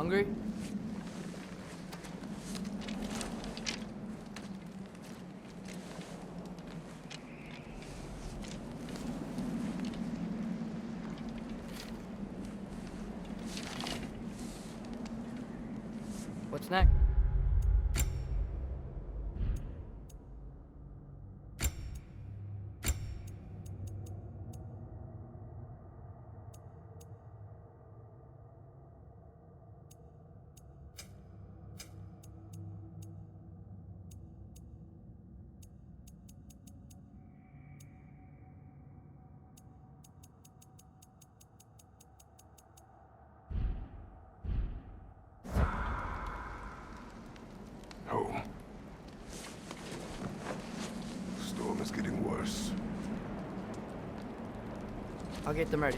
Hungry? What's next? No. Storm is getting worse. I'll get them ready.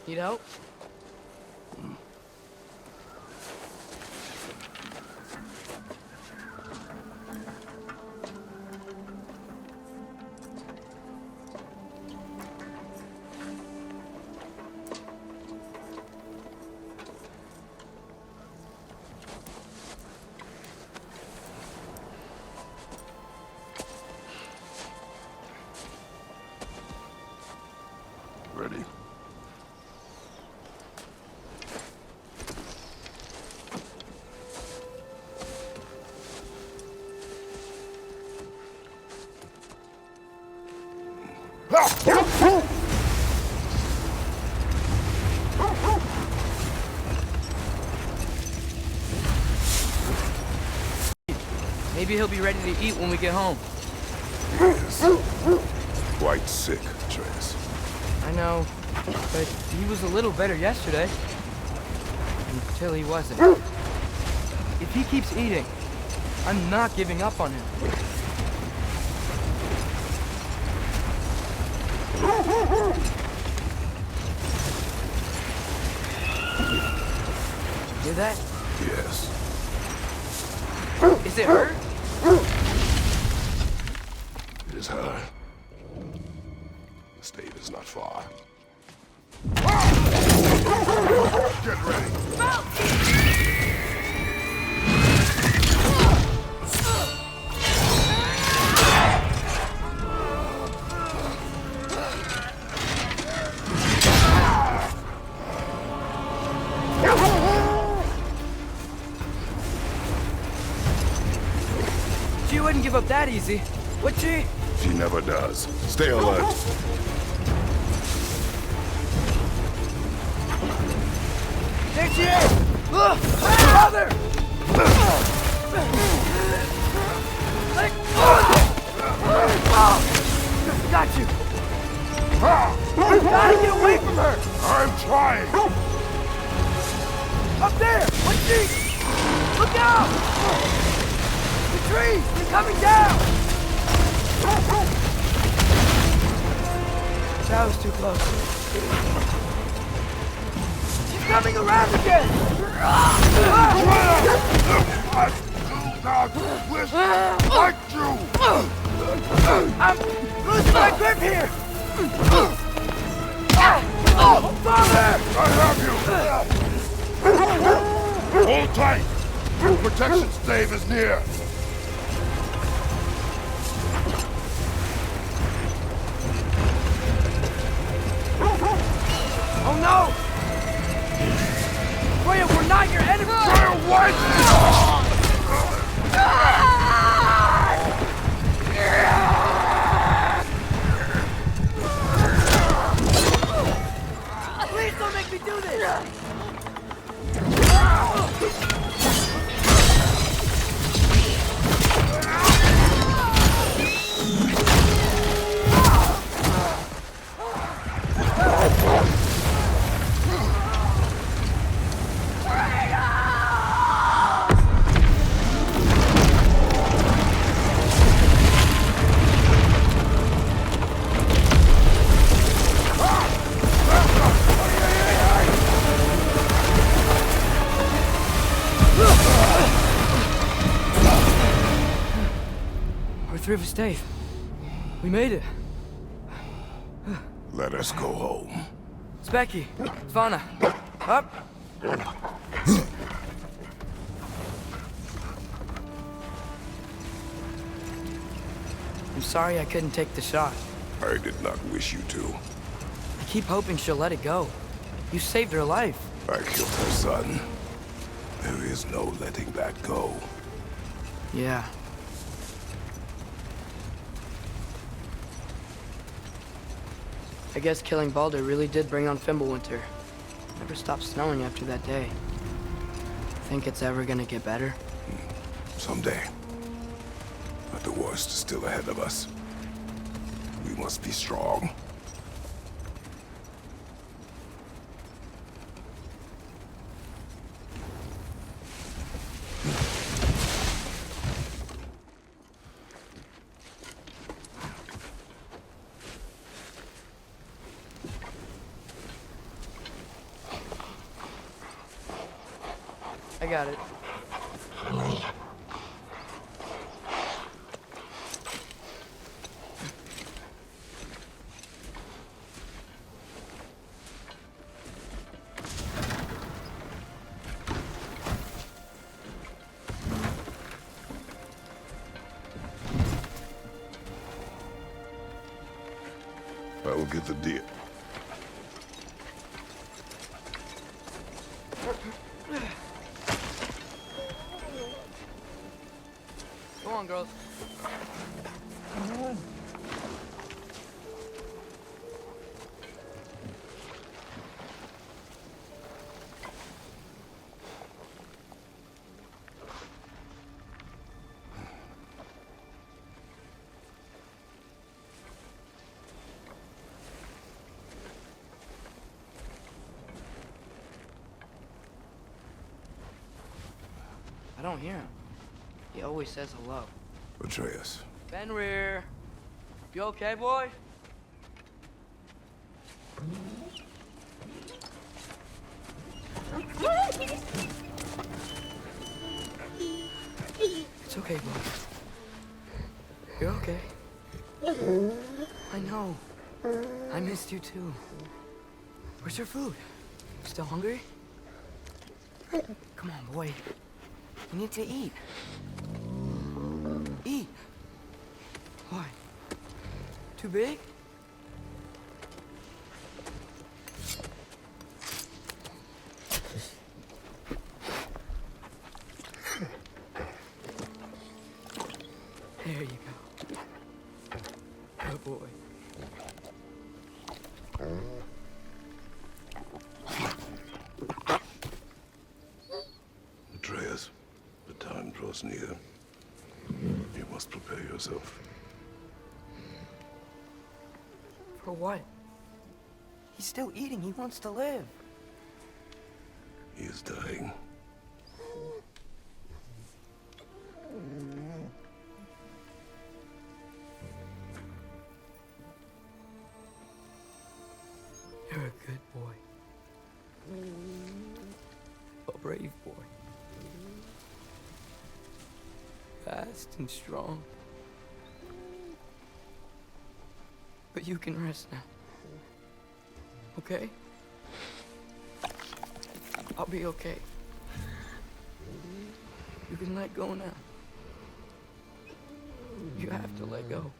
Need help? Ready? Maybe he'll be ready to eat when we get home. He is. Quite sick, Trace. I know, but he was a little better yesterday. Until he wasn't. If he keeps eating, I'm not giving up on him. Hear that? Yes. Is it her? It is her. The state is not far. Get ready. She wouldn't give up that easy, would she? She never does. Stay alert. There she is! Mother! Got you! Gotta get away from her! I'm trying. Up there! What's she? Look out! The trees! They're coming down! That was too close. She's coming around again! I do not wish to fight you! I'm losing my grip here! Father! I have you! Hold tight! Protection stave is near! Dave. We made it. Let us go home. Specky, Svana, up. I'm sorry I couldn't take the shot. I did not wish you to. I keep hoping she'll let it go. You saved her life. I killed her son. There is no letting that go. Yeah. I guess killing Baldur really did bring on Fimbulwinter. Never stopped snowing after that day. Think it's ever gonna get better? Someday. But the worst is still ahead of us. We must be strong. I got it. I will get the deer. Go on, girls. I don't hear him. He always says hello. Atreus. Fenrir, you okay, boy? It's okay, boy. You're okay. I know. I missed you too. Where's your food? Still hungry? Come on, boy. You need to eat. Eat. Why? Too big? There you go. Good boy. Atreus, the time draws near. You must prepare yourself. For what? He's still eating. He wants to live. He is dying. You're a good boy. A brave boy. Fast and strong. But you can rest now. Okay? I'll be okay. You can let go now. You have to let go.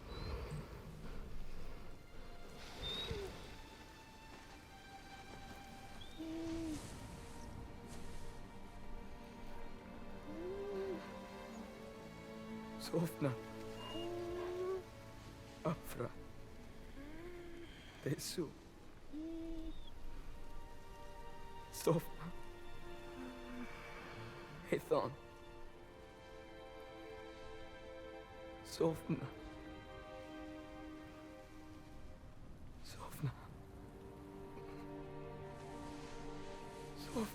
Sofna. Afra. Tesu. Sofna. Hathon. Sofna. Sofna. Sofna.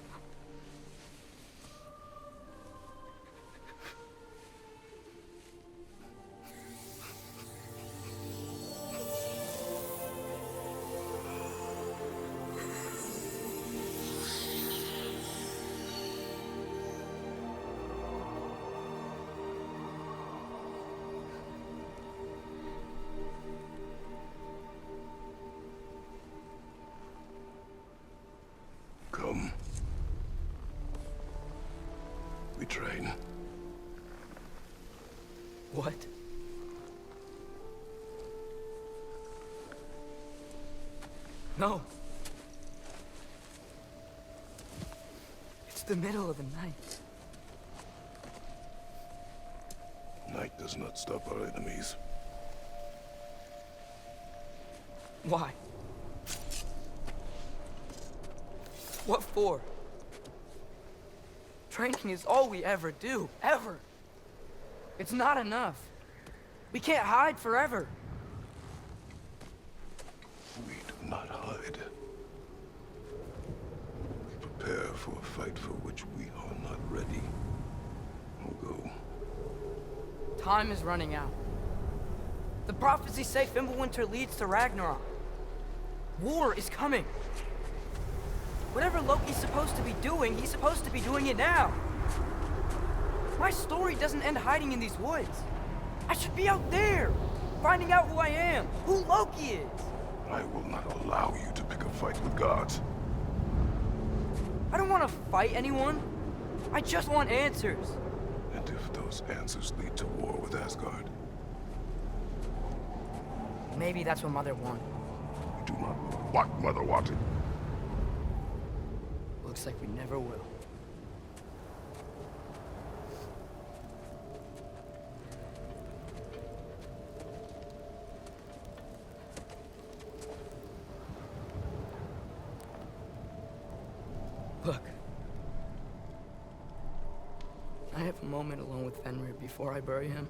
No. It's the middle of the night. Night does not stop our enemies. Why? What for? Drinking is all we ever do, ever. It's not enough. We can't hide forever. We do not hide. We prepare for a fight for which we are not ready. We'll go. Time is running out. The prophecies say Fimbulwinter leads to Ragnarok. War is coming. Whatever Loki's supposed to be doing, he's supposed to be doing it now. My story doesn't end hiding in these woods. I should be out there, finding out who I am, who Loki is. I will not allow you to pick a fight with gods. I don't want to fight anyone. I just want answers. And if those answers lead to war with Asgard? Maybe that's what Mother wanted. We do not know what Mother wanted. Looks like we never will. Look. I have a moment alone with Fenrir before I bury him.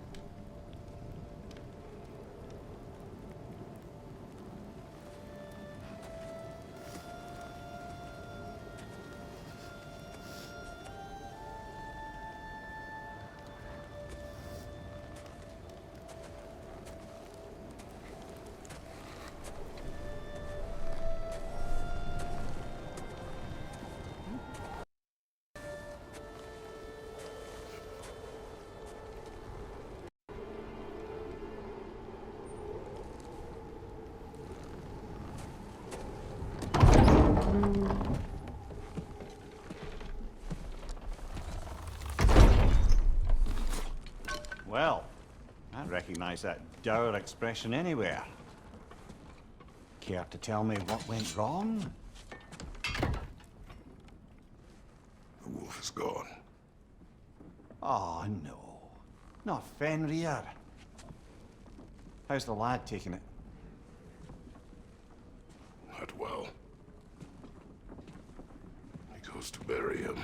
Well, I recognize that dour expression anywhere. Care to tell me what went wrong? The wolf is gone. Oh, no. Not Fenrir. How's the lad taking it? Not well. He goes to bury him.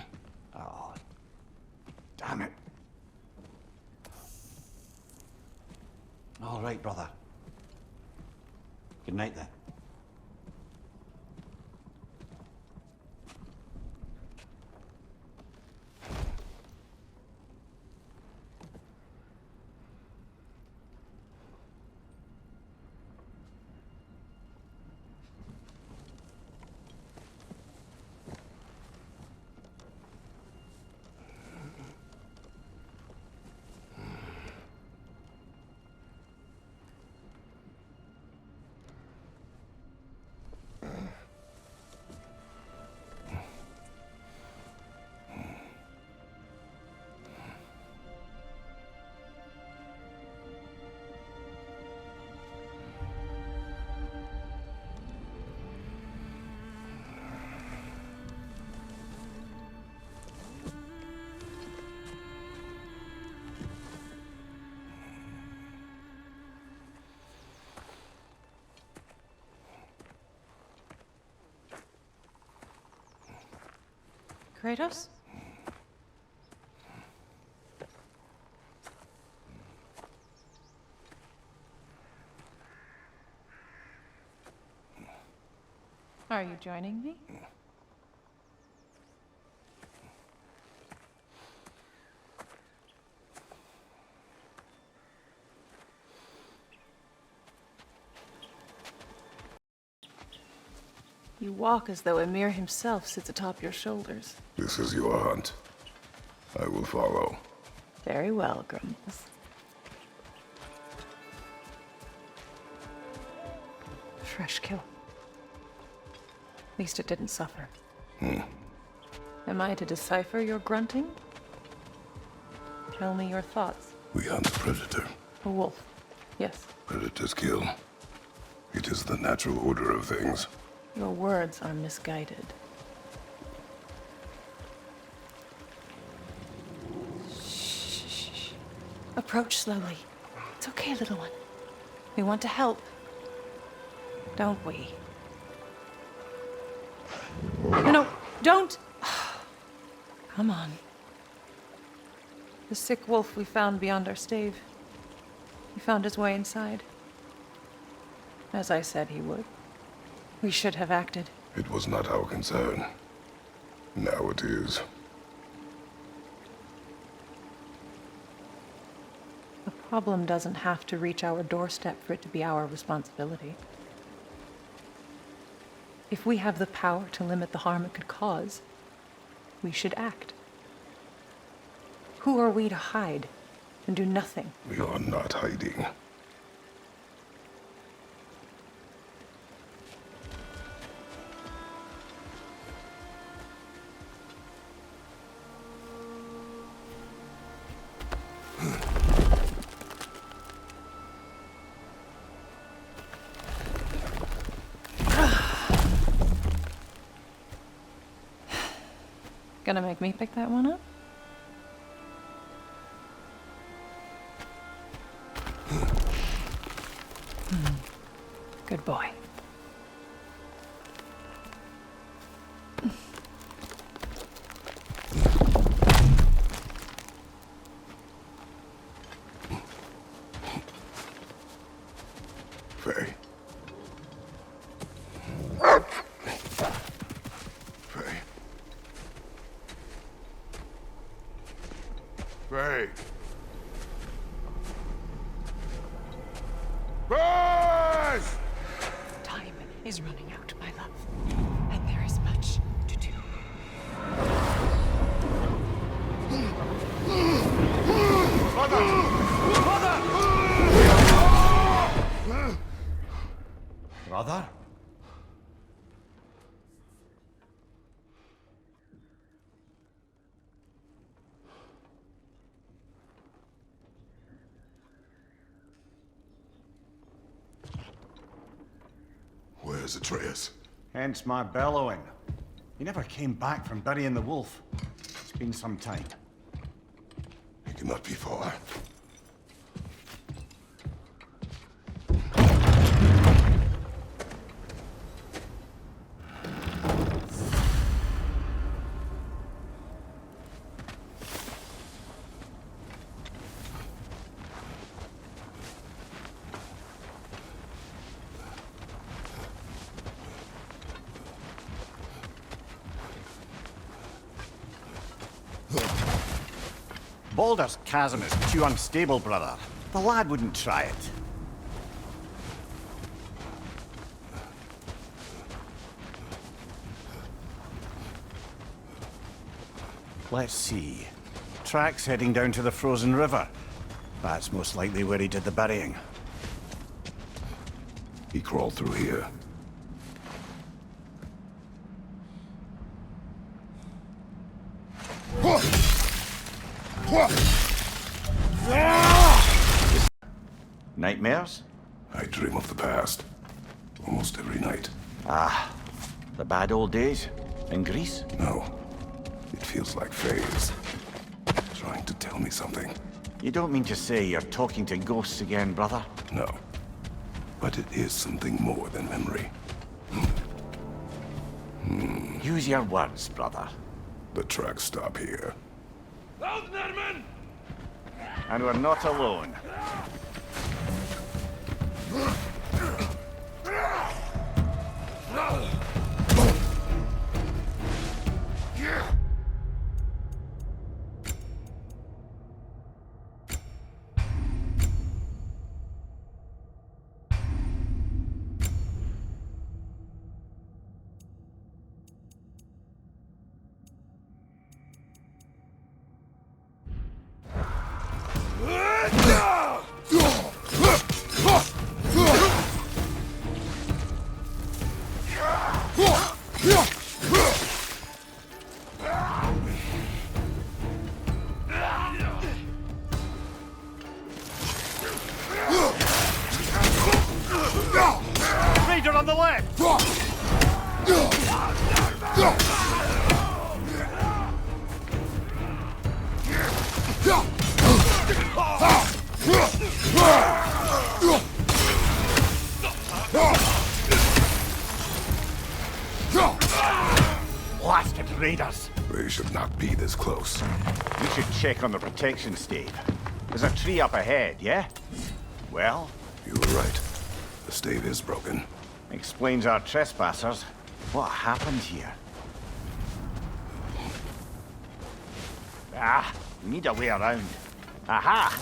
Oh, damn it. All right, brother. Good night, then. Kratos? Are you joining me? You walk as though Emir himself sits atop your shoulders. This is your hunt. I will follow. Very well, Grumbles. Fresh kill. At least it didn't suffer. Am I to decipher your grunting? Tell me your thoughts. We hunt a predator. A wolf. Yes. Predators kill. It is the natural order of things. Your words are misguided. Shh. Approach slowly. It's okay, little one. We want to help. Don't we? No, don't! Come on. The sick wolf we found beyond our stave. He found his way inside. As I said he would. We should have acted. It was not our concern. Now it is. The problem doesn't have to reach our doorstep for it to be our responsibility. If we have the power to limit the harm it could cause, we should act. Who are we to hide and do nothing? We are not hiding. Gonna make me pick that one up? Good boy. Faye. Faye. Faye. Faye! Time is running out, my love. And there is much to do. Brother? Where's Atreus? Hence my bellowing. He never came back from burying the wolf. It's been some time. He cannot be far. Baldur's chasm is too unstable, brother. The lad wouldn't try it. Let's see. Tracks heading down to the frozen river. That's most likely where he did the burying. He crawled through here. Nightmares? I dream of the past. Almost every night. Ah, the bad old days? In Greece? No. It feels like Faye's trying to tell me something. You don't mean to say you're talking to ghosts again, brother? No. But it is something more than memory. Use your words, brother. The tracks stop here. And we're not alone. Raider on the left! Blasted raiders! They should not be this close. We should check on the protection stave. There's a tree up ahead, yeah? Well, You were right. The stave is broken. explains our trespassers. What happened here? Ah, we need a way around. Aha!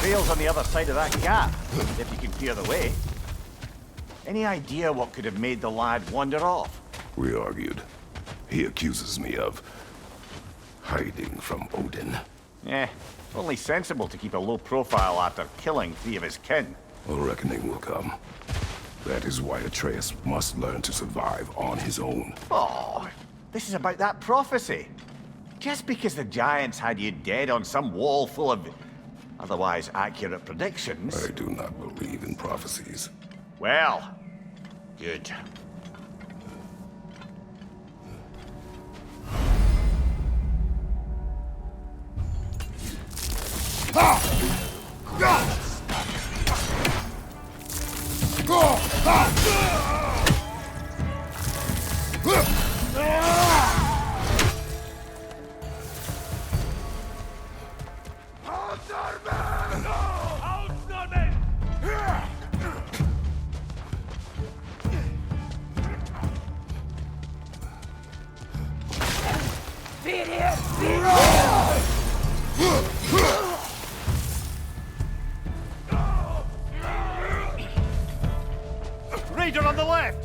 Trail's on the other side of that gap, if you can clear the way. Any idea what could have made the lad wander off? We argued. He accuses me of hiding from Odin. Only sensible to keep a low profile after killing 3 of his kin. A reckoning will come. That is why Atreus must learn to survive on his own. Oh, this is about that prophecy. Just because the giants had you dead on some wall full of otherwise accurate predictions. I do not believe in prophecies. Well, good. Raider on the left!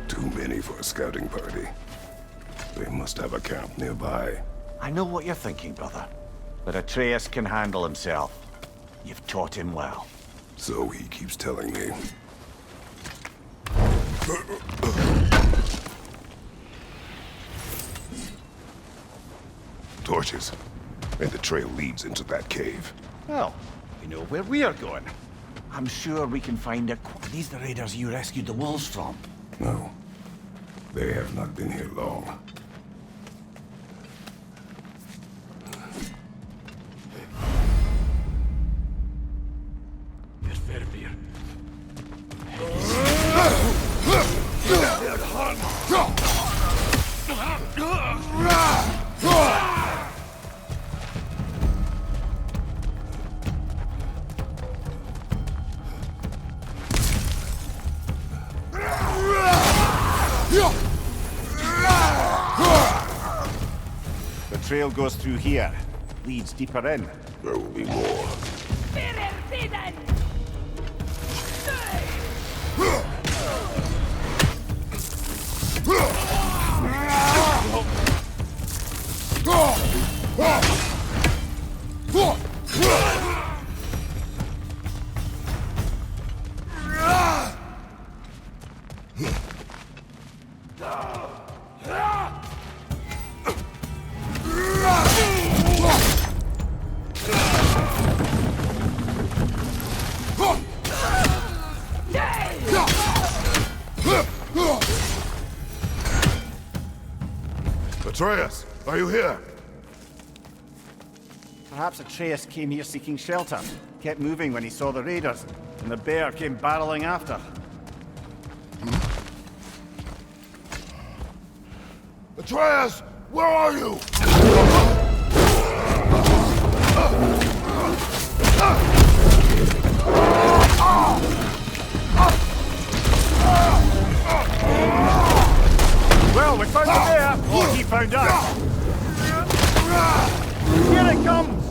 Too many for a scouting party. They must have a camp nearby. I know what you're thinking, brother. But Atreus can handle himself. You've taught him well. So he keeps telling me. Torches. And the trail leads into that cave. Well, we know where we are going. I'm sure we can find a... These the raiders you rescued the wolves from? No. They have not been here long. The trail goes through here. Leads deeper in. There will be more. Atreus, are you here? Perhaps Atreus came here seeking shelter. Kept moving when he saw the raiders, and the bear came barreling after. Atreus, where are you? Well, we found the bear! Or he found us! Here it comes!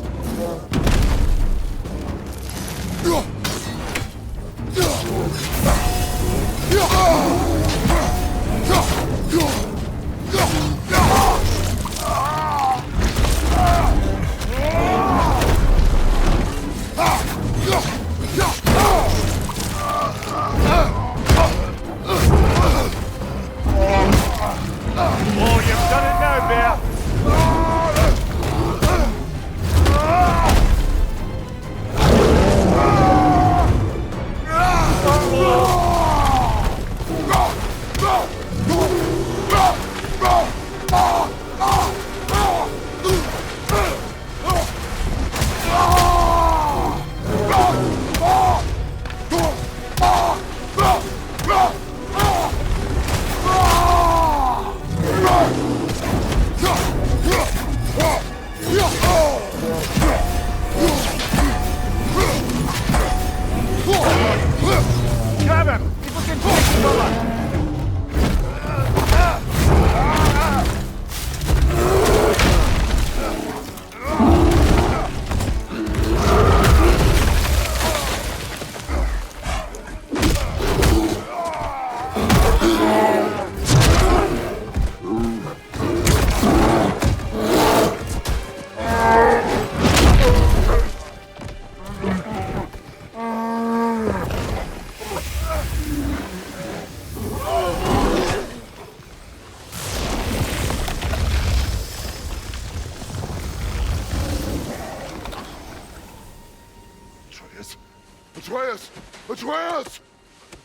Atreus! Atreus!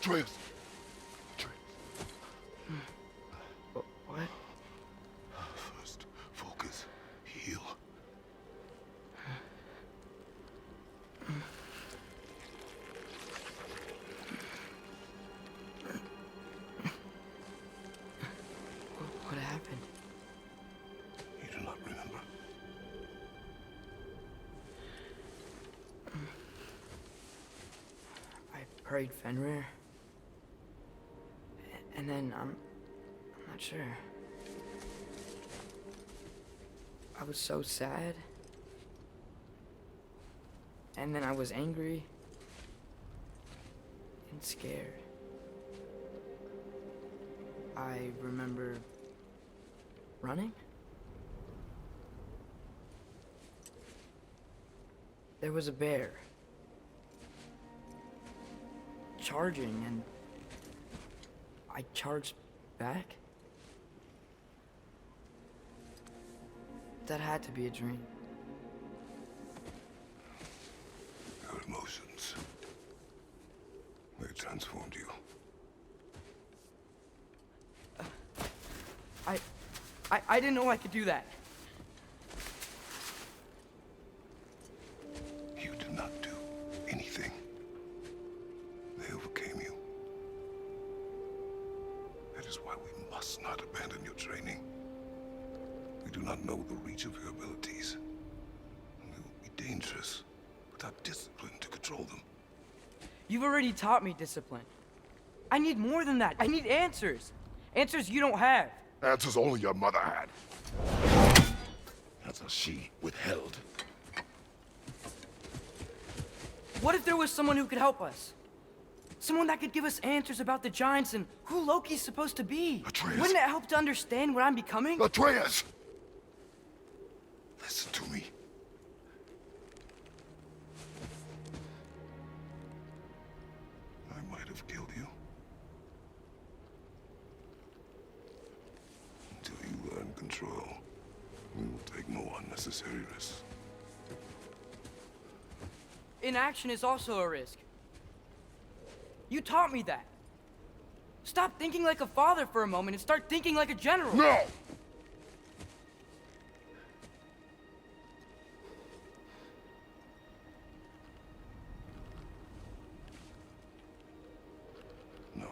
Atreus! What? First, focus. Heal. What happened? You do not remember. I prayed Fenrir. And then I'm not sure. I was so sad. And then I was angry and scared. I remember running. There was a bear charging, and I charged back. That had to be a dream. Your emotions. They transformed you. I didn't know I could do that. You did not do anything. They overcame you. That is why we must not abandon your training. We do not know the reach of your abilities. And they will be dangerous without discipline to control them. You've already taught me discipline. I need more than that. I need answers. Answers you don't have. Answers only your mother had. Answers she withheld. What if there was someone who could help us? Someone that could give us answers about the giants and who Loki's supposed to be. Atreus. Wouldn't it help to understand what I'm becoming? Atreus! Listen to me. I might have killed you. Until you learn control, we will take no unnecessary risks. Inaction is also a risk. You taught me that. Stop thinking like a father for a moment and start thinking like a general. No! No.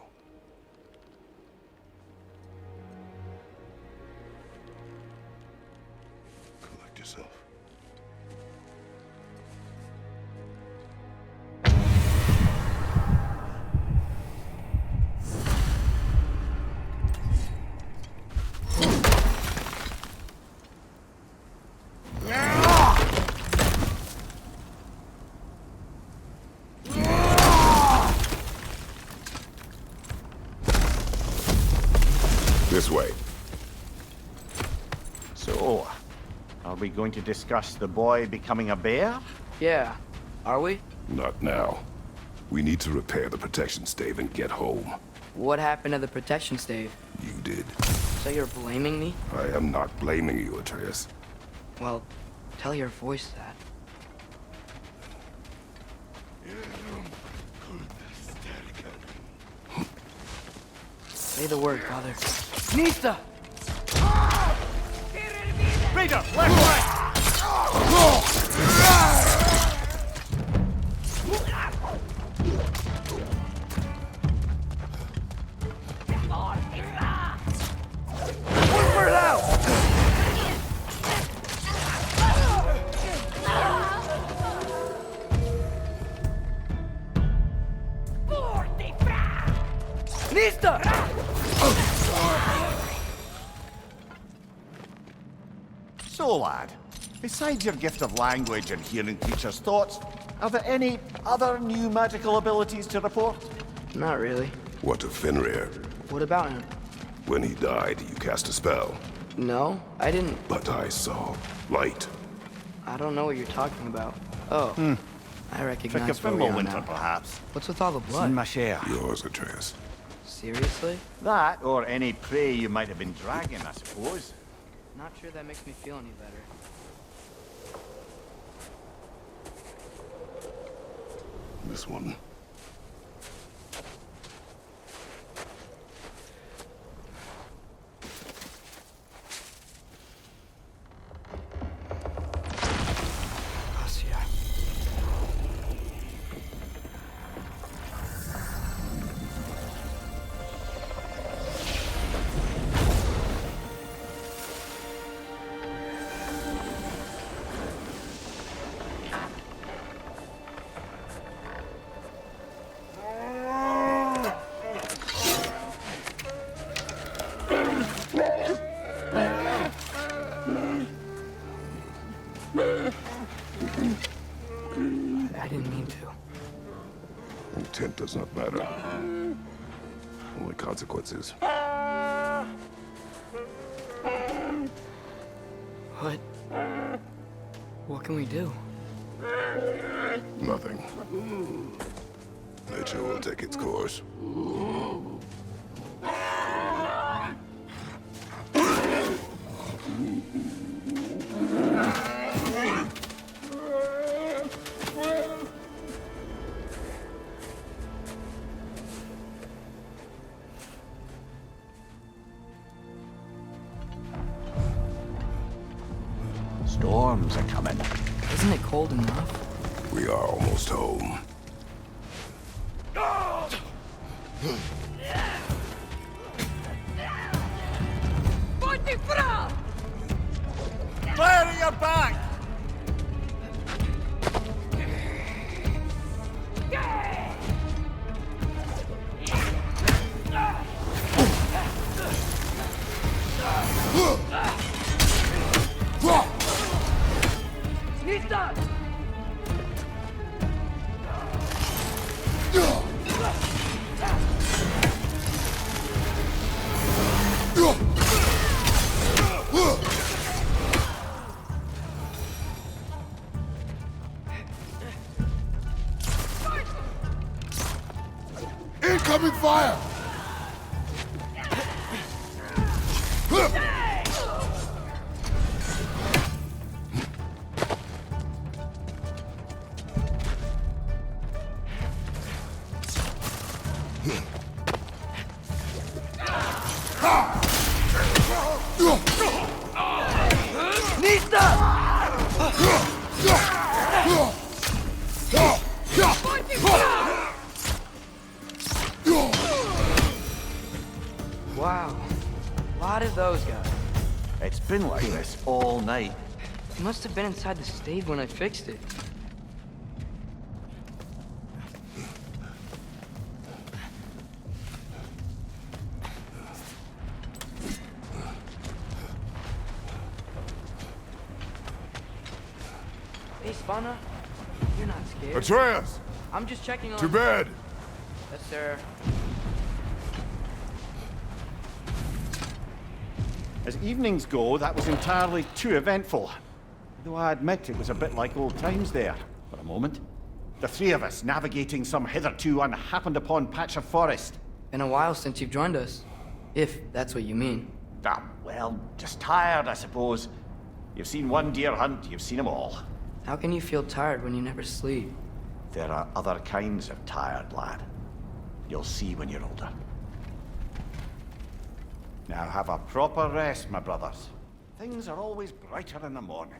Collect yourself. This way. So, are we going to discuss the boy becoming a bear? Yeah, are we? Not now. We need to repair the protection stave and get home. What happened to the protection stave? You did. So you're blaming me? I am not blaming you, Atreus. Well, tell your voice that. Say the word, Father. Nista! Raider, left, right! Whisper it out! Nista! So, lad, besides your gift of language and hearing creatures' thoughts, are there any other new magical abilities to report? Not really. What of Fenrir? What about him? When he died, you cast a spell. No, I didn't. But I saw light. I don't know what you're talking about. Oh, I recognize Trick of where we are Fimbulwinter, now. perhaps. What's with all the In blood? my share. Yours, Atreus. Seriously? That, or any prey you might have been dragging, I suppose. Not sure that makes me feel any better. this one. I didn't mean to. Intent does not matter. Only consequences. What can we do? Nothing. Nature will take its course. Storms are coming. Isn't it cold enough? We are almost home. Clear your back! Incoming fire! Wow. A lot of those guys. It's been like this all night. He must have been inside the stave when I fixed it. Hey, Spana. You're not scared. Atreus! I'm just checking on... To bed! Yes, sir. As evenings go, that was entirely too eventful. Though I admit it was a bit like old times there, for a moment. The three of us navigating some hitherto unhappened-upon patch of forest. Been a while since you've joined us. If that's what you mean. Ah, well, just tired, I suppose. You've seen one deer hunt, you've seen them all. How can you feel tired when you never sleep? There are other kinds of tired, lad. You'll see when you're older. Now have a proper rest, my brothers. Things are always brighter in the morning.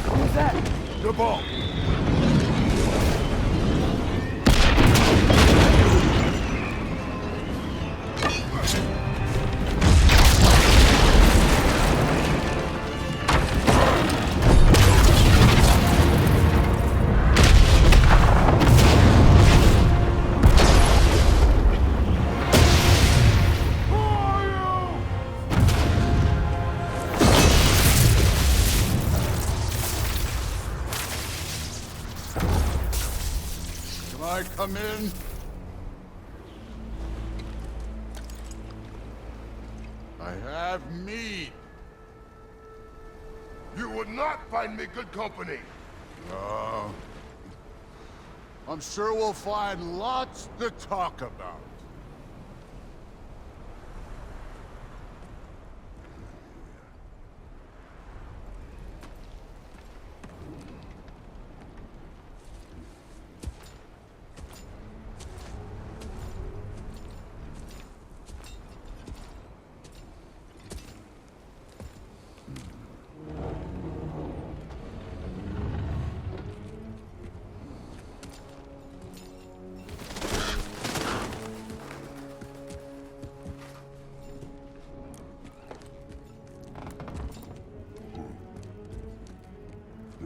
Who's that? The ball! I come in? I have meat. You would not find me good company. I'm sure we'll find lots to talk about.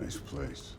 Nice place.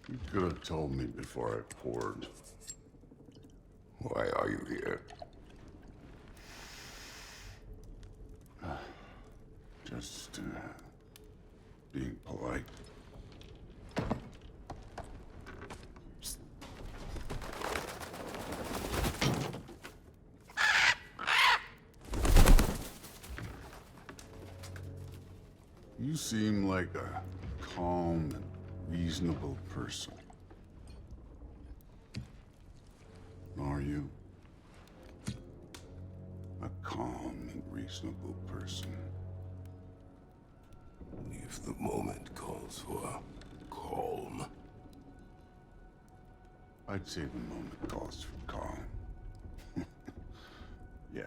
You could have told me before I poured. Why are you here? Just, being polite. You seem like a calm and reasonable person. Are you? A calm and reasonable person. If the moment calls for calm. I'd say the moment calls for calm. Yeah.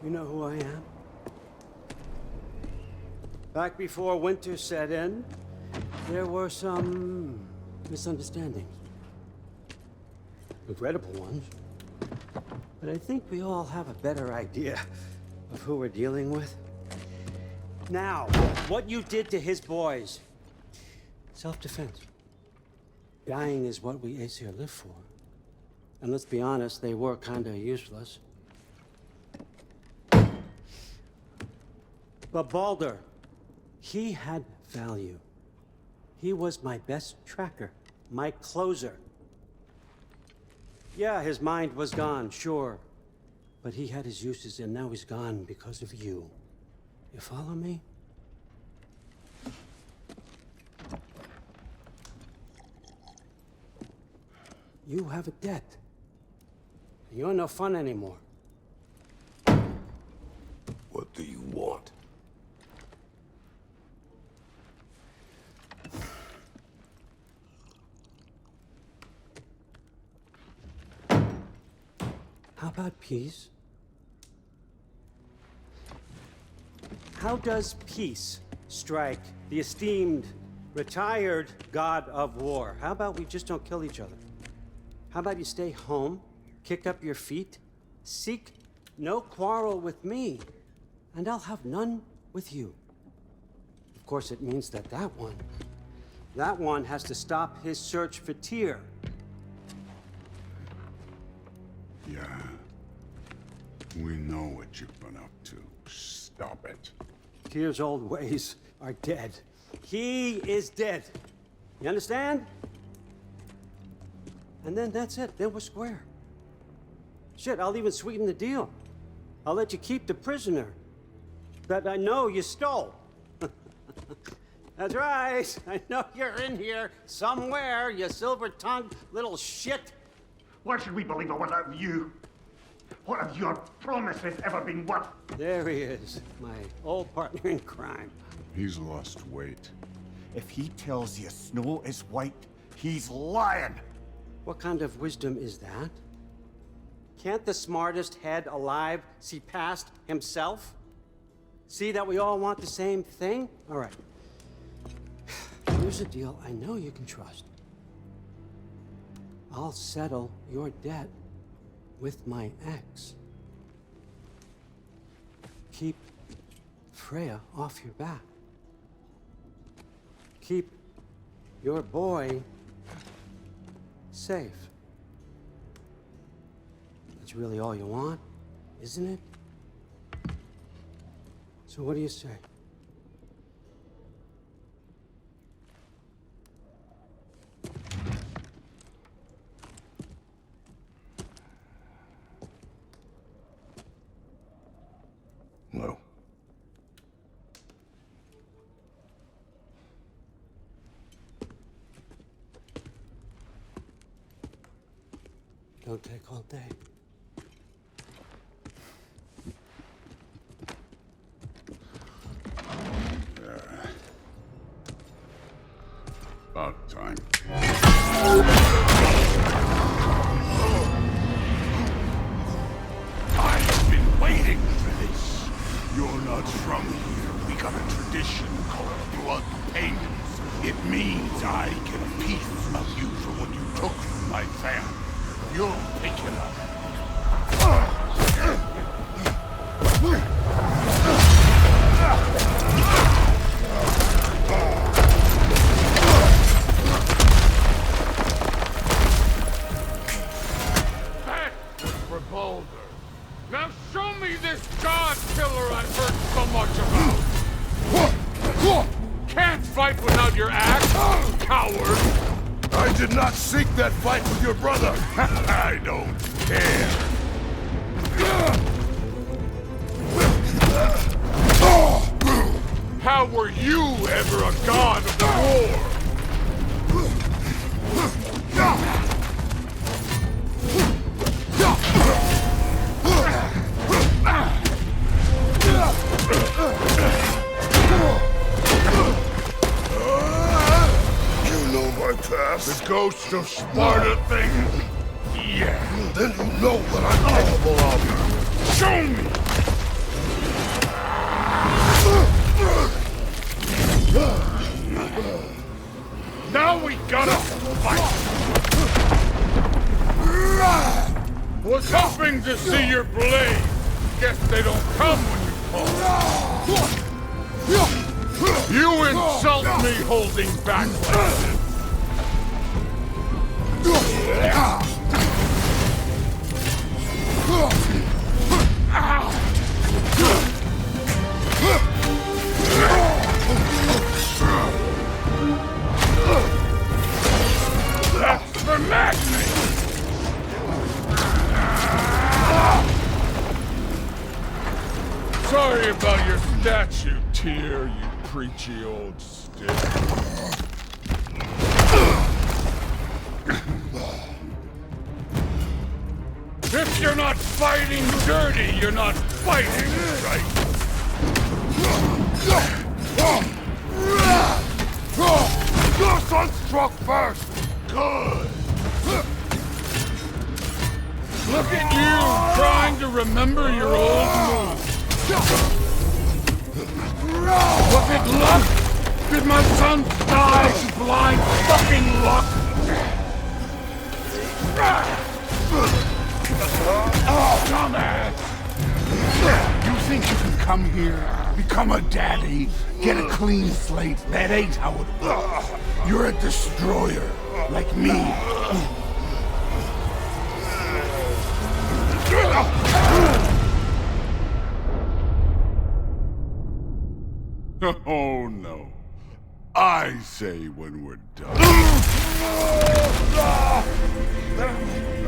You know who I am? Back before winter set in, there were some misunderstandings. Regrettable ones. But I think we all have a better idea of who we're dealing with. Now, what you did to his boys. Self-defense. Dying is what we Aesir live for. And let's be honest, they were kinda useless. But Baldur, he had value. He was my best tracker, my closer. Yeah, his mind was gone, sure. But he had his uses, and now he's gone because of you. You follow me? You have a debt. You're no fun anymore. What do you want? How about peace? How does peace strike the esteemed, retired god of war? How about we just don't kill each other? How about you stay home, kick up your feet, seek no quarrel with me, and I'll have none with you. Of course, it means that that one has to stop his search for Tyr. Yeah. We know what you've been up to. Stop it. Tyr's old ways are dead. He is dead. You understand? And then that's it. Then we're square. Shit, I'll even sweeten the deal. I'll let you keep the prisoner that I know you stole. That's right. I know you're in here somewhere, you silver-tongued little shit. Why should we believe a word out of you? What have your promises ever been worth? There he is, my old partner in crime. He's lost weight. If he tells you snow is white, he's lying. What kind of wisdom is that? Can't the smartest head alive see past himself? See that we all want the same thing? All right. Here's a deal I know you can trust. I'll settle your debt with my ex. Keep Freya off your back. Keep your boy safe. That's really all you want, isn't it? So what do you say? No. Don't take all day. About time. I've been waiting for this. You're not from here. We got a tradition called blood payments. It means I get a piece of you for what you took from my family. You'll pick it up. That was for Boulder. Now show me this god killer I've heard so much about. Can't fight without your axe, coward. I did not seek that fight with your brother. I don't care. How were you ever a god of the war? The ghost of Sparta thing? Yeah. Then you know what I'm capable of. Show me! Now we gotta fight! Was hoping to see your blade. Guess they don't come when you call. You insult me holding back like this. That's for madness! Sorry about your statue, Tyr, you preachy old stick. If you're not fighting dirty, you're not fighting right. Your son struck first! Good! Look at you, trying to remember your old moves. Was it luck? Did my son die to blind fucking luck? Dumbass! You think you can come here, become a daddy, get a clean slate? That ain't how it works. You're a destroyer, like me. Oh no. I say when we're done.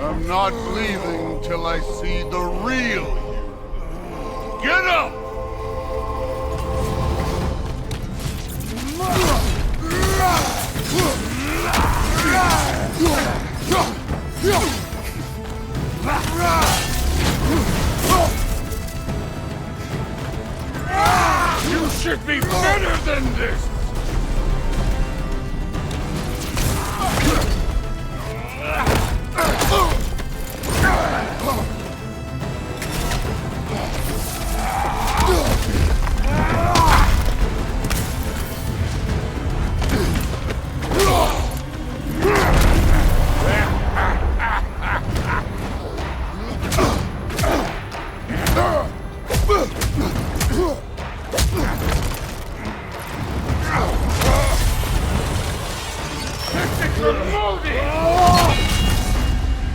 I'm not leaving till I see the real you. Get up! You should be better than this!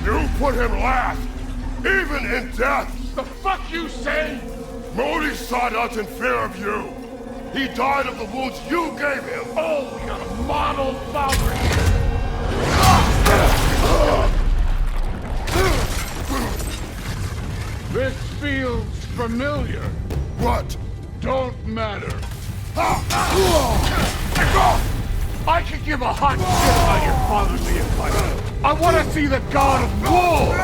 You put him last, even in death. The fuck you say? Modi sought out in fear of you. He died of the wounds you gave him. Oh, we got a model father here. This feels familiar. What? Don't matter. I could give a hot shit about your father being fighter. I want to see the god of war!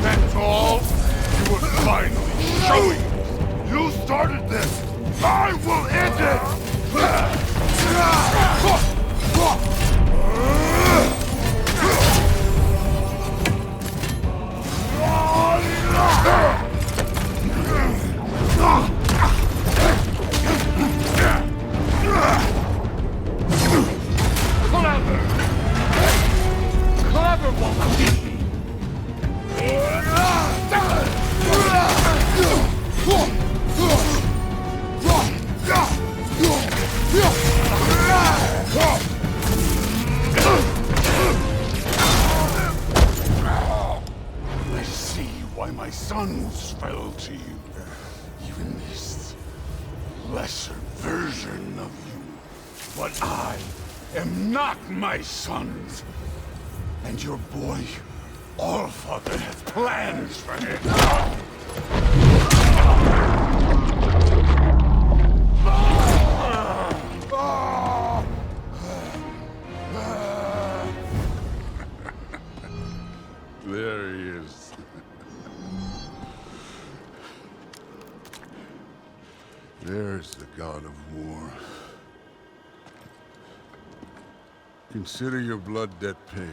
That's all? You were finally showing me. You started this. I will end it! Clever won't beat me. I see why my sons fell to you. Even this lesser version of you. But I am not my sons. And your boy, Allfather, has plans for him. There he is. There's the god of war. Consider your blood debt paid.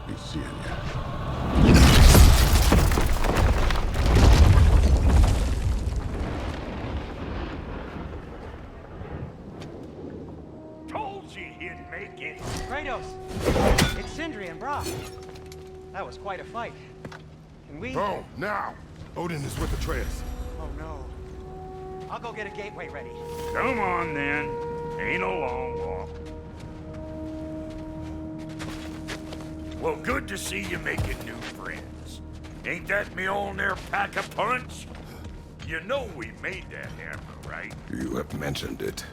Be seeing ya. Told you he'd make it. Kratos, it's Sindri and Brock. That was quite a fight. Can we... Oh, now! Odin is with Atreus. Oh no. I'll go get a gateway ready. Come on then. Ain't a long walk. Well, good to see you making new friends. Ain't that me old there pack a punch? You know we made that hammer, right? You have mentioned it.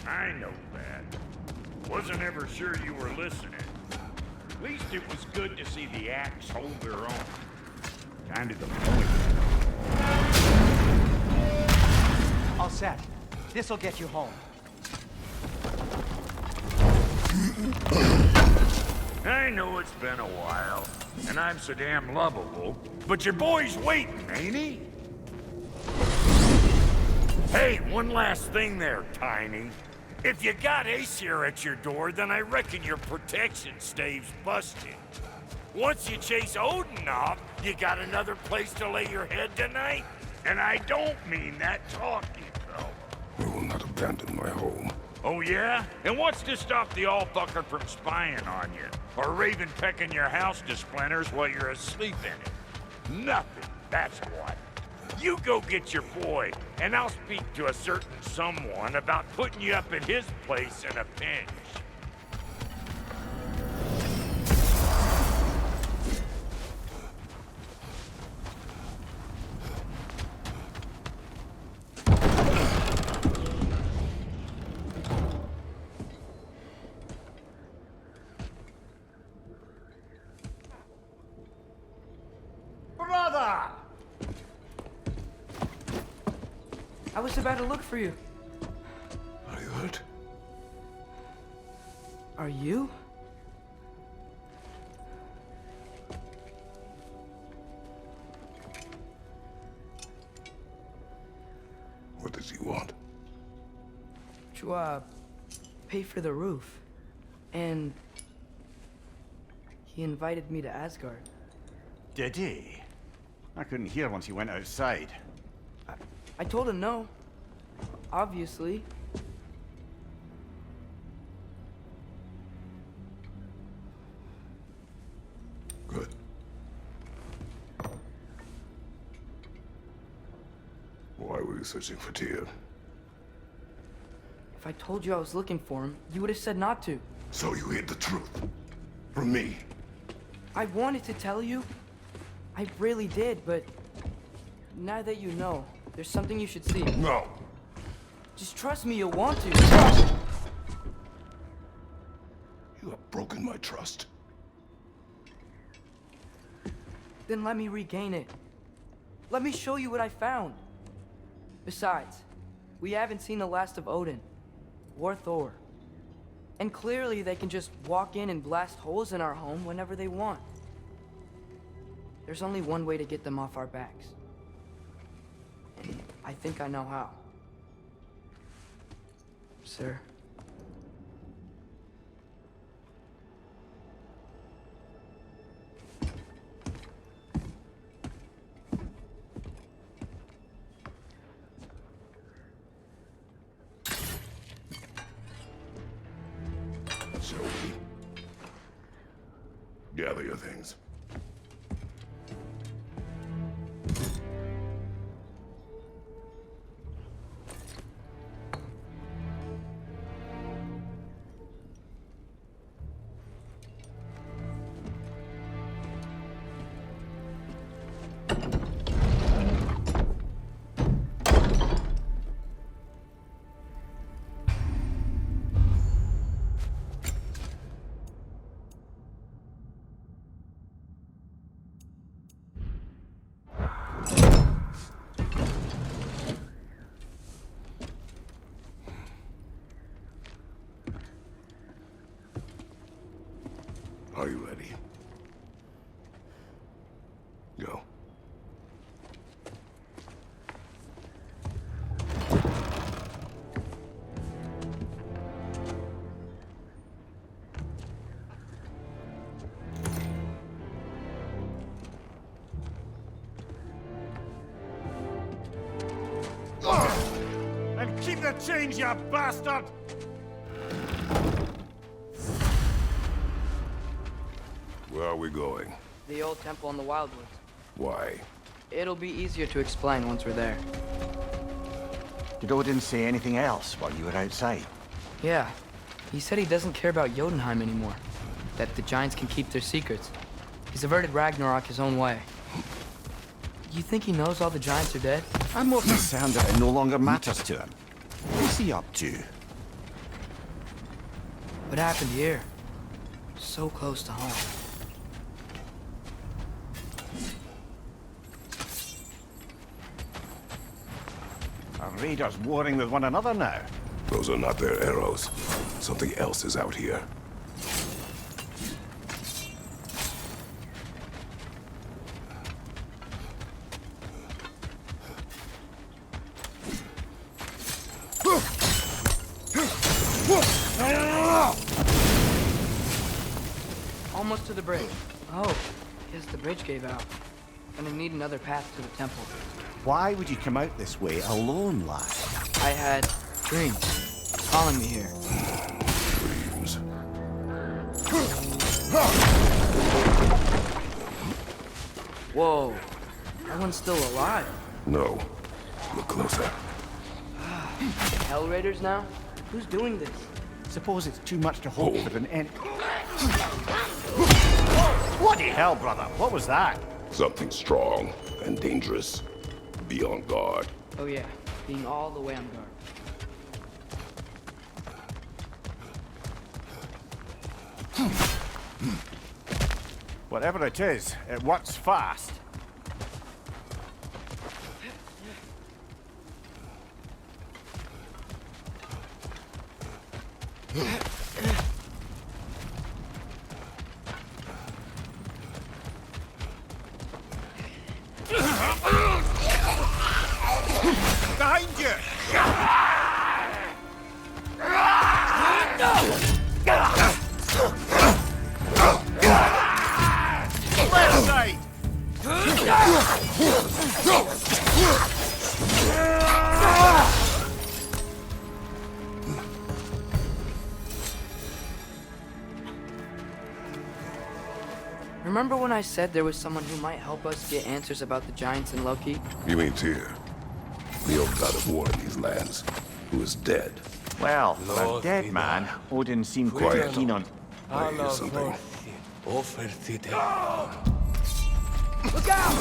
I know that. Wasn't ever sure you were listening. At least it was good to see the axe hold their own. Kind of the point. All set. This'll get you home. I know it's been a while, and I'm so damn lovable, but your boy's waiting, ain't he? Hey, one last thing there, Tiny. If you got Aesir at your door, then I reckon your protection stave's busted. Once you chase Odin off, you got another place to lay your head tonight? And I don't mean that talking, though. I will not abandon my home. Oh, yeah? And what's to stop the all-fucker from spying on you? Or Raven pecking your house to splinters while you're asleep in it? Nothing, that's what. You go get your boy, and I'll speak to a certain someone about putting you up at his place in a pinch. was about to look for you. Are you hurt? Are you? What does he want? To, pay for the roof. And he invited me to Asgard. Did he? I couldn't hear once he went outside. I told him no. Obviously. Good. Why were you searching for Tyr? If I told you I was looking for him, you would have said not to. So you hid the truth from me. I wanted to tell you. I really did, but now that you know, there's something you should see. No. Just trust me, you'll want to. You have broken my trust. Then let me regain it. Let me show you what I found. Besides, we haven't seen the last of Odin or Thor. And clearly they can just walk in and blast holes in our home whenever they want. There's only one way to get them off our backs. And I think I know how. Sir. Shall we? Gather your things. Are you ready? Go. And keep the change, you bastard! Where are we going? The old temple in the Wildwoods. Why? It'll be easier to explain once we're there. Did Odin say anything else while you were outside? Yeah. He said he doesn't care about Jotunheim anymore. That the giants can keep their secrets. He's averted Ragnarok his own way. You think he knows all the giants are dead? I'm more concerned that it no longer matters to him. What's he up to? What happened here? So close to home. Are raiders warring with one another now? Those are not their arrows. Something else is out here. Almost to the bridge. Oh, guess the bridge gave out. Gonna need another path to the temple. Why would you come out this way alone, lad? I had dreams calling me here. Dreams. Whoa, that one's still alive. No. Look closer. Hell Raiders now? Who's doing this? Suppose it's too much to hope for an end. Bloody hell, brother! What was that? Something strong and dangerous. Be on guard. Oh yeah, being all the way on guard. Whatever it is, it works fast. Behind you! Left side! Remember when I said there was someone who might help us get answers about the giants and Loki? You mean Tyr, the old god of war in these lands, who is dead. Well, for a dead man, Odin seemed quite keen on... I hear something. Look out!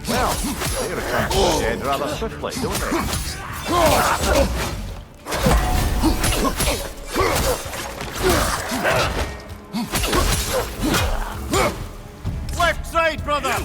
Well, they return to the dead rather swiftly, don't they? Left side, brother!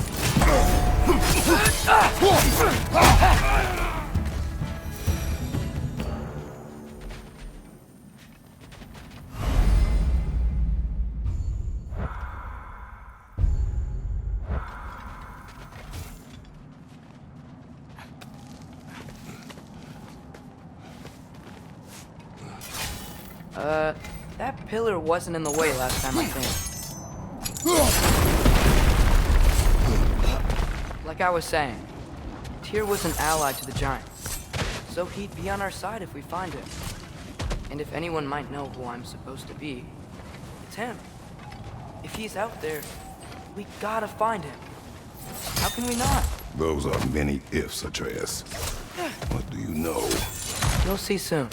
That pillar wasn't in the way last time, I think. Like I was saying, Tyr was an ally to the giants, so he'd be on our side if we find him. And if anyone might know who I'm supposed to be, it's him. If he's out there, we gotta find him. How can we not? Those are many ifs, Atreus. What do you know? You'll see soon.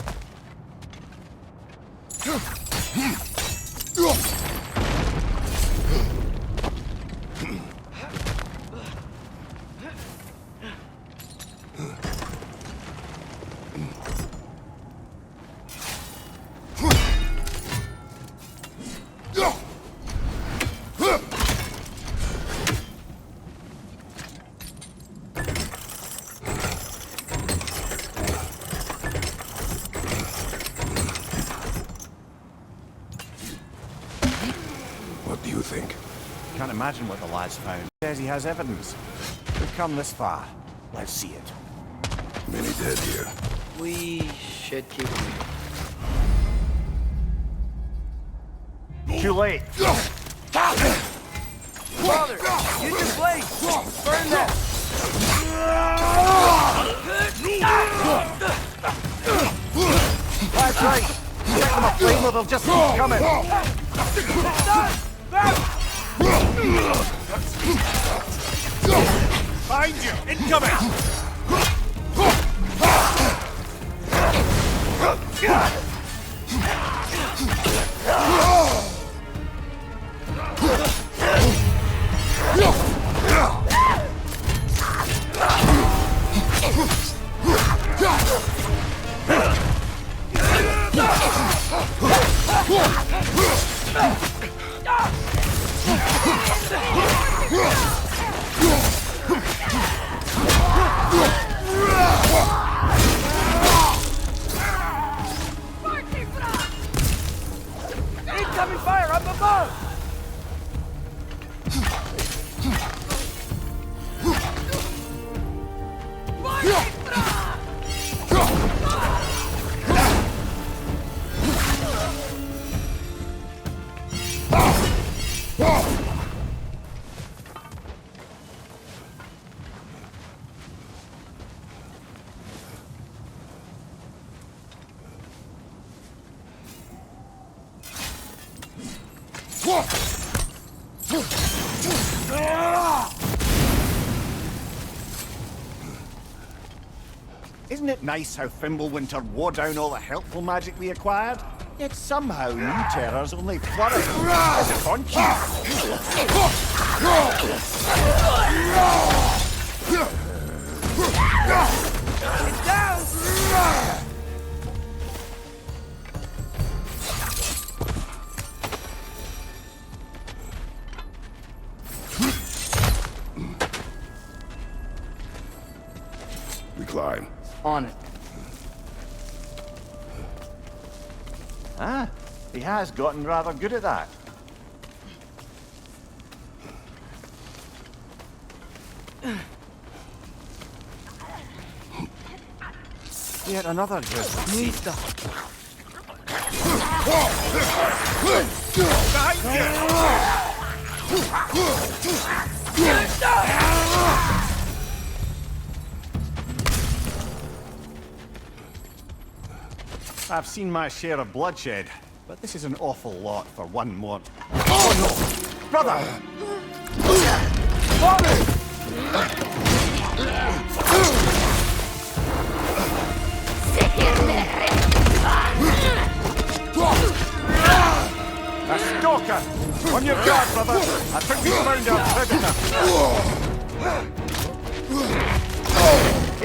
What do you think? Can't imagine what the lad's found. Says he has evidence. We've come this far. Let's see it. Many dead here. We should keep moving. Too late. Father, use your blade! Burn that! That's right. Set them aflame or they'll just keep coming. Find you! Incoming! Incoming fire up above! Isn't it nice how Fimbulwinter wore down all the helpful magic we acquired? Yet somehow new terrors only flourish. Is it on It's down! climb. On it. Ah, he has gotten rather good at that. Yet another just Need stuff. I've seen my share of bloodshed, but this is an awful lot for one more. Oh no! Brother! A stalker! On your guard, brother! I think we found our predator!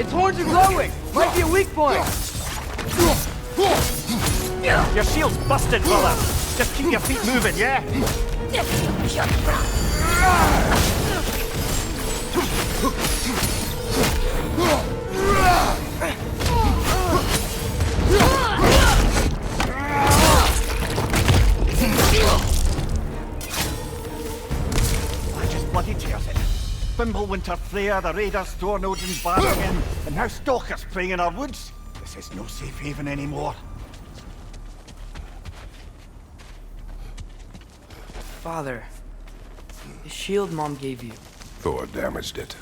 Its horns are glowing! Might be a weak point! Your shield's busted, brother! Just keep your feet moving, yeah? I just bloody tears it. Fimbulwinter Freya, the raiders, Thornodin's barging in, and now stalkers preying in our woods. This is no safe haven anymore. Father, the shield Mom gave you. Thor damaged it.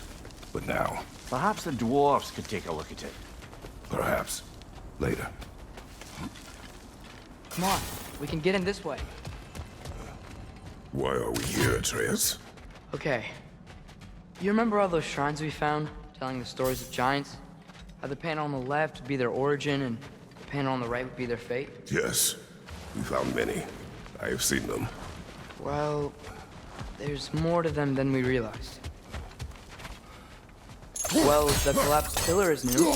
But now, Perhaps the dwarves could take a look at it. perhaps, later. Come on, we can get in this way. Why are we here, Atreus? Okay. You remember all those shrines we found, telling the stories of giants? How the panel on the left would be their origin, and the panel on the right would be their fate? Yes, we found many. I have seen them. Well, there's more to them than we realized. Well, the collapsed pillar is new,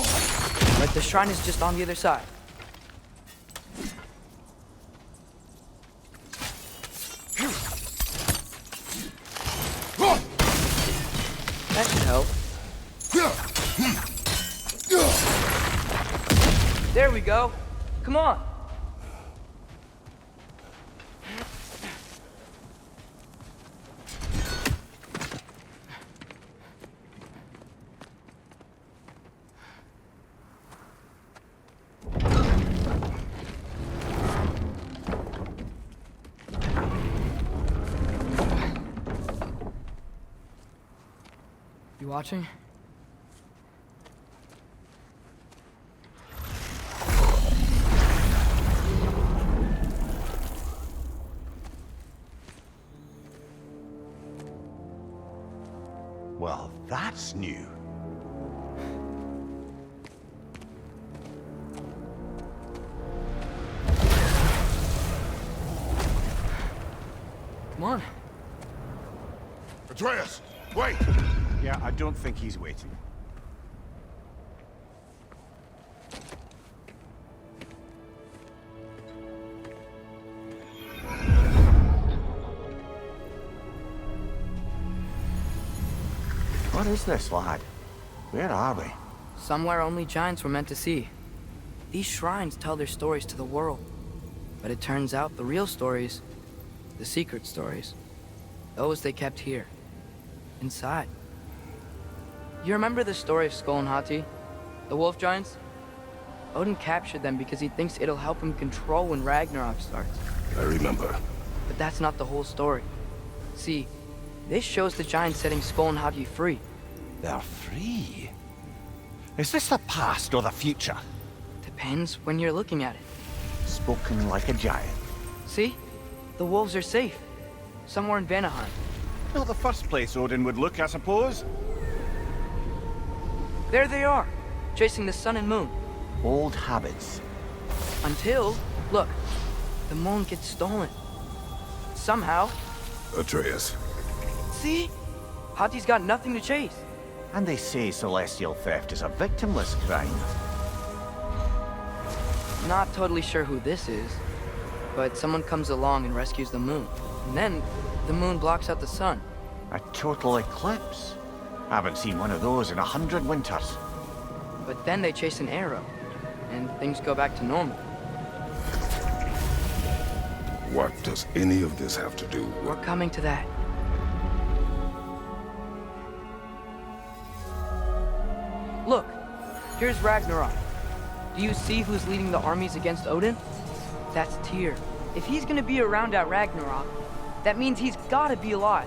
but the shrine is just on the other side. That should help. There we go. Come on. You watching? Well, that's new. Come on. Atreus, wait! Yeah, I don't think he's waiting. What is this, lad? Where are we? Somewhere only giants were meant to see. These shrines tell their stories to the world. But it turns out the real stories, the secret stories, those they kept here, inside. You remember the story of Skull and Hati? The wolf giants? Odin captured them because he thinks it'll help him control when Ragnarok starts. I remember. But that's not the whole story. See, this shows the giants setting Skull and Hati free. They're free? Is this the past or the future? Depends when you're looking at it. Spoken like a giant. See? The wolves are safe. Somewhere in Vanaheim. Not the first place Odin would look, I suppose. There they are, chasing the sun and moon. Old habits. Until, look, the moon gets stolen. Somehow. Atreus. See? Hati's got nothing to chase. And they say celestial theft is a victimless crime. Not totally sure who this is, but someone comes along and rescues the moon. And then, the moon blocks out the sun. A total eclipse. Haven't seen one of those in 100 winters. But then they chase an arrow, and things go back to normal. What does any of this have to do with... We're coming to that. Look, here's Ragnarok. Do you see who's leading the armies against Odin? That's Tyr. If he's gonna be around at Ragnarok, that means he's gotta be alive.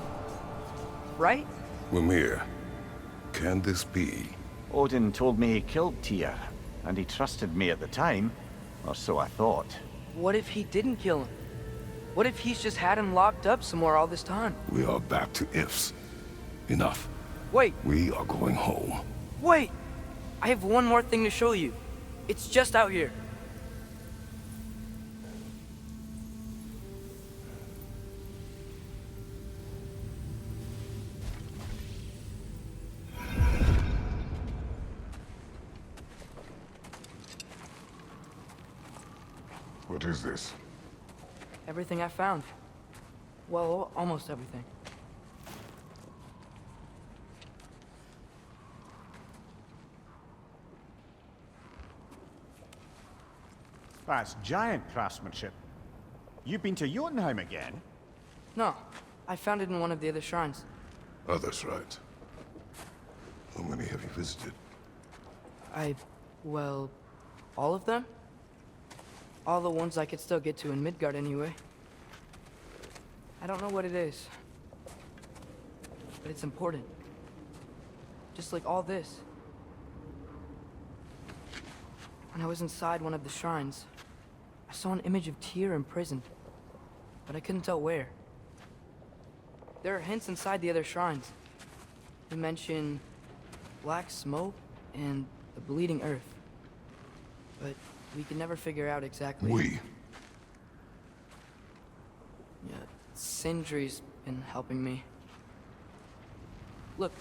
Right? Mimir, can this be? Odin told me he killed Tyr, and he trusted me at the time, or so I thought. What if he didn't kill him? What if he's just had him locked up somewhere all this time? We are back to ifs. Enough. Wait, We are going home. wait! I have one more thing to show you. It's just out here. What is this? Everything I found. Well, almost everything. That's giant craftsmanship. You've been to Jotunheim again? No, I found it in one of the other shrines. Others, right? How many have you visited? Well, all of them? All the ones I could still get to in Midgard anyway. I don't know what it is, but it's important. Just like all this. When I was inside one of the shrines, I saw an image of Tyr imprisoned, but I couldn't tell where. There are hints inside the other shrines. They mention black smoke and the bleeding earth, but we could never figure out exactly. Yeah, Sindri's been helping me. Look,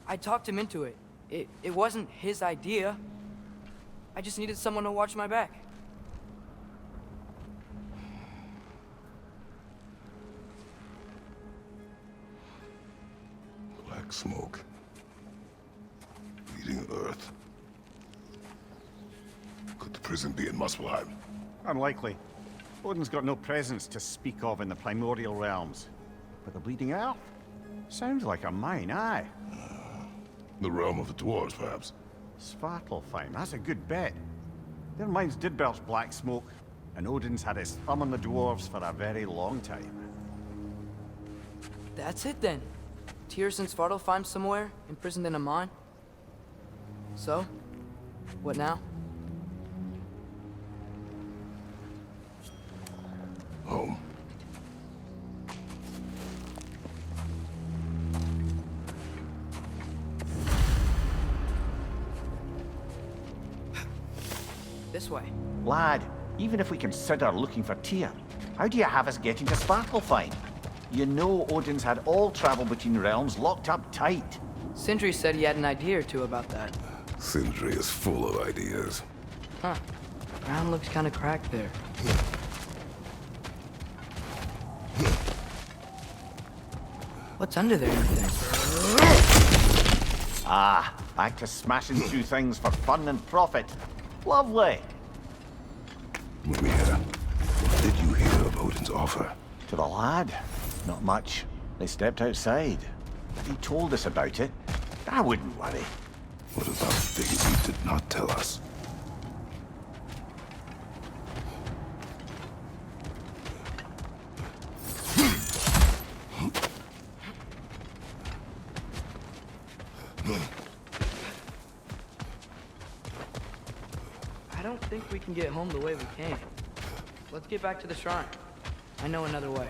I talked him into it. It wasn't his idea. I just needed someone to watch my back. Black smoke. Bleeding earth. Could the prison be in Muspelheim? Unlikely. Odin's got no presence to speak of in the primordial realms. But the Bleeding Earth? Sounds like a mine, aye. The realm of the dwarves, perhaps? Svartalfheim, that's a good bet. Their mines did burst black smoke, and Odin's had his thumb on the dwarves for a very long time. That's it then. Tyr's in Svartalfheim somewhere, imprisoned in a mine. So, what now? Home. This way. Lad, even if we consider looking for Tyr, how do you have us getting to Svartalfheim? You know Odin's had all travel between realms locked up tight. Sindri said he had an idea or two about that. Sindri is full of ideas. Huh. Ground looks kind of cracked there. What's under there, you think? Ah, back to smashing through things for fun and profit. Lovely. Mimir, what did you hear of Odin's offer? To the lad? Not much. They stepped outside. He told us about it. I wouldn't worry. What about things he did not tell us? I don't think we can get home the way we came. Let's get back to the shrine. I know another way.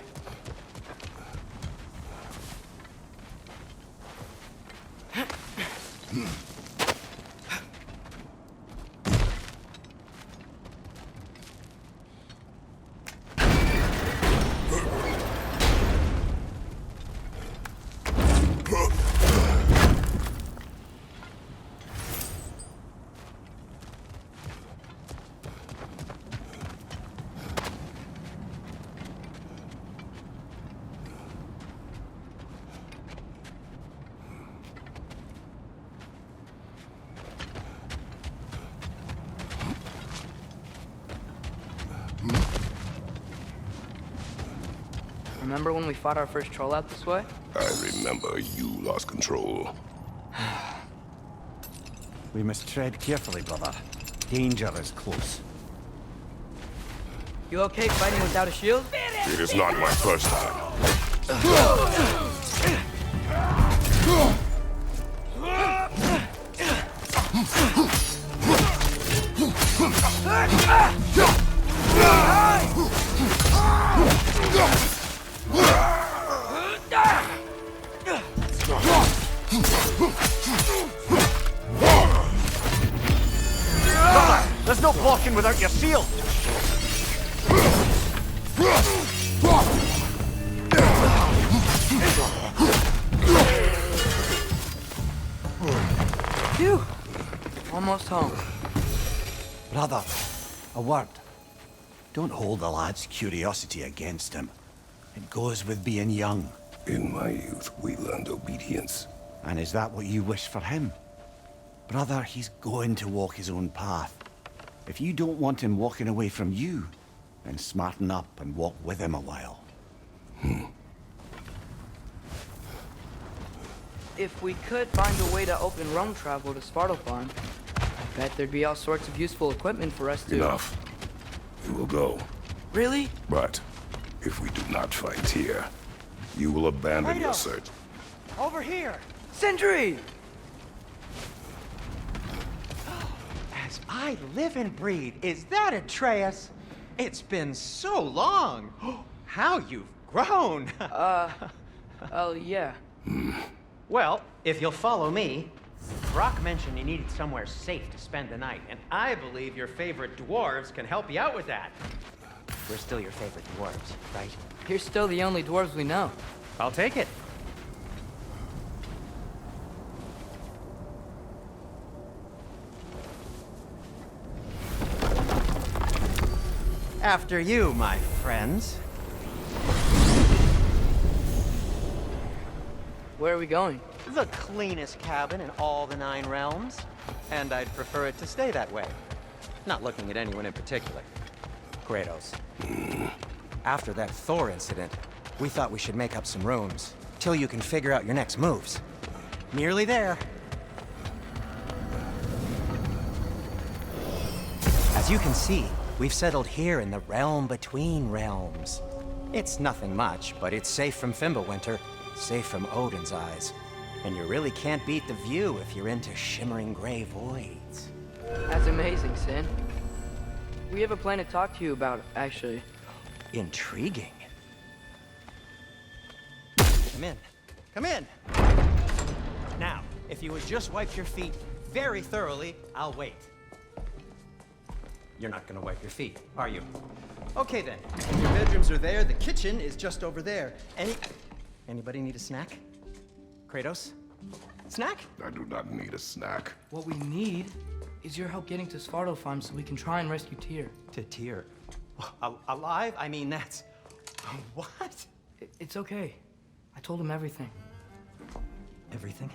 Remember when we fought our first troll out this way? I remember you lost control. We must tread carefully, brother. Danger is close. You okay fighting without a shield? It is not my first time. Brother, there's no blocking without your shield! Phew! Almost home. Brother, a word. Don't hold the lad's curiosity against him. It goes with being young. In my youth, we learned obedience. And is that what you wish for him? Brother, he's going to walk his own path. If you don't want him walking away from you, then smarten up and walk with him a while. If we could find a way to open realm travel to Svartalfheim, I bet there'd be all sorts of useful equipment for us to... Enough. We will go. Really? But if we do not fight here, you will abandon your Kratos! search. Over here! Sindri! As I live and breathe, is that Atreus? It's been so long! How you've grown! Oh, yeah. Well, if you'll follow me, Brock mentioned you needed somewhere safe to spend the night, and I believe your favorite dwarves can help you out with that. We're still your favorite dwarves, right? You're still the only dwarves we know. I'll take it. After you, my friends. Where are we going? The cleanest cabin in all the 9 realms. And I'd prefer it to stay that way. Not looking at anyone in particular. Kratos. After that Thor incident, we thought we should make up some rooms, till you can figure out your next moves. Nearly there. As you can see, we've settled here in the realm between realms. It's nothing much, but it's safe from Fimbulwinter, safe from Odin's eyes. And you really can't beat the view if you're into shimmering gray voids. That's amazing, Sin. We have a plan to talk to you about, actually. Intriguing. Come in. Come in! Now, if you would just wipe your feet very thoroughly, I'll wait. You're not gonna wipe your feet, are you? Okay then. Your bedrooms are there, the kitchen is just over there. Anybody need a snack? Kratos? Snack? I do not need a snack. What we need is your help getting to Svartalfheim so we can try and rescue Tyr. To Tyr? Alive? I mean, that's... What? It's okay. I told him everything. Everything?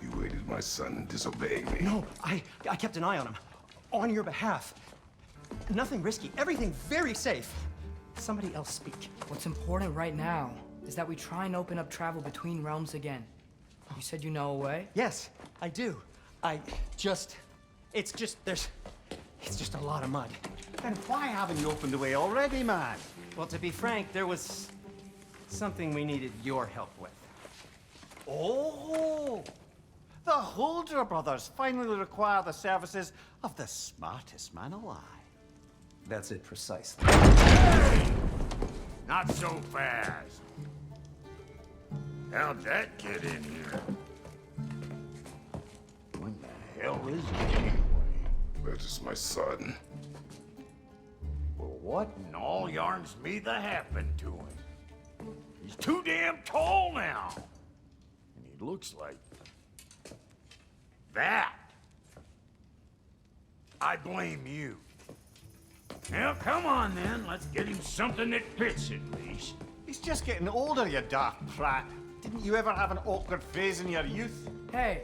You aided my son in disobeying me. No, I kept an eye on him. On your behalf. Nothing risky, everything very safe. Somebody else speak. What's important right now is that we try and open up travel between realms again. You said you know a way? Yes, I do. It's just a lot of mud. Then why haven't you opened the way already, man? Well, to be frank, there was something we needed your help with. Oh! The Holder brothers finally require the services of the smartest man alive. That's it precisely. Not so fast. How'd that get in here? When the hell is he anyway? That is my son. Well, what in all yarns me that happened to him? He's too damn tall now. And he looks like... that. I blame you. Now, come on then. Let's get him something that fits at least. He's just getting older, you dark prat. Didn't you ever have an awkward phase in your youth? Hey,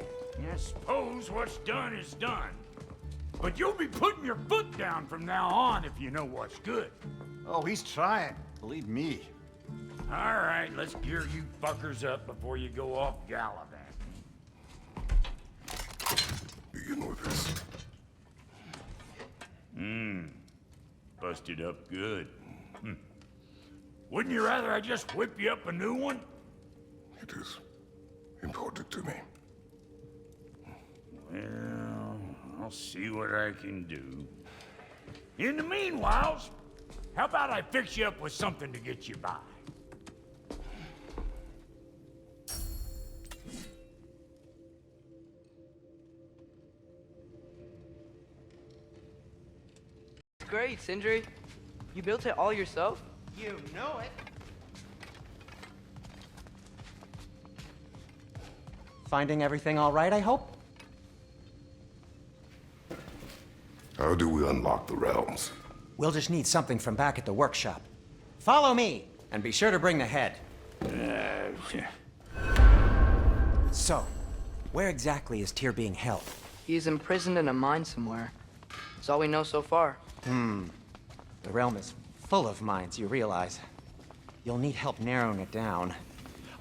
I suppose what's done is done. But you'll be putting your foot down from now on if you know what's good. Oh, he's trying. Believe me. All right, let's gear you fuckers up before you go off gallivanting. Begin with this. Busted up good. Wouldn't you rather I just whip you up a new one? It is important to me. Well, I'll see what I can do. In the meanwhile, how about I fix you up with something to get you by? Great, Sindri. You built it all yourself? You know it. Finding everything all right, I hope? How do we unlock the realms? We'll just need something from back at the workshop. Follow me, and be sure to bring the head. So, where exactly is Tyr being held? He is imprisoned in a mine somewhere. That's all we know so far. The realm is full of mines, you realize. You'll need help narrowing it down.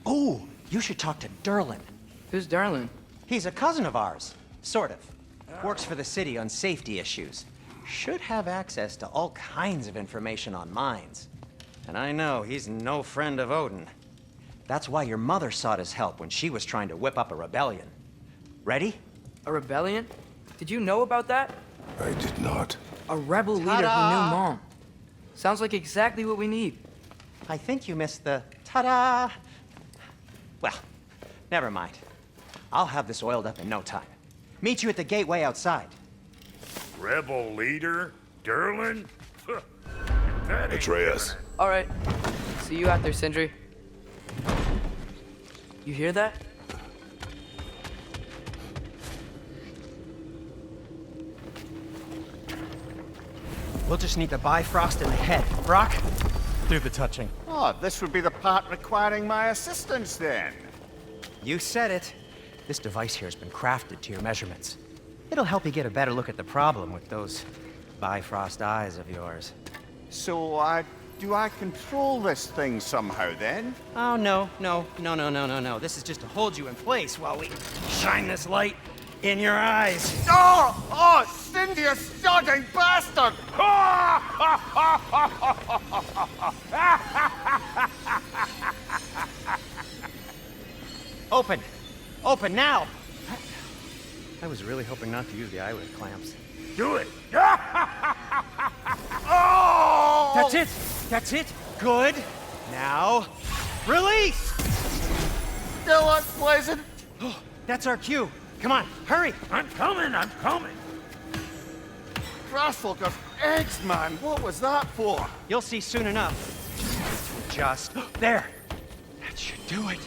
Oh, you should talk to Derlin. Who's Darlin? He's a cousin of ours, sort of. Works for the city on safety issues. Should have access to all kinds of information on mines. And I know he's no friend of Odin. That's why your mother sought his help when she was trying to whip up a rebellion. Ready? A rebellion? Did you know about that? I did not. A rebel leader who knew Mom. Sounds like exactly what we need. I think you missed the ta-da. Well, never mind. I'll have this oiled up in no time. Meet you at the gateway outside. Rebel leader? Derlin? That ain't Atreus. All right. See you out there, Sindri. You hear that? We'll just need the Bifrost in the head. Brock, do the touching. Oh, this would be the part requiring my assistance then. You said it. This device here has been crafted to your measurements. It'll help you get a better look at the problem with those Bifrost eyes of yours. So, do I control this thing somehow then? Oh, no. This is just to hold you in place while we shine this light in your eyes. Oh, Cindy, you sodding bastard! Open! Open now! I was really hoping not to use the eyelid clamps. Do it! Oh! That's it! That's it! Good! Now, release! Still unpleasant. That's our cue. Come on, hurry! I'm coming! Grassfuckers, eggs, man. What was that for? You'll see soon enough. Just there. That should do it.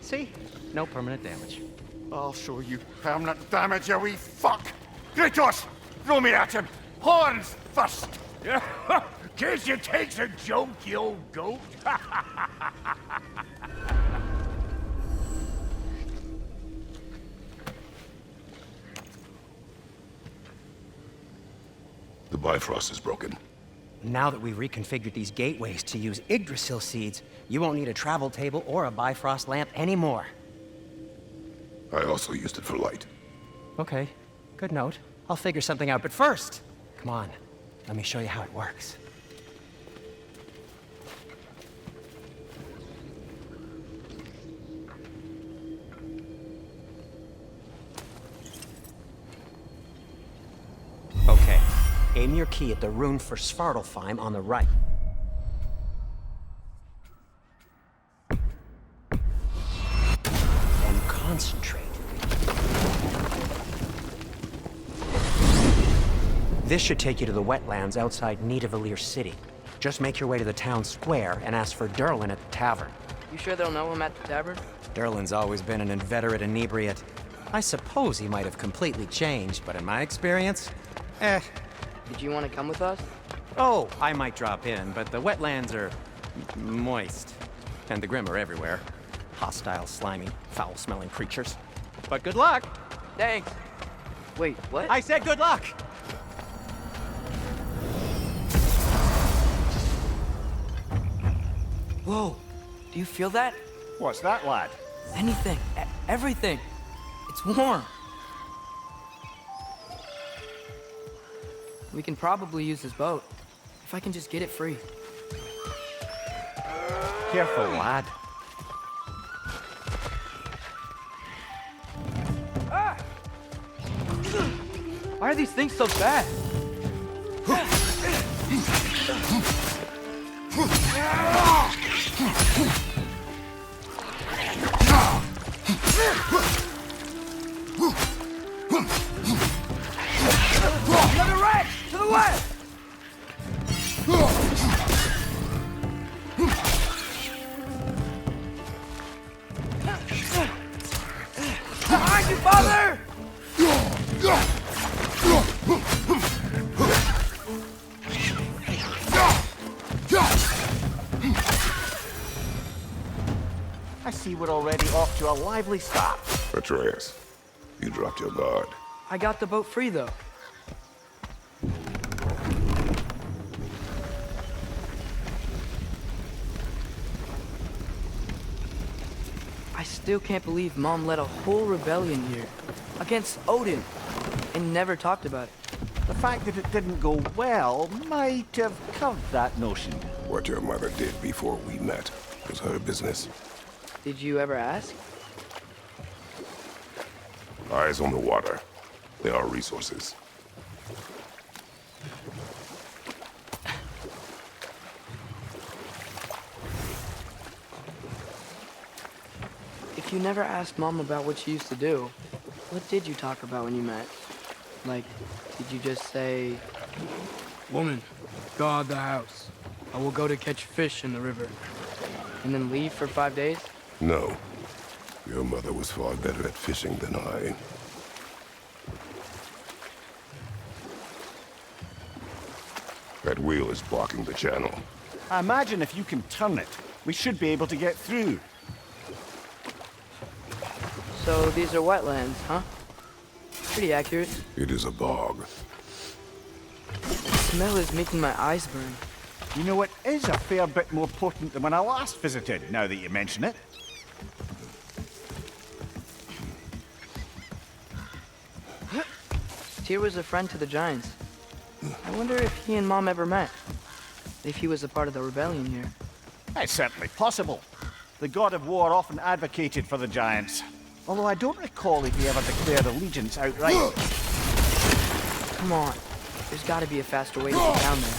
See? No permanent damage. I'll show you permanent damage, you wee fuck! Kratos! Throw me at him! Horns first! Guess you takes a joke, you old goat. The Bifrost is broken. Now that we've reconfigured these gateways to use Yggdrasil seeds, you won't need a travel table or a Bifrost lamp anymore. I also used it for light. Okay, good note. I'll figure something out, but first, come on, let me show you how it works. Okay, aim your key at the rune for Svartalfheim on the right. And concentrate. This should take you to the wetlands outside Nidavellir City. Just make your way to the town square and ask for Derlin at the tavern. You sure they'll know him at the tavern? Derlin's always been an inveterate inebriate. I suppose he might have completely changed, but in my experience, Did you want to come with us? Oh, I might drop in, but the wetlands are moist. And the Grim are everywhere. Hostile, slimy, foul-smelling creatures. But good luck! Thanks. Wait, what? I said good luck! Whoa, do you feel that? What's that, lad? Anything, everything. It's warm. We can probably use this boat, if I can just get it free. Careful, lad. Why are these things so fast? Another wreck! To the left! Behind you, father! I see we're already off to a lively start. Atreus, you dropped your guard. I got the boat free, though. I still can't believe Mom led a whole rebellion here. Against Odin. And never talked about it. The fact that it didn't go well might have curved that notion. What your mother did before we met was her business. Did you ever ask? Eyes on the water. There are resources. If you never asked Mom about what she used to do, what did you talk about when you met? Like, did you just say, "Woman, guard the house. I will go to catch fish in the river," and then leave for 5 days? No. Your mother was far better at fishing than I. That wheel is blocking the channel. I imagine if you can turn it, we should be able to get through. So these are wetlands, huh? Pretty accurate. It is a bog. The smell is making my eyes burn. You know, it is a fair bit more potent than when I last visited, now that you mention it. Tyr was a friend to the Giants. I wonder if he and Mom ever met. If he was a part of the rebellion here. It's certainly possible. The god of war often advocated for the Giants. Although I don't recall if he ever declared allegiance outright. Come on. There's gotta be a faster way to get down there.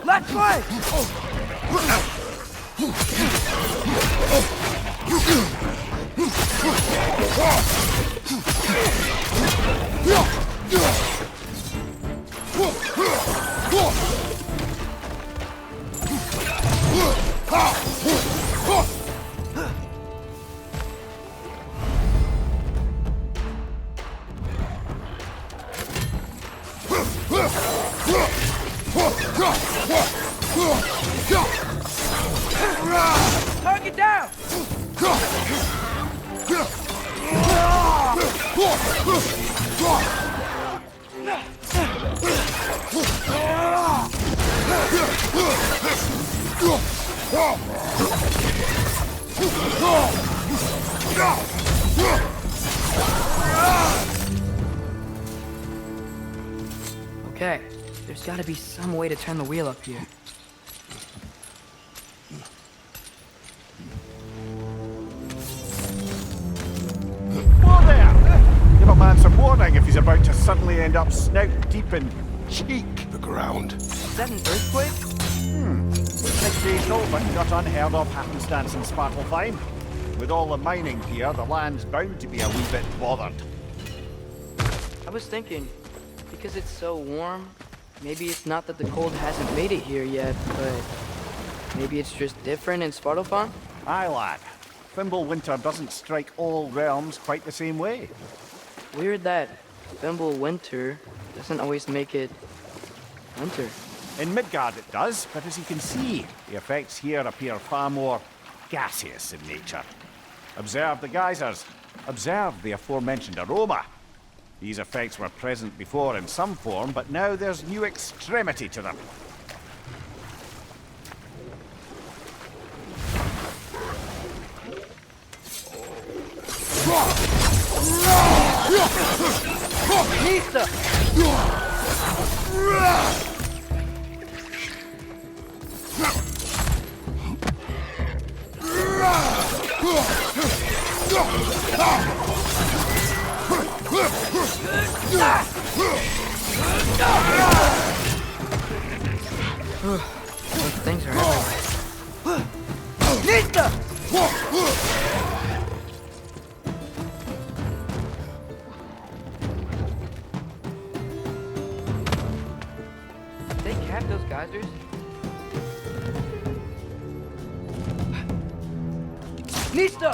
Let's play! Target down! Okay, there's gotta be some way to turn the wheel up here. Whoa there! Give a man some warning if he's about to suddenly end up snout deep in cheek. The ground. Is that an earthquake? Like fatal, but not unheard of happenstance in Svartalfheim. With all the mining here, the land's bound to be a wee bit bothered. I was thinking, because it's so warm, maybe it's not that the cold hasn't made it here yet, but maybe it's just different in Svartalfheim? Aye, lad. Fimbulwinter doesn't strike all realms quite the same way. Weird that Fimbulwinter doesn't always make it winter. In Midgard it does, but as you can see, the effects here appear far more gaseous in nature. Observe the geysers. observed the aforementioned aroma. These effects were present before in some form, but now there's new extremity to them. Nista! Those things are everywhere. Nista! Did they cap those geysers? Nista!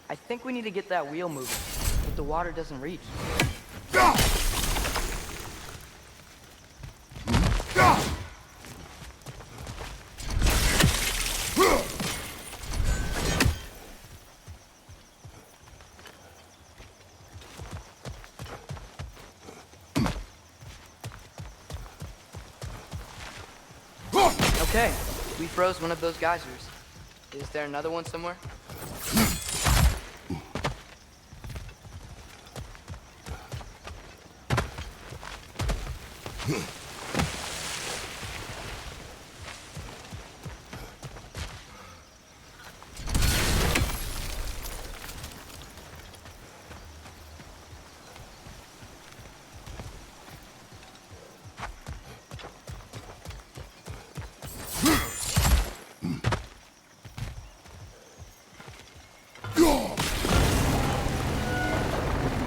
I think we need to get that wheel moving, but the water doesn't reach. Okay, we froze one of those geysers. Is there another one somewhere?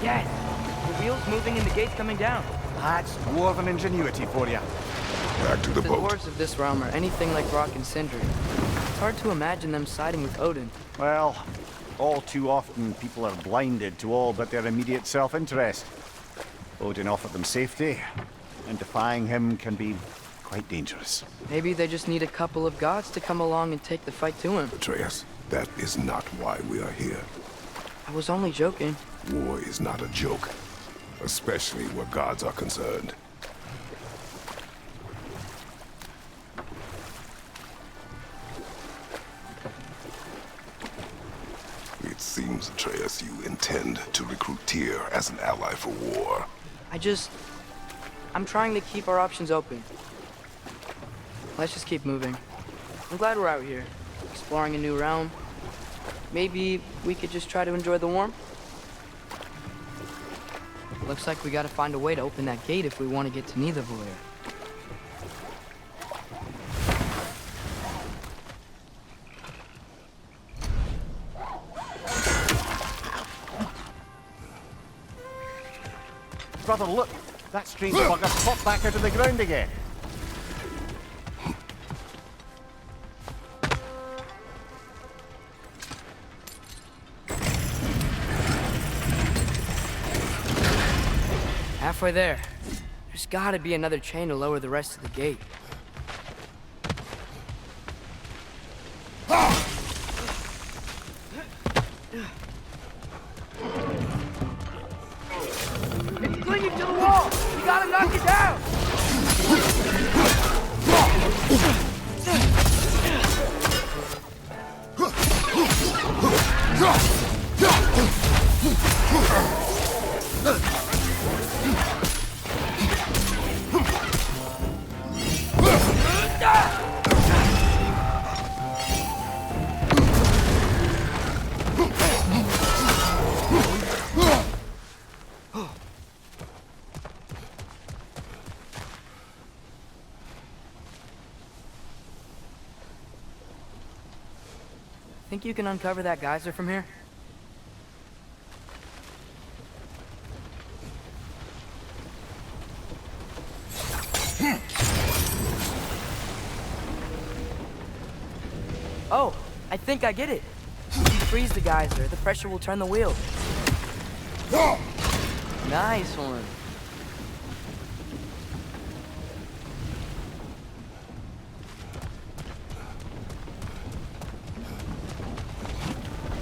Yes! The wheel's moving and the gate's coming down. That's dwarven ingenuity for you. Back to the The boat. dwarves of this realm are anything like Rock and Sindri. It's hard to imagine them siding with Odin. Well, all too often people are blinded to all but their immediate self-interest. Odin offered them safety, and defying him can be quite dangerous. Maybe they just need a couple of gods to come along and take the fight to him. Atreus, that is not why we are here. I was only joking. War is not a joke, especially where gods are concerned. It seems, Atreus, you intend to recruit Tyr as an ally for war. I'm trying to keep our options open. Let's just keep moving. I'm glad we're out here, exploring a new realm. Maybe we could just try to enjoy the warmth? Looks like we gotta find a way to open that gate if we want to get to Nidavellir. Brother, look! That strange bugger popped back out of the ground again. Halfway there. There's gotta be another chain to lower the rest of the gate. It's clinging to the wall! You gotta knock it down! Think you can uncover that geyser from here? I think I get it. If you freeze the geyser, the pressure will turn the wheel. Nice one.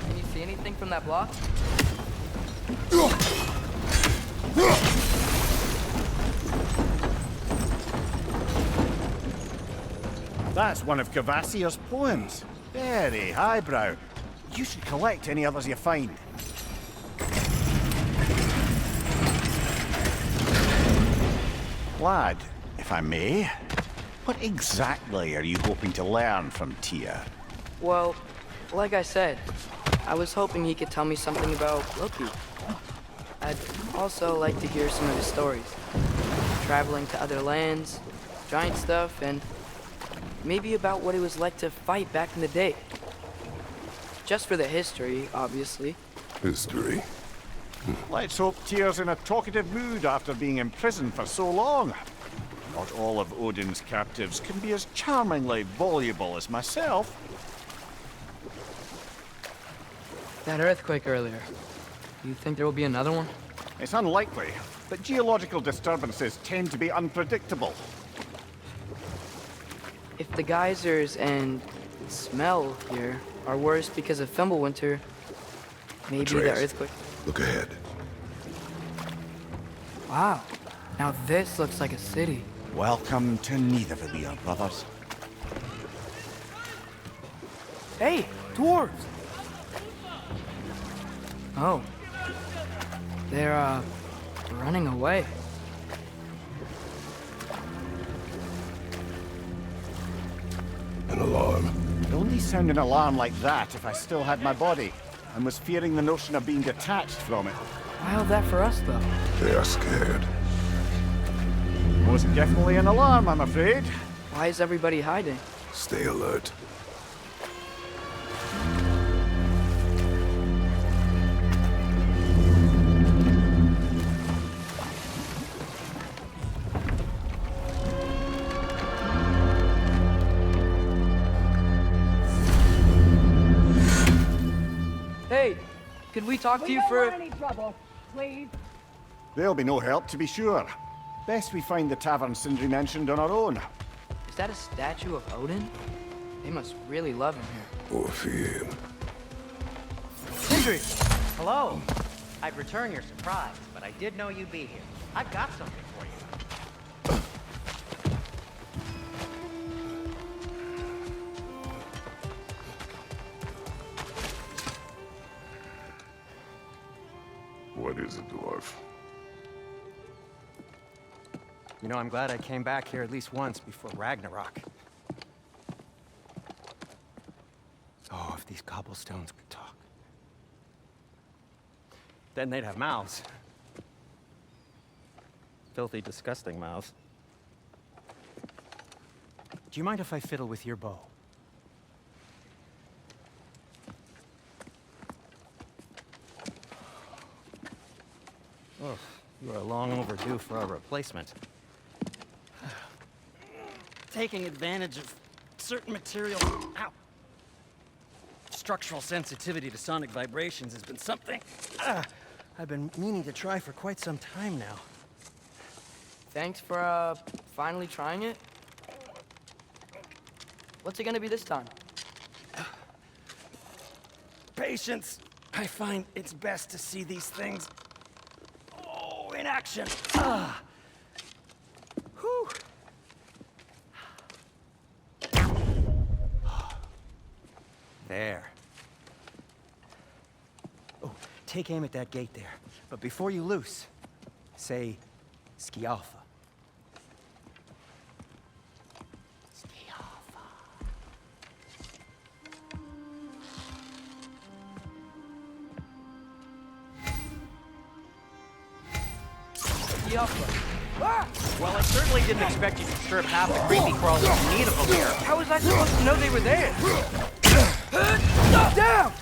Can you see anything from that block? That's one of Cavassier's poems. Very highbrow. You should collect any others you find. Lad, if I may, what exactly are you hoping to learn from Tyr? Well, like I said, I was hoping he could tell me something about Loki. I'd also like to hear some of his stories. Traveling to other lands, giant stuff, and maybe about what it was like to fight back in the day. Just for the history, obviously. History. Let's hope Tyr's in a talkative mood after being imprisoned for so long. Not all of Odin's captives can be as charmingly voluble as myself. That earthquake earlier. You think there will be another one? It's unlikely, but geological disturbances tend to be unpredictable. If the geysers and smell here are worse because of Fimbulwinter, maybe the Atreus, earthquake... look ahead. Wow. Now this looks like a city. Welcome to Nidavellir, brothers. Hey, dwarves! Oh. They're, running away. An alarm. I'd only sound an alarm like that if I still had my body, and was fearing the notion of being detached from it. How's that for us, though? They are scared. Most definitely an alarm, I'm afraid. Why is everybody hiding? Stay alert. Hey, could we talk to you don't for... want any trouble, please. There'll be no help, to be sure. Best we find the tavern Sindri mentioned on our own. Is that a statue of Odin? They must really love him here. Or fear him. Sindri! Hello. I'd return your surprise, but I did know you'd be here. I've got something for you. What is it, dwarf? You know, I'm glad I came back here at least once before Ragnarok. Oh, if these cobblestones could talk. Then they'd have mouths. Filthy, disgusting mouths. Do you mind if I fiddle with your bow? Oh, you are long overdue for a replacement. Taking advantage of certain material. Ow! Structural sensitivity to sonic vibrations has been something I've been meaning to try for quite some time now. Thanks for, finally trying it. What's it gonna be this time? Patience. I find it's best to see these things in action. Whew. There. Oh, take aim at that gate there. But before you loose, say Skialfa. Skialfa. Skialfa. Well, I certainly didn't expect you to disturb half the creepy crawlers in need of them here. How was I supposed to know they were there? Down!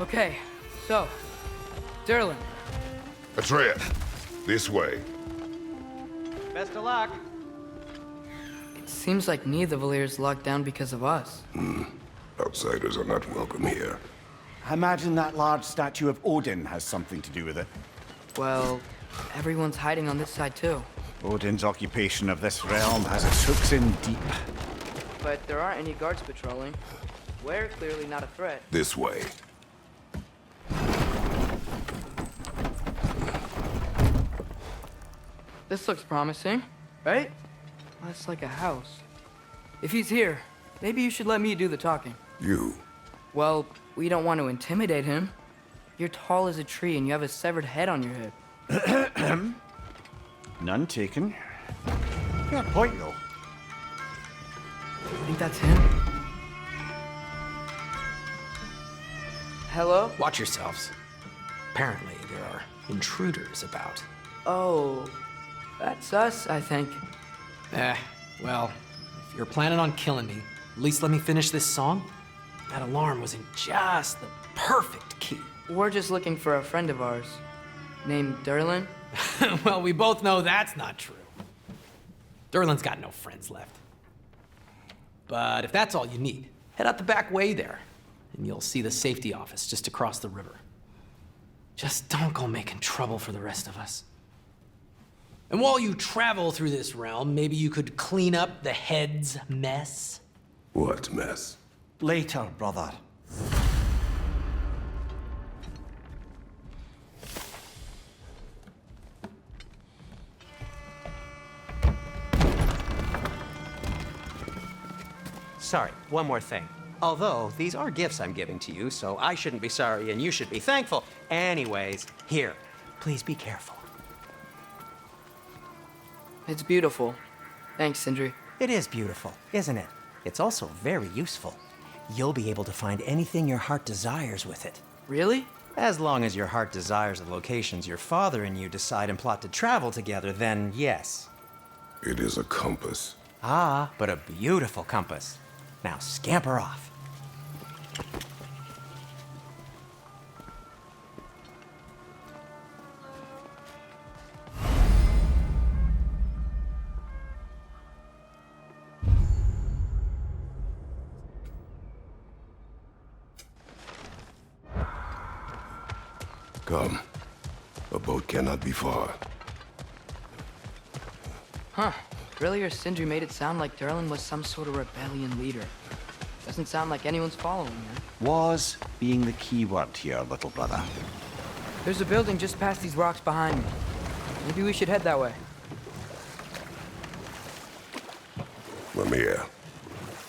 Okay, so, Derlin, Atreus, this way. Best of luck. it seems like neither Valyr's locked down because of us. Outsiders are not welcome here. I imagine that large statue of Odin has something to do with it. Well, everyone's hiding on this side too. Odin's occupation of this realm has its hooks in deep. But there aren't any guards patrolling. We're clearly not a threat. This way. This looks promising, right? That's like a house. If he's here, maybe you should let me do the talking. You. Well, we don't want to intimidate him. You're tall as a tree and you have a severed head on your head. None taken. Fair point, though. I think that's him. Hello? Watch yourselves. Apparently, there are intruders about. Oh, that's us, I think. Well, if you're planning on killing me, at least let me finish this song. That alarm was in just the perfect key. We're just looking for a friend of ours named Derlin. Well, we both know that's not true. Derlin's got no friends left. But if that's all you need, head out the back way there, and you'll see the safety office just across the river. Just don't go making trouble for the rest of us. And while you travel through this realm, maybe you could clean up the head's mess? What mess? Later, brother. Sorry, one more thing. Although, these are gifts I'm giving to you, so I shouldn't be sorry and you should be thankful. Anyways, here, please be careful. It's beautiful. Thanks, Sindri. It is beautiful, isn't it? It's also very useful. You'll be able to find anything your heart desires with it. Really? As long as your heart desires the locations your father and you decide and plot to travel together, then yes. It is a compass. Ah, but a beautiful compass. Now scamper off. Come. A boat cannot be far. Huh. Earlier, Sindri made it sound like Derlin was some sort of rebellion leader. Doesn't sound like anyone's following him. Was being the key word here, little brother. There's a building just past these rocks behind me. Maybe we should head that way. Lemire,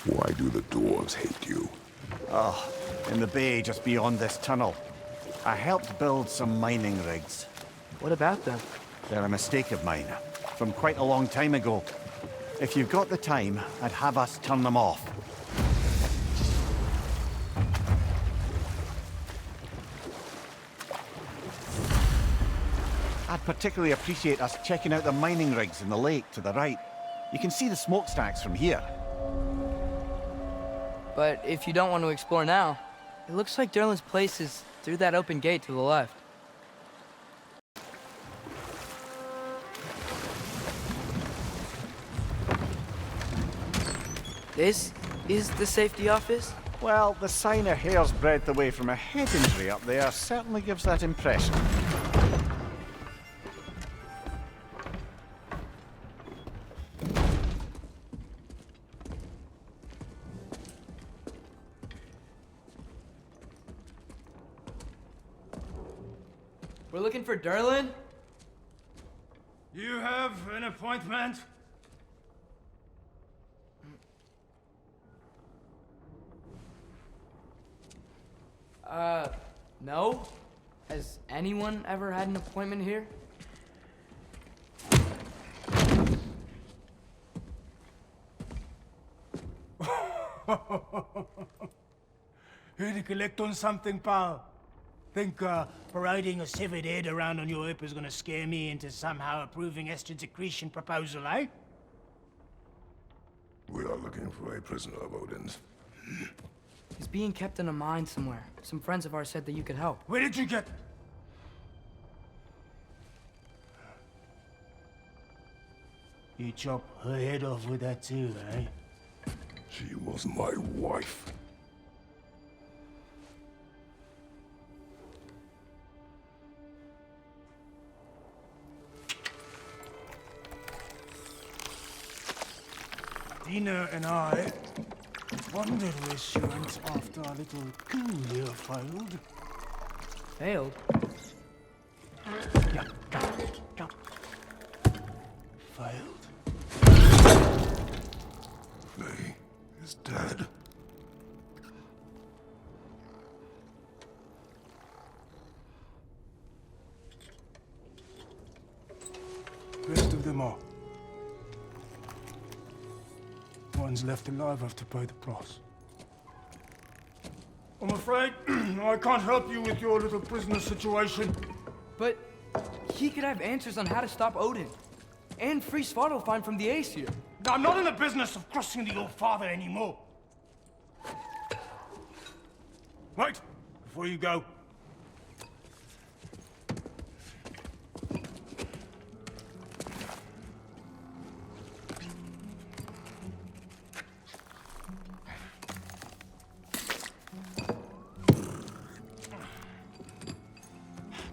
why do the dwarves hate you? Oh, in the bay just beyond this tunnel. I helped build some mining rigs. What about them? They're a mistake of mine, from quite a long time ago. If you've got the time, I'd have us turn them off. I'd particularly appreciate us checking out the mining rigs in the lake to the right. You can see the smokestacks from here. But if you don't want to explore now, it looks like Derlin's place is through that open gate to the left. This is the safety office? Well, the sign a hair's breadth away from a head injury up there certainly gives that impression. We're looking for Derlin? You have an appointment? No? Has anyone ever had an appointment here? Here to collect on something, pal? Think parading a severed head around on your hip is gonna scare me into somehow approving estrogen secretion proposal, eh? We are looking for a prisoner of Odin's. He's being kept in a mine somewhere. Some friends of ours said that you could help. Where did you get... You chop her head off with that too, eh? She was my wife. Dina and I wondered where she went after our little coup here failed. Failed? Yeah, come. Failed. Faye is dead. Rest of them are. One's left alive have to pay the price. I'm afraid I can't help you with your little prisoner situation. But he could have answers on how to stop Odin. And free Svartalfheim from the Aesir. I'm not in the business of crossing the old father anymore. Wait, before you go.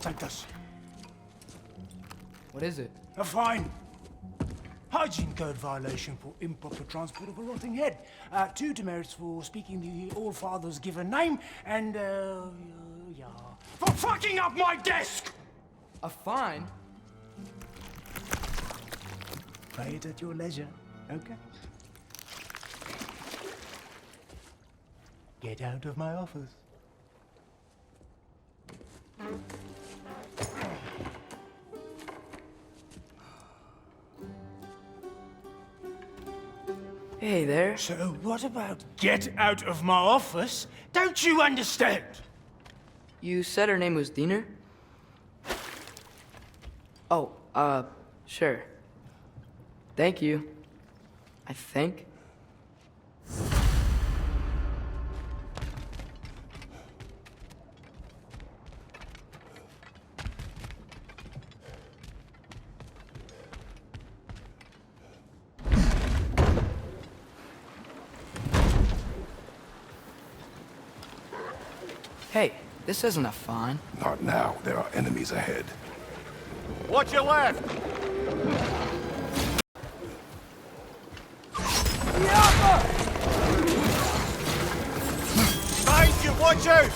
Take this. What is it? A fine. Hygiene code violation for improper transport of a rotting head. 2 demerits for speaking the All-Father's given name, and, yeah. For fucking up my desk! A fine? Pay it at your leisure, okay? Get out of my office. Hey there. So what about get out of my office? Don't you understand? You said her name was Diener? Oh, sure. Thank you. I think. Hey, this isn't a fine. Not now. There are enemies ahead. Watch your left! Behind you, watch out!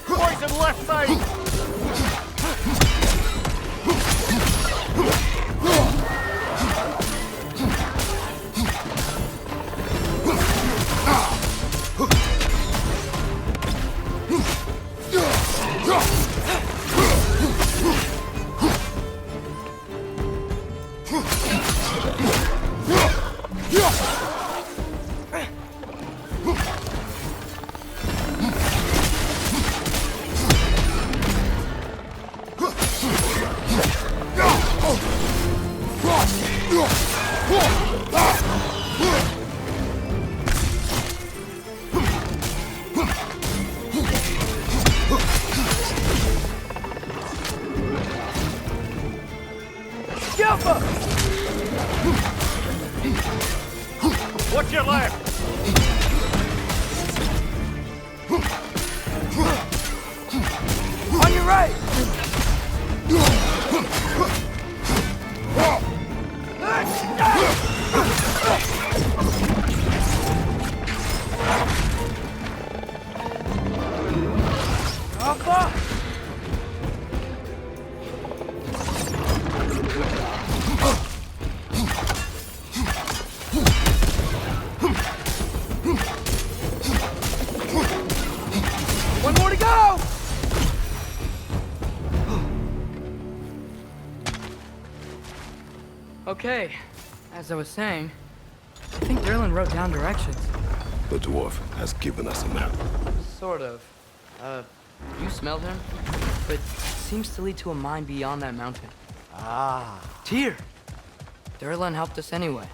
Poison left side! Watch your left! On your right! One more to go! Okay, as I was saying, I think Derlin wrote down directions. The dwarf has given us a map. Sort of. You smelled him? But seems to lead to a mine beyond that mountain. Ah. Tyr! Durlan helped us anyway.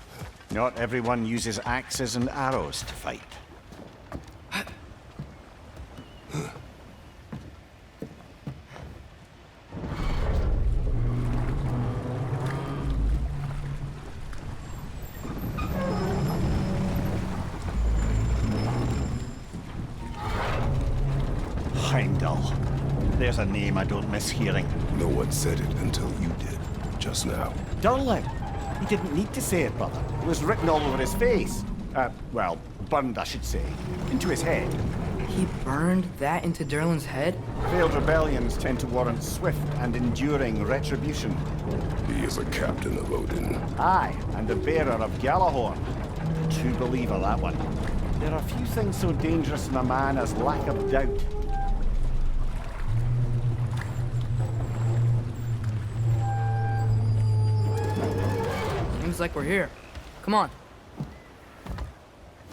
Not everyone uses axes and arrows to fight. Heimdall. There's a name I don't miss hearing. No one said it until you did, just now. Durlan. He didn't need to say it, brother. It was written all over his face. Well, burned, I should say. Into his head. He burned that into Durlan's head? Failed rebellions tend to warrant swift and enduring retribution. He is a captain of Odin. Aye, and the bearer of Galahorn. True believer, that one. There are few things so dangerous in a man as lack of doubt. Seems like we're here. Come on.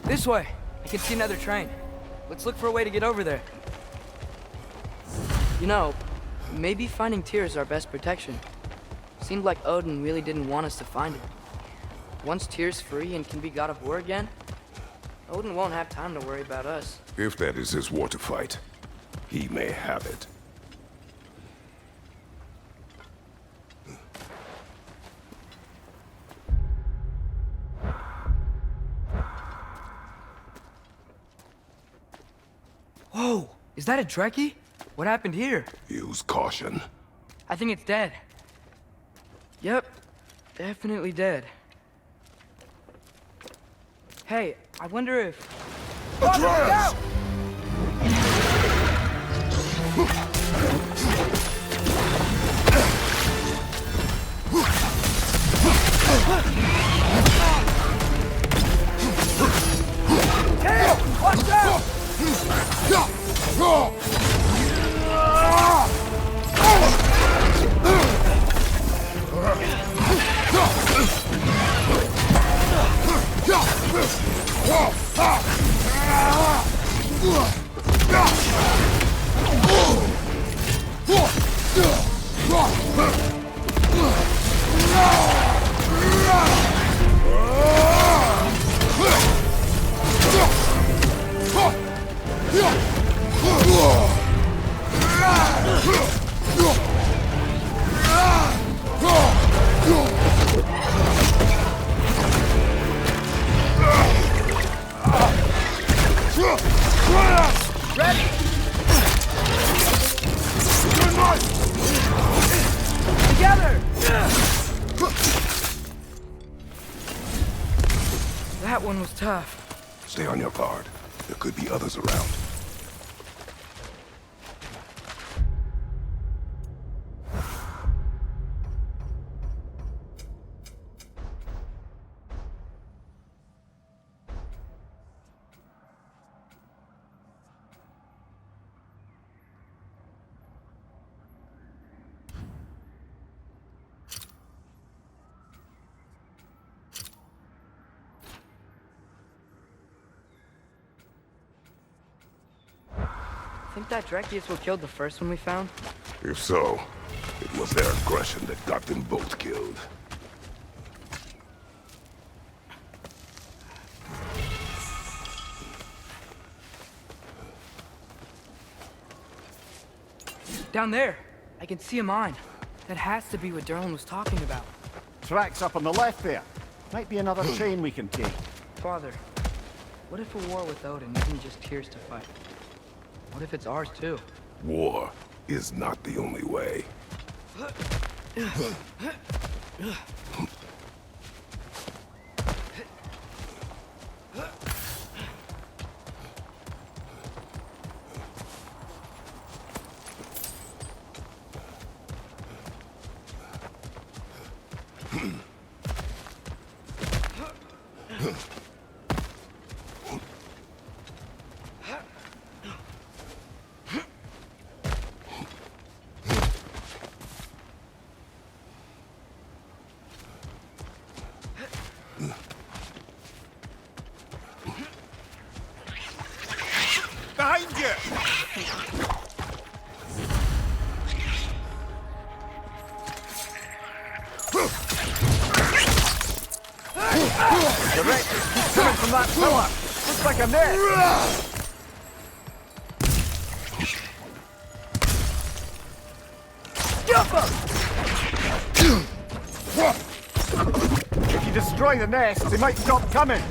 This way. I can see another train. Let's look for a way to get over there. You know, maybe finding Tyr is our best protection. Seemed like Odin really didn't want us to find him. Once Tyr's free and can be God of War again, Odin won't have time to worry about us. If that is his war to fight, he may have it. Whoa! Is that a Trekkie? What happened here? Use caution. I think it's dead. Yep. Definitely dead. Hey, I wonder if... Atreus! Hey! Watch out! Ready! Together! That one was tough. Stay on your guard. There could be others around. Think that Dreki is what killed the first one we found? If so, it was their aggression that got them both killed. Down there! I can see a mine. That has to be what Durlan was talking about. Tracks up on the left there. Might be another train we can take. Father, what if a war with Odin isn't just Tyr's to fight? What if it's ours too? War is not the only way. Behind you! The wreck keeps coming from that pillar. Looks like a net. If you destroy the nest, they might stop coming.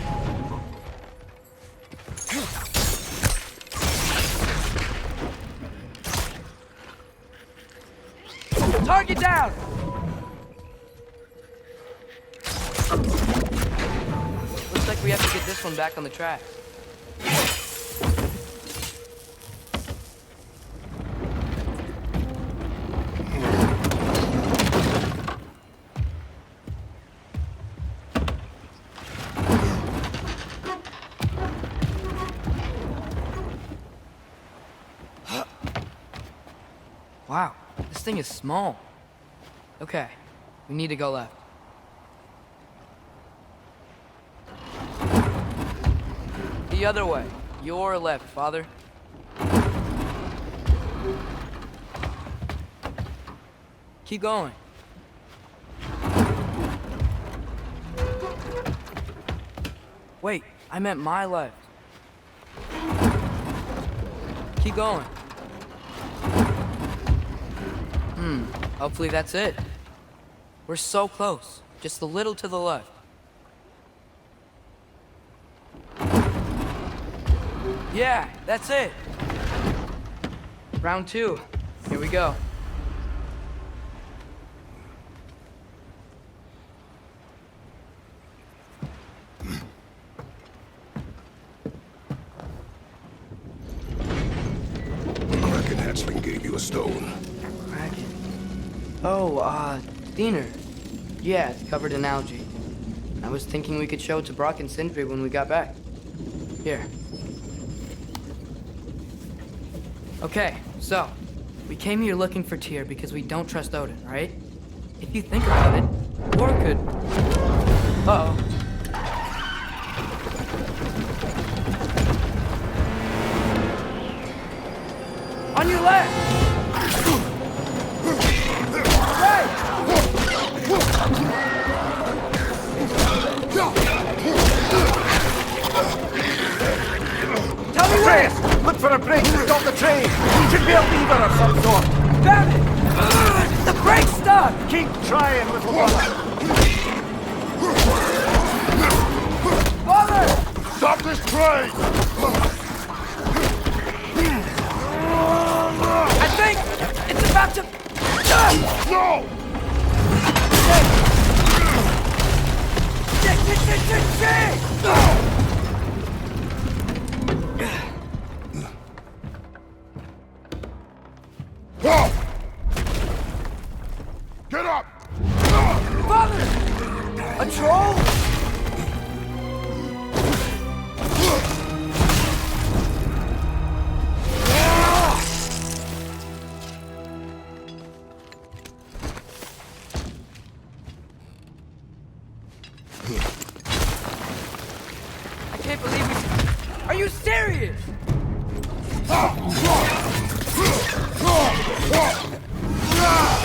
Target down! Looks like we have to get this one back on the track. Wow, this thing is small. Okay, we need to go left. The other way. Your left, Father. Keep going. Wait, I meant my left. Keep going. Hopefully that's it. We're so close. Just a little to the left. Yeah, that's it. Round 2. Here we go. Kraken hatchling gave you a stone. Kraken. Oh, Diener. Yeah, it's covered in algae. I was thinking we could show it to Brock and Sindri when we got back. Here. Okay, so, we came here looking for Tyr because we don't trust Odin, right? If you think about it, War could... Uh-oh. On your left! Right! Tell me where! Look for a brake to stop the train! Should be a lever of some sort! Found it! The brake's stuck! Keep trying, little brother! Father! Stop this train! I think it's about to... No! Get up! Father! A troll? I can't believe we... Are you serious?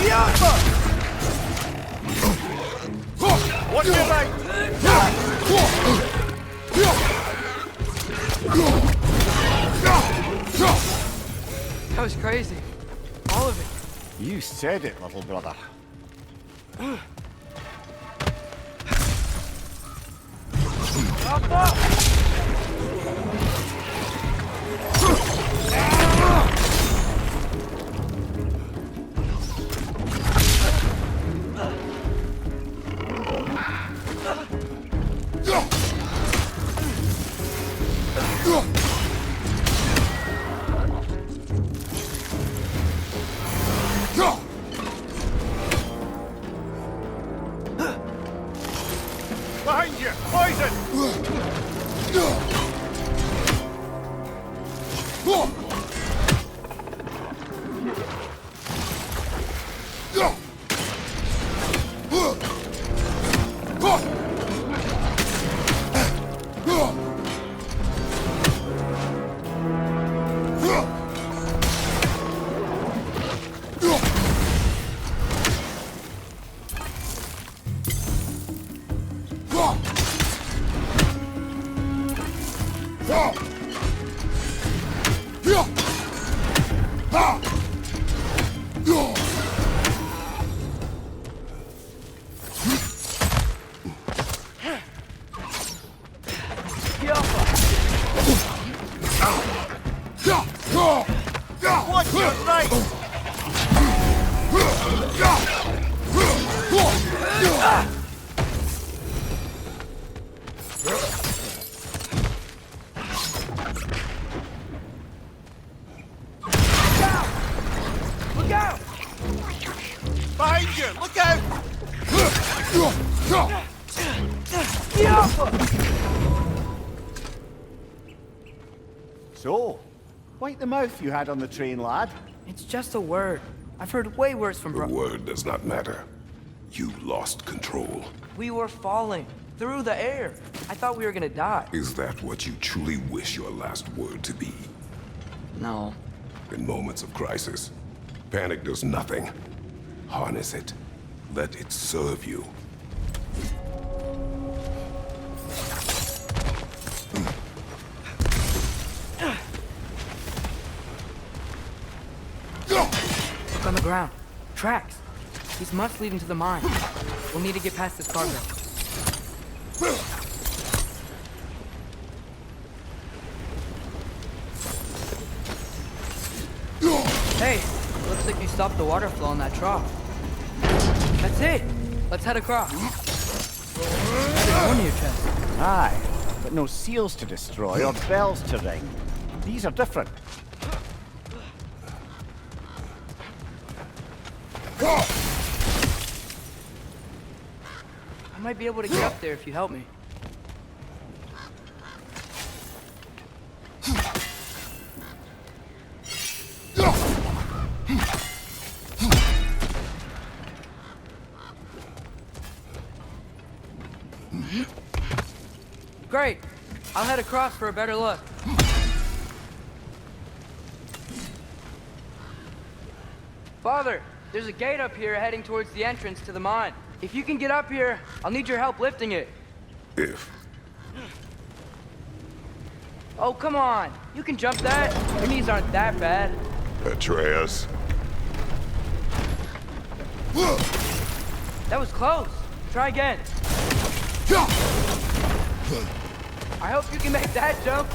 Bianca! What's your right? That was crazy. All of it. You said it, little brother. Up, up! Behind you! Poison! So, wipe the mouth you had on the train, lad. It's just a word. I've heard way worse from The word does not matter. You lost control. We were falling through the air. I thought we were gonna die. Is that what you truly wish your last word to be? No. In moments of crisis, panic does nothing. Harness it. Let it serve you. Look on the ground. Tracks. These must lead into the mine. We'll need to get past this cargo. Hey, looks like you stopped the water flow in that trough. That's it. Let's head across. There's one in your chest. Aye, but no seals to destroy or bells to ring. These are different. I might be able to get up there if you help me. Great. I'll head across for a better look. Father, there's a gate up here heading towards the entrance to the mine. If you can get up here, I'll need your help lifting it. If. Oh, come on. You can jump that. Your knees aren't that bad. Atreus. That was close. Try again. I hope you can make that jump.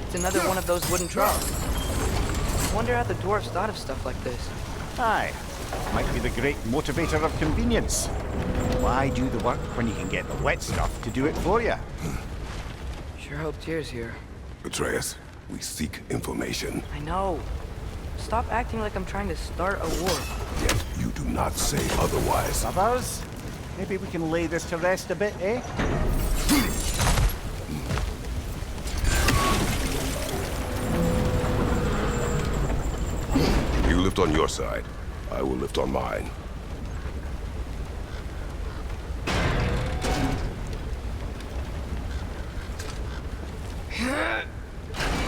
It's another one of those wooden trucks. I wonder how the dwarves thought of stuff like this. Aye, might be the great motivator of convenience. Why do the work when you can get the wet stuff to do it for you? Sure hope Tyr's here. Atreus, we seek information. I know. Stop acting like I'm trying to start a war. Yet you do not say otherwise. Others? Maybe we can lay this to rest a bit, eh? You lift on your side. I will lift on mine.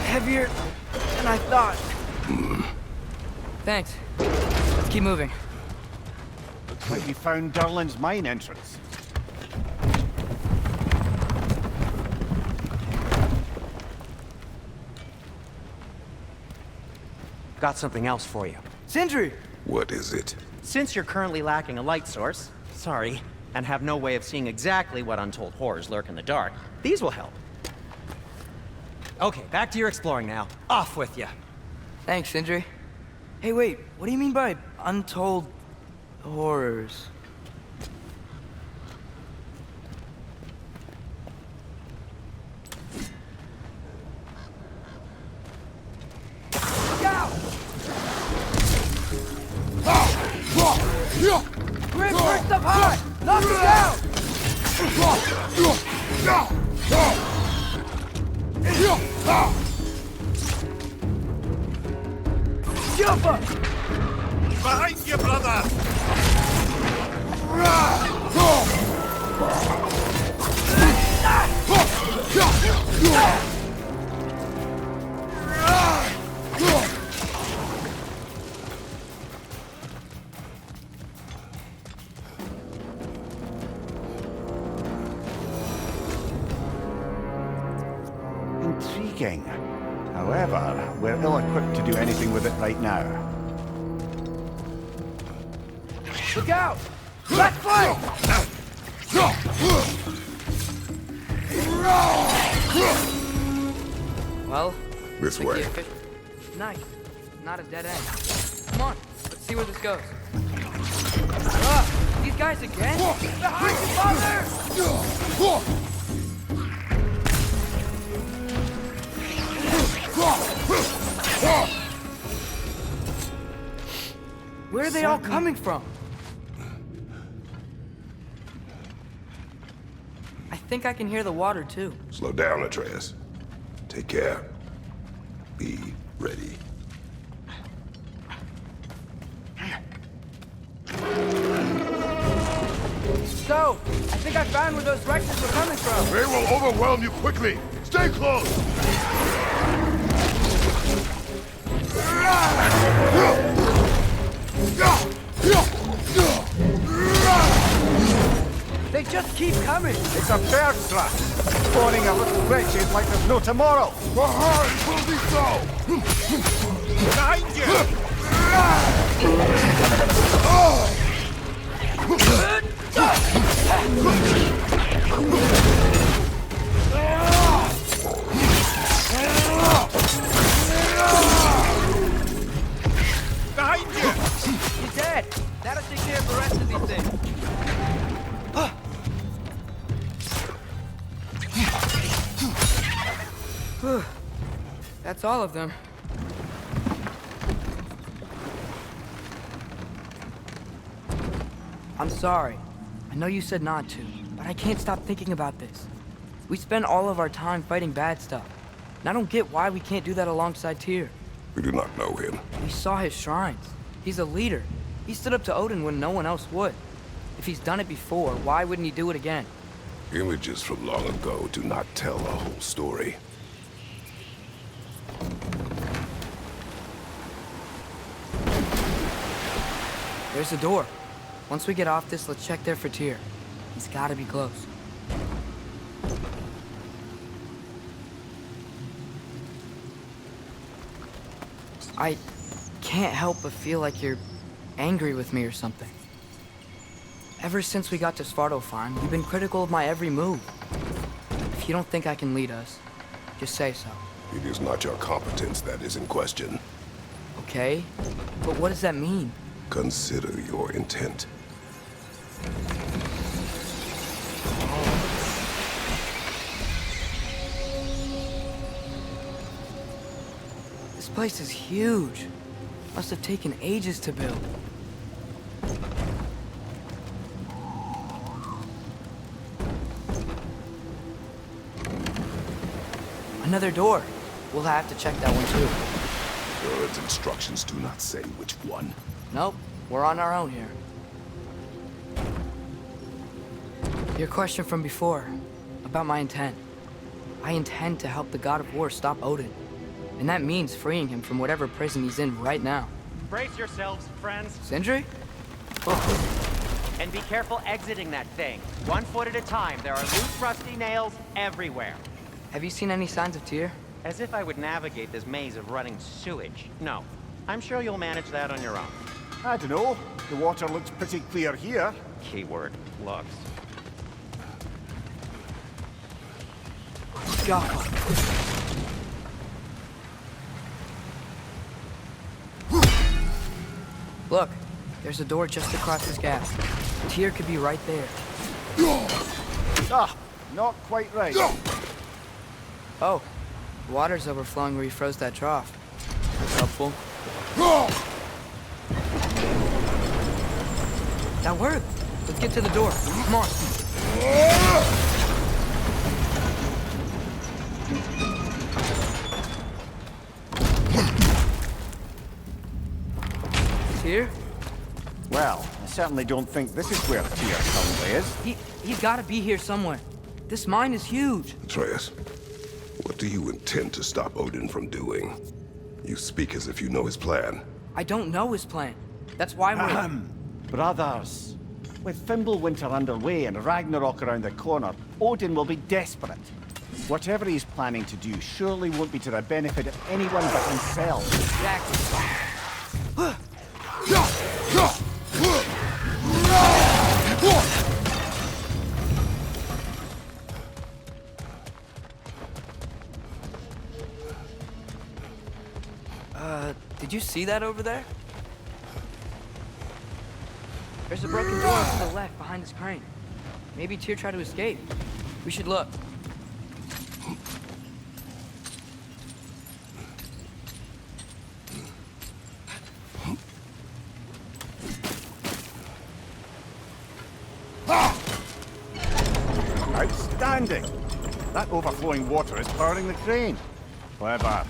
Heavier than I thought. Thanks. Let's keep moving. Looks like we found Durlin's mine entrance. Got something else for you. Sindri! What is it? Since you're currently lacking a light source, sorry, and have no way of seeing exactly what untold horrors lurk in the dark, these will help. Okay, back to your exploring now. Off with you. Thanks, Sindri. Hey, wait. What do you mean by untold horrors? Look out! Grim perched up high! Knock him down! Jump up! Behind you, brother! Intriguing. However, we're ill-equipped to do anything with it right now. Look out! Left flank! Well, This like way. the official- Nice. Not a dead end. Come on, let's see where this goes. These guys again? Behind you, father! Where are they all coming from? I think I can hear the water too. Slow down, Atreus. Take care. Be ready. So, I think I found where those wrecks were coming from. They will overwhelm you quickly. Stay close. They just keep coming. It's a bird trap. Spawning a little wretches like there's no tomorrow. Behind will be so. Behind you! Behind you! He's dead. That'll take care of the rest of these things. That's all of them. I'm sorry. I know you said not to, but I can't stop thinking about this. We spend all of our time fighting bad stuff, and I don't get why we can't do that alongside Tyr. We do not know him. We saw his shrines. He's a leader. He stood up to Odin when no one else would. If he's done it before, why wouldn't he do it again? Images from long ago do not tell a whole story. There's a door. Once we get off this, let's check there for Tyr. He's gotta be close. I can't help but feel like you're angry with me or something. Ever since we got to Svartalfheim, you've been critical of my every move. If you don't think I can lead us, just say so. It is not your competence that is in question. Okay? But what does that mean? Consider your intent. This place is huge. Must have taken ages to build. Another door. We'll have to check that one too. God's instructions do not say which one. Nope, we're on our own here. Your question from before, about my intent. I intend to help the God of War stop Odin. And that means freeing him from whatever prison he's in right now. Brace yourselves, friends, Sindri? and be careful exiting that thing. 1 foot at a time. There are loose, rusty nails everywhere. Have you seen any signs of Tyr? As if I would navigate this maze of running sewage. No. I'm sure you'll manage that on your own. I don't know. The water looks pretty clear here. Keyword, looks. Jakob. Look, there's a door just across this gap. Tyr could be right there. Ah, not quite right. Oh, the water's overflowing where you froze that trough. That's helpful. That worked. Let's get to the door. Come on. Tyr? Well, I certainly don't think this is where Tyr currently is. He's gotta be here somewhere. This mine is huge. Atreus, what do you intend to stop Odin from doing? You speak as if you know his plan. I don't know his plan. That's why we're... Brothers, with Fimbulwinter underway and Ragnarok around the corner, Odin will be desperate. Whatever he's planning to do surely won't be to the benefit of anyone but himself. Exactly. Did you see that over there? There's a broken door to the left behind this crane. Maybe Tyr tried to escape. We should look. Outstanding! That overflowing water is powering the crane. Clever.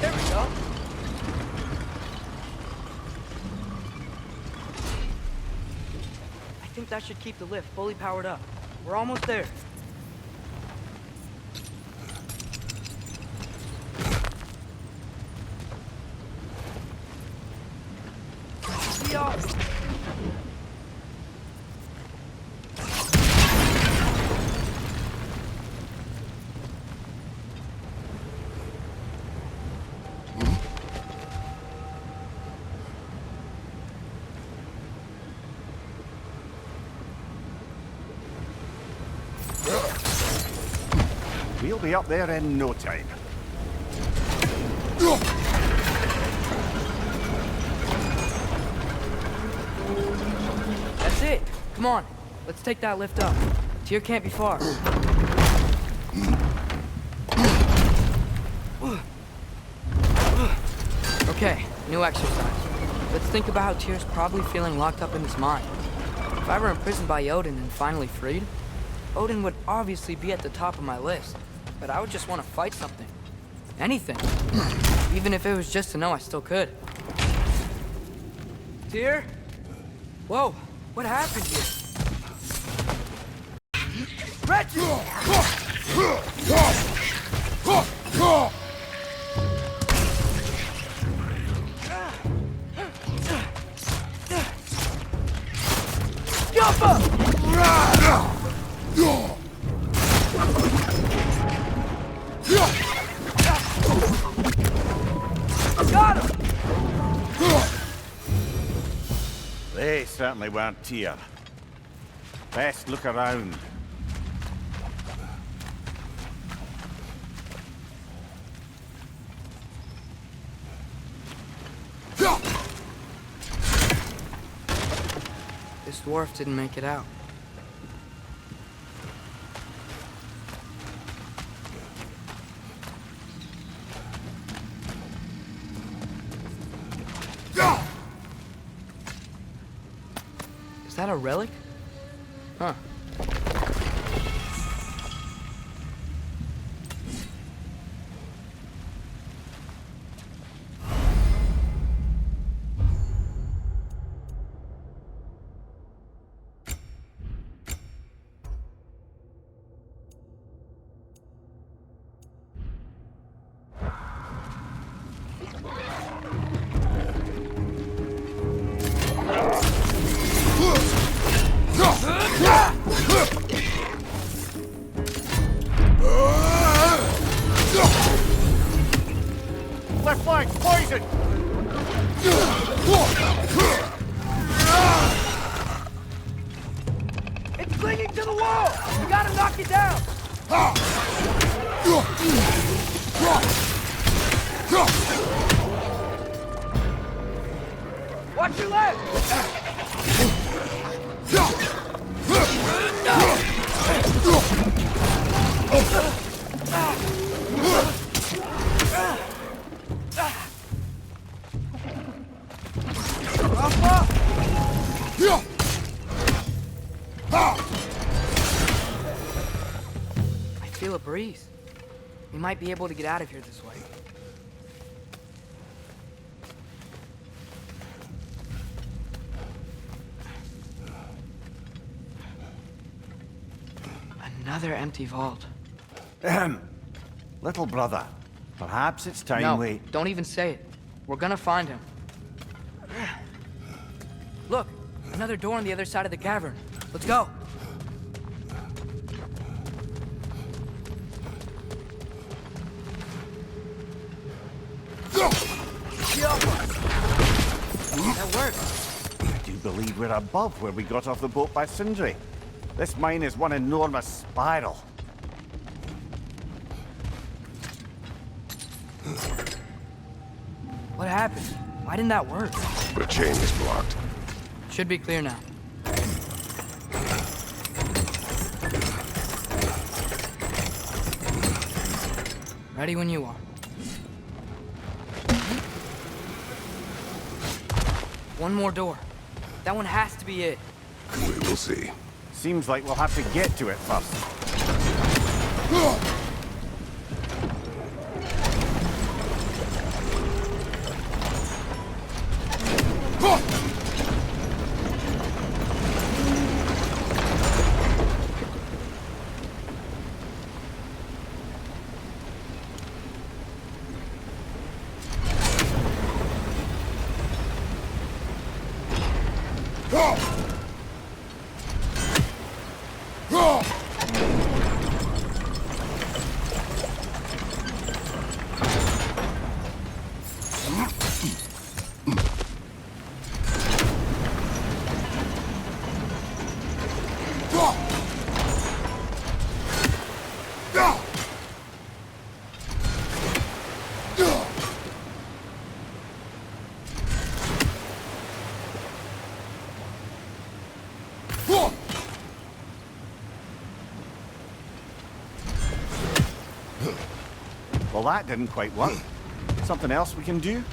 There we go. I think that should keep the lift fully powered up. We're almost there. Yeah. We'll be up there in no time. That's it. Come on. Let's take that lift up. Tyr can't be far. Okay, new exercise. Let's think about how Tyr's probably feeling locked up in his mind. If I were imprisoned by Odin and finally freed, Odin would obviously be at the top of my list. But I would just want to fight something. Anything. Even if it was just to know I still could. Tyr? Whoa, what happened here? Wretched! Jump up! Got him! They certainly weren't Tyr. Best look around. This dwarf didn't make it out. Is that a relic? Huh. Left flank, poison! It's clinging to the wall! We gotta knock it down! Watch your left! I feel a breeze. We might be able to get out of here this way. Another empty vault. Little brother, perhaps it's time No, we... don't even say it. We're gonna find him. Look, another door on the other side of the cavern. Let's go. That worked. I do believe we're above where we got off the boat by Sindri. This mine is one enormous spiral. What happened? Why didn't that work? The chain is blocked. Should be clear now. Ready when you are. One more door. That one has to be it. We will see. Seems like we'll have to get to it first. Well, that didn't quite work. Something else we can do?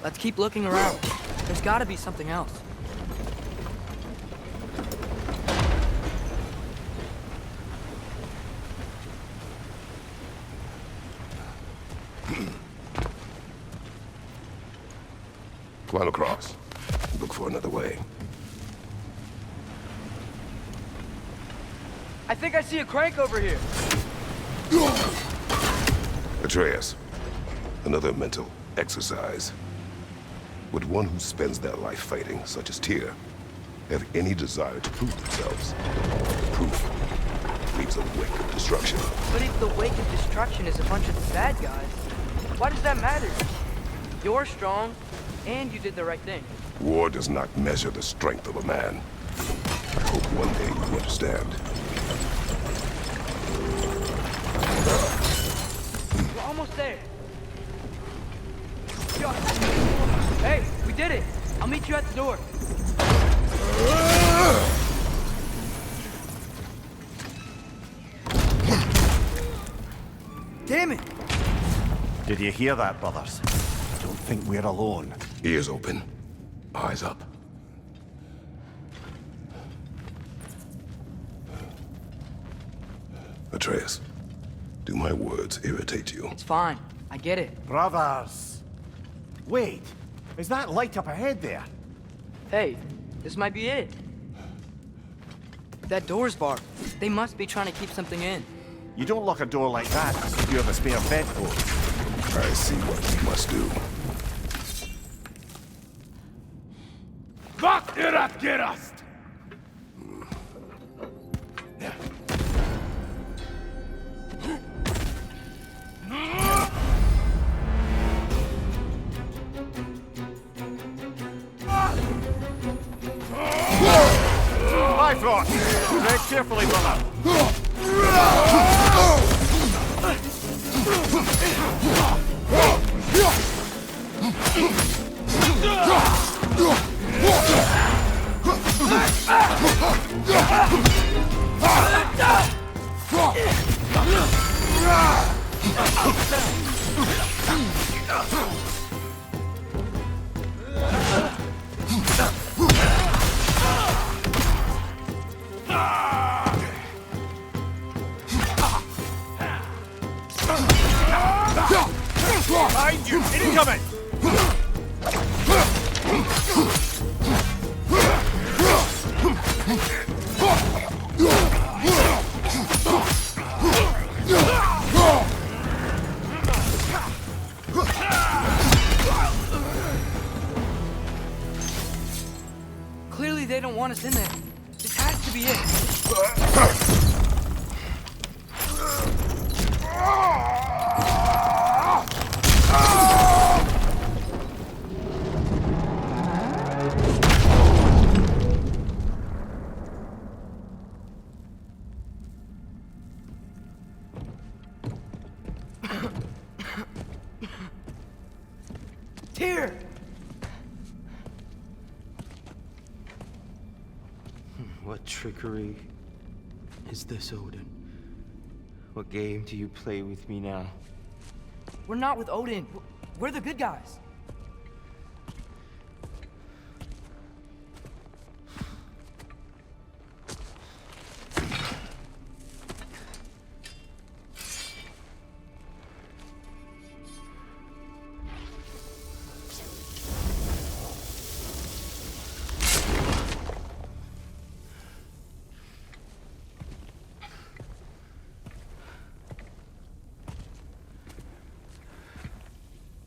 Let's keep looking around. There's gotta be something else. Climb across. Look for another way. I think I see a crank over here. Atreus, another mental exercise. Would one who spends their life fighting, such as Tyr, have any desire to prove themselves? Proof leaves a wake of destruction. But if the wake of destruction is a bunch of bad guys, why does that matter? You're strong, and you did the right thing. War does not measure the strength of a man. I hope one day you understand. We're almost there. Hey, we did it! I'll meet you at the door. Damn it! Did you hear that, brothers? I don't think we're alone. Ears open, eyes up. Atreus, do my words irritate you? It's fine. I get it. Brothers! Wait, is that light up ahead there? Hey, this might be it. That door's barred. They must be trying to keep something in. You don't lock a door like that unless you have a spare bedpost. I see what we must do. Vart är att gerast! Bifrost! Tread carefully, brother. Behind you! Incoming! Clearly they don't want us in there. This has to be it. What trickery is this, Odin? What game do you play with me now? We're not with Odin. We're the good guys.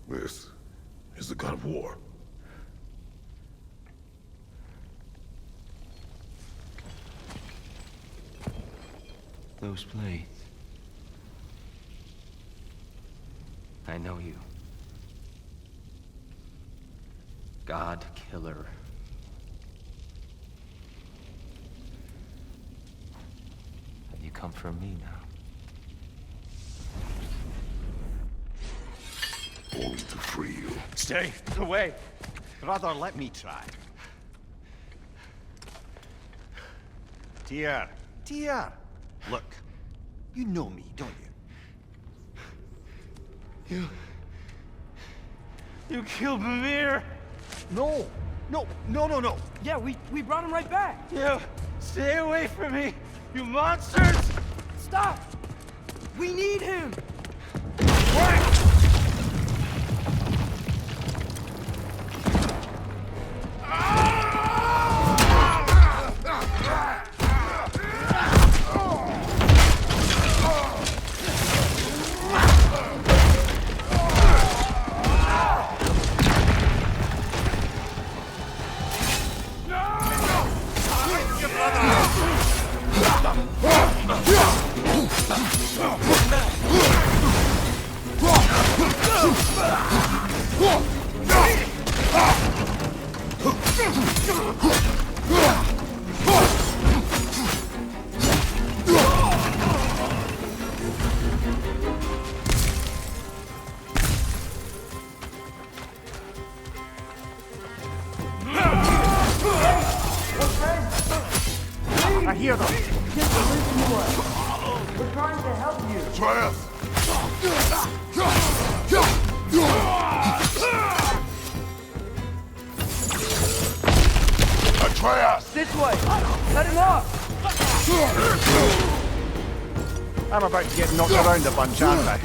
This is the god of war. Those blades. I know you. God Killer. Have you come for me now? Only to free you. Stay away. Brother, let me try. Tyr. Tyr. Look, you know me, don't you? You killed Mimir! No. No. Yeah, we brought him right back. You stay away from me, you monsters! Stop! We need him! I hear them. Just listen to us. We're trying to help you. Atreus! Atreus! This way! Cut him off! I'm about to get knocked around a bunch, aren't I?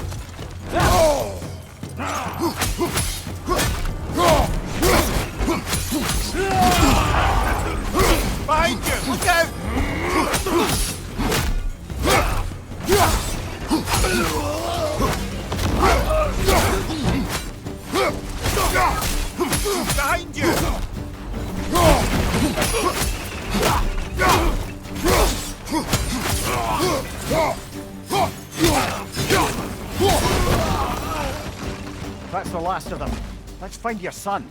Behind you! Look out! Behind you! That's the last of them. Let's find your son.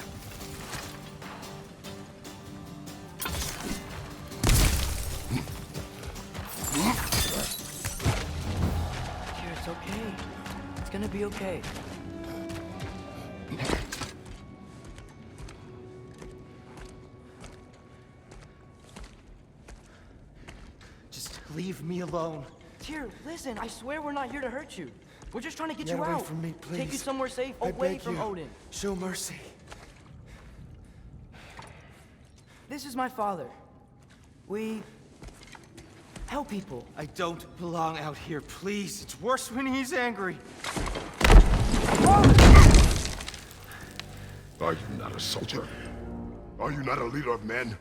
Here, it's okay. It's gonna be okay. Just leave me alone. Tyr, listen, I swear we're not here to hurt you. We're just trying to get Get you away out. from me, Take you please. somewhere safe, I away beg from you. Odin. Show mercy. This is my father. We help people. I don't belong out here, please. It's worse when he's angry. Are you not a soldier? Are you not a leader of men?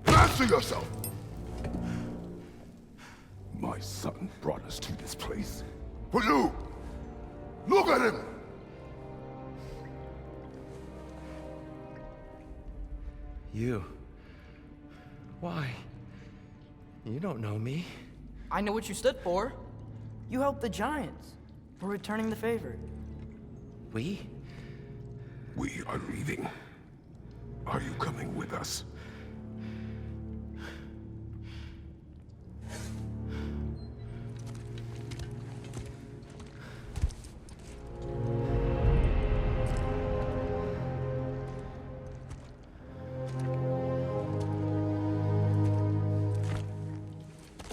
Answer yourself! My son brought us to this place. For you! Look at him! You. Why? You don't know me. I know what you stood for. You helped the Giants. We're returning the favor. We? We are leaving. Are you coming with us?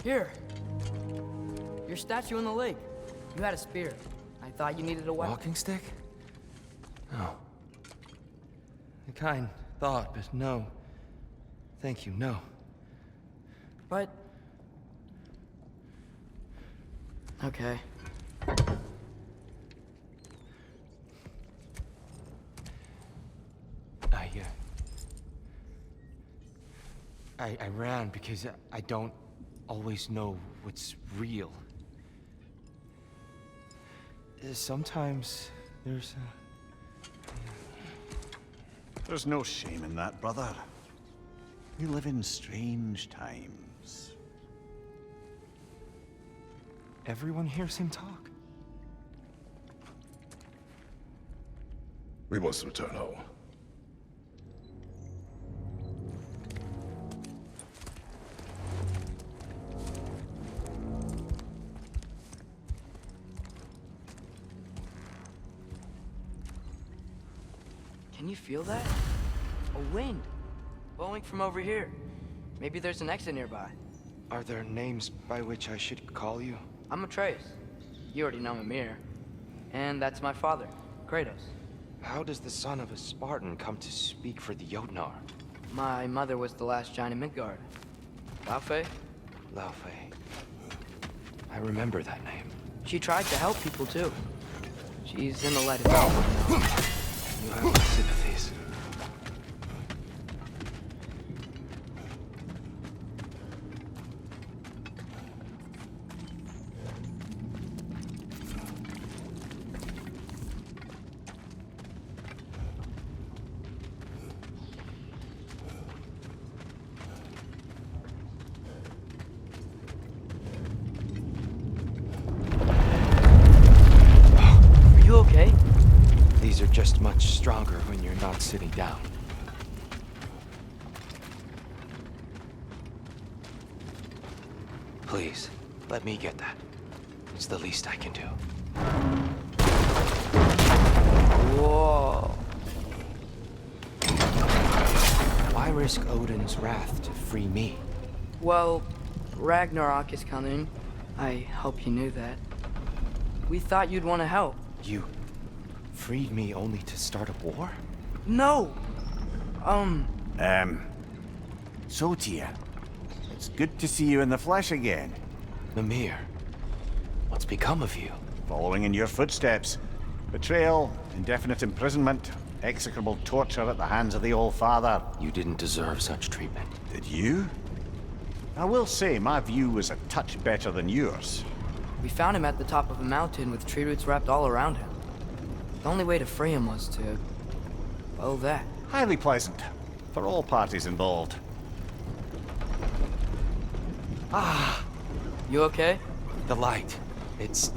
Here. Your statue in the lake. You had a spear. I thought you needed a weapon. Walking stick? No. A kind thought, but no. Thank you, no. But... Okay. I ran because I don't always know what's real. Sometimes there's There's no shame in that, brother. We live in strange times. Everyone hears him talk. We must return home. Can you feel that? A wind. Blowing from over here. Maybe there's an exit nearby. Are there names by which I should call you? I'm Atreus. You already know Mimir. And that's my father, Kratos. How does the son of a Spartan come to speak for the Jotnar? My mother was the last giant in Midgard. Laufey? Laufey. I remember that name. She tried to help people too. She's in the light of day now. You have my sympathies. Are you okay? These are just much stronger when you're not sitting down. Please, let me get that. It's the least I can do. Whoa. Why risk Odin's wrath to free me? Well, Ragnarok is coming. I hope you knew that. We thought you'd want to help. You freed me only to start a war? No! So, Tia, it's good to see you in the flesh again. Mimir, what's become of you? Following in your footsteps. Betrayal, indefinite imprisonment, execrable torture at the hands of the Old Father. You didn't deserve such treatment. Did you? I will say, my view was a touch better than yours. We found him at the top of a mountain with tree roots wrapped all around him. The only way to free him was to... well, that. Highly pleasant. For all parties involved. You okay? The light. It's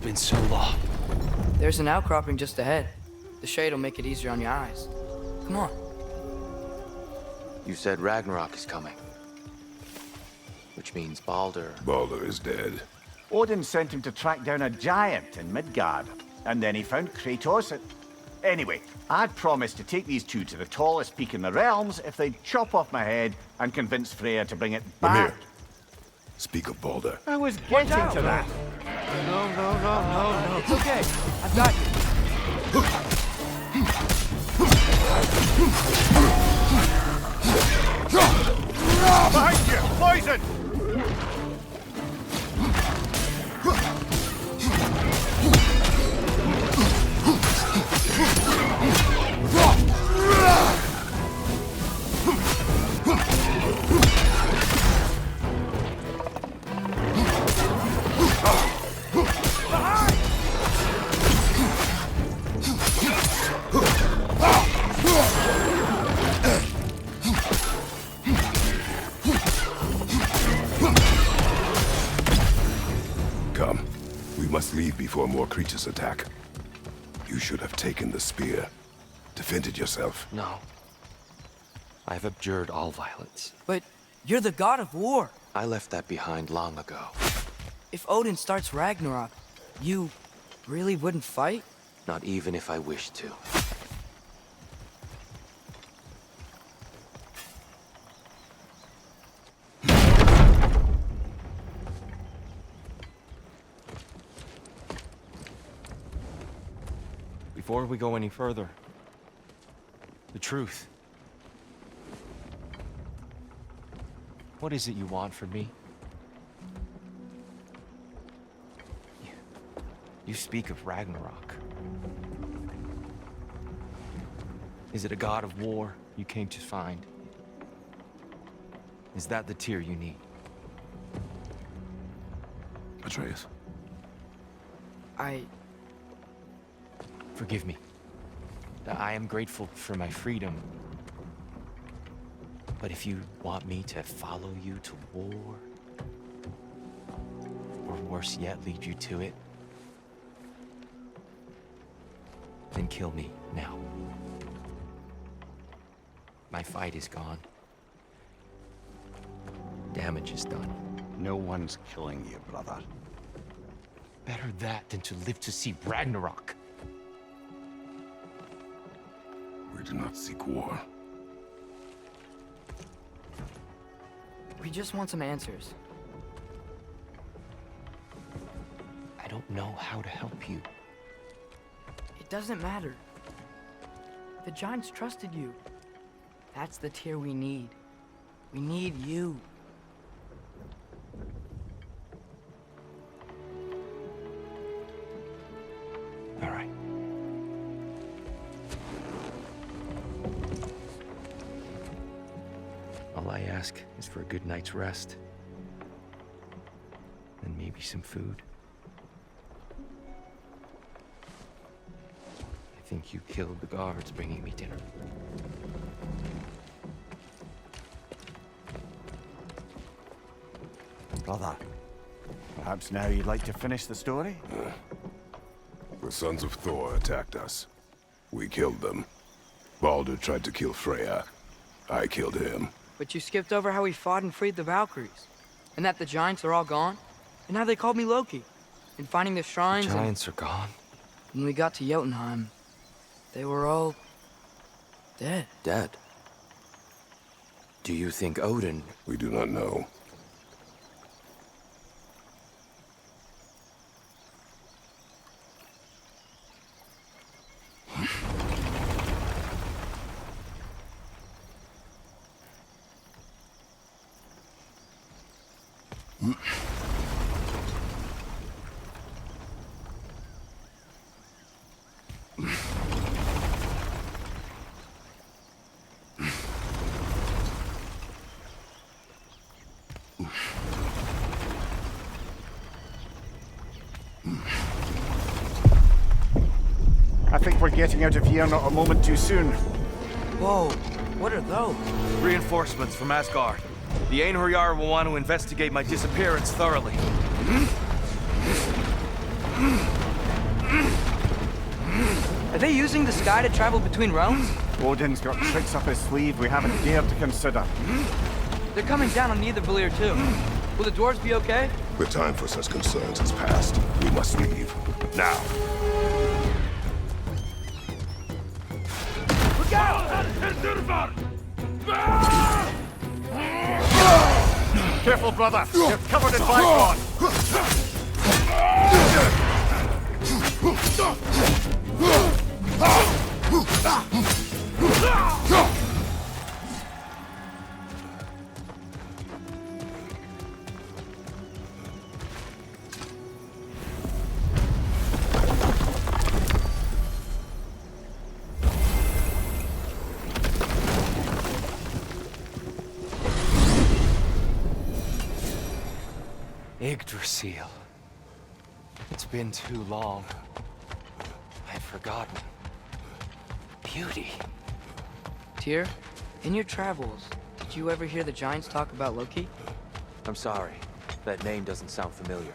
been so long. There's an outcropping just ahead. The shade will make it easier on your eyes. Come on. You said Ragnarok is coming. Which means Baldur. Baldur is dead. Odin sent him to track down a giant in Midgard. And then he found Kratos at... Anyway, I'd promised to take these two to the tallest peak in the realms if they'd chop off my head and convince Freya to bring it back. Mimir, speak of Baldur. I was getting to that. No. It's okay. I've got you. Behind you! Poison! Come. We must leave before more creatures attack. You should have taken the spear. Defended yourself. No. I've abjured all violence. But you're the god of war. I left that behind long ago. If Odin starts Ragnarok, you really wouldn't fight? Not even if I wished to. Before we go any further, the truth. What is it you want from me? You speak of Ragnarok. Is it a god of war you came to find? Is that the tear you need? Atreus. Forgive me. I am grateful for my freedom. But if you want me to follow you to war, or worse yet, lead you to it, then kill me now. My fight is gone. Damage is done. No one's killing you, brother. Better that than to live to see Ragnarok. We do not seek war. We just want some answers. I don't know how to help you. It doesn't matter. The Giants trusted you. That's the tear we need. We need you. All right. All I ask is for a good night's rest. And maybe some food. I think you killed the guards bringing me dinner. Brother, perhaps now you'd like to finish the story? The sons of Thor attacked us. We killed them. Baldur tried to kill Freya. I killed him. But you skipped over how we fought and freed the Valkyries. And that the Giants are all gone. And how they called me Loki. And finding the shrines The Giants are gone? When we got to Jotunheim, they were all... dead. Dead? Do you think Odin... We do not know. I think we're getting out of here not a moment too soon. Whoa, what are those? Reinforcements from Asgard. The Einherjar will want to investigate my disappearance thoroughly. Are they using the sky to travel between realms? Odin's got tricks up his sleeve we haven't dared to consider. They're coming down on Nidavellir too. Will the dwarves be okay? The time for such concerns has passed. We must leave. Now. Look out! Careful, brother! You're covered in bygone! Yggdrasil. It's been too long. I've forgotten. Beauty. Tyr, in your travels, did you ever hear the Giants talk about Loki? I'm sorry. That name doesn't sound familiar.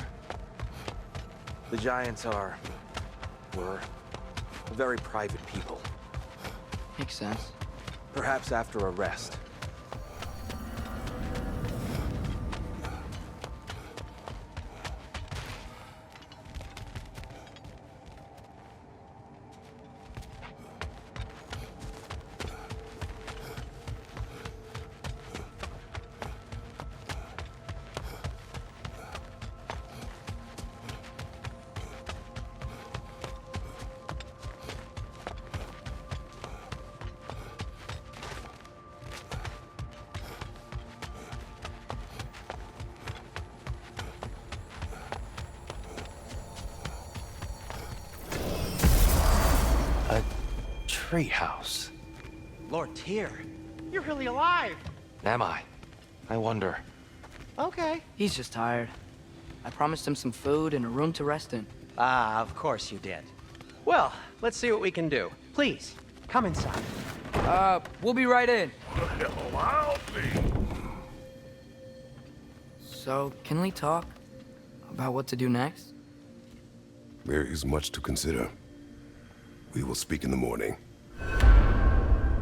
The Giants were very private people. Makes sense. Perhaps after a rest. treehouse. Lord Tyr, you're really alive. Am I? I wonder. Okay. He's just tired. I promised him some food and a room to rest in. Ah, of course you did. Well, let's see what we can do. Please, come inside. We'll be right in. Well, I'll be. So, can we talk about what to do next? There is much to consider. We will speak in the morning.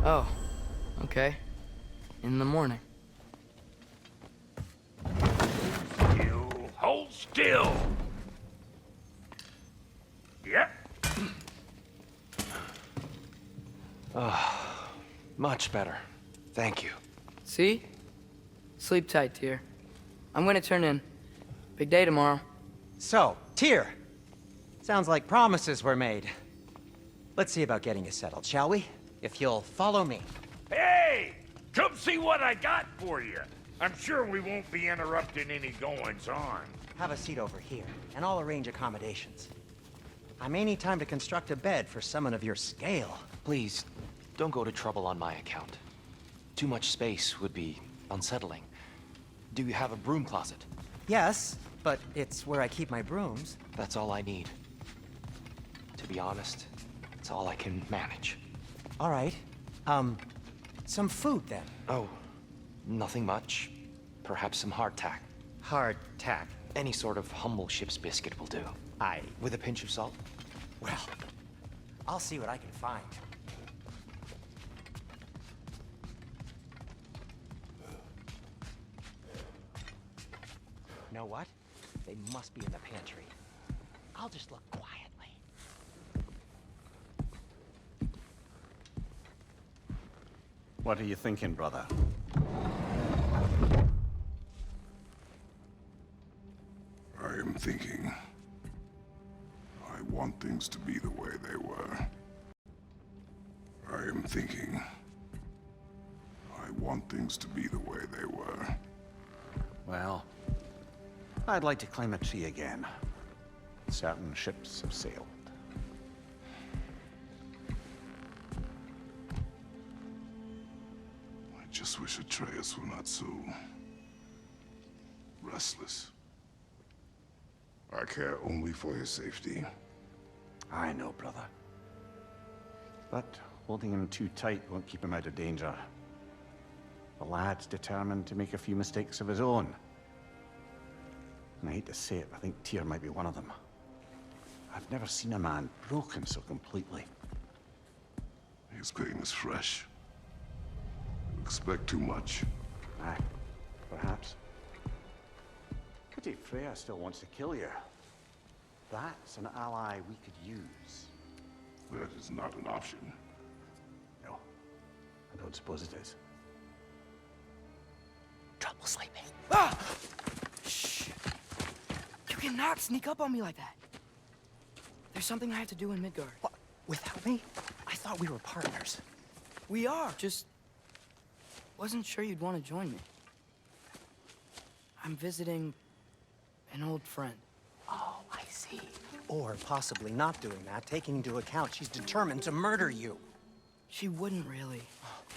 Oh, okay. In the morning. You hold still. Yep. Much better. Thank you. See? Sleep tight, Tyr. I'm gonna turn in. Big day tomorrow. So, Tyr, sounds like promises were made. Let's see about getting you settled, shall we? If you'll follow me. Hey! Come see what I got for you. I'm sure we won't be interrupting any goings-on. Have a seat over here, and I'll arrange accommodations. I may need time to construct a bed for someone of your scale. Please, don't go to trouble on my account. Too much space would be unsettling. Do you have a broom closet? Yes, but it's where I keep my brooms. That's all I need. To be honest, it's all I can manage. All right. Some food then. Oh, nothing much. Perhaps some hardtack. Hardtack. Any sort of humble ship's biscuit will do. Aye. With a pinch of salt? Well, I'll see what I can find. Know what? They must be in the pantry. I'll just look quietly. What are you thinking, brother? I am thinking. I want things to be the way they were. I am thinking. I want things to be the way they were. Well, I'd like to climb a tree again. Certain ships have sailed. I just wish Atreus were not so restless. I care only for his safety. I know, brother. But holding him too tight won't keep him out of danger. The lad's determined to make a few mistakes of his own. And I hate to say it, I think Tyr might be one of them. I've never seen a man broken so completely. His pain is fresh. You expect too much. Aye, perhaps. Pity Freya still wants to kill you. That's an ally we could use. That is not an option. No, I don't suppose it is. Trouble sleeping. Ah! Shh! You cannot sneak up on me like that. There's something I have to do in Midgard. What? Without me? I thought we were partners. We are, just wasn't sure you'd want to join me. I'm visiting an old friend. Oh, I see. Or possibly not doing that, taking into account she's determined to murder you. She wouldn't really.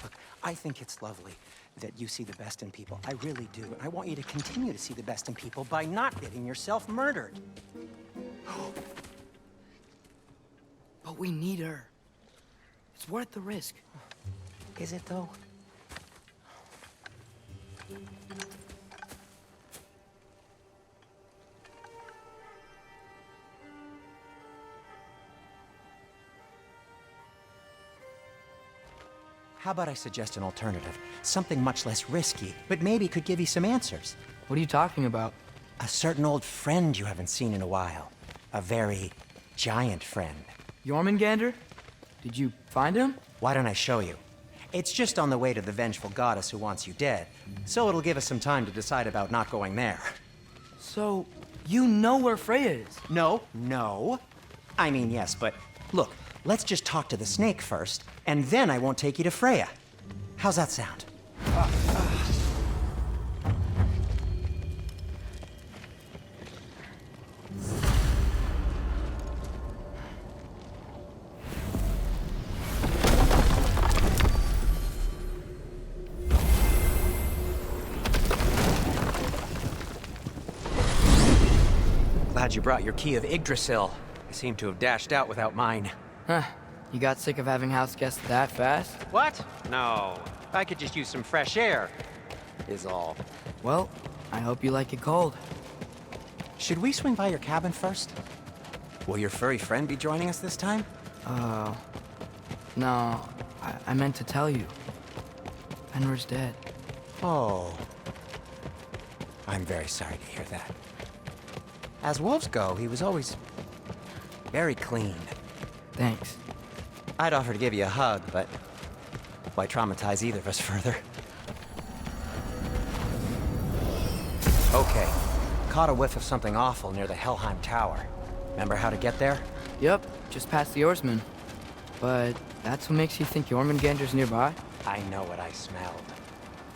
Look, I think it's lovely that you see the best in people. I really do. And I want you to continue to see the best in people by not getting yourself murdered. But we need her. It's worth the risk. Is it, though? How about I suggest an alternative? Something much less risky, but maybe could give you some answers. What are you talking about? A certain old friend you haven't seen in a while. A very giant friend. Jormungandr? Did you find him? Why don't I show you? It's just on the way to the vengeful goddess who wants you dead, so it'll give us some time to decide about not going there. So, you know where Freya is? No. I mean, yes, but look, let's just talk to the snake first, and then I won't take you to Freya. How's that sound? glad you brought your key of Yggdrasil. I seem to have dashed out without mine. Huh. You got sick of having house guests that fast? What? No. I could just use some fresh air, is all. Well, I hope you like it cold. Should we swing by your cabin first? Will your furry friend be joining us this time? No. I meant to tell you. Fenrir's dead. Oh. I'm very sorry to hear that. As wolves go, he was always very clean. Thanks. I'd offer to give you a hug, but why traumatize either of us further? Okay. Caught a whiff of something awful near the Helheim Tower. Remember how to get there? Yep, just past the oarsman. But that's what makes you think Jormungandr's nearby? I know what I smelled.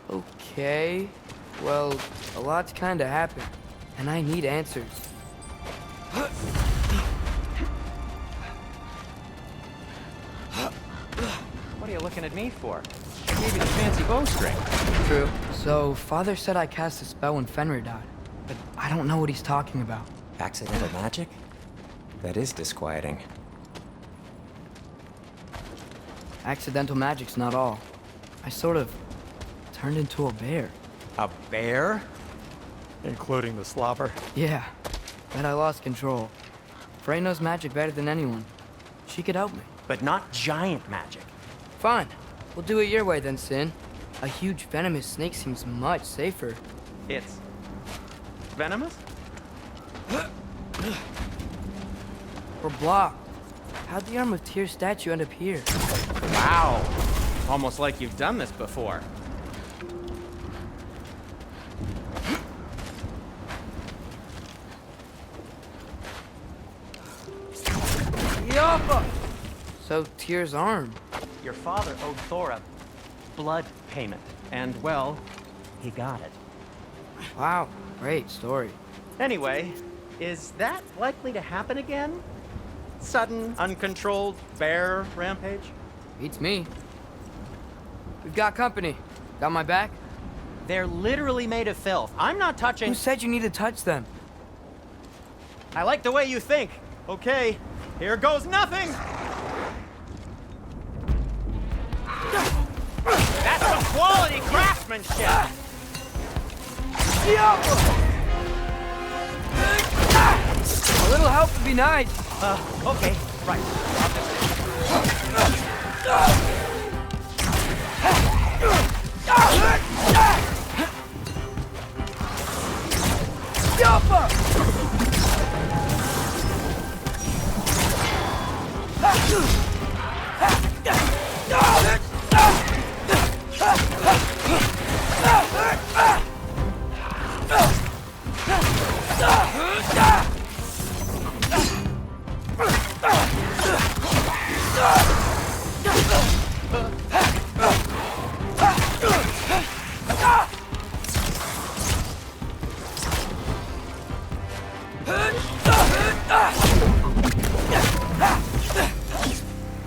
Okay. Well, a lot's kinda happened, and I need answers. What are you looking at me for? I gave you the fancy bowstring. True. So, Father said I cast a spell when Fenrir died, but I don't know what he's talking about. Accidental magic? That is disquieting. Accidental magic's not all. I sort of turned into a bear. A bear? Including the slobber. Yeah, but I lost control. Frey knows magic better than anyone. She could help me. But not giant magic. Fine. We'll do it your way then, Sin. A huge venomous snake seems much safer. It's venomous? We're blocked. How'd the Arm of Tyr statue end up here? Wow. Almost like you've done this before. Yappa! So, Tyr's arm. Your father owed Thor a blood payment, and, well, he got it. Wow, great story. Anyway, is that likely to happen again? Sudden, uncontrolled bear rampage? Beats me. We've got company. Got my back? They're literally made of filth. I'm not touching... Who said you need to touch them? I like the way you think. Okay, here goes nothing! That's some quality craftsmanship! A little help would be nice. Okay, right.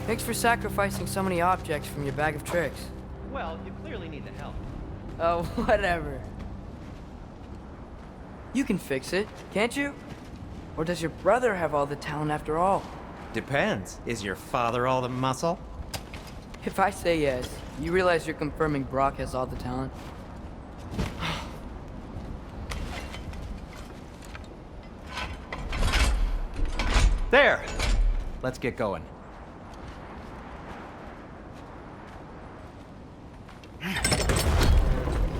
Thanks for sacrificing so many objects from your bag of tricks. Well, you clearly need the help. Oh, whatever. You can fix it, can't you? Or does your brother have all the talent after all? Depends. Is your father all the muscle? If I say yes, you realize you're confirming Brock has all the talent? There! Let's get going.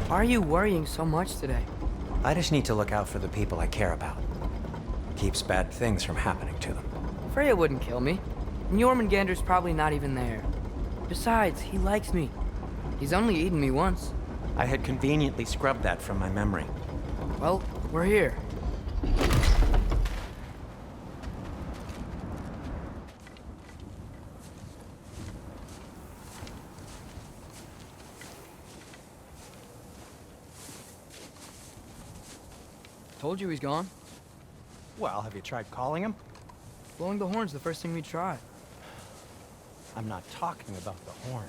Why are you worrying so much today? I just need to look out for the people I care about. Keeps bad things from happening to them. Freya wouldn't kill me. And Jormungandr's probably not even there. Besides, he likes me. He's only eaten me once. I had conveniently scrubbed that from my memory. Well, we're here. Told you he's gone. Well, have you tried calling him? Blowing the horn's the first thing we tried. I'm not talking about the horn.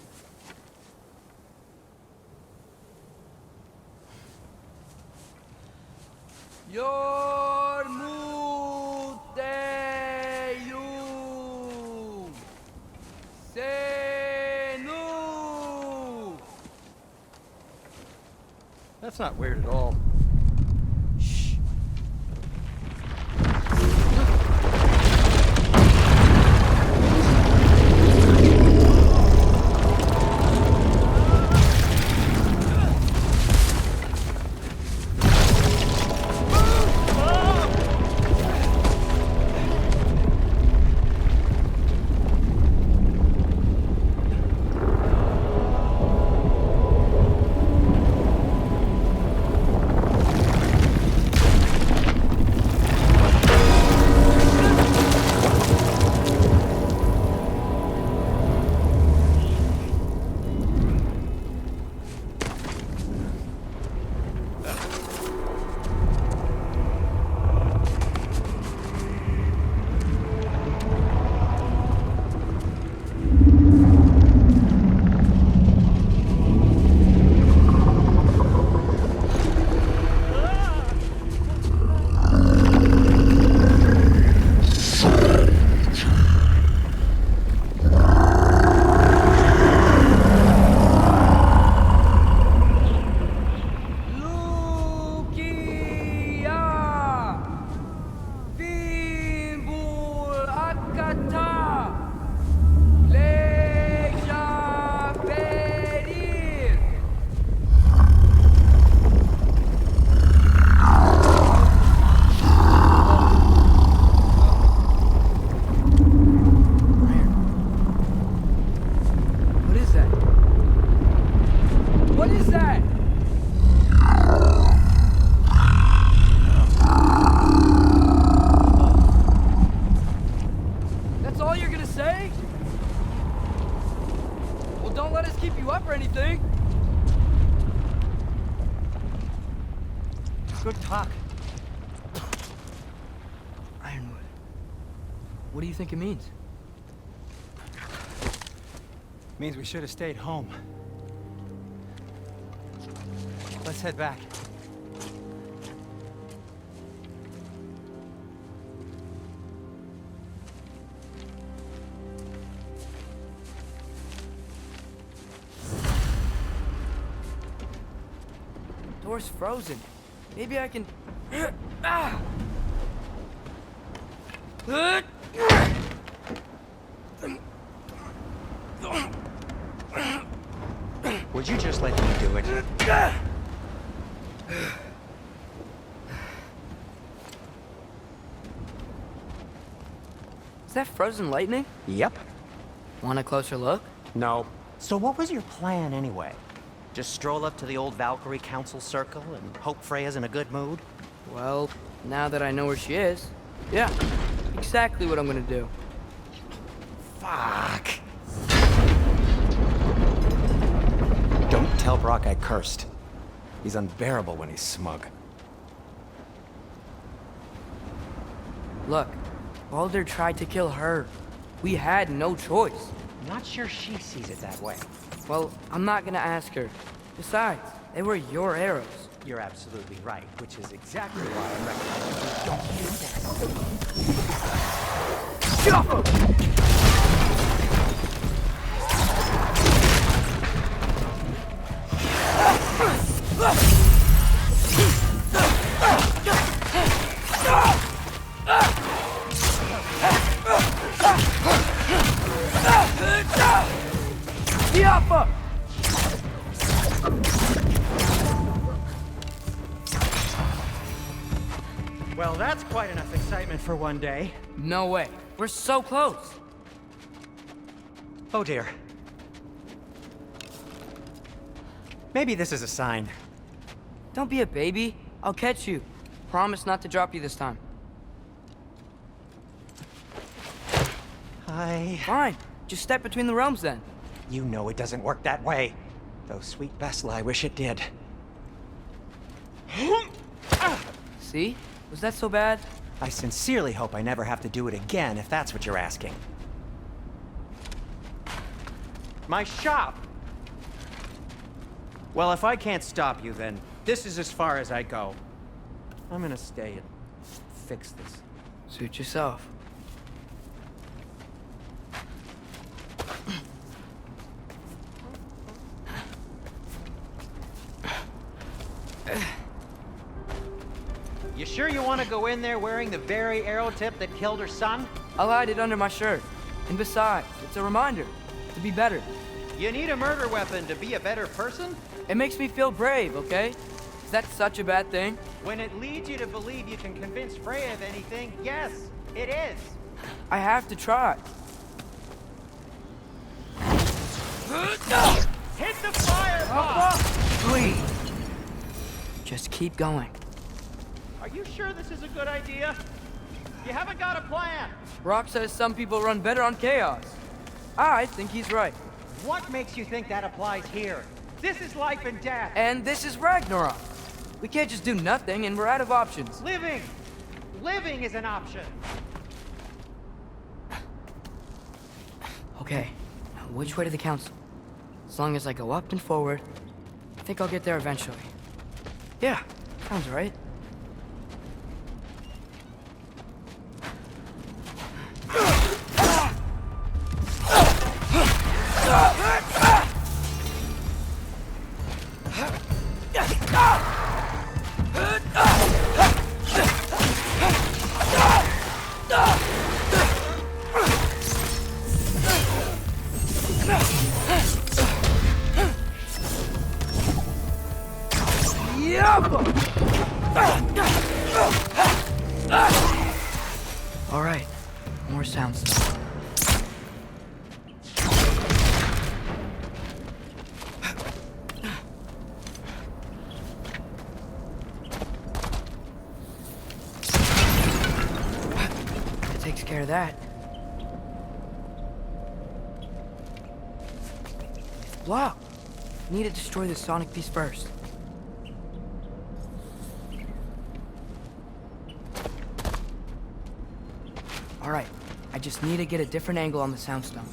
Jormungandr! That's not weird at all. Good talk. Ironwood. What do you think it means? Means we should have stayed home. Let's head back. Door's frozen. Maybe I can... Ah! Would you just let me do it? Is that frozen lightning? Yep. Want a closer look? No. So what was your plan anyway? Just stroll up to the old Valkyrie Council Circle and hope Freya's in a good mood? Well, now that I know where she is, yeah, exactly what I'm gonna do. Fuck. Don't tell Brock I cursed. He's unbearable when he's smug. Look, Baldur tried to kill her. We had no choice. I'm not sure she sees it that way. Well, I'm not gonna ask her. Besides, they were your arrows. You're absolutely right, which is exactly why I'm recommending you don't do this. Get off him! Diapa! Well, that's quite enough excitement for one day. No way. We're so close. Oh dear. Maybe this is a sign. Don't be a baby. I'll catch you. Promise not to drop you this time. Fine. Just step between the realms then. You know it doesn't work that way. Though sweet Bessel, I wish it did. See? Was that so bad? I sincerely hope I never have to do it again, if that's what you're asking. My shop! Well, if I can't stop you, then this is as far as I go. I'm gonna stay and fix this. Suit yourself. You sure you want to go in there wearing the very arrow tip that killed her son? I'll hide it under my shirt. And besides, it's a reminder to be better. You need a murder weapon to be a better person? It makes me feel brave, okay? Is that such a bad thing? When it leads you to believe you can convince Freya of anything, yes, it is. I have to try. Hit the fire box! Please. Just keep going. Are you sure this is a good idea? You haven't got a plan. Rock says some people run better on chaos. I think he's right. What makes you think that applies here? This is life and death. And this is Ragnarok. We can't just do nothing and we're out of options. Living! Living is an option. Okay, now which way to the council? As long as I go up and forward, I think I'll get there eventually. Yeah, sounds right. All right, more sound stuff. That takes care of that. Block. Need to destroy the sonic piece first. All right, I just need to get a different angle on the sound stump.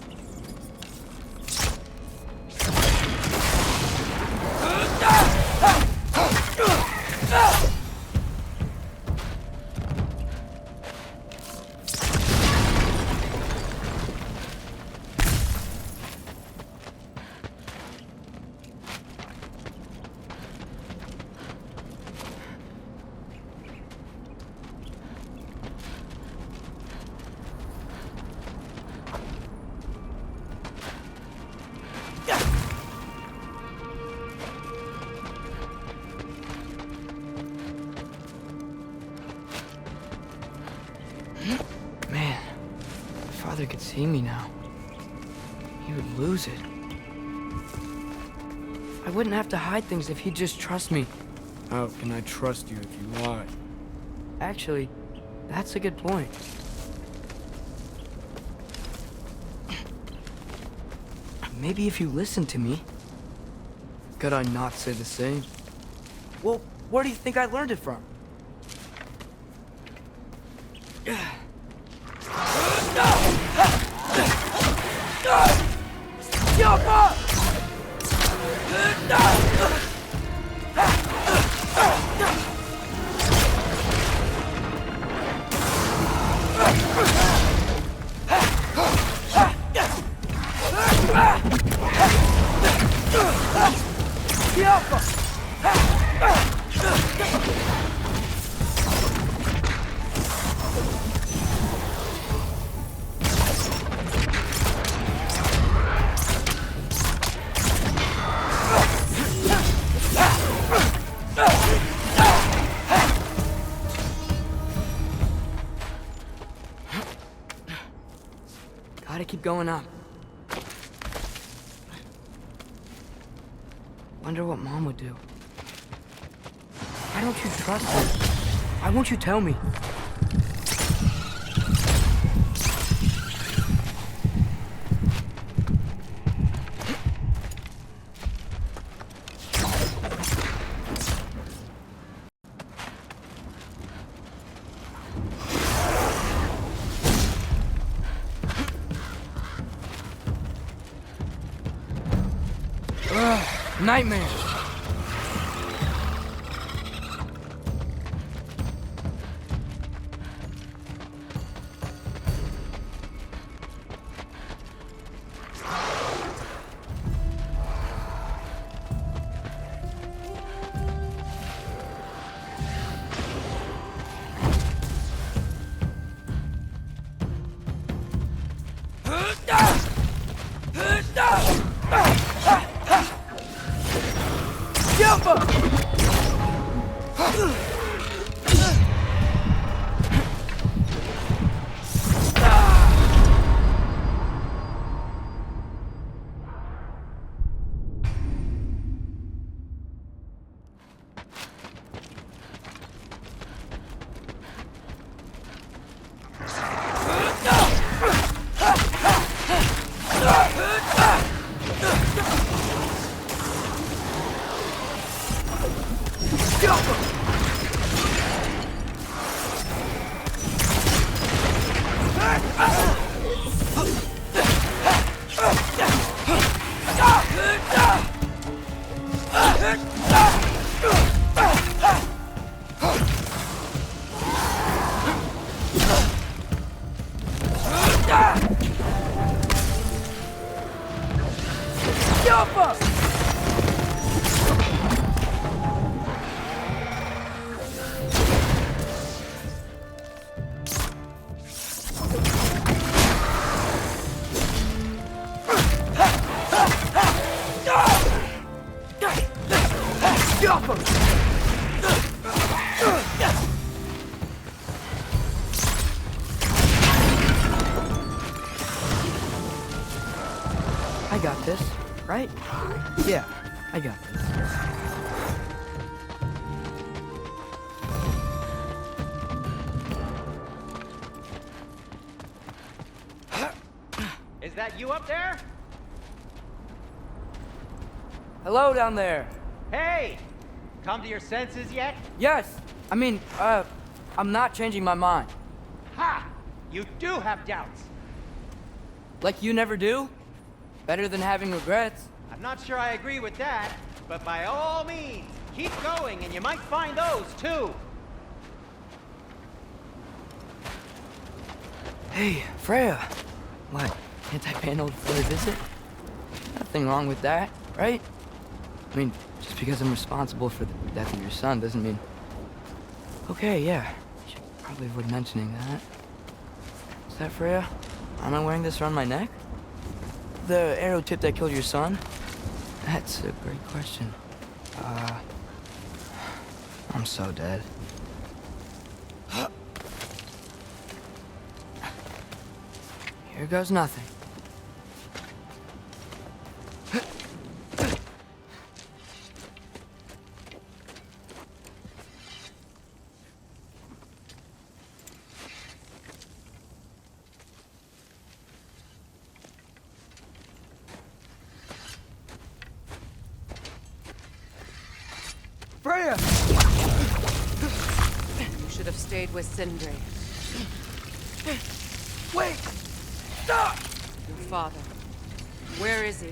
Man, if Father could see me now, he would lose it. I wouldn't have to hide things if he'd just trust me. How can I trust you if you lie? Actually, that's a good point. Maybe if you listened to me. Could I not say the same? Well, where do you think I learned it from? Gotta keep going up. Wonder what Mom would do. Why don't you trust her? Why won't you tell me? Nightmare. I got this, right? Yeah, I got this. Is that you up there? Hello down there. Hey! Come to your senses yet? Yes, I mean, I'm not changing my mind. Ha! You do have doubts. Like you never do? Better than having regrets. I'm not sure I agree with that, but by all means, keep going and you might find those too. Hey, Freya. What, anti-paneled for a visit? Nothing wrong with that, right? I mean, just because I'm responsible for the death of your son doesn't mean... Okay, yeah. Should probably avoid mentioning that. Is that Freya? Am I wearing this around my neck? The arrow tip that killed your son? That's a great question. I'm so dead. Here goes nothing. Freya! You should have stayed with Sindri. Wait! Stop! Your father. Where is he?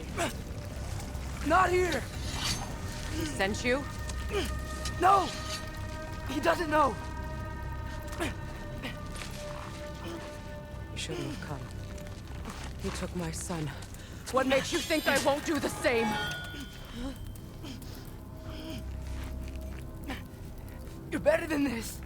Not here! He sent you? No! He doesn't know! You shouldn't have come. He took my son. What makes you think I won't do the same? You're better than this!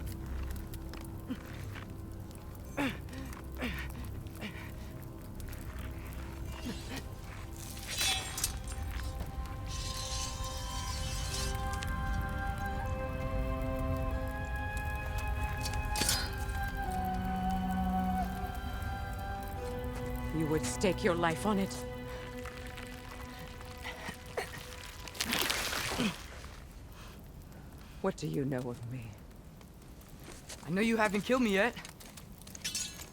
You would stake your life on it. What do you know of me? I know you haven't killed me yet.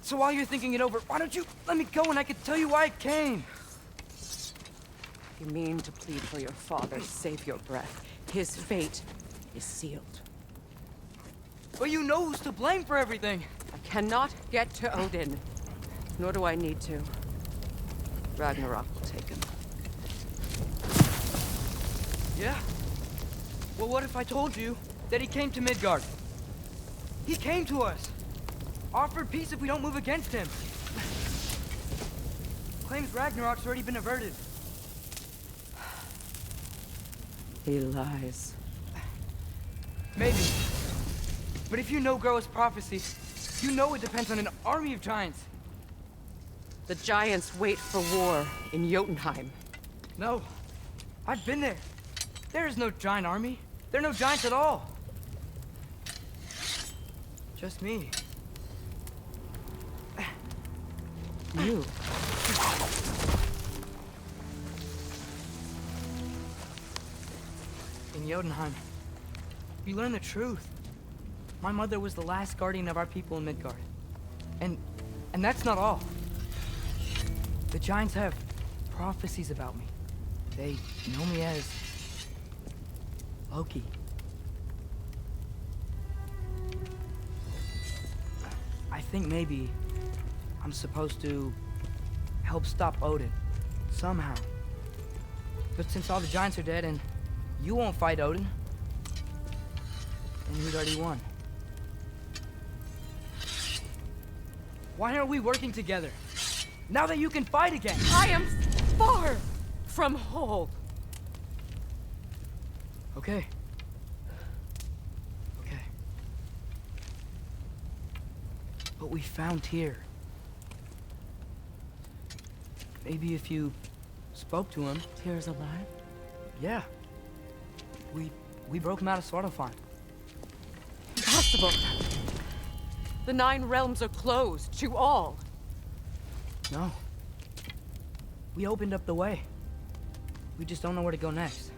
So while you're thinking it over, why don't you let me go and I can tell you why I came? You mean to plead for your father, save your breath. His fate is sealed. But you know who's to blame for everything. I cannot get to Odin. Nor do I need to. Ragnarok will take him. Yeah? Well, what if I told you that he came to Midgard? He came to us. Offered peace if we don't move against him. Claims Ragnarok's already been averted. He lies. Maybe. But if you know Groa's prophecy, you know it depends on an army of giants. The giants wait for war in Jotunheim. No. I've been there. There is no giant army. There are no giants at all. Just me. You. In Jotunheim, we learn the truth. My mother was the last guardian of our people in Midgard. And that's not all. The giants have prophecies about me. They know me as Loki. I think maybe I'm supposed to help stop Odin, somehow. But since all the giants are dead and you won't fight Odin, then you'd already won. Why aren't we working together? Now that you can fight again! I am far from whole. Okay. Okay. What we found here. Maybe if you spoke to him. Tyr's alive? Yeah. We broke him out of Svartalfheim. Impossible. The 9 realms are closed to all. No. We opened up the way. We just don't know where to go next.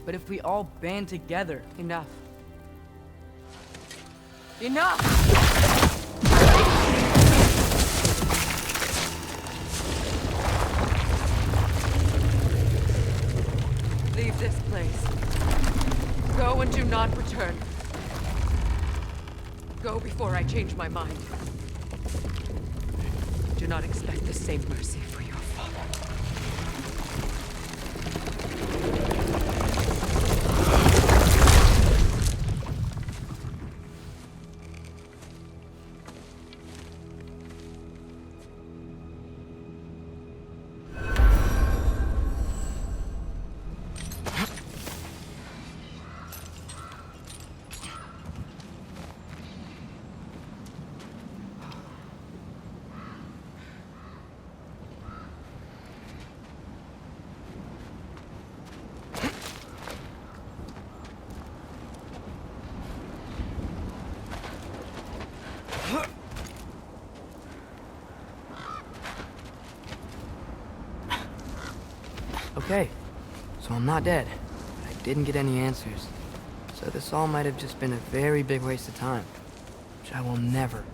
But if we all band together... Enough. Enough! Leave this place. Go and do not return. Go before I change my mind. Do not expect the same mercy for your father. Okay, so I'm not dead. I didn't get any answers. So this all might have just been a very big waste of time. Which I will never,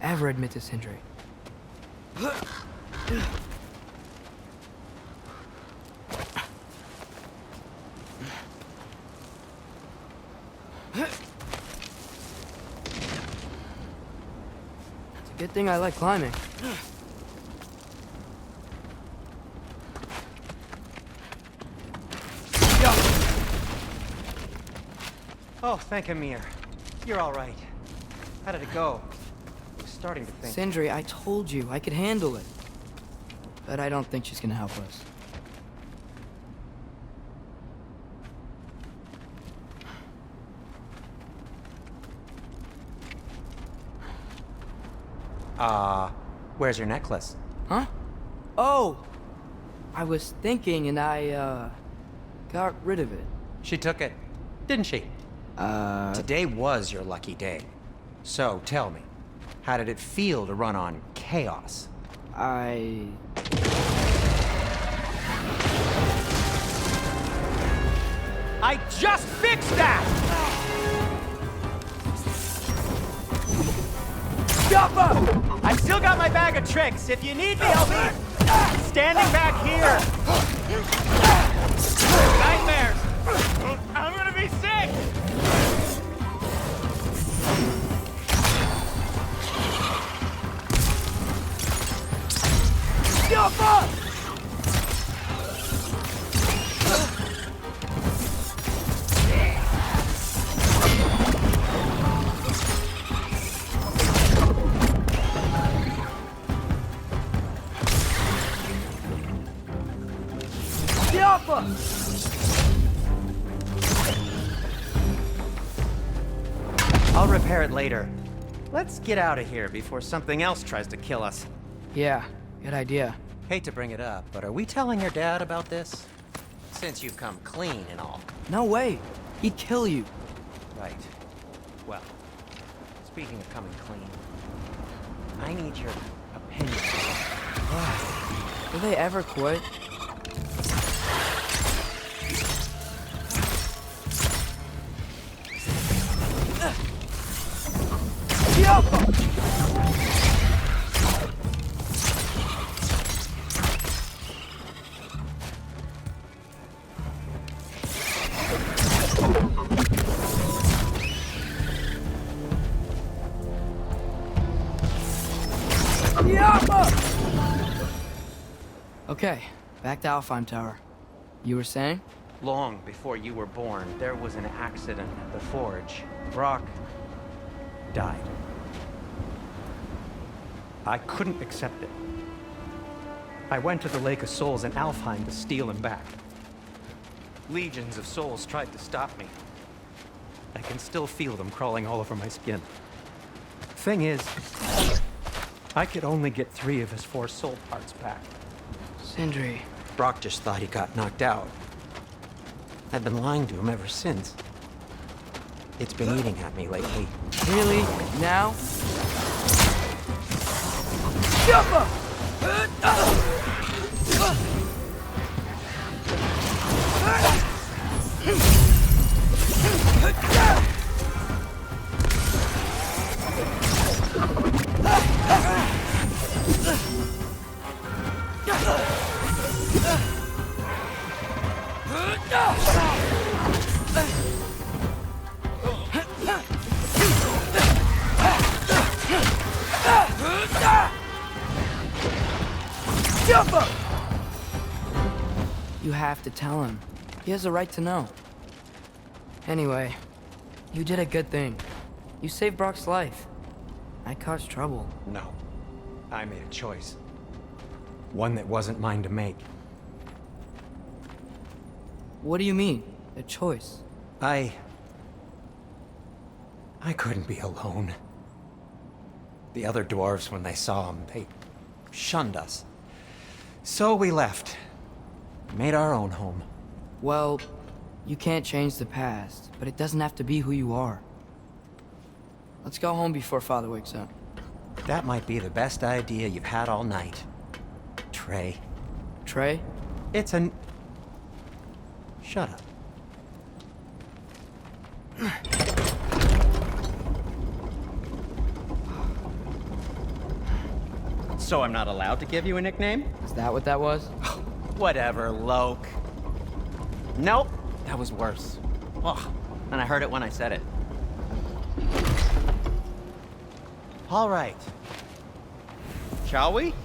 ever admit to Sindri. It's a good thing I like climbing. Oh, thank Amir. You're all right. How did it go? I was starting to think... Sindri, I told you I could handle it. But I don't think she's gonna help us. Where's your necklace? Huh? Oh! I was thinking and I, got rid of it. She took it, didn't she? Today was your lucky day. So, tell me, how did it feel to run on chaos? I just fixed that! Jumbo! I've still got my bag of tricks. If you need me, I'll be standing back here. Nightmares! I'm gonna be sick! Jumbo! I'll repair it later. Let's get out of here before something else tries to kill us. Yeah, good idea. Hate to bring it up, but are we telling your dad about this? Since you've come clean and all. No way. He'd kill you. Right. Well, speaking of coming clean, I need your opinion. Will they ever quit? Okay, back to Alfheim Tower. You were saying? Long before you were born, there was an accident at the forge. Brock died. I couldn't accept it. I went to the Lake of Souls in Alfheim to steal him back. Legions of souls tried to stop me. I can still feel them crawling all over my skin. Thing is, I could only get 3 of his 4 soul parts back. Sindri. Brock just thought he got knocked out. I've been lying to him ever since. It's been eating at me lately. Really? Now? You have to tell him. He has a right to know. Anyway, you did a good thing. You saved Brock's life. I caused trouble. No. I made a choice. One that wasn't mine to make. What do you mean? A choice? I couldn't be alone. The other dwarves, when they saw him, they shunned us. So we left. Made our own home. Well, you can't change the past, but it doesn't have to be who you are. Let's go home before Father wakes up. That might be the best idea you've had all night. Trey. Trey? It's an... Shut up. So I'm not allowed to give you a nickname? Is that what that was? Whatever, Loke. Nope, that was worse. Ugh, and I heard it when I said it. All right. Shall we?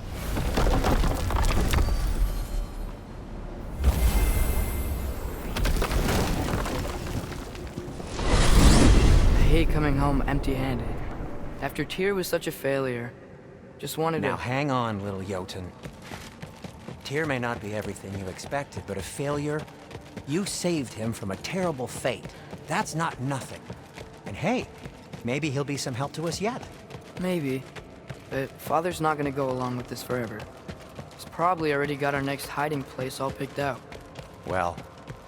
I hate coming home empty-handed. After Tyr was such a failure, just wanted Now to... hang on, little Jotun. Tyr may not be everything you expected, but a failure? You saved him from a terrible fate. That's not nothing. And hey, maybe he'll be some help to us yet. Maybe. But Father's not gonna go along with this forever. He's probably already got our next hiding place all picked out. Well,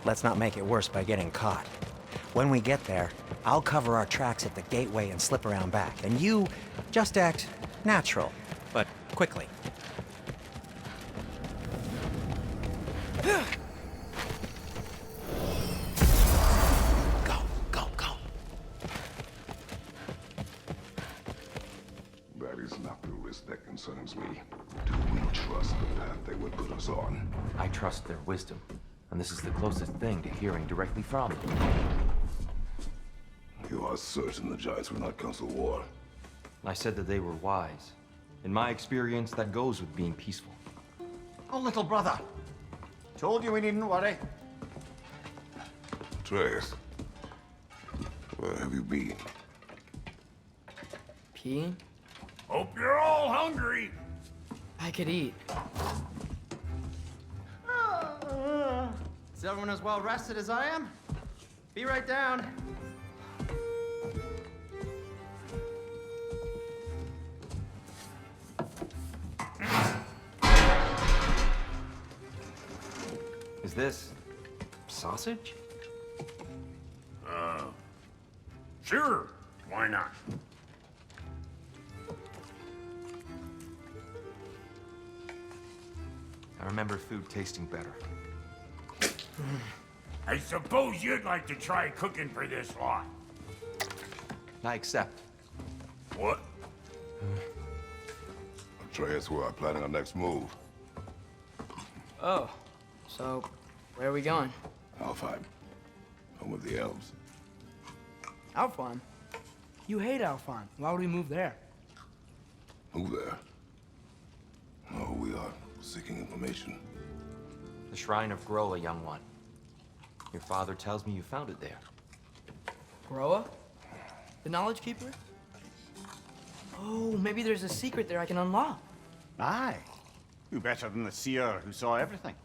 let's not make it worse by getting caught. When we get there, I'll cover our tracks at the gateway and slip around back. And you just act natural, but quickly. Go, go, go. That is not the risk that concerns me. Do we trust the path they would put us on? I trust their wisdom, and this is the closest thing to hearing directly from them. You are certain the Giants were not Council War? I said that they were wise. In my experience, that goes with being peaceful. Oh, little brother. Told you we needn't worry. Atreus, where have you been? Peeing? Hope you're all hungry. I could eat. Is everyone as well rested as I am? Be right down. Is this sausage? Sure, why not? I remember food tasting better. I suppose you'd like to try cooking for this lot. I accept. What? Atreus, we're planning our next move. Oh, so where are we going? Alfheim. Home of the elves. Alfheim? You hate Alfheim. Why would we move there? Who there? Oh, we are seeking information. The Shrine of Groa, young one. Your father tells me you found it there. Groa? The Knowledge Keeper? Oh, maybe there's a secret there I can unlock. Aye. Who better than the seer who saw everything?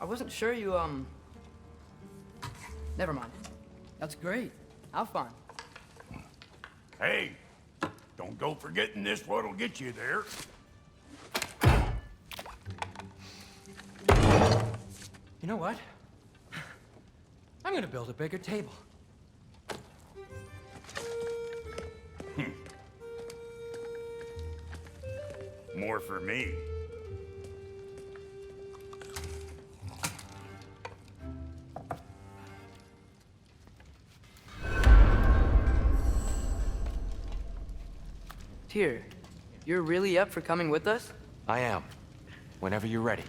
I wasn't sure you, Never mind. That's great. Alfheim. Hey, don't go forgetting this what'll get you there. You know what? I'm gonna build a bigger table. More for me. Tyr, you're really up for coming with us? I am. Whenever you're ready.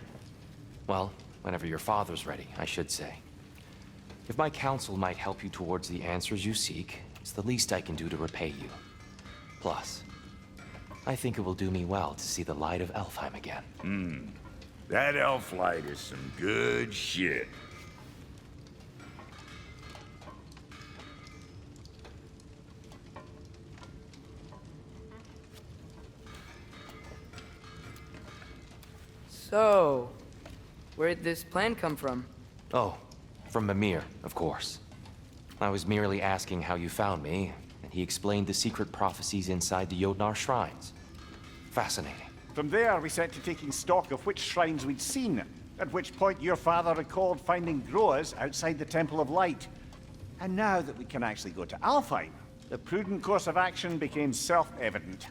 Well, whenever your father's ready, I should say. If my counsel might help you towards the answers you seek, it's the least I can do to repay you. Plus, I think it will do me well to see the light of Alfheim again. That elf light is some good shit. So, where'd this plan come from? Oh, from Mimir, of course. I was merely asking how you found me, and he explained the secret prophecies inside the Jotnar shrines. Fascinating. From there, we set to taking stock of which shrines we'd seen, at which point your father recalled finding Groas outside the Temple of Light. And now that we can actually go to Alfheim, the prudent course of action became self-evident.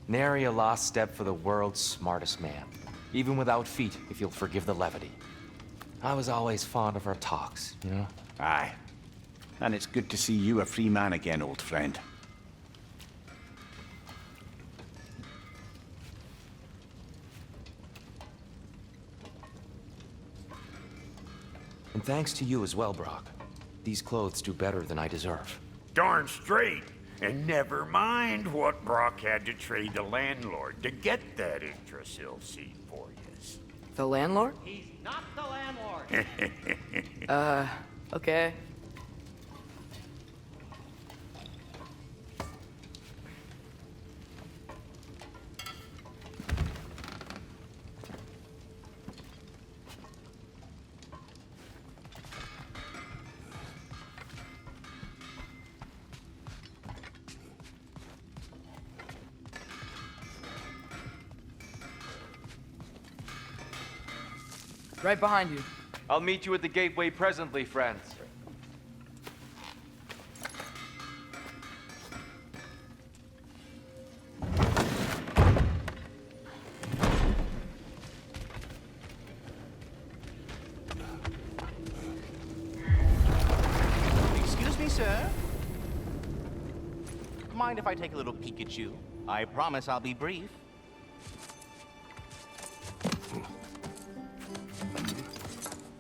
Nary a lost step for the world's smartest man. Even without feet, if you'll forgive the levity. I was always fond of our talks, you know? Aye. And it's good to see you a free man again, old friend. And thanks to you as well, Brock. These clothes do better than I deserve. Darn straight. And never mind what Brock had to trade the landlord to get that Yggdrasil seed for you. The landlord? He's not the landlord. Okay. Right behind you. I'll meet you at the gateway presently, friends. Excuse me, sir. Mind if I take a little peek at you? I promise I'll be brief.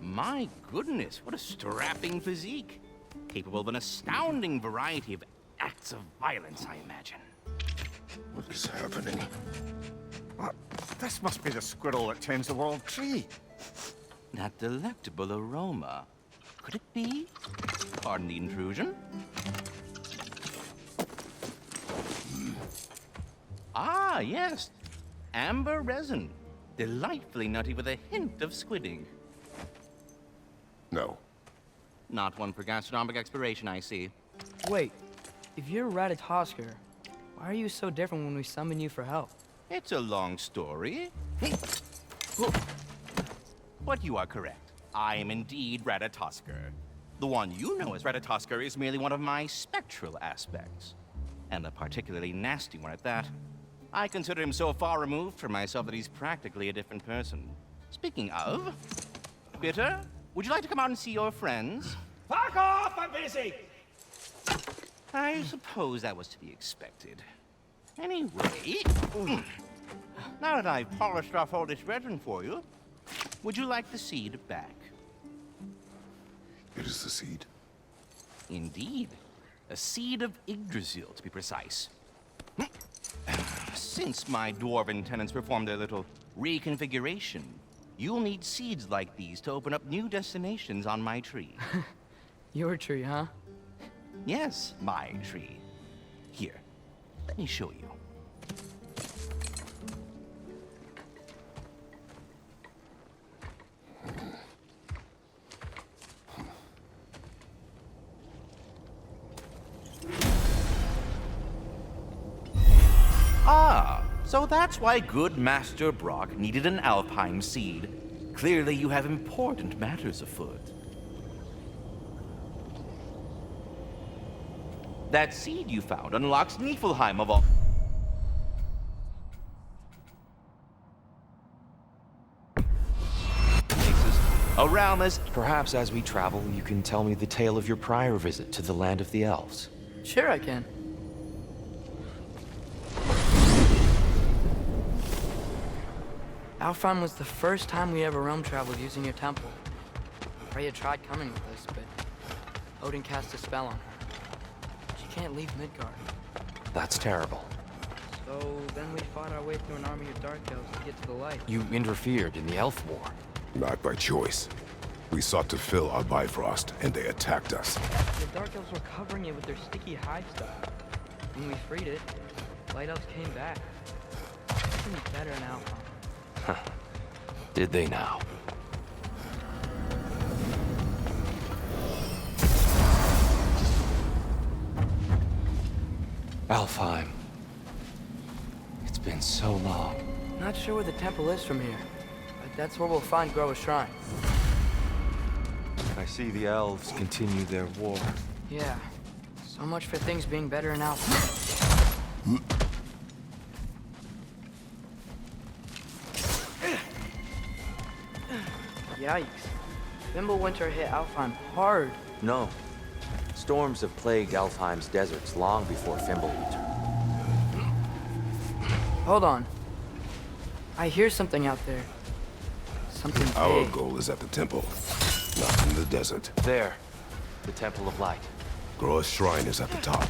My goodness, what a strapping physique. Capable of an astounding variety of acts of violence, I imagine. What is happening? What? This must be the squirrel that tends the world tree. That delectable aroma. Could it be? Pardon the intrusion. Ah, yes. Amber resin. Delightfully nutty with a hint of squidding. No. Not one for gastronomic exploration, I see. Wait, if you're Ratatosker, why are you so different when we summon you for help? It's a long story. But you are correct. I am indeed Ratatoskr. The one you know as Ratatoskr is merely one of my spectral aspects. And a particularly nasty one at that. I consider him so far removed from myself that he's practically a different person. Speaking of, Bitter, would you like to come out and see your friends? Fuck off! I'm busy! I suppose that was to be expected. Anyway, now that I've polished off all this resin for you, would you like the seed back? It is the seed. Indeed. A seed of Yggdrasil, to be precise. Since my dwarven tenants performed their little reconfiguration, you'll need seeds like these to open up new destinations on my tree. Your tree, huh? Yes, my tree. Here, let me show you. Ah, so that's why good Master Brock needed an Alfheim seed. Clearly you have important matters afoot. That seed you found unlocks Niflheim of all... places. A realm as... Perhaps as we travel, you can tell me the tale of your prior visit to the land of the elves. Sure I can. Alfheim was the first time we ever realm traveled using your temple. Freya tried coming with us, but Odin cast a spell on her. She can't leave Midgard. That's terrible. So then we fought our way through an army of dark elves to get to the light. You interfered in the elf war. Not by choice. We sought to fill our Bifrost, and they attacked us. The dark elves were covering it with their sticky hide stuff. When we freed it, light elves came back. Everything's better in Alfheim. Did they now? Alfheim. It's been so long. Not sure where the temple is from here, but that's where we'll find Groa's shrine. I see the elves continue their war. Yeah, so much for things being better in Alfheim. Yikes. Fimbulwinter hit Alfheim hard. No. Storms have plagued Alfheim's deserts long before Fimbulwinter. Hold on. I hear something out there. Something Our big. goal is at the temple, not in the desert. There. The Temple of Light. Groa's shrine is at the top.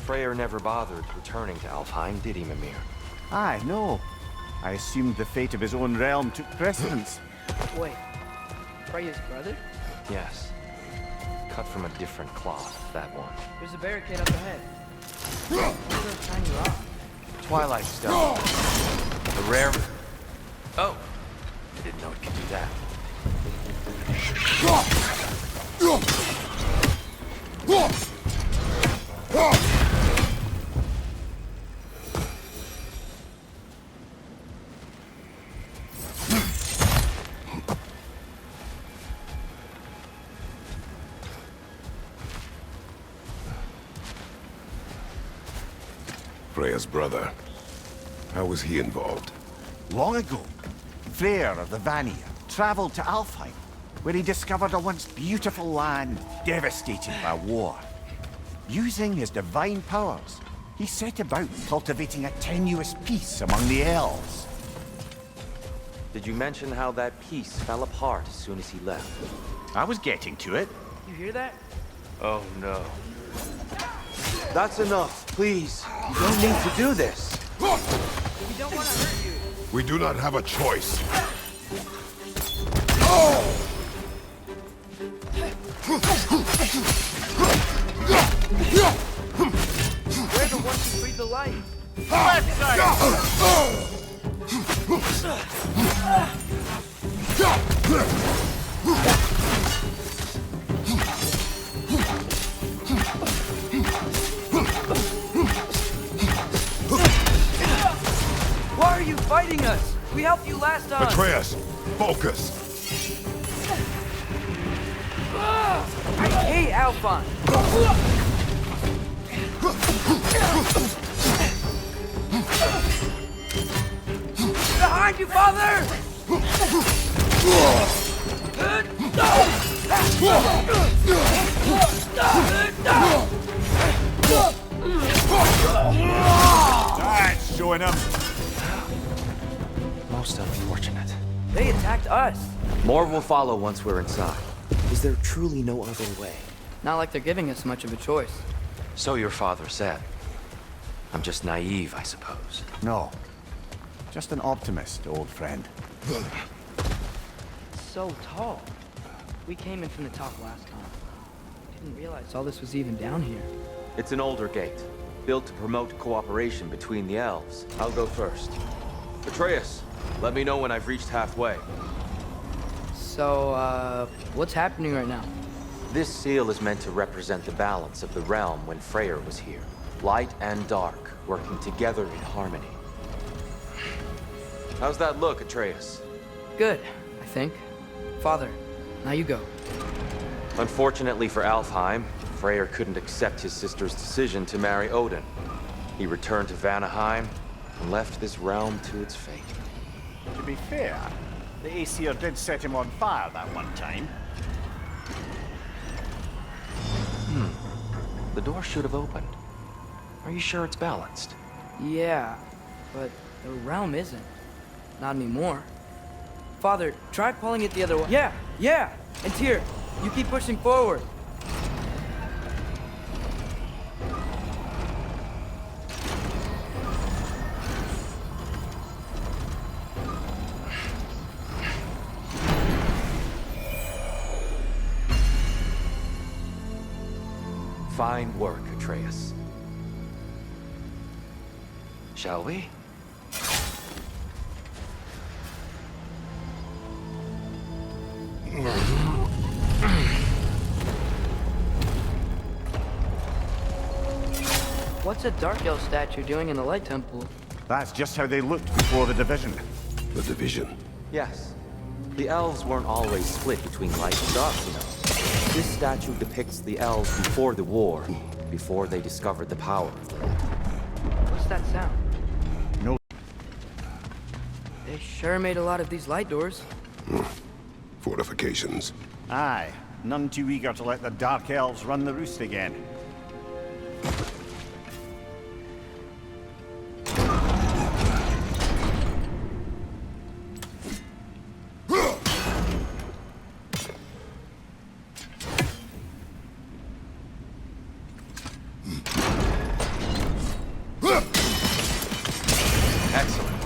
Freyr never bothered returning to Alfheim, did he, Mimir? Aye, no. I assumed the fate of his own realm took precedence. Wait. Freya's brother? Yes. Cut from a different cloth, that one. There's a barricade up ahead. What are those tiny rocks? Twilight Stone. The rare... Oh! I didn't know it could do that. Freya's brother. How was he involved? Long ago, Freyr of the Vanir traveled to Alfheim, where he discovered a once beautiful land devastated by war. Using his divine powers, he set about cultivating a tenuous peace among the elves. Did you mention how that peace fell apart as soon as he left? I was getting to it. You hear that? Oh no. That's enough, please. You don't need to do this. We don't want to hurt you. We do not have a choice. We're the ones who freed the light. Left side! Why are you fighting us? We helped you last time. Atreus, Focus! I hate Alphon! Behind you, father! That's showing him. Most unfortunate. They attacked us. More will follow once we're inside. Is there truly no other way? Not like they're giving us much of a choice. So your father said. I'm just naive, I suppose. No. Just an optimist, old friend. So tall. We came in from the top last time. Didn't realize all this was even down here. It's an older gate, built to promote cooperation between the elves. I'll go first. Atreus, let me know when I've reached halfway. So, what's happening right now? This seal is meant to represent the balance of the realm when Freyr was here. Light and dark, working together in harmony. How's that look, Atreus? Good, I think. Father, now you go. Unfortunately for Alfheim, Freyr couldn't accept his sister's decision to marry Odin. He returned to Vanaheim and left this realm to its fate. To be fair, the Aesir did set him on fire that one time. The door should have opened. Are you sure it's balanced? Yeah, but the realm isn't. Not anymore. Father, try pulling it the other way. Yeah! And Tyr, you keep pushing forward. Fine work, Atreus. Shall we? What's a Dark Elf statue doing in the Light Temple? That's just how they looked before the division. The division. Yes. The elves weren't always split between light and dark, you know. This statue depicts the elves before the war, before they discovered the power of the light. What's that sound? No. They sure made a lot of these light doors. Fortifications. Aye, none too eager to let the Dark Elves run the roost again. Excellent.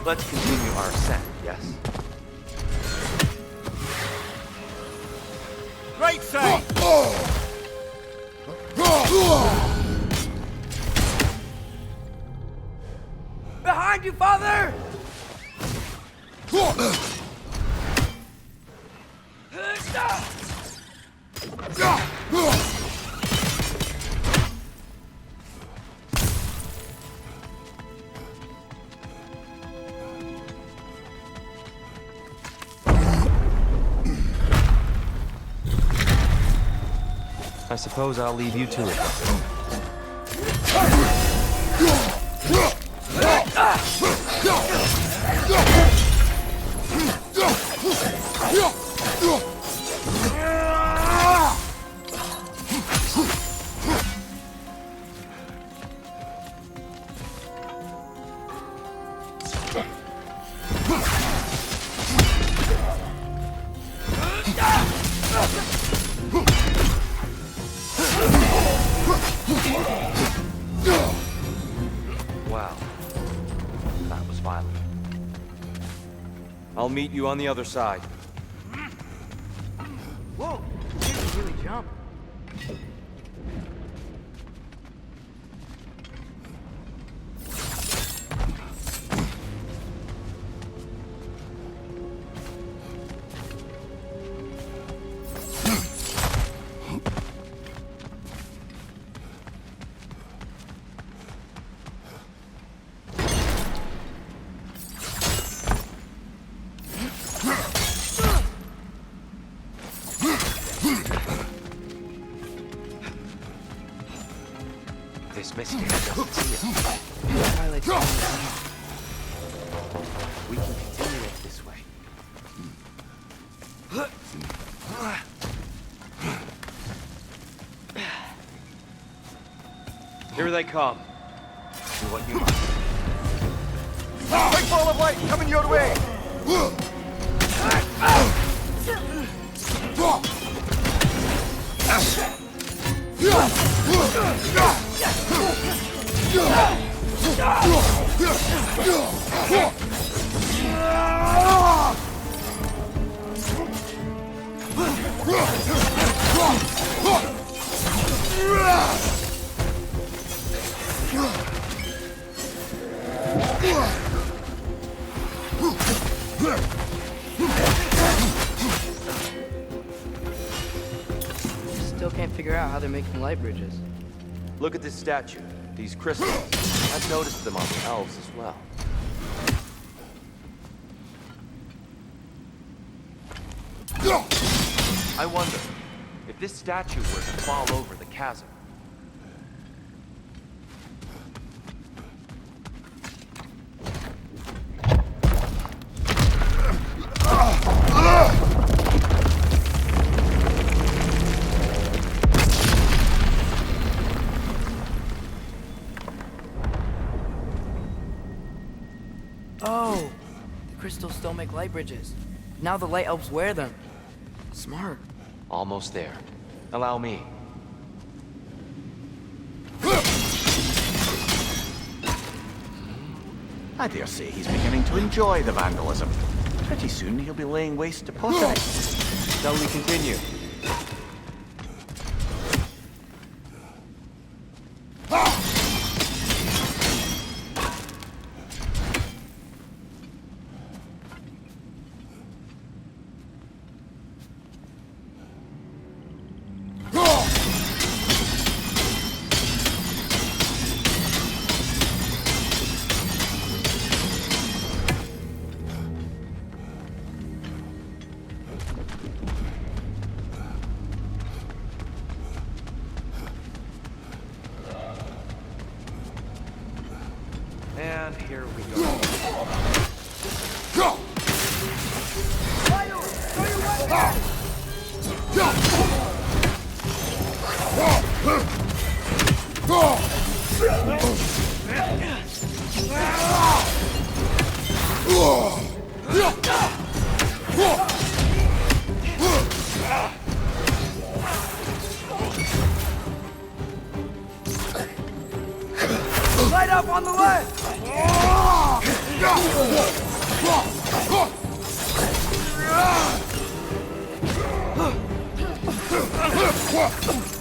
Let's continue our ascent, yes? Right side! Behind you, Father! I suppose I'll leave you to it. Wow. That was violent. I'll meet you on the other side. Whoa! You can really jump. this misfit doesn't see it. Twilight's coming down. We can continue it this way. Here they come. Do what you must. Big ball of light coming your way! Still can't figure out how they're making light bridges. Look at this statue. These crystals. I've noticed them on the elves as well. I wonder if this statue were to fall over the chasm. Oh, the crystals still make light bridges. Now the light elves wear them. Smart. Almost there. Allow me. I dare say he's beginning to enjoy the vandalism. Pretty soon he'll be laying waste to pottery. Shall we continue? And here we go. Light up on the left!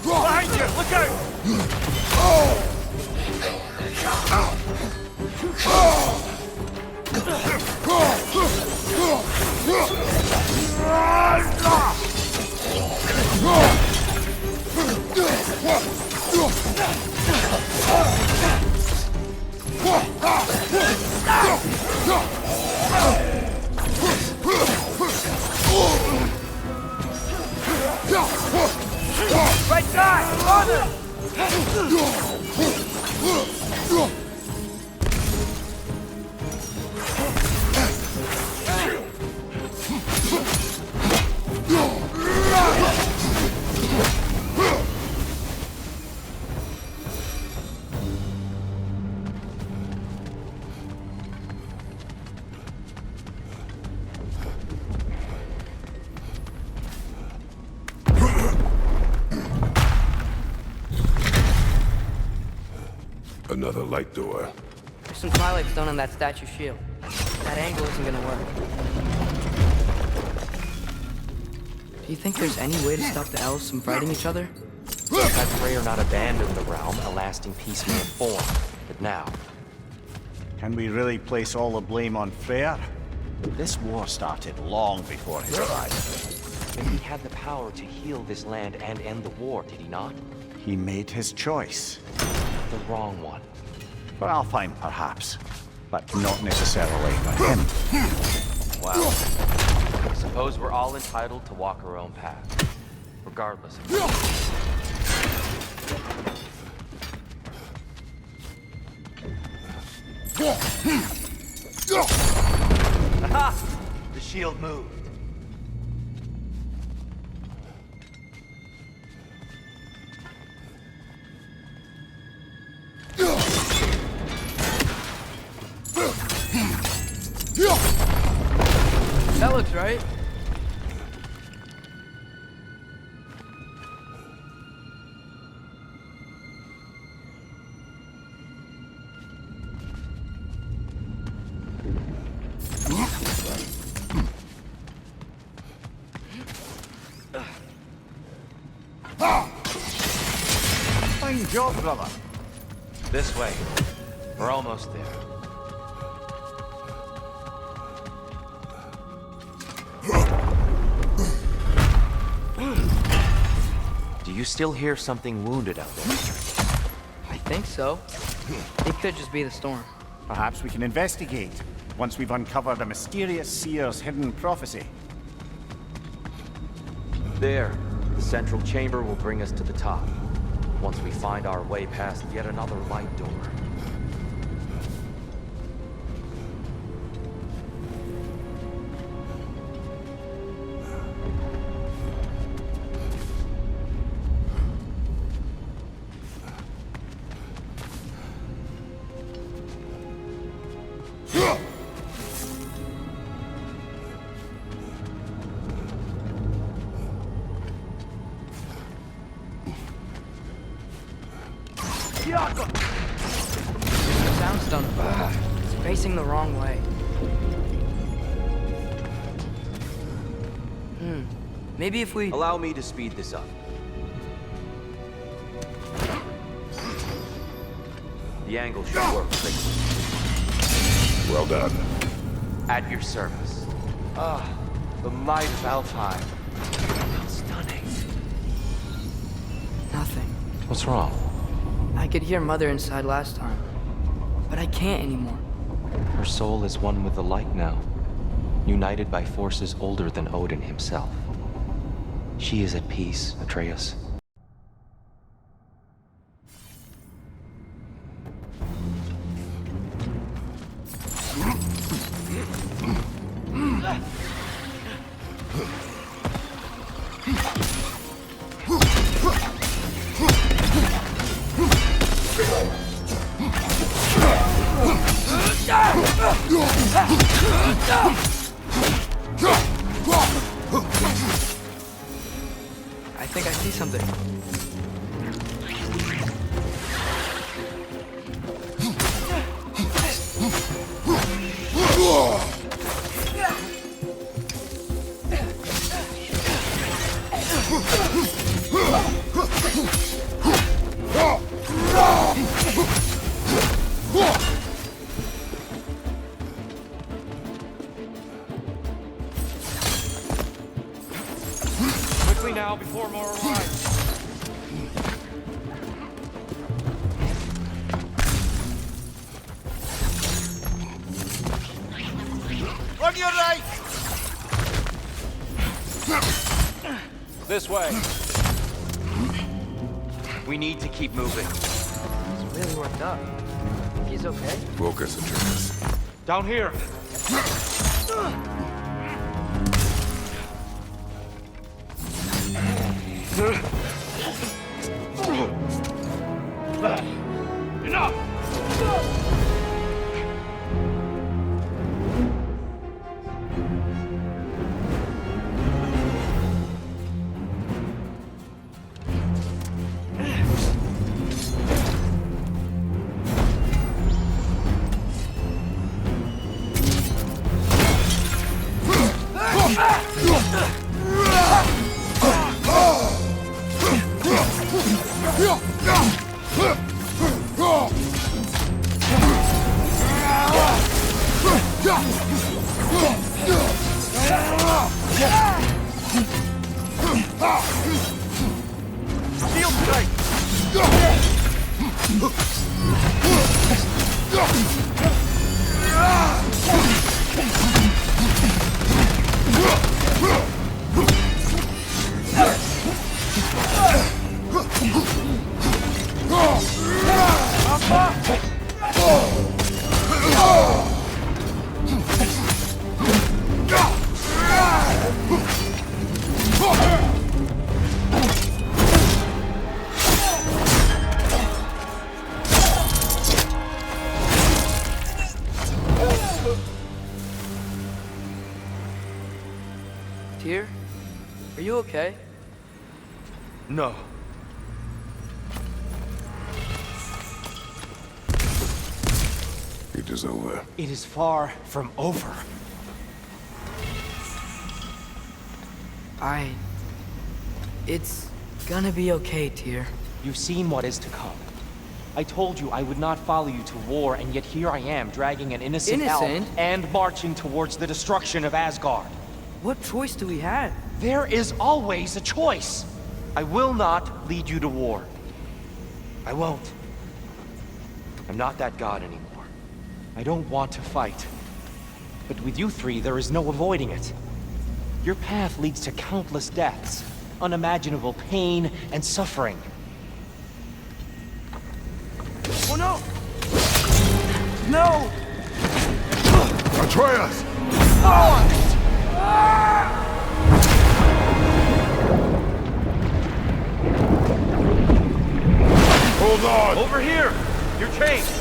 Behind you! Look out! Right side! Father! Another light door. There's some twilight stone on that statue shield. That angle isn't gonna work. Do you think there's any way to stop the elves from fighting each other? I pray or not abandon the realm, a lasting peace may have formed. But now, Can we really place all the blame on Freyr? This war started long before his time. if he had the power to heal this land and end the war, did he not? He made his choice. The wrong one. For Alfheim, perhaps. But not necessarily for him. Well, I suppose we're all entitled to walk our own path. Regardless of... Aha! The shield moved. That looks right. Fine job, brother. This way. We're almost there. Do you still hear something wounded out there? I think so. It could just be the storm. Perhaps we can investigate, once we've uncovered a mysterious seer's hidden prophecy. There. The central chamber will bring us to the top. Once we find our way past yet another light door. The sound's done. It's facing the wrong way. Maybe if we... Allow me to speed this up. The angle should work quickly. Well done. At your service. The might of Alfheim. How stunning. Nothing. What's wrong? I could hear Mother inside last time, but I can't anymore. Her soul is one with the light now, united by forces older than Odin himself. She is at peace, Atreus. I think I see something. Quickly now, before more arrive. On your right! This way. We need to keep moving. He's really worked up. Think he's okay? Focus, Atreus. Down here. No. It is over. It is far from over. It's gonna be okay, Tyr. You've seen what is to come. I told you I would not follow you to war, and yet here I am, dragging an innocent elf and marching towards the destruction of Asgard. What choice do we have? There is always a choice. I will not lead you to war. I won't. I'm not that god anymore. I don't want to fight. But with you three, there is no avoiding it. Your path leads to countless deaths, unimaginable pain and suffering. Oh no! No! Atreus! Hold on! Over here! You're chased!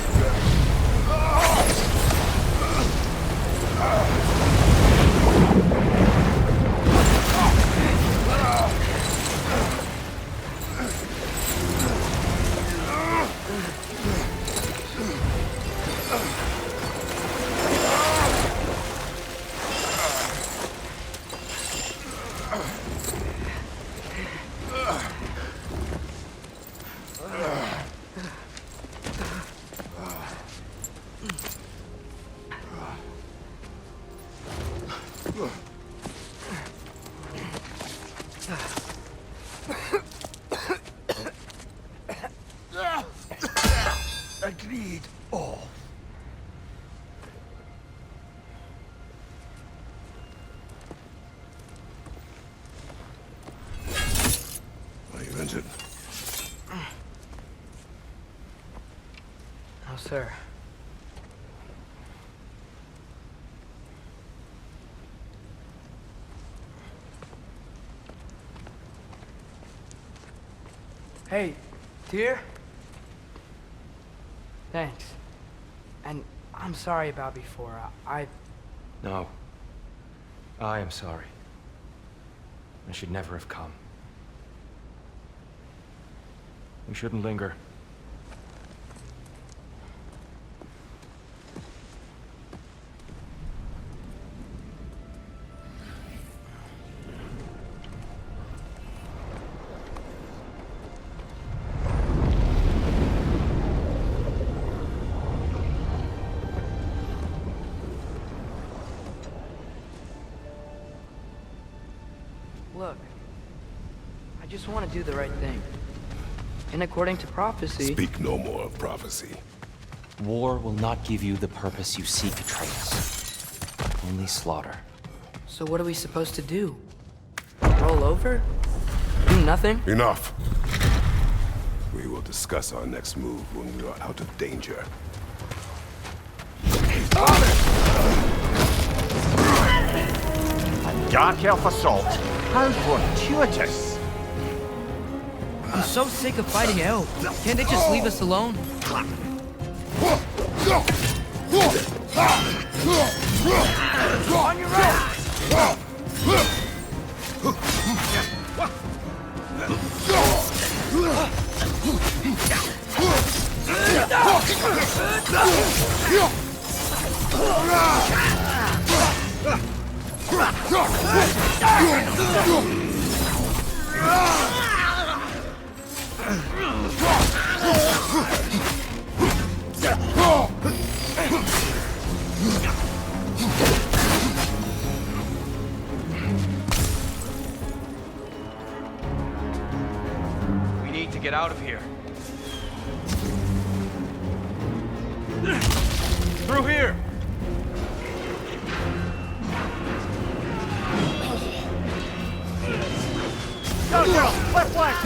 Agreed. All. Are you injured? No, sir. Hey, Tyr? Thanks. And I'm sorry about before. No. I am sorry. I should never have come. We shouldn't linger. Look, I just want to do the right thing. And according to prophecy... Speak no more of prophecy. War will not give you the purpose you seek, Atreus. Only slaughter. So what are we supposed to do? Roll over? Do nothing? Enough. We will discuss our next move when we are out of danger. A dark elf assault. How fortuitous. I'm so sick of fighting elves. Can't they just leave us alone? On your right! We need to get out of here. Through here! Go, girl! Left flank!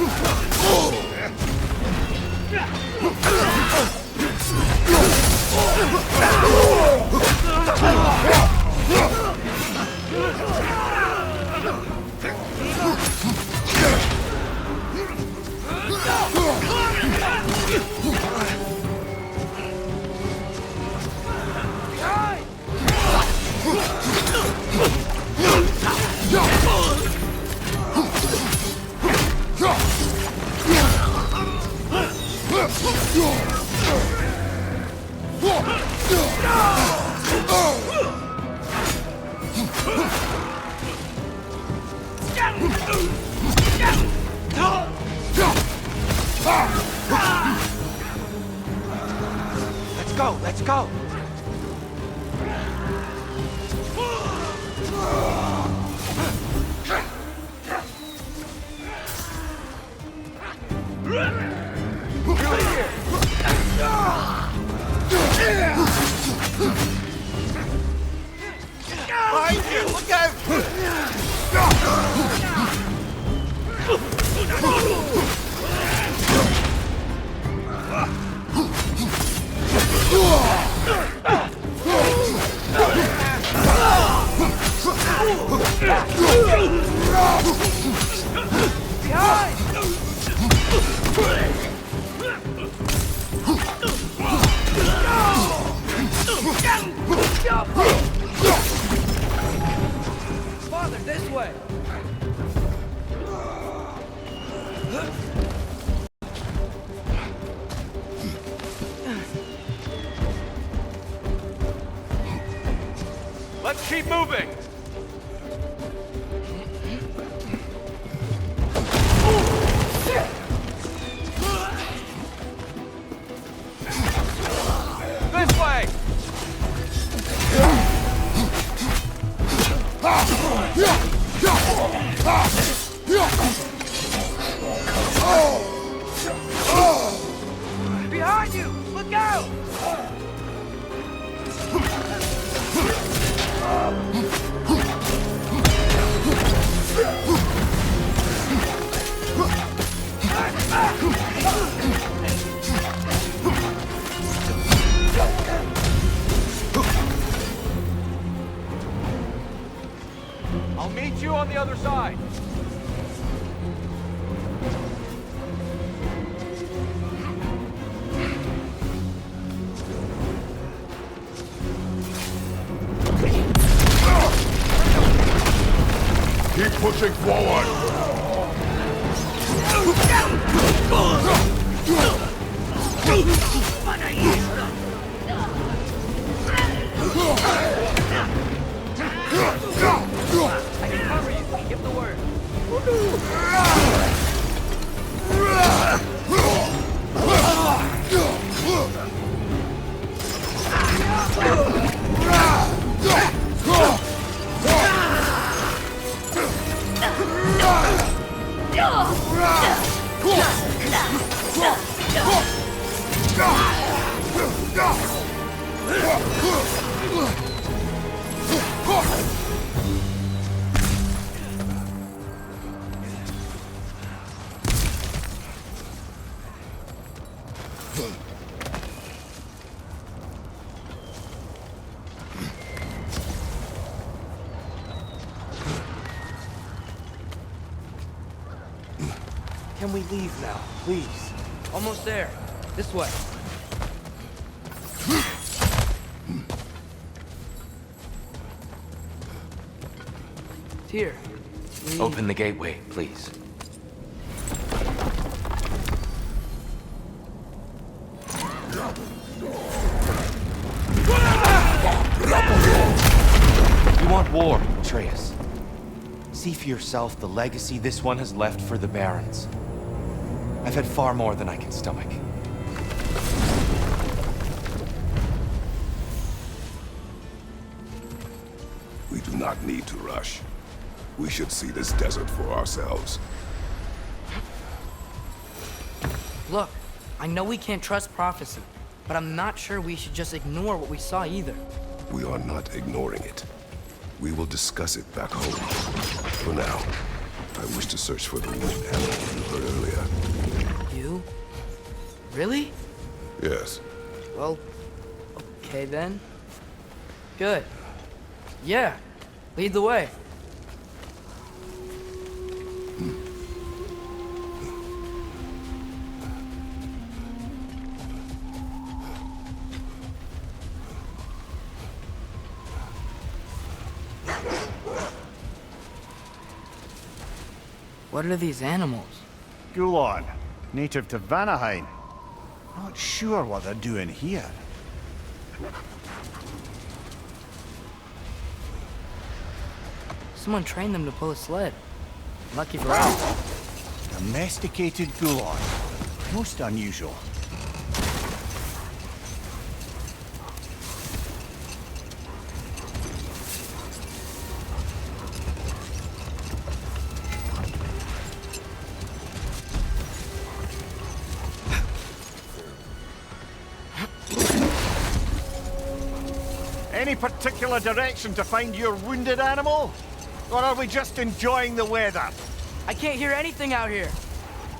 Let's go! Behind you! Look out! Father, this way! Let's keep moving! This way! Behind you! Look out! I'll meet you on the other side. Keep pushing forward! I can cover you. Give the word. Can we leave now, please? Almost there. This way. Here. Open the gateway, please. You want war, Atreus. See for yourself the legacy this one has left for the Barons. I've had far more than I can stomach. We do not need to rush. We should see this desert for ourselves. Look, I know we can't trust prophecy, but I'm not sure we should just ignore what we saw either. We are not ignoring it. We will discuss it back home. For now, I wish to search for the wounded animal you heard earlier. You? Really? Yes. Well, okay then. Good. Yeah, lead the way. What are these animals? Gulon, native to Vanaheim. Not sure what they're doing here. Someone trained them to pull a sled. Lucky for us. Domesticated Gulon. Most unusual. Any particular direction to find your wounded animal? Or are we just enjoying the weather? I can't hear anything out here.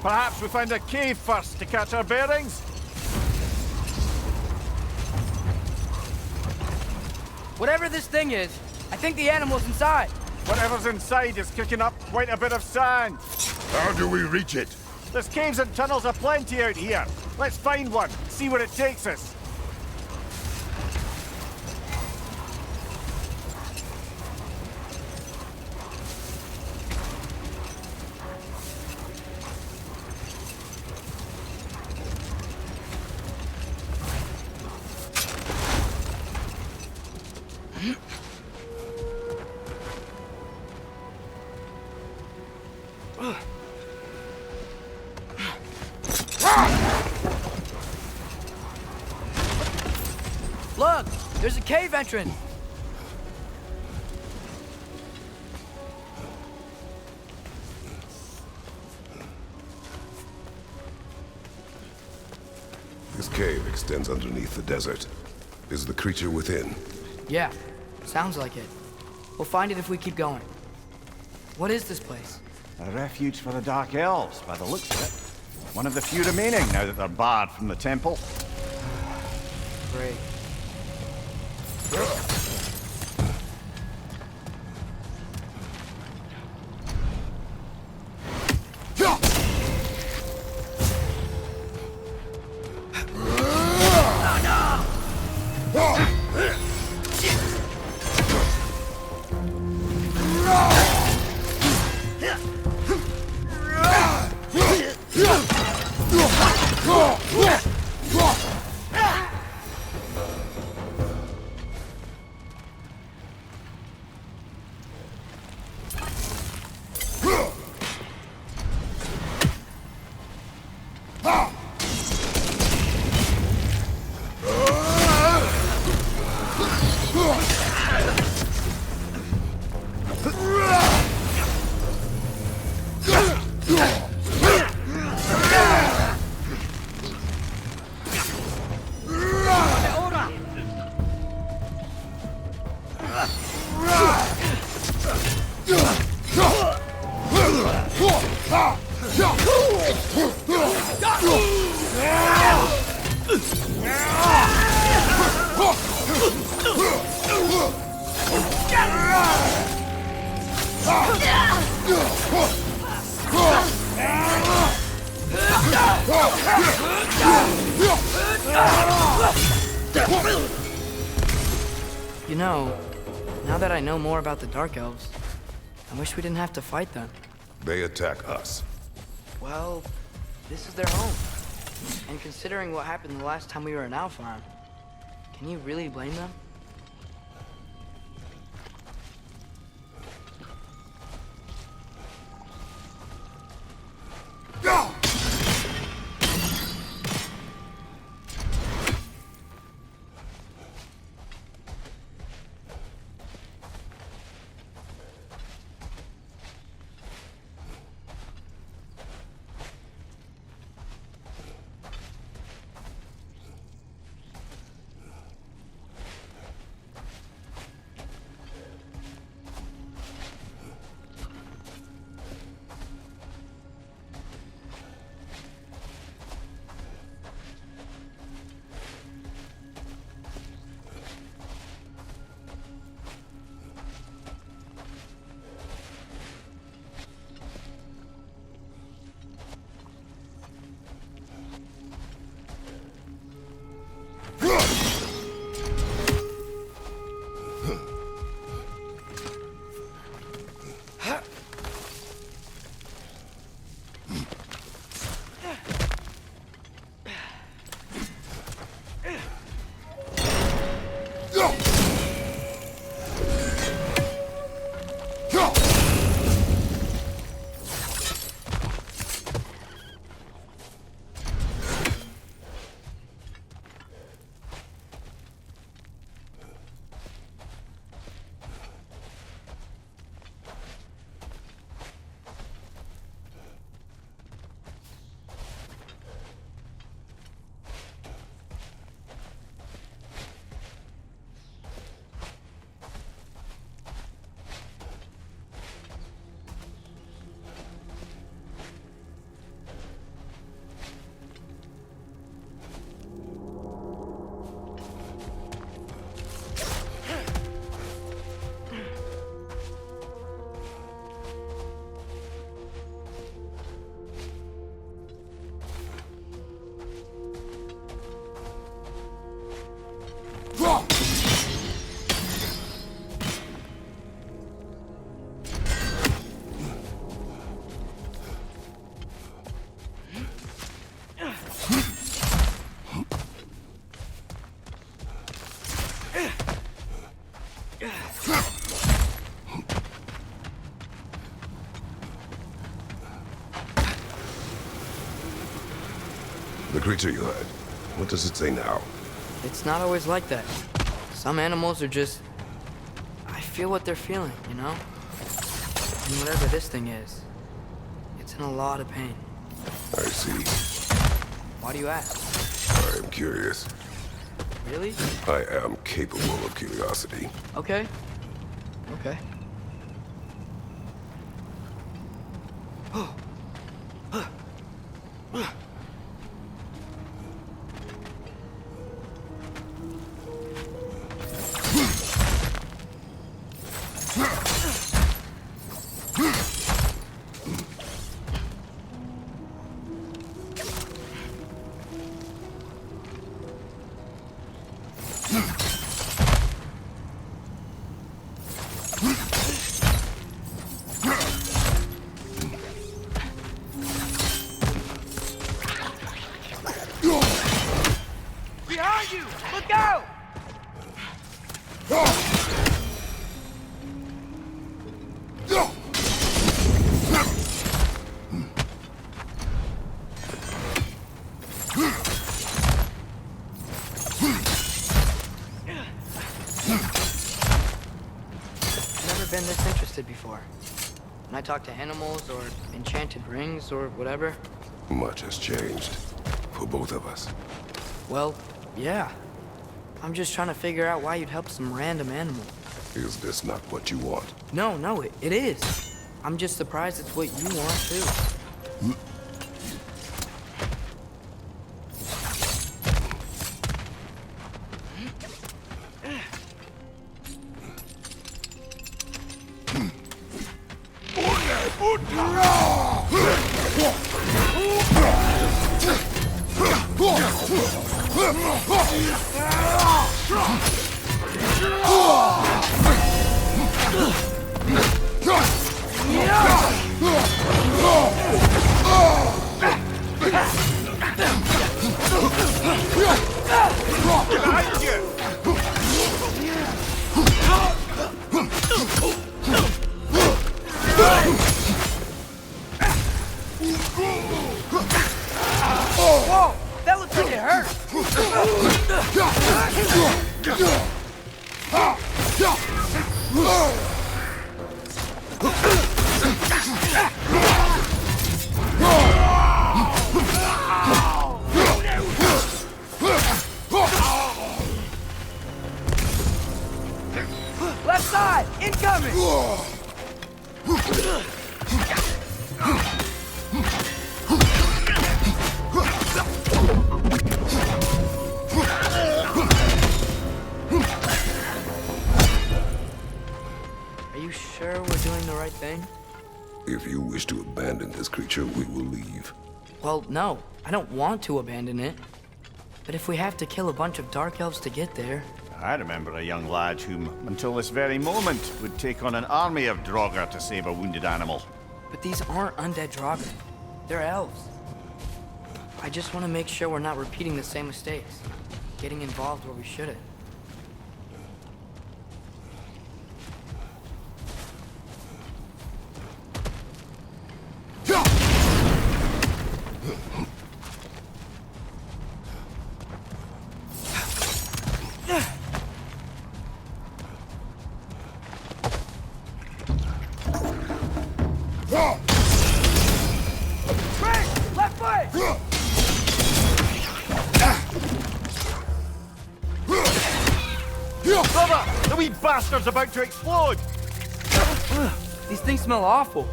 Perhaps we find a cave first to catch our bearings? Whatever this thing is, I think the animal's inside. Whatever's inside is kicking up quite a bit of sand. How do we reach it? There's caves and tunnels aplenty out here. Let's find one, see where it takes us. Look, there's a cave entrance. This cave extends underneath the desert. Is the creature within? Yeah, sounds like it. We'll find it if we keep going. What is this place? A refuge for the Dark Elves, by the looks of it. One of the few remaining now that they're barred from the temple. Great. You know, now that I know more about the Dark Elves, I wish we didn't have to fight them. They attack us. Well, this is their home. And considering what happened the last time we were in Owl Farm, can you really blame them? The creature you heard. What does it say now? It's not always like that. Some animals are just... I feel what they're feeling, you know? And whatever this thing is, it's in a lot of pain. I see. Why do you ask? I am curious. Really? I am capable of curiosity. Okay. Okay. Behind you! Look out! Never been this interested before. When I talk to animals or enchanted rings or whatever. Much has changed. For both of us. Well, yeah. I'm just trying to figure out why you'd help some random animal. Is this not what you want? No, it is. I'm just surprised it's what you want, too. Whoa! That looks like it hurt! Left side! Incoming! Are you sure we're doing the right thing? If you wish to abandon this creature, we will leave. Well, no. I don't want to abandon it. But if we have to kill a bunch of dark elves to get there... I remember a young lad whom, until this very moment, would take on an army of Draugr to save a wounded animal. But these aren't undead Draugr. They're elves. I just want to make sure we're not repeating the same mistakes. Getting involved where we shouldn't. Left foot! Brother! The wee bastard's about to explode! These things smell awful.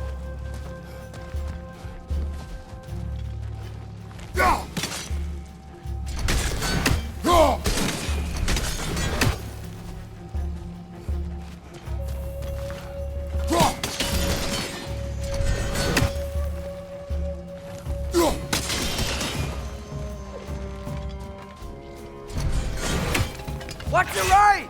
Watch your right!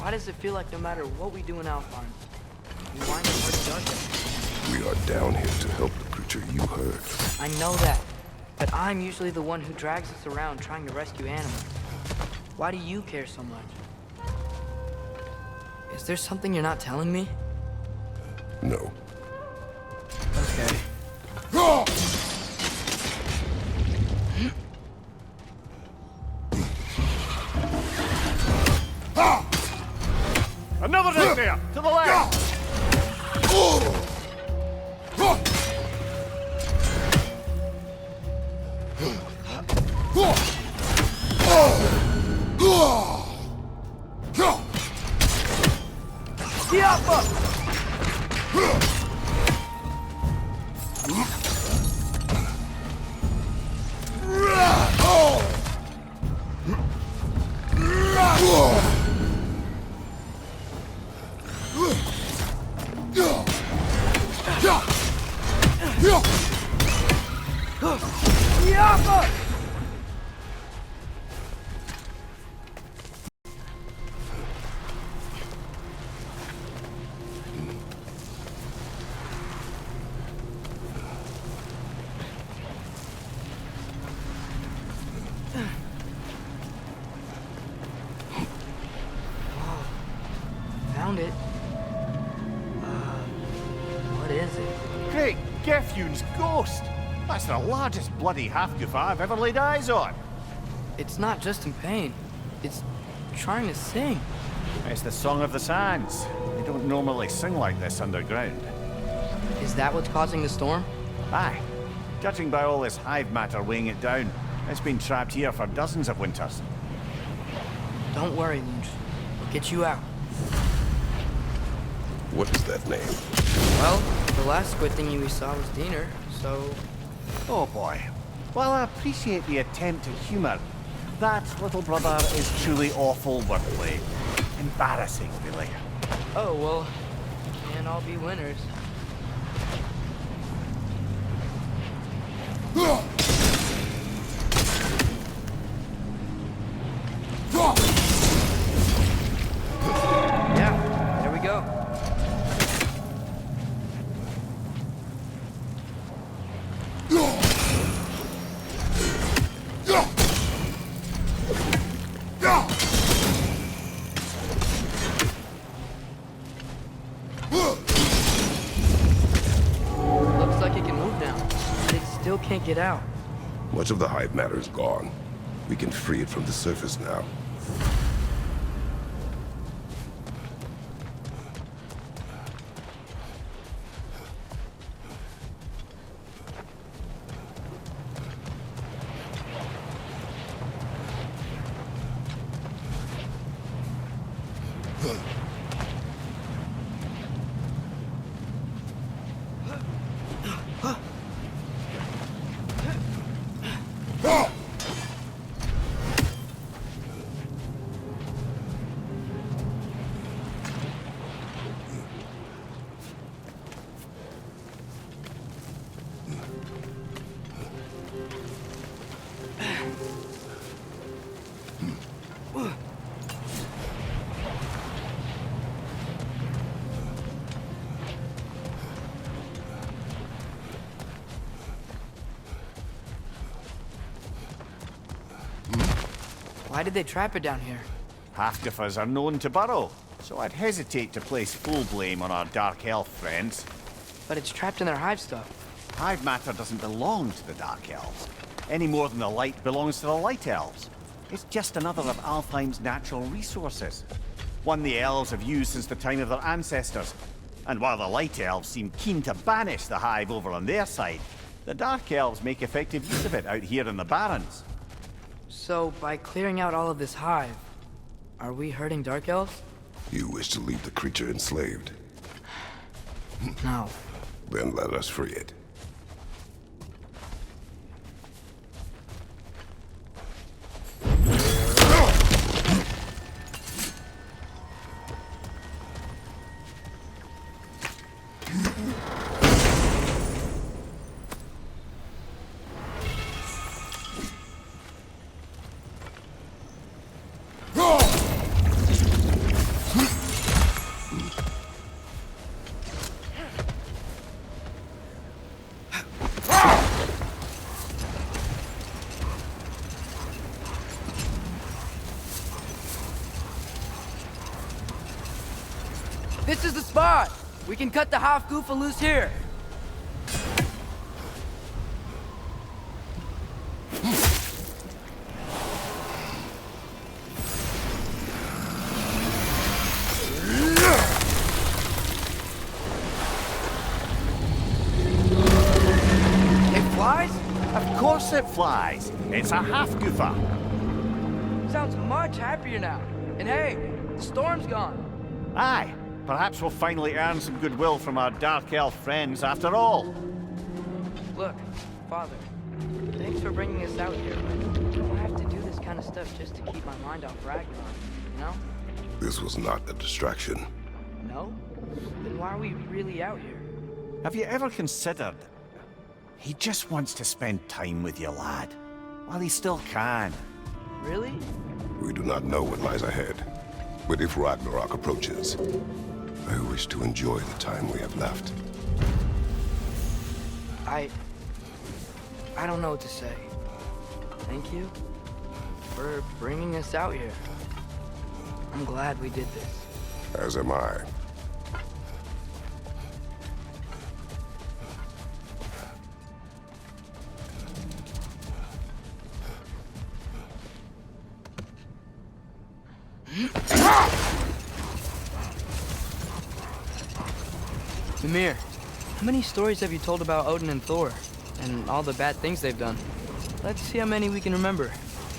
Why does it feel like no matter what we do in Alpharn, we wind up hard judges? We are down here to help the creature you heard. I know that, but I'm usually the one who drags us around trying to rescue animals. Why do you care so much? Is there something you're not telling me? No. Okay. Another deck there! To the left! Found it. What is it? Great Gefyun's ghost! That's the largest bloody half-goof I've ever laid eyes on. It's not just in pain. It's trying to sing. It's the Song of the Sands. They don't normally sing like this underground. Is that what's causing the storm? Aye. Judging by all this hive matter weighing it down, it's been trapped here for dozens of winters. Don't worry, Lunch. We'll get you out. What is that name? Well, the last squid thingy we saw was Diener, so... Oh boy. Well, I appreciate the attempt at humor. That, little brother, is truly awful wordplay. Embarrassing, really. Oh, well, can't all be winners. Yeah, there we go. Looks like it can move now, but it still can't get out. Much of the hive matter is gone. We can free it from the surface now. Why did they trap it down here? Half-Giffers are known to burrow, so I'd hesitate to place full blame on our Dark Elf friends. But it's trapped in their hive stuff. Hive matter doesn't belong to the Dark Elves, any more than the light belongs to the Light Elves. It's just another of Alfheim's natural resources. One the elves have used since the time of their ancestors. And while the Light Elves seem keen to banish the hive over on their side, the Dark Elves make effective use of it out here in the Barrens. So, by clearing out all of this hive, are we hurting Dark Elves? You wish to leave the creature enslaved? No. Then let us free it. This is the spot! We can cut the half-goofa loose here! It flies? Of course it flies. It's a half-goofa. Sounds much happier now. And hey, the storm's gone. Aye. Perhaps we'll finally earn some goodwill from our Dark Elf friends after all. Look, Father, thanks for bringing us out here, but I don't have to do this kind of stuff just to keep my mind off Ragnarok, you know? This was not a distraction. No? Then why are we really out here? Have you ever considered... He just wants to spend time with you, lad. While he still can. Really? We do not know what lies ahead. But if Ragnarok approaches, I wish to enjoy the time we have left. I don't know what to say. Thank you for bringing us out here. I'm glad we did this. As am I. Mimir, how many stories have you told about Odin and Thor? And all the bad things they've done? Let's see how many we can remember.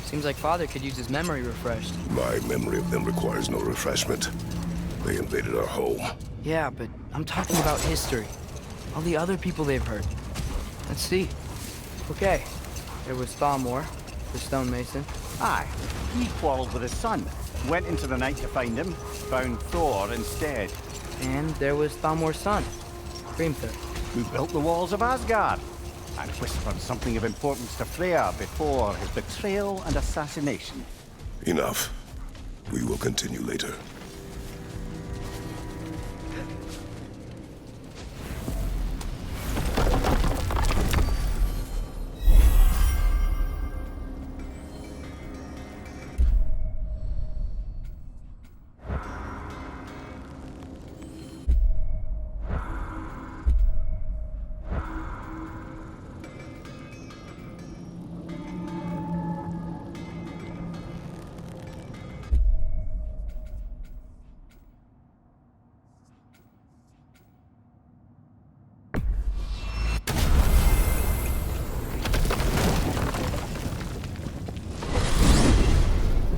Seems like Father could use his memory refreshed. My memory of them requires no refreshment. They invaded our home. Yeah, but I'm talking about history. All the other people they've hurt. Let's see. Okay, there was Thalmor, the stonemason. Aye, he quarreled with his son. Went into the night to find him, found Thor instead. And there was Thalmor's son, Grimthur. Who built the walls of Asgard, and whispered something of importance to Freya before his betrayal and assassination. Enough. We will continue later.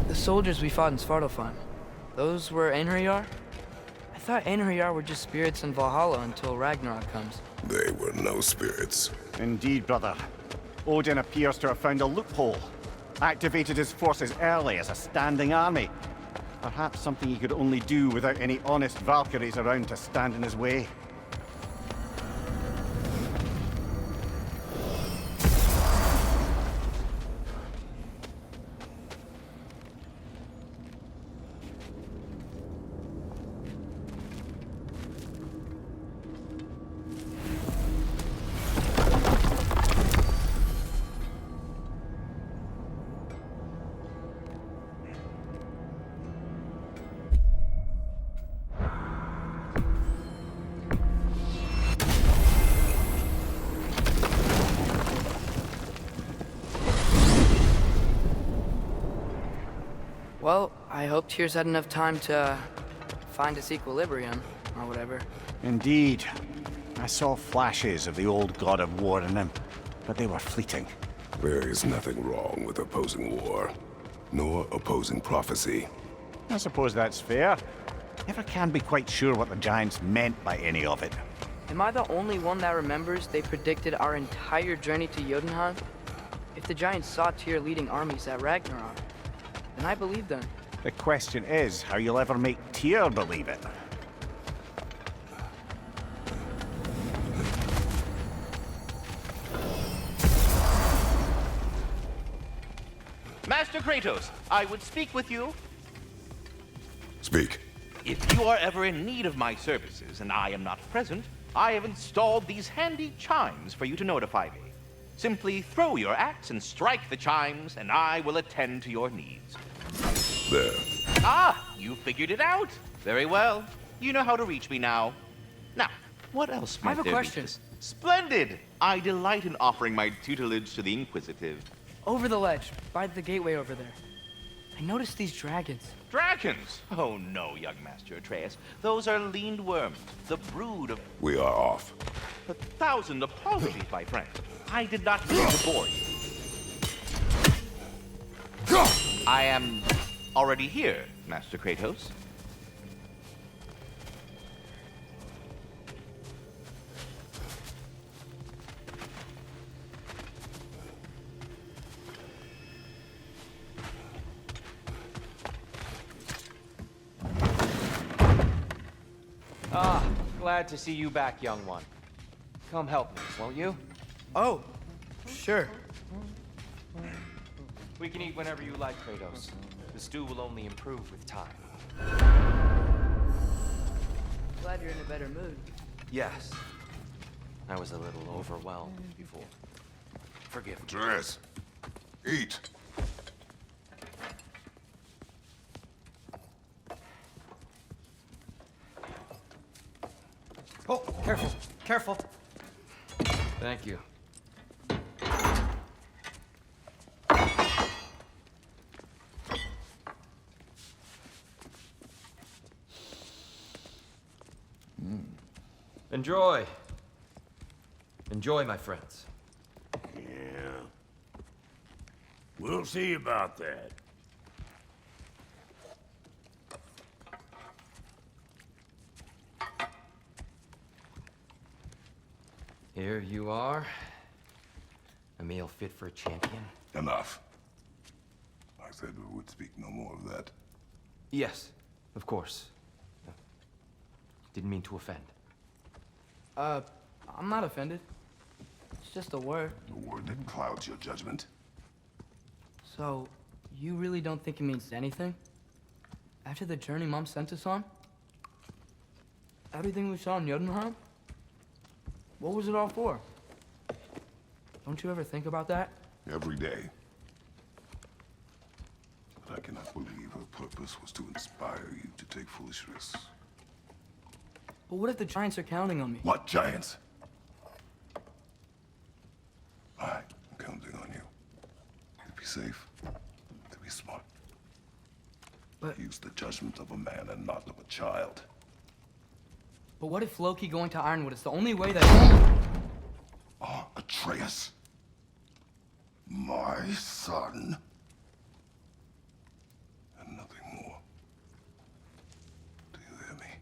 The soldiers we fought in Svartalfheim, those were Einherjar? I thought Einherjar were just spirits in Valhalla until Ragnarok comes. They were no spirits. Indeed, brother. Odin appears to have found a loophole. Activated his forces early as a standing army. Perhaps something he could only do without any honest Valkyries around to stand in his way. Well, I hope Tyr's had enough time to find its equilibrium, or whatever. Indeed. I saw flashes of the old god of war in him, but they were fleeting. There is nothing wrong with opposing war, nor opposing prophecy. I suppose that's fair. Never can be quite sure what the Giants meant by any of it. Am I the only one that remembers they predicted our entire journey to Jotunheim? If the Giants saw Tyr leading armies at Ragnarok, then I believe them. The question is how you'll ever make Tyr believe it. Master Kratos, I would speak with you. Speak. If you are ever in need of my services and I am not present, I have installed these handy chimes for you to notify me. Simply throw your axe and strike the chimes, and I will attend to your needs. There. Ah, you figured it out. Very well. You know how to reach me now. Now, what else I might have a there question. be? Splendid! I delight in offering my tutelage to the Inquisitive. Over the ledge, by the gateway over there. I noticed these dragons. Dragons? Oh no, young Master Atreus. Those are leaned worms, the brood of... We are off. 1,000 apologies, my friend. I did not mean to bore you. I am already here, Master Kratos. Ah, glad to see you back, young one. Come help me, won't you? Oh, sure. We can eat whenever you like, Kratos. The stew will only improve with time. Glad you're in a better mood. Yes. I was a little overwhelmed before. Forgive me. Atreus, eat. Oh, careful, careful. Thank you. Enjoy. Enjoy, my friends. Yeah. We'll see about that. Here you are. A meal fit for a champion. Enough. I said we would speak no more of that. Yes, of course. Didn't mean to offend. I'm not offended. It's just a word. A word that clouds your judgment. So, you really don't think it means anything? After the journey Mom sent us on? Everything we saw in Jotunheim? What was it all for? Don't you ever think about that? Every day. But I cannot believe her purpose was to inspire you to take foolish risks. But what if the Giants are counting on me? What giants? I'm counting on you. To be safe, to be smart. But use the judgment of a man and not of a child. But what if Loki going to Ironwood is the only way that... Oh, Atreus. My son. And nothing more. Do you hear me?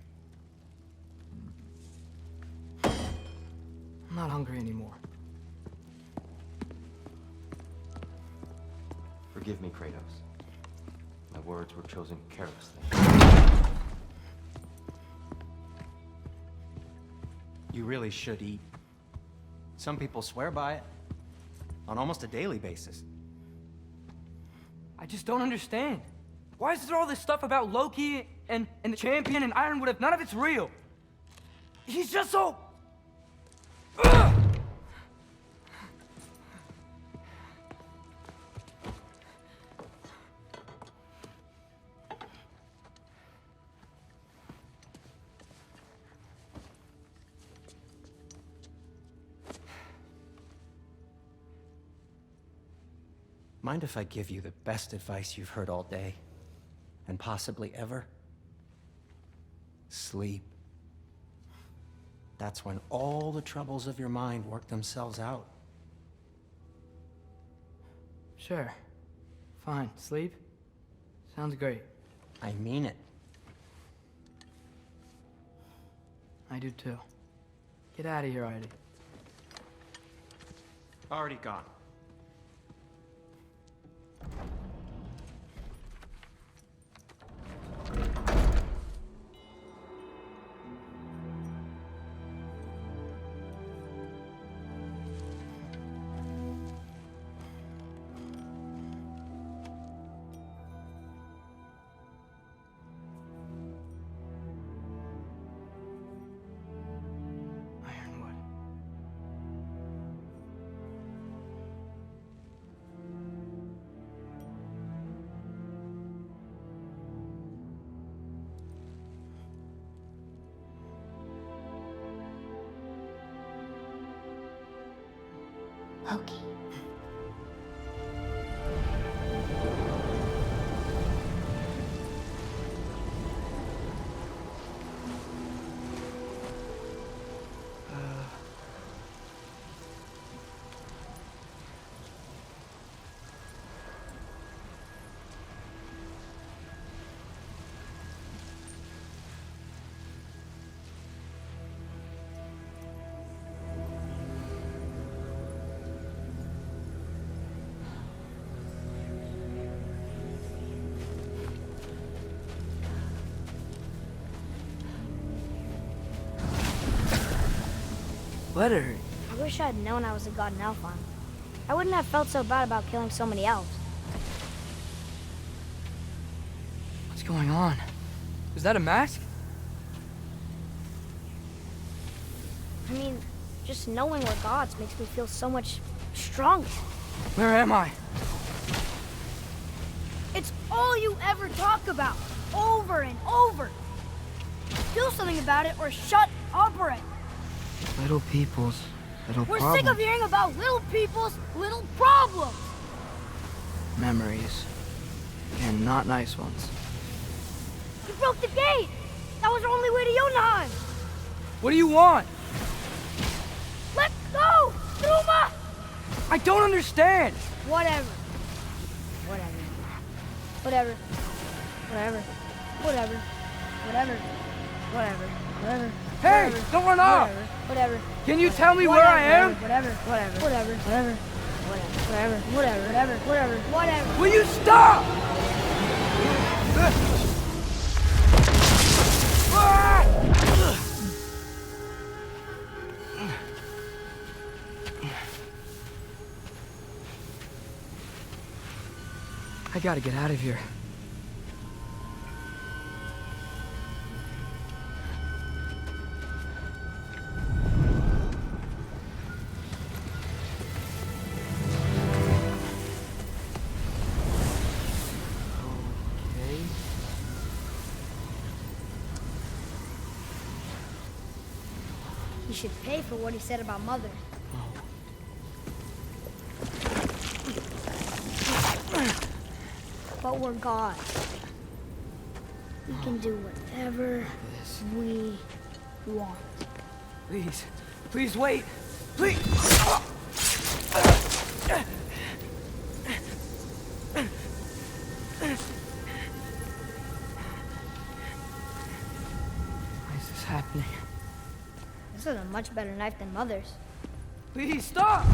I'm not hungry anymore. Forgive me, Kratos. My words were chosen carelessly. You really should eat. Some people swear by it. On almost a daily basis. I just don't understand. Why is there all this stuff about Loki and the champion and Ironwood if none of it's real? He's just so... Ugh! Mind if I give you the best advice you've heard all day? and possibly ever, sleep. That's when all the troubles of your mind work themselves out. Sure. Fine. Sleep? Sounds great. I mean it. I do too. Get out of here, Artie. Already gone. Ironwood. Loki. Let her. I wish I had known I was a god in Alphon. I wouldn't have felt so bad about killing so many elves. What's going on? Was that a mask? I mean, just knowing we're gods makes me feel so much stronger. Where am I? It's all you ever talk about, over and over. Do something about it or shut up already. Little people's little We're problems. sick of hearing about little people's little problems. Memories. And not nice ones. You broke the gate. That was our only way to Jotunheim. What do you want? Let's go, Numa! I don't understand. Whatever. Whatever. Whatever. Whatever. Whatever. Whatever. Whatever. Whatever. Hey, don't run off. Whatever. Can you tell me where I am? Whatever. Whatever. Whatever. Whatever. Whatever. Whatever. Whatever. Whatever. Whatever. Will you stop? I gotta get out of here. He should pay for what he said about Mother. But we're gods. We can do whatever we want. Please, please wait. Please. Why is this happening? This is a much better knife than Mother's. Please stop!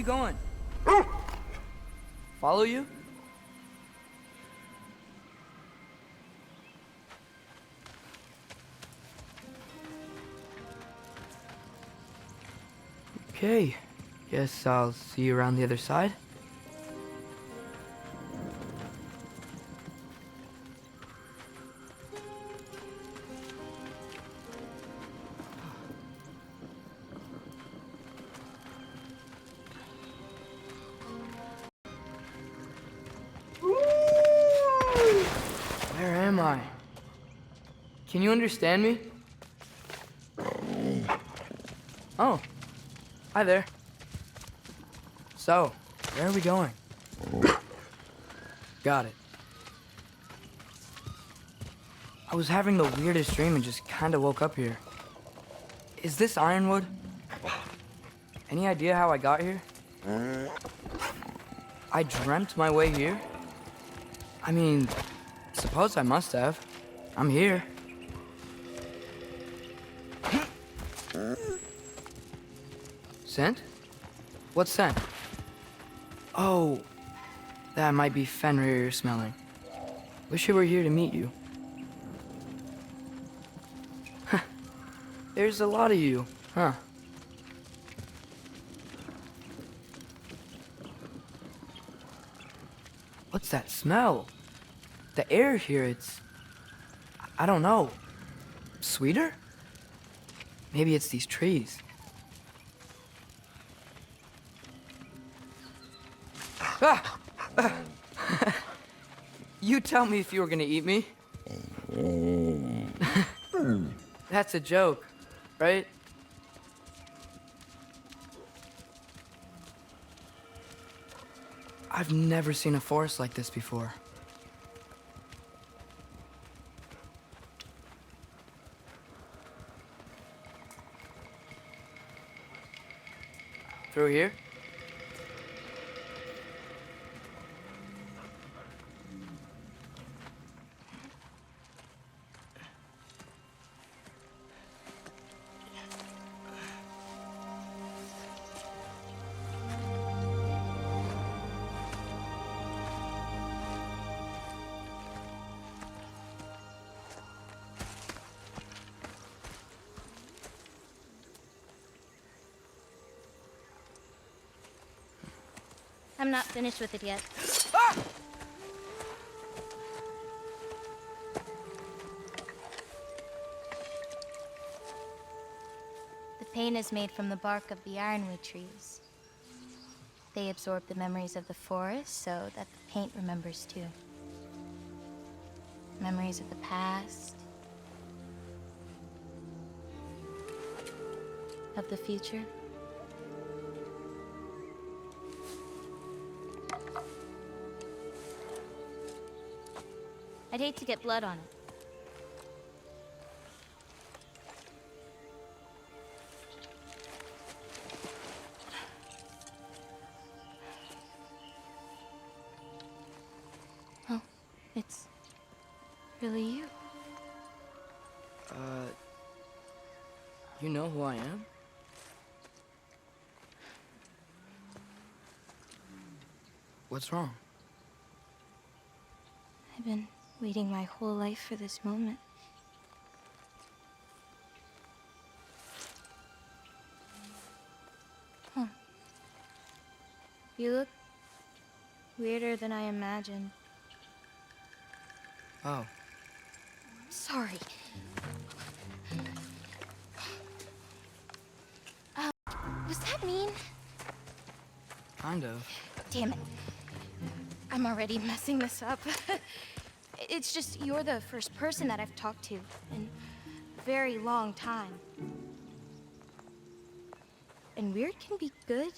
going? Follow you? Okay, guess I'll see you around the other side. Where am I? Can you understand me? Oh. Hi there. So, where are we going? Got it. I was having the weirdest dream and just kinda woke up here. Is this Ironwood? Any idea how I got here? I dreamt my way here? I mean, suppose I must have. I'm here. Scent? What scent? Oh, that might be Fenrir you're smelling. Wish I were here to meet you. There's a lot of you, huh? What's that smell? The air here, I don't know. Sweeter? Maybe it's these trees. Ah! You tell me if you were gonna eat me. That's a joke, right? I've never seen a forest like this before. Through here? I'm not finished with it yet. The paint is made from the bark of the ironwood trees. They absorb the memories of the forest so that the paint remembers too. Memories of the past, of the future. I'd hate to get blood on it. Oh, it's really you. You know who I am? What's wrong? I've been waiting my whole life for this moment. Huh. You look weirder than I imagined. Oh. Sorry. Was that mean? Kind of. Damn it. I'm already messing this up. It's just you're the first person that I've talked to in a very long time. And weird can be good.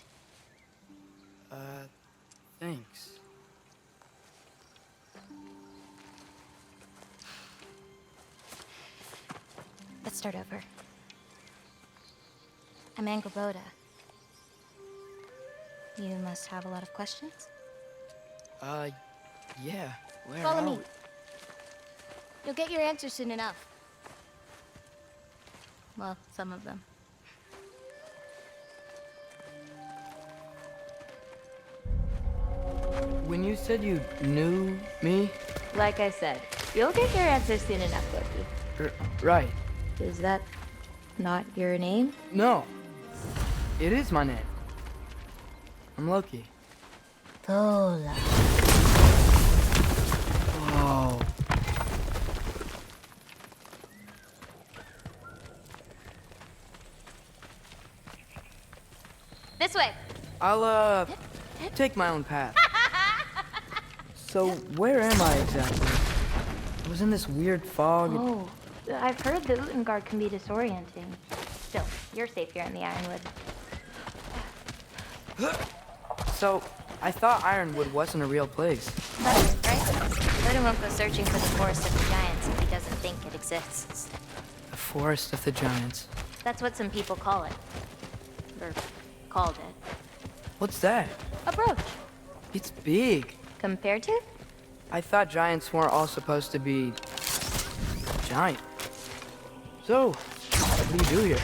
Thanks. Let's start over. I'm Angrboda. You must have a lot of questions? Yeah. Where Follow are me. we? You'll get your answers soon enough. Well, some of them. When you said you knew me? Like I said, you'll get your answers soon enough, Loki. Right. Is that not your name? No. It is my name. I'm Loki. Tola. Whoa. This way. I'll, take my own path. So, where am I exactly? I was in this weird fog. Oh, I've heard the Utengard can be disorienting. Still, you're safe here in the Ironwood. So, I thought Ironwood wasn't a real place. That's it, right? Odin won't go searching for the Forest of the Giants if he doesn't think it exists. The Forest of the Giants. That's what some people call it. Or called it. What's that? A brooch. It's big. Compared to? I thought giants weren't all supposed to be giant. So, what do you do here?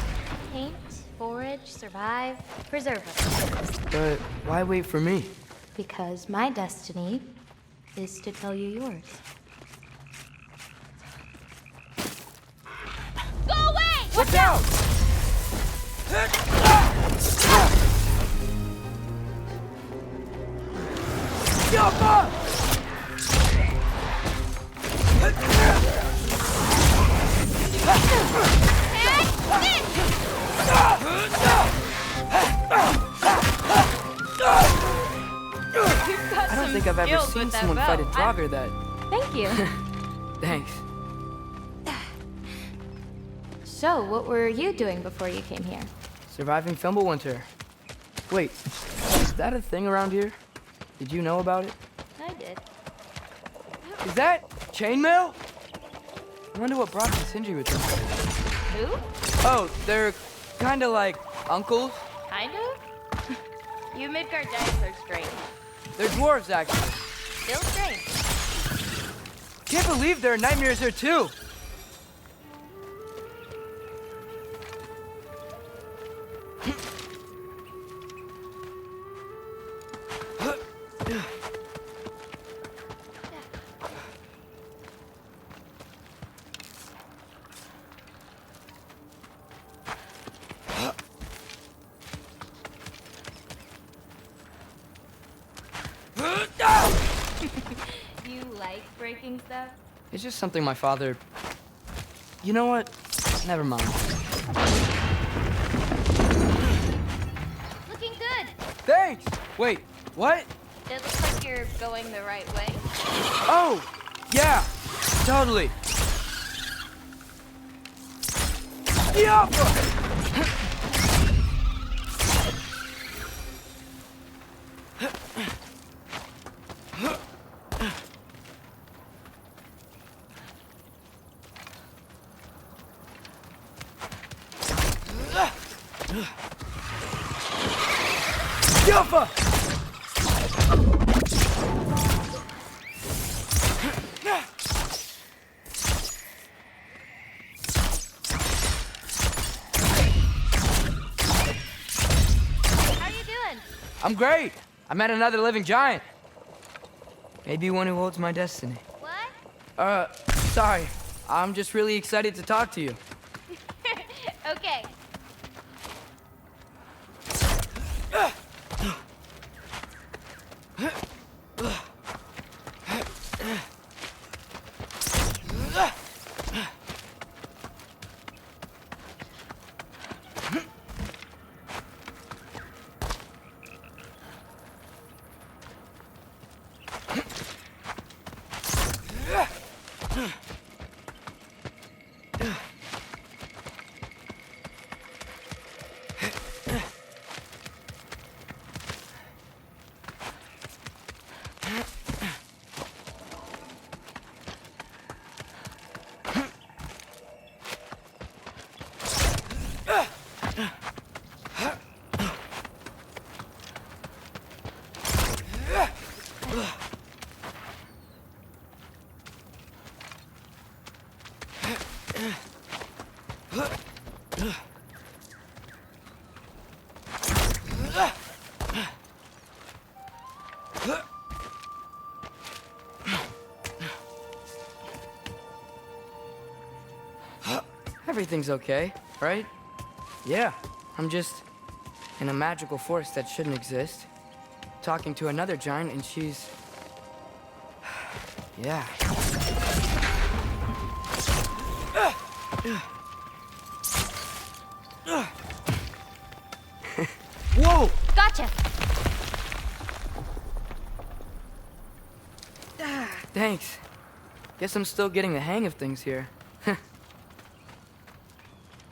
Paint, forage, survive, preserve us. But why wait for me? Because my destiny is to tell you yours. Go away! Watch out! Yapma! I don't think I've ever seen someone fight a Draugr that... Thank you. Thanks. So, what were you doing before you came here? Surviving Fimbulwinter. Wait, is that a thing around here? Did you know about it? I did. Is that chainmail? I wonder what brought this injury with them. Who? Oh, they're kinda like uncles. Kind of? You Midgard giants are strange. They're dwarves, actually. Still strange. Can't believe there are nightmares here, too. You like breaking stuff? It's just something my father... You know what? Never mind. Looking good. Thanks! Wait, what? It looks like you're going the right way. Oh! Yeah! Totally! Yeah! Yuffa! How you doing? I'm great. I met another living giant. Maybe one who holds my destiny. What? Sorry. I'm just really excited to talk to you. Okay. Everything's okay, right? Yeah, I'm just in a magical forest that shouldn't exist, talking to another giant, and she's... yeah. Whoa! Gotcha! Thanks. Guess I'm still getting the hang of things here.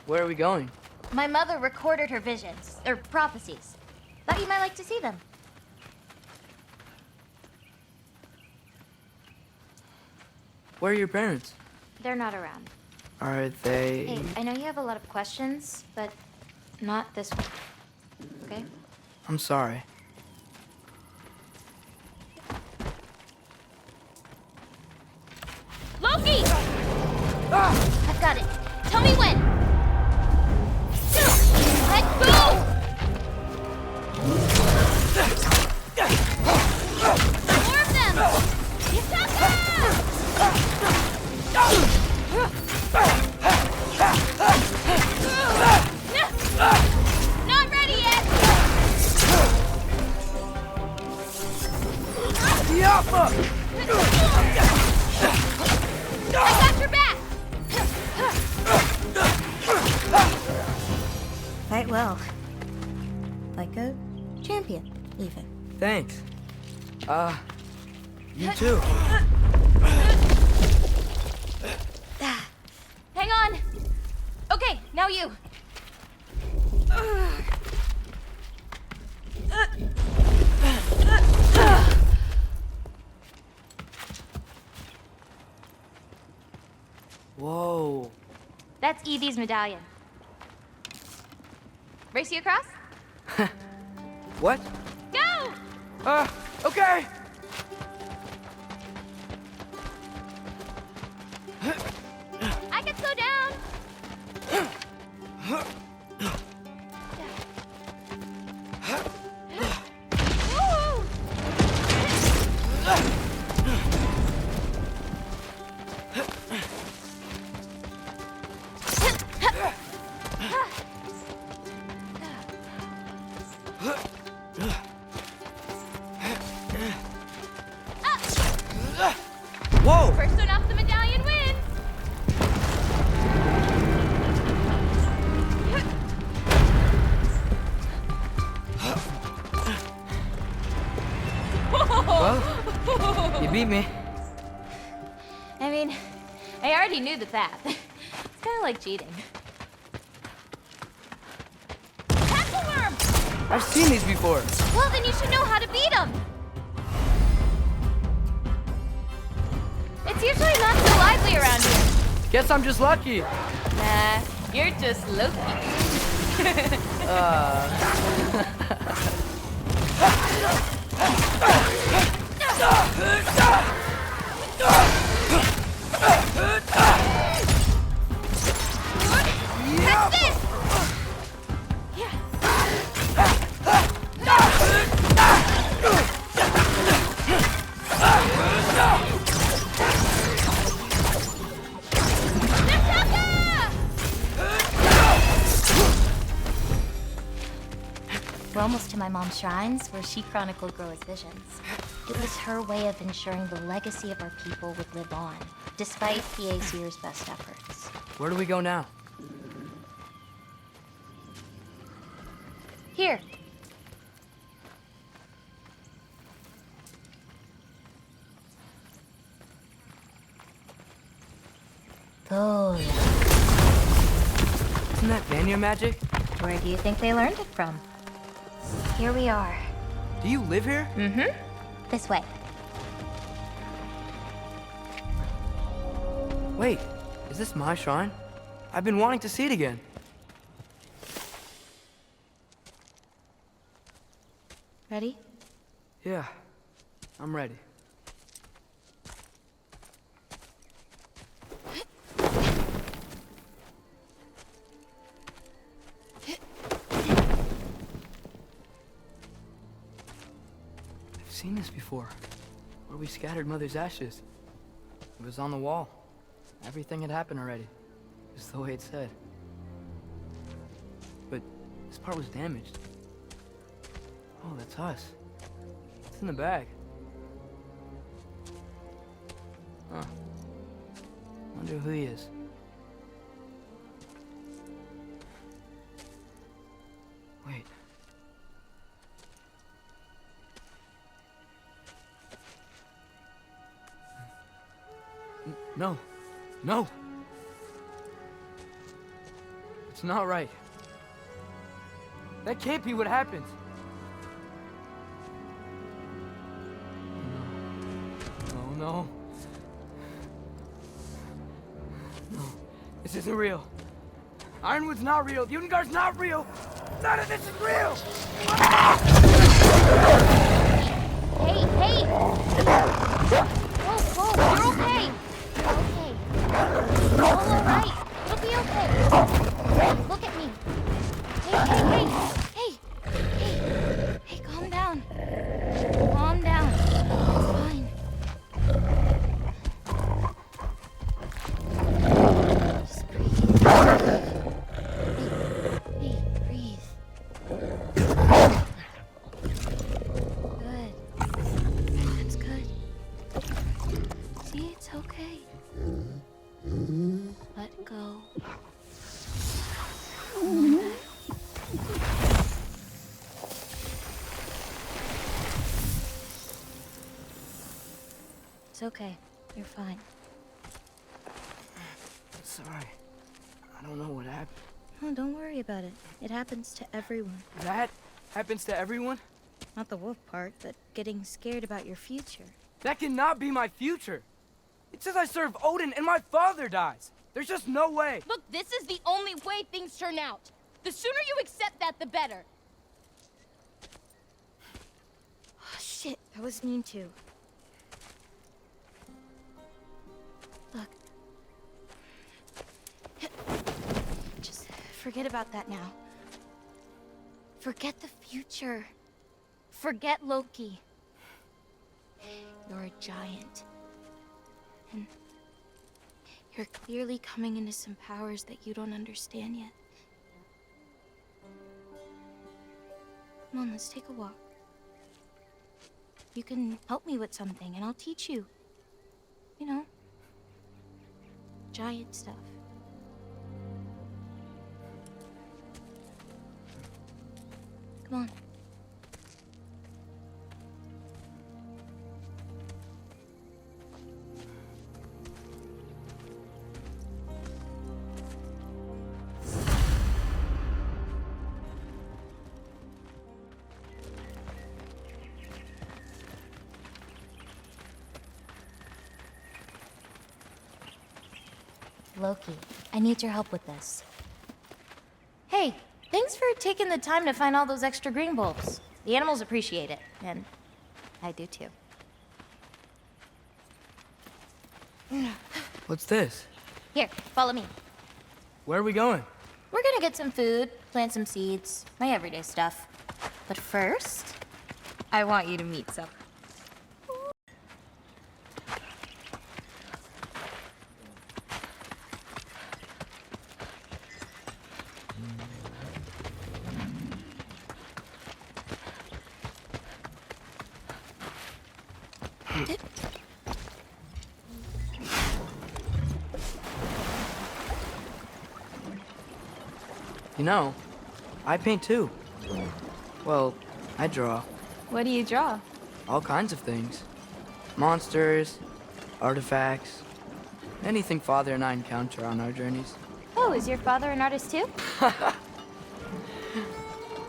Where are we going? My mother recorded her visions, or prophecies. Thought you might like to see them. Where are your parents? They're not around. Are they... Hey, I know you have a lot of questions, but not this one. Okay? I'm sorry. Loki! I've got it. Tell me when. Let go! More of them! Not ready yet! I got your back! Fight well. Like a champion, even. Thanks. You too. Hang on. Okay, now you. Whoa. That's Evie's medallion. Race you across? What? Go! Okay. I can slow down. Whoa! First one off the medallion wins. Well, you beat me. I mean, I already knew the path. It's kind of like cheating. Tackle worm! I've seen these before. Well, then you should know how to beat them. It's usually not so lively around here. Guess I'm just lucky. Nah, you're just Loki. Catch this! We're almost to my mom's shrines, where she chronicled Groa's visions. It was her way of ensuring the legacy of our people would live on, despite the Aesir's best efforts. Where do we go now? Here. Oh. Isn't that Vanya magic? Where do you think they learned it from? Here we are. Do you live here? Mm-hmm. This way. Wait, is this my shrine? I've been wanting to see it again. Ready? Yeah, I'm ready. I've seen this before, where we scattered Mother's ashes. It was on the wall. Everything had happened already. Just the way it said. But this part was damaged. Oh, that's us. It's in the bag. Huh. Wonder who he is. Wait. No. No! It's not right. That can't be what happens. No, no. No. This isn't real. Ironwood's not real. Ungar's not real. None of this is real! Hey, hey! Whoa, whoa, you're okay! You're okay. It's all alright. It'll be okay. Look at me. Hey, calm down. Calm down. It's fine. Just breathe. Hey, breathe. Good. That's good. See, it's okay. Let go. It's okay. You're fine. Sorry. I don't know what happened. Oh, don't worry about it. It happens to everyone. That happens to everyone? Not the wolf part, but getting scared about your future. That cannot be my future. It says I serve Odin and my father dies. There's just no way. Look, this is the only way things turn out. The sooner you accept that, the better. Oh, shit, that was mean too. Look. Just forget about that now. Forget the future. Forget Loki. You're a giant. And you're clearly coming into some powers that you don't understand yet. Come on, let's take a walk. You can help me with something, and I'll teach you. You know, giant stuff. Come on. Loki, I need your help with this. Hey, thanks for taking the time to find all those extra green bulbs. The animals appreciate it, and I do too. What's this? Here, follow me. Where are we going? We're gonna get some food, plant some seeds, my everyday stuff. But first, I want you to meet someone. You know, I paint too. Well, I draw. What do you draw? All kinds of things. Monsters, artifacts, anything Father and I encounter on our journeys. Oh, is your father an artist too?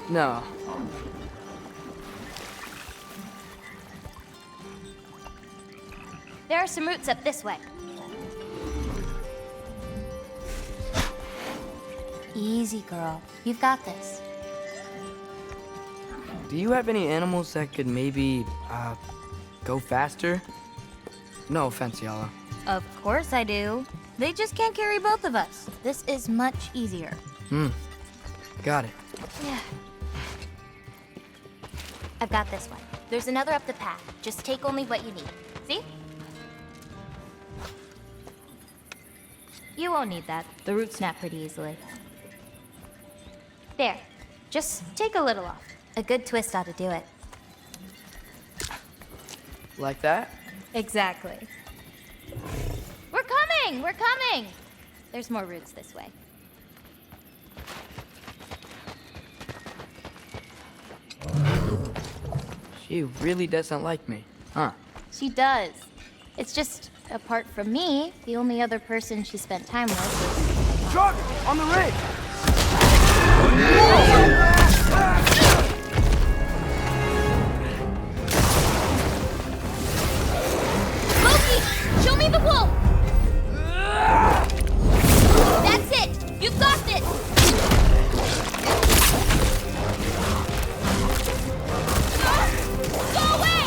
No. There are some roots up this way. Easy, girl. You've got this. Do you have any animals that could maybe, go faster? No offense, Yala. Of course I do. They just can't carry both of us. This is much easier. Got it. Yeah. I've got this one. There's another up the path. Just take only what you need. See? You won't need that. The roots snap pretty easily. There. Just take a little off. A good twist ought to do it. Like that? Exactly. We're coming! We're coming! There's more roots this way. She really doesn't like me, huh? She does. It's just, apart from me, the only other person she spent time with is... Truck! On the ridge! Loki! Show me the wolf! That's it! You've got this! Go away!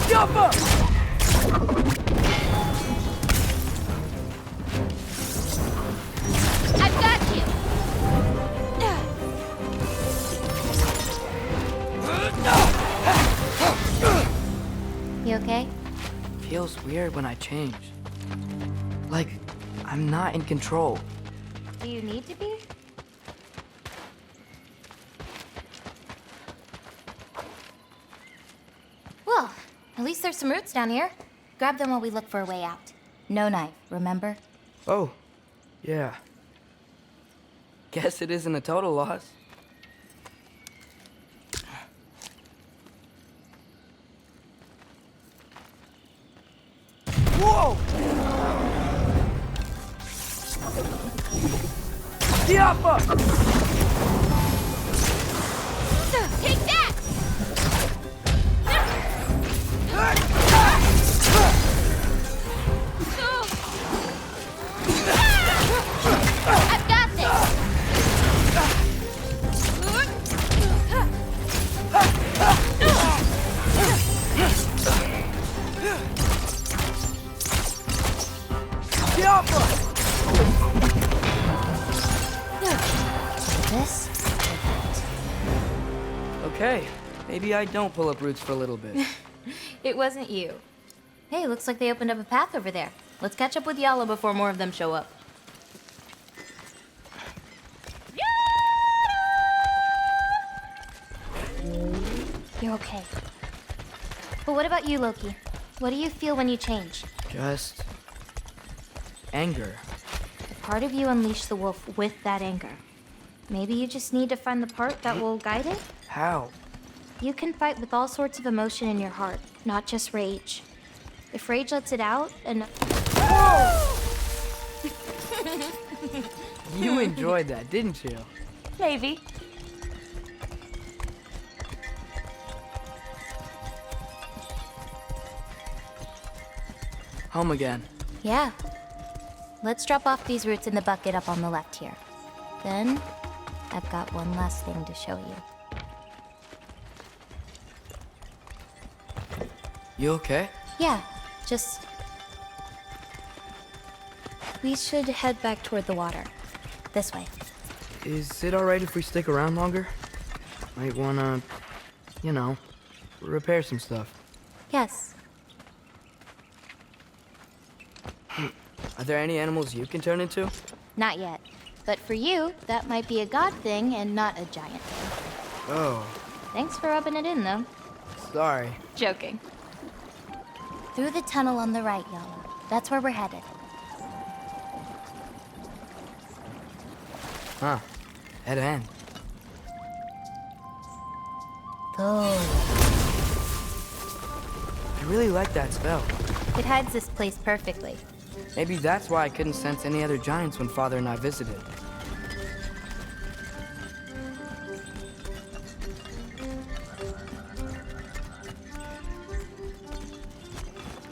Jump up! I've got you! You okay? Feels weird when I change. Like, I'm not in control. Do you need to be? Well, at least there's some roots down here. Grab them while we look for a way out. No knife, remember? Oh, yeah. Guess it isn't a total loss. Whoa! Diapa! Take that! I've got This? Okay, maybe I don't pull up roots for a little bit. It wasn't you. Hey, looks like they opened up a path over there. Let's catch up with Yala before more of them show up. You're okay. But what about you, Loki? What do you feel when you change? Just anger. Part of you unleashed the wolf with that anger. Maybe you just need to find the part that will guide it? How? You can fight with all sorts of emotion in your heart, not just rage. If rage lets it out, and... You enjoyed that, didn't you? Maybe. Home again. Yeah. Let's drop off these roots in the bucket up on the left here. Then, I've got one last thing to show you. You okay? Yeah, just... We should head back toward the water. This way. Is it alright if we stick around longer? Might wanna, you know, repair some stuff. Yes. Are there any animals you can turn into? Not yet. But for you, that might be a god thing and not a giant thing. Oh, Thanks for rubbing it in, though. sorry. Joking. Through the tunnel on the right, Yala. That's where we're headed. Huh. Head end. Oh. I really like that spell. It hides this place perfectly. Maybe that's why I couldn't sense any other giants when Father and I visited.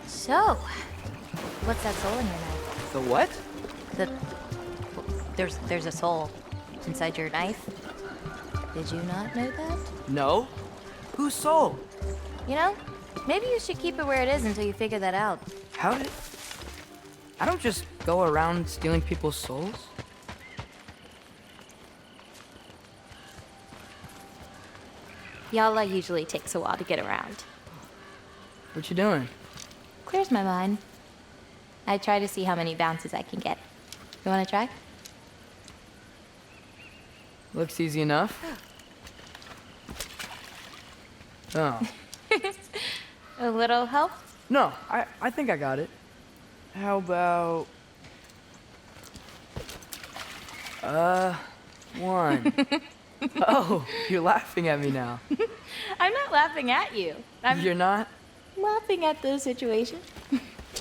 So, what's that soul in your knife? The what? There's a soul inside your knife. Did you not know that? No? Whose soul? You know, maybe you should keep it where it is until you figure that out. How did... I don't just go around stealing people's souls? Yalla usually takes a while to get around. What you doing? Clears my mind. I try to see how many bounces I can get. You wanna try? Looks easy enough. Oh. A little help? No, I think I got it. How about... one. Oh, you're laughing at me now. I'm not laughing at you. You're not? Laughing at the situation.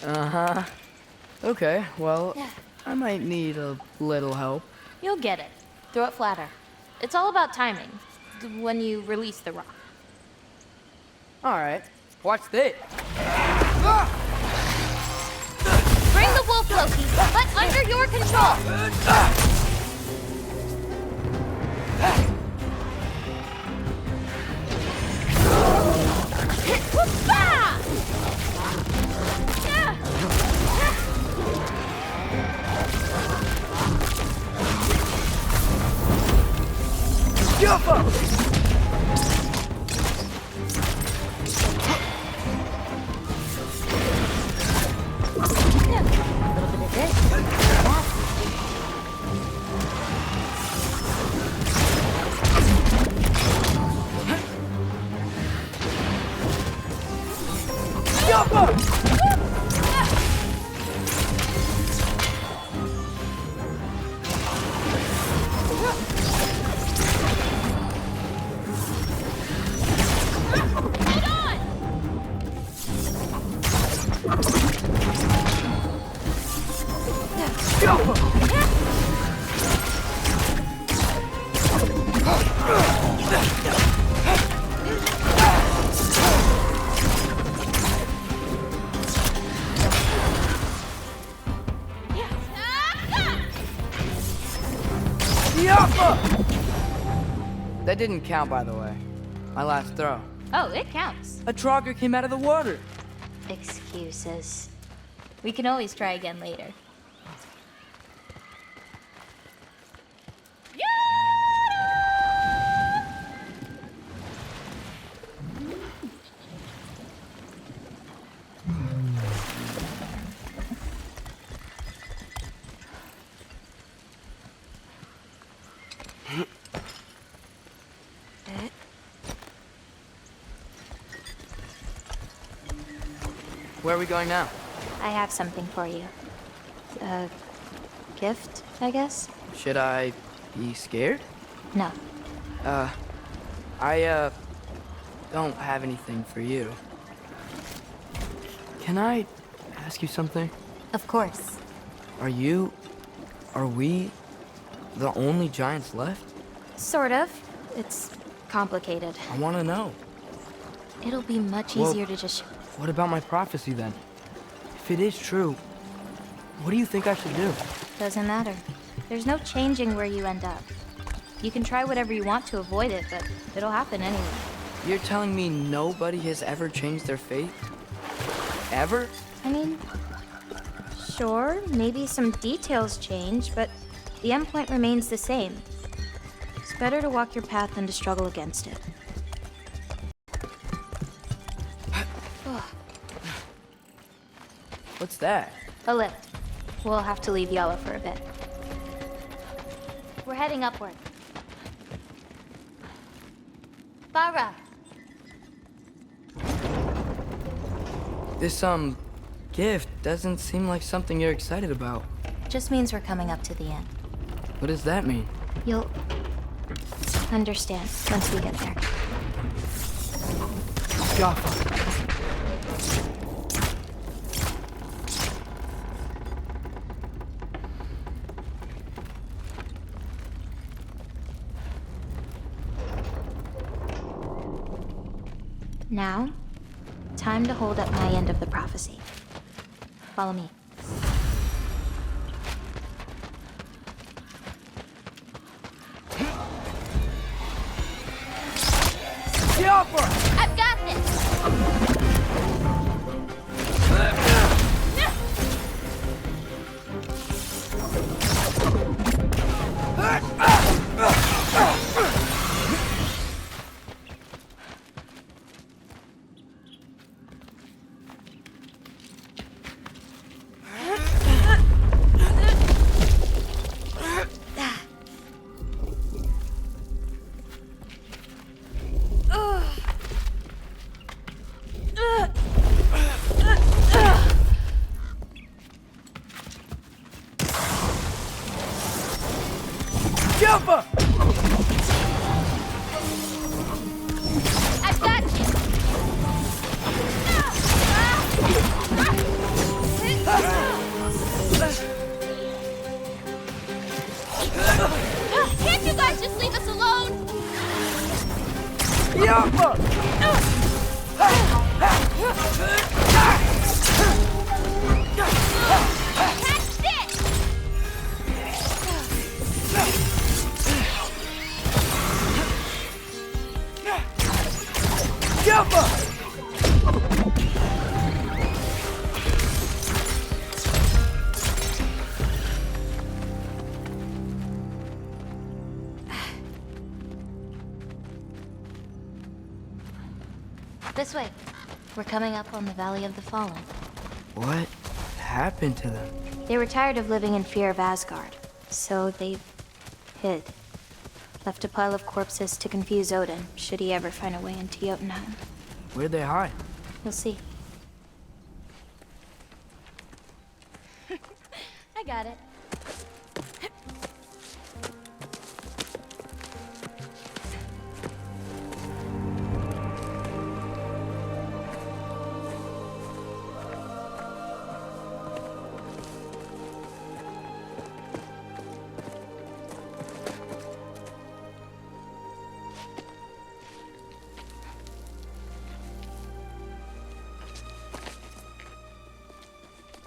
Uh-huh. Okay, well, I might need a little help. You'll get it. Throw it flatter. It's all about timing. When you release the rock. Alright, watch this. Bring the wolf, Loki, but under your control. That didn't count, by the way. My last throw. Oh, it counts. A Trogger came out of the water. Excuses. We can always try again later. Where are we going now? I have something for you. A gift, I guess? Should I be scared? No. I don't have anything for you. Can I ask you something? Of course. Are we the only giants left? Sort of. It's complicated. I want to know. It'll be much easier to just... What about my prophecy then? If it is true, what do you think I should do? Doesn't matter. There's no changing where you end up. You can try whatever you want to avoid it, but it'll happen anyway. You're telling me nobody has ever changed their fate? Ever? I mean, sure, maybe some details change, but the endpoint remains the same. It's better to walk your path than to struggle against it. What's that? A lift. We'll have to leave Yalla for a bit. We're heading upward. Bara! This, gift doesn't seem like something you're excited about. Just means we're coming up to the end. What does that mean? You'll understand once we get there. Jaffa. Now, time to hold up my end of the prophecy. Follow me. I've got this! Yappa! I've got you! Can't you guys just leave us alone? Yappa! Catch this! Yappa! This way. We're coming up on the Valley of the Fallen. What happened to them? They were tired of living in fear of Asgard, so they hid. Left a pile of corpses to confuse Odin, should he ever find a way into Jotunheim. Where'd they hide? You'll see. I got it.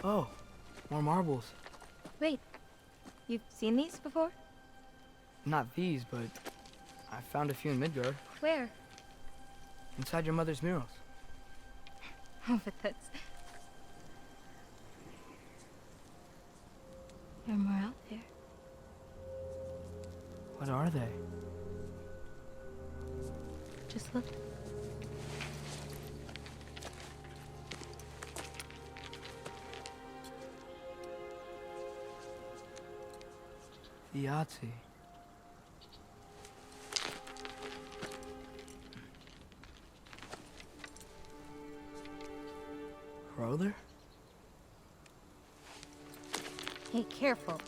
Oh, more marbles. Wait, you've seen these before? Not these, but I found a few in Midgard, Where? inside your mother's murals. Oh, but that's... There are more out there. What are they? Just look. The Yahtzee. Brother? Hey, careful.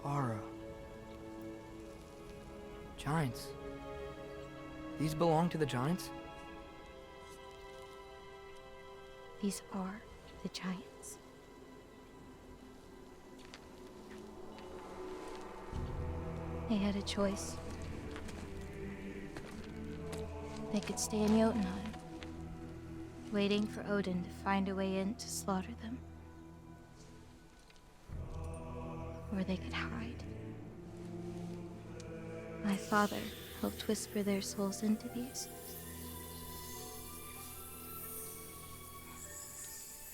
Aura. Giants. These belong to the giants? These are the giants. They had a choice. They could stay in Jotunheim, waiting for Odin to find a way in to slaughter them. Or they could hide. My father helped whisper their souls into these.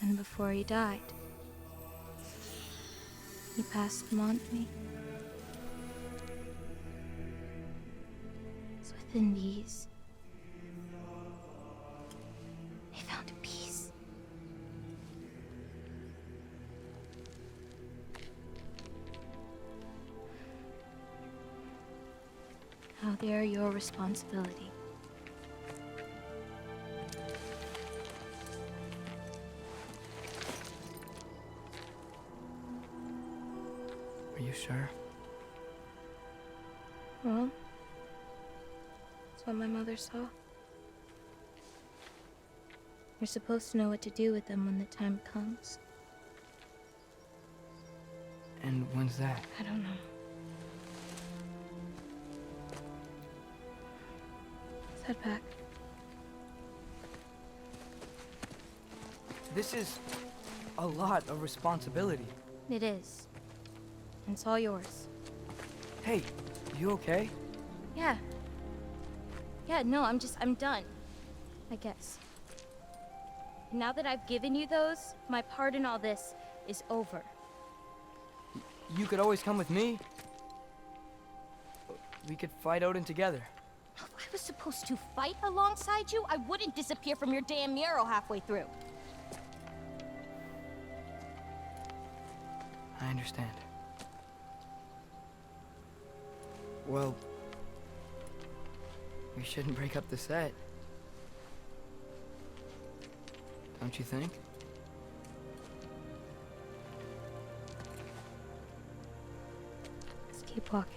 And before he died, he passed them on to me. It's within these. They found peace. Now they are your responsibility. Are you sure? Well, that's what my mother saw. You're supposed to know what to do with them when the time comes. And when's that? I don't know. Let's head back. This is a lot of responsibility. It is. And it's all yours. Hey, you okay? Yeah. Yeah, no, I'm done. I guess. Now that I've given you those, my part in all this is over. You could always come with me. We could fight Odin together. If I was supposed to fight alongside you, I wouldn't disappear from your damn mural halfway through. I understand. Well, we shouldn't break up the set. Don't you think? Keep walking.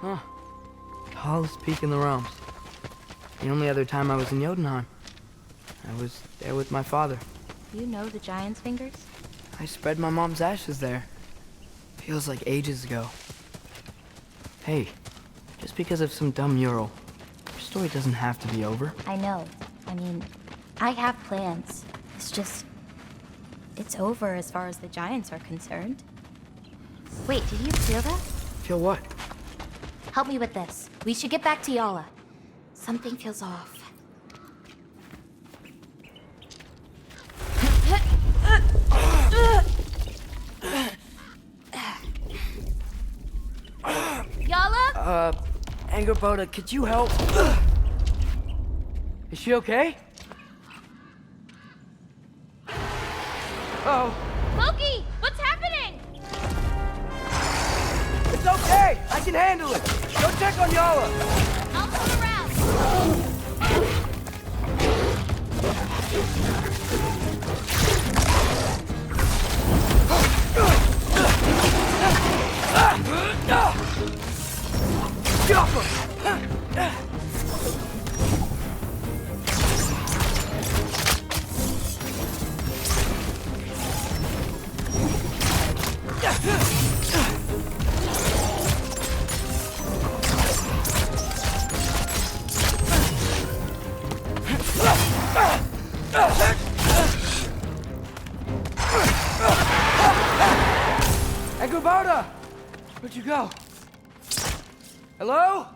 Huh. Tallest peak in the realms. The only other time I was in Jotunheim. I was there with my father. You know the Giant's Fingers? I spread my mom's ashes there. Feels like ages ago. Hey, just because of some dumb mural, your story doesn't have to be over. I know. I mean, I have plans. It's just... it's over as far as the Giants are concerned. Wait, did you feel that? Feel what? Help me with this. We should get back to Yala. Something feels off. Yala? Angerboda, could you help? Is she okay? Oh. Loki! What's happening? It's okay! I can handle it! Go check on Yala! I'll come around! Angerboda! Where'd you go? Hello?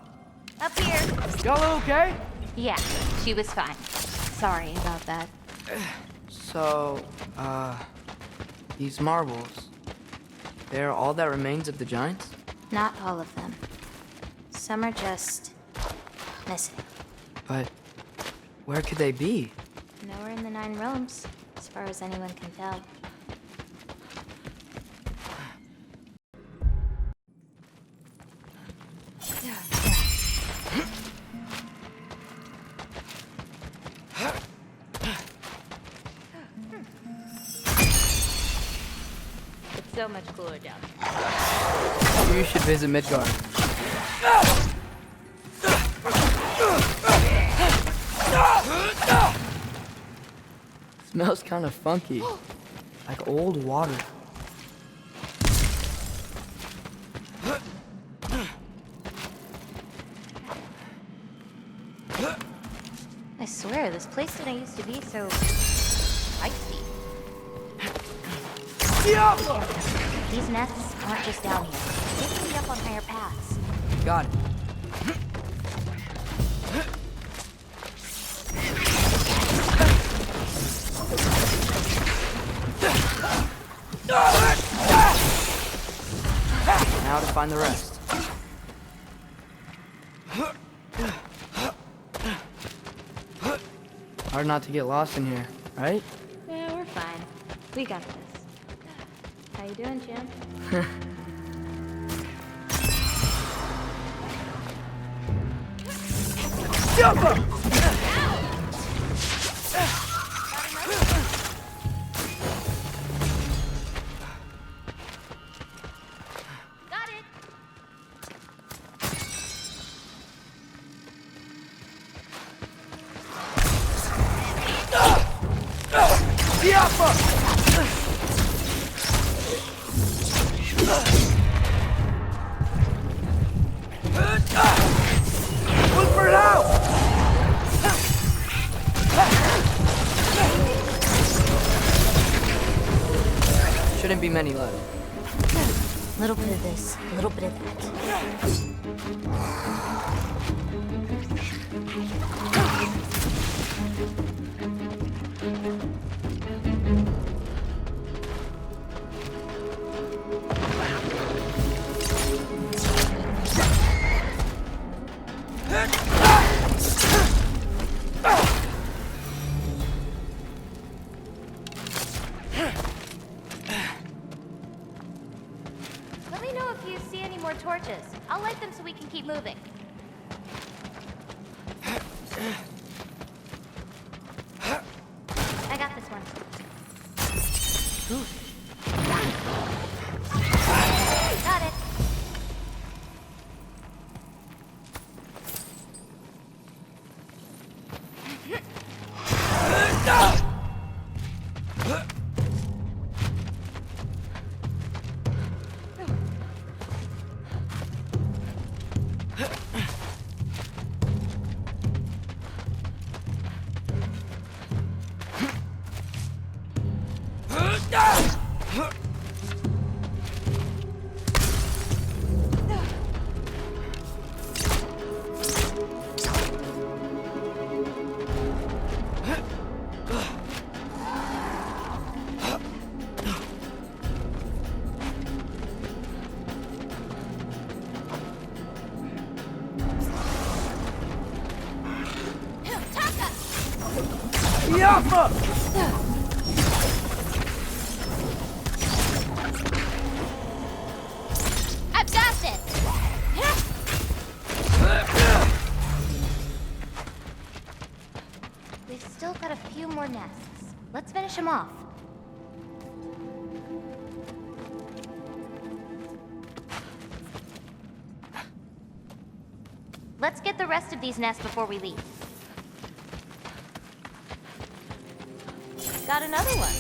Up here. Yala okay? Yeah, she was fine. Sorry about that. So, these marbles, they're all that remains of the Giants? Not all of them. Some are just... missing. But where could they be? Nowhere in the Nine Realms, as far as anyone can tell. It's so much cooler down here. You should visit Midgard. Smells kind of funky, like old water. I swear, this place didn't used to be so... feisty. These nests aren't just down here. They can be up on higher paths. Got it. Now to find the rest. Hard not to get lost in here, right? Yeah, we're fine. We got this. How you doing, Jim? Jump him! Got it! Look for it out! Shouldn't be many left. A little bit of this, a little bit of that. Let me know if you see any more torches. I'll light them so we can keep moving. I've got this! We've still got a few more nests. Let's finish them off. Let's get the rest of these nests before we leave. Got another one.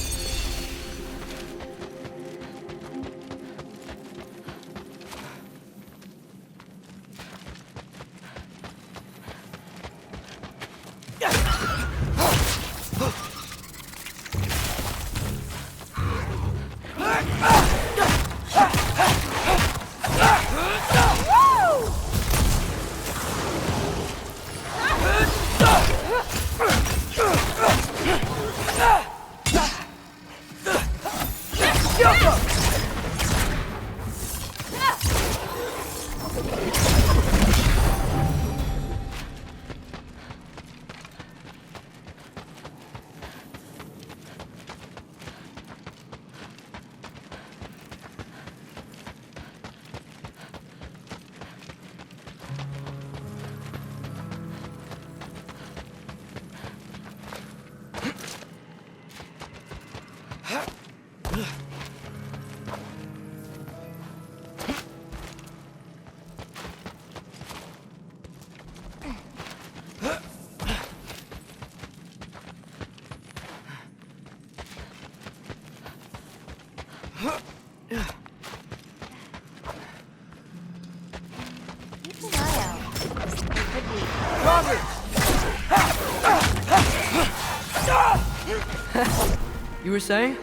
You were saying?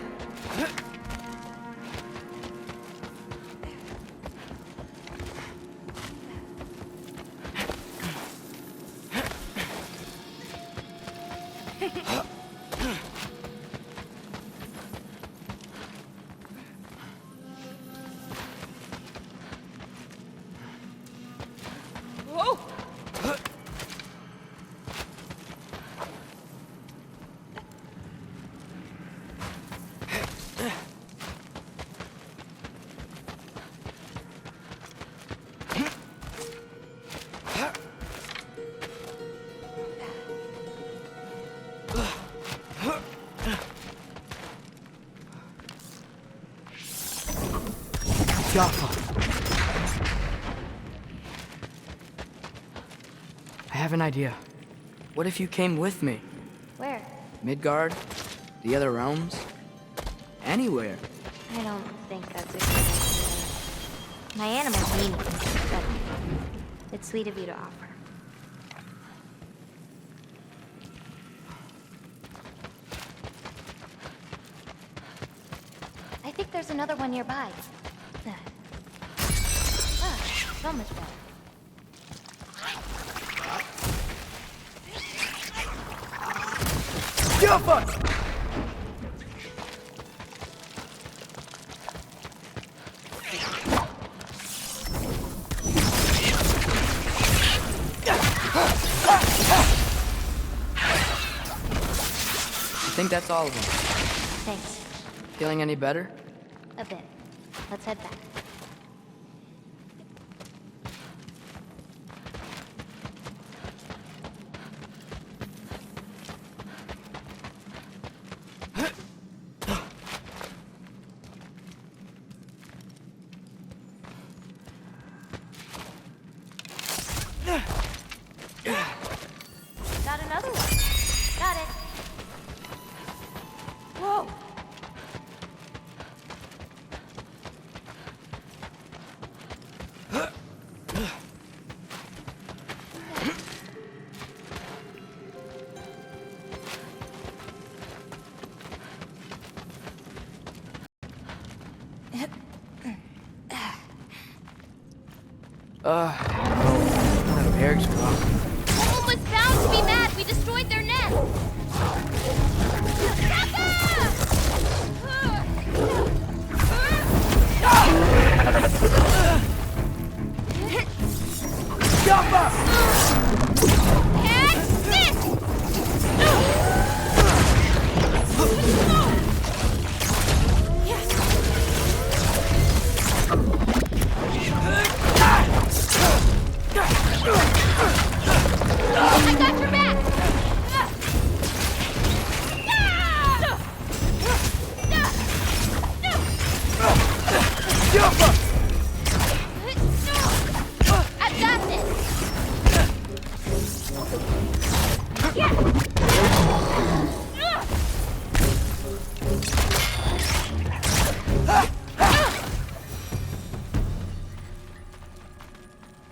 Whoa! I have an idea. What if you came with me? Where? Midgard? The other realms? Anywhere. I don't think that's a good idea. My animals need me, but it's sweet of you to offer. I think there's another one nearby. Ah, so much better. I think that's all of them. Thanks. Feeling any better? A bit. Let's head back. Got another one. Got it. Whoa. That Eric's wrong. Someone was bound to be mad. We destroyed their nest.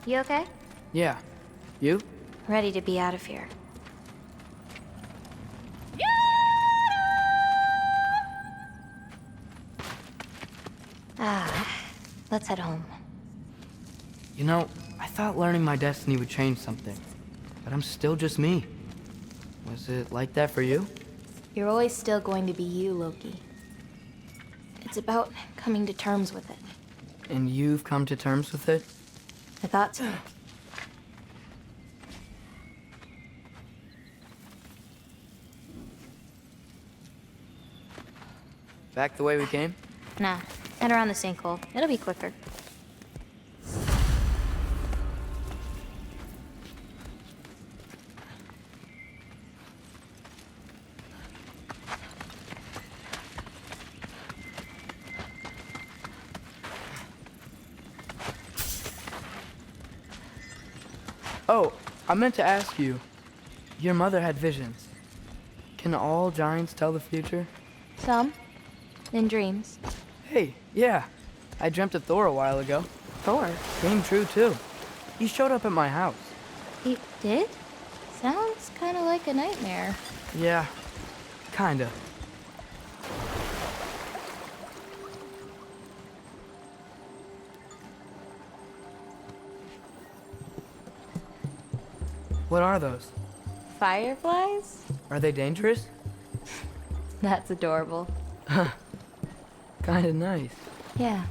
You okay? Yeah. You? Ready to be out of here. Ah, let's head home. You know, I thought learning my destiny would change something, but I'm still just me. Was it like that for you? You're always still going to be you, Loki. It's about coming to terms with it. And you've come to terms with it? I thought so. Back the way we came? Nah, head around the sinkhole. It'll be quicker. Oh, I meant to ask you. Your mother had visions. Can all giants tell the future? Some. In dreams. Hey, yeah. I dreamt of Thor a while ago. Thor? Came true, too. He showed up at my house. He did? Sounds kind of like a nightmare. Yeah, kinda. What are those? Fireflies? Are they dangerous? That's adorable. Kinda nice. Yeah.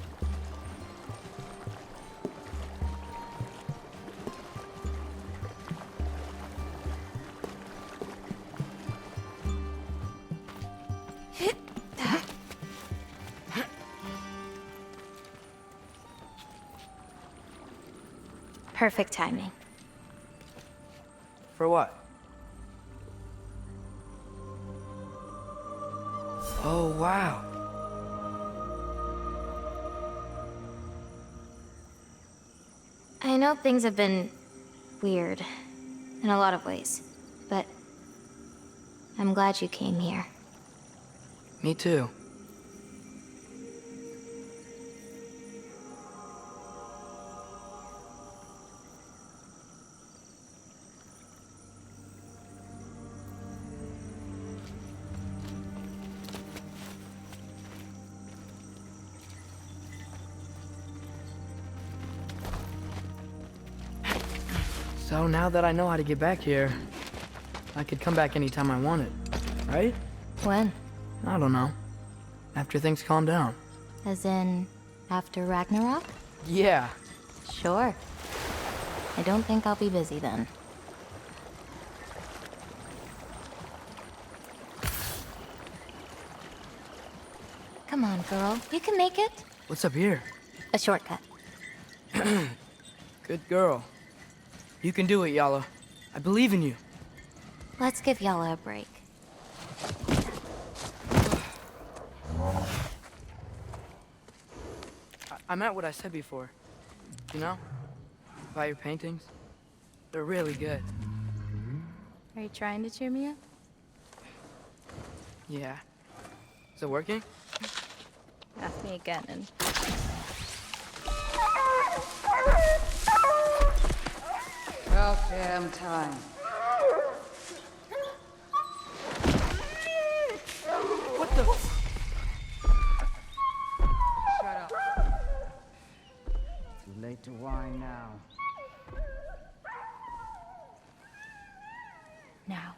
Perfect timing. For what? Oh, wow. I know things have been weird in a lot of ways, but I'm glad you came here. Me too. So now that I know how to get back here, I could come back anytime I wanted, right? When? I don't know. After things calm down. As in, after Ragnarok? Yeah. Sure. I don't think I'll be busy then. Come on, girl. You can make it. What's up here? A shortcut. Good girl. You can do it, Yala. I believe in you. Let's give Yala a break. I meant what I said before. You know? About your paintings. They're really good. Are you trying to cheer me up? Yeah. Is it working? Ask me again and... About damn time. What the? Shut up. Too late to whine now. Now.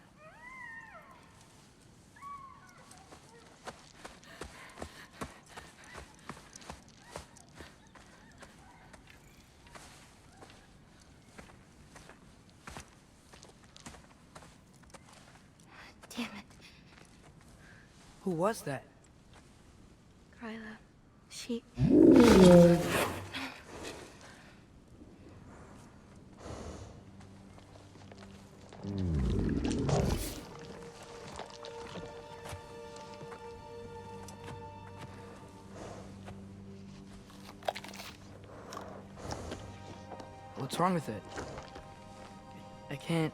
Damn it. Who was that? Kryla. She... What's wrong with it? I can't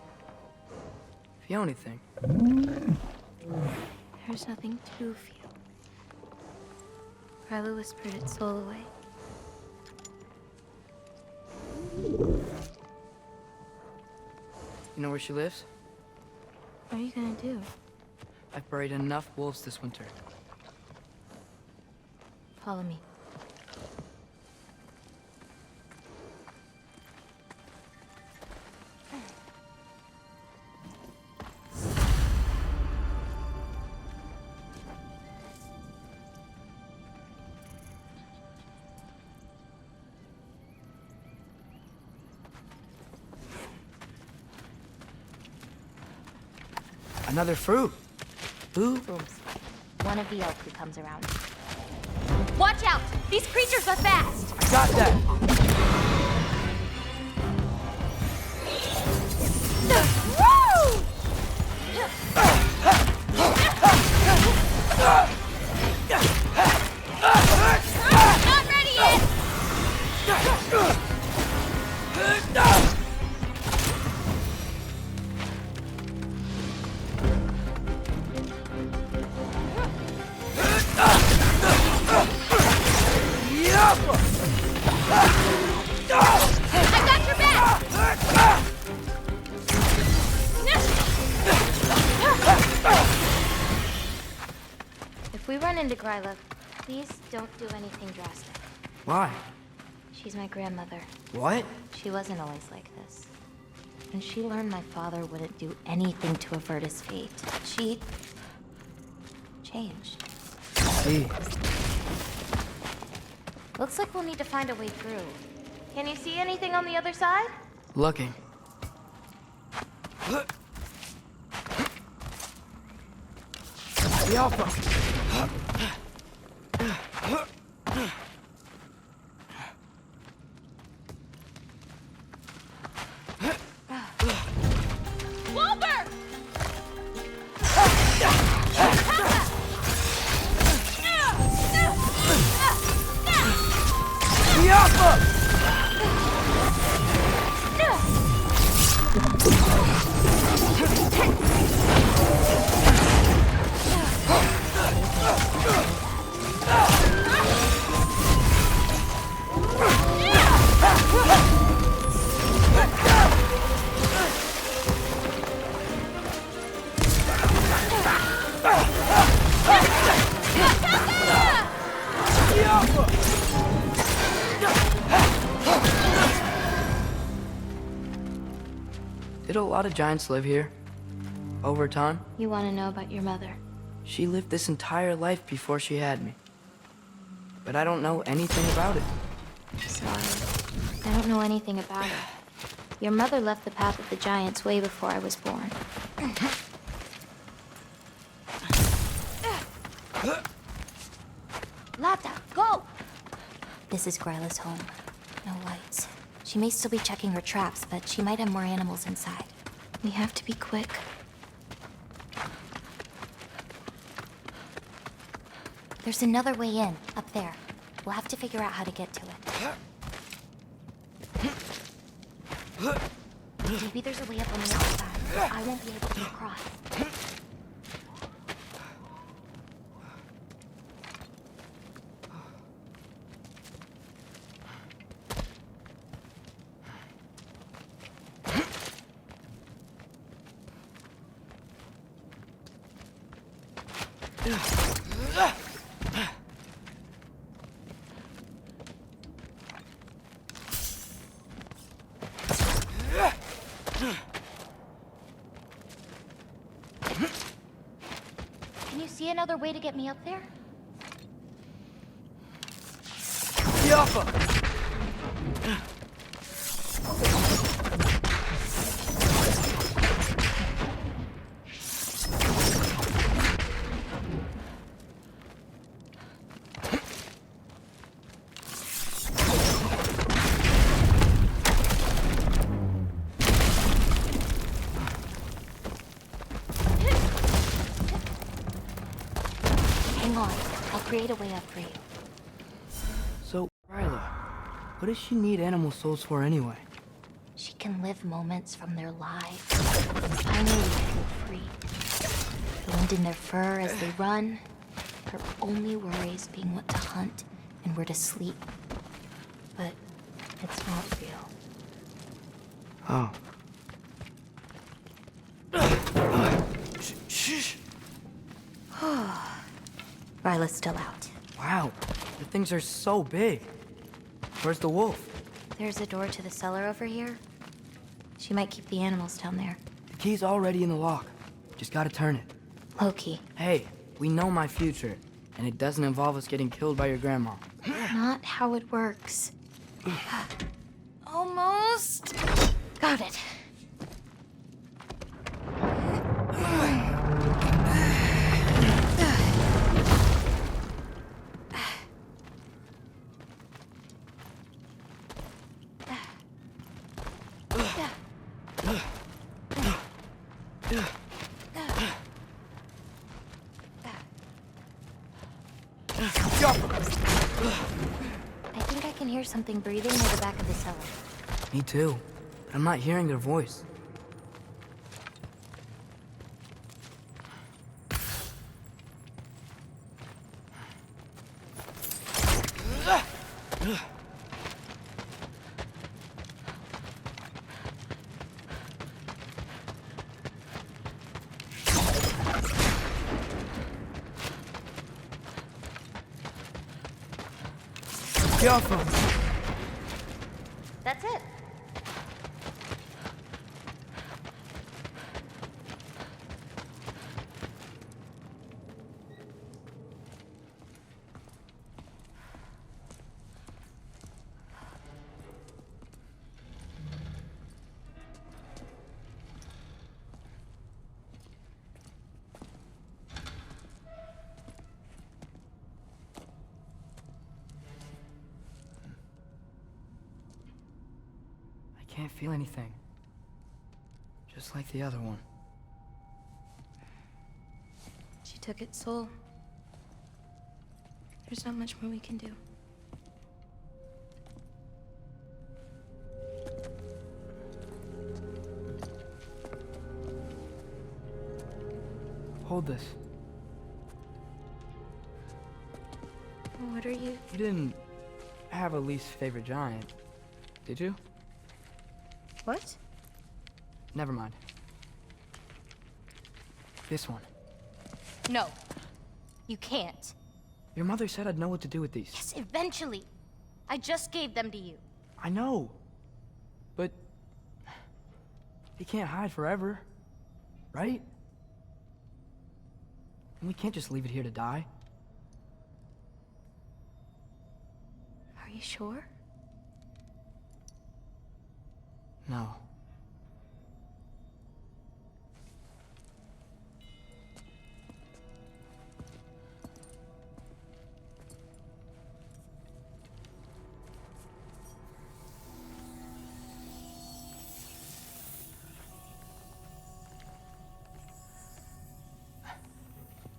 feel anything. There's nothing to feel. Kryla whispered its soul away. You know where she lives? What are you gonna do? I've buried enough wolves this winter. Follow me. Another fruit. Who? Booms. One of the elk who comes around. Watch out! These creatures are fast! I got that. Not ready yet! I got your back! If we run into Gryla, please don't do anything drastic. Why? She's my grandmother. What? She wasn't always like this. And she learned my father wouldn't do anything to avert his fate. She changed. See. Looks like we'll need to find a way through. Can you see anything on the other side? Looking. The Alpha. Wilbur! The Alpha! Did a lot of giants live here? Over time? You want to know about your mother? She lived this entire life before she had me. But I don't know anything about it. Sorry. I don't know anything about her. Your mother left the path of the giants way before I was born. Lata, go! This is Gryla's home. No lights. She may still be checking her traps, but she might have more animals inside. We have to be quick. There's another way in, up there. We'll have to figure out how to get to it. Maybe there's a way up on the other side, but I won't be able to get across. Can you see another way to get me up there? The Alpha! Hang on. I'll create a way up for you. So, Ryla, what does she need animal souls for anyway? She can live moments from their lives. Finally feel free. The wind in their fur as they run. Her only worries being what to hunt and where to sleep. But it's not real. Oh. Ryla's still out. Wow, the things are so big. Where's the wolf? There's a door to the cellar over here. She might keep the animals down there. The key's already in the lock. Just gotta turn it. Loki. Hey, we know my future, and it doesn't involve us getting killed by your grandma. Not how it works. Almost. Got it. I think I can hear something breathing near the back of the cellar. Me too, but I'm not hearing their voice. Careful. That's it. I can't feel anything. Just like the other one. She took its soul. There's not much more we can do. Hold this. What are you? You didn't have a least favorite giant, did you? What? Never mind. This one. No. You can't. Your mother said I'd know what to do with these. Yes, eventually. I just gave them to you. I know. But... he can't hide forever. Right? And we can't just leave it here to die. Are you sure? No.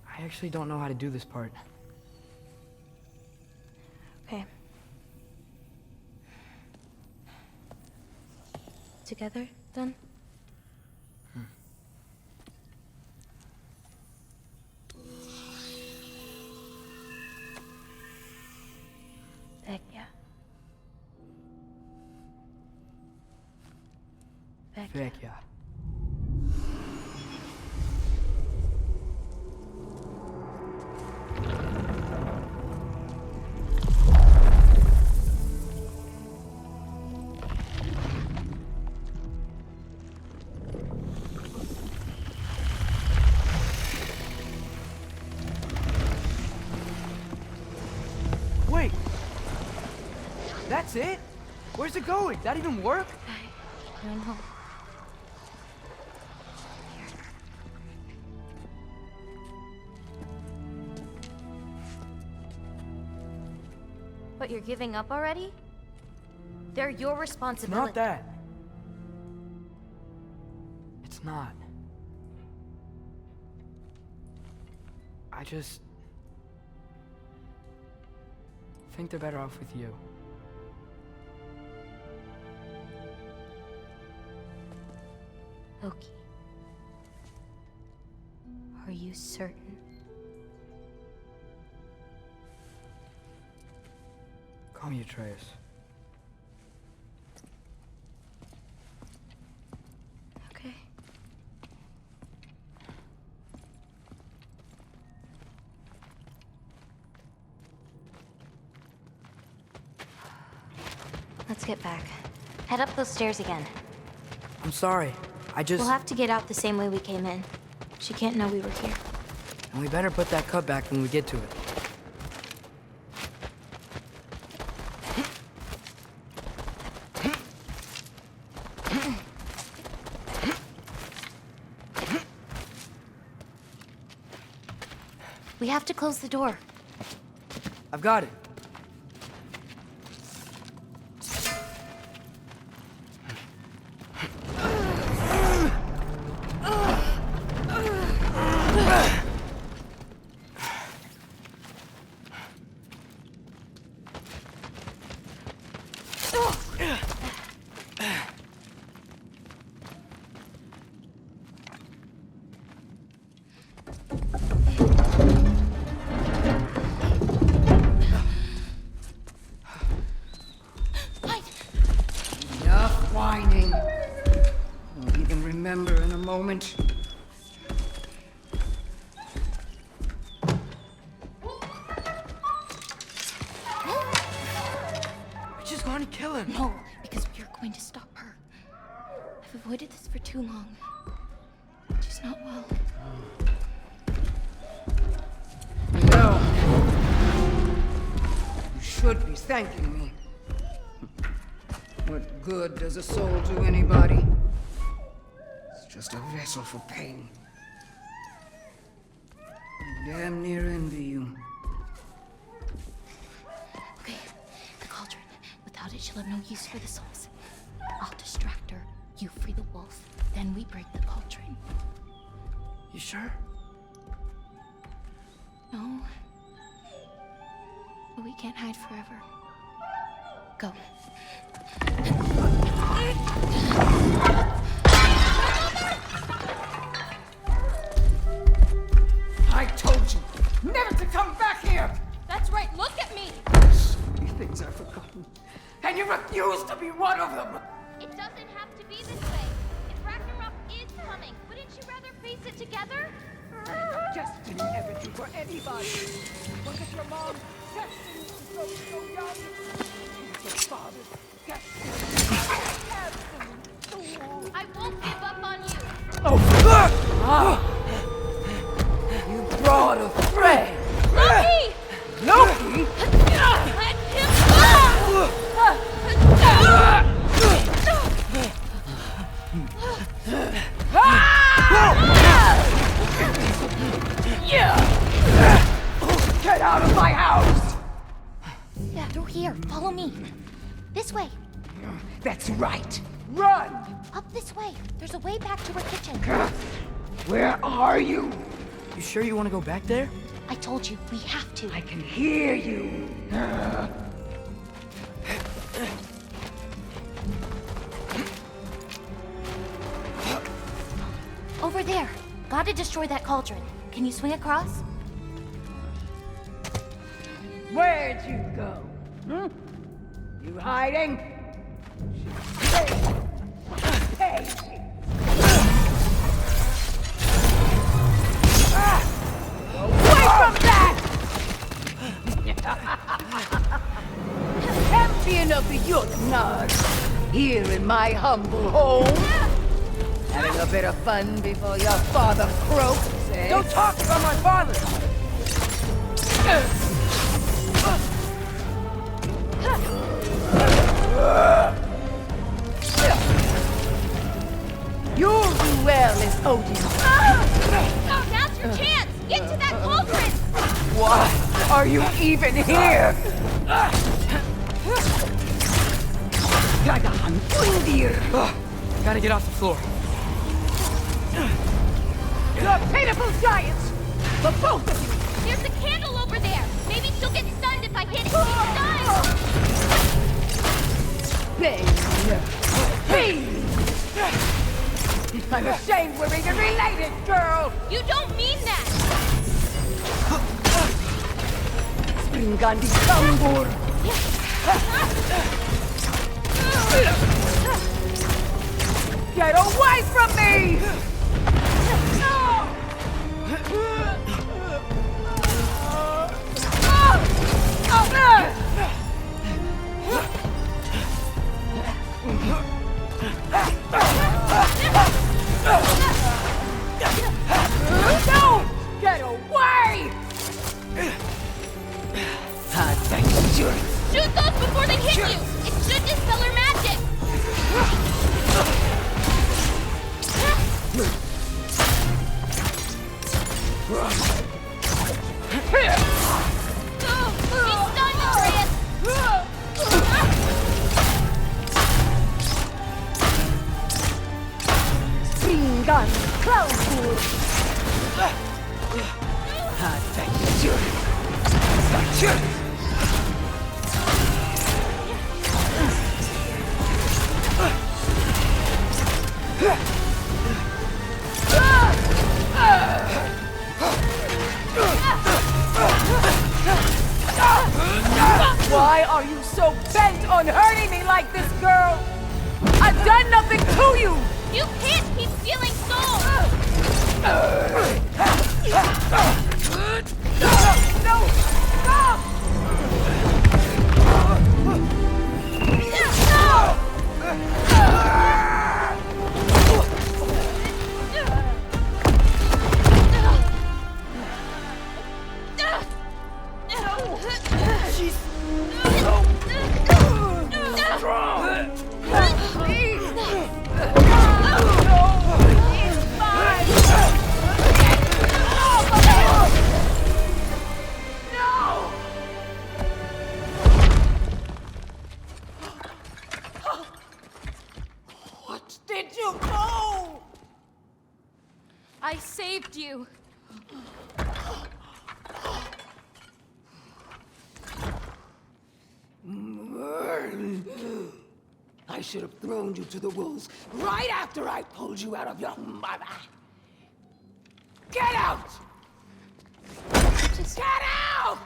I actually don't know how to do this part. Okay. Together, then? Vecchia. Vecchia. Wait! That's it? Where's it going? That even work? I don't know. What, you're giving up already? They're your responsibility. It's not that. It's not. I just... think they're better off with you. Loki. Are you certain? Call me Atreus. Okay. Let's get back. Head up those stairs again. I'm sorry. We'll have to get out the same way we came in. She can't know we were here. And we better put that cut back when we get to it. We have to close the door. I've got it. Enough whining. Won't even remember in a moment. We're just going to kill him. No, because we are going to stop her. I've avoided this for too long. She's not well. No. You should be thanking me. What good does a soul do anybody? It's just a vessel for pain. I damn near envy you. Okay, the cauldron. Without it, she'll have no use for the souls. I'll distract her. You free the wolf. Then we break the cauldron. You sure? No. But we can't hide forever. Go. I told you never to come back here! That's right, look at me! So many things I've forgotten. And you refuse to be one of them! It doesn't have to be this way. If Ragnarok is coming, wouldn't you rather face it together? Destiny never do for anybody. Was it your mom's destiny to grow so young? Was your father's destiny? I won't give up on you. You brought a friend! Loki! Loki? Let him Get out of my house! Yeah, through here. Follow me. This way. That's right. Run! Up this way. There's a way back to our kitchen. Where are you? You sure you want to go back there? I told you, we have to. I can hear you. Over there. Gotta destroy that cauldron. Can you swing across? Where'd you go? You hiding? Hey! Away from that! Champion of the Jotnar, here in my humble home. Having a bit of fun before your father croaks, eh? Don't talk about my father! You'll do well as Odin. Now's your chance! Get to that cauldron! Why are you even here? Gotta get off the floor. You're pitiful giants! The both of you! There's a candle over there! Maybe she'll get stunned if I hit it 3 times! Pain! I'm ashamed we're even related, girl! You don't mean that! Springandi Kambur! Get away from me! No! Get away! Shoot those before they hit you! It should dispel her magic! Spring gun, cloud pool. Why are you so bent on hurting me like this, girl? I've done nothing to you! You can't keep stealing souls! No! Stop! She's so strong. What did you do? I saved you. I should have thrown you to the wolves right after I pulled you out of your mother. Get out! Just get out!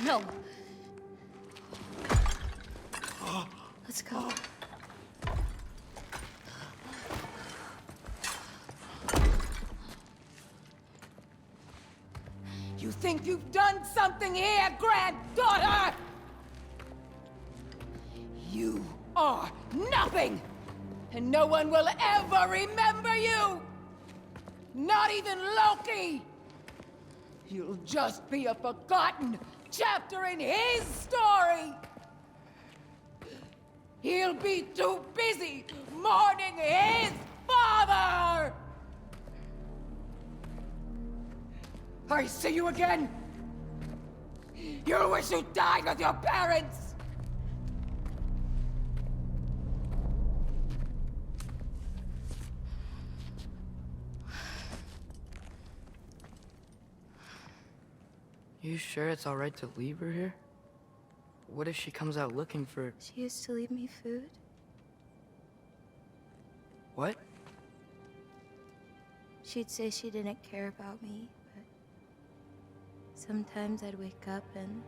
No. Let's go. You think you've done something here, granddaughter? You are nothing! And no one will ever remember you! Not even Loki! You'll just be a forgotten chapter in his story! He'll be too busy mourning his father! I see you again! You wish you died with your parents! You sure it's alright to leave her here? What if she comes out looking for... She used to leave me food. What? She'd say she didn't care about me, but sometimes I'd wake up and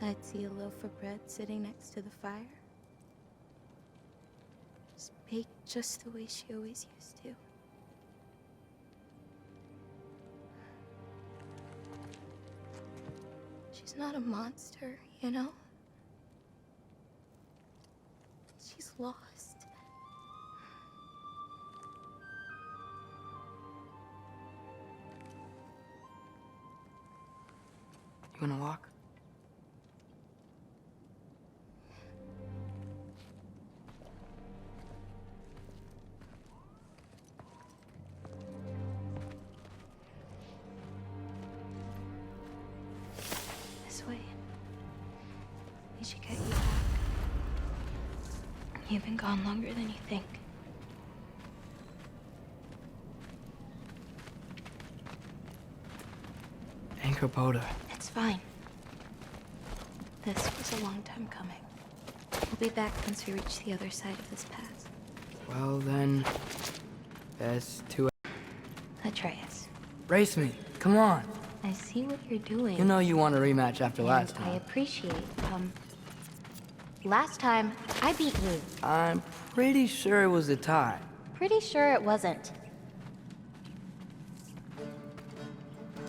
I'd see a loaf of bread sitting next to the fire. Just baked just the way she always used to. She's not a monster, you know? She's lost. You wanna walk? This way. We should get you back. You've been gone longer than you think. Anchorboda. It's fine. This was a long time coming. We'll be back once we reach the other side of this pass. Well then... best to... Atreus. Race me. Come on. I see what you're doing. You know you want a rematch after last I time. appreciate, last time, I beat you. I'm pretty sure it was a tie. Pretty sure it wasn't.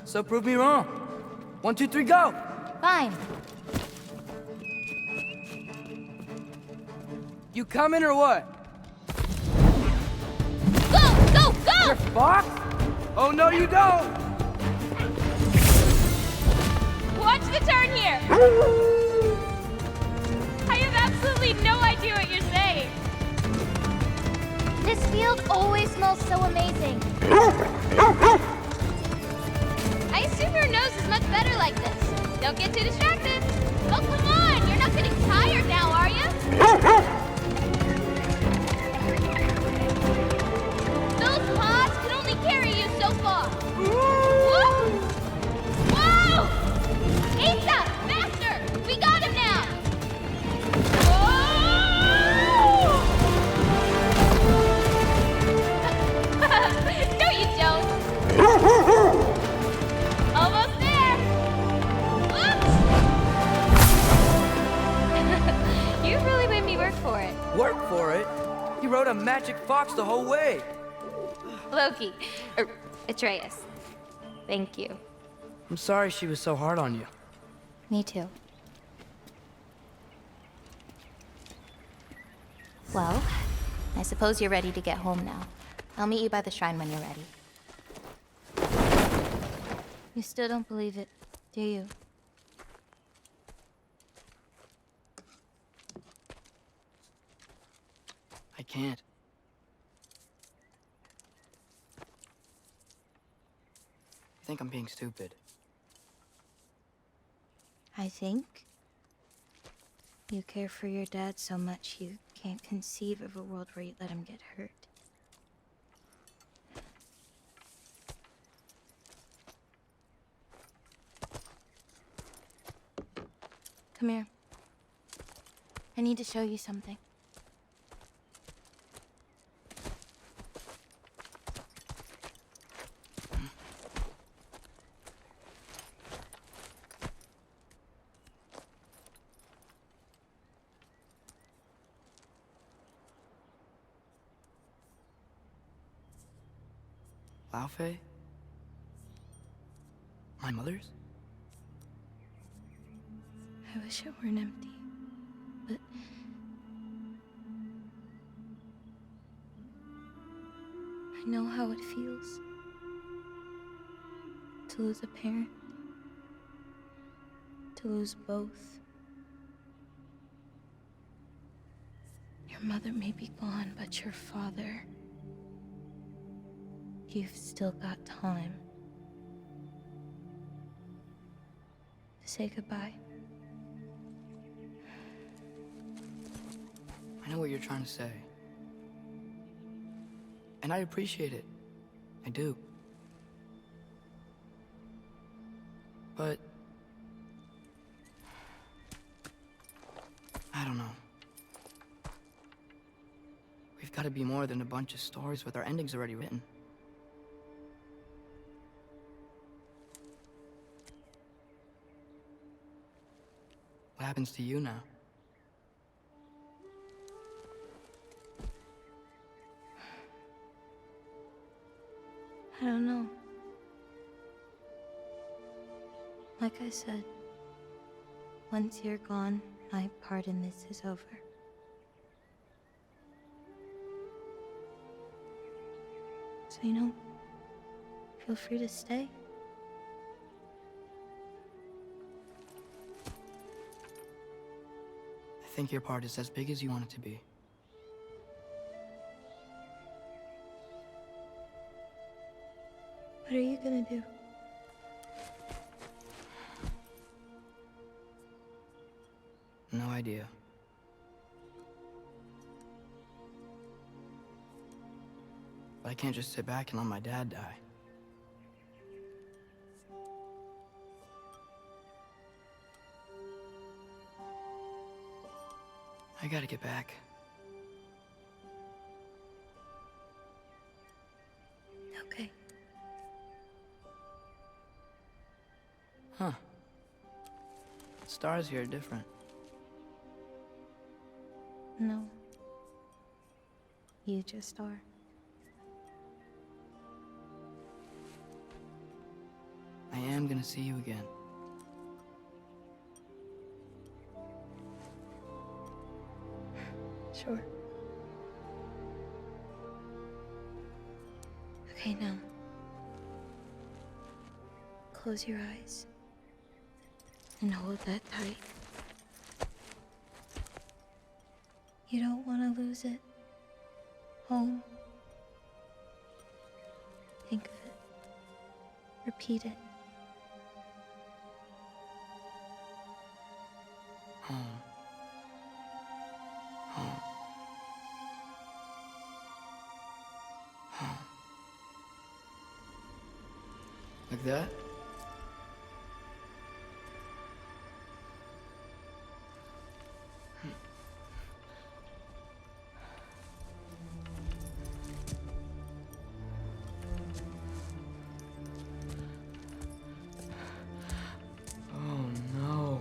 So prove me wrong. 1, 2, 3, go! Fine. You coming or what? Go! Go! Go! You're fucked? Oh, no, you don't! Watch the turn here! I have absolutely no idea what you're saying. This field always smells so amazing. I assume your nose is much better like this. Don't get too distracted. Oh, come on! You're not getting tired now, are you? Those paws can only carry you so far. Whoa! Whoa! Asa! Faster! We got him now! No, you don't. Almost there. Whoops! You really made me work for it. Work for it? You rode a magic fox the whole way. Loki. Atreus. Thank you. I'm sorry she was so hard on you. Me too. Well, I suppose you're ready to get home now. I'll meet you by the shrine when you're ready. You still don't believe it, do you? I can't. I think I'm being stupid. I think you care for your dad so much you can't conceive of a world where you let him get hurt. Come here. I need to show you something. Laufey? My mother's? I wish it weren't empty, but I know how it feels to lose a parent, to lose both. Your mother may be gone, but your father, you've still got time to say goodbye. I know what you're trying to say. And I appreciate it. I do. But I don't know. We've got to be more than a bunch of stories with our endings already written. What happens to you now? I don't know. Like I said, once you're gone, my part in this is over. So, feel free to stay. I think your part is as big as you want it to be. What are you gonna do? No idea. But I can't just sit back and let my dad die. I gotta get back. Okay. Huh. Stars here are different. No. You just are. I am gonna see you again. Sure. Okay, now. Close your eyes. And hold that tight. You don't want to lose it. Home. Think of it. Repeat it. Home. Home. Home. Like that? Oh no.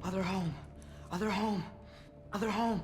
Other home. Other home. Other home.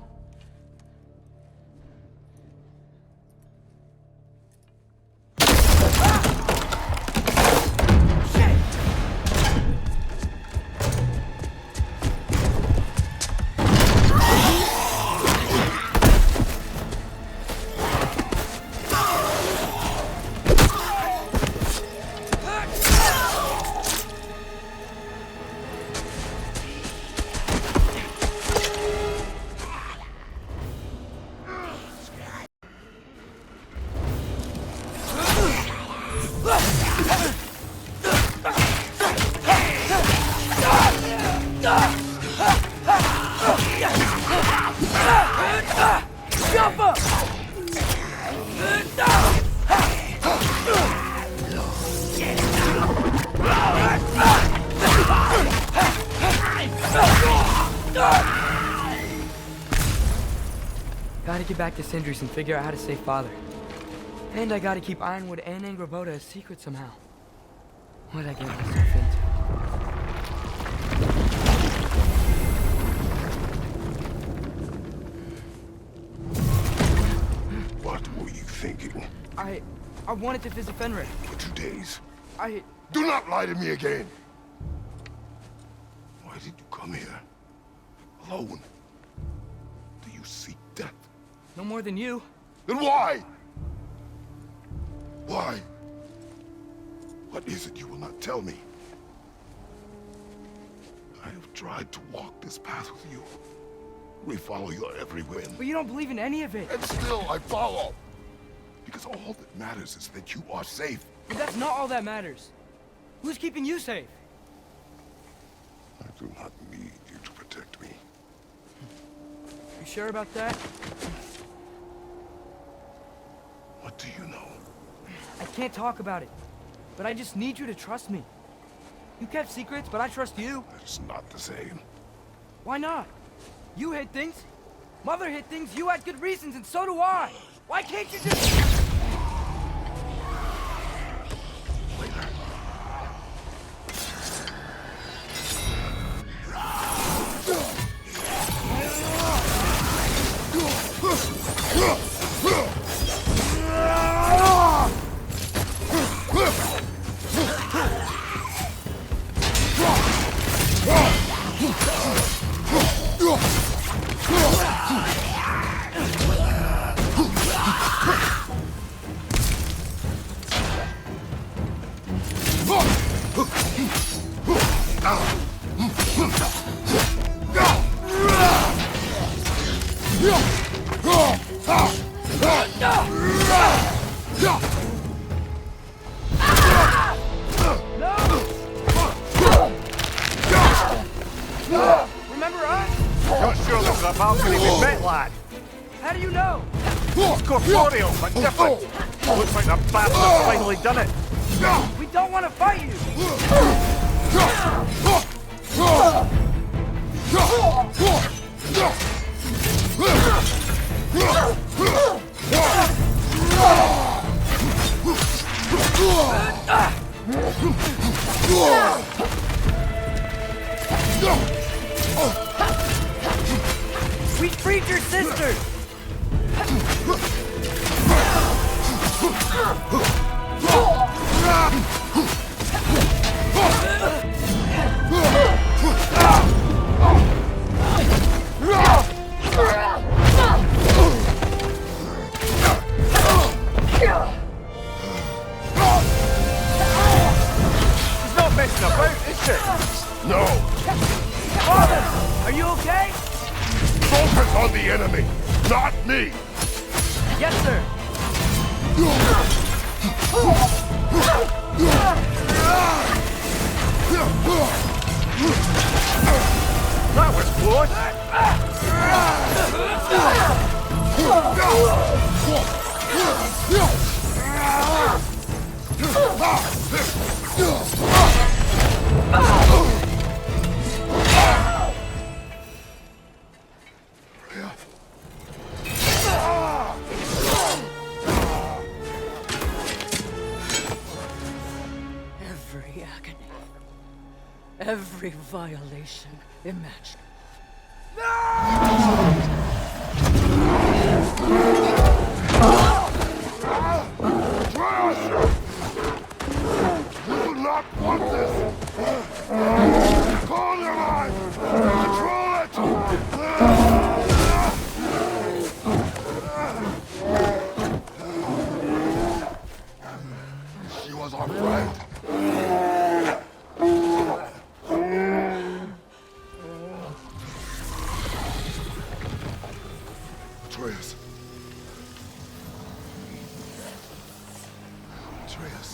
Jump up! Gotta get back to Sindri's and figure out how to save Father. And I gotta keep Ironwood and Angrboda a secret somehow. What'd I get myself into? What were you thinking? I wanted to visit Fenrir. For 2 days. Do not lie to me again! Why did you come here? Alone? Do you seek death? No more than you. Then why? Why? What is it you will not tell me? I have tried to walk this path with you. We follow your every whim. But you don't believe in any of it. And still I follow. Because all that matters is that you are safe. But that's not all that matters. Who's keeping you safe? I do not need you to protect me. You sure about that? What do you know? I can't talk about it. But I just need you to trust me. You kept secrets, but I trust you. It's not the same. Why not? You hid things. Mother hid things. You had good reasons, and so do I. Why can't you just... Remember us? Not sure this is a balcony we met, lad. How do you know? It's corporeal, but different. Looks like the bastard's finally done it. We don't want to fight you. We freed your sisters! She's not messing about, is she? No! Father! Are you okay? Focus on the enemy, not me! Yes, sir! That was close! Every agony. Every violation imaginable. You will not want this! Call your mind! Control it! She was our friend. Atreus. Atreus.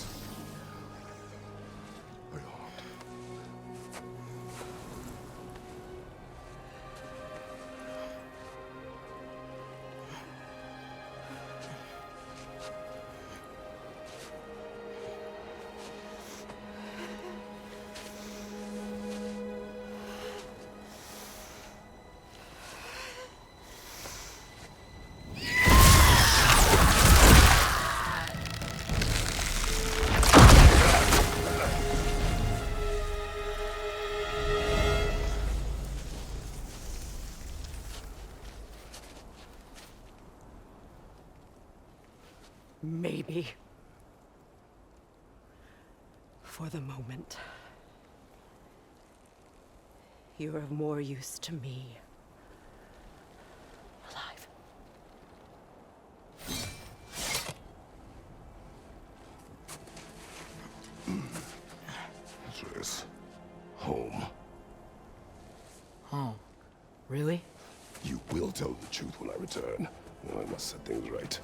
My lord. Maybe. For the moment. You're of more use to me. Alive. Atreus. Home. Oh, really? You will tell the truth when I return. I must set things right.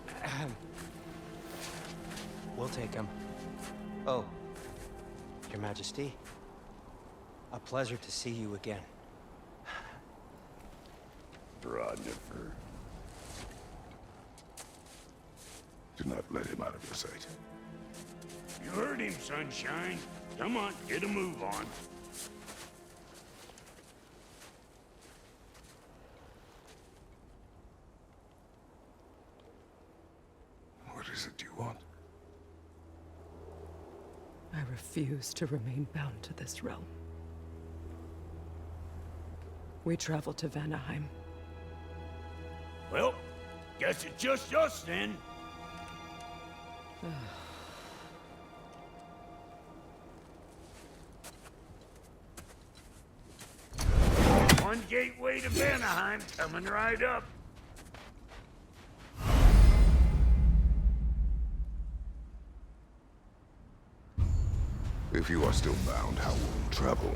We'll take him. Oh, Your Majesty. A pleasure to see you again. Rodnifer. Do not let him out of your sight. You heard him, Sunshine. Come on, get a move on. What is it you want? I refuse to remain bound to this realm. We travel to Vanaheim. Well, guess it's just us then. One gateway to Vanaheim coming right up. If you are still bound, how will you travel?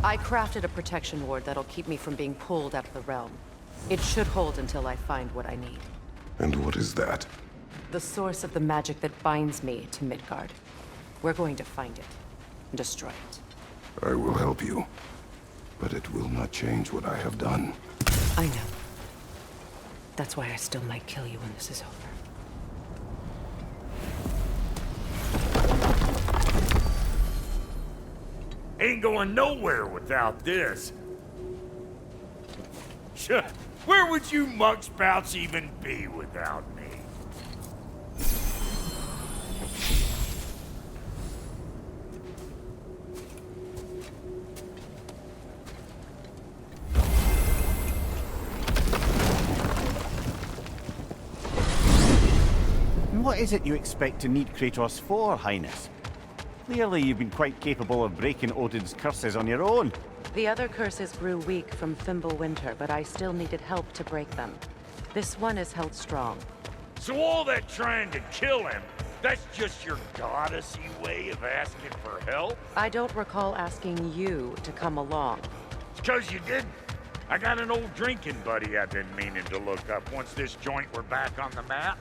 I crafted a protection ward that'll keep me from being pulled out of the realm. It should hold until I find what I need. And what is that? The source of the magic that binds me to Midgard. We're going to find it and destroy it. I will help you. But it will not change what I have done. I know. That's why I still might kill you when this is over. Ain't going nowhere without this. Where would you muckspouts even be without me? What is it you expect to need Kratos for, Highness? Clearly you've been quite capable of breaking Odin's curses on your own. The other curses grew weak from Fimbulwinter, but I still needed help to break them. This one is held strong. So all that trying to kill him, that's just your goddessy way of asking for help? I don't recall asking you to come along. It's 'cause you didn't. I got an old drinking buddy I've been meaning to look up once this joint were back on the map.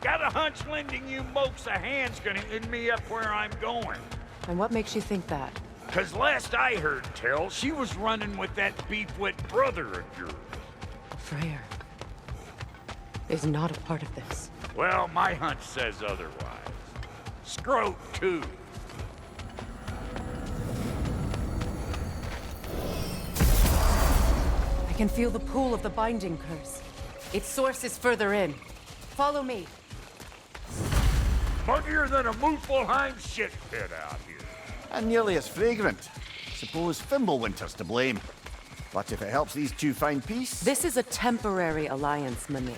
Got a hunch lending you mokes a hand's gonna end me up where I'm going. And what makes you think that? 'Cause last I heard tell, she was running with that beef-wit brother of yours. Freyr is not a part of this. Well, my hunch says otherwise. Scrote, too. I can feel the pull of the binding curse. Its source is further in. Follow me. Muggier than a Muspelheim shit pit out here. And nearly as fragrant. Suppose Fimbulwinter's to blame. But if it helps these two find peace... This is a temporary alliance, Mimir.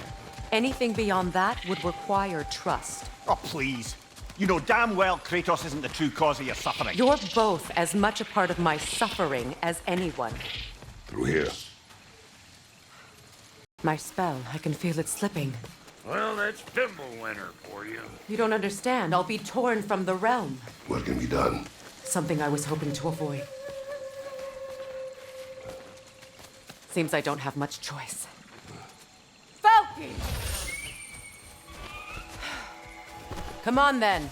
Anything beyond that would require trust. Oh, please. You know damn well Kratos isn't the true cause of your suffering. You're both as much a part of my suffering as anyone. Through here. My spell, I can feel it slipping. Well, that's Fimbulwinter for you. You don't understand. I'll be torn from the realm. What can be done? Something I was hoping to avoid. Seems I don't have much choice. Falky! Come on, then.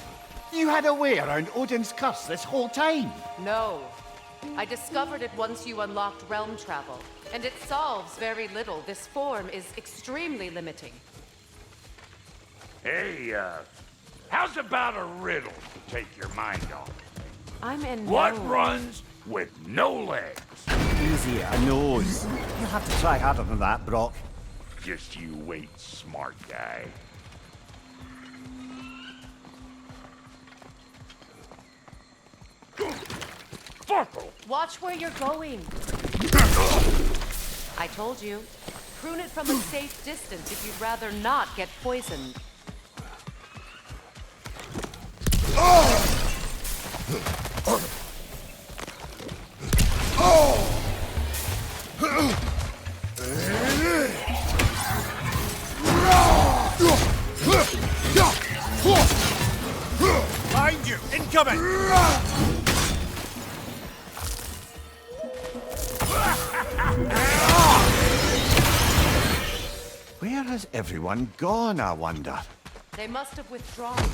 You had a way around Odin's curse this whole time? No. I discovered it once you unlocked realm travel, and it solves very little. This form is extremely limiting. Hey, how's about a riddle to take your mind off? I'm in What no... runs with no legs? Easy, I knows. You'll have to try harder than that, Brock. Just you wait, smart guy. Fuckle! Watch where you're going. I told you. Prune it from a safe distance if you'd rather not get poisoned. Behind you! Incoming! Where has everyone gone, I wonder? They must have withdrawn,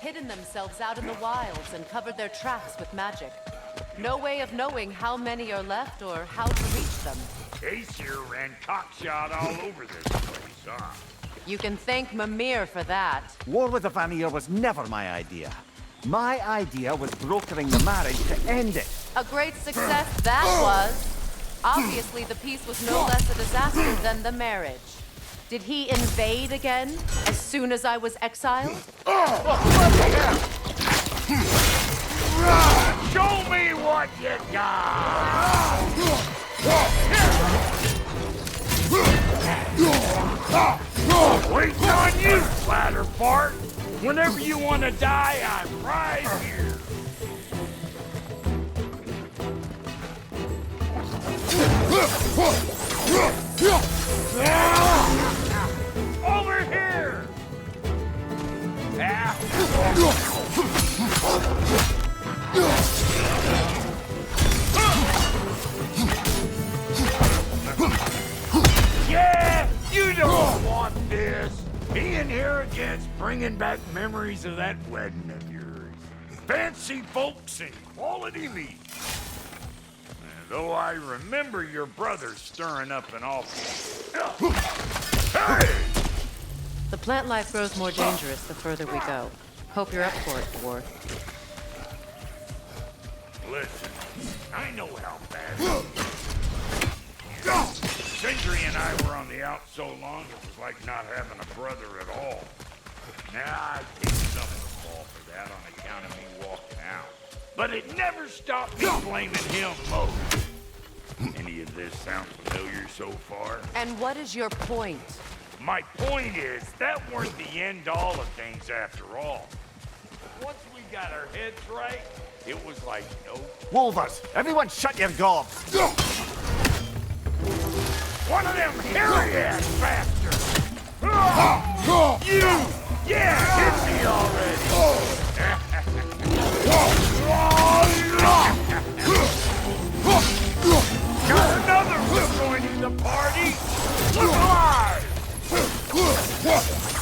hidden themselves out in the wilds and covered their tracks with magic. No way of knowing how many are left or how to reach them. Ace here ran cockshot all over this place, huh? You can thank Mimir for that. War with the Vanir was never my idea. My idea was brokering the marriage to end it. A great success that was. Obviously, the peace was no less a disaster than the marriage. Did he invade again as soon as I was exiled? Show me what you got! Waiting on you, flatter fart! Whenever you want to die, I'm right here! Over here! Yeah, you don't want this. Being here against bringing back memories of that wedding of yours. Fancy folks and quality meat. Though I remember your brother stirring up an awful... Hey! The plant life grows more dangerous the further we go. Hope you're up for it, War. Listen, I know how bad. Sindri and I were on the out so long, it was like not having a brother at all. Now I take some of the fall for that on account of me walking out. But it never stopped me blaming him most. Any of this sound familiar so far? And what is your point? My point is, that weren't the end all of things after all. Once we got our heads right, it was like, nope. Wolvers, everyone shut your gobs! One of them hairy-ass bastards! You! Yeah, hit me already! Got another one joining the party! Alive!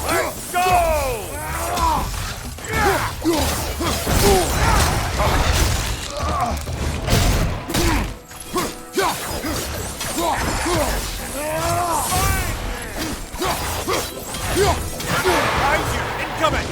Let's go! Incoming!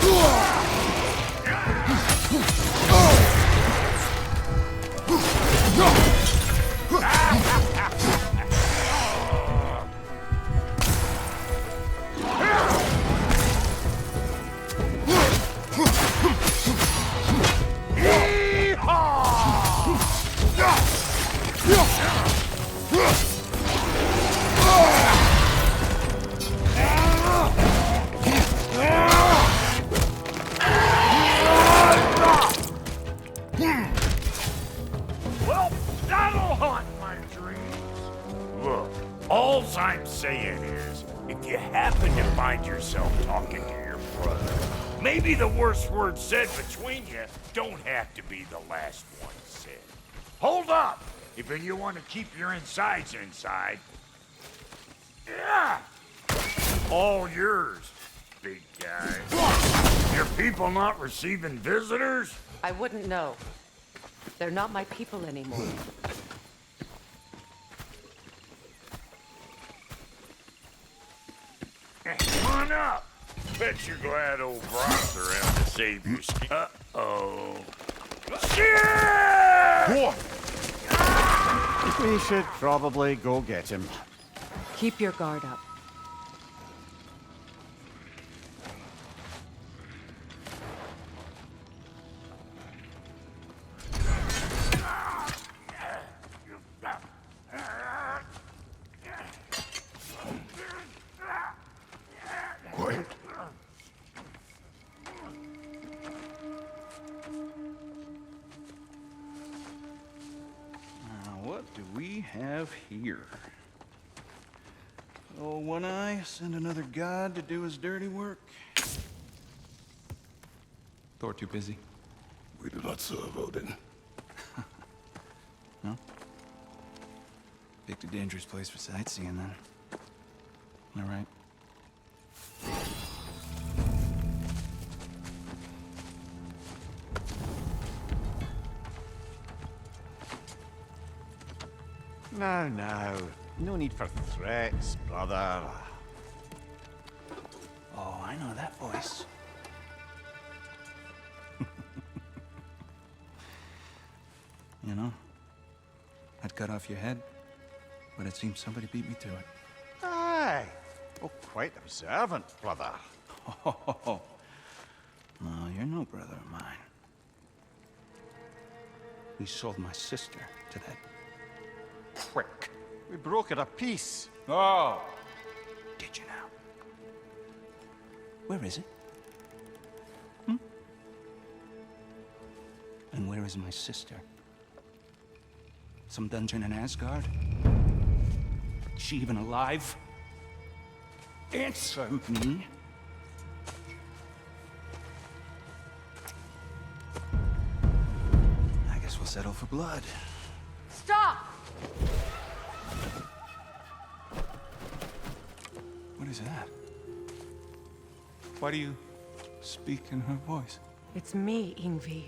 Well, that'll haunt my dreams. Look, all I'm saying is, if you happen to find yourself talking to your brother, maybe the worst words said between you don't have to be the last one said. Hold up! If you want to keep your insides inside. Yeah! All yours, big guy. Your people not receiving visitors? I wouldn't know. They're not my people anymore. Come on up. Bet you're glad old Brock's around to save your skin. Uh-oh. Shit! We should probably go get him. Keep your guard up. Quiet. What do we have here? Oh, One Eye, send another god to do his dirty work. Thor too busy? We do not serve Odin. No? Picked a dangerous place for sightseeing, then. All right. Now. No need for threats, brother. Oh, I know that voice. You know, I'd cut off your head, but it seems somebody beat me to it. Aye. Oh, quite observant, brother. Oh, no, you're no brother of mine. We sold my sister to that prick. We brokered a peace. Oh. Did you now? Where is it? And where is my sister? Some dungeon in Asgard? Is she even alive? Answer me. I guess we'll settle for blood. Stop! What is that? Why do you speak in her voice? It's me, Ingvi.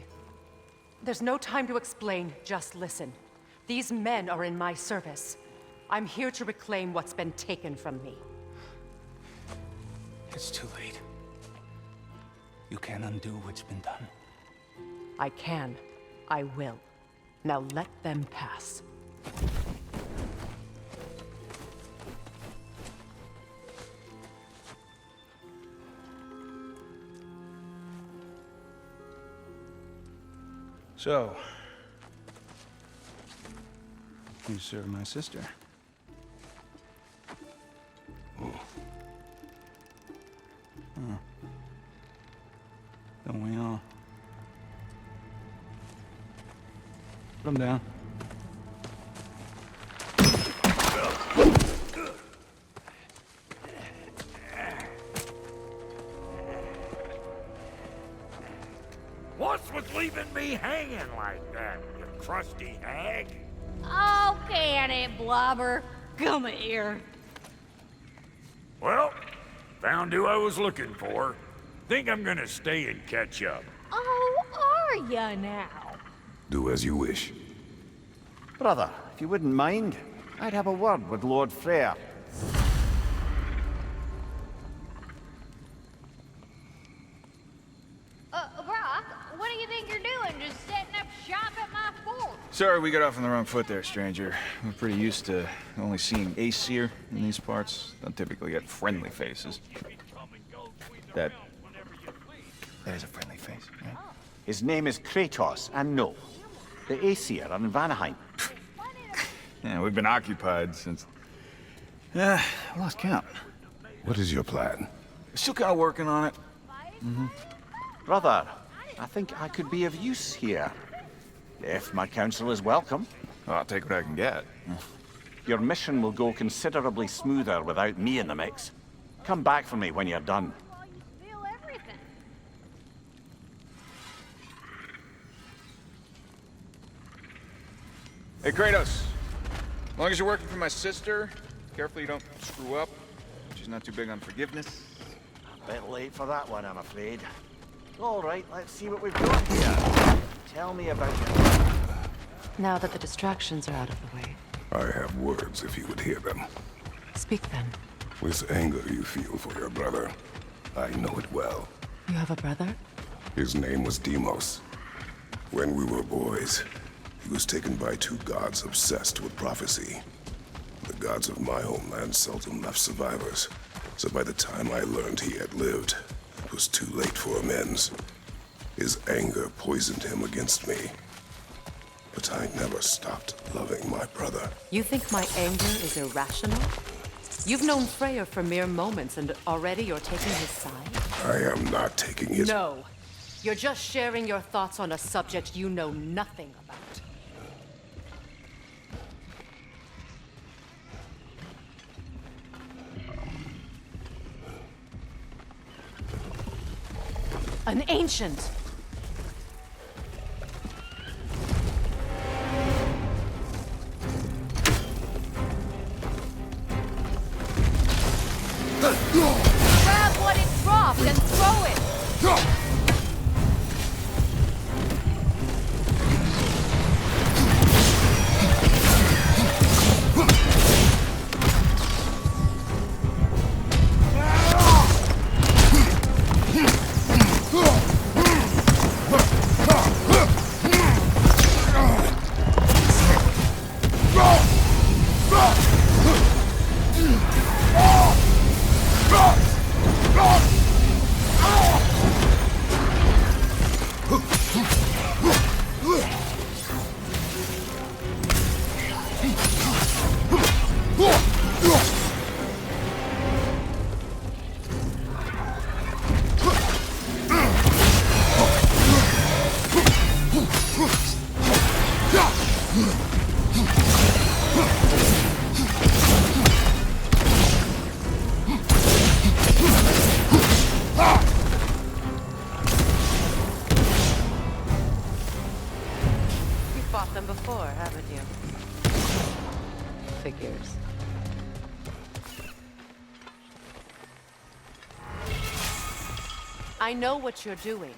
There's no time to explain, just listen. These men are in my service. I'm here to reclaim what's been taken from me. It's too late. You can't undo what's been done. I can. I will. Now let them pass. So, you serve my sister. Oh. Put him down. What's with leaving me hanging like that, you crusty hag? Oh, can it, Blobber? Come here. Well, found who I was looking for. Think I'm gonna stay and catch up. Oh, are ya now? Do as you wish. Brother, if you wouldn't mind, I'd have a word with Lord Freyr. Brock, what do you think you're doing? Just setting up shop at my fort? Sorry we got off on the wrong foot there, stranger. We're pretty used to only seeing Aesir in these parts. Don't typically get friendly faces. That is a friendly face, right? His name is Kratos, and no, the Aesir are in Vanaheim. Yeah, we've been occupied since... I lost count. What is your plan? Still kind of working on it. Brother, I think I could be of use here. If my counsel is welcome. Well, I'll take what I can get. Your mission will go considerably smoother without me in the mix. Come back for me when you're done. Hey, Kratos. As long as you're working for my sister, careful you don't screw up. She's not too big on forgiveness. A bit late for that one, I'm afraid. All right, let's see what we've got here. Tell me about it. Now that the distractions are out of the way, I have words if you would hear them. speak then. This anger you feel for your brother, I know it well. You have a brother? His name was Deimos. When we were boys, he was taken by two gods obsessed with prophecy. The gods of my homeland seldom left survivors, so by the time I learned he had lived, it was too late for amends. His anger poisoned him against me. But I never stopped loving my brother. You think my anger is irrational? You've known Freyr for mere moments, and already you're taking his side? I am not taking his... No. You're just sharing your thoughts on a subject you know nothing about. An ancient! Grab what it dropped and throw it! Figures. I know what you're doing.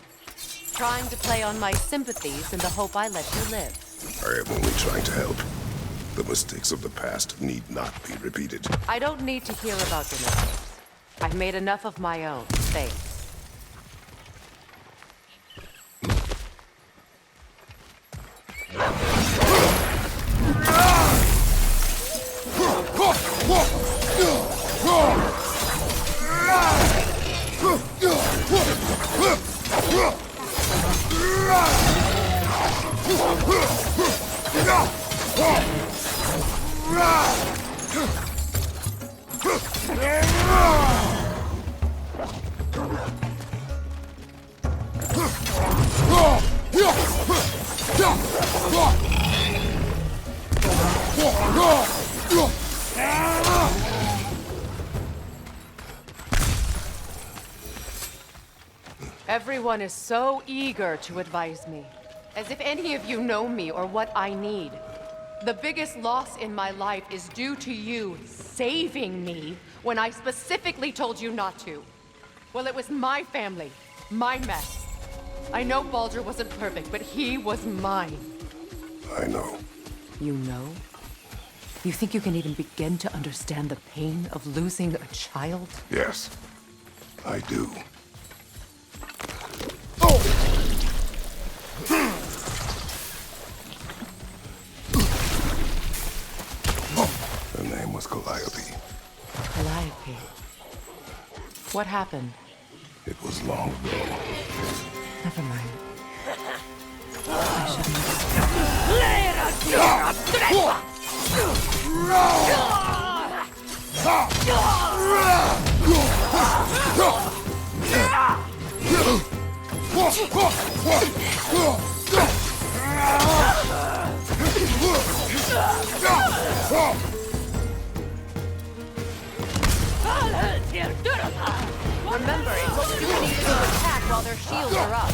Trying to play on my sympathies in the hope I let you live. I am only trying to help. The mistakes of the past need not be repeated. I don't need to hear about your mistakes. I've made enough of my own. Thanks. Everyone is so eager to advise me, as if any of you know me or what I need. The biggest loss in my life is due to you saving me when I specifically told you not to. Well, it was my family, my mess. I know Baldur wasn't perfect, but he was mine. I know. You know? You think you can even begin to understand the pain of losing a child? Yes, I do. Her name was Calliope. Calliope. What happened? It was long ago. Never mind. Remember, it's what you need to attack while their shields are up.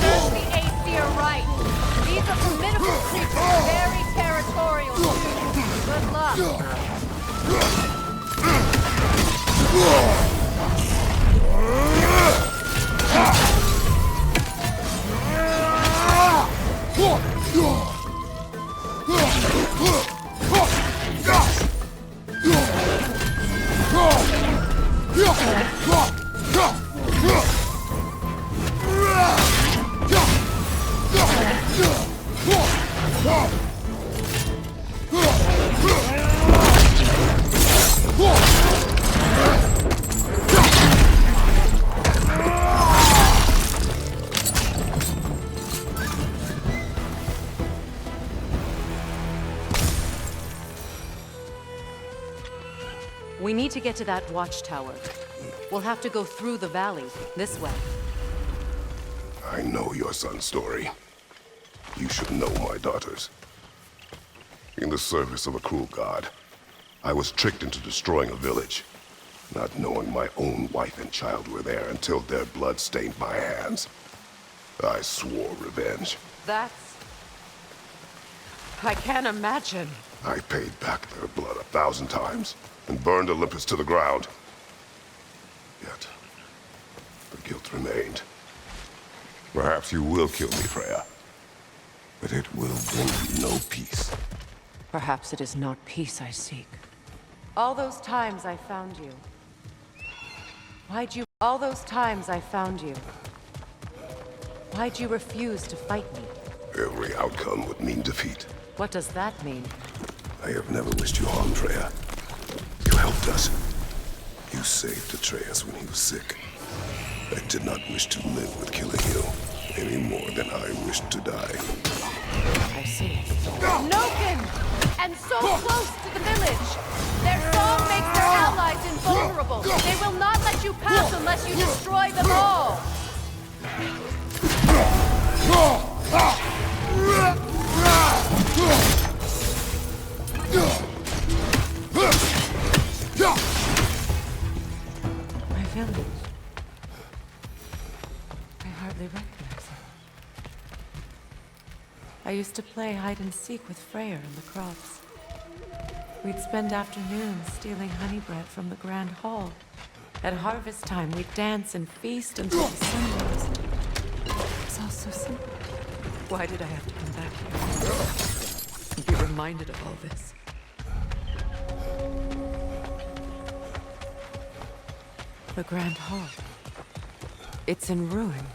Serve the Aesir right. These are formidable creatures, very territorial too. Good luck. We need to get to that watchtower. We'll have to go through the valley, this way. I know your son's story. You should know my daughter's. In the service of a cruel god, I was tricked into destroying a village, not knowing my own wife and child were there until their blood stained my hands. I swore revenge. That's... I can't imagine. I paid back their blood 1,000 times and burned Olympus to the ground. Yet, the guilt remained. Perhaps you will kill me, Freya, but it will bring you no peace. Perhaps it is not peace I seek. All those times I found you. All those times I found you. Why'd you refuse to fight me? Every outcome would mean defeat. What does that mean? I have never wished you harm, Freya. You helped us. You saved Atreus when he was sick. I did not wish to live with killing you, any more than I wished to die. I see. Noken! And so close to the village! Their song makes their allies invulnerable! They will not let you pass unless you destroy them all! My village. I hardly recognize it. I used to play hide and seek with Freyr in the crops. We'd spend afternoons stealing honey bread from the grand hall. At harvest time, we'd dance and feast until the sun rose. It was all so simple. Why did I have to come back here? And be reminded of all this? The grand hall. It's in ruin.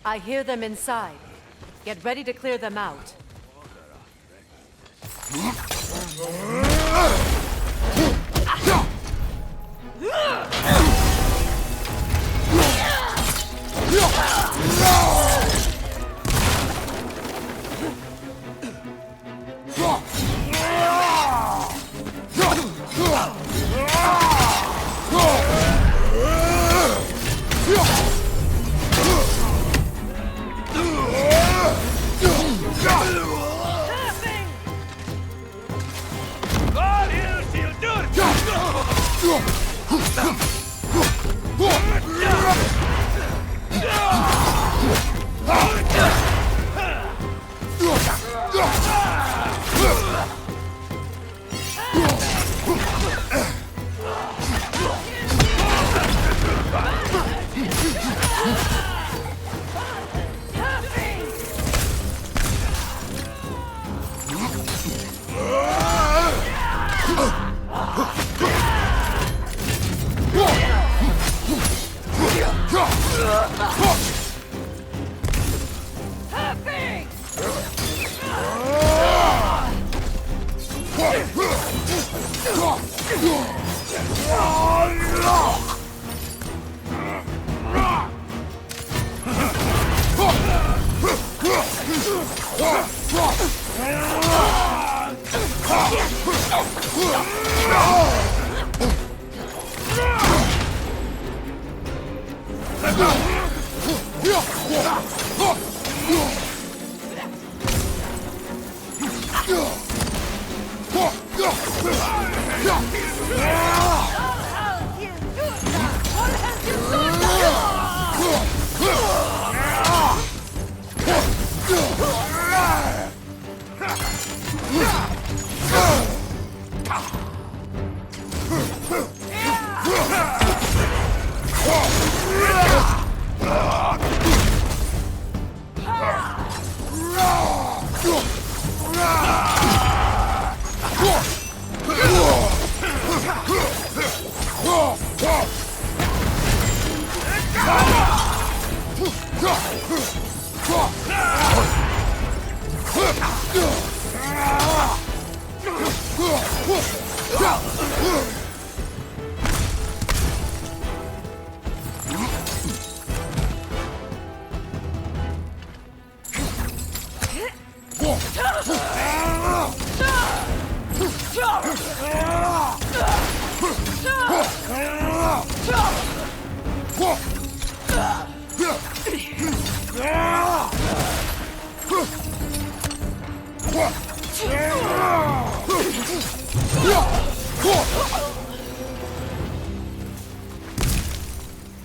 I hear them inside. Get ready to clear them out.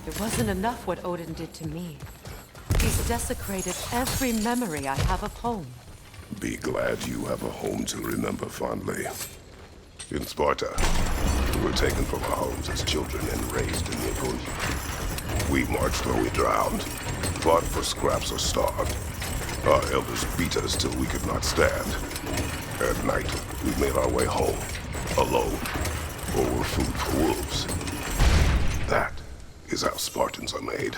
It wasn't enough what Odin did to me. He's desecrated every memory I have of home. Be glad you have a home to remember fondly. In Sparta, we were taken from our homes as children and raised in the Apollo. We marched or we drowned, fought for scraps or starved. Our elders beat us till we could not stand. At night, we made our way home, alone, or were food for wolves. That is how Spartans are made.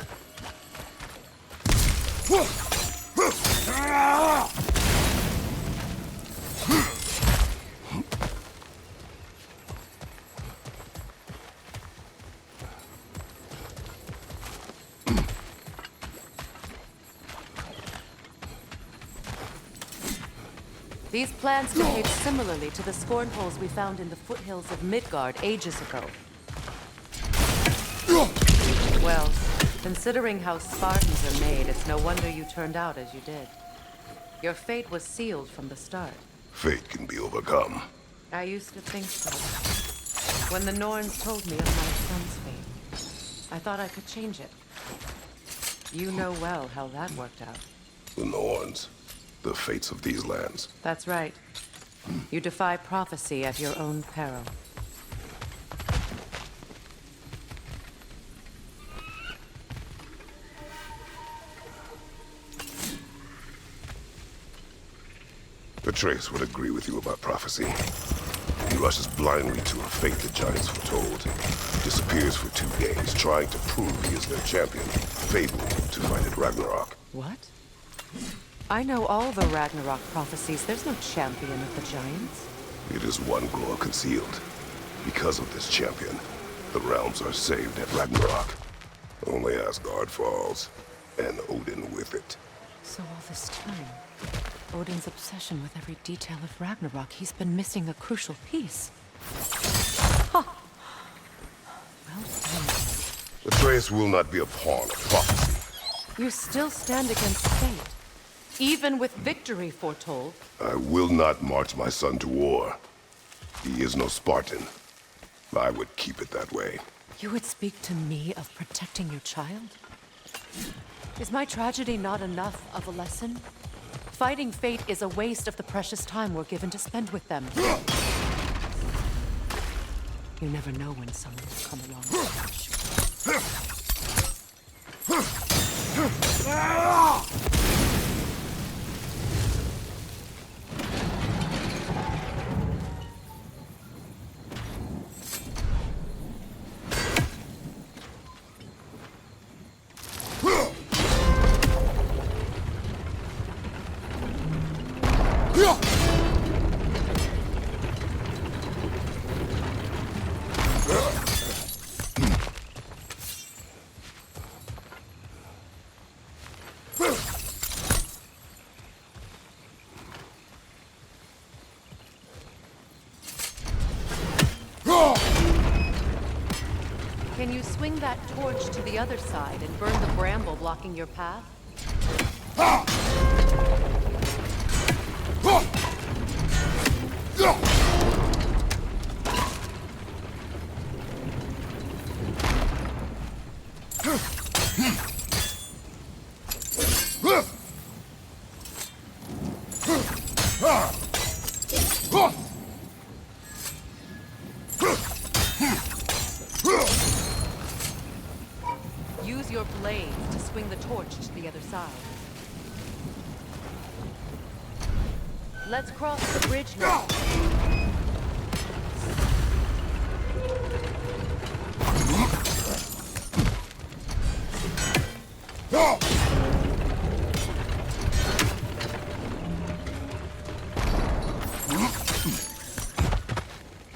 These plants behave similarly to the scorn holes we found in the foothills of Midgard ages ago. Well, considering how Spartans are made, it's no wonder you turned out as you did. Your fate was sealed from the start. Fate can be overcome. I used to think so. When the Norns told me of my son's fate, I thought I could change it. You know well how that worked out. The Norns. The fates of these lands. That's right. You defy prophecy at your own peril. Atreus would agree with you about prophecy. He rushes blindly to a fate the giants foretold. Disappears for 2 days, trying to prove he is their champion. Fable to fight at Ragnarok. What? I know all the Ragnarok prophecies. There's no champion of the giants. It is one glow concealed. Because of this champion, the realms are saved at Ragnarok. Only Asgard falls, and Odin with it. So all this time, Odin's obsession with every detail of Ragnarok, he's been missing a crucial piece. Huh. Well done. Atreus will not be a pawn of prophecy. You still stand against fate, even with victory foretold. I will not march my son to war. He is no Spartan. I would keep it that way. You would speak to me of protecting your child? Is my tragedy not enough of a lesson? Fighting fate is a waste of the precious time we're given to spend with them. You never know when someone will come along and catch you. Can you swing that torch to the other side and burn the bramble blocking your path? Use your blades to swing the torch to the other side. Let's cross the bridge now.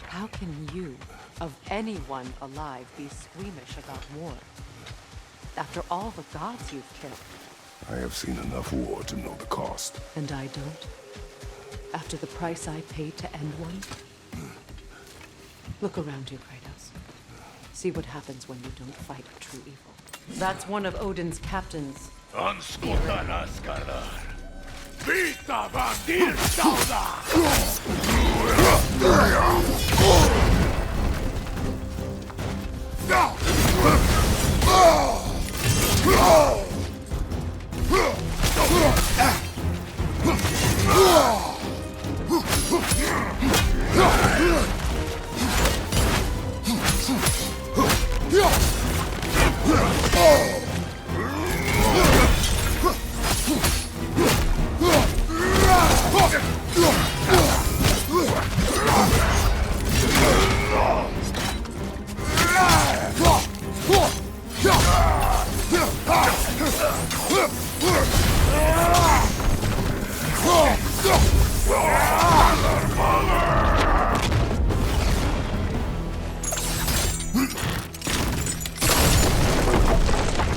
How can you, of anyone alive, be squeamish about war? After all the gods you've killed. I have seen enough war to know the cost. And I don't? After the price I paid to end one? Look around you, Kratos. See what happens when you don't fight a true evil. That's one of Odin's captains. Anskotan Asgardar. Vita Vandir Sauda!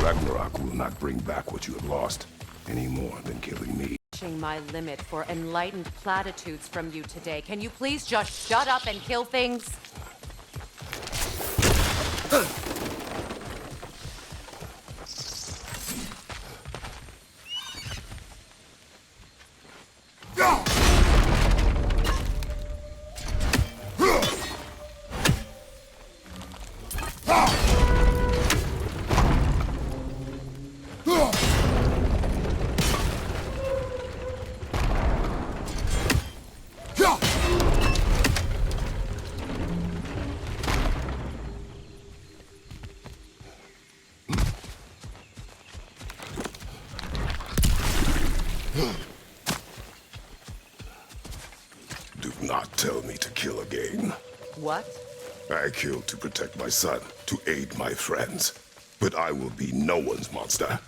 Ragnarok will not bring back what you have lost, any more than killing me. My limit for enlightened platitudes from you today. Can you please just shut up and kill things? Do not tell me to kill again. What? I killed to protect my son, to aid my friends. But I will be no one's monster.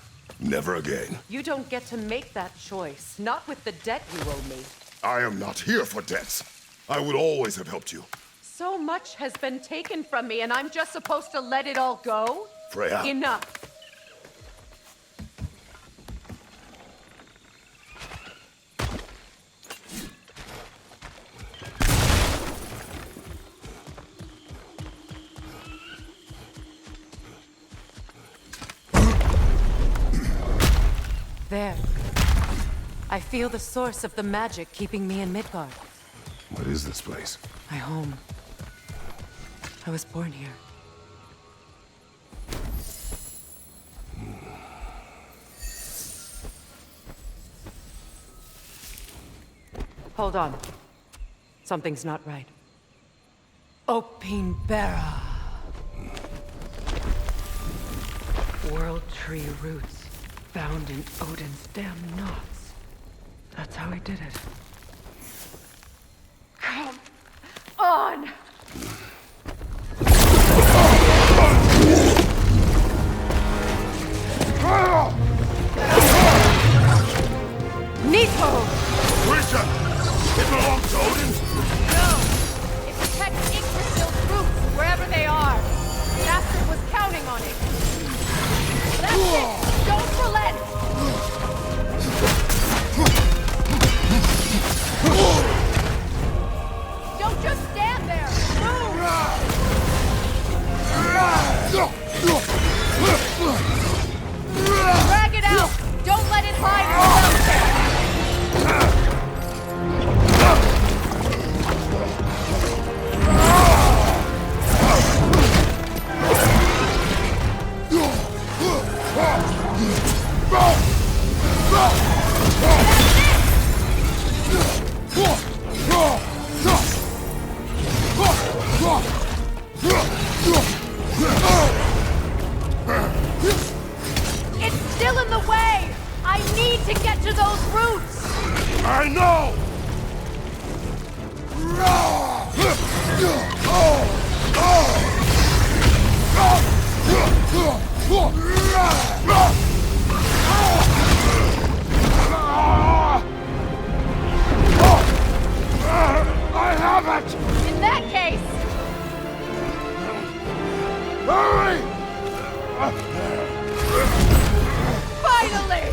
Never again. You don't get to make that choice. Not with the debt you owe me. I am not here for debts. I would always have helped you. So much has been taken from me, and I'm just supposed to let it all go? Freya. Enough. There. I feel the source of the magic keeping me in Midgard. What is this place? My home. I was born here. Hold on. Something's not right. Opinbera. World tree roots. Found in Odin's damn knots. That's how he did it. Come on! Nito! Grisha! It belongs to Odin? No! It protects Yggdrasil's roots, wherever they are. Bastard was counting on it. That's it! Don't relent! Don't just stand there! Move! Drag it out! Don't let it hide itself! It's still in the way! I need to get to those roots! I know! I have it! In that case... Hurry! Finally!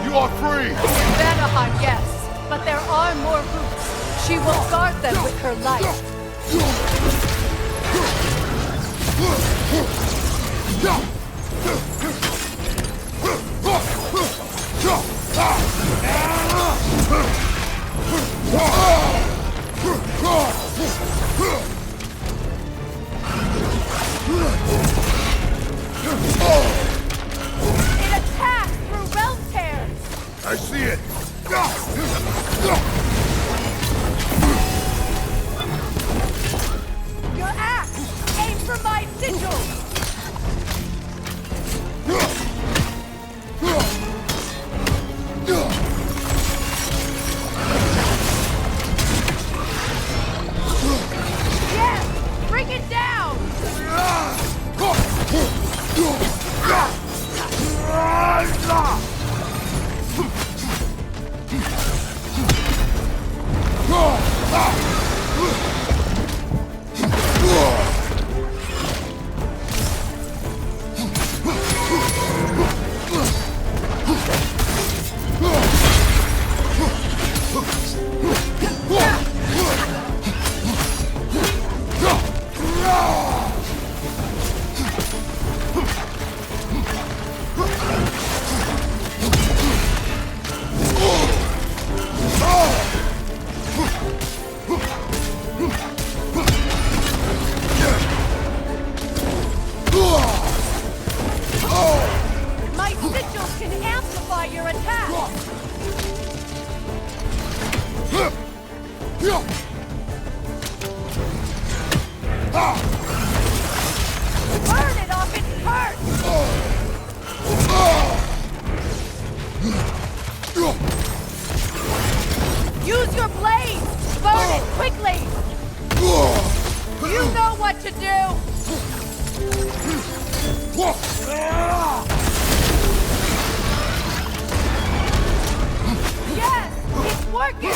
You are free! In Vanaheim, yes. But there are more roots. She will guard them with her life. It attacks through realm tears! I see it! Your axe! Aim for my sigil! Yes! Bring it down! Yes! It's working!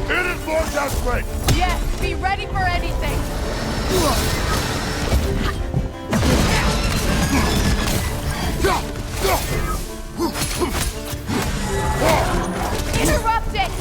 Hit it, Lord Outbreak! Yes, be ready for anything! Interrupt it!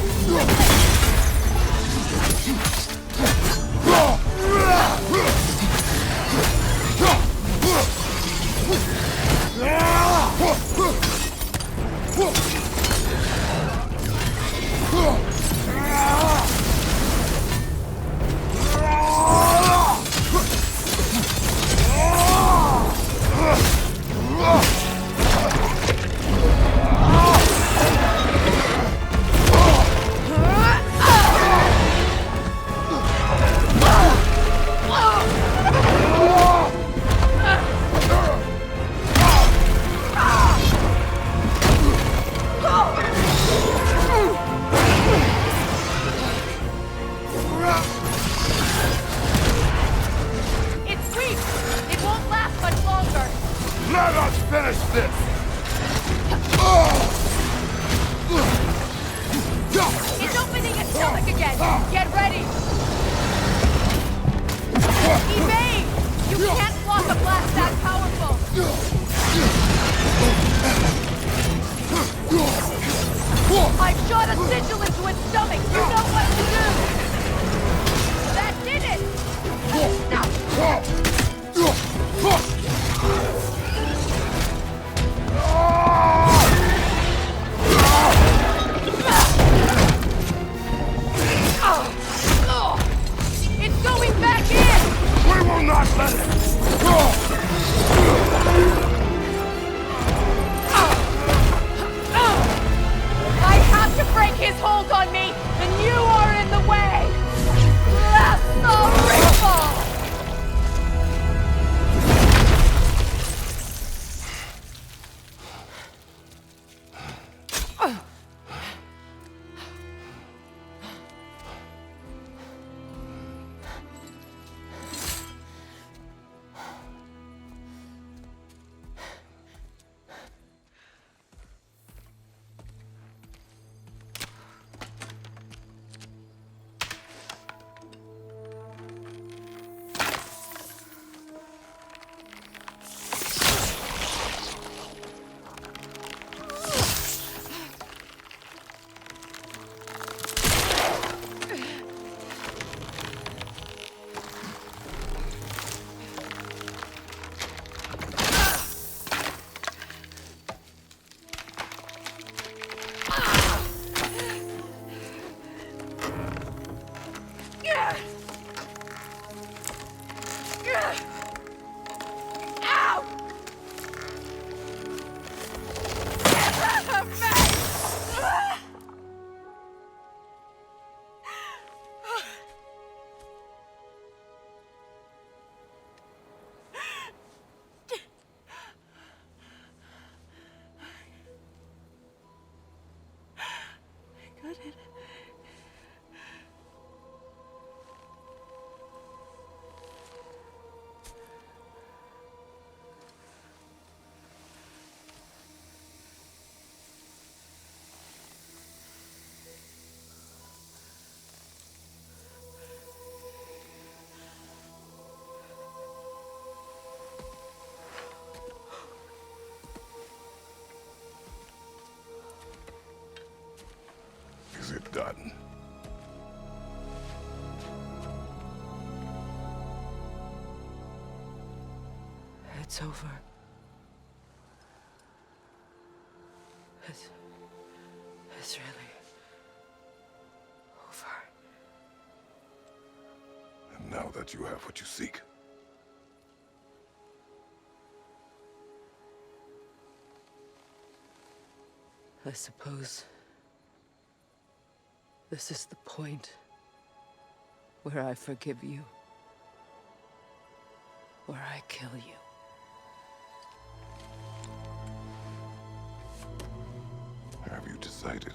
It's weak! It won't last much longer! Let us finish this! It's opening its stomach again! Get ready! Evade! You can't block a blast that powerful! I've shot a sigil into its stomach! You know what to do! That did it! It's going back in! We will not let it! I have to break his hold on me, and you are in the way! Blast the ripple! Is it done? It's over. It's really over. And now that you have what you seek, I suppose this is the point where I forgive you, where I kill you. have you decided?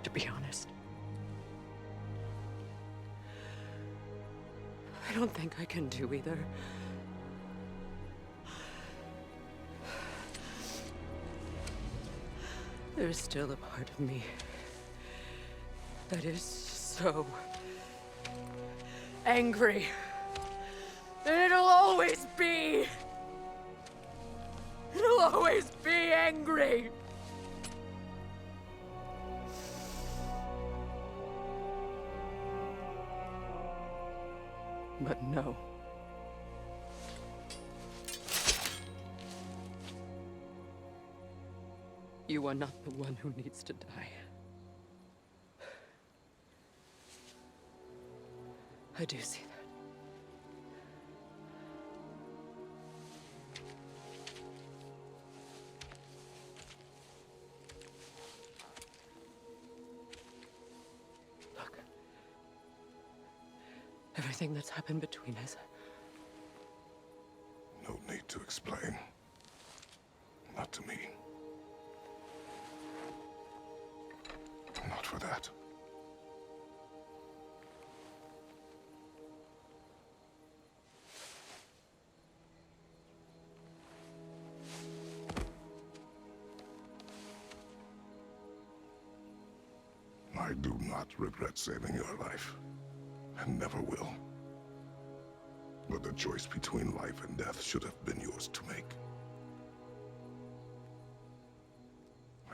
to be honest. I don't think I can do either. There's still a part of me that is so angry. And it'll always be. It'll always be angry. But no. You are not the one who needs to die. I do see that. Look. Everything that's happened between us. No need to explain. Not to me. Not for that. I do not regret saving your life, and never will. But the choice between life and death should have been yours to make.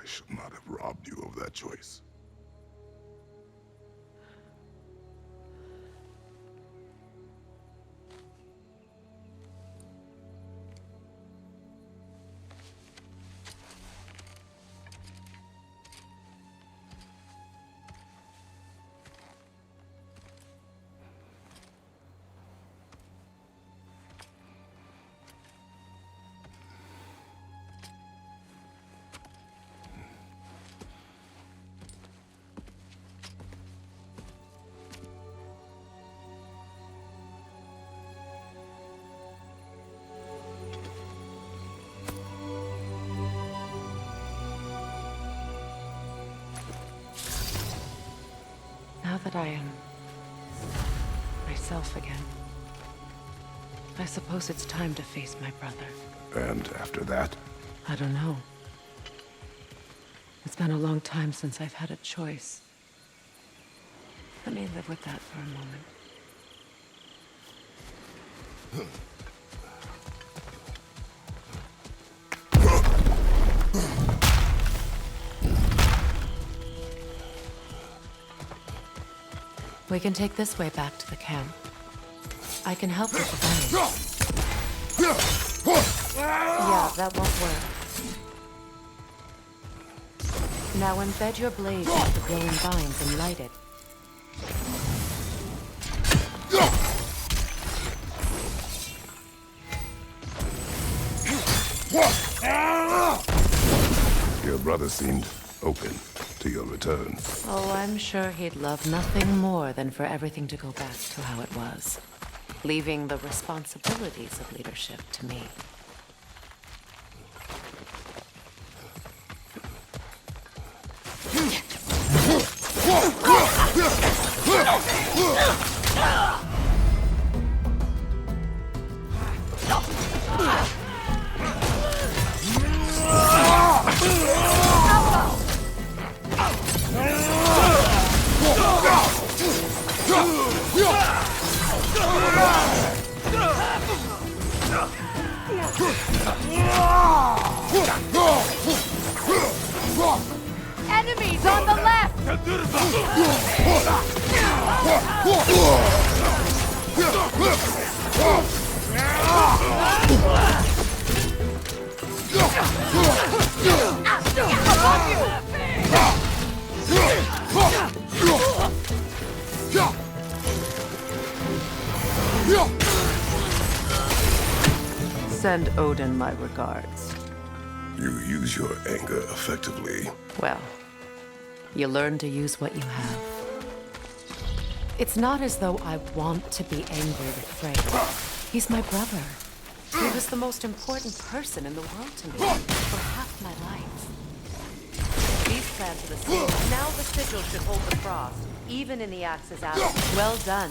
I should not have robbed you of that choice. Now that I am myself again, I suppose it's time to face my brother. And after that? I don't know. It's been a long time since I've had a choice. Let me live with that for a moment. We can take this way back to the camp. I can help with the fire. Yeah, that won't work. Now embed your blade with the glowing vines and light it. Your brother seemed open to your return. Oh, I'm sure he'd love nothing more than for everything to go back to how it was, leaving the responsibilities of leadership to me. Enemies on the left! Send Odin my regards. You use your anger effectively. Well, you learn to use what you have. It's not as though I want to be angry with Frey. He's my brother. He was the most important person in the world to me for half my life. These plan for the scene. Now the sigil should hold the frost, even in the Axe's absence. Well done.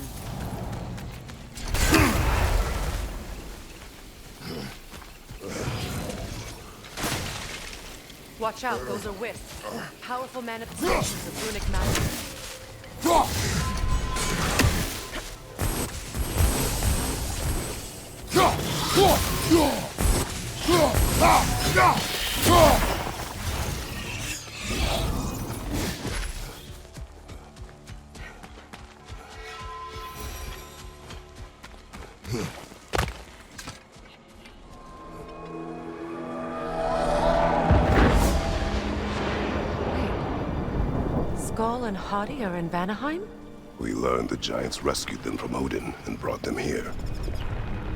Watch out, those are wisps. Powerful manifestations of runic magic. Skull and Hadi are in Vanaheim? We learned the giants rescued them from Odin and brought them here.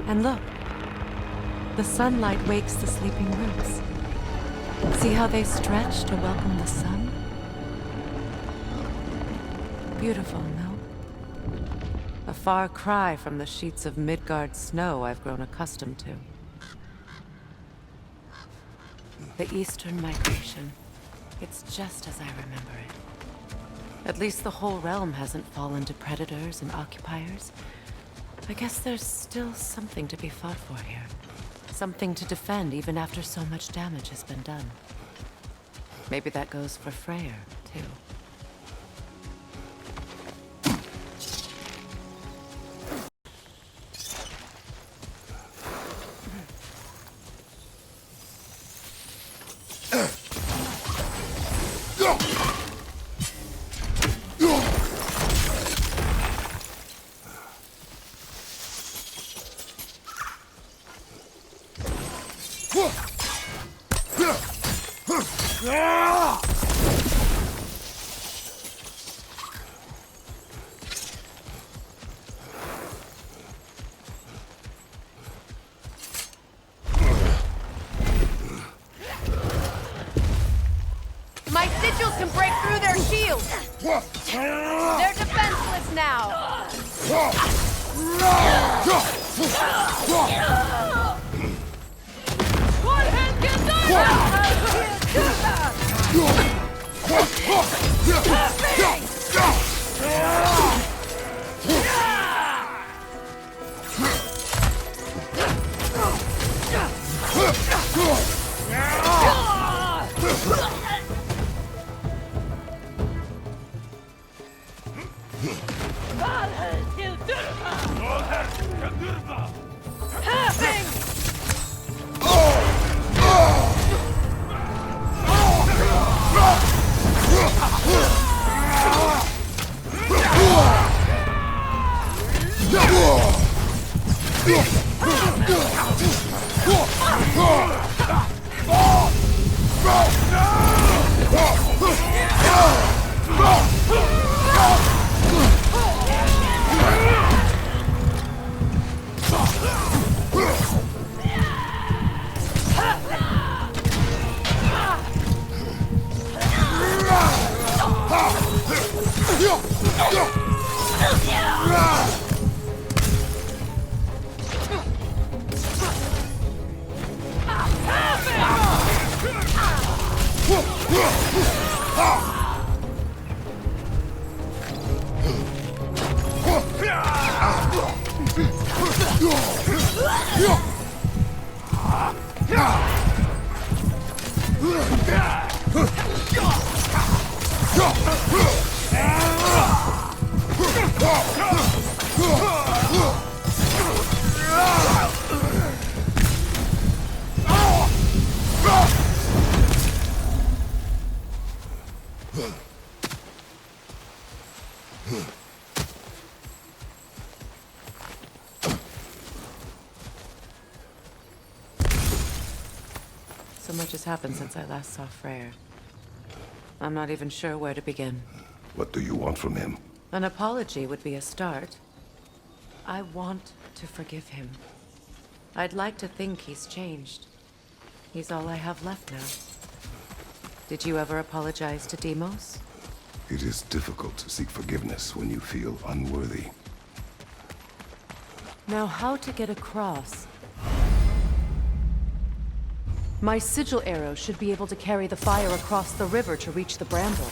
And look, the sunlight wakes the sleeping roots. See how they stretch to welcome the sun? Beautiful, no? A far cry from the sheets of Midgard snow I've grown accustomed to. The Eastern Migration. It's just as I remember it. At least the whole realm hasn't fallen to predators and occupiers. I guess there's still something to be fought for here. Something to defend even after so much damage has been done. Maybe that goes for Freyr, too. My sigils can break through their shields! They're defenseless now! One hand can So much has happened since I last saw Freyr. I'm not even sure where to begin. What do you want from him? An apology would be a start. I want to forgive him. I'd like to think he's changed. He's all I have left now. Did you ever apologize to Deimos? It is difficult to seek forgiveness when you feel unworthy. Now, how to get across? My sigil arrow should be able to carry the fire across the river to reach the bramble.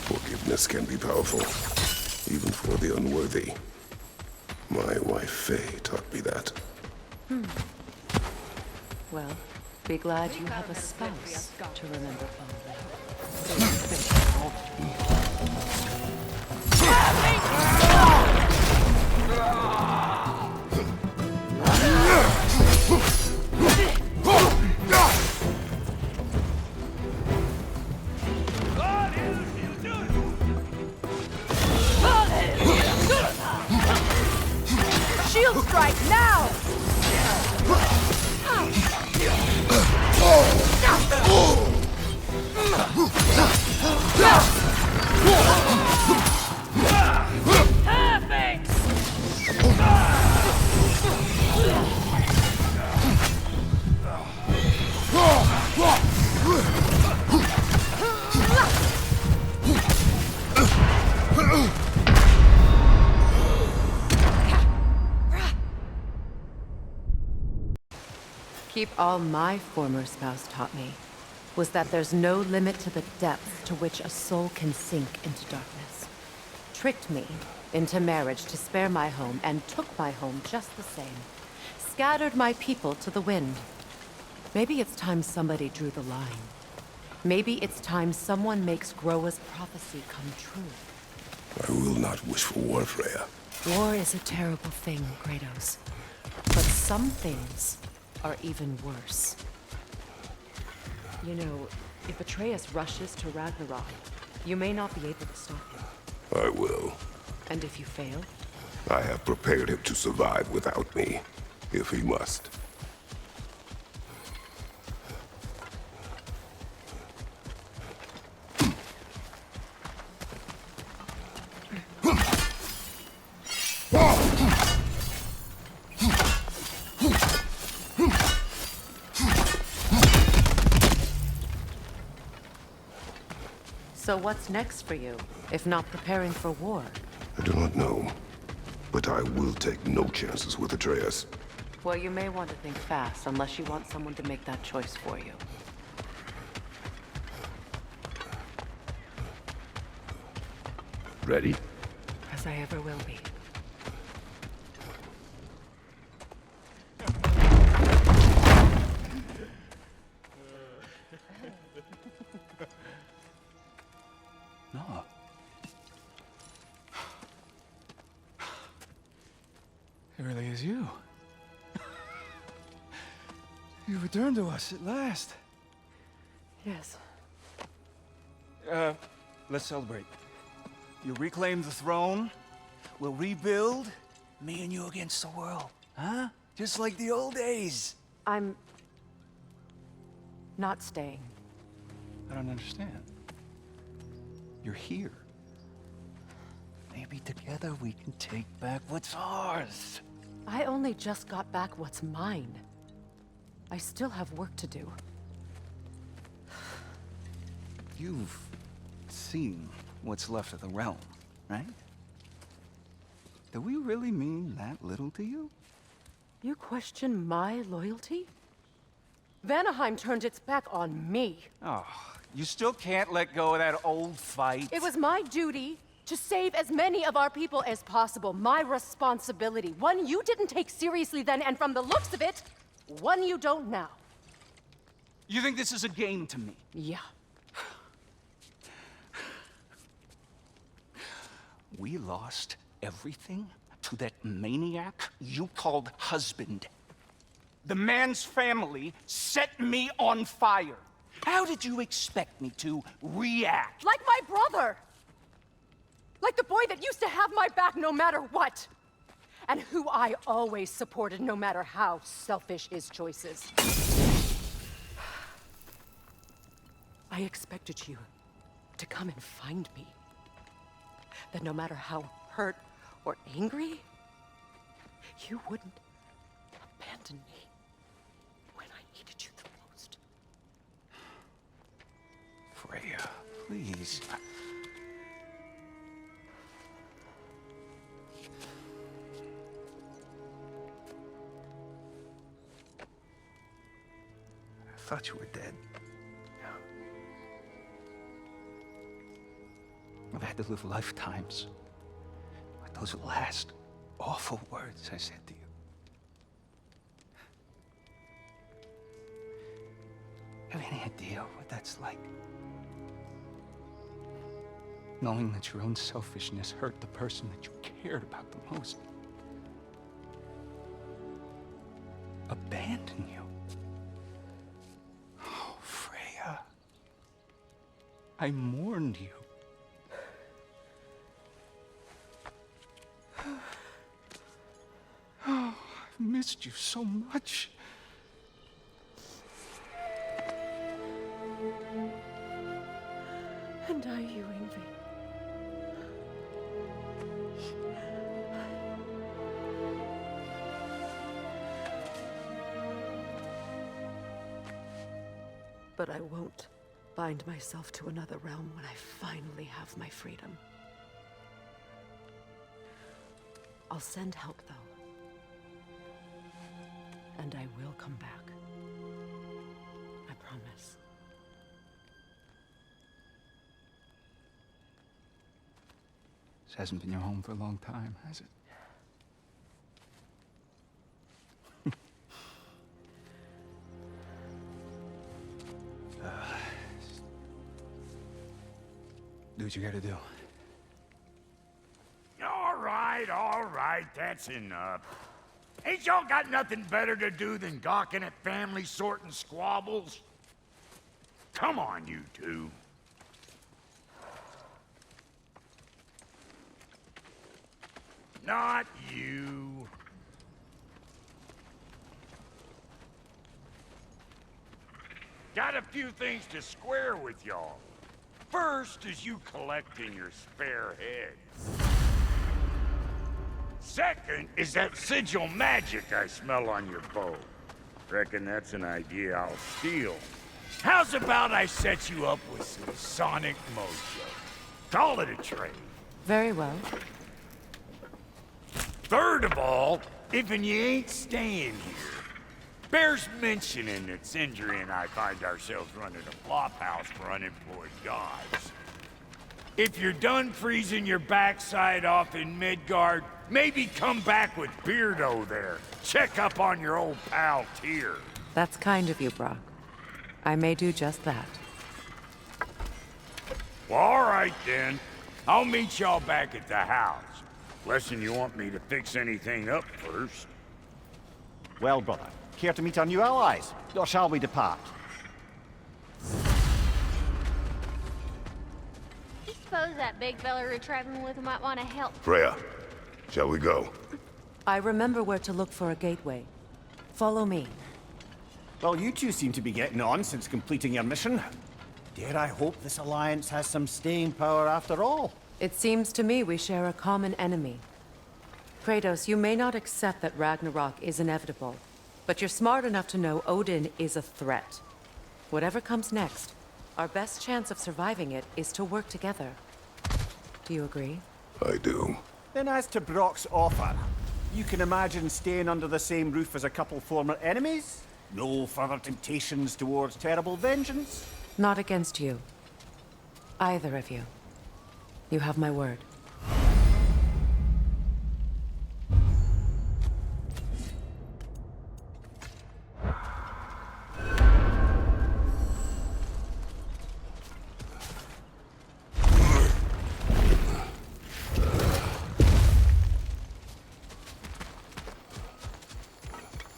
Forgiveness can be powerful, even for the unworthy. My wife Faye taught me that. Well, be glad you have a spouse to remember fondly. Shield strike now! Keep all my former spouse taught me was that there's no limit to the depth to which a soul can sink into darkness. Tricked me into marriage to spare my home and took my home just the same. Scattered my people to the wind. Maybe it's time somebody drew the line. Maybe it's time someone makes Groa's prophecy come true. I will not wish for war, Freya. War is a terrible thing, Kratos. But some things are even worse. You know, if Atreus rushes to Ragnarok, you may not be able to stop him. I will. And if you fail? I have prepared him to survive without me, if he must. So what's next for you, if not preparing for war? I do not know, but I will take no chances with Atreus. Well, you may want to think fast, unless you want someone to make that choice for you. Ready? As I ever will be. No. It really is you. You returned to us at last. Yes. Let's celebrate. You reclaim the throne. We'll rebuild. Me and you against the world. Huh? Just like the old days. I'm... not staying. I don't understand. You're here. Maybe together we can take back what's ours. I only just got back what's mine. I still have work to do. You've seen what's left of the realm, right? Do we really mean that little to you? You question my loyalty? Vanaheim turned its back on me. Oh, you still can't let go of that old fight? It was my duty to save as many of our people as possible. My responsibility. One you didn't take seriously then, and from the looks of it, one you don't now. You think this is a game to me? Yeah. We lost everything to that maniac you called husband. The man's family set me on fire. How did you expect me to react? Like my brother! Like the boy that used to have my back no matter what! And who I always supported no matter how selfish his choices. I expected you to come and find me. That no matter how hurt or angry, you wouldn't abandon me when I needed you the most. Freya, please. I thought you were dead. I've had to live lifetimes with those last awful words I said to you. Have any idea what that's like? Knowing that your own selfishness hurt the person that you cared about the most. Abandon you. Oh, Freya. I mourned you. Oh, I've missed you so much. And I you, Ingvi. But I won't bind myself to another realm when I finally have my freedom. I'll send help, though. And I will come back. I promise. This hasn't been your home for a long time, has it? Do what you gotta do. All right, that's enough. Ain't y'all got nothing better to do than gawking at family sorting squabbles? Come on, you two. Not you. Got a few things to square with y'all. First is you collecting your spare heads. Second is that sigil magic I smell on your bow. Reckon that's an idea I'll steal. How's about I set you up with some sonic mojo? Call it a trade. Very well. Third of all, if you ain't staying here, bears mentioning that Sindri and I find ourselves running a flop house for unemployed gods. If you're done freezing your backside off in Midgard, maybe come back with Beardo there. Check up on your old pal Tyr. That's kind of you, Brock. I may do just that. Well, all right then. I'll meet y'all back at the house. Less'n you want me to fix anything up first. Well, brother, care to meet our new allies? Or shall we depart? I suppose that big fella we're traveling with might want to help. Freya, shall we go? I remember where to look for a gateway. Follow me. Well, you two seem to be getting on since completing your mission. Dare I hope this alliance has some staying power after all? It seems to me we share a common enemy. Kratos, you may not accept that Ragnarok is inevitable, but you're smart enough to know Odin is a threat. Whatever comes next, our best chance of surviving it is to work together. Do you agree? I do. Then as to Brock's offer, you can imagine staying under the same roof as a couple former enemies? No further temptations towards terrible vengeance? Not against you. Either of you. You have my word.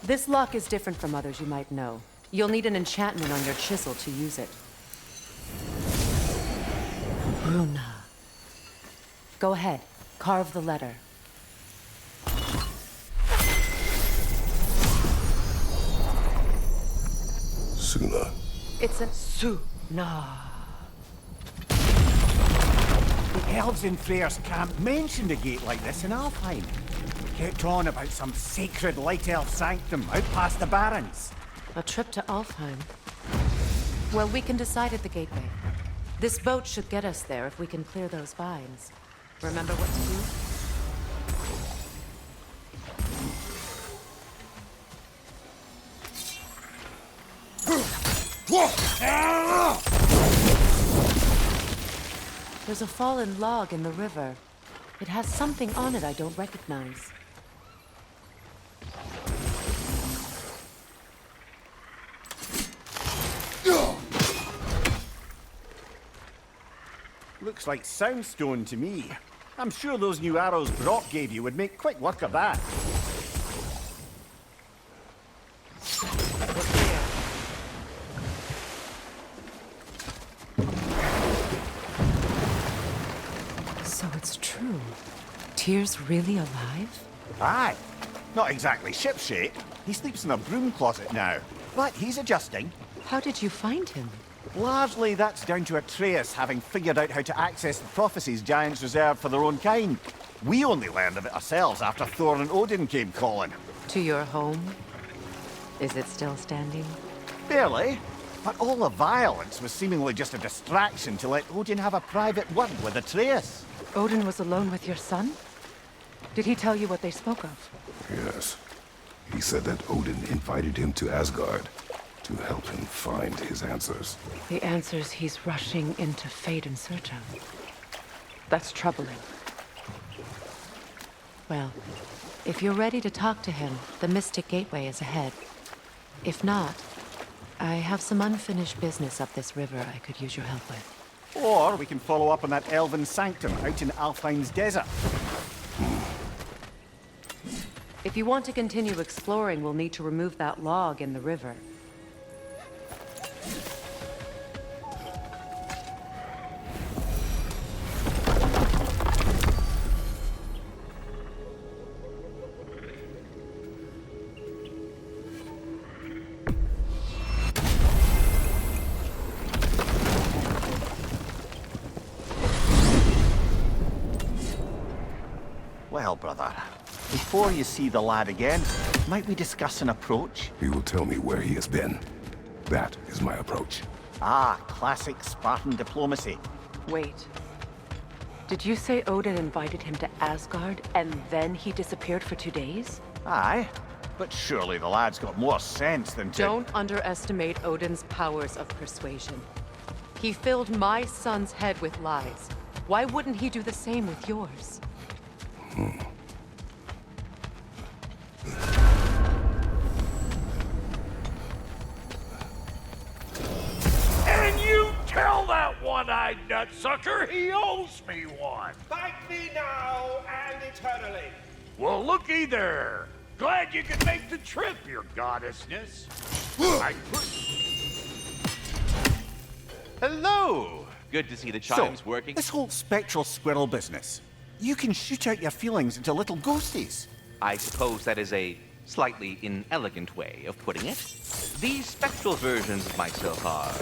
This lock is different from others you might know. You'll need an enchantment on your chisel to use it. Bruna. Go ahead. Carve the letter. Suna. It's a Suna. The elves in Freyr's camp mentioned a gate like this in Alfheim. Kept on about some sacred light elf sanctum out past the Barrens. A trip to Alfheim. Well, we can decide at the gateway. This boat should get us there if we can clear those vines. Remember what to do? There's a fallen log in the river. It has something on it I don't recognize. Looks like soundstone to me. I'm sure those new arrows Brock gave you would make quick work of that. So it's true. Tyr's really alive? Aye. Not exactly shipshape. He sleeps in a broom closet now. But he's adjusting. How did you find him? Largely, that's down to Atreus having figured out how to access the prophecies giants reserved for their own kind. We only learned of it ourselves after Thor and Odin came calling. To your home? Is it still standing? Barely. But all the violence was seemingly just a distraction to let Odin have a private word with Atreus. Odin was alone with your son? Did he tell you what they spoke of? Yes. He said that Odin invited him to Asgard to help him find his answers. The answers he's rushing into fate in search of. That's troubling. Well, if you're ready to talk to him, the Mystic Gateway is ahead. If not, I have some unfinished business up this river I could use your help with. Or we can follow up on that elven sanctum out in Alfheim's desert. If you want to continue exploring, we'll need to remove that log in the river. Well, brother, before you see the lad again, might we discuss an approach? He will tell me where he has been. That is my approach. Ah, classic Spartan diplomacy. Wait. Did you say Odin invited him to Asgard, and then he disappeared for 2 days? Aye, but surely the lad's got more sense than to... Don't underestimate Odin's powers of persuasion. He filled my son's head with lies. Why wouldn't he do the same with yours? And you tell that one-eyed nutsucker he owes me one. Thank me now and eternally. Well, looky there. Glad you could make the trip, your goddessness. Hello! Good to see the chimes working. This whole spectral squirrel business, you can shoot out your feelings into little ghosties. I suppose that is a slightly inelegant way of putting it. These spectral versions of myself are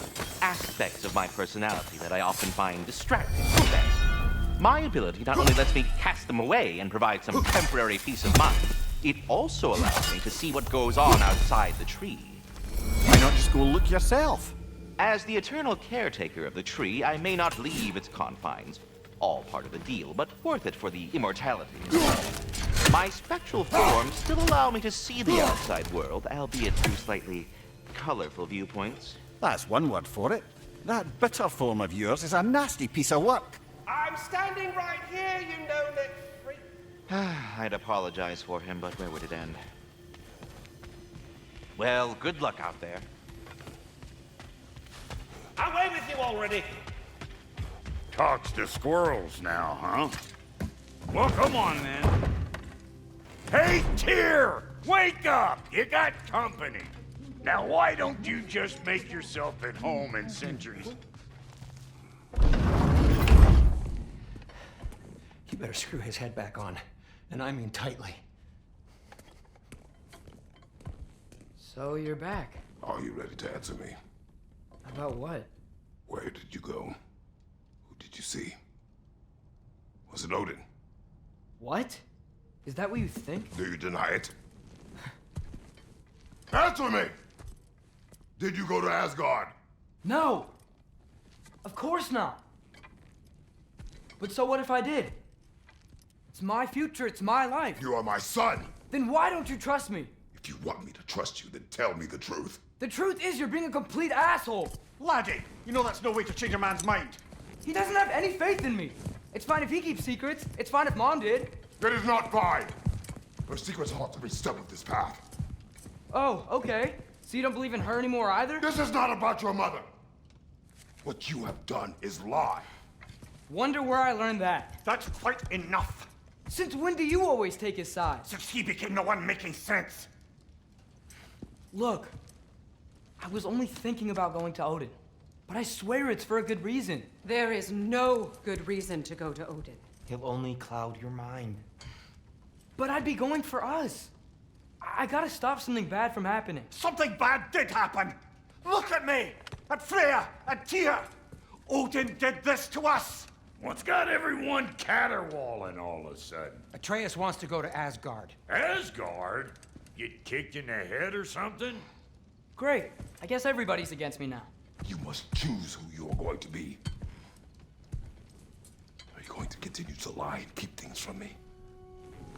aspects of my personality that I often find distracting from best. My ability not only lets me cast them away and provide some temporary peace of mind, it also allows me to see what goes on outside the tree. Why not just go look yourself? As the eternal caretaker of the tree, I may not leave its confines. All part of the deal, but worth it for the immortality. My spectral forms still allow me to see the outside world, albeit through slightly colorful viewpoints. That's one word for it. That bitter form of yours is a nasty piece of work. I'm standing right here, you no-neck freak. I'd apologize for him, but where would it end? Well, good luck out there. Away with you already. Talks to squirrels now, huh? Well, come on, then. Hey, Tyr! Wake up! You got company. Now, why don't you just make yourself at home in Sindri's? You better screw his head back on, and I mean tightly. So you're back. Are you ready to answer me? About what? Where did you go? Who did you see? Was it Odin? What? Is that what you think? Do you deny it? Answer me! Did you go to Asgard? No! Of course not! But so what if I did? It's my future, it's my life. You are my son! Then why don't you trust me? If you want me to trust you, then tell me the truth. The truth is you're being a complete asshole! Laddie, you know that's no way to change a man's mind. He doesn't have any faith in me. It's fine if he keeps secrets. It's fine if Mom did. It is not fine! Her secrets ought to be step of this path. Oh, okay. So you don't believe in her anymore either? This is not about your mother! What you have done is lie. Wonder where I learned that. That's quite enough. Since when do you always take his side? Since he became the one making sense. Look, I was only thinking about going to Odin, but I swear it's for a good reason. There is no good reason to go to Odin. He'll only cloud your mind. But I'd be going for us. I gotta stop something bad from happening. Something bad did happen. Look at me, at Freya, at Tyr. Odin did this to us. What's got everyone caterwauling all of a sudden? Atreus wants to go to Asgard. Asgard? Get kicked in the head or something? Great. I guess everybody's against me now. You must choose who you're going to be. Are you going to continue to lie and keep things from me?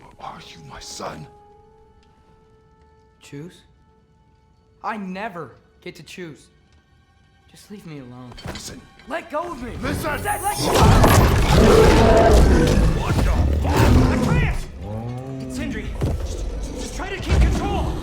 Or are you my son? Choose? I never get to choose. Just leave me alone. Listen. Let go of me! Listen! I said let go! What the fuck? Atreus! Sindri, just try to keep control!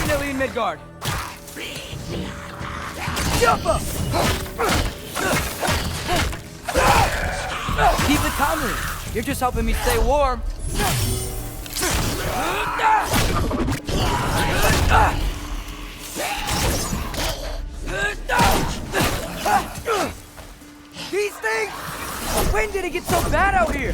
Definitely in Midgard. Jump up! Keep it coming. You're just helping me stay warm. These things? When did it get so bad out here?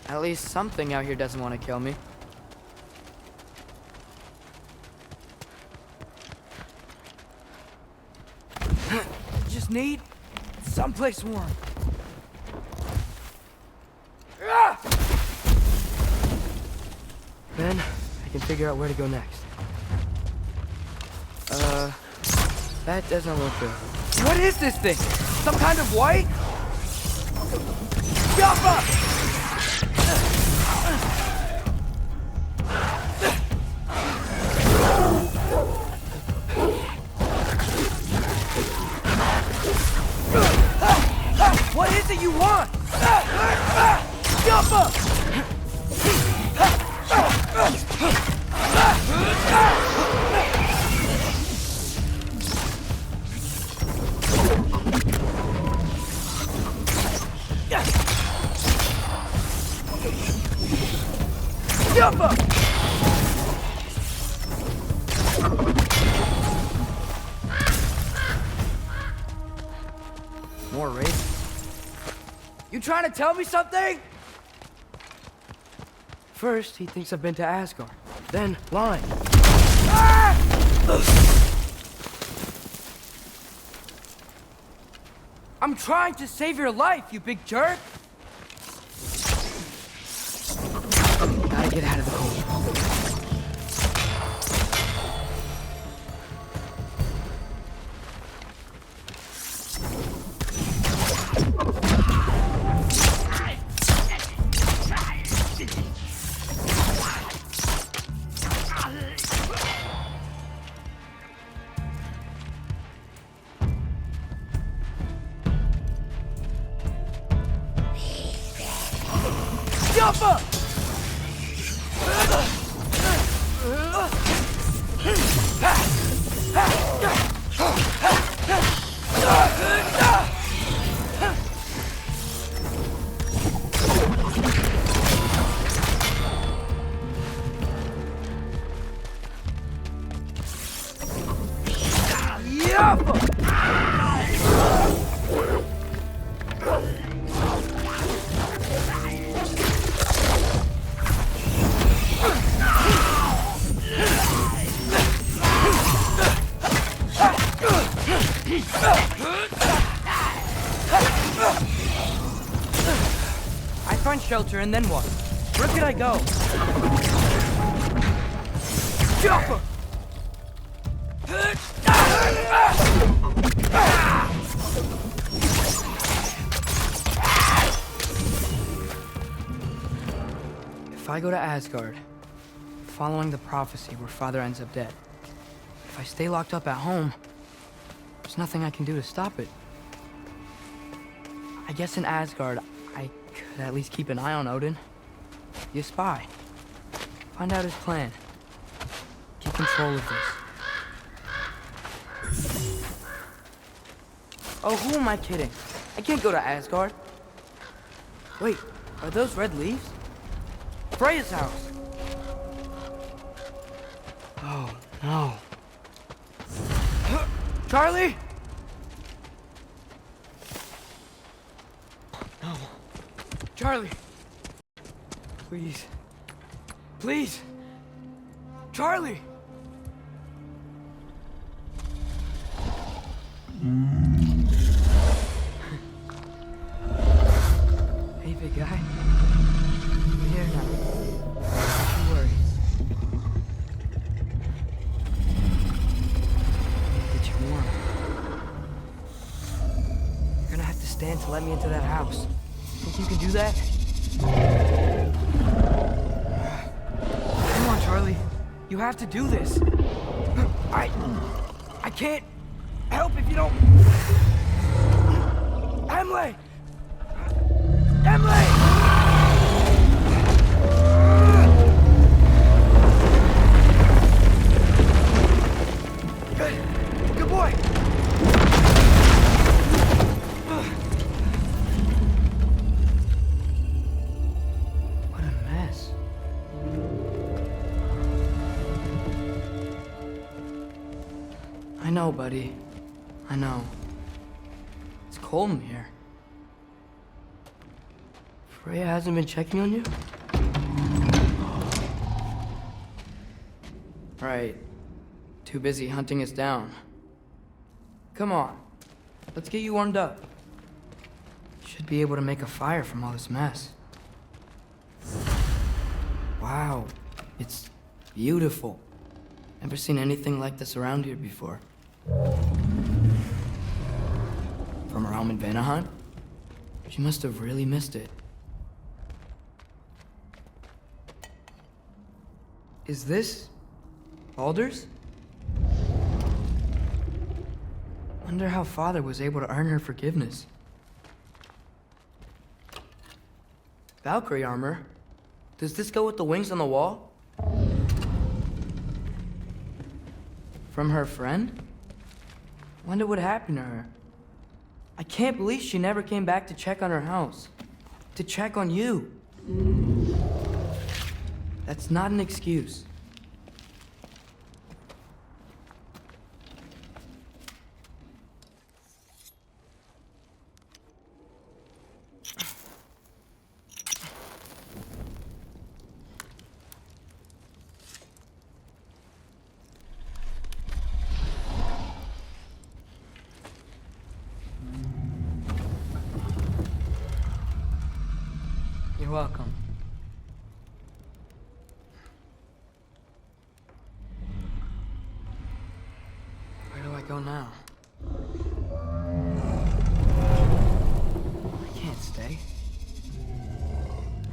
At least something out here doesn't want to kill me. Just need someplace warm. Then I can figure out where to go next. That doesn't look good. What is this thing? Some kind of white? Jump up! What is it you want? Jump up! Jump up! More races. You trying to tell me something? First, he thinks I've been to Asgard. Then, lying. Ah! I'm trying to save your life, you big jerk! Gotta get out of the cold. Jump up! I find shelter and then what? Where could I go? Jump! If I go to Asgard, following the prophecy where Father ends up dead, if I stay locked up at home, there's nothing I can do to stop it. I guess in Asgard, I could at least keep an eye on Odin. Be a spy. Find out his plan. Get control of this. Oh, who am I kidding? I can't go to Asgard. Wait, are those red leaves? Freya's house! Oh, no. Charlie? No. Charlie! Please. Please! Charlie! Hey, big guy. I'm here now. to let me into that house. Think you can do that? Come on, Charlie. You have to do this. I can't help if you don't... Emily! Emily! Good boy! What a mess. I know, buddy. I know. It's cold in here. Freya hasn't been checking on you? Right. Too busy hunting us down. Come on. Let's get you warmed up. Should be able to make a fire from all this mess. Wow. It's beautiful. Never seen anything like this around here before. From her home in Vanaheim? She must have really missed it. Is this Baldur's? Wonder how Father was able to earn her forgiveness. Valkyrie armor? Does this go with the wings on the wall? From her friend? Wonder what happened to her. I can't believe she never came back to check on her house. To check on you. That's not an excuse. You're welcome. Where do I go now? I can't stay.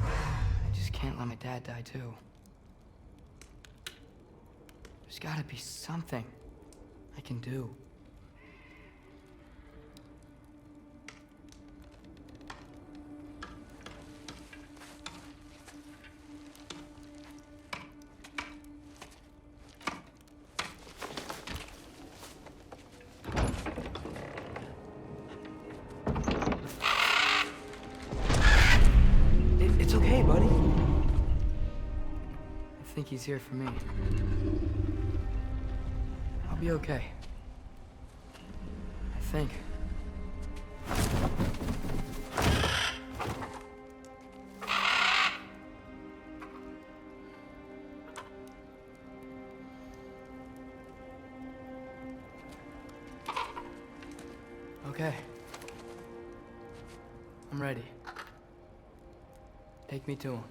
I just can't let my dad die too. There's gotta be something I can do. It's okay, buddy. I think he's here for me. I'll be okay. I think. Okay. I'm ready. Take me to him.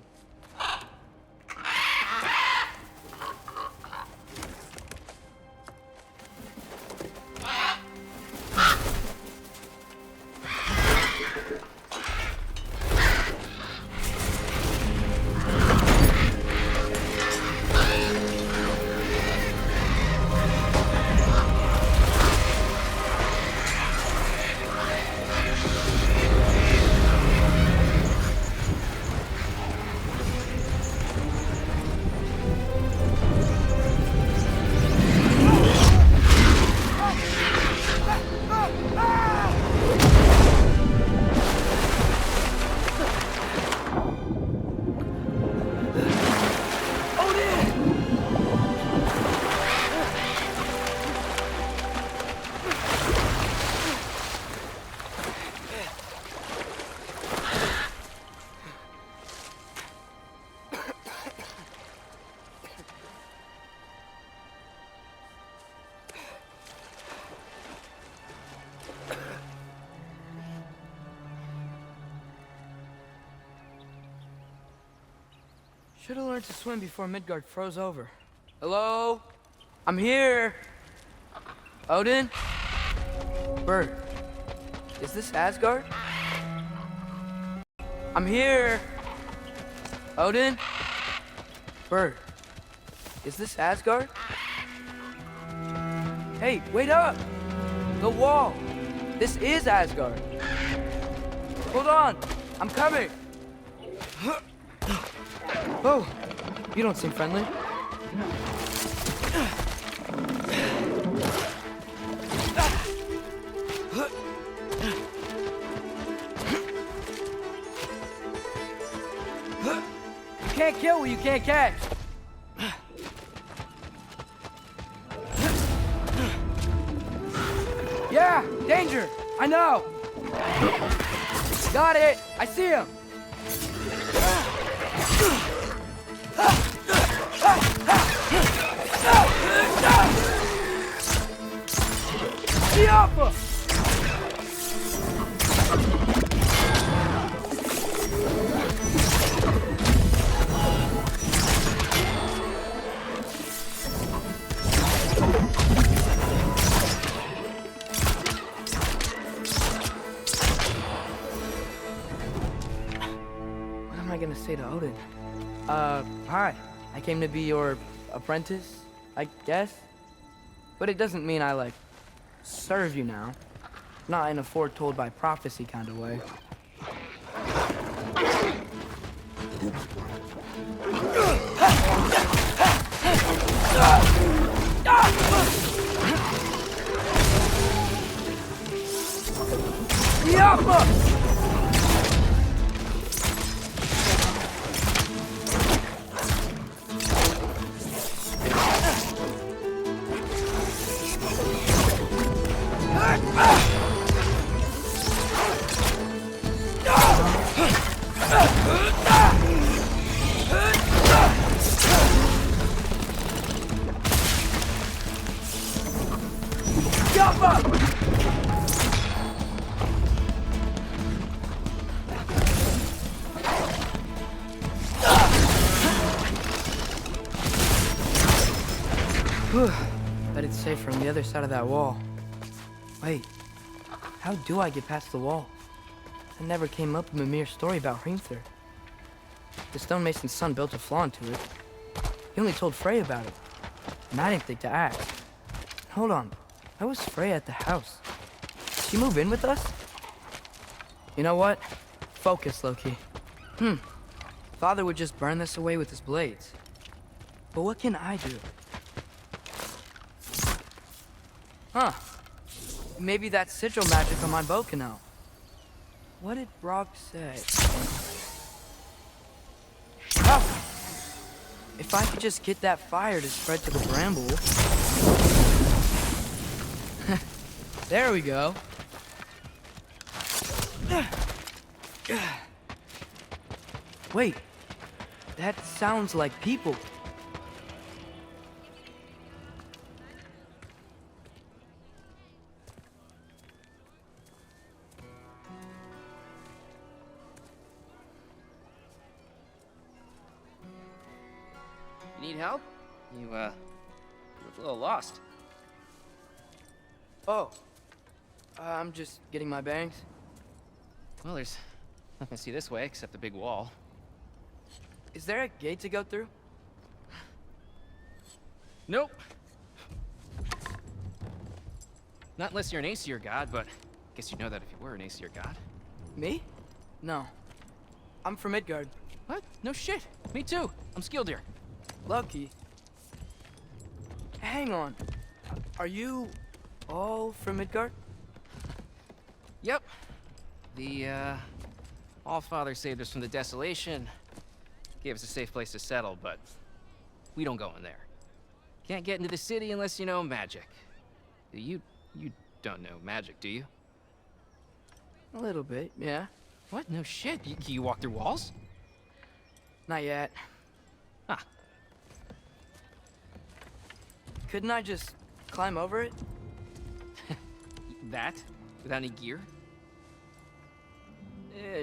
Should have learned to swim before Midgard froze over. Hello? I'm here! Odin? Bert, is this Asgard? I'm here! Odin? Bird. Is this Asgard? Hey, wait up! The wall! This is Asgard! Hold on! I'm coming! Oh, you don't seem friendly. You can't kill what you can't catch. Yeah, danger! I know! Got it! I see him! The Alpha! What am I gonna say to Odin? Hi. I came to be your apprentice, I guess? But it doesn't mean I, like, serve you now. Not in a foretold by prophecy kind of way. Yappa! Bet it's safe from the other side of that wall. Wait, how do I get past the wall? I never came up with a mere story about Hrimthur. The stonemason's son built a flaw into it. He only told Frey about it, and I didn't think to ask. Hold on, why was Frey at the house? Did she move in with us? You know what? Focus, Loki. Father would just burn this away with his blades. But what can I do? Huh. Maybe that sigil magic on my bow can help. What did Brock say? Oh! If I could just get that fire to spread to the bramble. There we go. Wait. That sounds like people. Need help? You look a little lost. Oh. I'm just getting my bearings. Well, there's nothing to see this way except the big wall. Is there a gate to go through? Nope. Not unless you're an Aesir god, but I guess you'd know that if you were an Aesir god. Me? No. I'm from Midgard. What? No shit. Me too. I'm Skildir. Lucky. Hang on. Are you all from Midgard? Yep. The, Allfather saved us from the desolation. Gave us a safe place to settle, but we don't go in there. Can't get into the city unless you know magic. You don't know magic, do you? A little bit, yeah. What? No shit. You walk through walls? Not yet. Ah. Couldn't I just climb over it? That? Without any gear?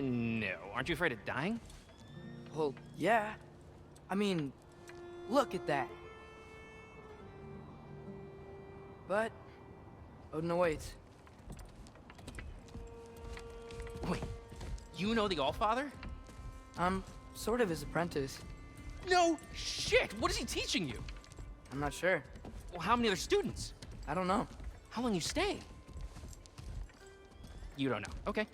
No. Aren't you afraid of dying? Well, yeah. I mean, look at that. But Odin awaits. Wait, you know the Allfather? I'm sort of his apprentice. No shit! What is he teaching you? I'm not sure. Well, how many other students? I don't know. How long you stay? You don't know. Okay.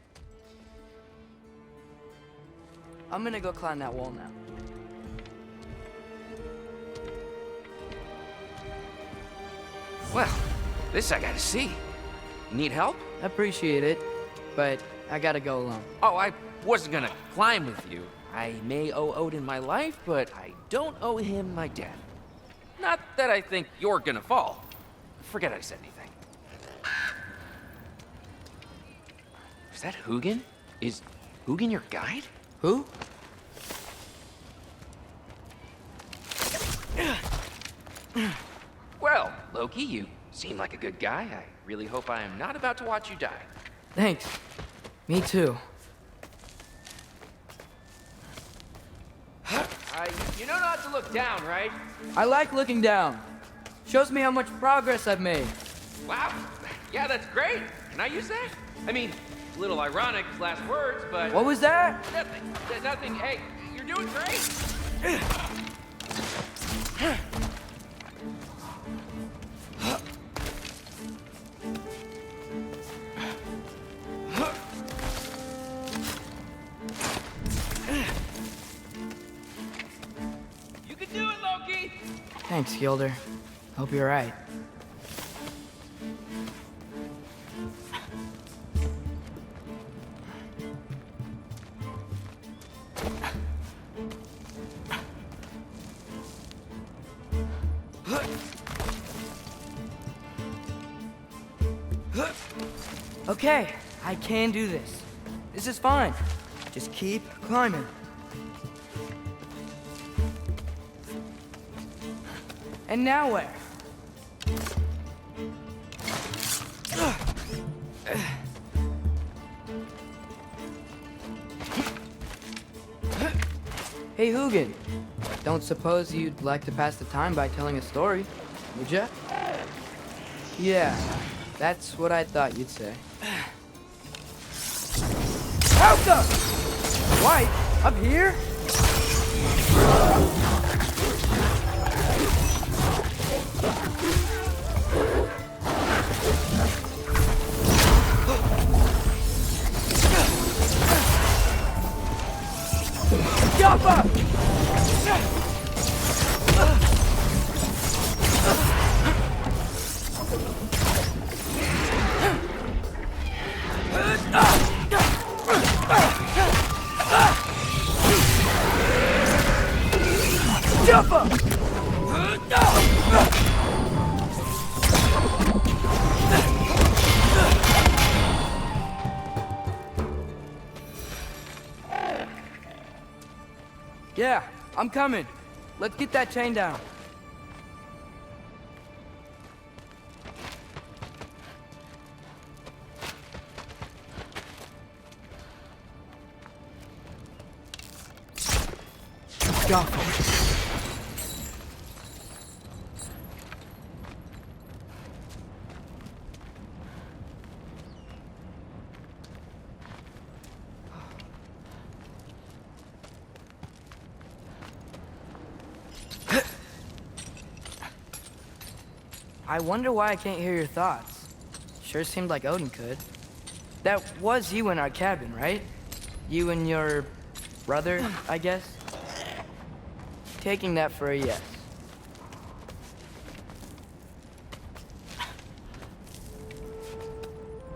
I'm gonna go climb that wall now. Well, this I gotta see. Need help? Appreciate it, but I gotta go alone. Oh, I wasn't gonna climb with you. I may owe Odin my life, but I don't owe him my death. Not that I think you're gonna fall. Forget I said anything. Is that Hugin? Is Hugin your guide? Who? Well, Loki, you seem like a good guy. I really hope I am not about to watch you die. Thanks. Me too. You know not to look down, right? I like looking down. Shows me how much progress I've made. Wow. Yeah, that's great. Can I use that? I mean, a little ironic, his last words, but... What was that? Nothing. Nothing. Hey, you're doing great. You can do it, Loki! Thanks, Gilder. Hope you're right. Okay, I can do this. This is fine. Just keep climbing. And now where? Hey, Hugin. Don't suppose you'd like to pass the time by telling a story, would ya? Yeah, that's what I thought you'd say. Out up! White? Up here? Jump up! Jump up! Yeah, I'm coming. Let's get that chain down. Go. I wonder why I can't hear your thoughts. Sure seemed like Odin could. That was you in our cabin, right? You and your brother, I guess? Taking that for a yes.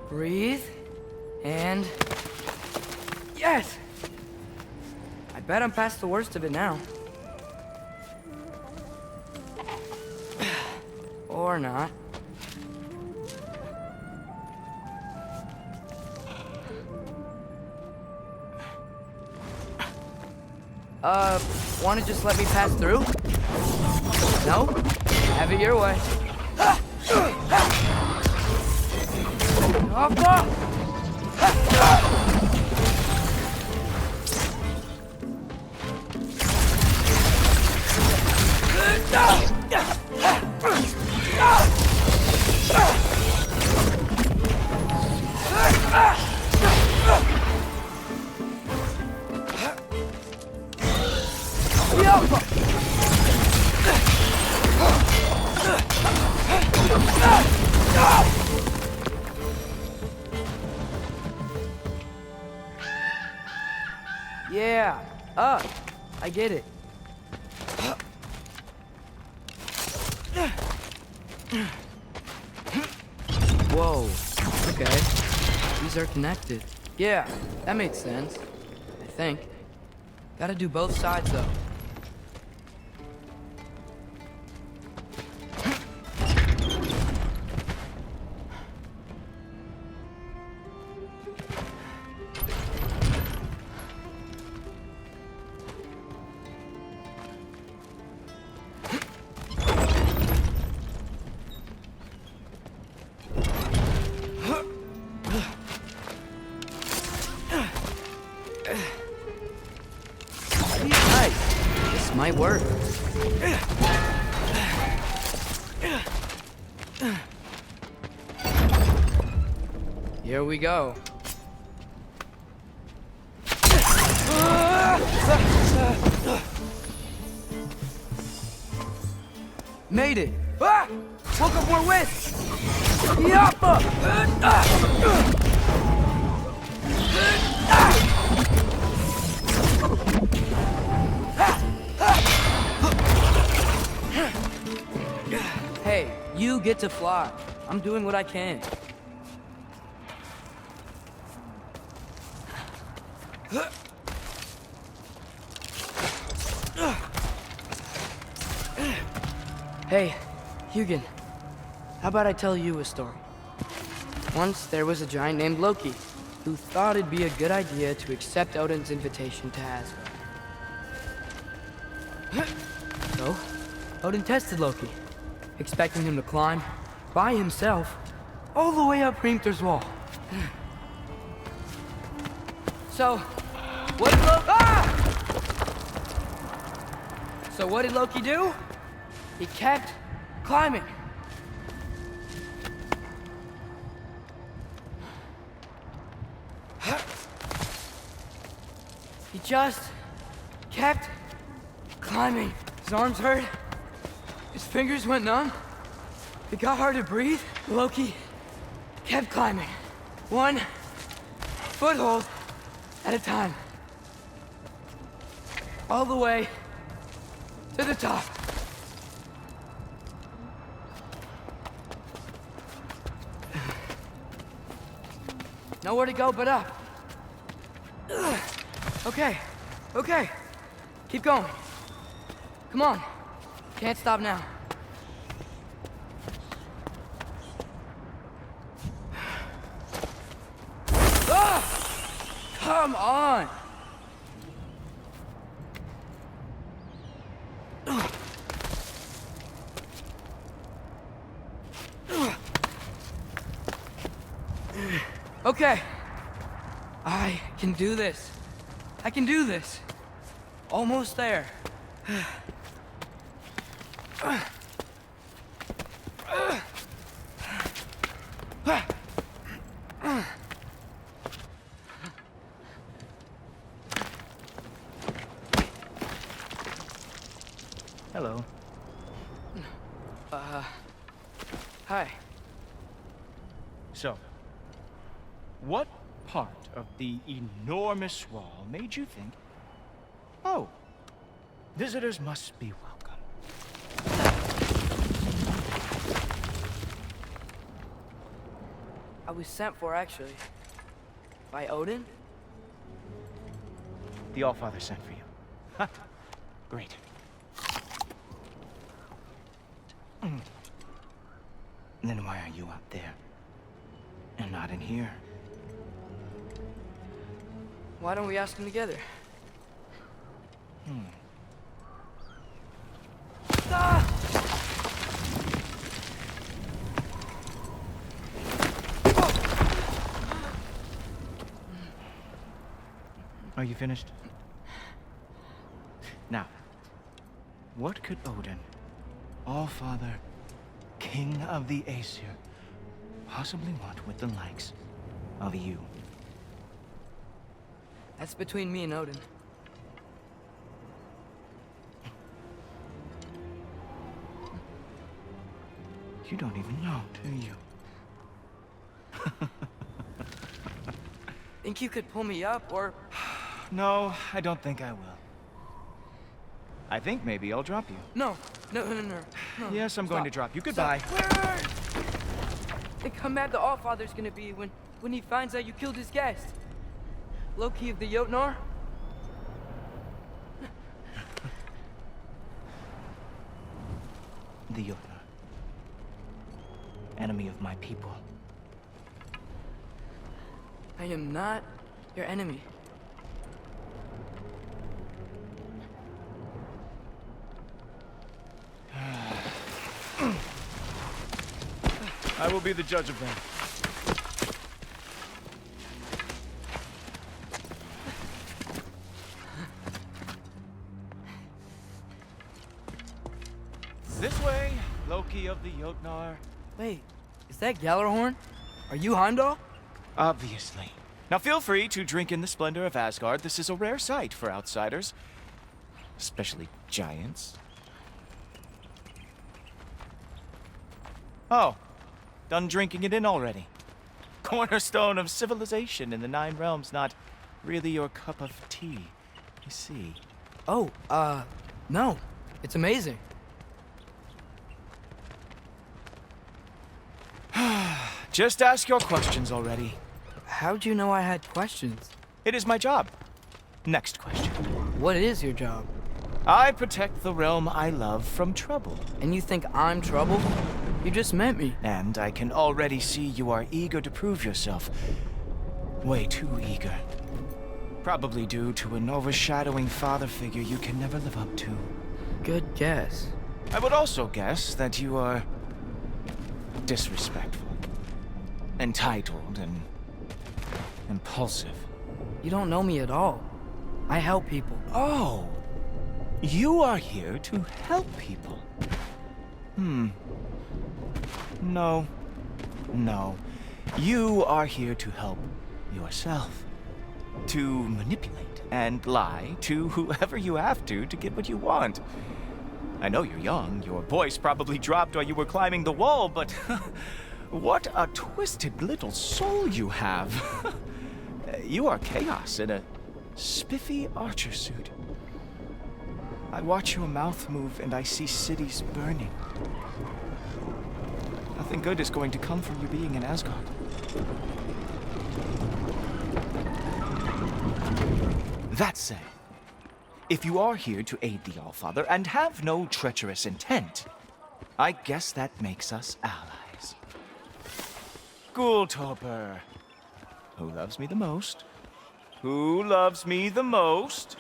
Breathe, and... Yes! I bet I'm past the worst of it now. Or not. Wanna just let me pass through? No? Have it your way. Yeah, up. I get it. Whoa, okay. These are connected. Yeah, that makes sense. I think. Gotta do both sides, though. Might work. Here we go. Made it! Ah! Woke up more west! Yappa! Hey, you get to fly. I'm doing what I can. Hey, Hugin, how about I tell you a story? Once there was a giant named Loki who thought it'd be a good idea to accept Odin's invitation to Asgard. So, Odin tested Loki, expecting him to climb by himself all the way up Hrimthur's wall. So, what did Loki do? He kept climbing. He just kept climbing. His arms hurt. His fingers went numb. It got hard to breathe. Loki kept climbing. One foothold at a time. All the way to the top. Nowhere to go but up. Okay, okay. Keep going. Come on. Can't stop now. Come on! Okay. I can do this. I can do this. Almost there. Hello. Hi. So, what part of the enormous wall made you think, oh, visitors must be welcome? I was sent for, actually. By Odin? The Allfather sent for you. Huh. Great. Then why are you up there? And not in here? Why don't we ask them together? Ah! Are you finished? Now, what could Odin, Allfather, King of the Aesir, possibly want with the likes of you? That's between me and Odin. You don't even know, do you? Think you could pull me up, or... No, I don't think I will. I think maybe I'll drop you. No. Yes, I'm going to drop you. Goodbye. Think how mad the Allfather's gonna be when he finds out you killed his guest. Loki of the Jotnar? The Jotnar. Enemy of my people. I am not your enemy. I will be the judge of that. This way, Loki of the Jotnar. Wait, is that Gjallarhorn? Are you Heimdall? Obviously. Now feel free to drink in the splendor of Asgard. This is a rare sight for outsiders. Especially giants. Oh, done drinking it in already. Cornerstone of civilization in the Nine Realms, not really your cup of tea, you see. Oh, no. It's amazing. Just ask your questions already. How'd you know I had questions? It is my job. Next question. What is your job? I protect the realm I love from trouble. And you think I'm trouble? You just met me. And I can already see you are eager to prove yourself. Way too eager. Probably due to an overshadowing father figure you can never live up to. Good guess. I would also guess that you are disrespectful, entitled, and impulsive. You don't know me at all. I help people. Oh, you are here to help people. No. You are here to help yourself. To manipulate and lie to whoever you have to get what you want. I know you're young. Your voice probably dropped while you were climbing the wall, but what a twisted little soul you have. You are chaos in a spiffy archer suit. I watch your mouth move and I see cities burning. Nothing good is going to come from you being in Asgard. That said, if you are here to aid the Allfather and have no treacherous intent, I guess that makes us allies. Ghoultoper. Who loves me the most? Who loves me the most?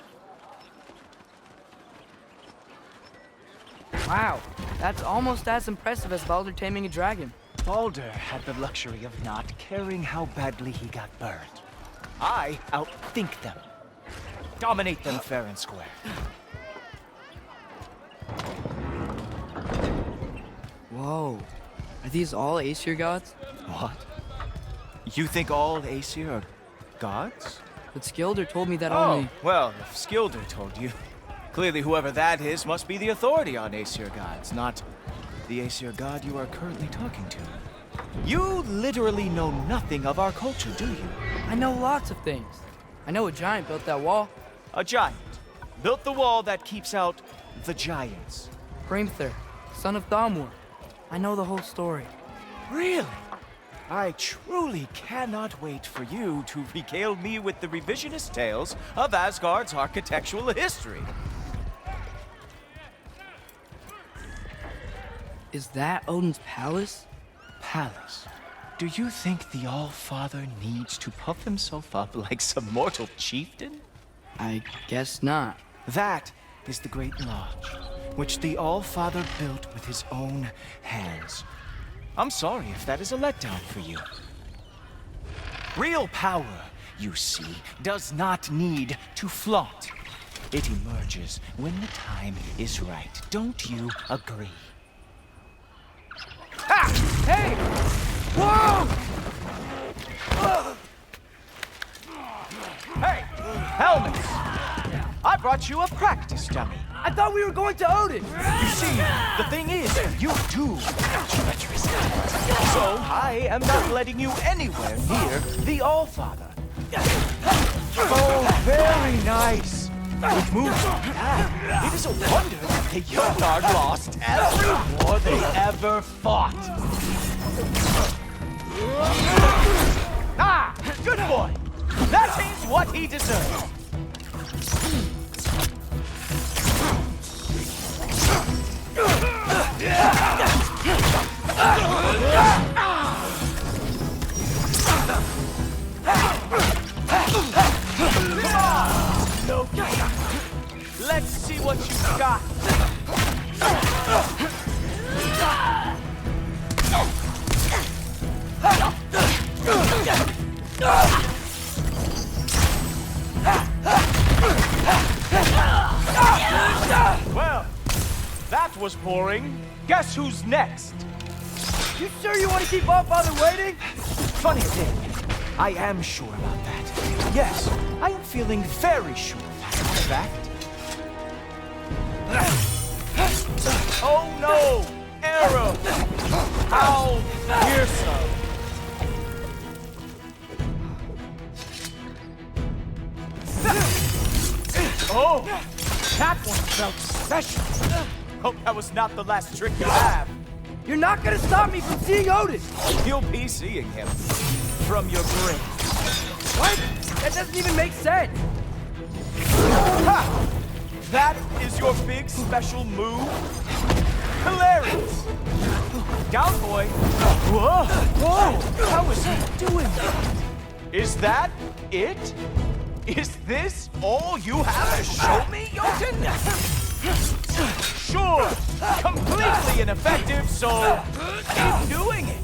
Wow, that's almost as impressive as Baldur taming a dragon. Baldur had the luxury of not caring how badly he got burned. I outthink them. Dominate them fair and square. Whoa. Are these all Aesir gods? What? You think all Aesir are gods? But Skilder told me that Oh, only... well, if Skilder told you, clearly whoever that is must be the authority on Aesir gods, not the Aesir god you are currently talking to. You literally know nothing of our culture, do you? I know lots of things. I know a giant built that wall. A giant built the wall that keeps out the giants. Hrimthur, son of Thamur. I know the whole story. Really? I truly cannot wait for you to regale me with the revisionist tales of Asgard's architectural history. Is that Odin's palace? Palace? Do you think the All-Father needs to puff himself up like some mortal chieftain? I guess not. That is the Great Lodge, which the All-Father built with his own hands. I'm sorry if that is a letdown for you. Real power, you see, does not need to flaunt. It emerges when the time is right. Don't you agree? Ha! Hey! Whoa! Hey! Helmets! I brought you a practice dummy. I thought we were going to Odin! You see, the thing is, you too are treacherous. So I am not letting you anywhere near the Allfather. Oh, very nice. With moves like that, it is a wonder that the Jotnar lost every war they ever fought. Ah, good boy. That means what he deserves. Loki, let's see what you've got. Well, that was boring. Guess who's next? You sure you want to keep Allfather waiting? Funny thing, I am sure about that. Yes, I am feeling very sure of that, in fact. Oh no! Arrow! How fearsome! Oh! That one felt special! Hope that was not the last trick you have. You're not gonna stop me from seeing Odin! You'll be seeing him from your grave. What? That doesn't even make sense! Ha! That is your big special move? Hilarious! Down, boy! Whoa! Whoa! How is he doing that? Is that it? Is this all you have to show me, Jotun? Sure! Completely ineffective, so keep doing it!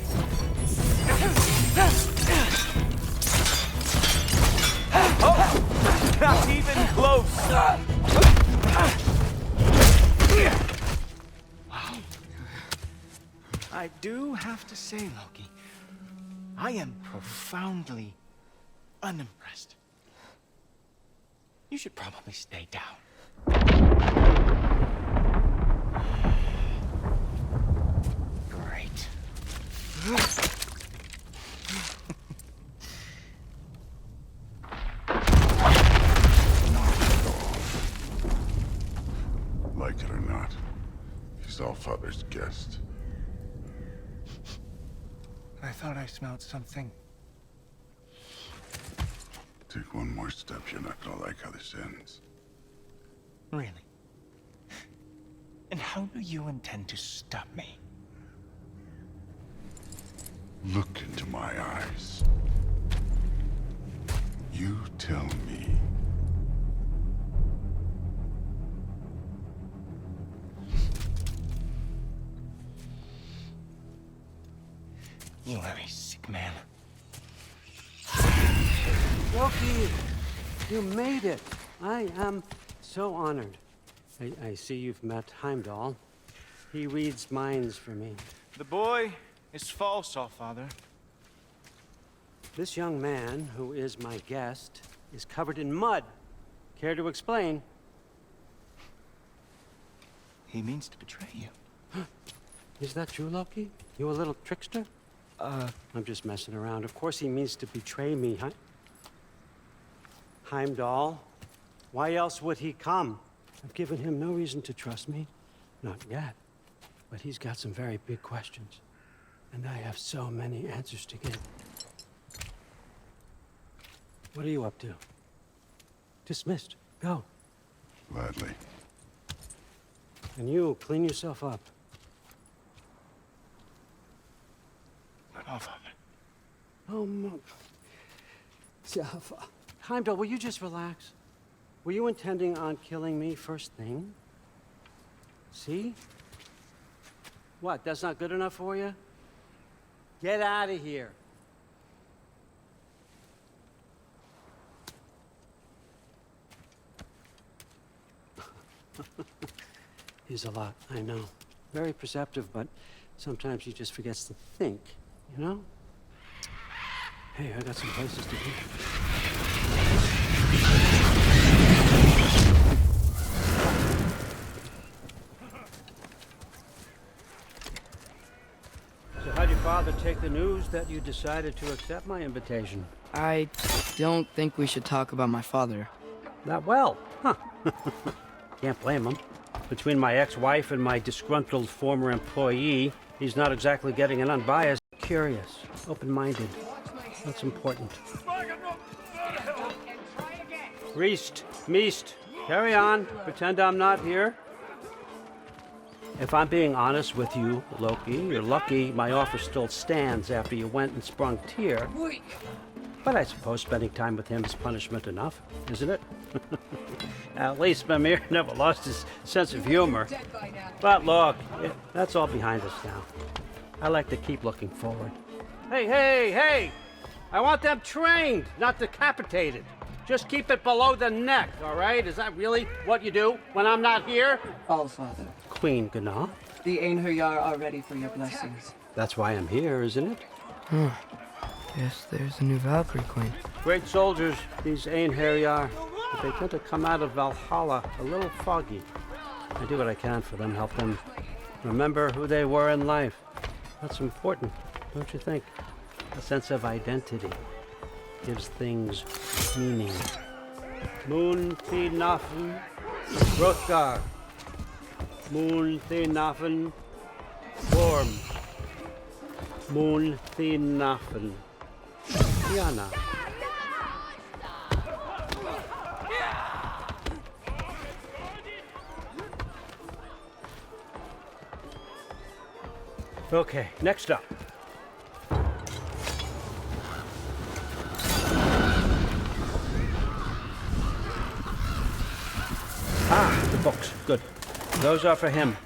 Oh! Not even close! Wow. I do have to say, Loki, I am profoundly unimpressed. You should probably stay down. Great. Like it or not, he's Allfather's guest. I thought I smelled something. Take one more step, you're not gonna like how this ends. Really? And how do you intend to stop me? Look into my eyes. You tell me. You are a sick man. Loki, you made it. I am so honored. I see you've met Heimdall. He reads minds for me. The boy is false, Allfather. This young man, who is my guest, is covered in mud. Care to explain? He means to betray you. Is that true, Loki? You a little trickster? I'm just messing around. Of course he means to betray me. Heimdall, why else would he come? I've given him no reason to trust me. Not yet. But he's got some very big questions. And I have so many answers to give. What are you up to? Dismissed. Go. Gladly. And you, clean yourself up. Oh, no. Heimdall, will you just relax? Were you intending on killing me first thing? See? What, that's not good enough for you? Get out of here. He's a lot, I know. Very perceptive, but sometimes he just forgets to think, you know? Hey, I got some places to be. father take the news that you decided to accept my invitation? I don't think we should talk about my father. Not well, huh? Can't blame him. Between my ex-wife and my disgruntled former employee, he's not exactly getting an unbiased, curious, open-minded. That's important. Reist, Meest, carry on. Pretend I'm not here. If I'm being honest with you, Loki, you're lucky my offer still stands after you went and sprung Tyr. But I suppose spending time with him is punishment enough, isn't it? At least Mimir never lost his sense of humor. But look, that's all behind us now. I like to keep looking forward. Hey! I want them trained, not decapitated. Just keep it below the neck, all right? Is that really what you do when I'm not here? Allfather. Queen Gná. The Einherjar are ready for your blessings. That's why I'm here, isn't it? Yes, there's a new Valkyrie Queen. Great soldiers, these Einherjar. But they tend to come out of Valhalla a little foggy. I do what I can for them, help them remember who they were in life. That's important, don't you think? A sense of identity gives things meaning. Moon thi nafen, Hrothgar. Moon thi nafen, Worm. Moon thi nafen, Diana. Okay, next up. The books. Good. Those are for him.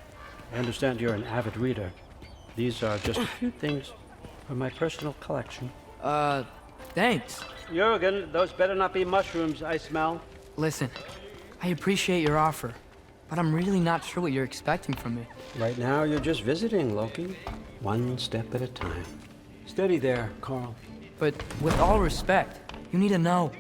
I understand you're an avid reader. These are just a few things from my personal collection. Thanks. Jurgen, those better not be mushrooms I smell. Listen, I appreciate your offer, but I'm really not sure what you're expecting from me. Right now, you're just visiting, Loki. One step at a time. Steady there, Carl. But with all respect, you need to know.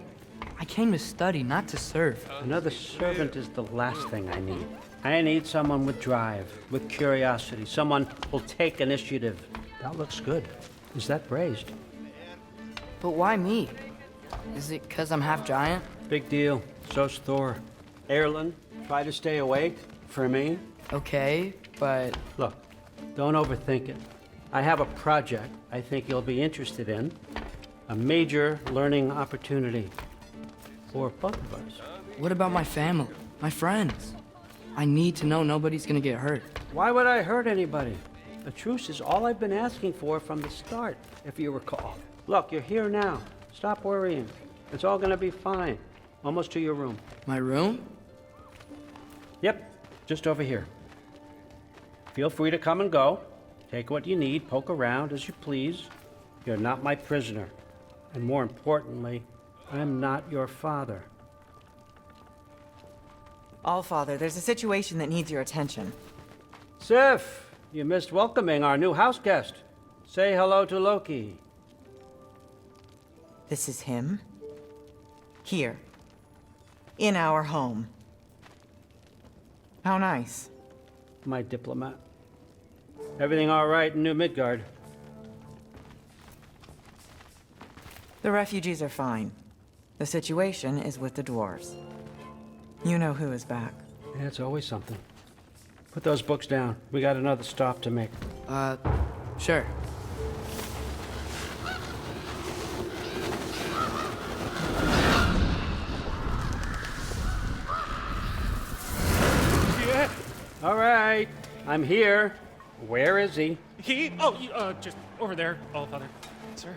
I came to study, not to serve. Another servant is the last thing I need. I need someone with drive, with curiosity, someone who'll take initiative. That looks good. Is that praised? But why me? Is it because I'm half giant? Big deal. So's Thor. Erlen, try to stay awake for me. Okay, but... Look, don't overthink it. I have a project I think you'll be interested in. A major learning opportunity. For both of us. What about my family? My friends? I need to know nobody's gonna get hurt. Why would I hurt anybody? A truce is all I've been asking for from the start, if you recall. Look, you're here now. Stop worrying. It's all gonna be fine. Almost to your room. My room? Yep, just over here. Feel free to come and go. Take what you need, poke around as you please. You're not my prisoner. And more importantly, I'm not your father. Allfather, there's a situation that needs your attention. Sif, you missed welcoming our new house guest. Say hello to Loki. This is him? Here. In our home. How nice. My diplomat. Everything all right in New Midgard? The refugees are fine. The situation is with the dwarves. You know who is back. Yeah, it's always something. Put those books down. We got another stop to make. Sure. Yeah. All right, I'm here. Where is he? He? Oh, just over there, Allfather. Sir.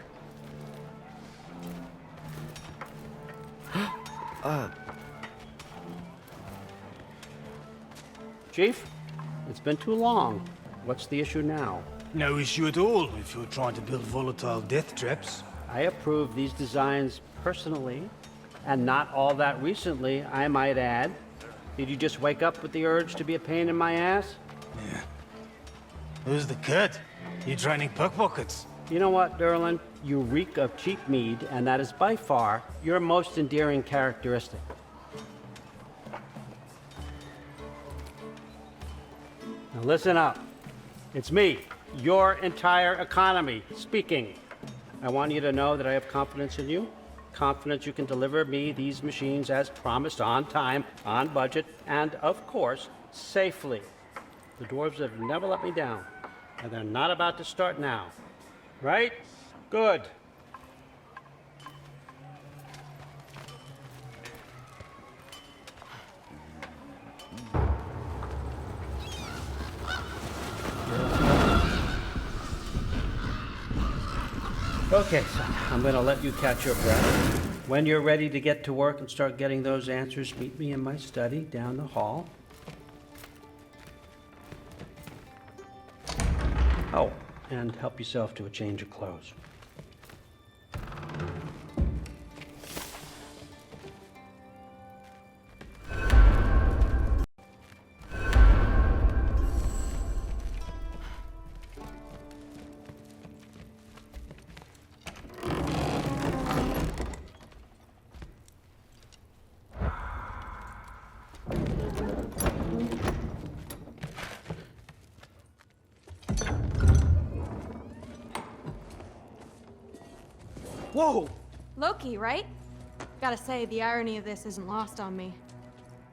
Chief, it's been too long. What's the issue now? No issue at all if you're trying to build volatile death traps. I approve these designs personally, and not all that recently, I might add. Did you just wake up with the urge to be a pain in my ass? Yeah. Who's the cut? You training pickpockets? You know what, Derlin? You reek of cheap mead, and that is by far your most endearing characteristic. Now listen up. It's me, your entire economy. Speaking. I want you to know that I have confidence in you. Confidence you can deliver me these machines as promised, on time, on budget, and of course, safely. The dwarves have never let me down, and they're not about to start now. Right? Good. Okay, son, I'm gonna let you catch your breath. When you're ready to get to work and start getting those answers, meet me in my study down the hall. Oh, and help yourself to a change of clothes. Whoa! Loki, right? Gotta say, the irony of this isn't lost on me.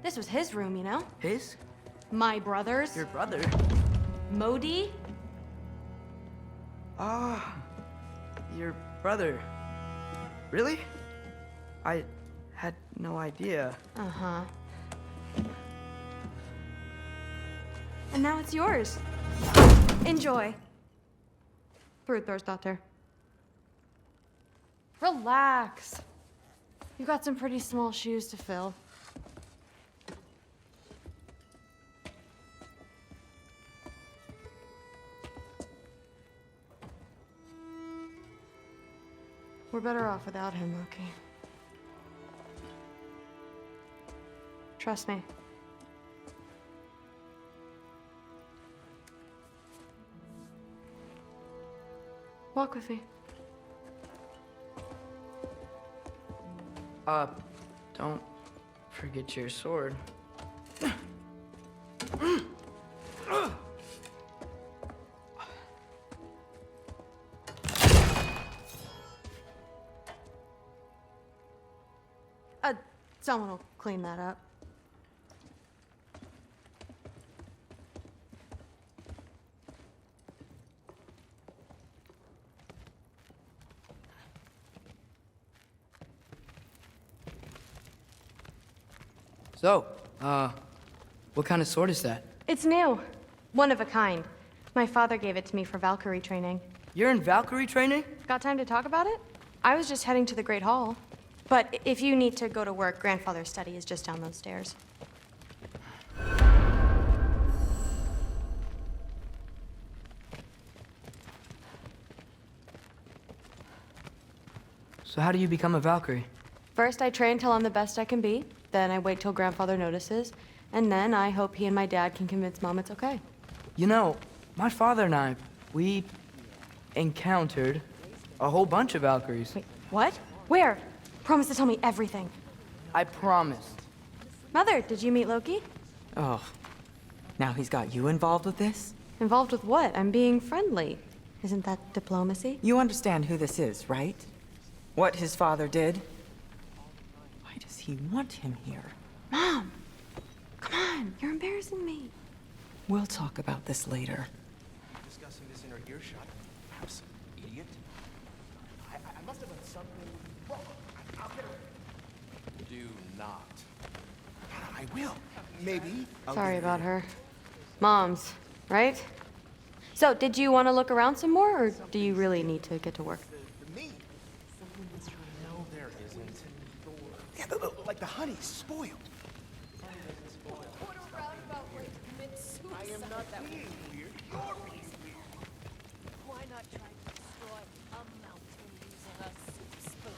This was his room, you know? His? My brother's. Your brother? Modi? Ah, your brother. Really? I had no idea. Uh-huh. And now it's yours. Enjoy. Daughter. Relax. You got some pretty small shoes to fill. We're better off without him, Loki. Trust me. Walk with me. Don't forget your sword. Someone will clean that up. So, what kind of sword is that? It's new. One of a kind. My father gave it to me for Valkyrie training. You're in Valkyrie training? Got time to talk about it? I was just heading to the Great Hall. But if you need to go to work, Grandfather's study is just down those stairs. So how do you become a Valkyrie? First, I train till I'm the best I can be. Then I wait till Grandfather notices. And then I hope he and my dad can convince Mom it's okay. You know, my father and I, we encountered a whole bunch of Valkyries. Wait, what? Where? Promise to tell me everything. I promised. Mother, did you meet Loki? Oh, now he's got you involved with this? Involved with what? I'm being friendly. Isn't that diplomacy? You understand who this is, right? What his father did? Why does he want him here? Mom! Come on, you're embarrassing me. We'll talk about this later. Discussing this in her earshot. Perhaps, idiot. I must have done something wrong. I'll get her. Do not. I will. Maybe. Sorry about her. Mom's, right? So, did you want to look around some more, or do you really need to get to work? Me? No, there isn't. Yeah, like the honey's spoiled. I am not being weird. You're being weird. Why not try to destroy a mountain using a soup spoon?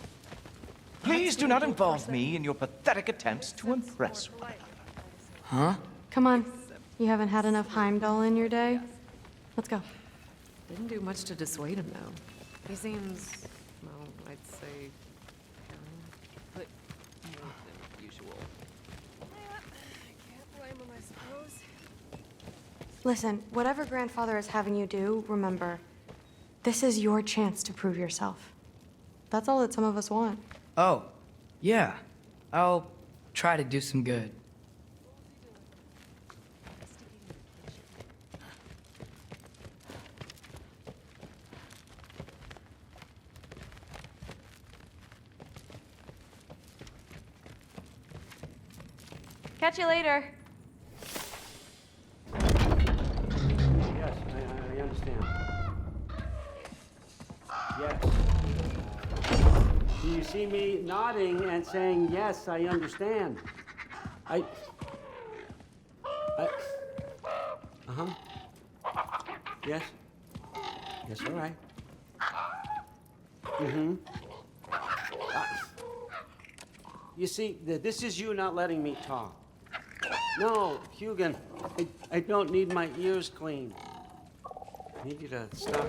Please do not involve me in your pathetic attempts to impress one another. Huh? Come on. You haven't had enough Heimdall in your day? Let's go. Didn't do much to dissuade him, though. He seems, well, I'd say, but more than usual. Yeah, I can't blame him, I suppose. Listen, whatever grandfather is having you do, remember, this is your chance to prove yourself. That's all that some of us want. Oh, yeah. I'll try to do some good. Catch you later. Yes, I understand. Yes. Do you see me nodding and saying, yes, I understand? Uh-huh. Yes. Yes, all right. Mm-hmm. You see, this is you not letting me talk. No, Hugan, I don't need my ears cleaned. I need you to stop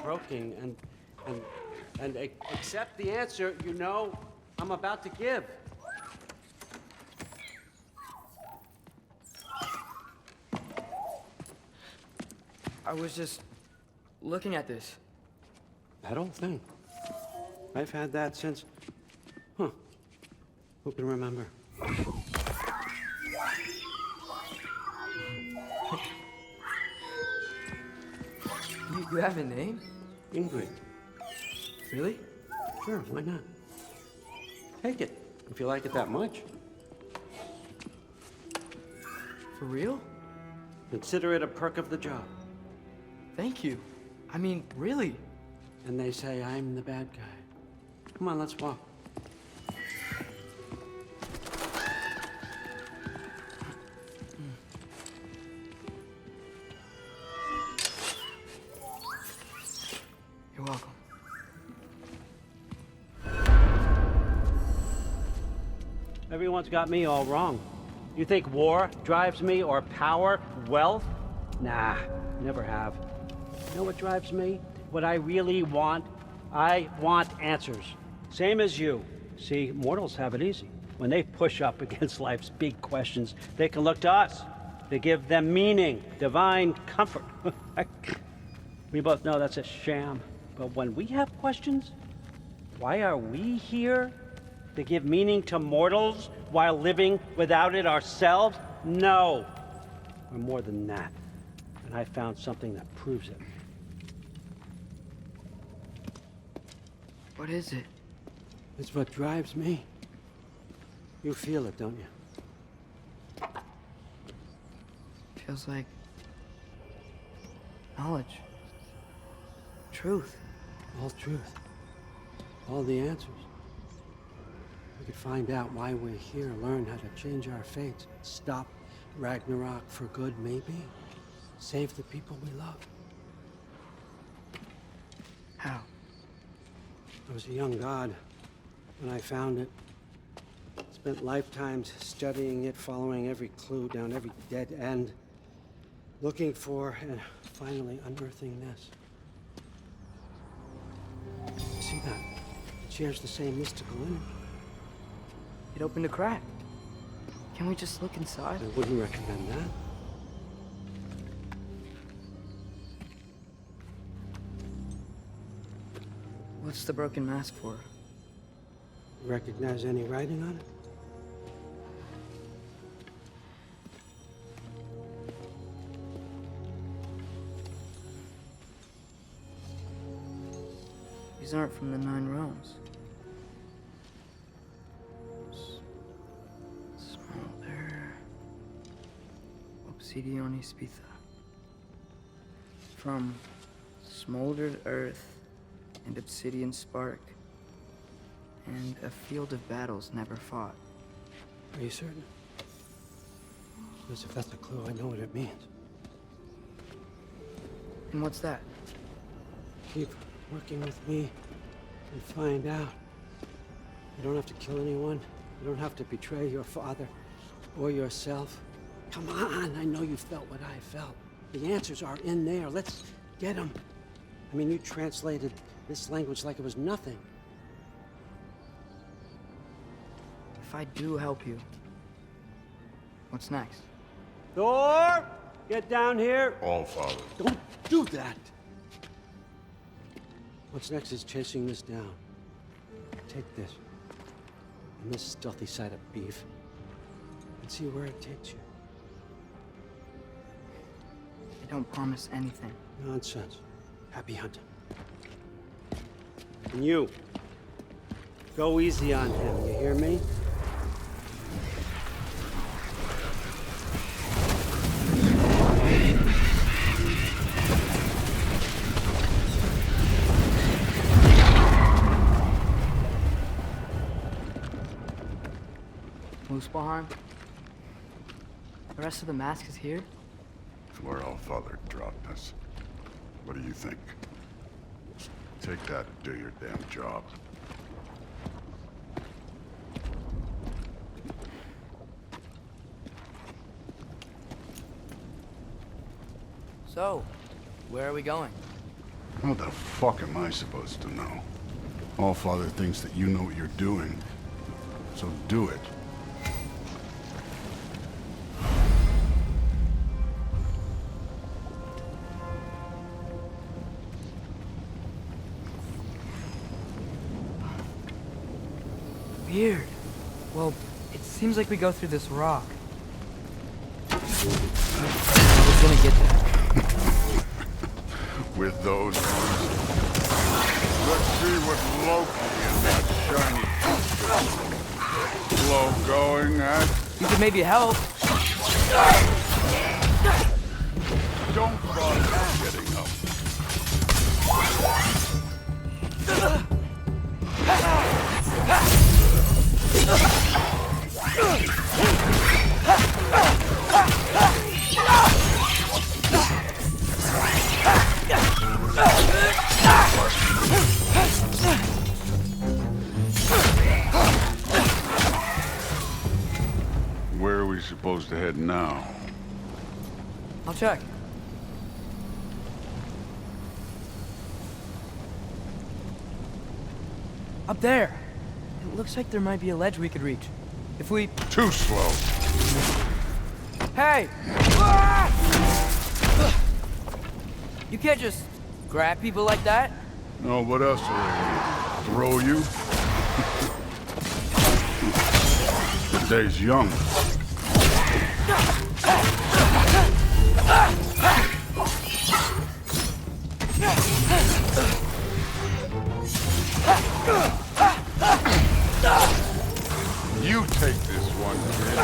croaking and accept the answer you know I'm about to give. I was just looking at this. That old thing. I've had that since... Huh. Who can remember? You have a name? Ingrid. Really? Sure, why not? Take it, if you like it that much. For real? Consider it a perk of the job. Thank you. I mean, really. And they say I'm the bad guy. Come on, let's walk. You're welcome. Everyone's got me all wrong. You think war drives me, or power, wealth? Nah, never have. You know what drives me? What I really want? I want answers. Same as you. See, mortals have it easy. When they push up against life's big questions, they can look to us. They give them meaning, divine comfort. We both know that's a sham. But when we have questions, why are we here? To give meaning to mortals while living without it ourselves? No. We're more than that. And I found something that proves it. What is it? It's what drives me. You feel it, don't you? Feels like knowledge. Truth. All truth. All the answers. We could find out why we're here, learn how to change our fates, stop Ragnarok for good, maybe. Save the people we love. How? I was a young god when I found it. Spent lifetimes studying it, following every clue down every dead end, looking for and finally unearthing this. See that? It shares the same mystical energy. It opened a crack. Can we just look inside? I wouldn't recommend that. What's the broken mask for? Recognize any writing on it? These aren't from the Nine Realms. Smolder. Obsidione Spitha. From smoldered earth and obsidian spark, and a field of battles never fought. Are you certain? Because if that's a clue, I know what it means. And what's that? Keep working with me and find out. You don't have to kill anyone. You don't have to betray your father or yourself. Come on, I know you felt what I felt. The answers are in there. Let's get them. I mean, you translated this language like it was nothing. If I do help you, what's next? Thor! get down here. All Father. Don't do that. What's next is chasing this down. Take this, and this stealthy side of beef, and see where it takes you. I don't promise anything. Nonsense. Happy hunting. And you, go easy on him, you hear me? Muspelheim? The rest of the mask is here? It's where All Father dropped us. What do you think? Take that and do your damn job. So, where are we going? How the fuck am I supposed to know? All Father thinks that you know what you're doing. So do it. Weird. Well, it seems like we go through this rock. I was gonna get there. With those ones. Let's see what Loki and that shiny glow going at. You could maybe help. Don't bother getting up. Where are we supposed to head now? I'll check. Up there. It looks like there might be a ledge we could reach. If we... Too slow. Hey! Ah! You can't just grab people like that. No, what else are they gonna throw you? The day's young. You take this one, kid.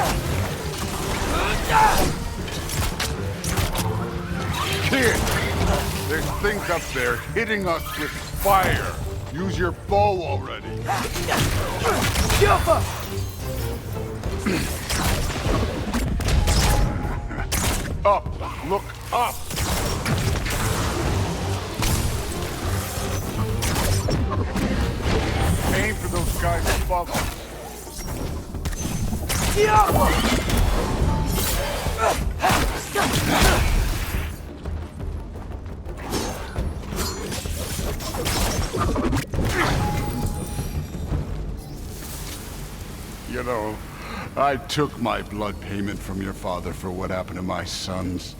Kid, there's things up there hitting us with fire. Use your bow already. Up, look up. Aim for those guys above us. You know, I took my blood payment from your father for what happened to my sons.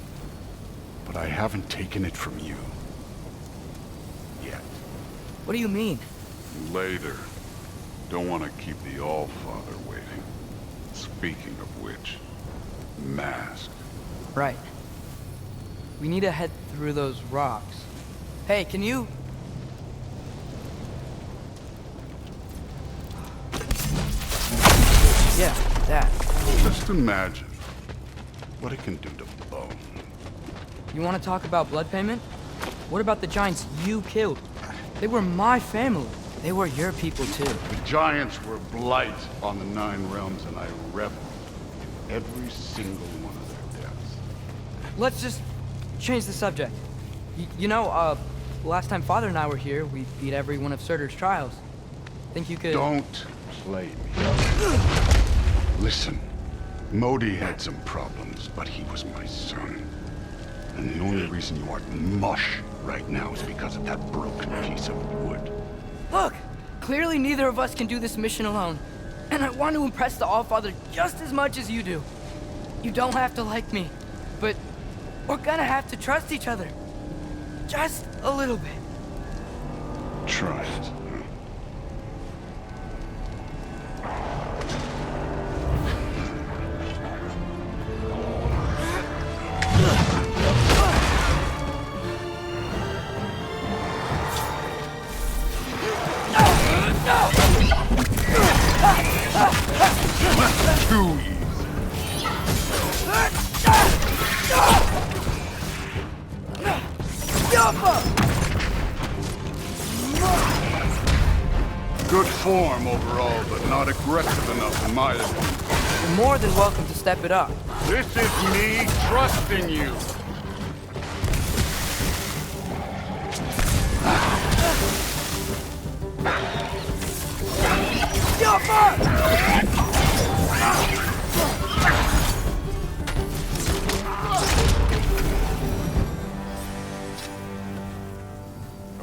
But I haven't taken it from you. Yet. What do you mean? Later. Don't want to keep the All-Father waiting. Speaking of which, mask. Right. We need to head through those rocks. Hey, can you... Yeah, that. Just imagine what it can do to bone. You want to talk about blood payment? What about the giants you killed? They were my family. They were your people too. The giants were blight on the Nine Realms, and I reveled in every single one of their deaths. Let's just change the subject. You know, last time Father and I were here, we beat every one of Surtur's trials. Think you could... Don't play me. Listen, Modi had some problems, but he was my son. And the only reason you aren't mush right now is because of that broken piece of wood. Look! Clearly neither of us can do this mission alone. And I want to impress the All-Father just as much as you do. You don't have to like me, but We're gonna have to trust each other. Just a little bit. Trust. Too easy. Good form overall, but not aggressive enough in my opinion. You're more than welcome to step it up. This is me trusting you.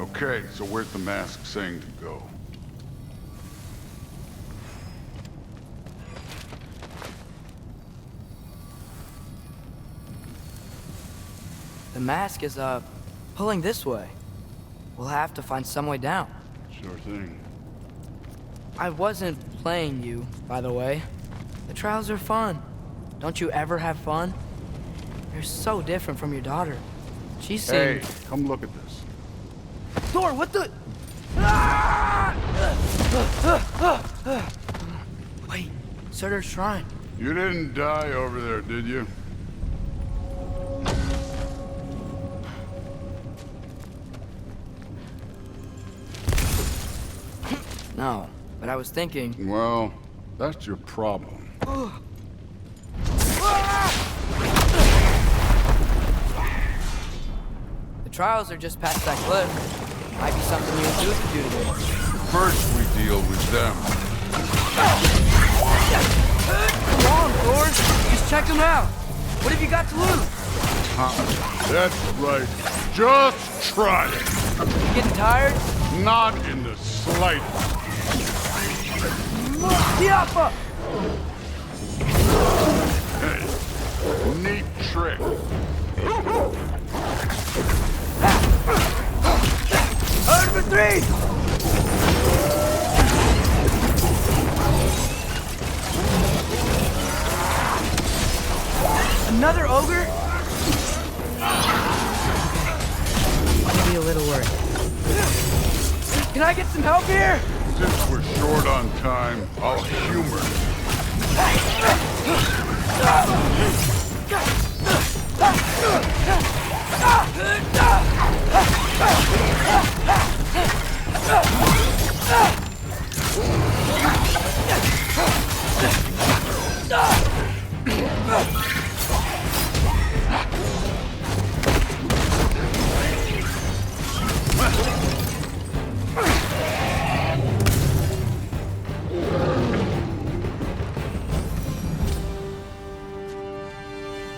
Okay, so where's the mask saying to go? The mask is, pulling this way. We'll have to find some way down. Sure thing. I wasn't playing you, by the way. The trials are fun. Don't you ever have fun? You're so different from your daughter. She seemed... Hey, come look at this. Thor, what the... Wait, Surtur's shrine. You didn't die over there, did you? No, but I was thinking... Well, that's your problem. The trials are just past that cliff. Might be something you and Duke could do together. First we deal with them. Come on, Thor. Just check them out. What have you got to lose? That's right. Just try it. You getting tired? Not in the slightest. Tiapa! Hey, neat trick. Hard for three! Another ogre? Maybe a little worried. Can I get some help here? Since we're short on time, I'll humor you.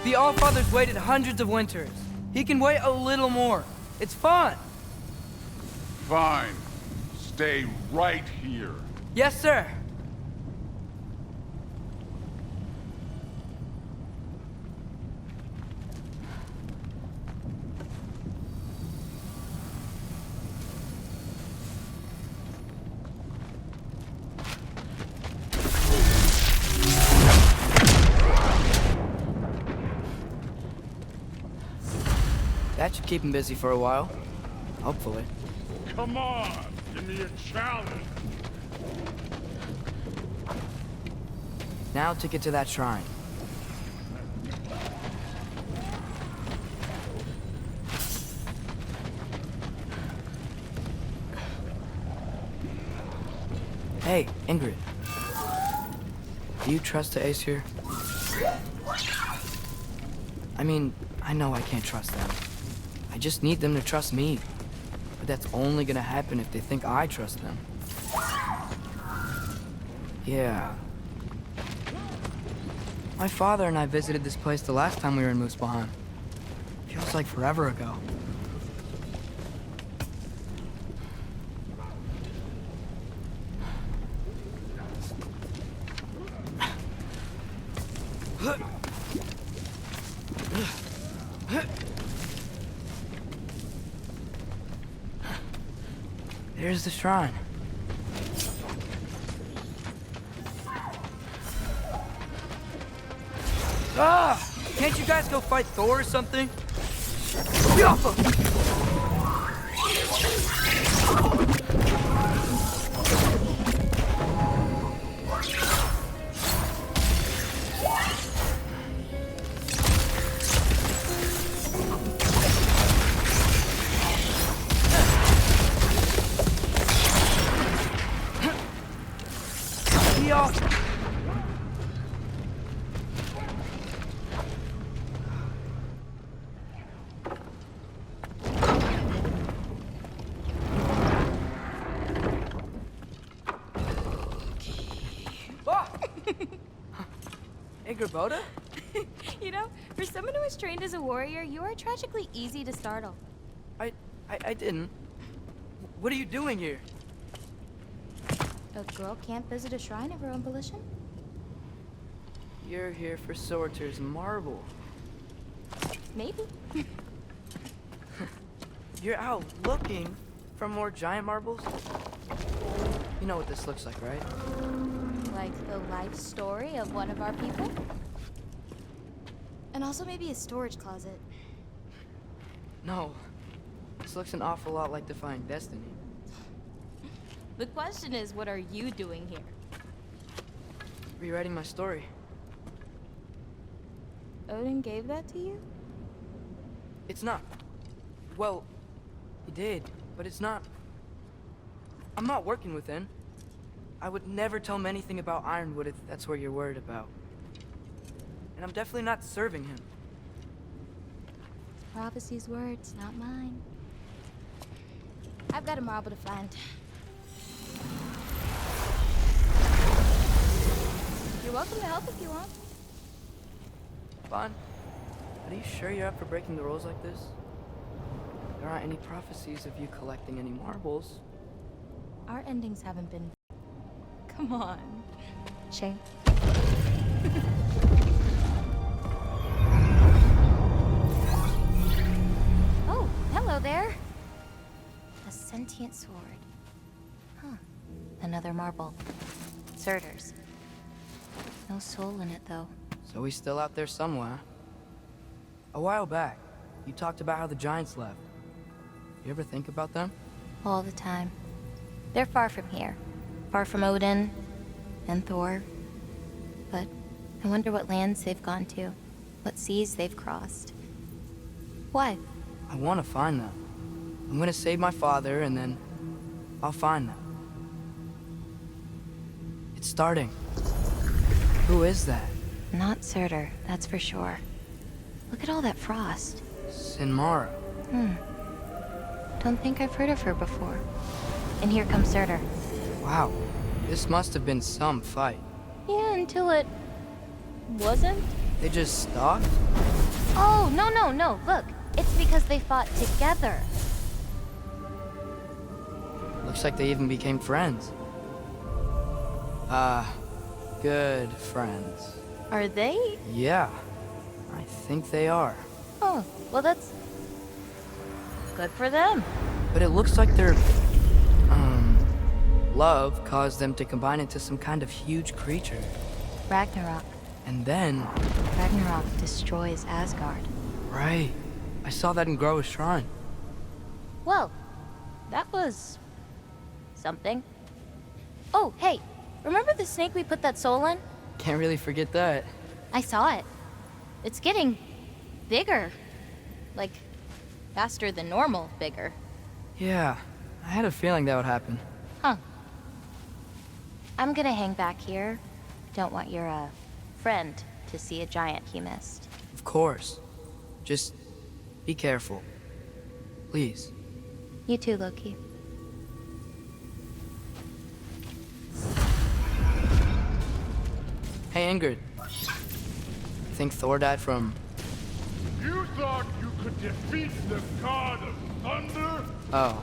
The Allfather's waited hundreds of winters. He can wait a little more. It's fun. Fine. Stay right here. Yes, sir. That should keep him busy for a while. Hopefully. Come on, give me a challenge. Now to get to that shrine. Hey, Ingrid. Do you trust the Aesir? I mean, I know I can't trust them. I just need them to trust me. But that's only gonna happen if they think I trust them. Yeah. My father and I visited this place the last time we were in Muspelheim. Feels like forever ago. There's the shrine. Ah! Can't you guys go fight Thor or something? Hey, Gerboda? You know, for someone who is trained as a warrior, you are tragically easy to startle. I didn't. What are you doing here? A girl can't visit a shrine of her own volition? You're here for Sorter's marble. Maybe. You're out looking for more giant marbles? You know what this looks like, right? Like the life story of one of our people? And also maybe a storage closet. No. This looks an awful lot like Defying Destiny. The question is, what are you doing here? Rewriting my story. Odin gave that to you? It's not. Well, he did, but it's not. I'm not working with him. I would never tell him anything about Ironwood if that's what you're worried about. And I'm definitely not serving him. Prophecy's words, not mine. I've got a marble to find. You're welcome to help if you want. Vaughn, are you sure you're up for breaking the rules like this? There aren't any prophecies of you collecting any marbles. Our endings haven't been... Come on. Shane. Oh, hello there. A sentient sword. Huh. Another marble. Surtur's. No soul in it, though. So he's still out there somewhere. A while back, you talked about how the giants left. You ever think about them? All the time. They're far from here. Far from Odin and Thor. But I wonder what lands they've gone to. What seas they've crossed. Why? I want to find them. I'm gonna save my father, and then I'll find them. It's starting. Who is that? Not Surtur, that's for sure. Look at all that frost. Sinmara. Don't think I've heard of her before. And here comes Surtur. Wow. This must have been some fight. Yeah, until it... wasn't? They just stopped? Oh, no. Look, it's because they fought together. Looks like they even became friends. Good friends. Are they? Yeah, I think they are. Oh, well that's... good for them. But it looks like their... love caused them to combine into some kind of huge creature. Ragnarok. And then... Ragnarok destroys Asgard. Right. I saw that in Groa's shrine. Well, that was... something. Oh, hey, remember the snake we put that soul in? Can't really forget that. I saw it. It's getting... bigger. Like, faster than normal bigger. Yeah, I had a feeling that would happen. Huh. I'm gonna hang back here. Don't want your, friend to see a giant he missed. Of course. Just be careful. Please. You too, Loki. Hey, Ingrid. Think Thor died from... You thought you could defeat the god of thunder? Oh.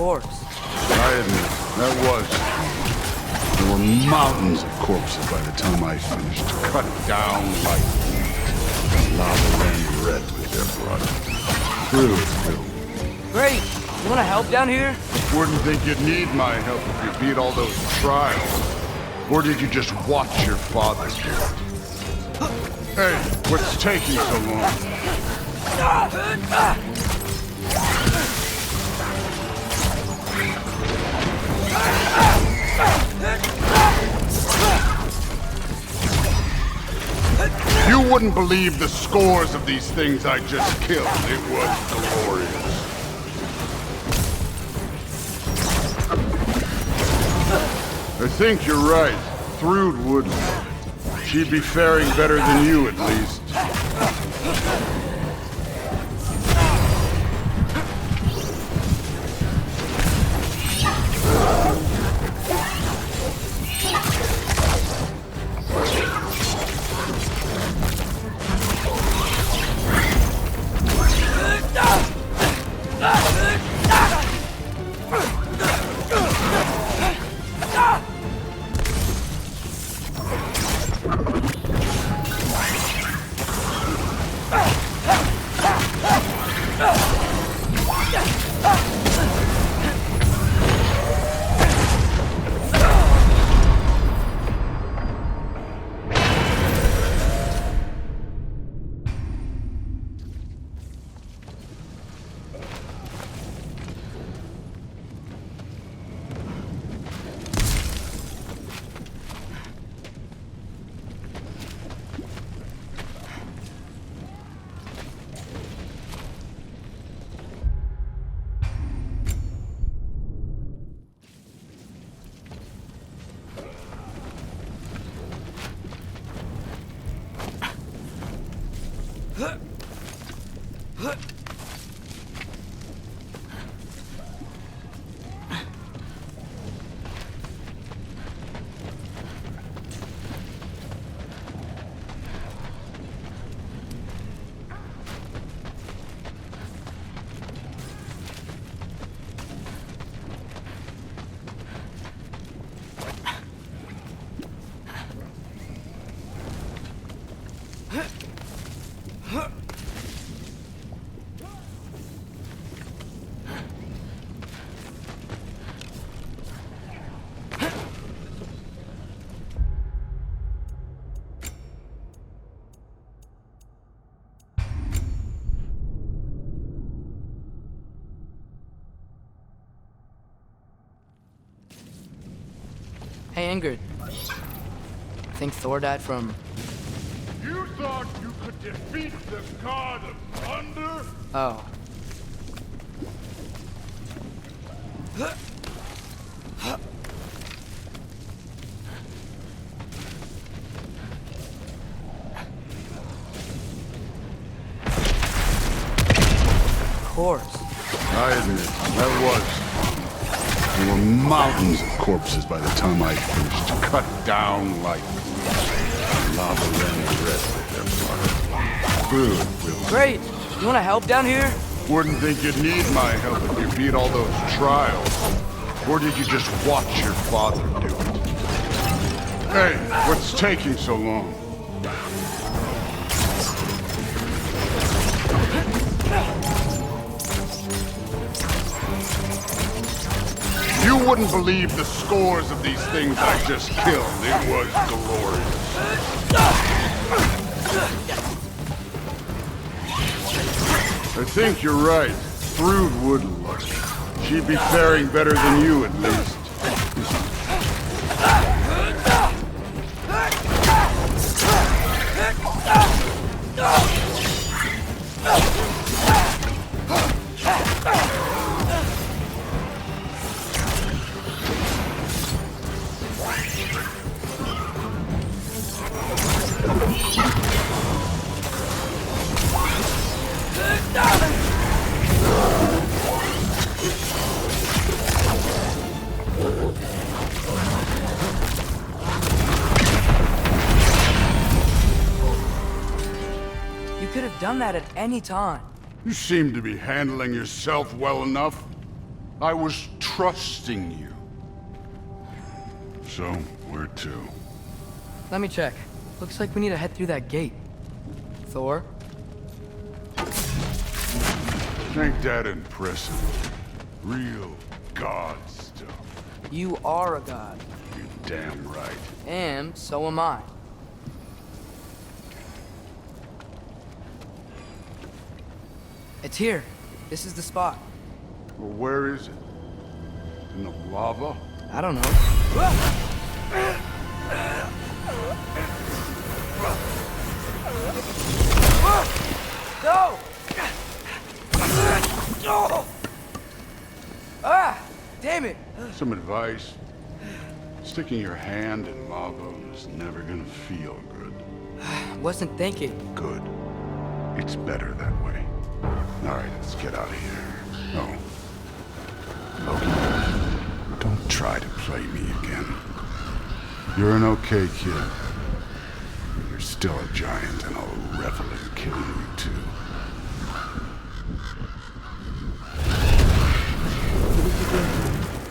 course. I admit, that was. There were mountains of corpses by the time I finished, cut down like wheat. Lava ran red with their blood. True, Phil. Great. You wanna help down here? Wouldn't think you'd need my help if you beat all those trials. Or did you just watch your father do it? Hey, what's taking so long? You wouldn't believe the scores of these things I just killed. It was glorious. I think you're right. Thrude would love it. She'd be faring better than you, at least. Hey, Ingrid. I think Thor died from... You thought you could defeat the god of thunder? Oh. Of course. I admit, that was. There were mountains of corpses by the time I finished, cut down like lava ran red with their blood. Good, Will. Great. You wanna help down here? Wouldn't think you'd need my help if you beat all those trials. Or did you just watch your father do it? Hey, what's taking so long? You wouldn't believe the scores of these things I just killed. It was glorious. I think you're right. Thrude would love it. She'd be faring better than you, at least. You could have done that at any time. You seem to be handling yourself well enough. I was trusting you. So, where to? Let me check. Looks like we need to head through that gate. Thor? Ain't that impressive? Real god stuff. You are a god. You damn right. And so am I. It's here. This is the spot. Well, where is it? In the lava? I don't know. No! Ah! Damn it! Some advice. Sticking your hand in lava is never gonna feel good. Wasn't thinking. Good. It's better that way. Alright, let's get out of here. No. Loki, don't try to play me again. You're an okay kid. But you're still a giant, and I'll revel in killing you too.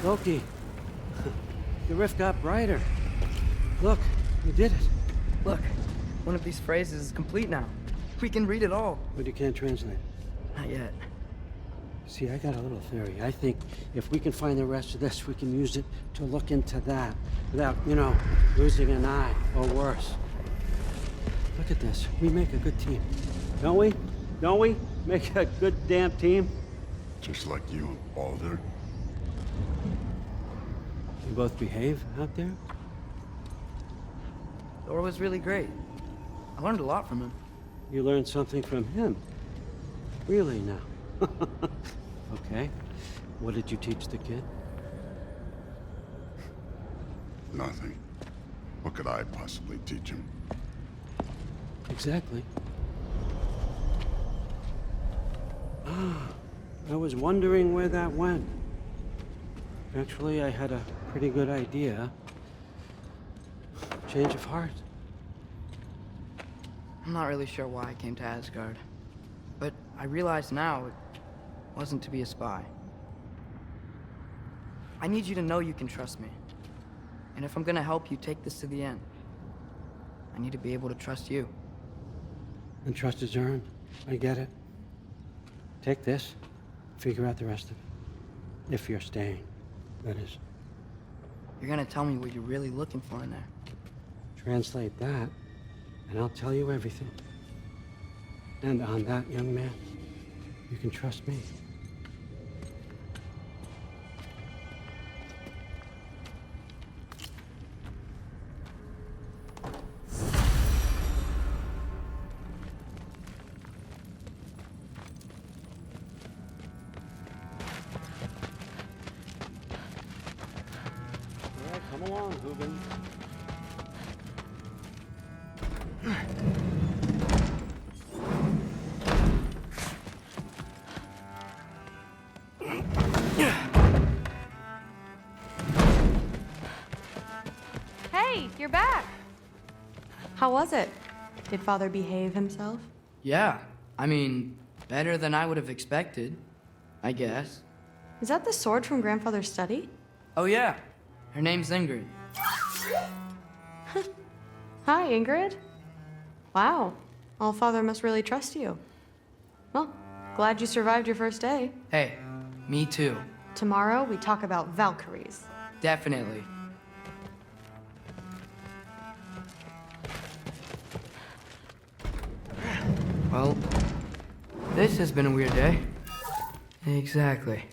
Loki, the rift got brighter. Look, you did it. Look, one of these phrases is complete now. We can read it all. But you can't translate. Not yet. See, I got a little theory. I think if we can find the rest of this, we can use it to look into that without, you know, losing an eye or worse. Look at this. We make a good team. Don't we? Don't we? Make a good damn team? Just like you and Baldur. You both behave out there? Thor was really great. I learned a lot from him. You learned something from him? Really now? Okay. What did you teach the kid? Nothing. What could I possibly teach him? Exactly. I was wondering where that went. Actually, I had a pretty good idea. Change of heart. I'm not really sure why I came to Asgard. But I realize now it wasn't to be a spy. I need you to know you can trust me. And if I'm gonna help you take this to the end, I need to be able to trust you. And trust is earned. I get it. Take this, figure out the rest of it. If you're staying, that is. You're gonna tell me what you're really looking for in there. Translate that, and I'll tell you everything. And on that, young man, you can trust me. All right, come along, Hoogan. Hey, you're back. How was it? Did Father behave himself? Yeah, I mean, better than I would have expected, I guess. Is that the sword from Grandfather's study? Oh yeah, her name's Ingrid. Hi, Ingrid. Wow, Allfather must really trust you. Well, glad you survived your first day. Hey, me too. Tomorrow, we talk about Valkyries. Definitely. Well, this has been a weird day. Exactly.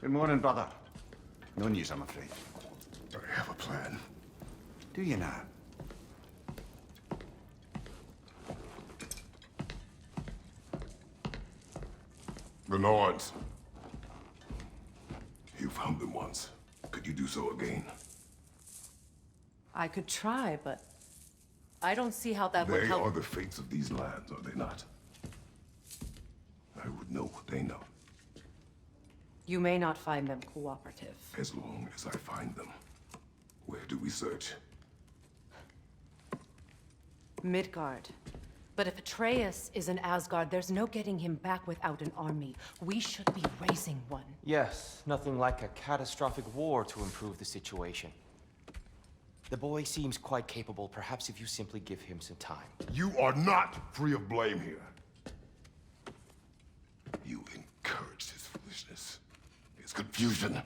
Good morning, brother. No news, I'm afraid. I have a plan. Do you now? The Nords. You found them once. Could you do so again? I could try, but I don't see how that would They help. are the fates of these lands, are they not? I would know what they know, You may not find them cooperative. as long as I find them. Where do we search? Midgard. But if Atreus is in Asgard, there's no getting him back without an army. We should be raising one. Yes, nothing like a catastrophic war to improve the situation. The boy seems quite capable. Perhaps if you simply give him some time. You are not free of blame here. You encouraged his foolishness, his confusion.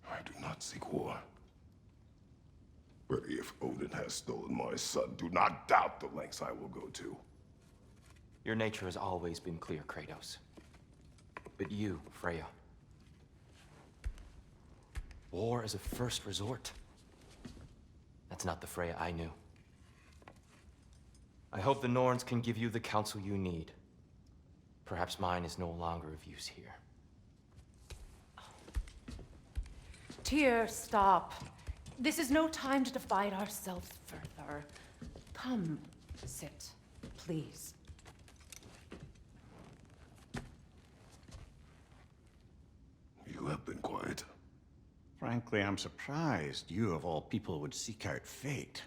I do not seek war. But if Odin has stolen my son, do not doubt the lengths I will go to. Your nature has always been clear, Kratos. But you, Freya. War is a first resort. That's not the Freya I knew. I hope the Norns can give you the counsel you need. Perhaps mine is no longer of use here. Tyr, stop. This is no time to divide ourselves further. Come, sit, please. You have been quiet. Frankly, I'm surprised you, of all people, would seek out fate.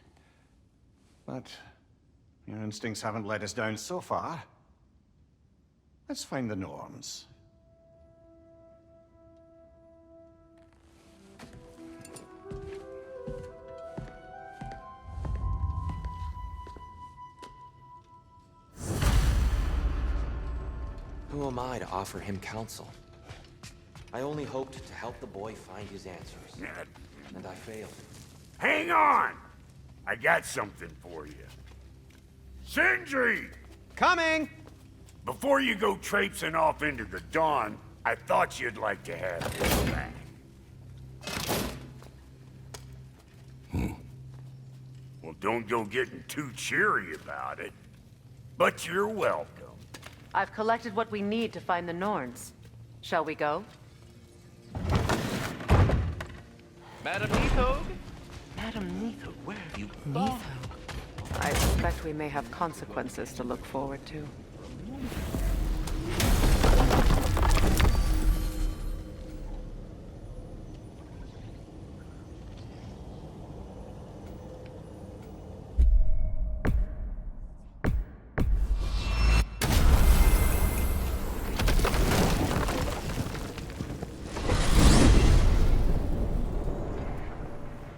But your instincts haven't let us down so far. Let's find the Norns. Who am I to offer him counsel? I only hoped to help the boy find his answers. And I failed. Hang on! I got something for you. Sindri! Coming! Before you go traipsing off into the dawn, I thought you'd like to have this back. Well, don't go getting too cheery about it. But you're welcome. I've collected what we need to find the Norns. Shall we go? Madam Neathog? Madam Neathog, where have you gone? I suspect we may have consequences to look forward to.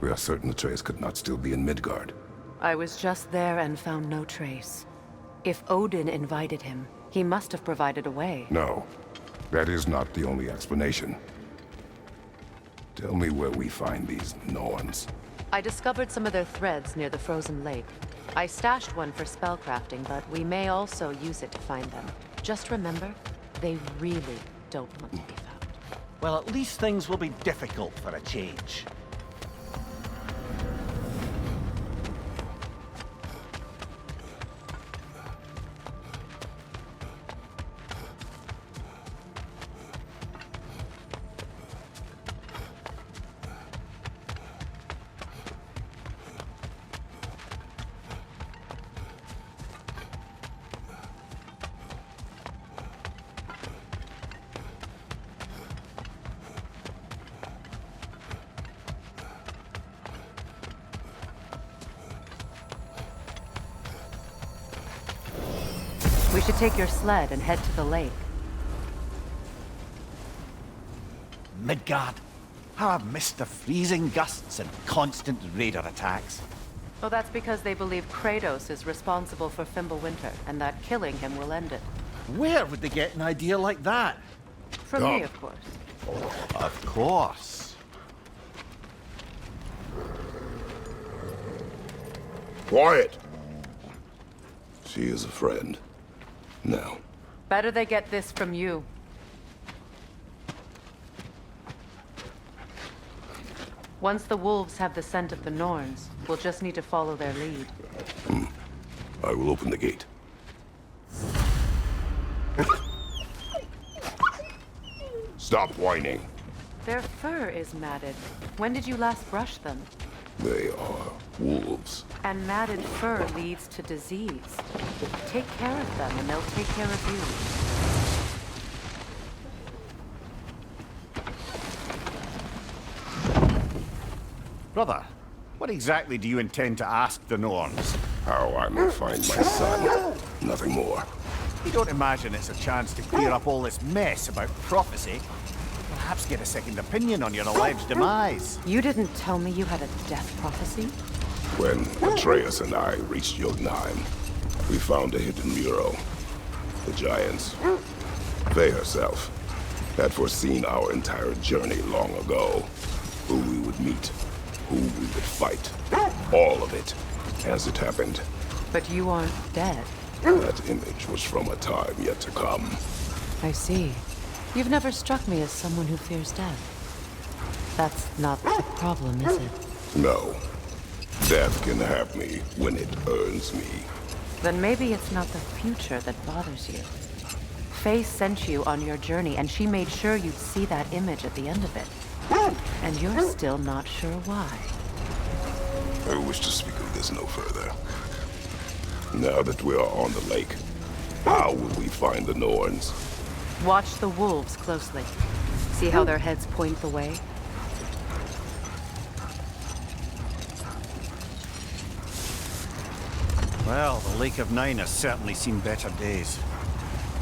We are certain Atreus could not still be in Midgard. I was just there and found no trace. If Odin invited him, he must have provided a way. No, that is not the only explanation. Tell me where we find these Norns. I discovered some of their threads near the frozen lake. I stashed one for spellcrafting, but we may also use it to find them. Just remember, they really don't want to be found. Well, at least things will be difficult for a change. We should take your sled and head to the lake. Midgard. How I've missed the freezing gusts and constant raider attacks. Well, that's because they believe Kratos is responsible for Fimbulwinter, and that killing him will end it. Where would they get an idea like that? From me, of course. Of course. Quiet! She is a friend. Now, Better they get this from you. Once the wolves have the scent of the Norns, we'll just need to follow their lead. I will open the gate. Stop whining. Their fur is matted. When did you last brush them? They are wolves. And matted fur leads to disease. Take care of them and they'll take care of you. Brother, what exactly do you intend to ask the Norns? How I may find my son. Nothing more. You don't imagine it's a chance to clear up all this mess about prophecy? Perhaps get a second opinion on your alleged demise. You didn't tell me you had a death prophecy? When Atreus and I reached Jotunheim, we found a hidden mural. The Giants, Faye herself, had foreseen our entire journey long ago. Who we would meet, who we would fight. All of it, as it happened. But you aren't dead. That image was from a time yet to come. I see. You've never struck me as someone who fears death. That's not the problem, is it? No. Death can have me when it earns me. Then maybe it's not the future that bothers you. Faye sent you on your journey, and she made sure you'd see that image at the end of it. And you're still not sure why. I wish to speak of this no further. Now that we are on the lake, how will we find the Norns? Watch the wolves closely. See how their heads point the way? Well, the Lake of Nine has certainly seen better days.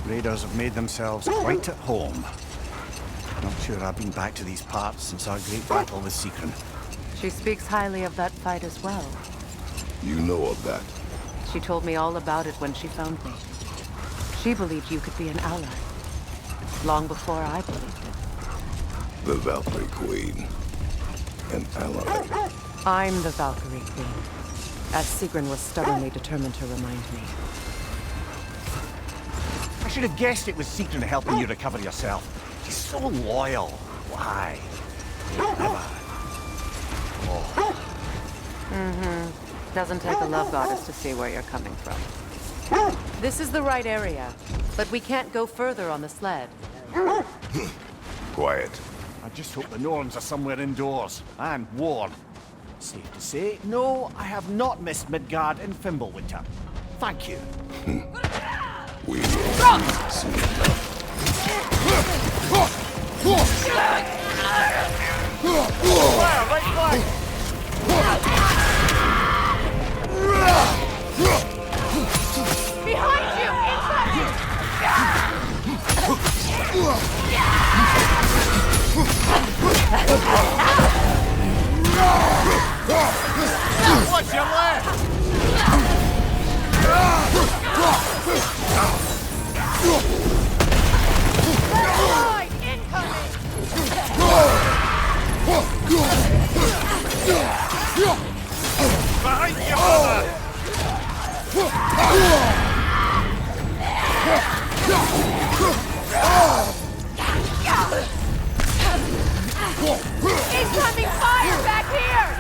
Raiders have made themselves quite at home. Not sure I've been back to these parts since our great battle with Secron. She speaks highly of that fight as well. You know of that? She told me all about it when she found me. She believed you could be an ally. Long before I believed it. The Valkyrie Queen. An ally. I'm the Valkyrie Queen. As Sigrun was stubbornly determined to remind me. I should have guessed it was Secron helping you recover yourself. She's so loyal. Why? Never. Oh. Doesn't take a love goddess to see where you're coming from. This is the right area, but we can't go further on the sled. Quiet. I just hope the Norns are somewhere indoors and warm. Safe to say, no, I have not missed Midgard and Fimbulwinter. Thank you. We will see enough. Behind you! What's your left? Right, incoming! Behind you, brother! Incoming fire back here!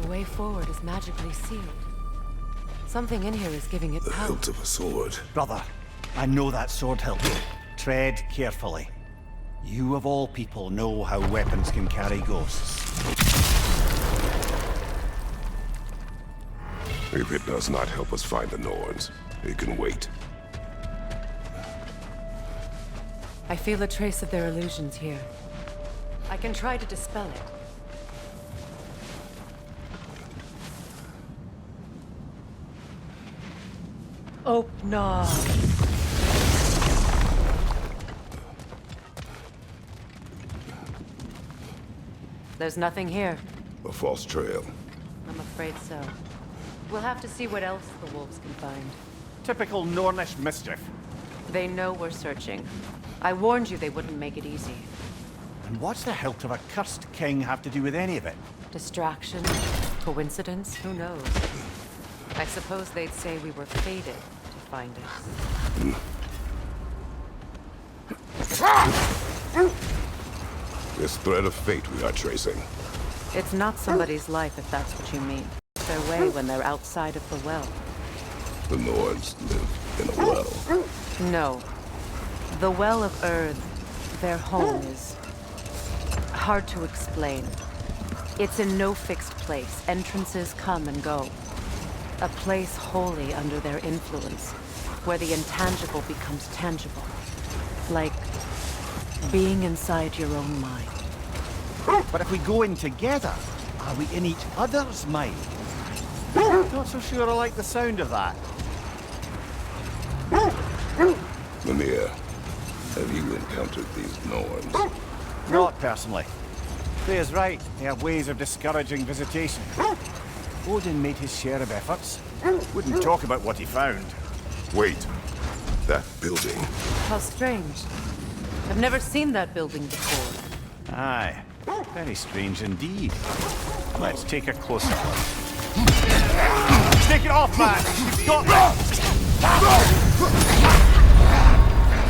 The way forward is magically sealed. Something in here is giving it The power. hilt of a sword. Brother, I know that sword hilt. Tread carefully. You of all people know how weapons can carry ghosts. If it does not help us find the Norns, it can wait. I feel a trace of their illusions here. I can try to dispel it. Oh, no. There's nothing here. A false trail. I'm afraid so. We'll have to see what else the wolves can find. Typical Nornish mischief. They know we're searching. I warned you they wouldn't make it easy. And what's the hilt of a cursed king have to do with any of it? Distraction? Coincidence? Who knows? I suppose they'd say we were fated to find us. This thread of fate we are tracing. It's not somebody's life, if that's what you mean. It's their way when they're outside of the well. The Norns live in a well. No. The Well of Earth, their home is hard to explain. It's in no fixed place. Entrances come and go. A place wholly under their influence, where the intangible becomes tangible. Like being inside your own mind. But if we go in together, are we in each other's mind? Not so sure I like the sound of that. Mimir, have you encountered these Norns? Not personally. Freya's right. They have ways of discouraging visitation. Odin made his share of efforts. Wouldn't talk about what he found. Wait. That building. How strange. I've never seen that building before. Aye. Very strange indeed. Let's take a closer look. Take it off, man! You've got this!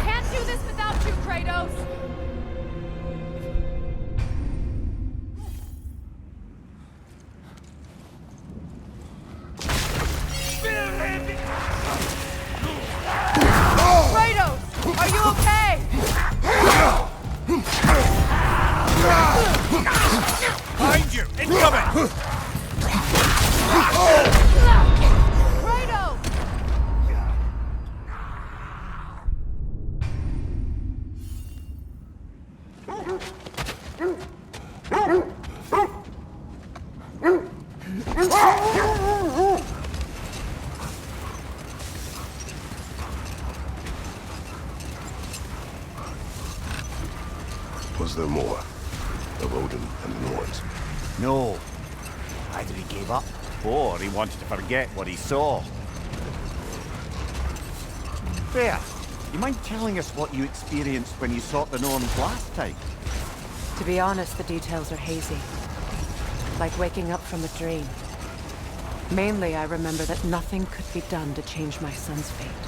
Can't do this without you, Kratos! Kratos! Are you okay? Behind you! Incoming! Kratos! Was there more of Odin and the Norns? No. Either he gave up, or he wanted to forget what he saw. Freya, you mind telling us what you experienced when you sought the Norns last time? To be honest, the details are hazy. Like waking up from a dream. Mainly, I remember that nothing could be done to change my son's fate,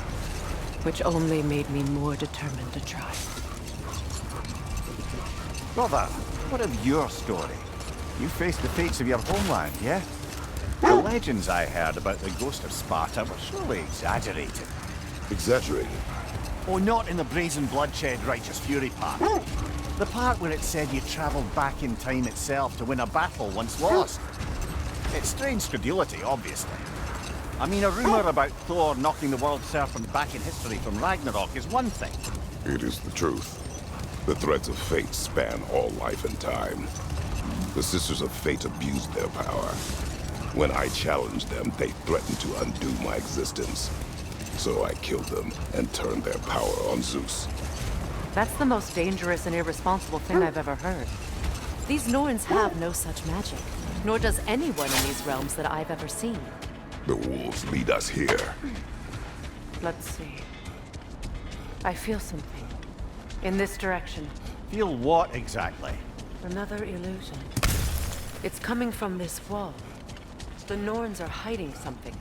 which only made me more determined to try. Brother, what of your story? You faced the fates of your homeland, yeah? The legends I heard about the ghost of Sparta were surely exaggerated. Exaggerated? Oh, not in the brazen bloodshed righteous fury part. The part where it said you travelled back in time itself to win a battle once lost. It's strange credulity, obviously. I mean, a rumour about Thor knocking the world serpent back in history from Ragnarok is one thing. It is the truth. The threads of fate span all life and time. The Sisters of Fate abused their power. When I challenged them, they threatened to undo my existence. So I killed them and turned their power on Zeus. That's the most dangerous and irresponsible thing I've ever heard. These Norns have no such magic, nor does anyone in these realms that I've ever seen. The wolves lead us here. Let's see. I feel something. In this direction. Feel what exactly? Another illusion. It's coming from this wall. The Norns are hiding something.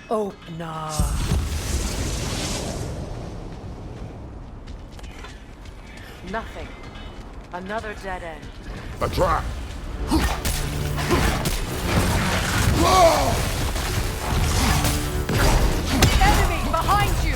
Oh, no. Nothing. Another dead end. A trap! Enemy behind you!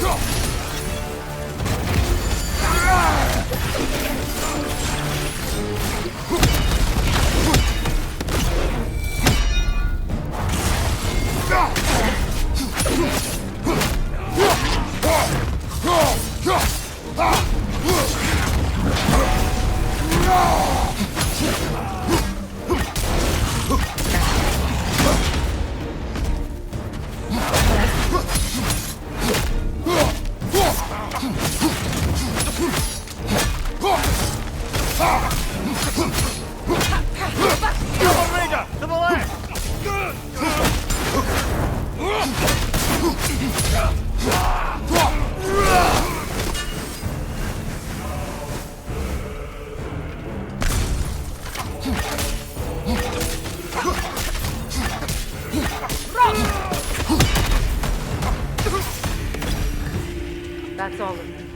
That's all of them.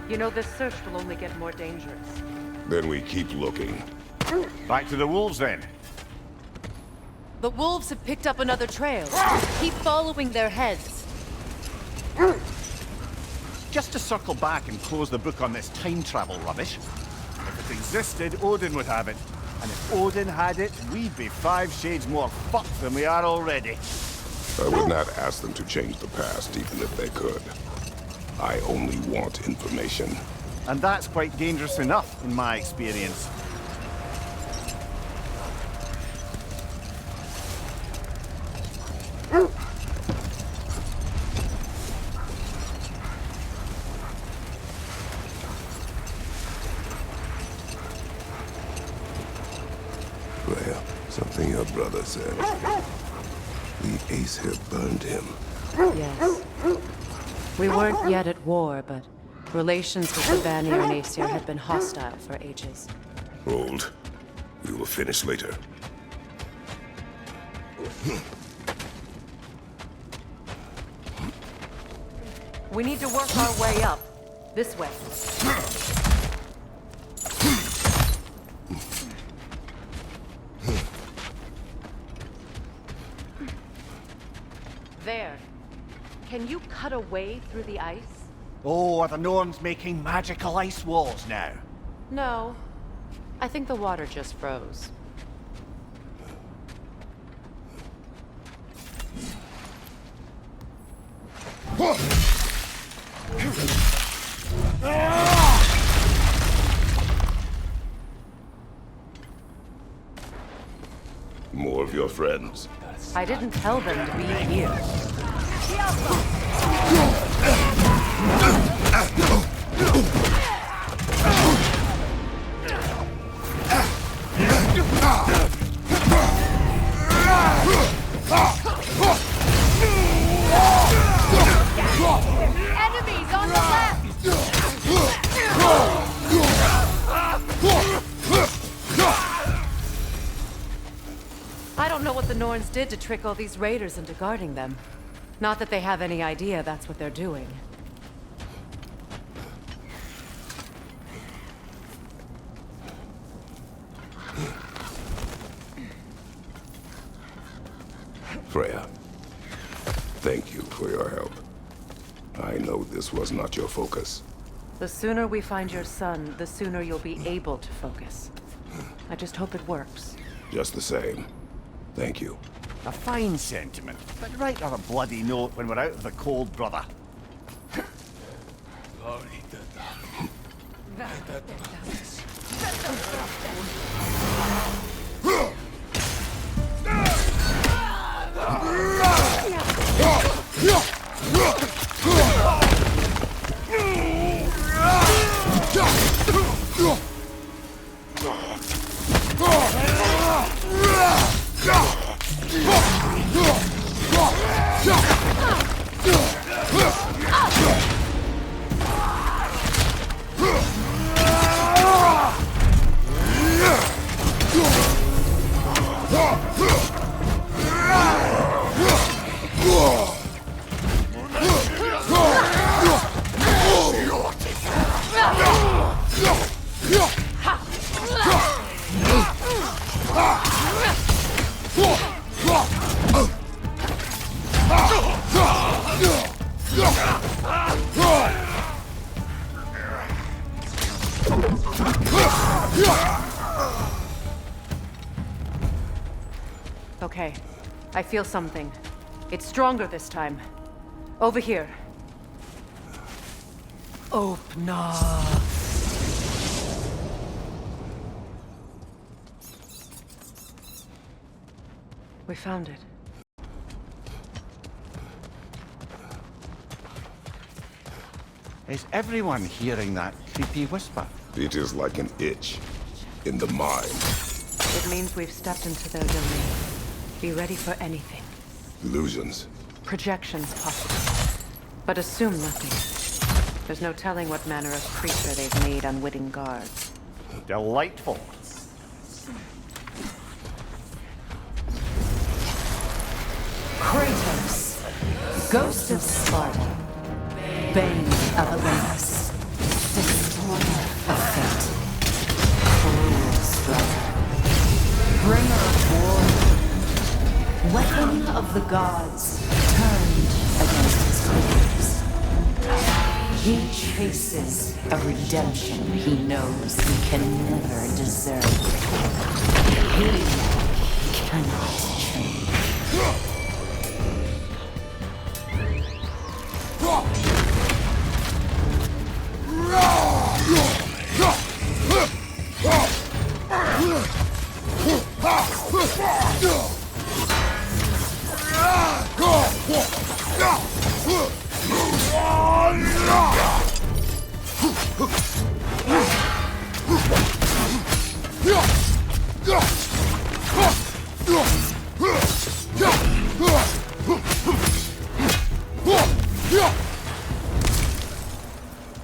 You know, this search will only get more dangerous. Then we keep looking. Back to the wolves, then. The wolves have picked up another trail. Keep following their heads. Just to circle back and close the book on this time travel rubbish. If it existed, Odin would have it. And if Odin had it, we'd be 5 shades more fucked than we are already. I would not ask them to change the past, even if they could. I only want information. And that's quite dangerous enough, in my experience. Freya, something your brother said. The Ace here burned him. Yes. We weren't yet at war, but relations with the Vanir and Aesir had been hostile for ages. Hold. We will finish later. We need to work our way up. This way. There. Can you cut a way through the ice? Oh, are the Norns making magical ice walls now? No. I think the water just froze. More of your friends. I didn't tell them to be here. Enemies on the left! I don't know what the Norns did to trick all these raiders into guarding them. Not that they have any idea that's what they're doing. Freya, thank you for your help. I know this was not your focus. The sooner we find your son, the sooner you'll be able to focus. I just hope it works. Just the same. Thank you. A fine sentiment, but write her a bloody note when we're out of the cold, brother. Okay, I feel something. It's stronger this time. Over here. Open. We found it. Is everyone hearing that creepy whisper? It is like an itch in the mind. It means we've stepped into their domain. Be ready for anything. Illusions. Projections possible. But assume nothing. There's no telling what manner of creature they've made unwitting guards. Delightful. Kratos, Ghost of Sparta, Bane of Olympus, Destroyer of Fate, Cruel Striker, Bringer of War, Weapon of the Gods, turned against his creators. He chases a redemption he knows he can never deserve. He cannot change.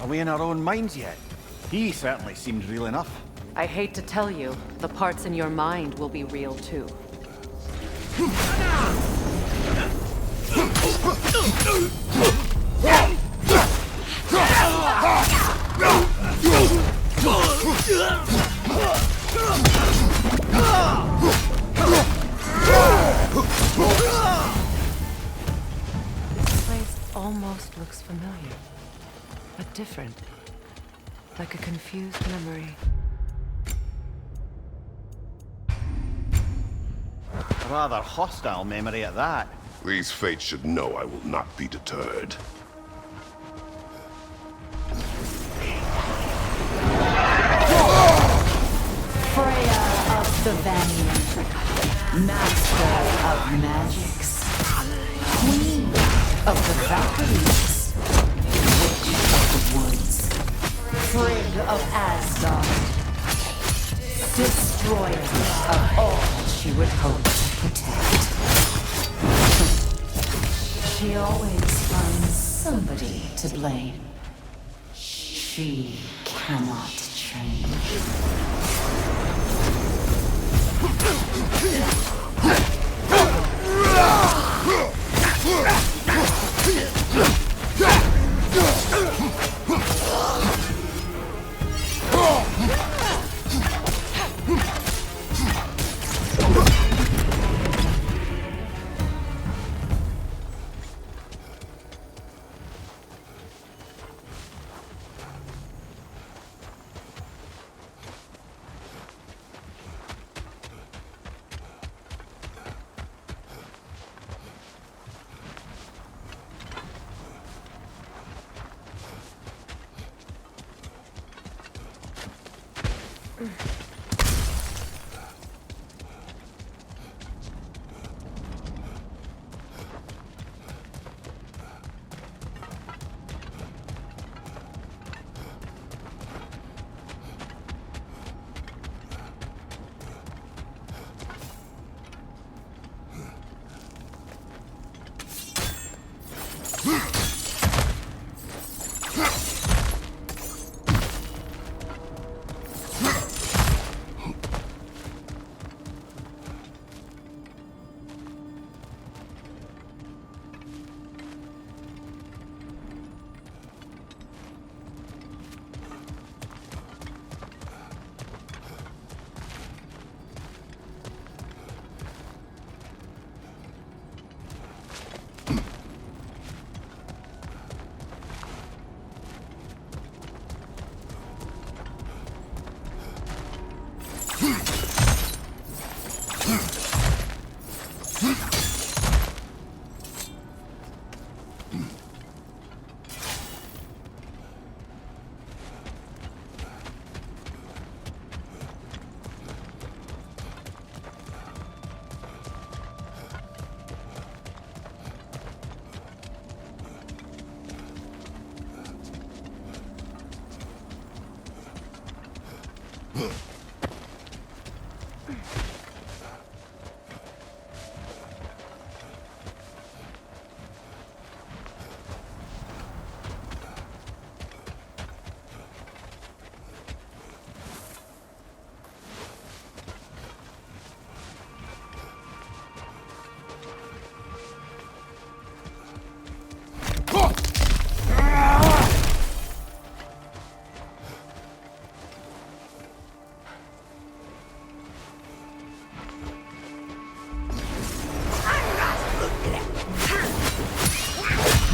Are we in our own minds yet? He certainly seemed real enough. I hate to tell you, the parts in your mind will be real too. This place almost looks familiar, but different. Like a confused memory. A rather hostile memory at that. These fates should know I will not be deterred. Freya of the Vanian, Master of Magics, Queen of the Valkyries, Witch of the Woods, Frigg of Asgard, Destroyer of all she would hope to protect. She always finds somebody to blame. She cannot change.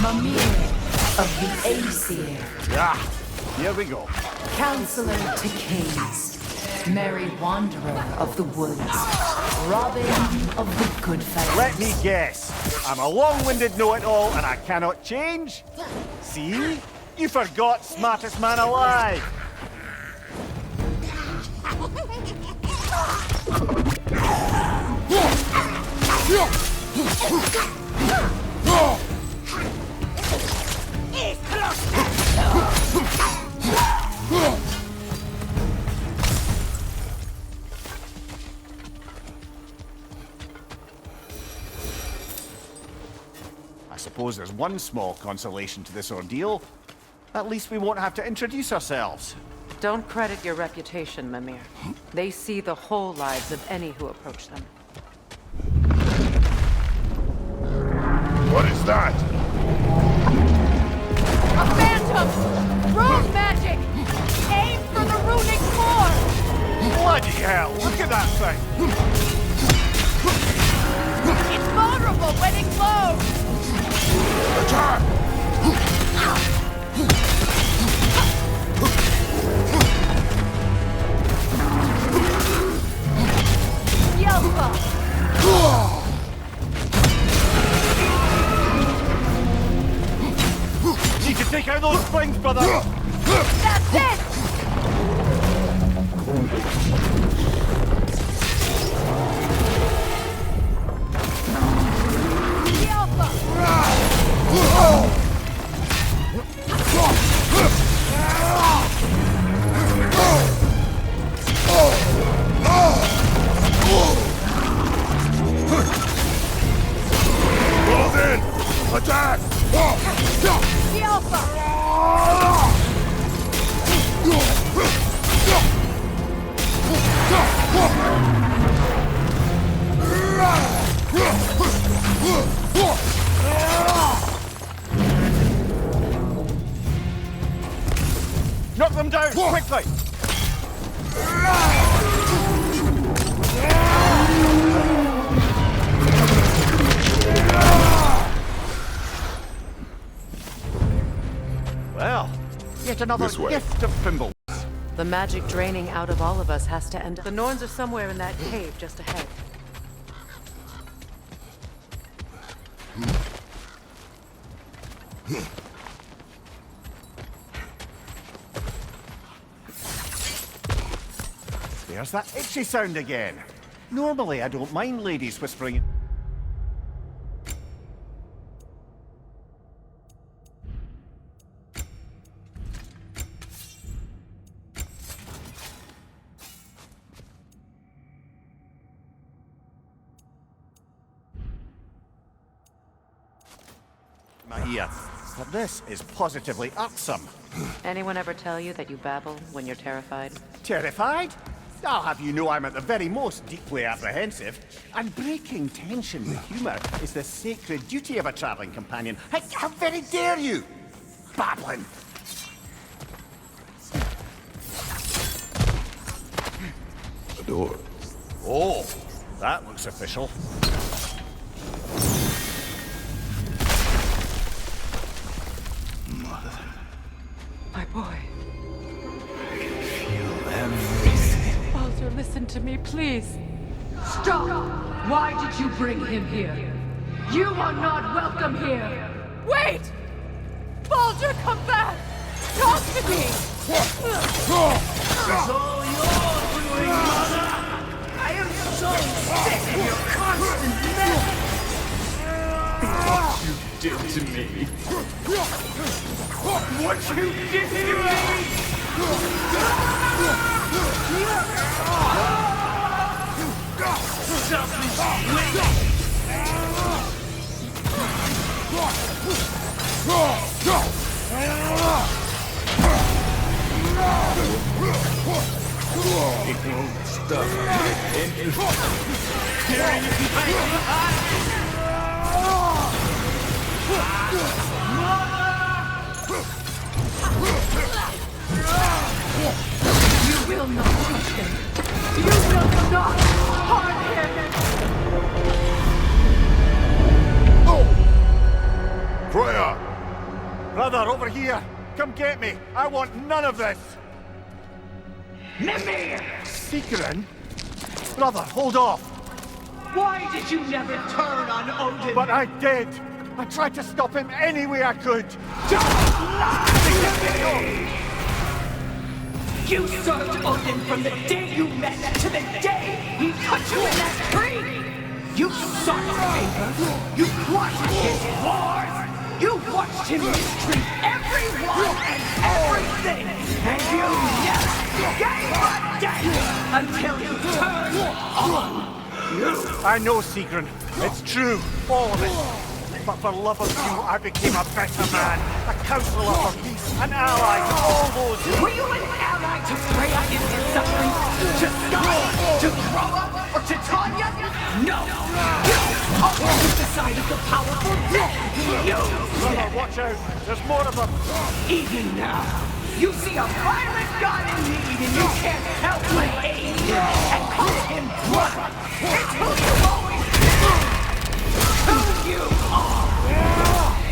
Mimir of the Aesir. Ah, here we go. Counselor to kings. Merry wanderer of the woods. Robin of the good fight. Let me guess. I'm a long-winded know-it-all and I cannot change? See? You forgot smartest man alive. I suppose there's one small consolation to this ordeal. At least we won't have to introduce ourselves. Don't credit your reputation, Mimir. They see the whole lives of any who approach them. What is that? A phantom! Rune magic! Aim for the runic core! Bloody hell, look at that thing! It's vulnerable when it glows! Attack! Yelpa! Need to take out those things, brother! That's it! Yelpa! Close in! Attack! Yelpa! Knock them down, quickly! Well, yet another This way. gift of Fimble. The magic draining out of all of us has to end. The Norns are somewhere in that cave just ahead. There's that itchy sound again. Normally, I don't mind ladies whispering. My ear. But this is positively irksome. Anyone ever tell you that you babble when you're terrified? Terrified? I'll have you know I'm at the very most deeply apprehensive. And breaking tension with humour is the sacred duty of a travelling companion. How very dare you! Babbling! The door. Oh, that looks official. My boy. Feel everything. Baldur, listen to me, please. Stop! Why did you bring him here? You are not welcome here! Wait! Baldur, come back! Talk to me! It's all your doing, Mother! I am so sick of your constant mess! What you did to me. What you did to me! You will not touch him. You will not harm him. Freya! Brother, over here! Come get me! I want none of this! Mimir! Secret? Brother, hold off! Why did you never turn on Odin? But I did! I tried to stop him any way I could! Don't lie to me! You served Odin from the day you met to the day he put you in that tree! You sought favor, you plotted his wars, you watched him mistreat everyone and everything, and you never gave a damn until you turned on you! I know, Sigrun. It's true. All of it. But for love of you, I became a better man. A counselor for peace. An ally to all those who... Were you an ally to Freya in his suffering? To Sky? To Groa? Or to Tanya? No! You always took the side of the powerful. You! Brother, watch out. There's more of them. Even now, you see a violent god in need and you can't help but aid him and call him brother. It's who you always been. Who you are.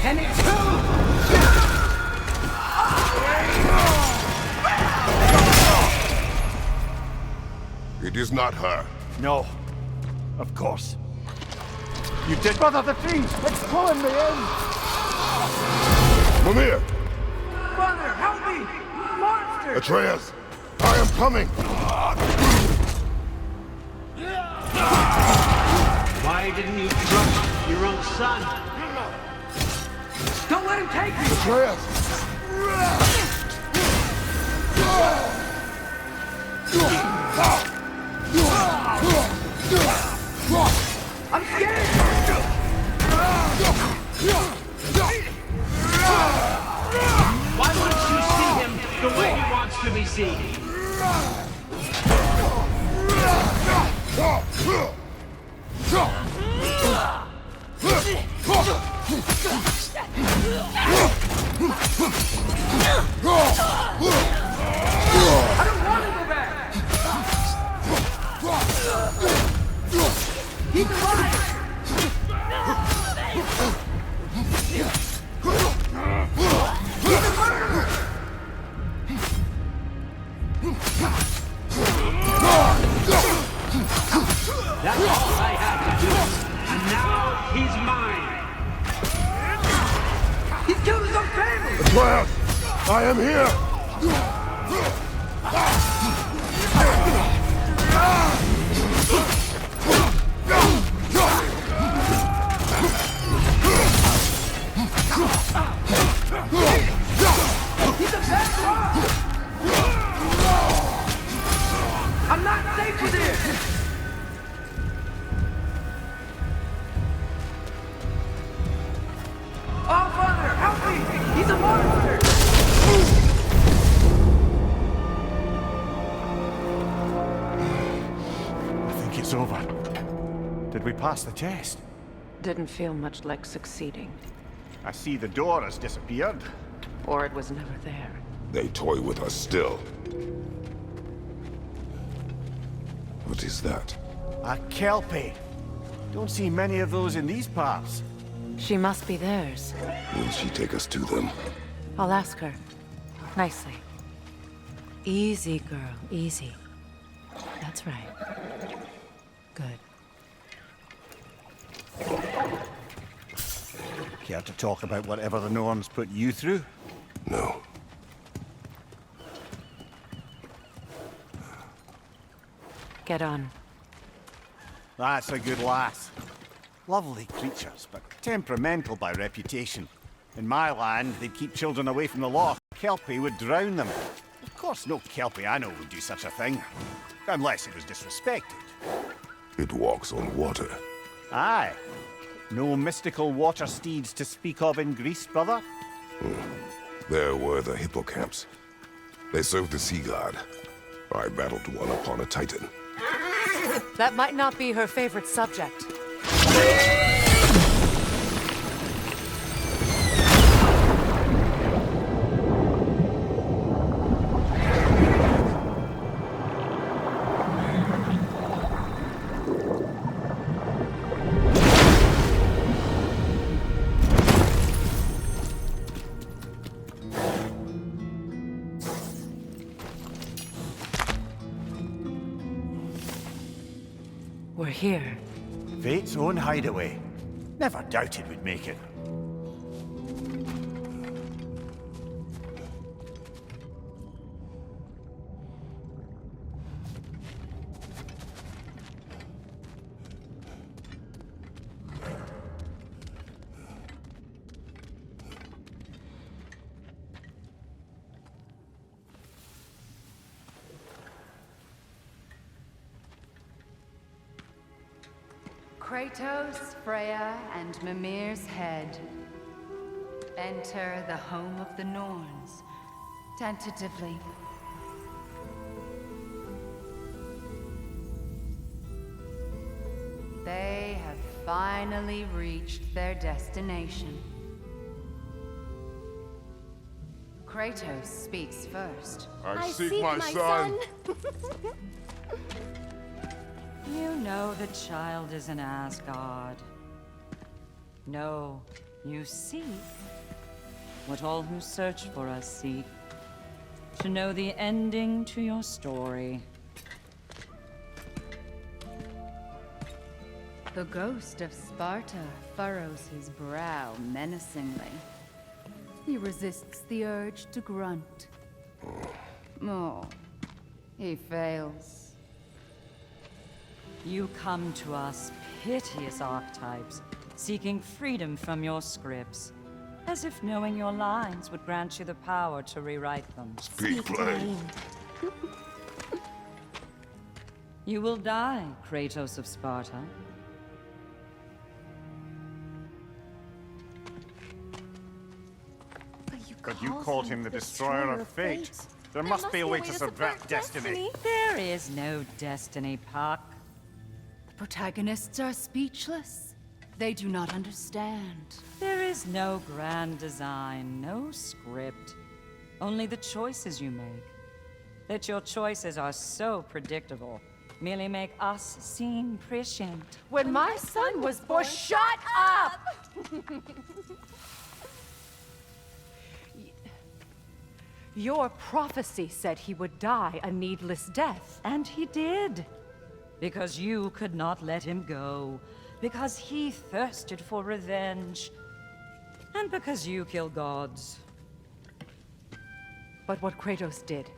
And it's who you are. It is not her. No. Of course. You did... Brother, the trees! It's pulling me in! Mimir! Brother, help me! Monster! Atreus! I am coming! Why didn't you trust your own son? Don't let him take you! Atreus! I'm scared! Why wouldn't you see him the way he wants to be seen? I don't want to go back! He's alive! He's a murderer! That's all I had to do. And now he's mine. He's killed his own family! Atreus! I am here! He's a bad guy! I'm not safe with him! Oh, Father, help me! He's a monster! I think it's over. Did we pass the test? Didn't feel much like succeeding. I see the door has disappeared. Or it was never there. They toy with us still. What is that? A Kelpie. Don't see many of those in these parts. She must be theirs. Will she take us to them? I'll ask her. Nicely. Easy, girl. Easy. That's right. Good. Care to talk about whatever the Norns put you through? No. Get on. That's a good lass. Lovely creatures, but temperamental by reputation. In my land, they'd keep children away from the law. Kelpie would drown them. Of course, no Kelpie I know would do such a thing. Unless it was disrespected. It walks on water. Aye. No mystical water steeds to speak of in Greece, brother? There were the hippocamps. They served the sea god. I battled one upon a titan. That might not be her favorite subject. We're here. Fate's own hideaway. Never doubted we'd make it. Kratos, Freya, and Mimir's head. Enter the home of the Norns, tentatively. They have finally reached their destination. Kratos speaks first. I seek my son. You know the child is an Asgard. No, you seek what all who search for us seek. To know the ending to your story. The ghost of Sparta furrows his brow menacingly. He resists the urge to grunt. Oh, he fails. You come to us, piteous archetypes, seeking freedom from your scripts. As if knowing your lines would grant you the power to rewrite them. Speak plain. You will die, Kratos of Sparta. But you called him the destroyer of fate. There must be a way to subvert destiny. There is no destiny, Puck. The protagonists are speechless. They do not understand. There is no grand design, no script. Only the choices you make. That your choices are so predictable merely make us seem prescient. When my son was born, shut up! Your prophecy said he would die a needless death. And he did. Because you could not let him go. Because he thirsted for revenge. And because you kill gods. But what Kratos did,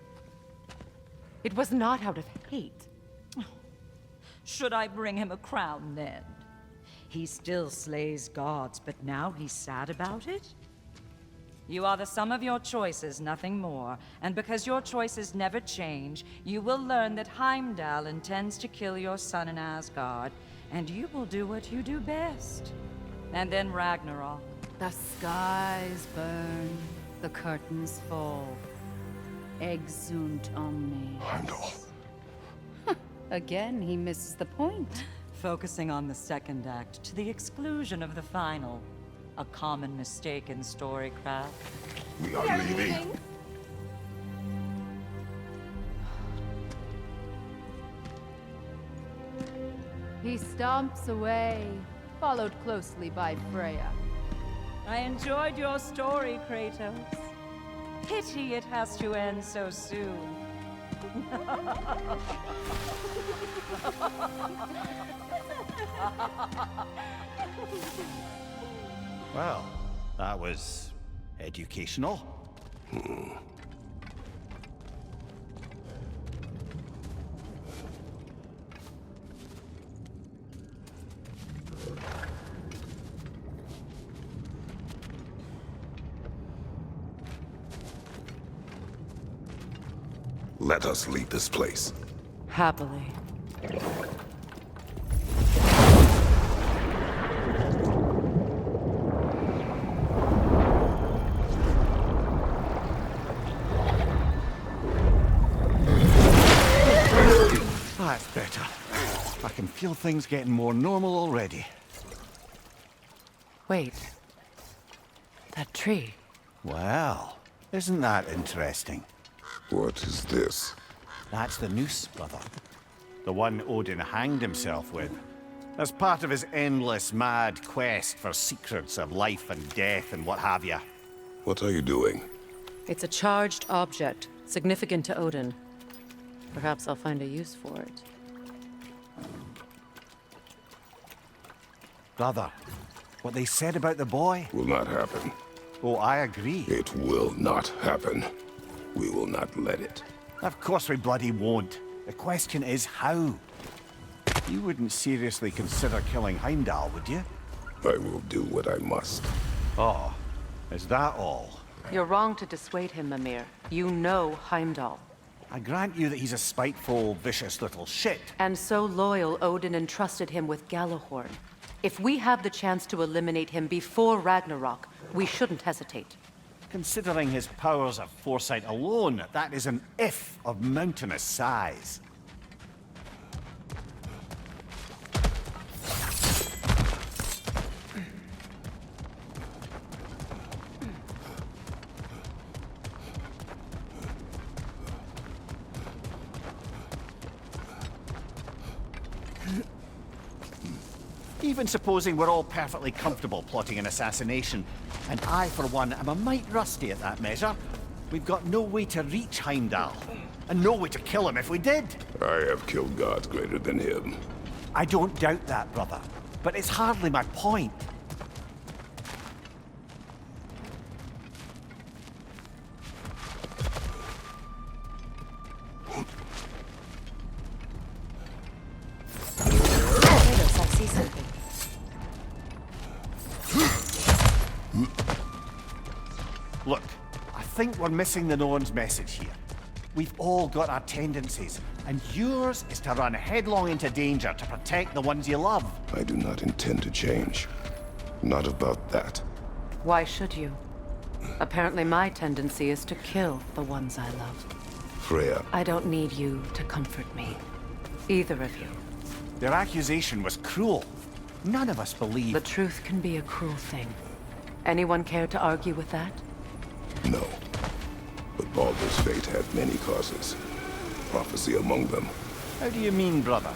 it was not out of hate. Should I bring him a crown then? He still slays gods, but now he's sad about it? You are the sum of your choices, nothing more. And because your choices never change, you will learn that Heimdall intends to kill your son in Asgard, and you will do what you do best. And then Ragnarok. The skies burn, the curtains fall. Exunt omnes. Heimdall. Again, he misses the point. Focusing on the second act to the exclusion of the final. A common mistake in storycraft. We are leaving. He stomps away, followed closely by Freya. I enjoyed your story, Kratos. Pity it has to end so soon. Well, that was educational. Let us leave this place. Happily. That's better. I can feel things getting more normal already. Wait. That tree. Well, isn't that interesting? What is this? That's the noose, brother. The one Odin hanged himself with. As part of his endless, mad quest for secrets of life and death and what have you. What are you doing? It's a charged object, significant to Odin. Perhaps I'll find a use for it. Brother, what they said about the boy? Will not happen. Oh, I agree. It will not happen. We will not let it. Of course we bloody won't. The question is how. You wouldn't seriously consider killing Heimdall, would you? I will do what I must. Oh, is that all? You're wrong to dissuade him, Mimir. You know Heimdall. I grant you that he's a spiteful, vicious little shit. And so loyal, Odin entrusted him with Galahorn. If we have the chance to eliminate him before Ragnarok, we shouldn't hesitate. Considering his powers of foresight alone, that is an if of mountainous size. Even supposing we're all perfectly comfortable plotting an assassination, and I, for one, am a mite rusty at that measure, we've got no way to reach Heimdall, and no way to kill him if we did. I have killed gods greater than him. I don't doubt that, brother, but it's hardly my point. I see something. Look, I think we're missing the Norn's message here. We've all got our tendencies, and yours is to run headlong into danger to protect the ones you love. I do not intend to change. Not about that. Why should you? Apparently my tendency is to kill the ones I love. Freya. I don't need you to comfort me. Either of you. Their accusation was cruel. None of us believe... The truth can be a cruel thing. Anyone care to argue with that? No. But Baldur's fate had many causes. Prophecy among them. How do you mean, brother?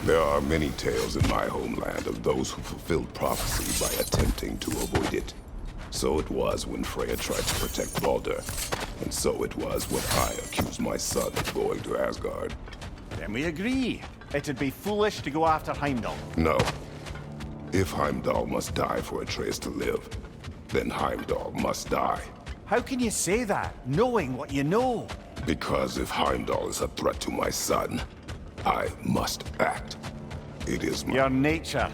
There are many tales in my homeland of those who fulfilled prophecy by attempting to avoid it. So it was when Freya tried to protect Baldur. And so it was when I accused my son of going to Asgard. Then we agree. It'd be foolish to go after Heimdall. No. If Heimdall must die for Atreus to live, then Heimdall must die. How can you say that, knowing what you know? Because if Heimdall is a threat to my son, I must act. It is my... Your nature.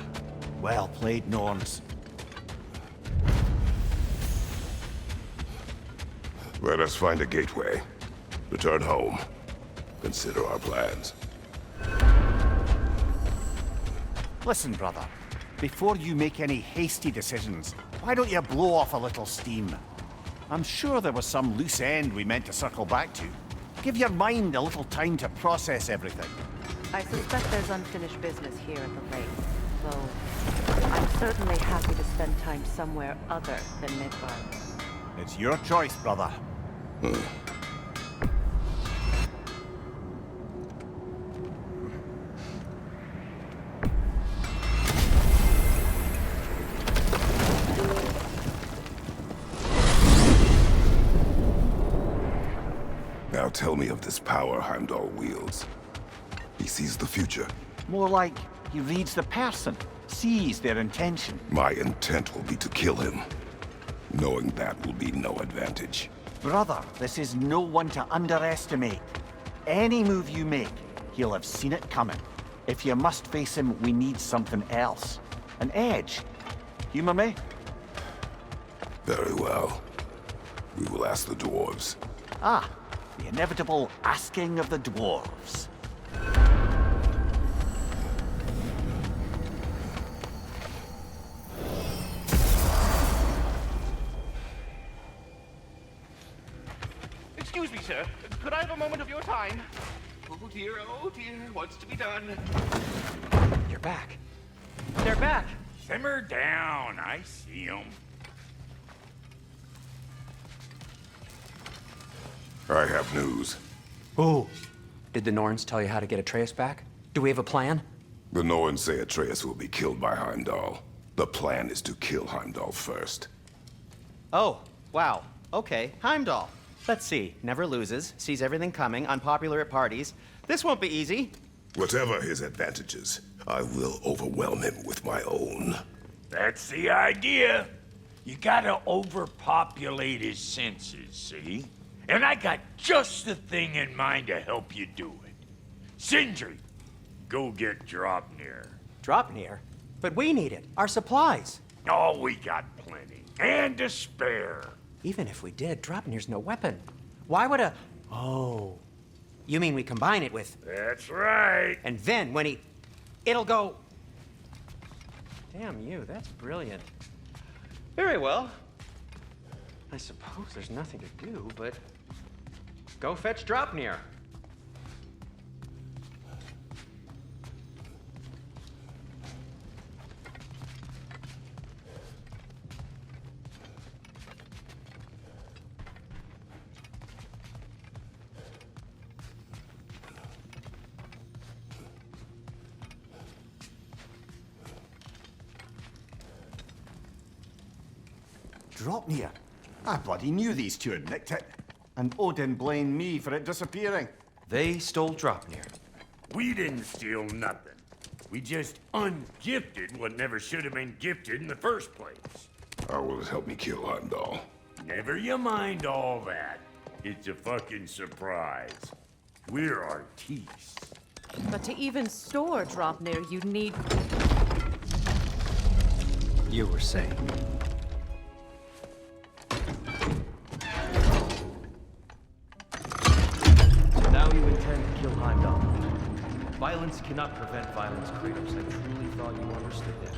Well played, Norns. Let us find a gateway. Return home. Consider our plans. Listen, brother. Before you make any hasty decisions, why don't you blow off a little steam? I'm sure there was some loose end we meant to circle back to. Give your mind a little time to process everything. I suspect there's unfinished business here at the lake, though I'm certainly happy to spend time somewhere other than Midgard. It's your choice, brother. Now tell me of this power Heimdall wields. He sees the future. More like he reads the person, sees their intention. My intent will be to kill him. Knowing that will be no advantage. Brother, this is no one to underestimate. Any move you make, he'll have seen it coming. If you must face him, we need something else. An edge. Humor me? Very well. We will ask the dwarves. Ah, the inevitable asking of the dwarves. Excuse me, sir. Could I have a moment of your time? oh dear, what's to be done? You're back. They're back. Simmer down, I see 'em. I have news. Ooh. Did the Norns tell you how to get Atreus back? Do we have a plan? The Norns say Atreus will be killed by Heimdall. The plan is to kill Heimdall first. Oh, wow. Okay, Heimdall. Let's see. Never loses, sees everything coming, unpopular at parties. This won't be easy. Whatever his advantages, I will overwhelm him with my own. That's the idea. You gotta overpopulate his senses, see? And I got just the thing in mind to help you do it. Sindri, go get Draupnir. Draupnir? But we need it. Our supplies. Oh, we got plenty. And to spare. Even if we did, Draupnir's no weapon. Why would a... Oh. You mean we combine it with... That's right. And then when he... It'll go... Damn you, that's brilliant. Very well. I suppose there's nothing to do, but... Go fetch Draupnir. Draupnir. I bloody knew these two had nicked it. And Odin blamed me for it disappearing. They stole Draupnir. We didn't steal nothing. We just ungifted what never should have been gifted in the first place. How will it help me kill Heimdall? Never you mind all that. It's a fucking surprise. We're artistes. But to even store Draupnir, you'd need... You were saying. Now you intend to kill Heimdall. Violence cannot prevent violence, Kratos. I truly thought you understood that.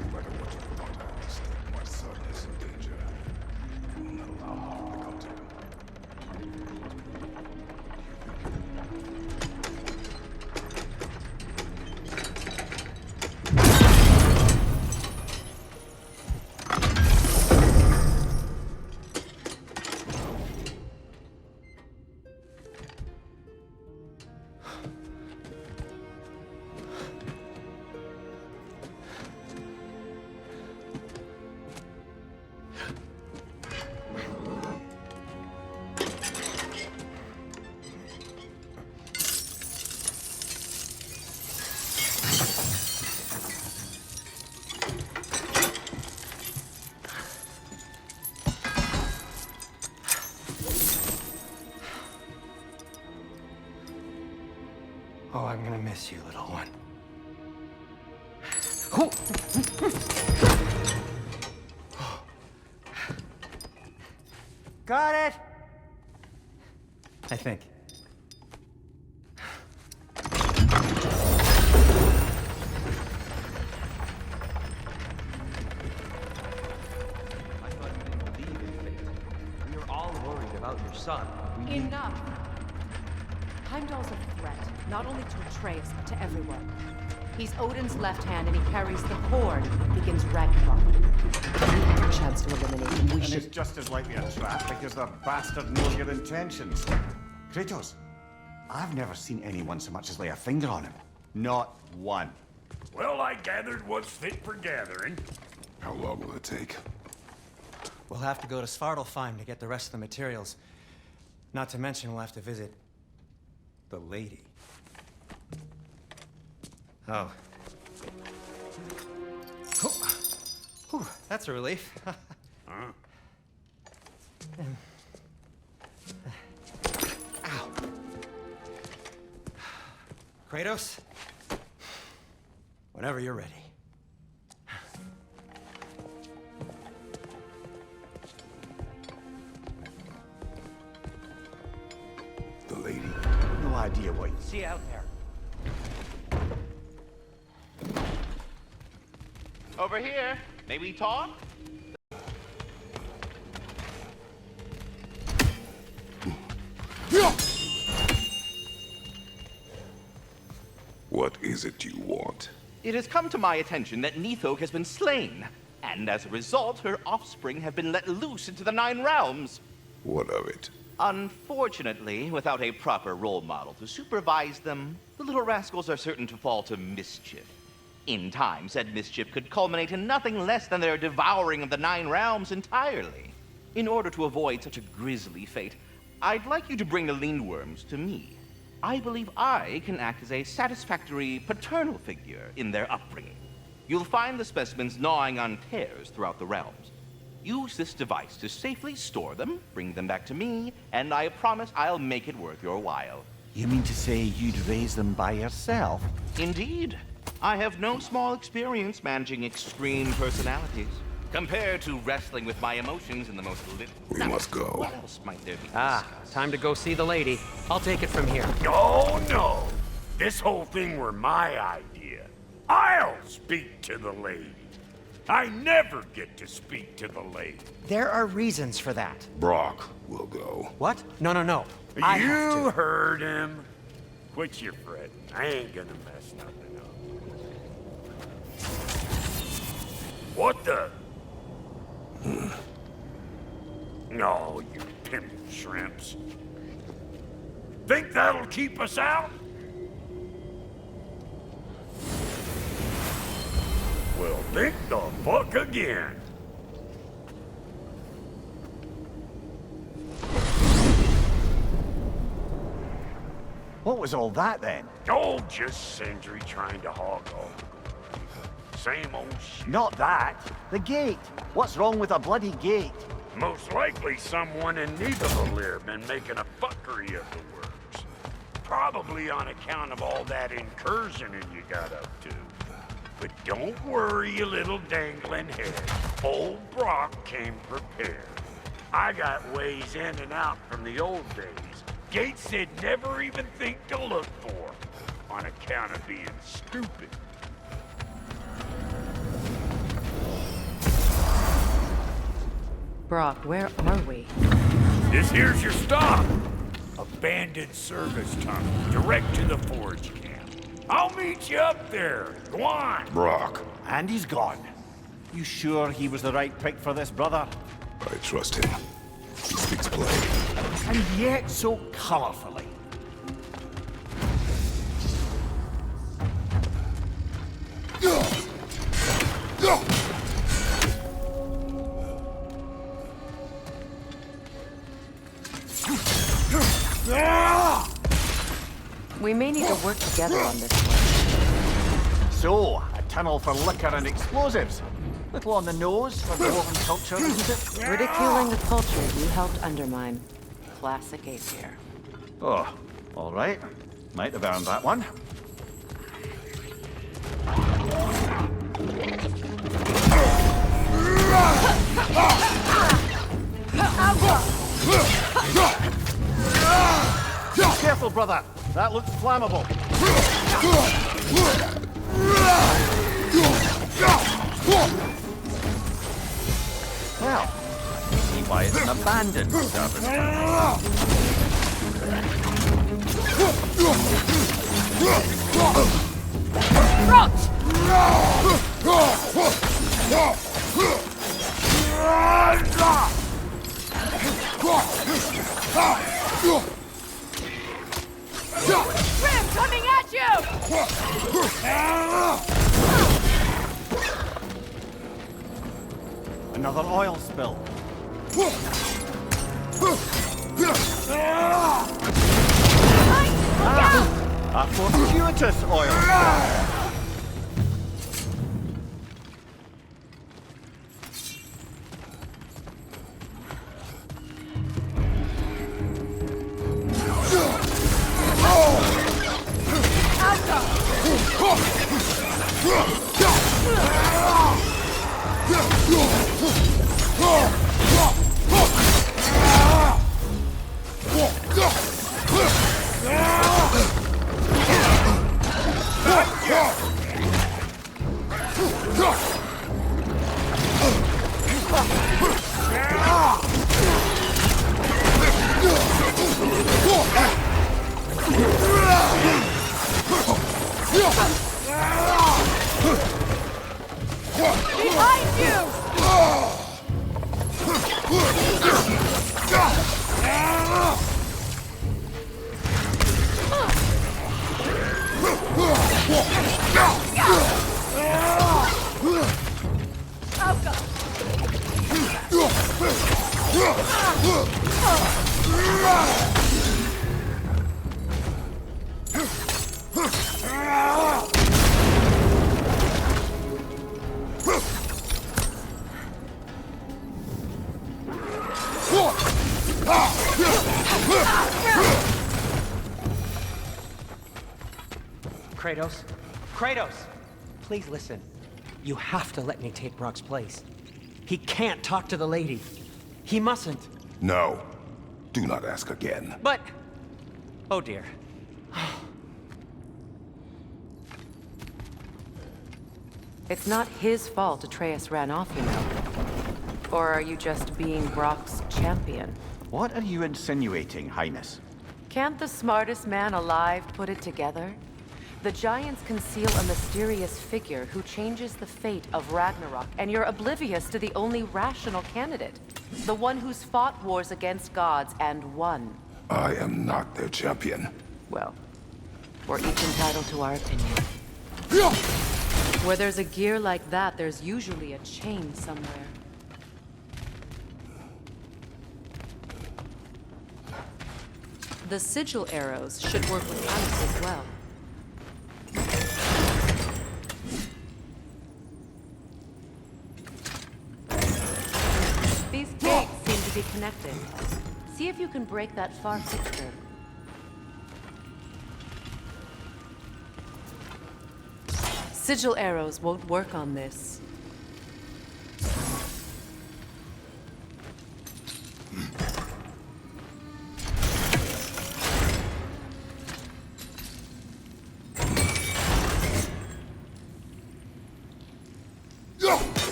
No matter what you thought I understood, my son is in danger. I will not allow him to come to him. Oh, I'm gonna miss you, little one. Got it! I think. We are all worried about your son. Enough! Heimdall's a threat, not only to Atreus, but to everyone. He's Odin's left hand, and he carries the cord that begins Ragnarok. We have a chance to eliminate him. We And should... it's just as likely a trap because the bastard knows your intentions. Kratos, I've never seen anyone so much as lay a finger on him. Not one. Well, I gathered what's fit for gathering. How long will it take? We'll have to go to Svartalfheim to get the rest of the materials. Not to mention we'll have to visit the lady. Oh. Whew, that's a relief. Huh? Ow. Kratos? Whenever you're ready. The lady. No idea what. See you out there. Over here. May we talk? What is it you want? It has come to my attention that Nithok has been slain, and as a result, her offspring have been let loose into the Nine Realms. What of it? Unfortunately, without a proper role model to supervise them, the little rascals are certain to fall to mischief. In time, said mischief could culminate in nothing less than their devouring of the Nine Realms entirely. In order to avoid such a grisly fate, I'd like you to bring the Lindworms to me. I believe I can act as a satisfactory paternal figure in their upbringing. You'll find the specimens gnawing on tears throughout the realms. Use this device to safely store them, bring them back to me, and I promise I'll make it worth your while. You mean to say you'd raise them by yourself? Indeed. I have no small experience managing extreme personalities. Compared to wrestling with my emotions in the most We must go. What else might there be? Time to go see the lady. I'll take it from here. No, no. This whole thing were my idea. I'll speak to the lady. I never get to speak to the lady. There are reasons for that. Brock will go. What? No. You heard him. Quit your fretting. I ain't gonna mess nothing up. What the? No, you pimp shrimps. Think that'll keep us out? Well, think the fuck again. What was all that then? Oh, just Sindri trying to hog all. Same old shit. Not that. The gate. What's wrong with a bloody gate? Most likely someone in Nidavellir been making a fuckery of the works. Probably on account of all that incursioning you got up to. But don't worry, you little dangling head. Old Brock came prepared. I got ways in and out from the old days. Gates they'd never even think to look for, on account of being stupid. Brock, where are we? This here's your stop. Abandoned service tunnel, direct to the forge camp. I'll meet you up there. Go on. Brock. And he's gone. You sure he was the right pick for this, brother? I trust him. He speaks plain. And yet so colorfully. We may need to work together on this one. So, a tunnel for liquor and explosives. Little on the nose for dwarven culture, isn't it? Ridiculing the culture you helped undermine. Classic Aesir. Oh, all right. Might have earned that one. Careful, brother. That looks flammable. Well, see why it's an abandoned service. Grim coming at you! Another oil spill. A fortuitous oil spill. Behind you! Kratos? Kratos! Please listen. You have to let me take Brock's place. He can't talk to the lady. He mustn't. No. Do not ask again. But... Oh dear. It's not his fault Atreus ran off, you know. Or are you just being Brock's champion? What are you insinuating, Highness? Can't the smartest man alive put it together? The Giants conceal a mysterious figure who changes the fate of Ragnarok, and you're oblivious to the only rational candidate. The one who's fought wars against gods and won. I am not their champion. Well, we're each entitled to our opinion. Where there's a gear like that, there's usually a chain somewhere. The sigil arrows should work with ice as well. These gates seem to be connected. See if you can break that far fixture. Sigil arrows won't work on this.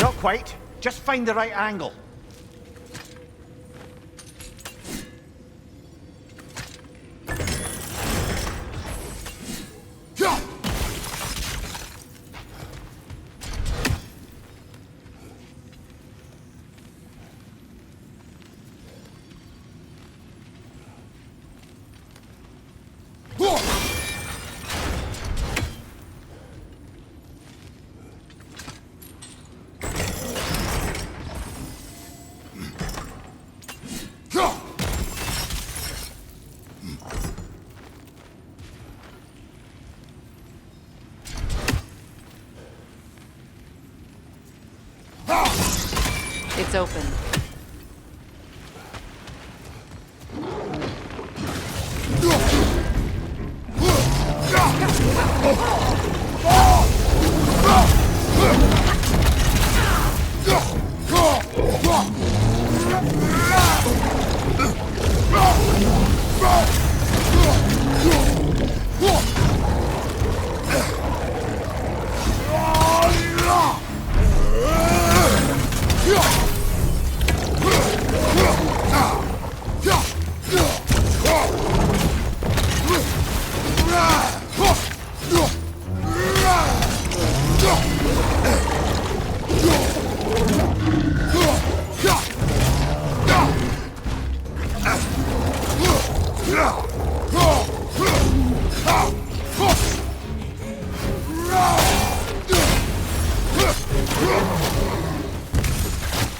Not quite. Just find the right angle. It's open.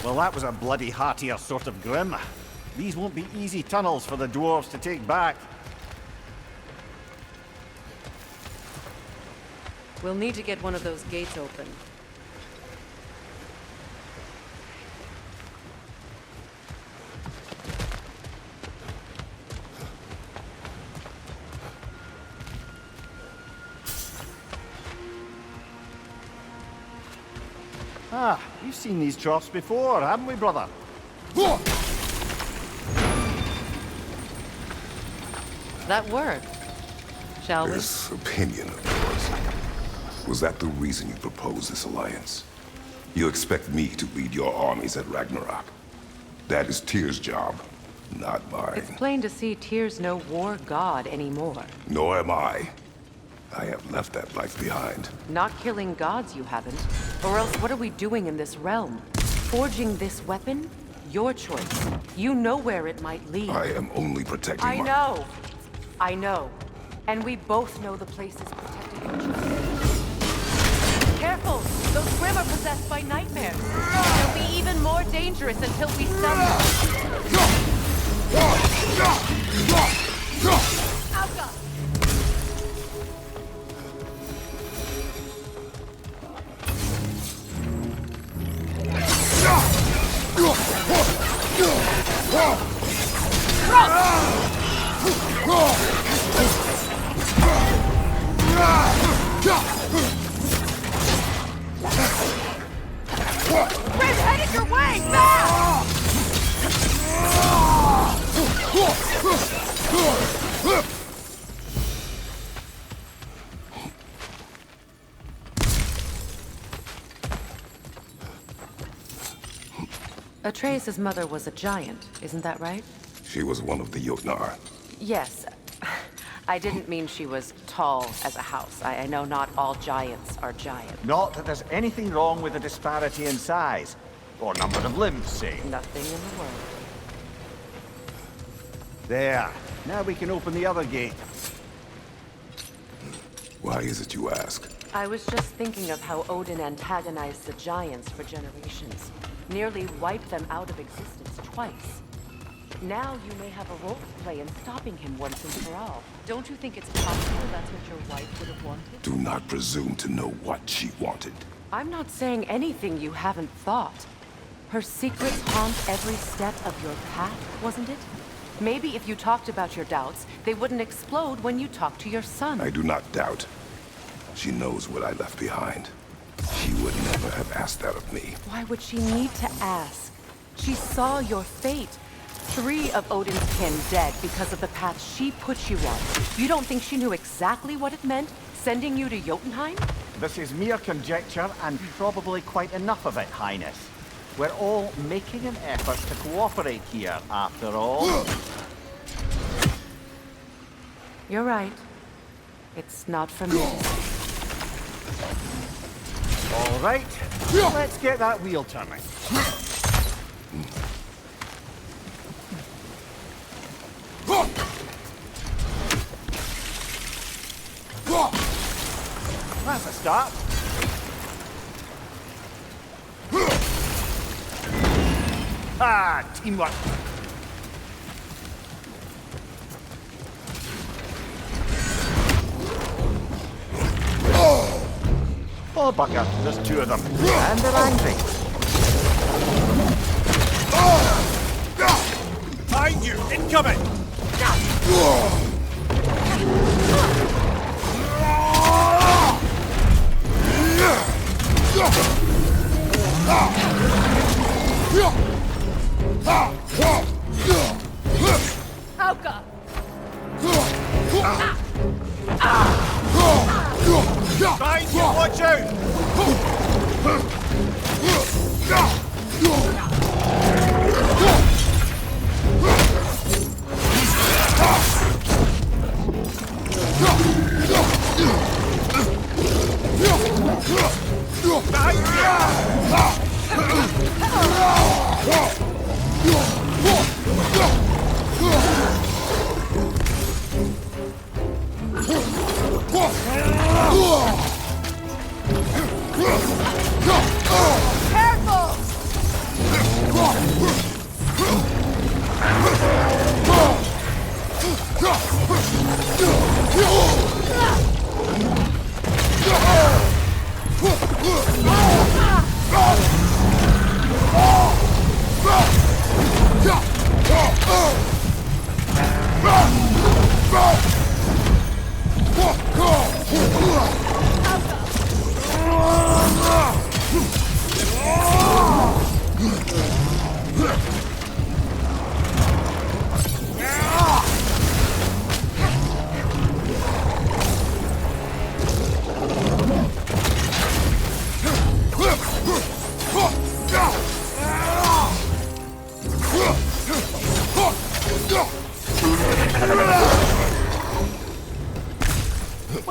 Well, that was a bloody heartier sort of grim. These won't be easy tunnels for the dwarves to take back. We'll need to get one of those gates open. Ah, we've seen these troughs before, haven't we, brother? That worked. Shall we? This opinion of yours, was that the reason you proposed this alliance? You expect me to lead your armies at Ragnarok? That is Tyr's job, not mine. It's plain to see Tyr's no war god anymore. Nor am I. I have left that life behind. Not killing gods, you haven't. Or else what are we doing in this realm? Forging this weapon? Your choice. You know where it might lead. I am only protecting I know. I know. And we both know the place is protecting your choice. Careful! Those Grimm are possessed by nightmares. They'll be even more dangerous until we stumble. Alka! Grim, headed your way! Now! Atreus' mother was a giant, isn't that right? She was one of the Jotnar. Yes. I didn't mean she was tall as a house. I know not all giants are giant. Not that there's anything wrong with the disparity in size, or number of limbs, say. Nothing in the world. There. Now we can open the other gate. Why is it you ask? I was just thinking of how Odin antagonized the giants for generations. Nearly wiped them out of existence twice. Now you may have a role to play in stopping him once and for all. Don't you think it's possible that's what your wife would have wanted? Do not presume to know what she wanted. I'm not saying anything you haven't thought. Her secrets haunt every step of your path, wasn't it? Maybe if you talked about your doubts, they wouldn't explode when you talked to your son. I do not doubt. She knows what I left behind. She would never have asked that of me. Why would she need to ask? She saw your fate. 3 of Odin's kin dead because of the path she put you on. You don't think she knew exactly what it meant, sending you to Jotunheim? This is mere conjecture, and probably quite enough of it, Highness. We're all making an effort to cooperate here, after all. You're right. It's not for me to say. All right, let's get that wheel turning. That's a start. Ah, teamwork. Oh, bugger, there's 2 of them. And they're angry. Behind you! Incoming! Alka! Behind you! Watch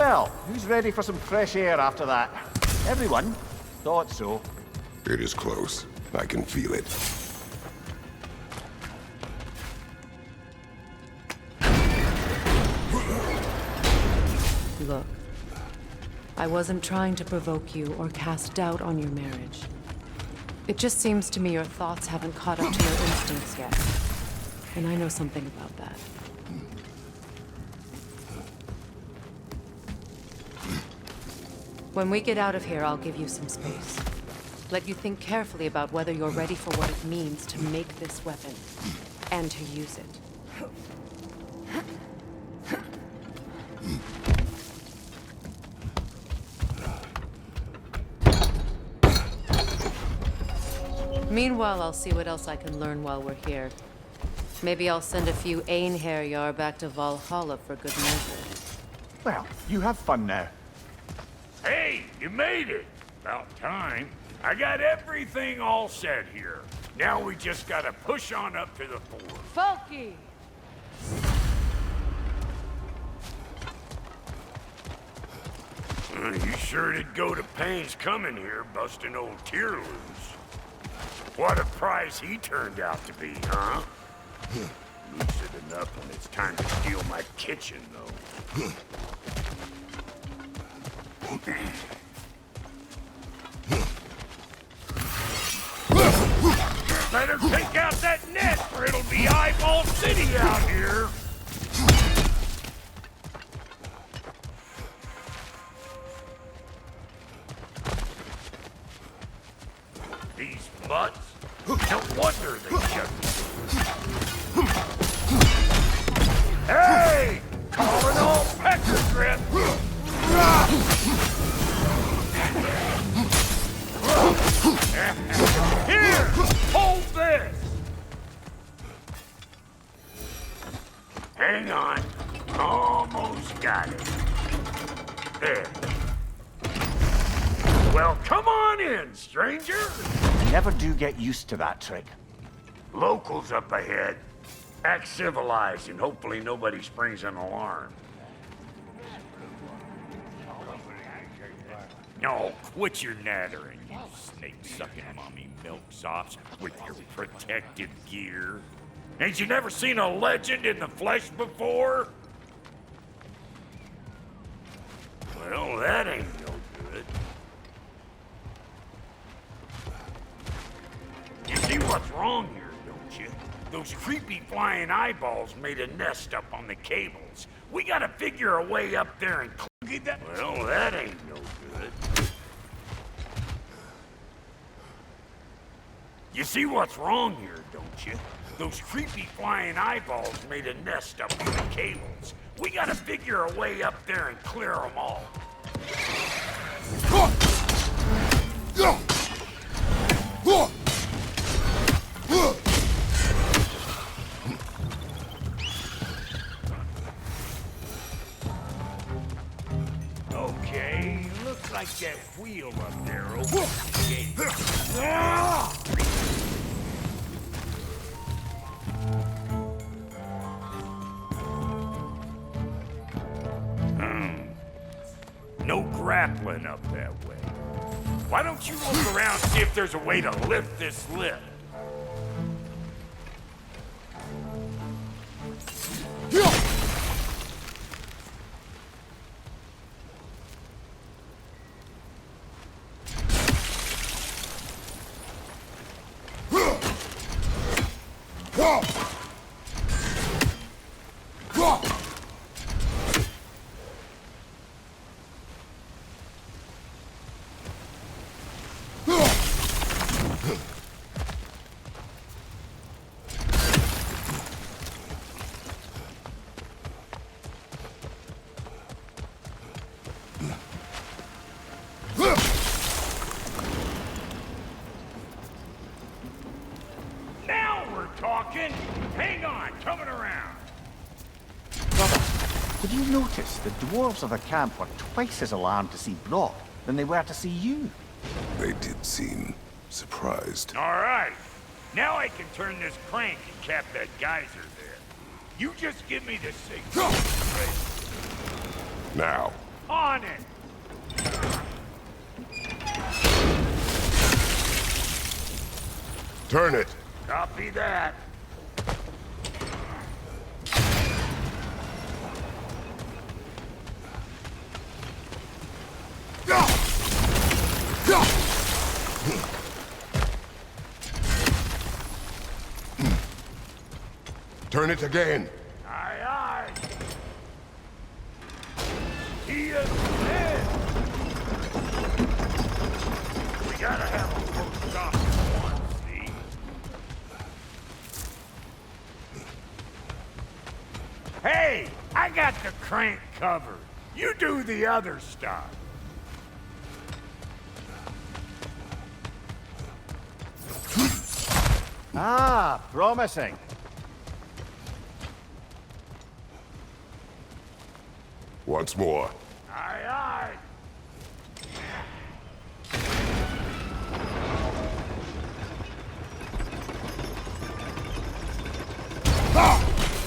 Well, who's ready for some fresh air after that? Everyone? Thought so. It is close. I can feel it. Look, I wasn't trying to provoke you or cast doubt on your marriage. It just seems to me your thoughts haven't caught up to your instincts yet. And I know something about that. When we get out of here, I'll give you some space. Let you think carefully about whether you're ready for what it means to make this weapon, and to use it. Meanwhile, I'll see what else I can learn while we're here. Maybe I'll send a few Einherjar back to Valhalla for good measure. Well, you have fun now. Hey, you made it! About time. I got everything all set here. Now we just gotta push on up to the fort. Falky! You sure did go to pains coming here, busting old Tyr loose. What a prize he turned out to be, huh? Lucid enough when it's time to steal my kitchen, though. Better take out that net, or it'll be Eyeball City out here. These mutts? No wonder they shut me. Hey! Calling all pecker grip! Here! Hold this! Hang on. Almost got it. There. Well, come on in, stranger! Never do get used to that trick. Locals up ahead. Act civilized and hopefully nobody springs an alarm. No, quit your nattering, you snake-sucking mommy milksops with your protective gear. Ain't you never seen a legend in the flesh before? Well, that ain't no good. You see what's wrong here, don't you? Those creepy flying eyeballs made a nest up on the cables. We gotta figure a way up there and get that. Well, that ain't no good. You see what's wrong here, don't you? Those creepy flying eyeballs made a nest up on the cables. We gotta figure a way up there and clear them all. Okay, looks like that wheel up there opens the gate. No grappling up that way. Why don't you look around and see if there's a way to lift this lift? Now we're talking. Hang on, coming around. Brother, did you notice the dwarves of the camp were twice as alarmed to see Brock than they were to see you? They did seem surprised. All right. Now I can turn this crank and cap that geyser there. You just give me the signal. Now, On it! Turn it. Copy that. Turn it again. Aye, aye. He is dead. We gotta have a full stop at once, see? Hey, I got the crank covered. You do the other stuff. Ah, promising. Once more. Aye, aye.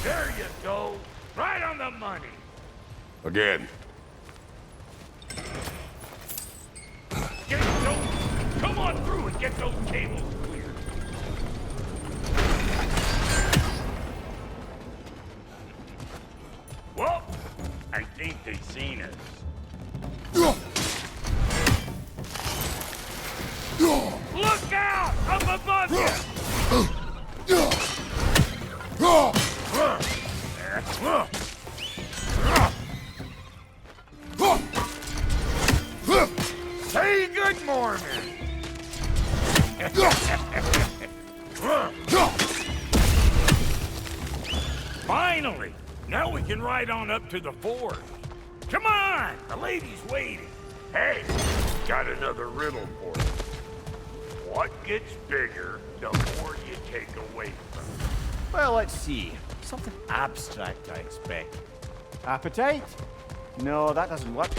There you go. Right on the money. Again. Get those... Come on through and get those cables cleared. Well, I think they've seen us. Look out! Up above you! Say good morning! Finally! Now we can ride on up to the forge. Come on! The lady's waiting. Hey, got another riddle for you. What gets bigger the more you take away from it? Well, let's see. Something abstract, I expect. Appetite? No, that doesn't work.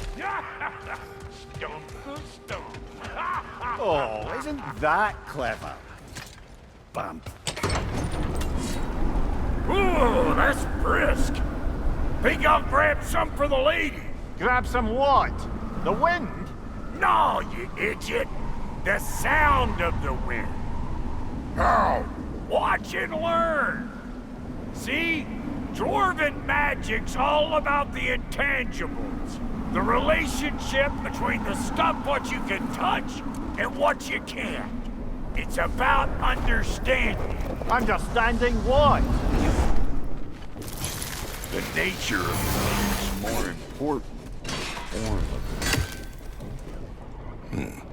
Stump the stump. Oh, isn't that clever? Bump. Ooh, that's brisk. Think I'll grab some for the lady. Grab some what? The wind? No, you idiot. The sound of the wind. Now, watch and learn. See? Dwarven magic's all about the intangibles. The relationship between the stuff what you can touch and what you can't. It's about understanding. Understanding what? The nature of things more important than the form of it.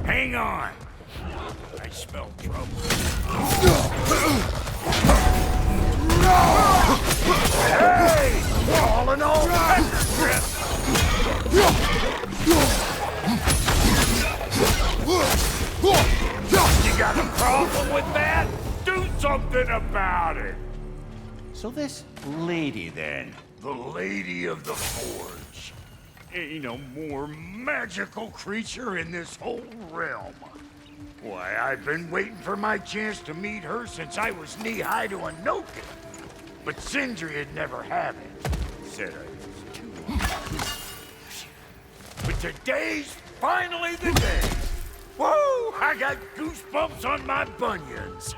Hang on. I smell trouble. Hey! All in all, you got a problem with that? Do something about it. So this lady, then? The Lady of the Forge. Ain't a more magical creature in this whole realm. Why, I've been waiting for my chance to meet her since I was knee-high to a Noken. But Sindri'd never have it. Said I was too. But today's finally the day. Whoa! I got goosebumps on my bunions.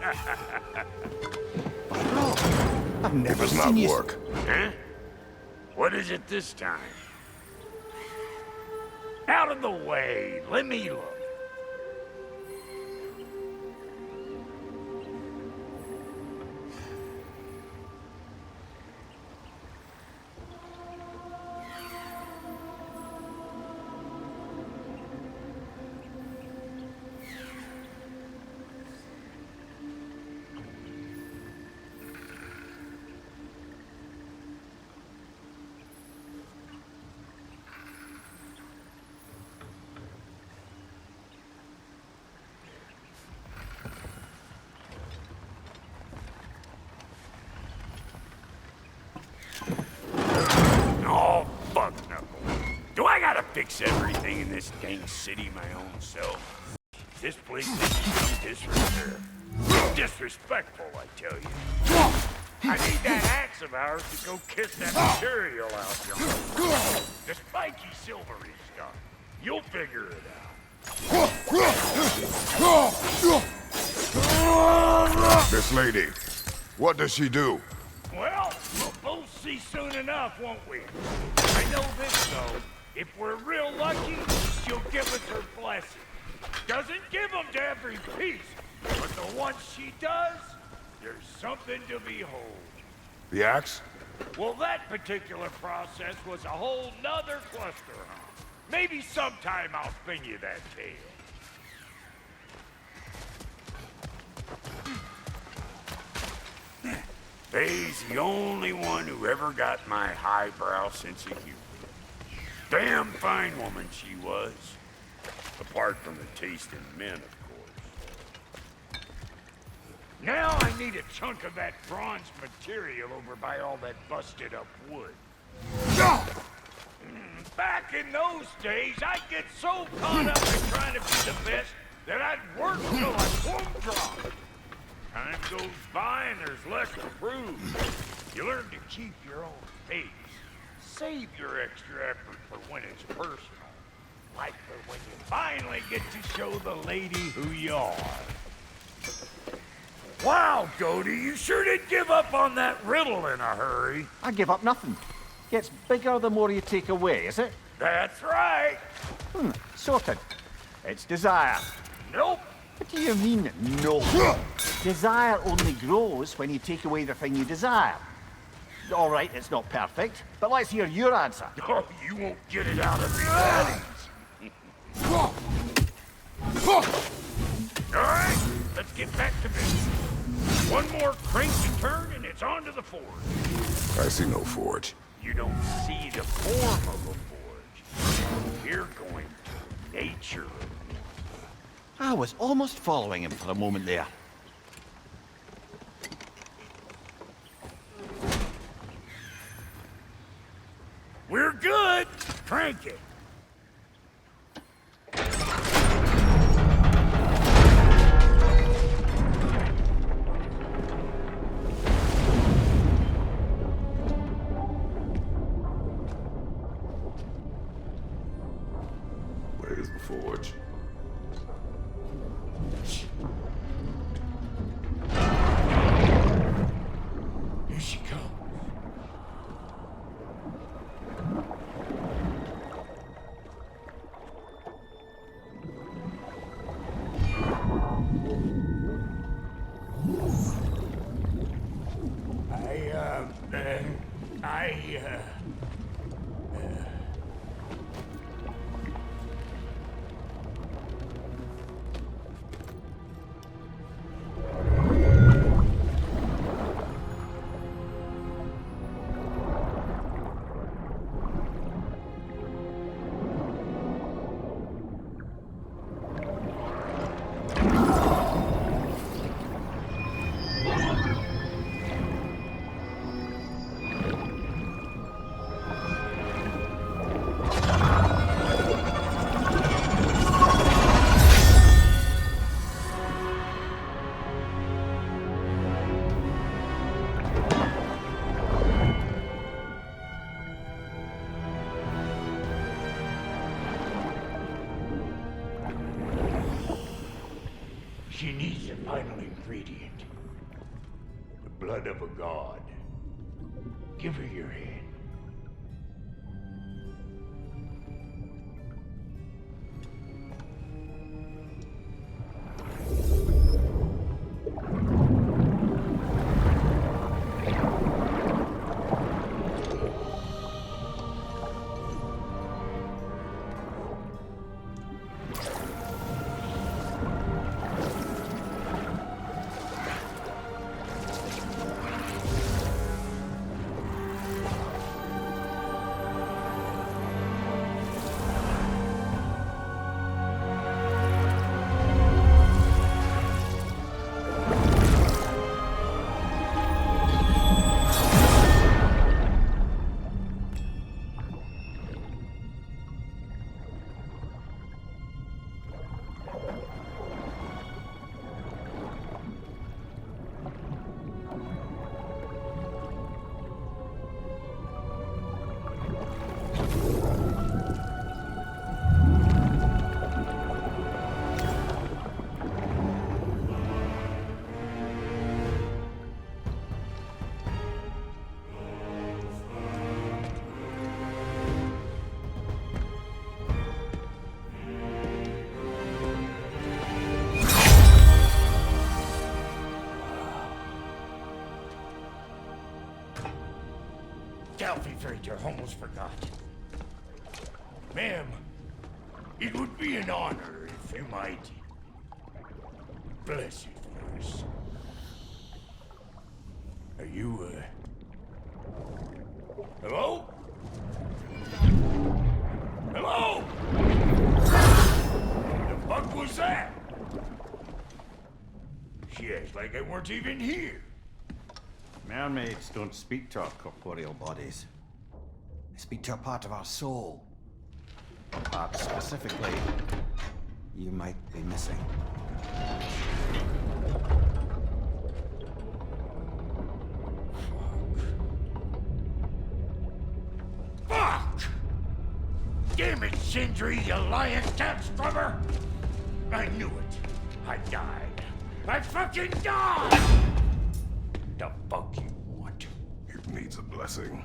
I've never Does not work. Huh? What is it this time? Out of the way. Let me look. Fix everything in this dang city my own self. This place is some disrespectful, I tell you. I need that axe of ours to go kiss that material out, John. The spiky, silvery stuff. You'll figure it out. This lady, what does she do? Well, we'll both see soon enough, won't we? I know this, though. If we're real lucky, she'll give us her blessing. Doesn't give them to every piece, but the ones she does, there's something to behold. The axe? Well, that particular process was a whole nother cluster, huh? Maybe sometime I'll spin you that tale. Faye's the only one who ever got my highbrow sense of humor. Damn fine woman she was. Apart from the taste in men, of course. Now I need a chunk of that bronze material over by all that busted up wood. Back in those days, I'd get so caught up in trying to be the best that I'd work till I plumb dropped. Time goes by and there's less to prove. You learn to keep your own pace. Save your extra effort for when it's personal. Like for when you finally get to show the lady who you are. Wow, Cody, you sure did give up on that riddle in a hurry. I give up nothing. Gets bigger the more you take away, is it? That's right. Sorted. It's desire. Nope. What do you mean, no? Desire only grows when you take away the thing you desire. All right, it's not perfect, but let's hear your answer. Oh, you won't get it out of me that easy. All right, let's get back to business. One more crank to turn and it's on to the forge. I see no forge. You don't see the form of a forge. You're going to nature. I was almost following him for a moment there. We're good. Crank it. Where's the forge? Here she comes. She needs a final ingredient. The blood of a god. Give her your hand. traitor, almost forgot. Ma'am, it would be an honor if you might bless it for us. Are you, hello? Hello? The fuck was that? She acts like I weren't even here. Mermaids don't speak to our corporeal bodies. They speak to a part of our soul. A part specifically you might be missing. Fuck! Damn it, Sindri, you lying cat scrubber! I knew it. I died. I fucking died! The fuck you want? It needs a blessing.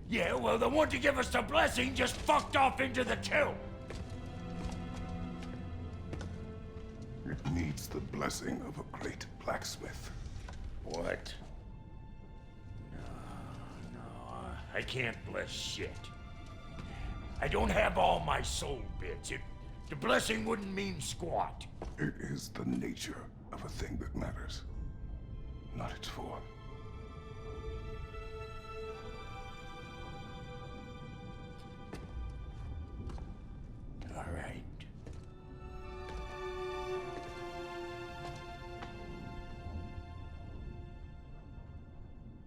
Yeah, well, the one to give us the blessing just fucked off into the tomb. It needs the blessing of a great blacksmith. What? No, I can't bless shit. I don't have all my soul bits. The blessing wouldn't mean squat. It is the nature of a thing that matters, not its form. All right.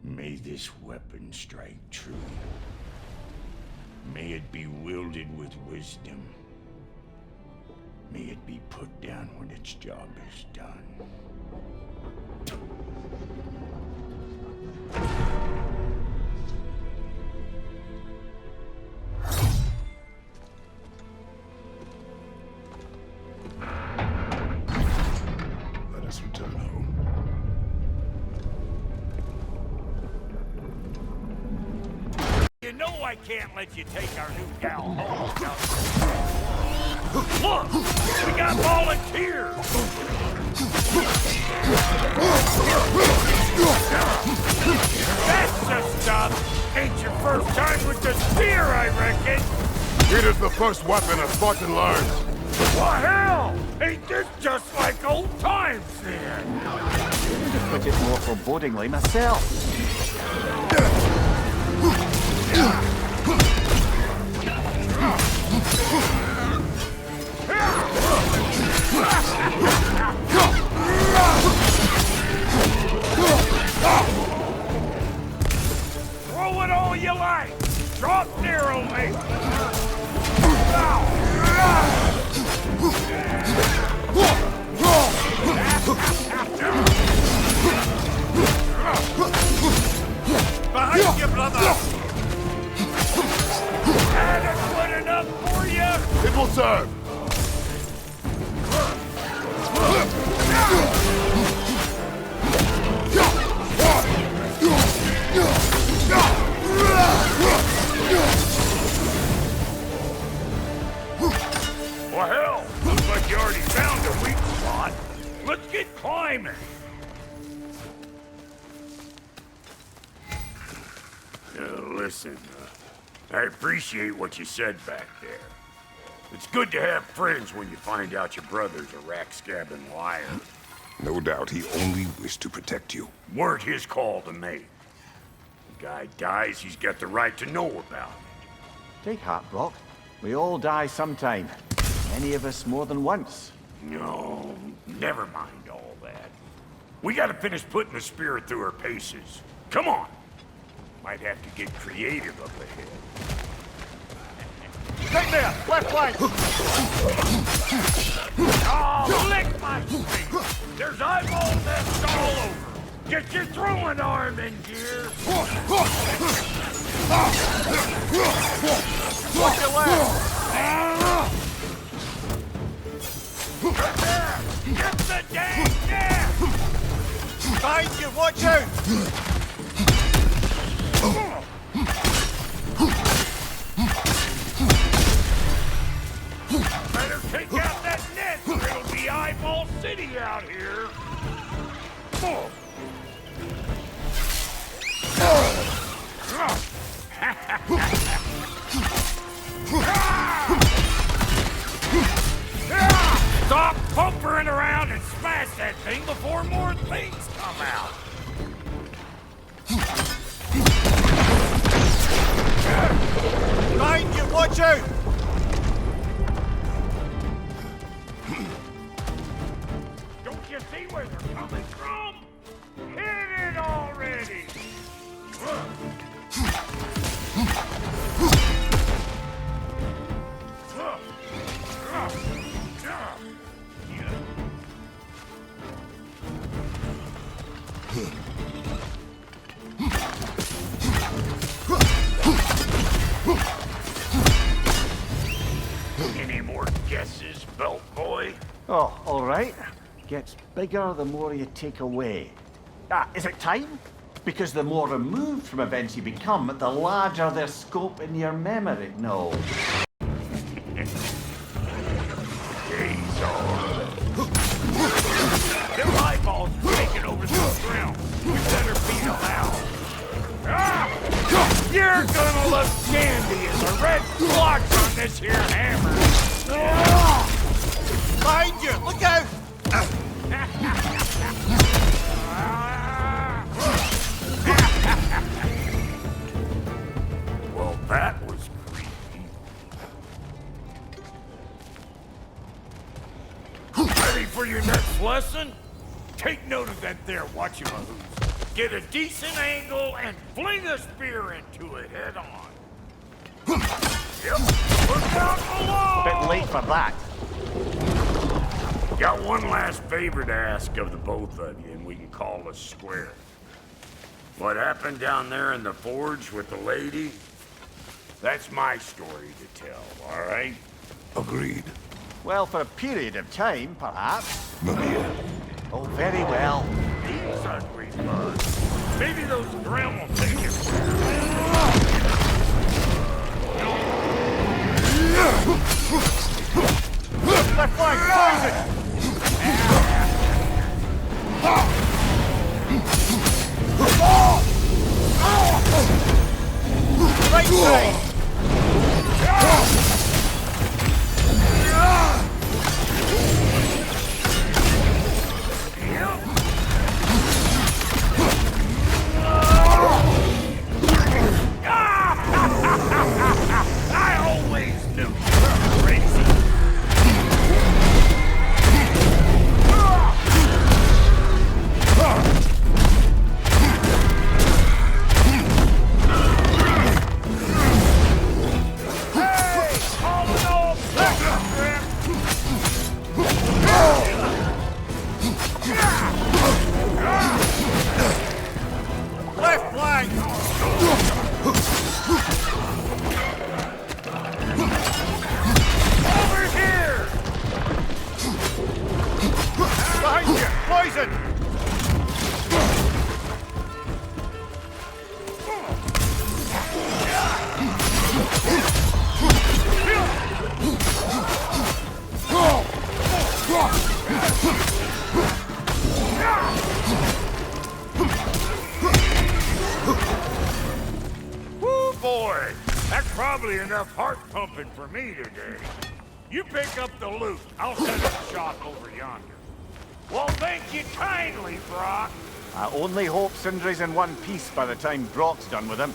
May this weapon strike true. May it be wielded with wisdom. May it be put down when its job is done. Let us return home. You know I can't let you take our new gal home. Look! We got volunteers! That's the stuff! Ain't your first time with the spear, I reckon! It is the first weapon a Spartan learns. What hell? Ain't this just like old times then? To put it more forebodingly myself. Throw it all you like! Drop narrowly! Behind you, brother! Adequate enough for you? It will serve. Well, hell, looks like you already found a weak spot. Let's get climbing. Listen, I appreciate what you said back there. It's good to have friends when you find out your brother's a rack-scabbing liar. No doubt he only wished to protect you. Weren't his call to make. The guy dies, he's got the right to know about it. Take heart, Brock. We all die sometime. Many of us more than once. No, never mind all that. We gotta finish putting the spirit through her paces. Come on! Might have to get creative up ahead. Right there! Left flank! Oh, lick my feet! There's eyeball nests all over! Get your throwing arm in gear! Watch your left! Get the dang net! Behind you, watch out! Better take out that net or it'll be eyeball city out here! Stop pumpering around and smash that thing before more things come out! Behind you, watch out! Don't you see where they're coming from? Hit it already! Any more guesses, belt boy? Oh, all right. Gets bigger the more you take away. Ah, is it time? Because the more removed from events you become, the larger their scope in your memory. No. Gaze on. Them eyeballs are taking over the ground. We better beat them out. Ah! You're gonna look dandy as a red blotch on this here hammer. Behind you! Look out! Well, that was creepy. Ready for your next lesson? Take note of that there whatchamahoos. Get a decent angle and fling a spear into it head on. Yep, look out below! Bit late for that. Got one last favor to ask of the both of you, and we can call us square. What happened down there in the forge with the lady? That's my story to tell, all right? Agreed. Well, for a period of time, perhaps. Mamiya. Oh, very well. These hungry bugs. Maybe those Graham will take it. Left flank, poison! Right side! I always knew you were crazy. Left flank! Over here! Behind you! Poison! Woo, boy! That's probably enough heart pumping for me today. You pick up the loot. I'll set up shop over yonder. Well, thank you kindly, Brock. I only hope Sindri's in one piece by the time Brock's done with him.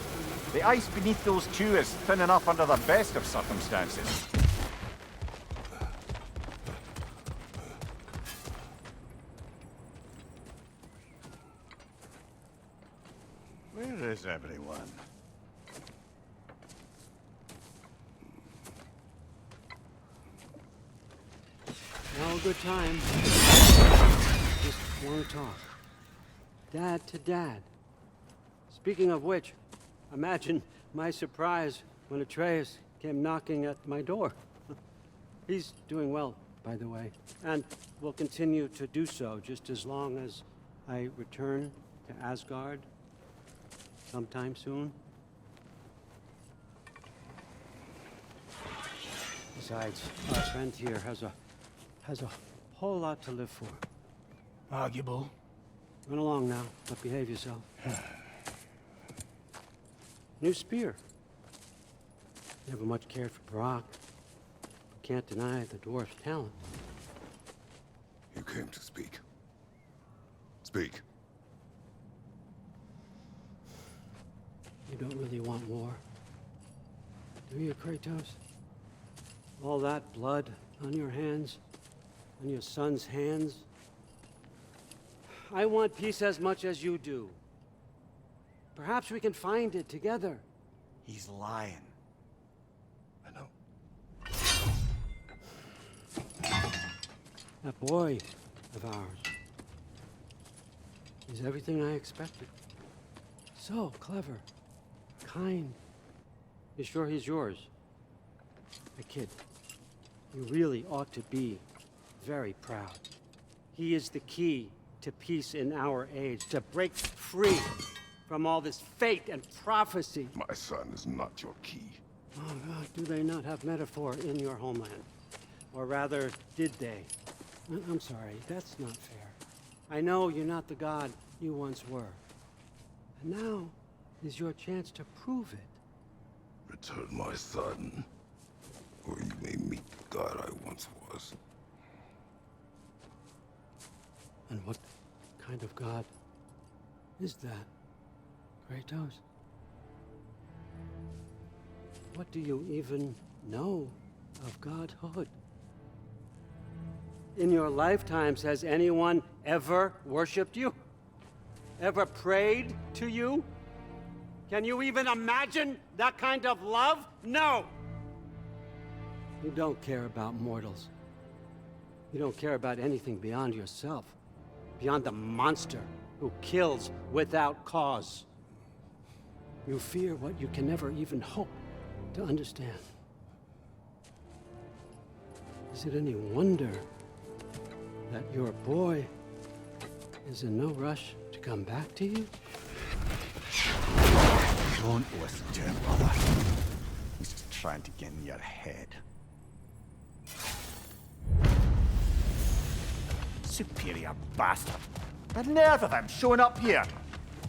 The ice beneath those two is thin enough under the best of circumstances. Where is everyone? No good time. Just want to talk. Dad to Dad. Speaking of which, imagine my surprise when Atreus came knocking at my door. He's doing well, by the way, and will continue to do so just as long as I return to Asgard sometime soon. Besides, our friend here has a whole lot to live for. Arguable. Run along now, but behave yourself. New spear. Never much cared for Brock. Can't deny the dwarf's talent. You came to speak. Speak. You don't really want war, do you, Kratos? All that blood on your hands, on your son's hands. I want peace as much as you do. Perhaps we can find it together. He's lying. I know. That boy of ours is everything I expected. So clever, kind. You sure he's yours? A kid. You really ought to be very proud. He is the key to peace in our age, to break free from all this fate and prophecy. My son is not your key. Oh God, do they not have metaphor in your homeland? Or rather, did they? I'm sorry, that's not fair. I know you're not the god you once were. And now is your chance to prove it. Return my son, or you may meet the god I once was. And what kind of god is that, Kratos? What do you even know of godhood? In your lifetimes, has anyone ever worshipped you? Ever prayed to you? Can you even imagine that kind of love? No! You don't care about mortals. You don't care about anything beyond yourself, beyond the monster who kills without cause. You fear what you can never even hope to understand. Is it any wonder that your boy is in no rush to come back to you? Don't listen to him, brother. He's just trying to get in your head. Superior bastard. The nerve of him showing up here.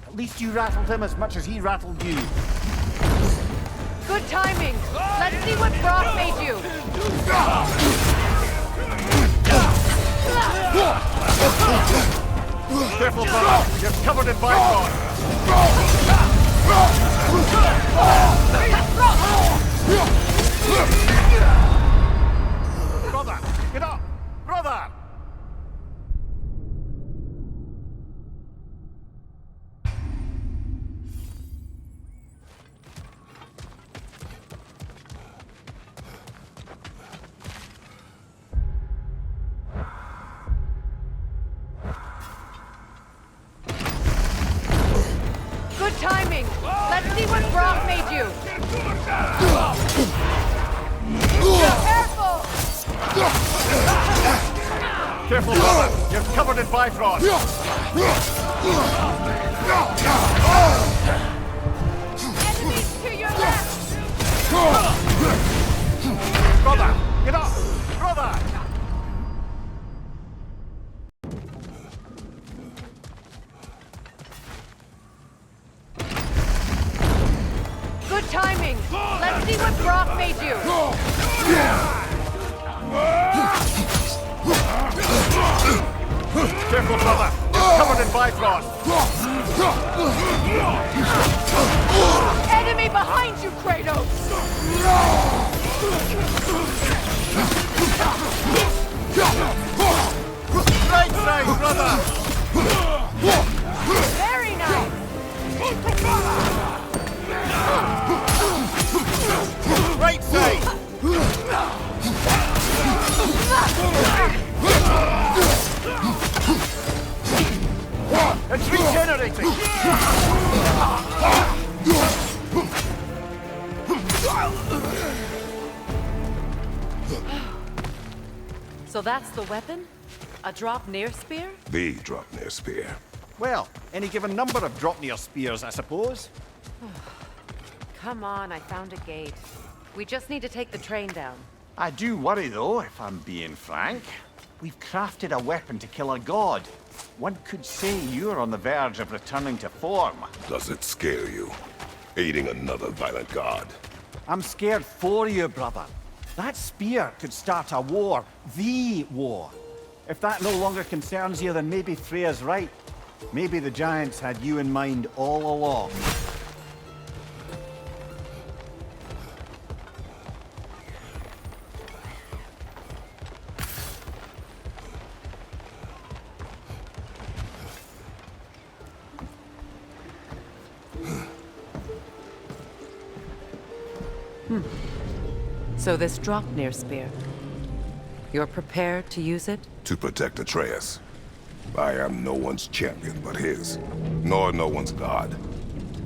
At least you rattled him as much as he rattled you. Good timing. Let's see what Brock made you. Careful, brother. You're covered in bygone. Brother, get up! Brother! Good timing. Let's see what Brock made you. Careful! Careful, brother. You're covered in bifrost. Enemies to your left! Brother, get up! Brother! Good timing. Let's see what Brock made you. Careful, brother. You're covered in bifrost. Enemy behind you, Kratos! Right side, brother! Very nice! Right side! It's regenerating! So that's the weapon? A drop near spear? The Dropnir spear. Well, any given number of Dropnir spears, I suppose. Come on, I found a gate. We just need to take the train down. I do worry, though, if I'm being frank. We've crafted a weapon to kill a god. One could say you're on the verge of returning to form. Does it scare you? Aiding another violent god? I'm scared for you, brother. That spear could start a war. The war. If that no longer concerns you, then maybe Freya's right. Maybe the Giants had you in mind all along. So this Draupnir spear, you're prepared to use it? To protect Atreus. I am no one's champion but his, nor no one's god.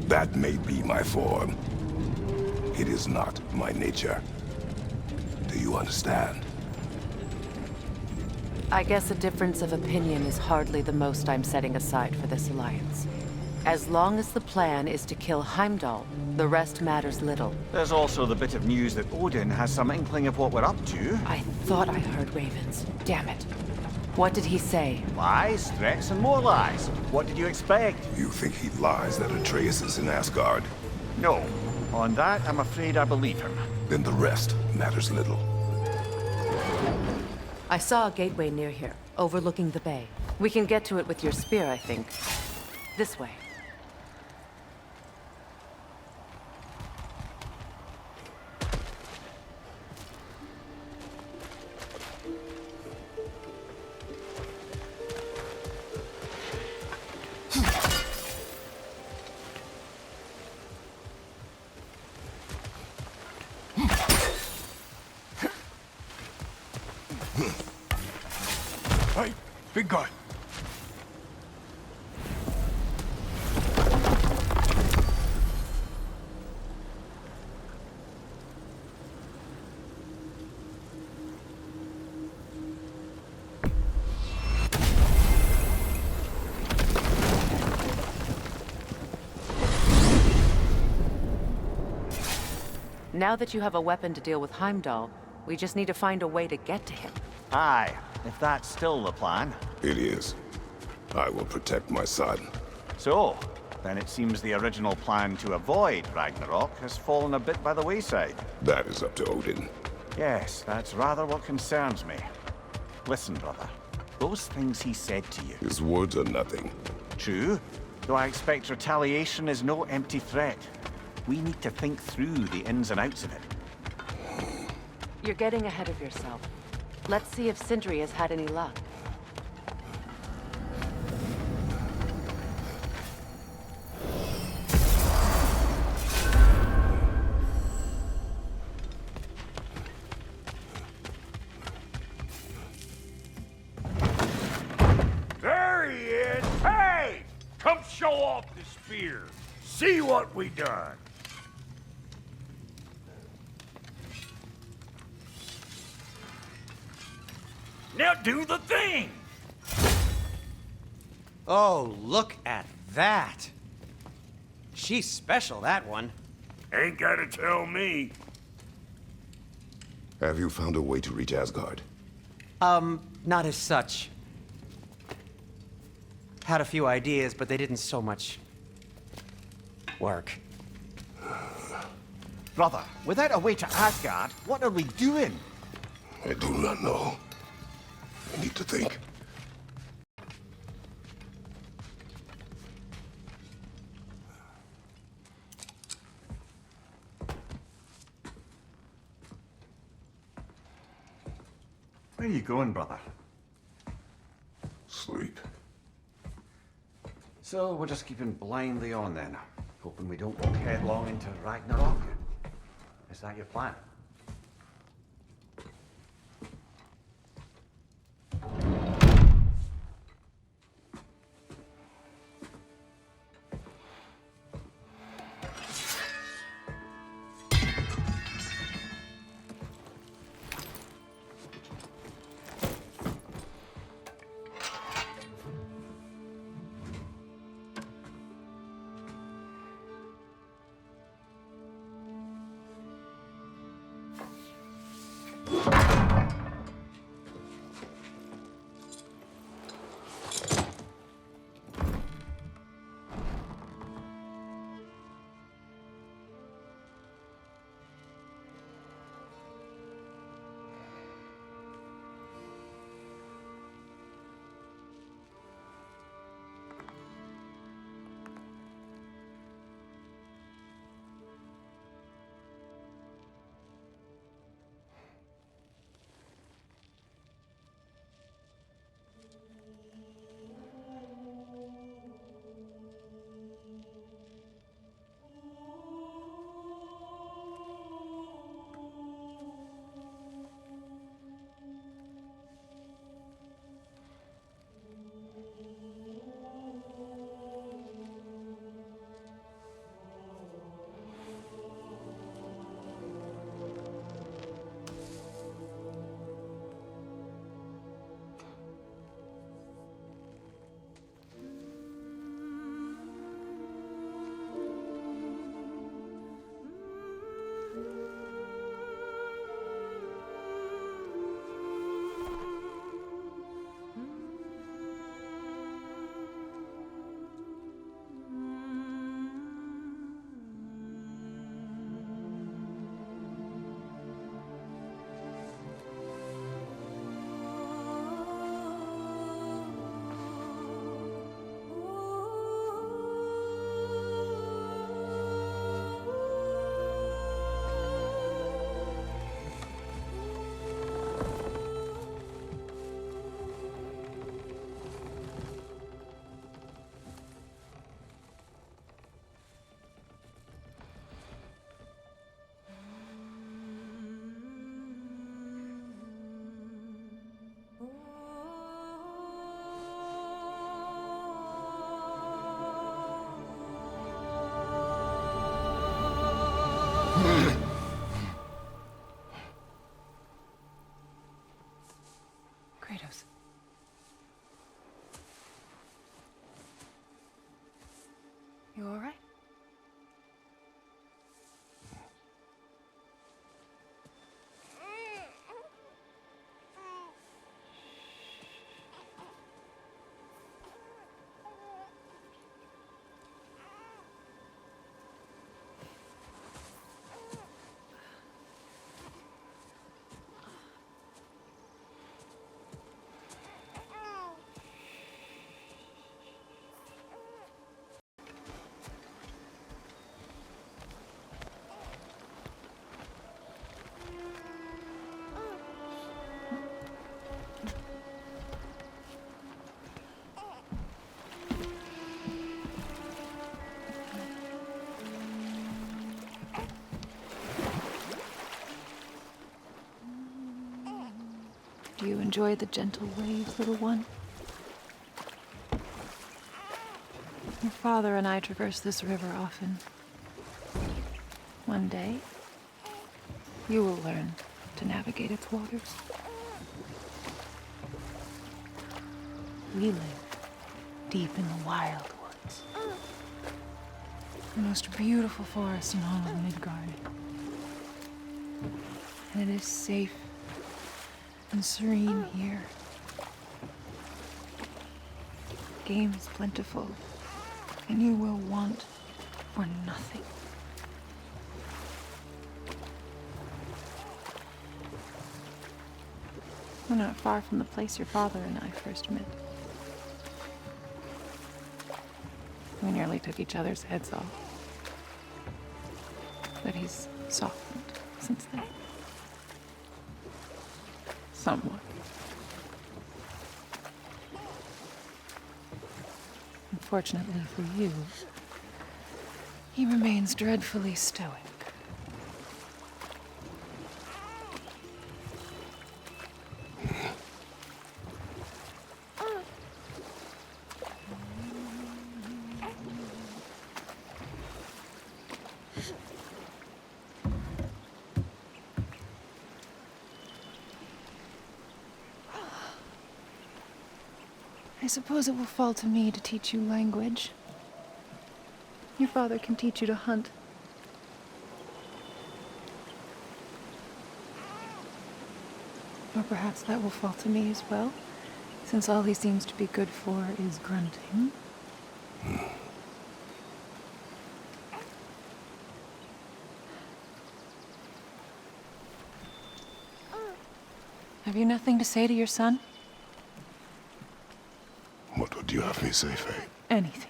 That may be my form. It is not my nature. Do you understand? I guess a difference of opinion is hardly the most I'm setting aside for this alliance. As long as the plan is to kill Heimdall, the rest matters little. There's also the bit of news that Odin has some inkling of what we're up to. I thought I heard ravens. Damn it. What did he say? Lies, threats, and more lies. What did you expect? You think he lies that Atreus is in Asgard? No. On that, I'm afraid I believe him. Then the rest matters little. I saw a gateway near here, overlooking the bay. We can get to it with your spear, I think. This way. Hey, big guy. Now that you have a weapon to deal with Heimdall, we just need to find a way to get to him. Aye, if that's still the plan. It is. I will protect my son. So, then it seems the original plan to avoid Ragnarok has fallen a bit by the wayside. That is up to Odin. Yes, that's rather what concerns me. Listen, brother. Those things he said to you. His words are nothing. True, though I expect retaliation is no empty threat. We need to think through the ins and outs of it. You're getting ahead of yourself. Let's see if Sindri has had any luck. There he is! Hey! Come show off the spear. See what we done. Now do the thing! Oh, look at that. She's special, that one. Ain't gotta tell me. Have you found a way to reach Asgard? Not as such. Had a few ideas, but they didn't so much work. Brother, without a way to Asgard, what are we doing? I do not know. I need to think. Where are you going, brother? Sleep. So we're just keeping blindly on then, hoping we don't walk headlong into Ragnarok. Is that your plan? Do you enjoy the gentle waves, little one? Your father and I traverse this river often. One day, you will learn to navigate its waters. We live deep in the wild woods. The most beautiful forest in all of Midgard. And it is safe and serene here. Game is plentiful, and you will want for nothing. We're not far from the place your father and I first met. We nearly took each other's heads off. But he's softened since then. Somewhat. Unfortunately for you, he remains dreadfully stoic. I suppose it will fall to me to teach you language. Your father can teach you to hunt. Or perhaps that will fall to me as well, since all he seems to be good for is grunting. Have you nothing to say to your son? What would you have me say, Faye? Anything.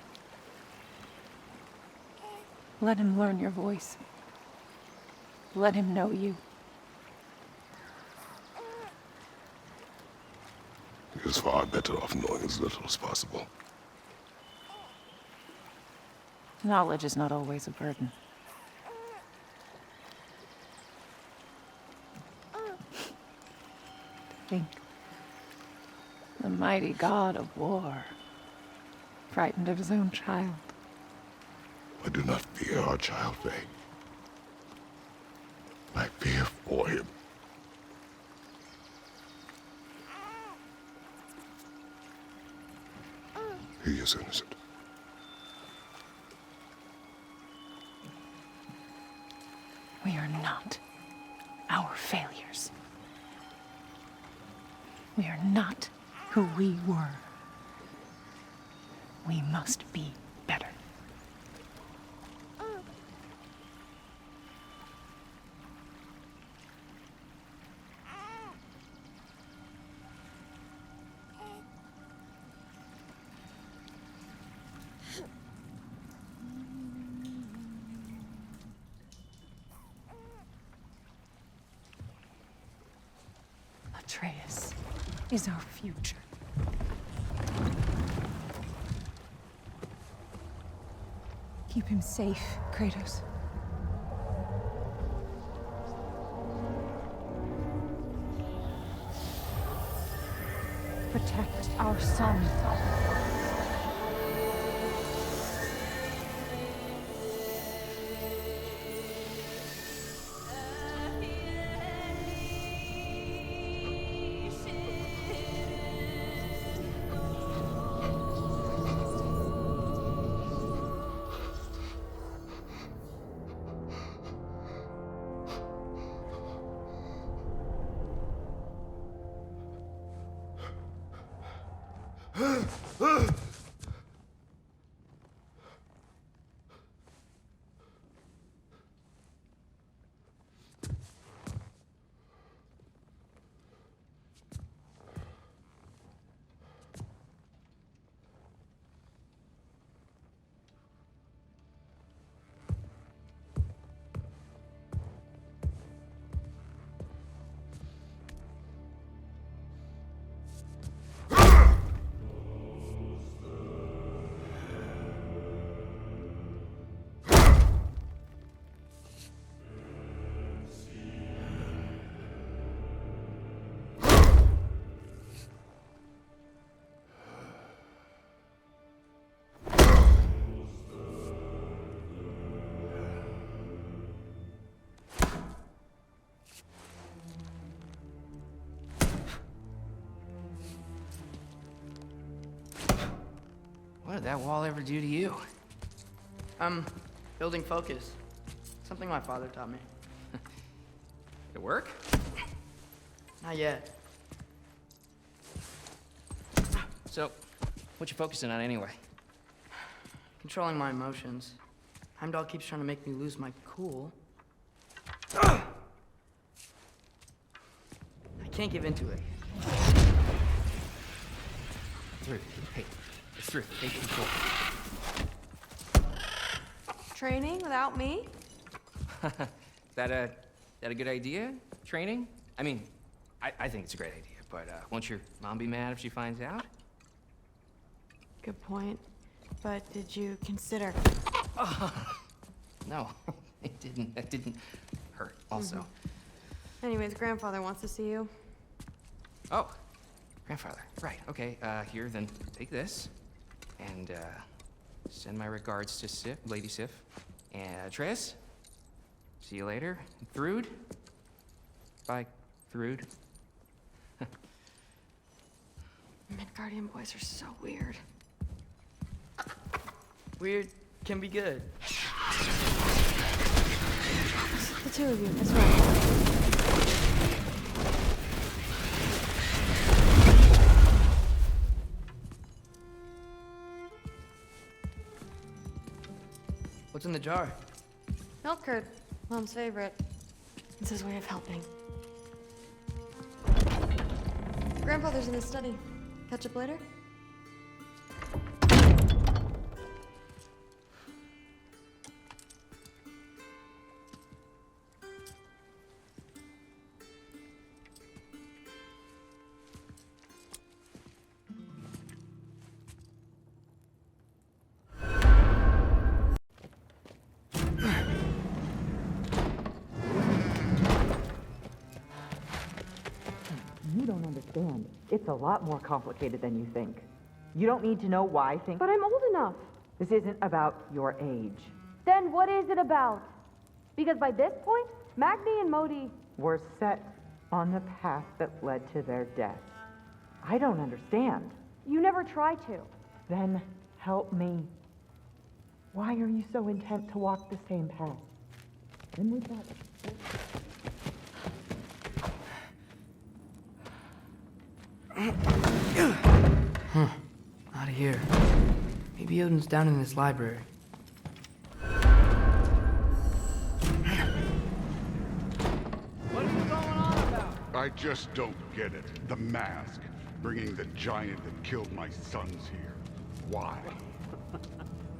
Let him learn your voice. Let him know you. He is far better off knowing as little as possible. Knowledge is not always a burden. Think. The mighty god of war, frightened of his own child. I do not fear our child, Faye. I fear for him. He is innocent. We are not our failures. We are not who we were. We must be better. Atreus is our future. Keep him safe, Kratos. Protect our son. What did that wall ever do to you? Building focus. Something my father taught me. Did it work? Not yet. So, what you focusing on anyway? Controlling my emotions. Heimdall keeps trying to make me lose my cool. I can't give into it. Through. Hey, it's through. Take control. Training without me? That a good idea? Training? I mean, I think it's a great idea, but won't your mom be mad if she finds out? Good point. But did you consider? No, it didn't. That didn't hurt. Also. Anyways, grandfather wants to see you. Oh, grandfather. Right. Okay. Here, then take this, and send my regards to Sif, Lady Sif, and Tris. See you later, Thrud. Bye, Thrud. Midgardian boys are so weird. Weird can be good. The two of you, that's right. What's in the jar? Milk curd, Mom's favorite. It's his way of helping. Grandfather's in his study. Catch up later? You don't understand. It's a lot more complicated than you think. You don't need to know why things... But I'm old enough. This isn't about your age. Then what is it about? Because by this point, Magni and Modi... Were set on the path that led to their death. I don't understand. You never try to. Then help me. Why are you so intent to walk the same path? Then we got... Huh. Out of here. Maybe Odin's down in his library. What are you going on about? I just don't get it. The mask. Bringing the giant that killed my sons here. Why?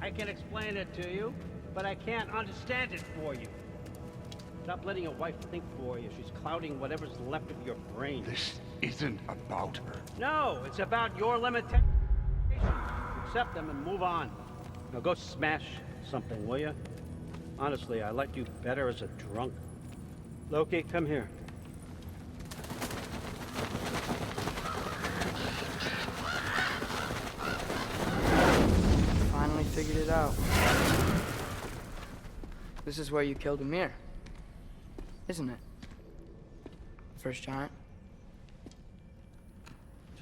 I can explain it to you, but I can't understand it for you. Stop letting your wife think for you. She's clouding whatever's left of your brain. This isn't about her. No, it's about your limitations. Accept them and move on. Now go smash something, will you? Honestly, I liked you better as a drunk. Loki, come here. Finally figured it out. This is where you killed Ymir, isn't it? First giant.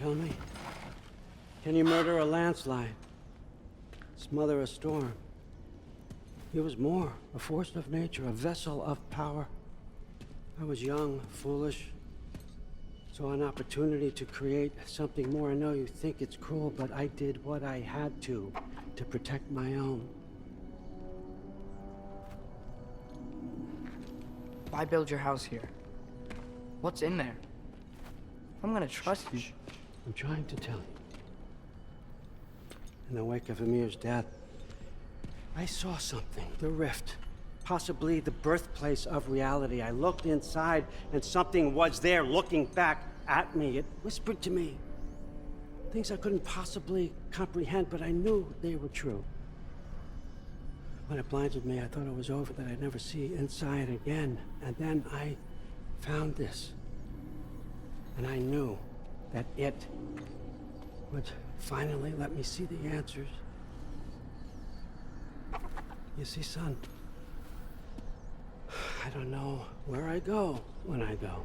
Tell me, can you murder a landslide? Smother a storm? He was more, a force of nature, a vessel of power. I was young, foolish, saw an opportunity to create something more. I know you think it's cruel, but I did what I had to protect my own. Why build your house here? What's in there? I'm gonna trust you. I'm trying to tell you. In the wake of Ymir's death, I saw something. The rift. Possibly the birthplace of reality. I looked inside, and something was there looking back at me. It whispered to me things I couldn't possibly comprehend, but I knew they were true. When it blinded me, I thought it was over, that I'd never see inside again. And then I found this. And I knew that it would finally let me see the answers. You see, son, I don't know where I go when I go.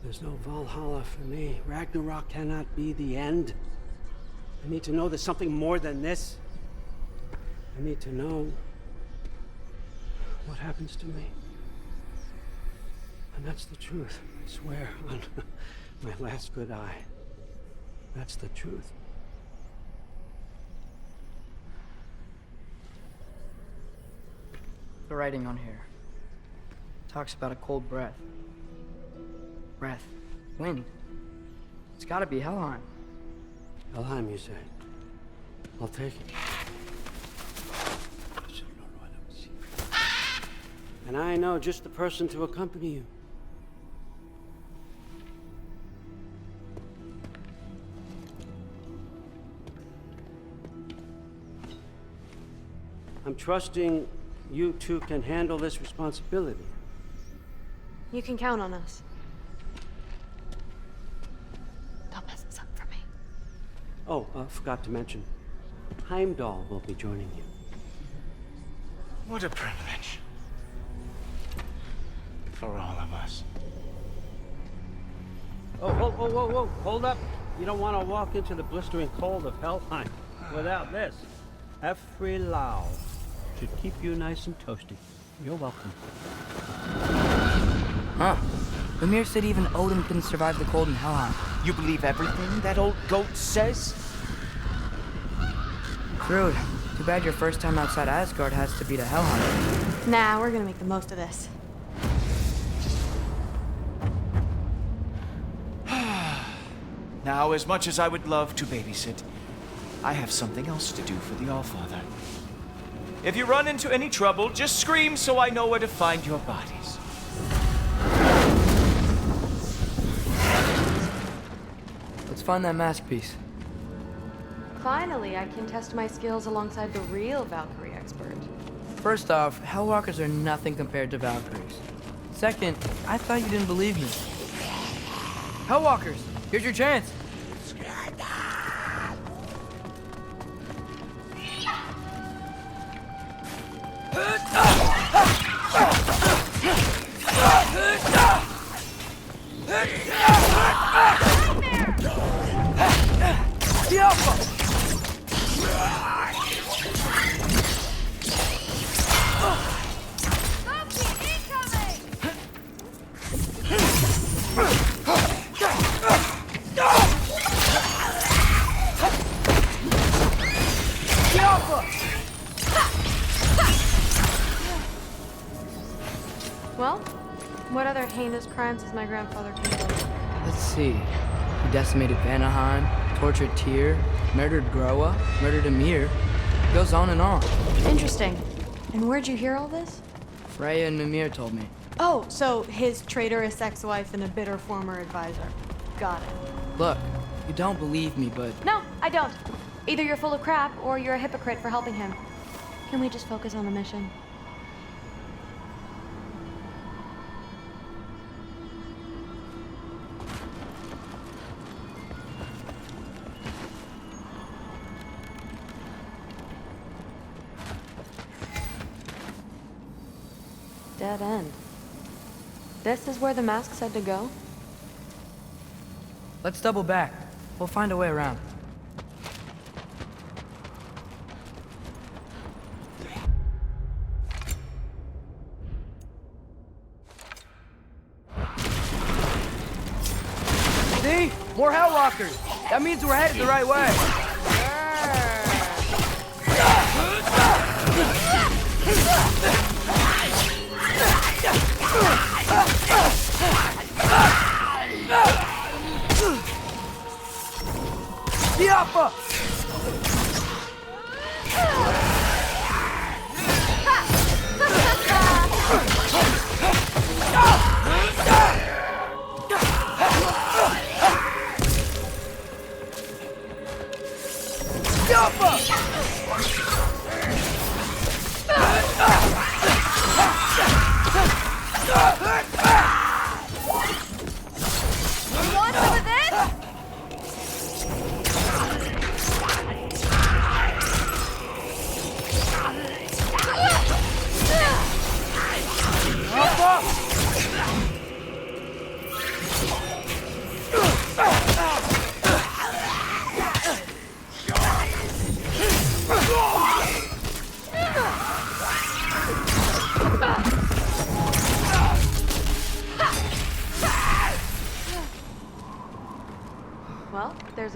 There's no Valhalla for me. Ragnarok cannot be the end. I need to know there's something more than this. I need to know what happens to me. And that's the truth, I swear, on my last good eye. That's the truth. The writing on here talks about a cold breath. Breath. Wind. It's gotta be Helheim. Helheim, you say? I'll take it. And I know just the person to accompany you. I'm trusting you two can handle this responsibility. You can count on us. Don't mess this up for me. Oh, forgot to mention, Heimdall will be joining you. What a privilege. For all of us. Oh, whoa, whoa, whoa, whoa, hold up. You don't want to walk into the blistering cold of Helheim without this. Every Lau should keep you nice and toasty. You're welcome. Huh. Mimir said even Odin couldn't survive the cold in Helheim. You believe everything that old goat says? Rude. Too bad your first time outside Asgard has to be to Helheim. Nah, we're gonna make the most of this. Now, as much as I would love to babysit, I have something else to do for the Allfather. If you run into any trouble, just scream so I know where to find your bodies. Let's find that mask piece. Finally, I can test my skills alongside the real Valkyrie expert. First off, Hellwalkers are nothing compared to Valkyries. Second, I thought you didn't believe me. Hellwalkers, here's your chance. Well, what other heinous crimes has my grandfather committed? Let's see. He decimated Vanaheim, tortured Tyr, murdered Groa, murdered Ymir. Goes on and on. Interesting. And where'd you hear all this? Freya and Mimir told me. Oh, so his traitorous ex-wife and a bitter former advisor. Got it. Look, you don't believe me, but... No, I don't. Either you're full of crap or you're a hypocrite for helping him. Can we just focus on the mission? Dead end. This is where the mask said to go? Let's double back. We'll find a way around. See? More Hellwalkers! That means we're headed the right way! Diapa! Want some of this?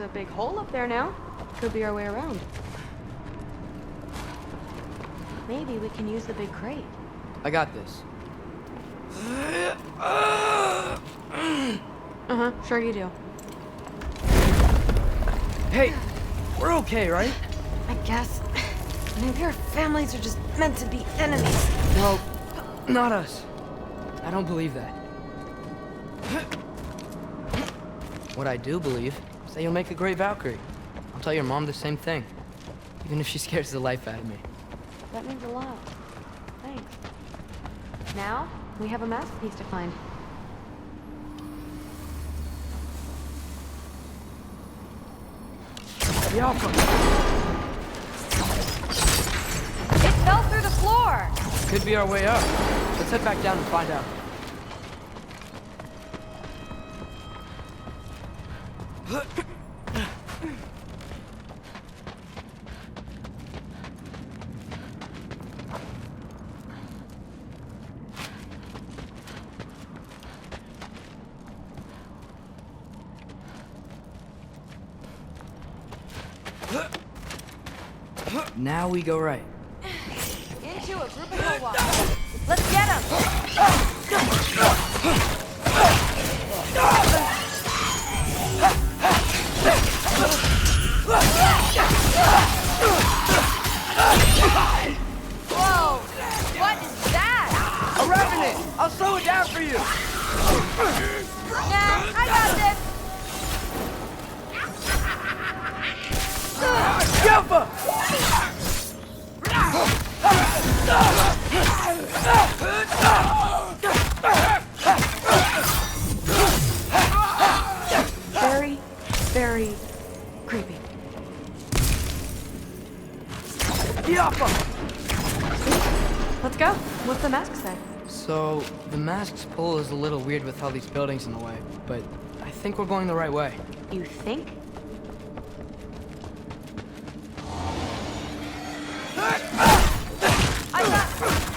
a big hole up there now. Could be our way around. Maybe we can use the big crate. I got this. Uh-huh, sure you do. Hey, we're okay, right? I guess. Maybe our families are just meant to be enemies. No, not us. I don't believe that. What I do believe is that you'll make a great Valkyrie. I'll tell your mom the same thing, even if she scares the life out of me. That means a lot. Thanks. Now, we have a masterpiece to find. The Alpha! It fell through the floor! Could be our way up. Let's head back down and find out. Now we go right. Into a group of hill walkers. Let's get them! Whoa! What is that? A revenant! I'll slow it down for you! Nah, I got this! Alpha! Very, very creepy. Let's go. What's the mask say? So, the mask's pull is a little weird with all these buildings in the way, but I think we're going the right way. You think?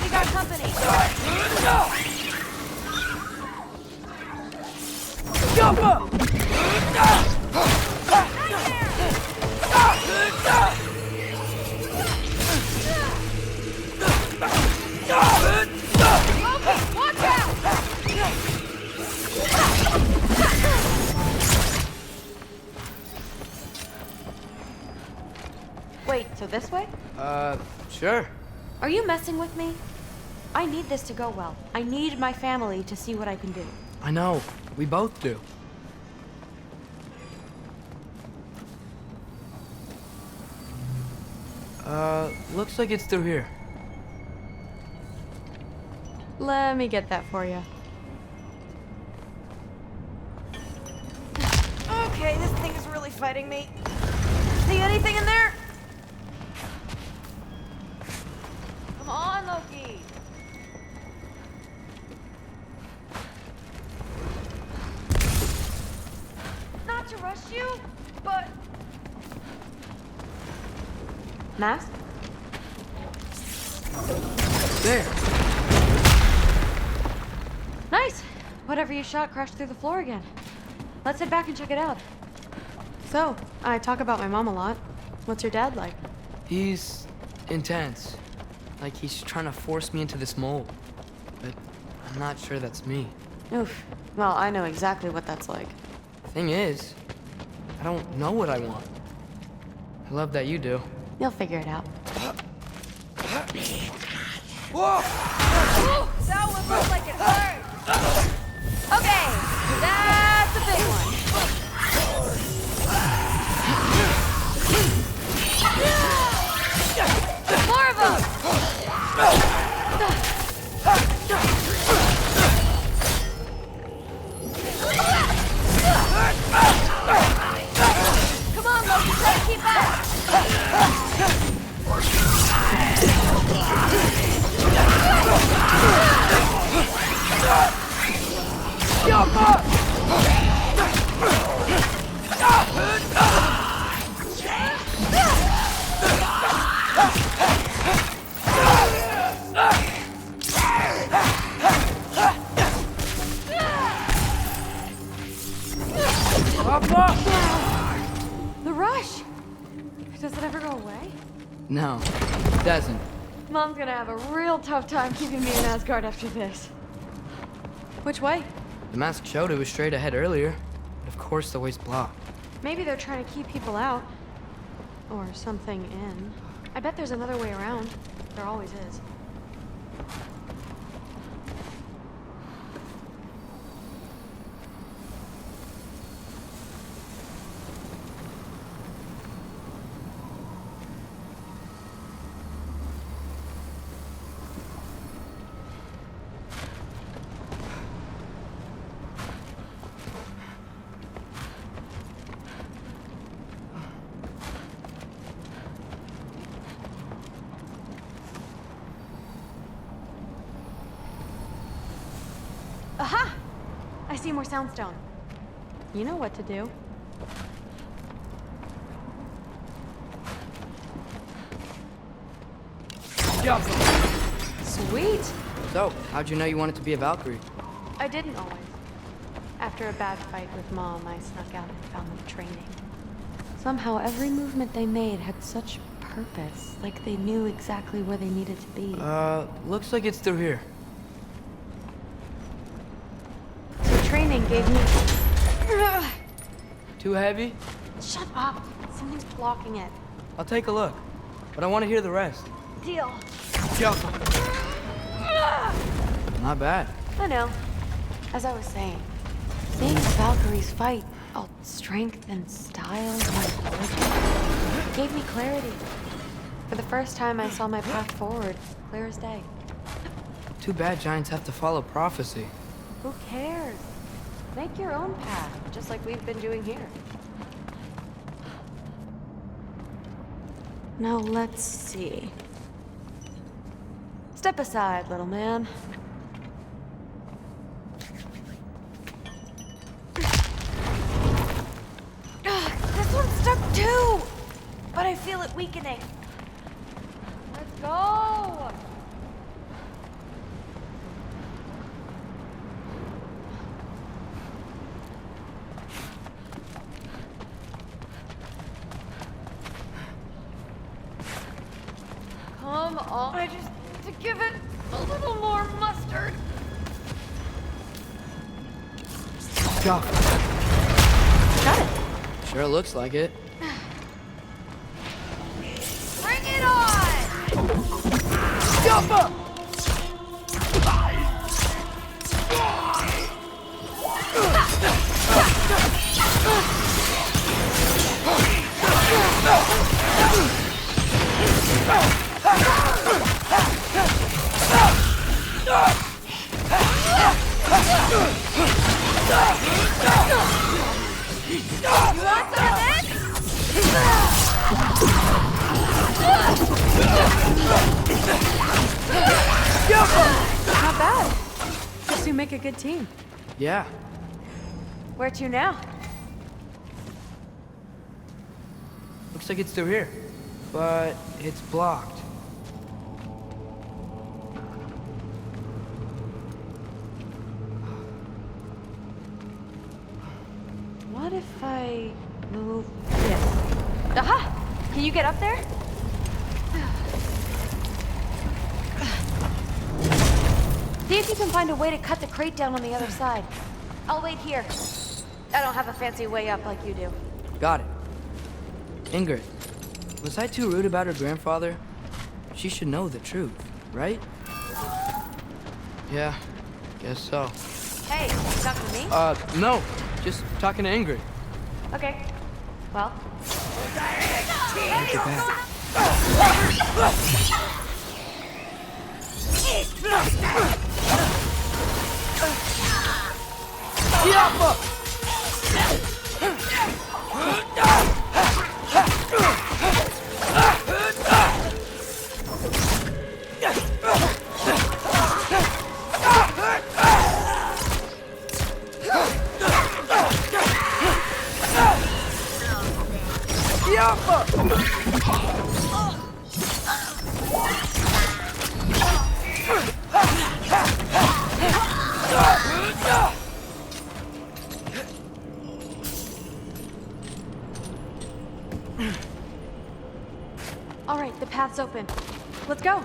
We got company. Watch out! Wait, so this way? Sure. Are you messing with me? I need this to go well. I need my family to see what I can do. I know. We both do. Looks like it's through here. Let me get that for you. Okay, this thing is really fighting me. See anything in there? Come on, Loki. Not to rush you, but... Mask? There. Nice! Whatever you shot crashed through the floor again. Let's head back and check it out. So, I talk about my mom a lot. What's your dad like? He's intense. Like he's trying to force me into this mold. But I'm not sure that's me. Oof. Well, I know exactly what that's like. Thing is, I don't know what I want. I love that you do. You'll figure it out. Whoa! That one looks like it hurt! Okay, that's a big one. More of them! Come on, Loki, try to keep up! gosh! Does it ever go away? No, it doesn't. Mom's gonna have a real tough time keeping me in Asgard after this. Which way? The mask showed it was straight ahead earlier, but of course the way's blocked. Maybe they're trying to keep people out. Or something in. I bet there's another way around. There always is. Aha! I see more soundstone. You know what to do. Jump! Sweet! So, how'd you know you wanted to be a Valkyrie? I didn't always. After a bad fight with Mom, I snuck out and found them training. Somehow, every movement they made had such purpose, like they knew exactly where they needed to be. Looks like it's through here. So training gave me... Too heavy? Shut up! Something's blocking it. I'll take a look, but I want to hear the rest. Deal. Jump! Not bad. I know. As I was saying, seeing the Valkyries fight, all strength and style and origin, gave me clarity. For the first time, I saw my path forward, clear as day. Too bad giants have to follow prophecy. Who cares? Make your own path, just like we've been doing here. Now let's see. Step aside, little man. This one's stuck too! But I feel it weakening. Let's go! Come on, I just need to give it a little more mustard. Go. Got it. Sure looks like it. Bring it on! Jump up! Not bad. Guess we make a good team. Yeah. Where to now? Looks like it's through here. But it's blocked. What if I move this? Aha! Can you get up there? See if you can find a way to cut the crate down on the other side. I'll wait here. I don't have a fancy way up like you do. Got it. Ingrid, was I too rude about her grandfather? She should know the truth, right? Yeah, guess so. Hey, you talking to me? No. Just talking to Ingrid. Okay. Well. Take it back. All right, the path's open. Let's go.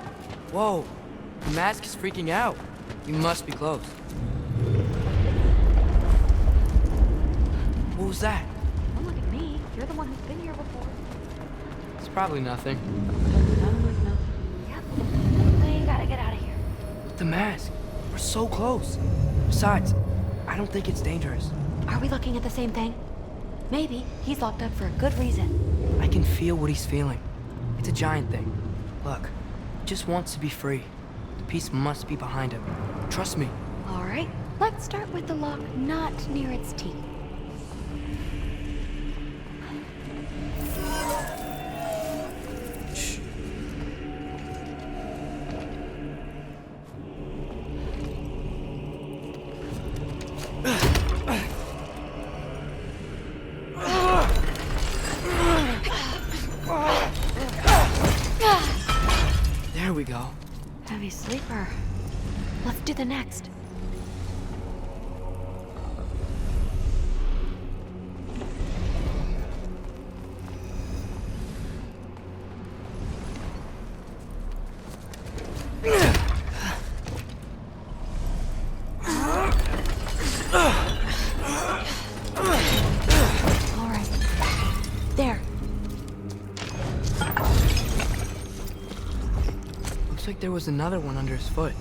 Whoa, the mask is freaking out. You must be close. What was that? Don't look at me. You're the one who's been here before. It's probably nothing. Yep. We gotta get out of here. The mask. We're so close. Besides, I don't think it's dangerous. Are we looking at the same thing? Maybe. He's locked up for a good reason. I can feel what he's feeling. It's a giant thing. Look, he just wants to be free. The peace must be behind him. Trust me. All right. Let's start with the lock not near its teeth. Shh. There we go. Heavy sleeper. Let's do the next. All right. There. Looks like there was another one under his foot.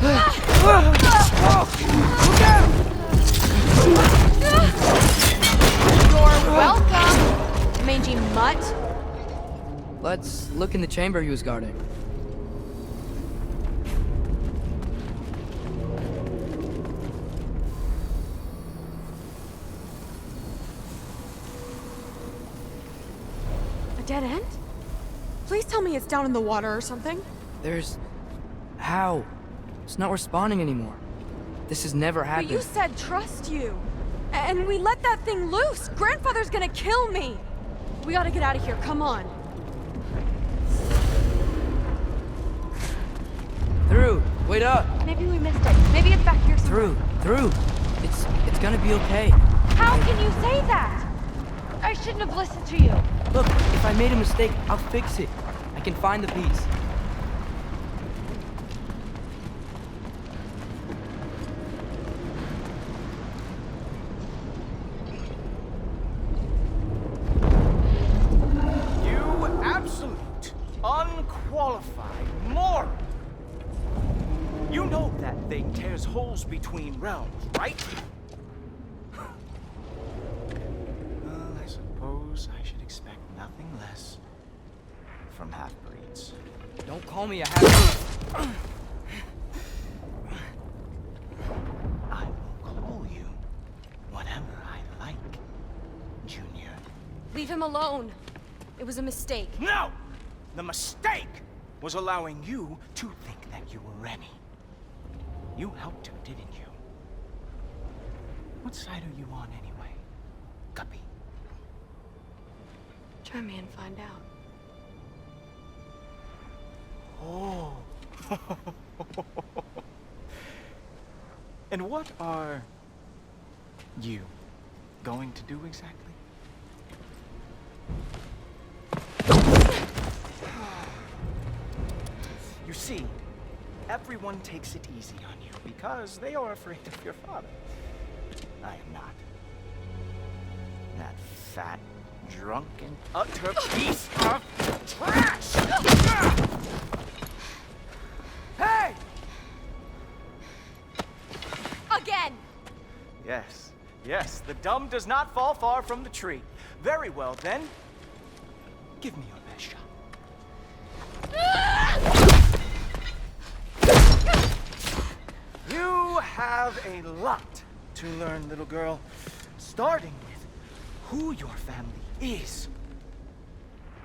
You're welcome, mangy mutt. Let's look in the chamber he was guarding. A dead end? Please tell me it's down in the water or something. There's... How? It's not responding anymore. This has never happened. But you said trust you. And we let that thing loose. Grandfather's gonna kill me. We gotta get out of here. Come on. Through! Wait up! Maybe we missed it. Maybe it's back here somewhere. Through! It's gonna be okay. How can you say that? I shouldn't have listened to you. Look, if I made a mistake, I'll fix it. I can find the piece. You absolute, unqualified moron! You know that thing tears holes between realms, right? Well, I suppose I should expect nothing less from half-breeds. Don't call me a half-breed. I will call you whatever I like, Junior. Leave him alone. It was a mistake. No! The mistake was allowing you to think that you were Remy. You helped him, didn't you? What side are you on anyway, Guppy? Try me and find out. Oh. And what are you going to do exactly? You see, everyone takes it easy on you because they are afraid of your father. I am not. That fat, drunken, utter piece of trash! Hey! Again! Yes, yes, the dumb does not fall far from the tree. Very well, then. Give me your best shot. You have a lot to learn, little girl. Starting with who your family is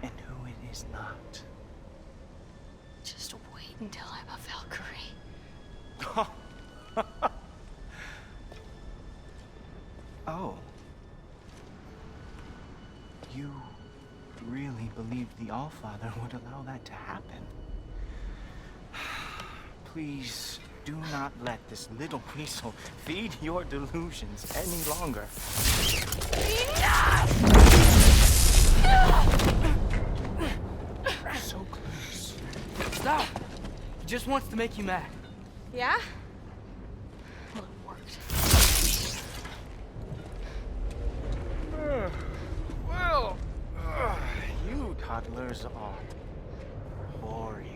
and who it is not. Just wait until I'm a Valkyrie. Oh. You really believed the Allfather would allow that to happen? Please Do not let this little weasel feed your delusions any longer. So close. Stop! He just wants to make you mad. Yeah? Well, it worked. Well, you toddlers are boring.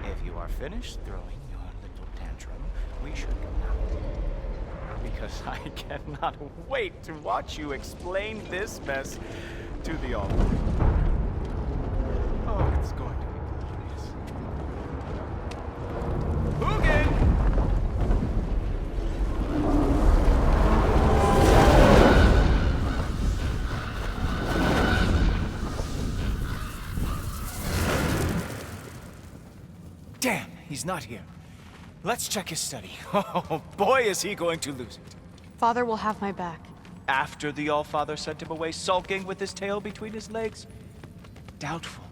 If you are finished throwing your little tantrum, we should go now. Because I cannot wait to watch you explain this mess to the Almighty. Oh, it's going to be glorious. Hugin! Damn, he's not here. Let's check his study. Oh, boy, is he going to lose it. Father will have my back. After the Allfather sent him away sulking with his tail between his legs? Doubtful.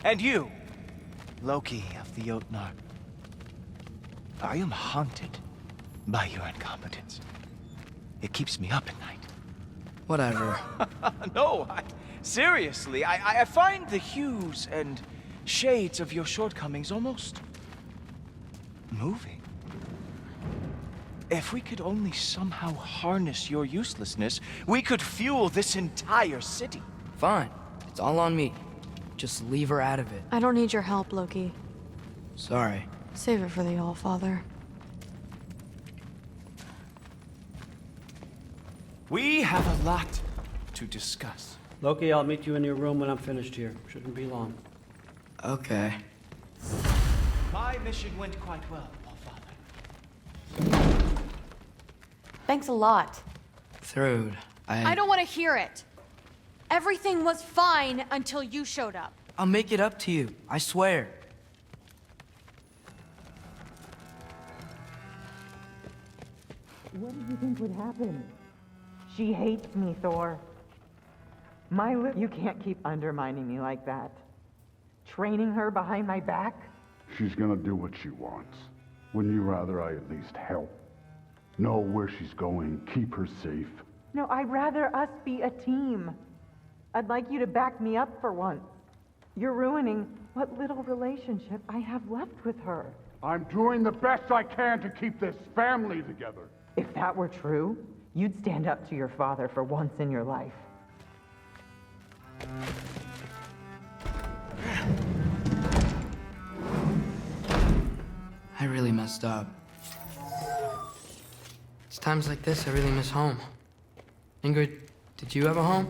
And you, Loki of the Jotnar. I am haunted by your incompetence. It keeps me up at night. Whatever. No, seriously, I find the hues and shades of your shortcomings almost moving. If we could only somehow harness your uselessness, we could fuel this entire city. Fine. It's all on me. Just leave her out of it. I don't need your help, Loki. Sorry. Save it for the Allfather. We have a lot to discuss. Loki, I'll meet you in your room when I'm finished here. Shouldn't be long. Okay. My mission went quite well, Allfather. Thanks a lot. Thrud, I don't want to hear it. Everything was fine until you showed up. I'll make it up to you. I swear. What did you think would happen? She hates me, Thor. You can't keep undermining me like that. Training her behind my back? She's gonna do what she wants. Wouldn't you rather I at least help? Know where she's going, keep her safe? No, I'd rather us be a team. I'd like you to back me up for once. You're ruining what little relationship I have left with her. I'm doing the best I can to keep this family together. If that were true, you'd stand up to your father for once in your life. I really messed up. It's times like this I really miss home. Ingrid, did you have a home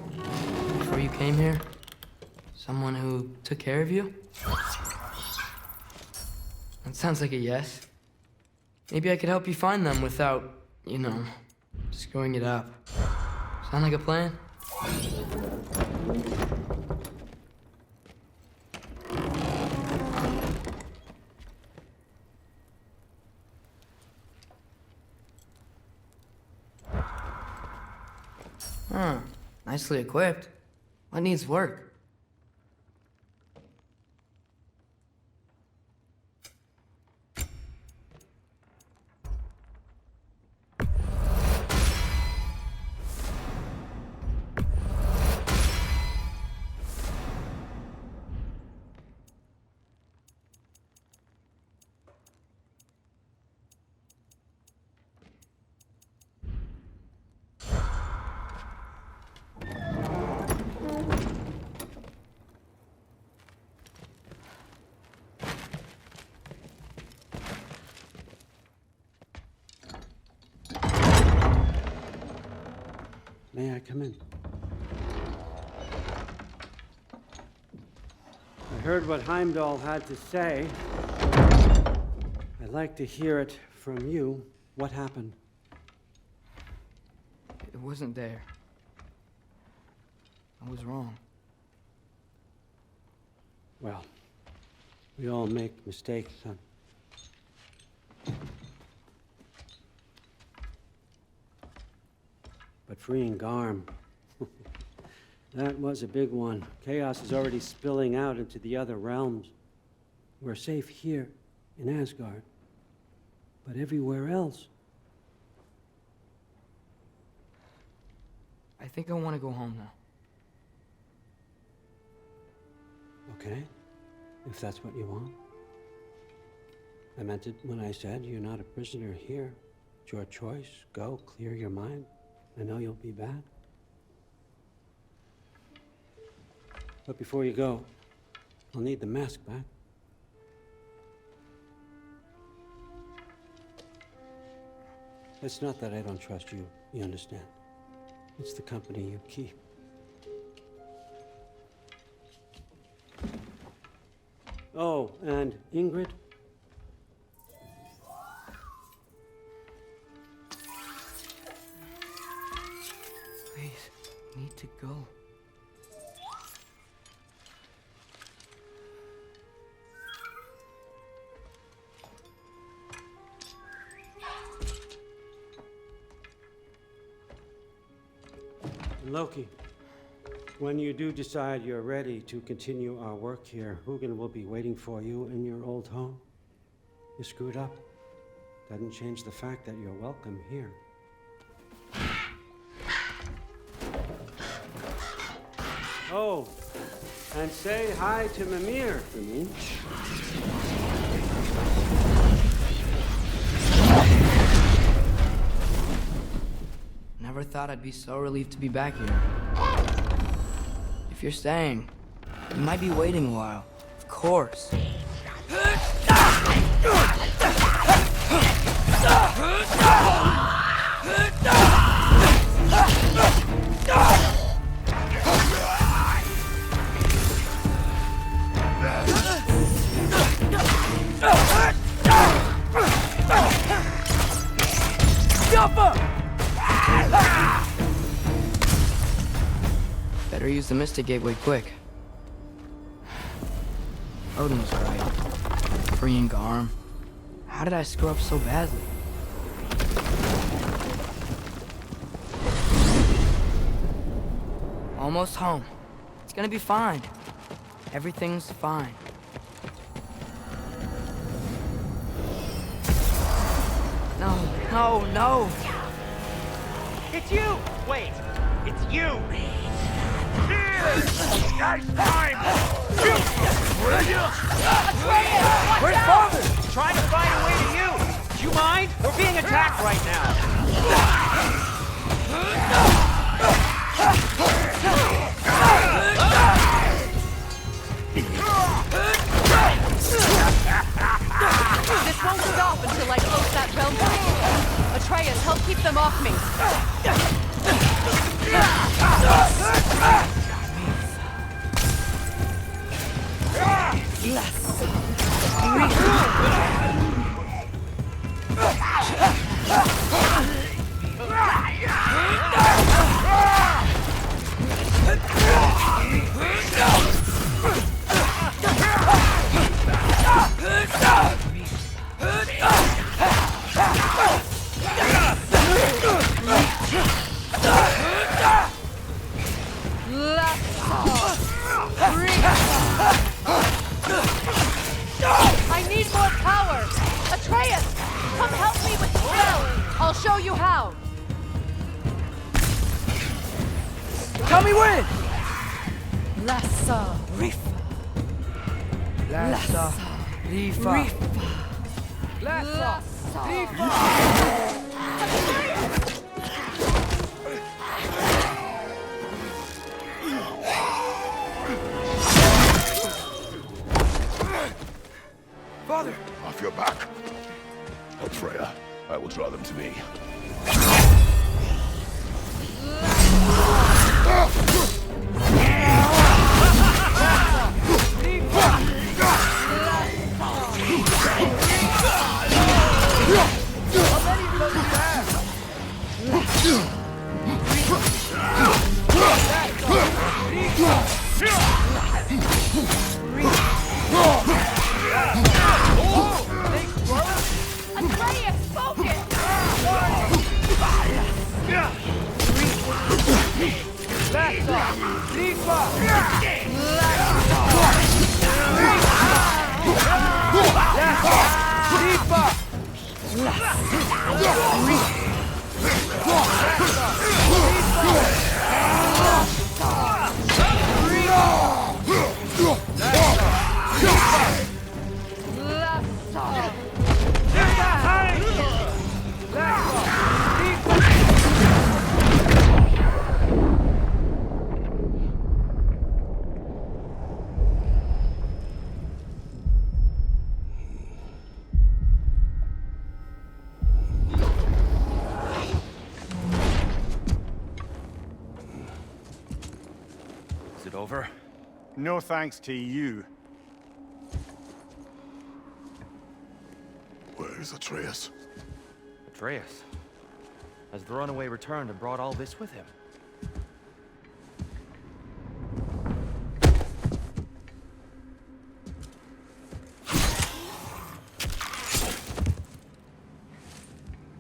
before you came here? Someone who took care of you? That sounds like a yes. Maybe I could help you find them without, you know, screwing it up. Sound like a plan? Huh. Nicely equipped. What needs work? May I come in? I heard what Heimdall had to say. I'd like to hear it from you. What happened? It wasn't there. I was wrong. Well, we all make mistakes, son. But freeing Garm, that was a big one. Chaos is already spilling out into the other realms. We're safe here in Asgard. But everywhere else. I think I want to go home now. Okay, if that's what you want. I meant it when I said you're not a prisoner here. It's your choice. Go, clear your mind. I know you'll be back. But before you go, I'll need the mask back. It's not that I don't trust you, you understand? It's the company you keep. Oh, and Ingrid? Please, need to go. Loki, when you do decide you're ready to continue our work here, Hugin will be waiting for you in your old home. You screwed up. Doesn't change the fact that you're welcome here. Oh, and say hi to Mimir for me. Never thought I'd be so relieved to be back here. If you're staying, you might be waiting a while. Of course. Better use the Mystic Gateway quick. Odin was right. Freeing Garm. How did I screw up so badly? Almost home. It's gonna be fine. Everything's fine. No, no, no! It's you! Wait, it's you! Guys, time! Will you? Where's Father? Trying to find a way to you! Do you mind? We're being attacked right now! This won't stop until I close that realm gate. Atreus, help keep them off me. I need more power! Atreus, come help me with the spell! I'll show you how! Tell me when! Lassa Rifa. Lassa Rifa. Lassa Rifa. Father! Off your back. Help Freya. I will draw them to me. Atreus, focus! Is it over? No thanks to you. Where is Atreus? Atreus. Has the runaway returned and brought all this with him?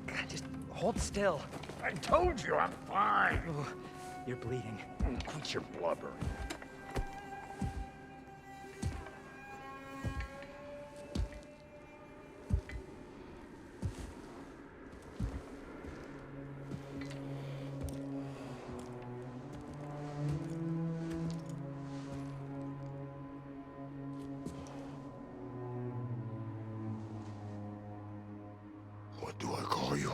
God, just hold still. I told you I'm fine. Oh, you're bleeding. Quit your blubbering. What do I call you?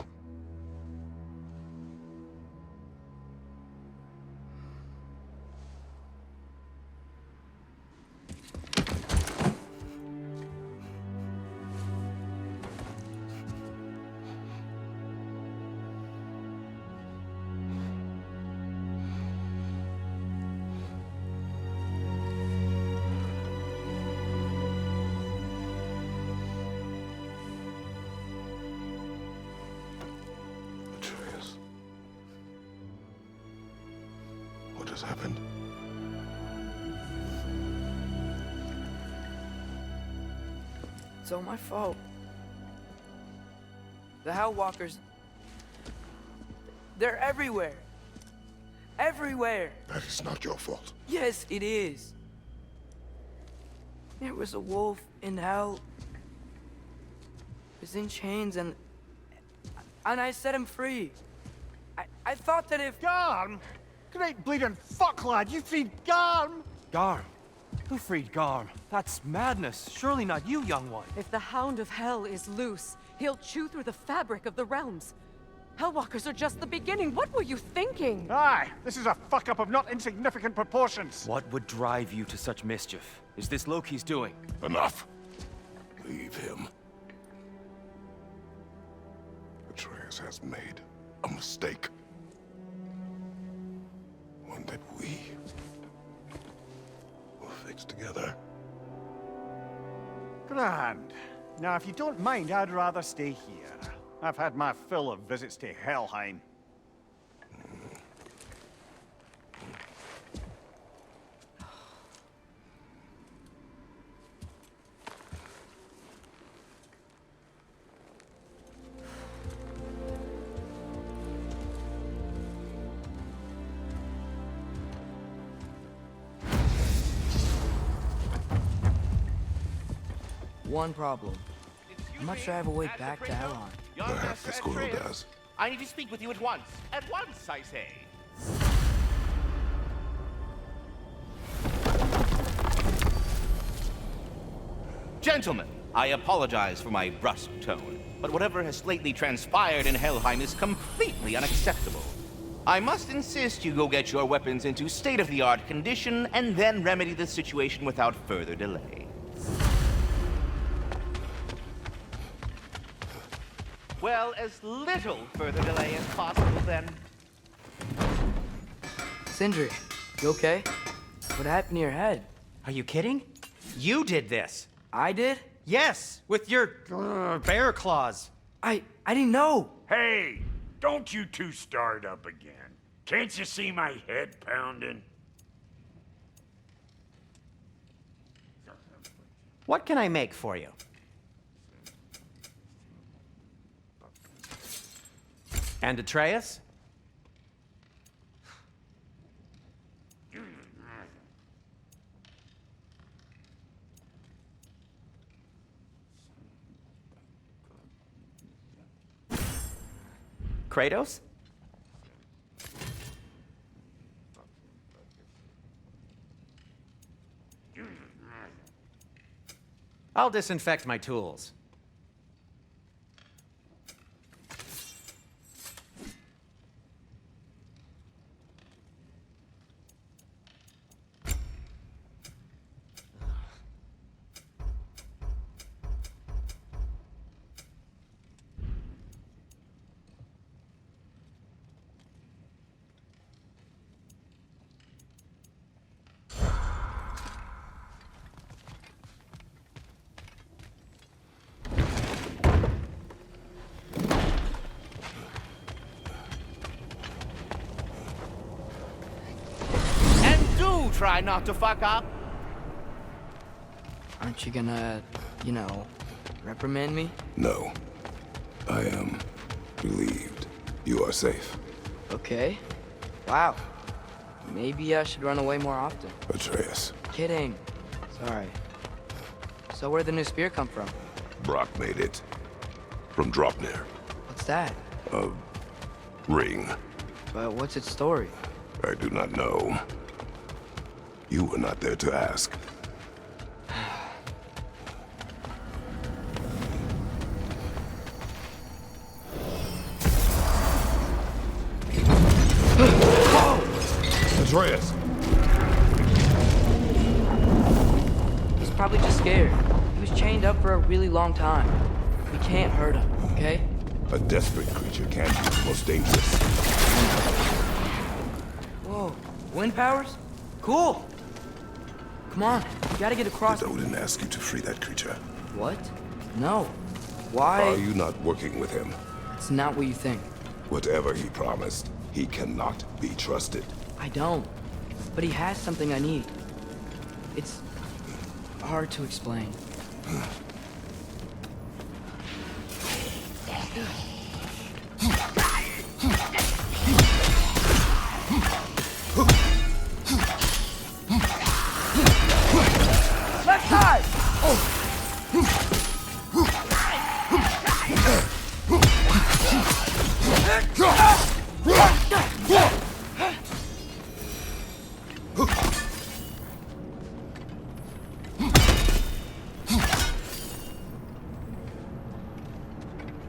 Atreus. What has happened? It's all my fault. The Hell Walkers... They're everywhere. Everywhere. That is not your fault. Yes, it is. There was a wolf in hell. He was in chains and I set him free. I thought that if... Garm? Great bleeding fuck, lad. You freed Garm? Garm? Who freed Garm? That's madness. Surely not you, young one. If the Hound of Hell is loose, he'll chew through the fabric of the realms. Hellwalkers are just the beginning. What were you thinking? Aye, this is a fuck-up of not insignificant proportions. What would drive you to such mischief? Is this Loki's doing? Enough. Leave him. Atreus has made a mistake. One that we will fix together. Grand. Now, if you don't mind, I'd rather stay here. I've had my fill of visits to Helheim. One problem. I'm not sure I have a way back to Elon. Perhaps the squirrel does. I need to speak with you at once. At once, I say. Gentlemen, I apologize for my brusque tone, but whatever has lately transpired in Helheim is completely unacceptable. I must insist you go get your weapons into state-of-the-art condition and then remedy the situation without further delay. Well, as little further delay as possible, then. Sindri, you okay? What happened to your head? Are you kidding? You did this. I did? Yes, with your bear claws. I didn't know. Hey, don't you two start up again. Can't you see my head pounding? What can I make for you? And Atreus? Kratos? I'll disinfect my tools. Try not to fuck up. Aren't you gonna, you know, reprimand me? No. I am relieved. You are safe. Okay. Wow. Maybe I should run away more often. Atreus. Kidding. Sorry. So where'd the new spear come from? Brock made it. From Dropnir. What's that? A ring. But what's its story? I do not know. You were not there to ask. Atreus! He's probably just scared. He was chained up for a really long time. We can't hurt him, okay? A desperate creature can be the most dangerous. Whoa. Wind powers? Cool! Come on, we gotta get across. Did Odin ask you to free that creature? What? No. Why? Are you not working with him? It's not what you think. Whatever he promised, he cannot be trusted. I don't. But he has something I need. It's hard to explain. Left side!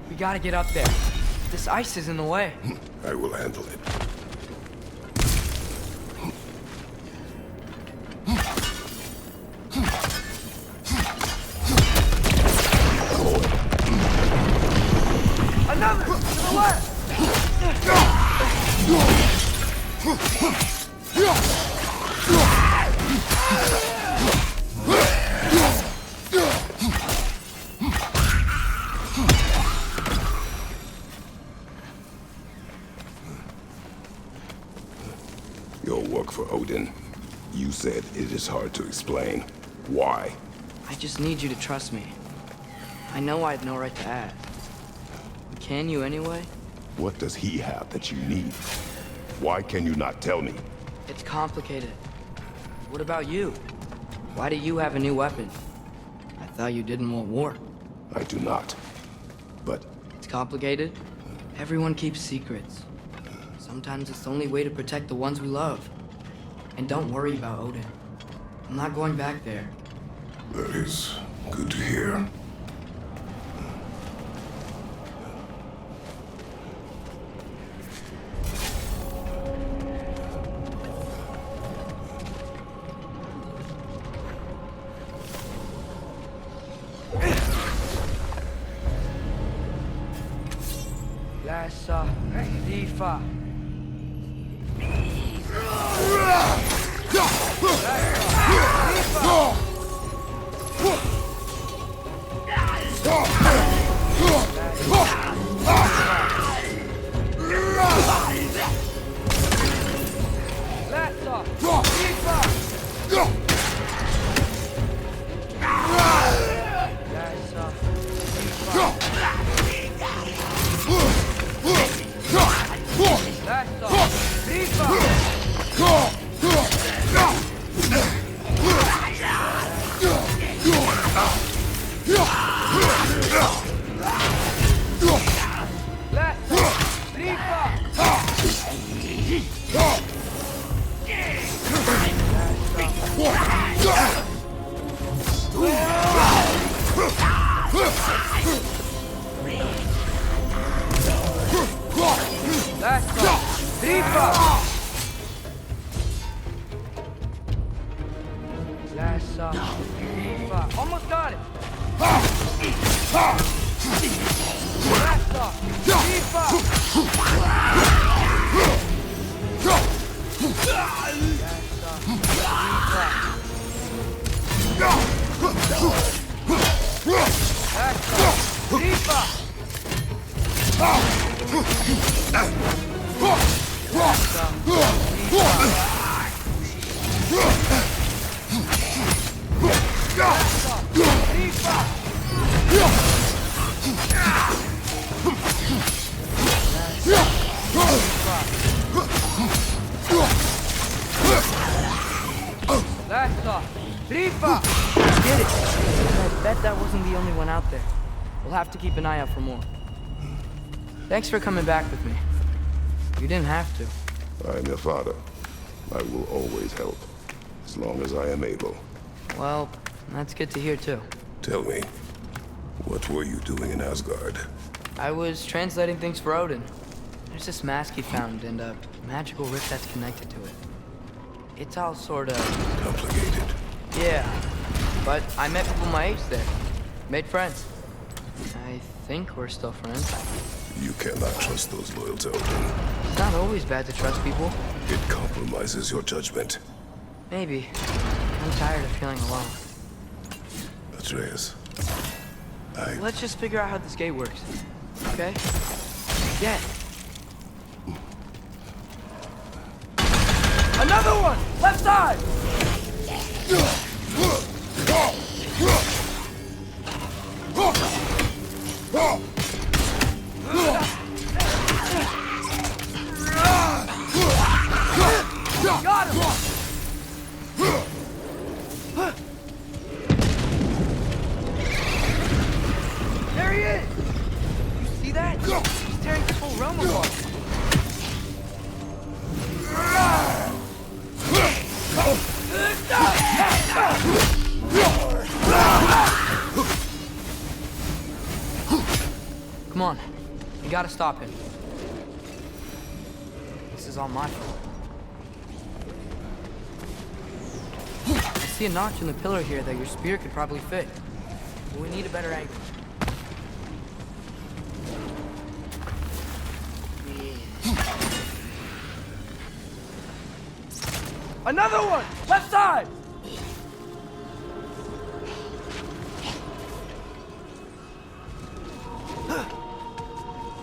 We gotta get up there. This ice is in the way. I will handle it. Another! To the left! Your work for Odin. You said it is hard to explain. Why? I just need you to trust me. I know I have no right to ask. Can you anyway? What does he have that you need? Why can you not tell me? It's complicated. What about you? Why do you have a new weapon? I thought you didn't want war. I do not. But... It's complicated. Everyone keeps secrets. Sometimes it's the only way to protect the ones we love. And don't worry about Odin. I'm not going back there. That is good to hear. Lassa, Difa. Almost got it. Get it. I bet that wasn't the only one out there. We'll have to keep an eye out for more. Thanks for coming back with me. You didn't have to. I am your father. I will always help, as long as I am able. Well, that's good to hear too. Tell me, what were you doing in Asgard? I was translating things for Odin. There's this mask he found and a magical rift that's connected to it. It's all sort of... complicated. Yeah, but I met people my age there. Made friends. I think we're still friends. You cannot trust those loyal to Odin. It's not always bad to trust people. It compromises your judgment. Maybe. I'm tired of feeling alone. Atreus, Let's just figure out how this gate works. Okay? Yeah. Another one! Left side! Got him! There he is! You see that? He's tearing this whole realm apart. Come on. You gotta stop him. This is all my fault. I see a notch in the pillar here that your spear could probably fit. But we need a better angle. Another one! Left side!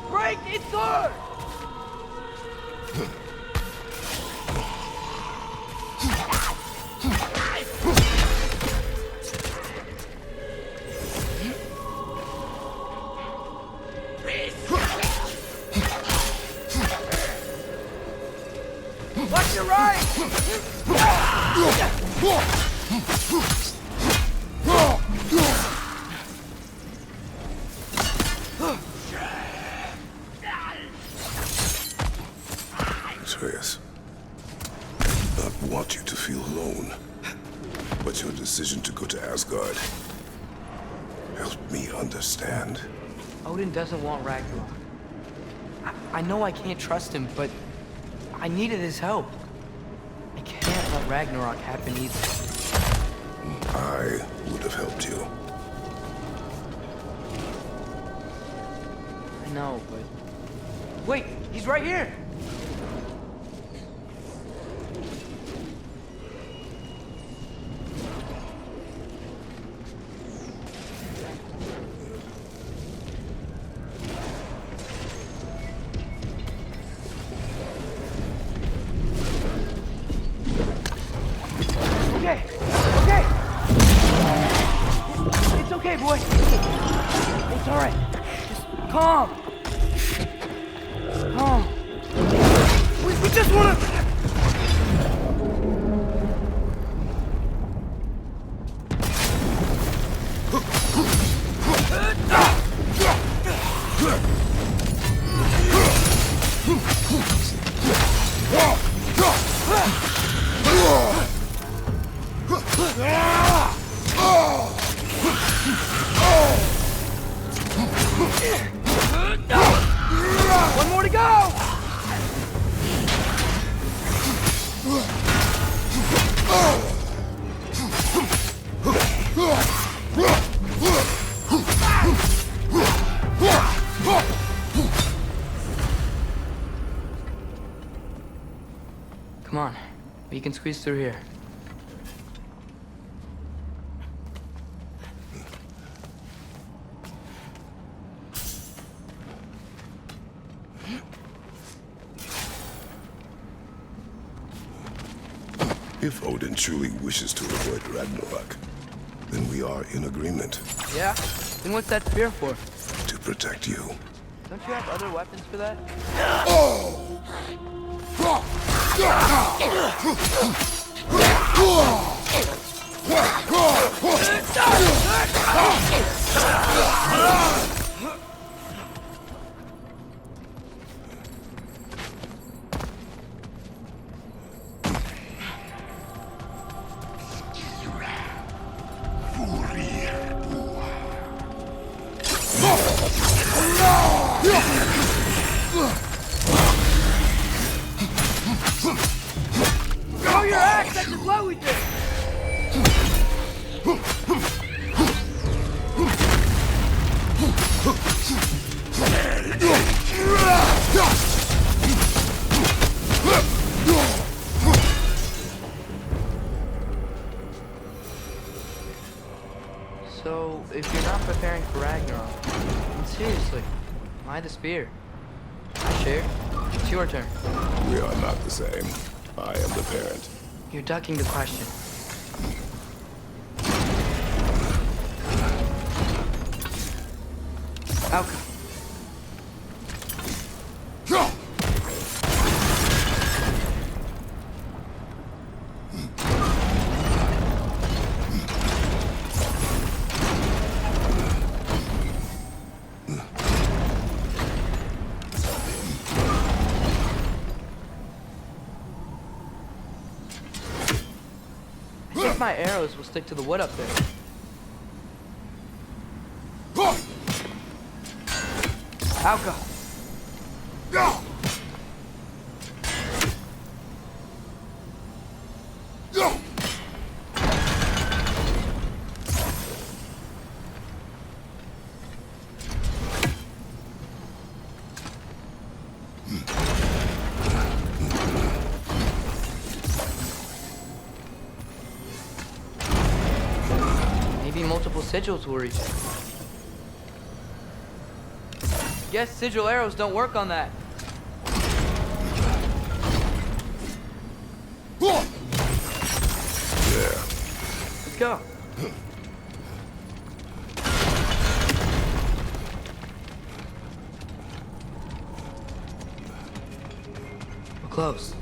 Break! It's good! Watch your right! Atreus, I don't want you to feel alone, but your decision to go to Asgard helped me understand. Odin doesn't want Ragnarok. I know I can't trust him, but I needed his help. I can't let Ragnarok happen either. I would have helped you. I know, but... Wait! He's right here! Okay! Okay! It's okay, boy! It's alright. Just calm! Calm. We just wanna... Come on, we can squeeze through here. If Odin truly wishes to avoid Ragnarok, then we are in agreement. Yeah? Then what's that spear for? To protect you. Don't you have other weapons for that? Throw your axe at the blow we did! So, if you're not preparing for Ragnarok, then seriously, why the spear? I share. It's your turn. We are not the same. I am the parent. You're ducking the question. Outcome. I think my arrows will stick to the wood up there. Out go. Maybe multiple sigils will reach it. Guess sigil arrows don't work on that. Yeah. Let's go. We're close.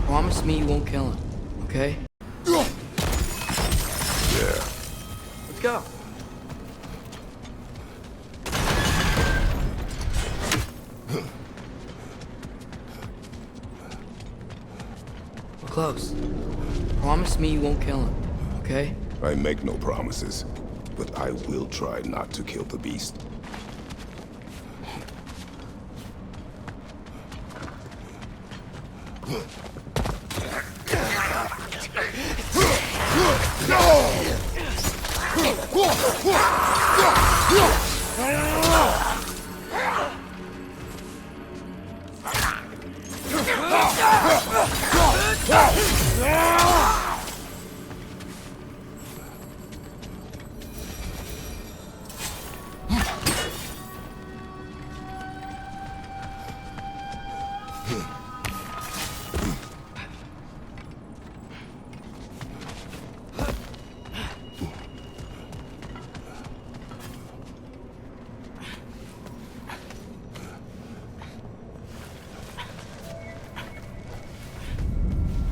Promise me you won't kill him, okay? Yeah. Let's go. We're close. Promise me you won't kill him, okay? I make no promises, but I will try not to kill the beast.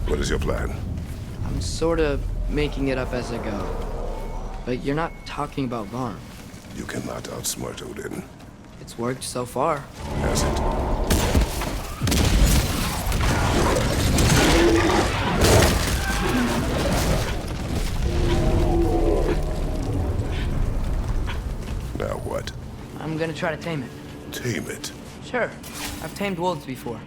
What is your plan? I'm sort of making it up as I go. But you're not talking about Varn. You cannot outsmart Odin. It's worked so far. Has it? Now what? I'm gonna try to tame it. Tame it? Sure. I've tamed wolves before.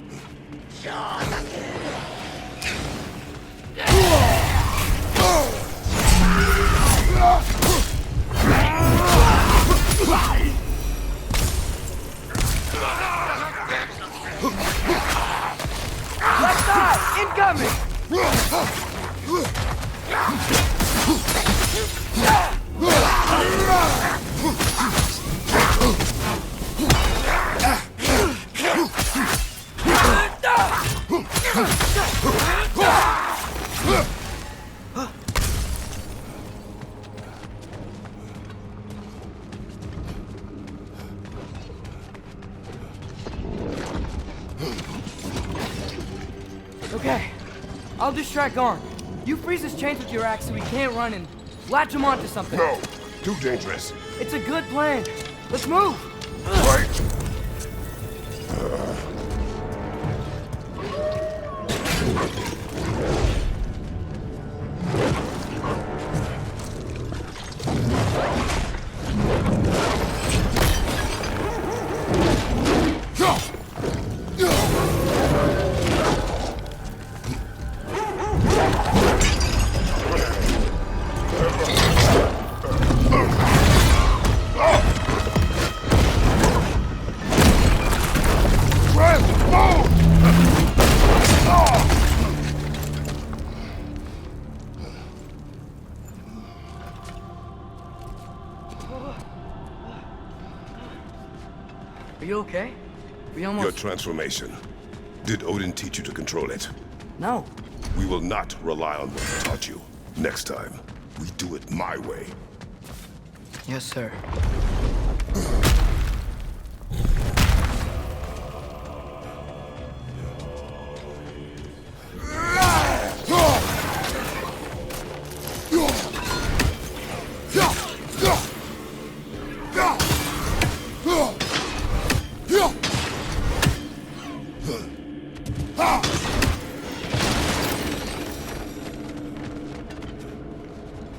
Left side! Incoming! Okay, I'll distract Arn. You freeze his chains with your axe so he can't run and latch him onto something. No, too dangerous. It's a good plan. Let's move. Wait! Are you okay? We Your almost... transformation. Did Odin teach you to control it? No. We will not rely on what he taught you. Next time, we do it my way. Yes, sir.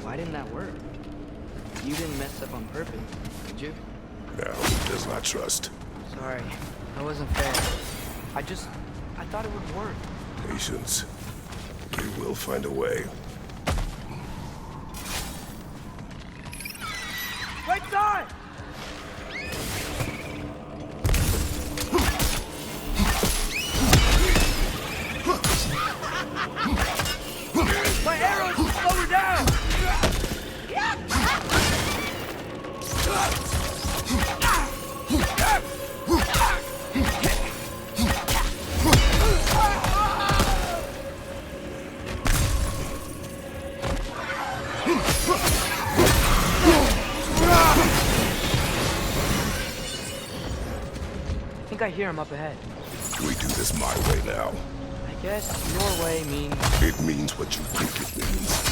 Why didn't that work? You didn't mess up on purpose, did you? No, does not trust. Sorry, that wasn't fair. I thought it would work. Patience. We will find a way. Right side! My arrows will slow her down! I think I hear him up ahead. We do this my way now. I guess your way means... It means what you think it means.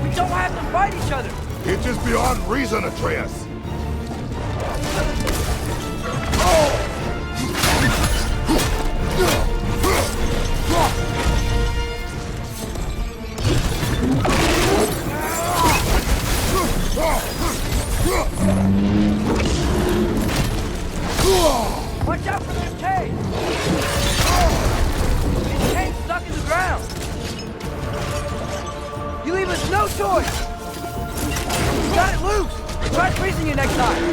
We don't have to fight each other! It is beyond reason, Atreus! Watch out for those chains! These chains stuck in the ground! You leave us no choice! You got it loose! Try freezing it next time!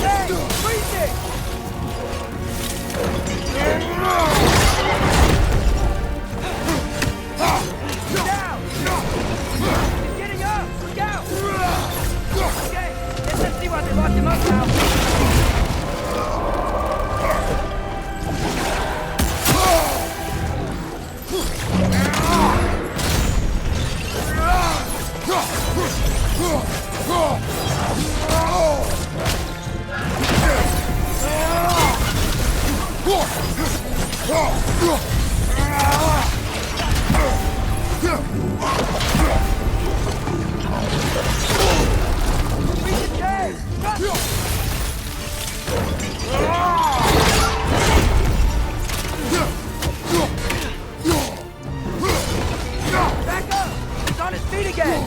Hey! Freeze it! Down! He's getting up! Look out! Okay, let's see why they locked him up now. Back up! He's on his feet again!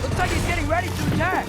Looks like he's getting ready to attack!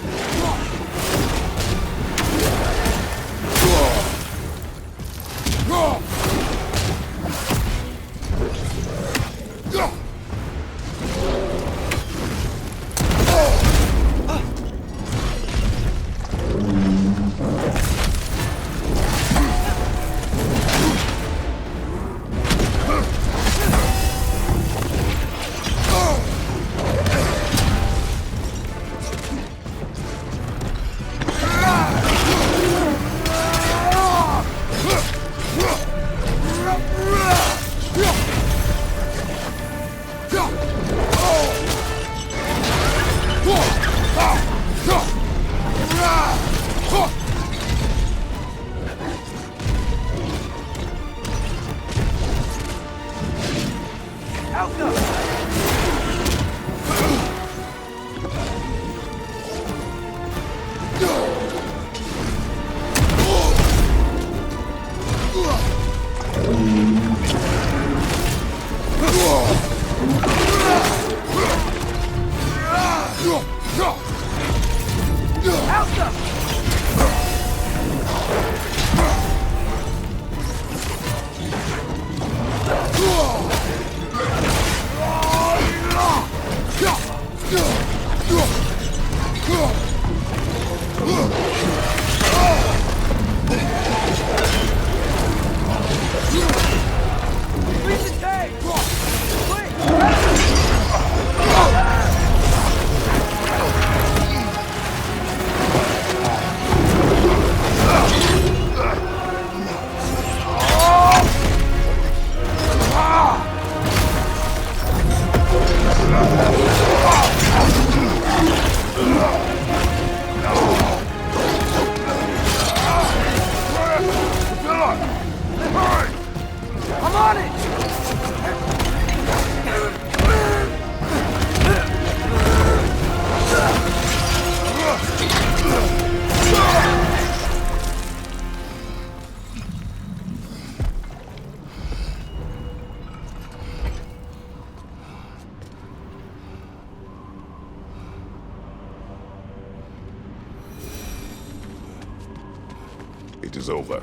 It is over.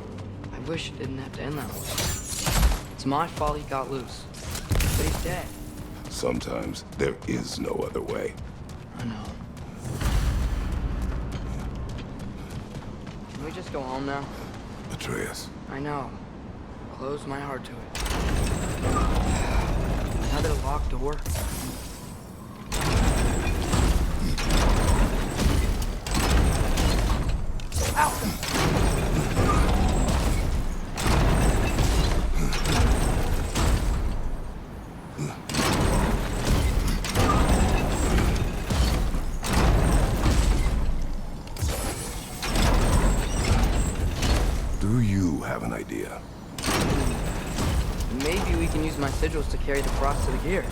I wish it didn't have to end that way. It's my fault he got loose. But he's dead. Sometimes there is no other way. I know. Can we just go home now? Atreus. I know. Close my heart to it. Another locked door. Do you have an idea? Maybe we can use my sigils to carry the frost to the gear.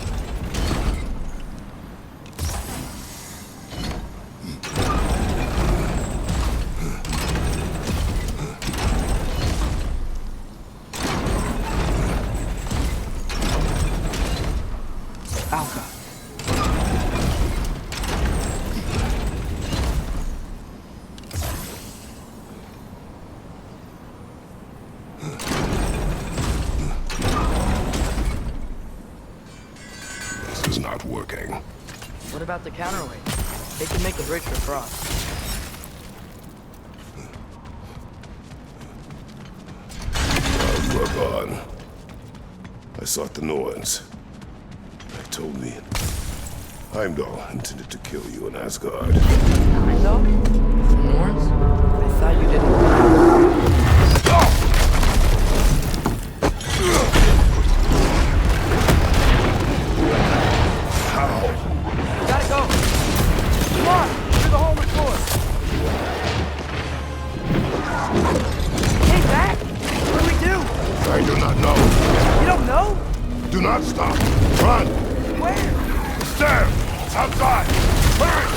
This is not working. What about the counterweight? They can make a bridge for frost. I'll work on. I sought the Norns. They told me Heimdall intended to kill you in Asgard. Heimdall? The Norns? I thought you didn't. Gotta go! Come on, through the hole in the floor. Hey, back! What do we do? I do not know. You don't know? Do not stop. Run! Where? There! It's outside! Hurry!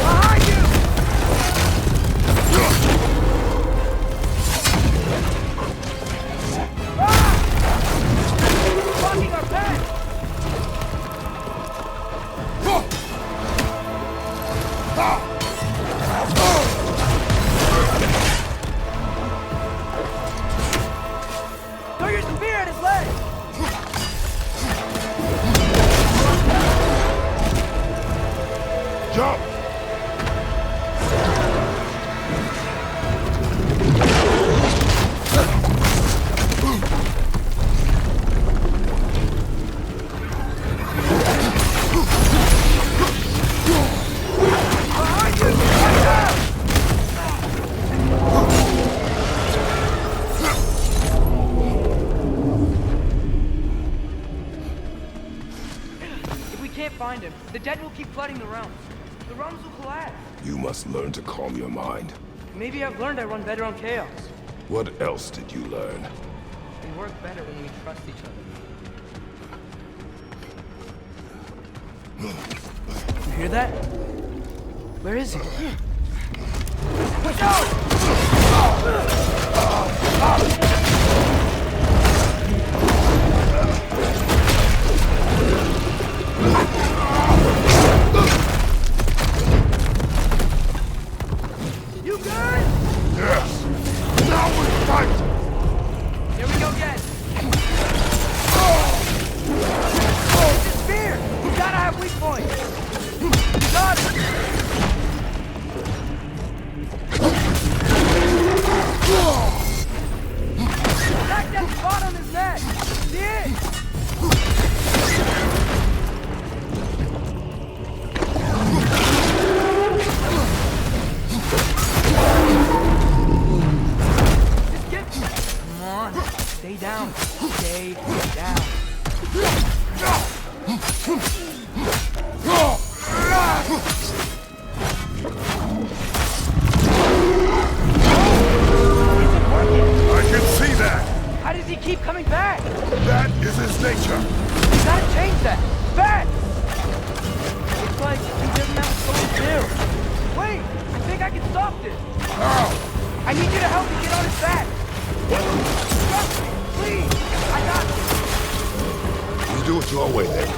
Behind you! Blocking our path! Throw your spear at his leg! Jump! If we can't find him, the dead will keep flooding the realms. The realms will collapse. You must learn to calm your mind. Maybe I've learned I run better on chaos. What else did you learn? We work better when we trust each other. You hear that? Where is he? You good? Yes! Now we fight! Here we go again. It's his spear! We gotta have weak points! Got it! Attack that spot on his neck! See it? Just get... Come on. Stay down. Stay down. I can see that! How does he keep coming back? That is his nature! We gotta change that! Fast! Looks like he doesn't have a soul to do. Wait! I think I can stop this! How? I need you to help me get on his back! Trust me! Please! I got this! You do it your way then.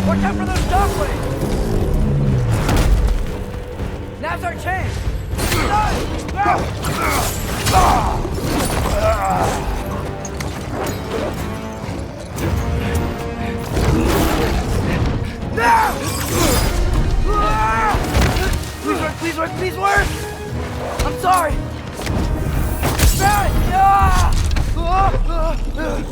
Watch out for those shockwaves! Now's our chance! Please work, please work, please work! I'm sorry! Found it!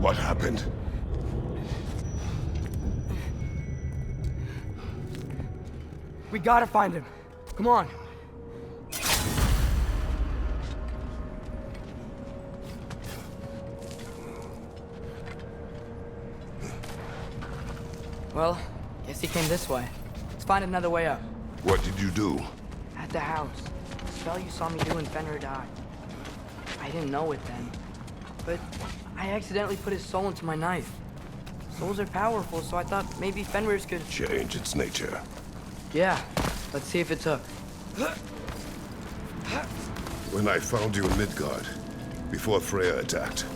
What happened? We gotta find him. Come on. Well, guess he came this way. Let's find another way up. What did you do? At the house. The spell you saw me do when Fenrir died. I didn't know it then. But I accidentally put his soul into my knife. Souls are powerful, so I thought maybe Fenrir's could... Change its nature. Yeah. Let's see if it took. When I found you in Midgard, before Freya attacked,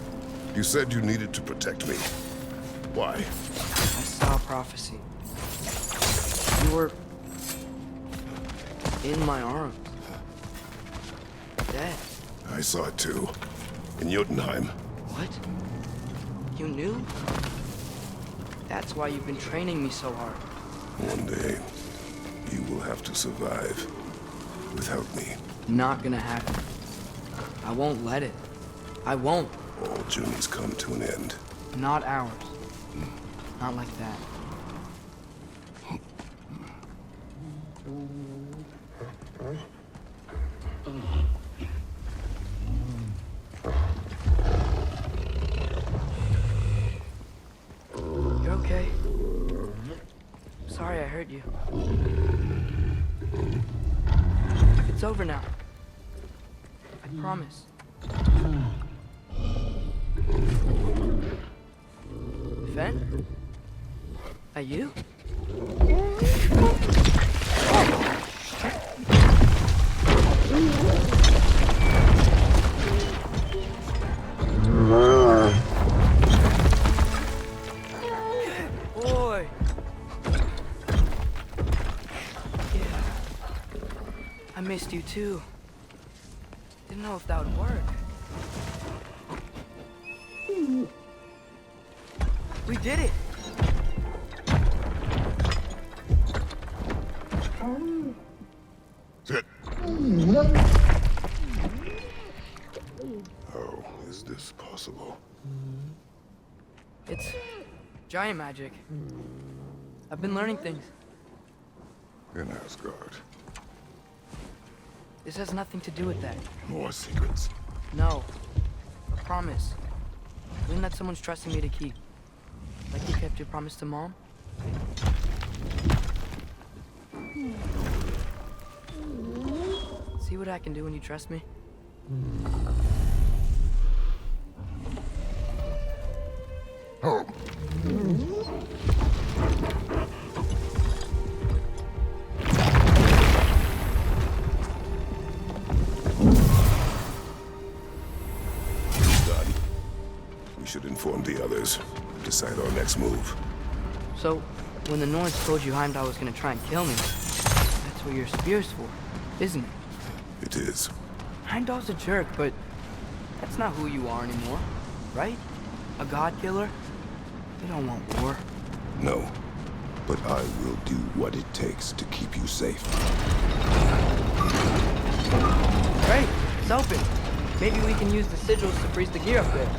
you said you needed to protect me. Why? I saw a prophecy. You were... in my arms. Dead. I saw it too. In Jotunheim. What? You knew? That's why you've been training me so hard. One day, you will have to survive without me. Not gonna happen. I won't let it. I won't. All journeys come to an end. Not ours. Not like that. You're okay? Sorry I hurt you. It's over now. I promise. Fen? Are you? Boy. Yeah. I missed you too. Didn't know if that would work. We did it! Sit. How is this possible? It's giant magic. I've been learning things. In Asgard. This has nothing to do with that. More secrets. No. I promise. Something that someone's trusting me to keep. Like you kept your promise to Mom? See what I can do when you trust me? Home. Done. We should inform the others. Decide our next move. So, when the Norns told you Heimdall was gonna try and kill me, that's what your spear's for, isn't it? It is. Heimdall's a jerk, but that's not who you are anymore, right? A god killer? You don't want war. No. But I will do what it takes to keep you safe. Great, it's open. Maybe we can use the sigils to freeze the gear up there.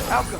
Alka!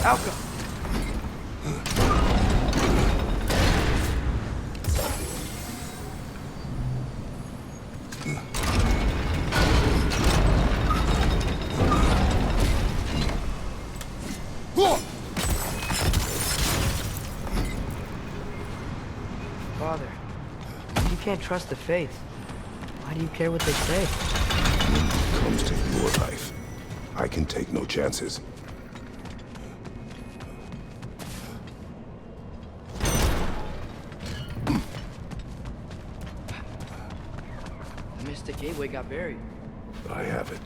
Alka! Father, if you can't trust the faith, why do you care what they say? When it comes to your life, I can take no chances. The Mystic Gateway got buried. I have it.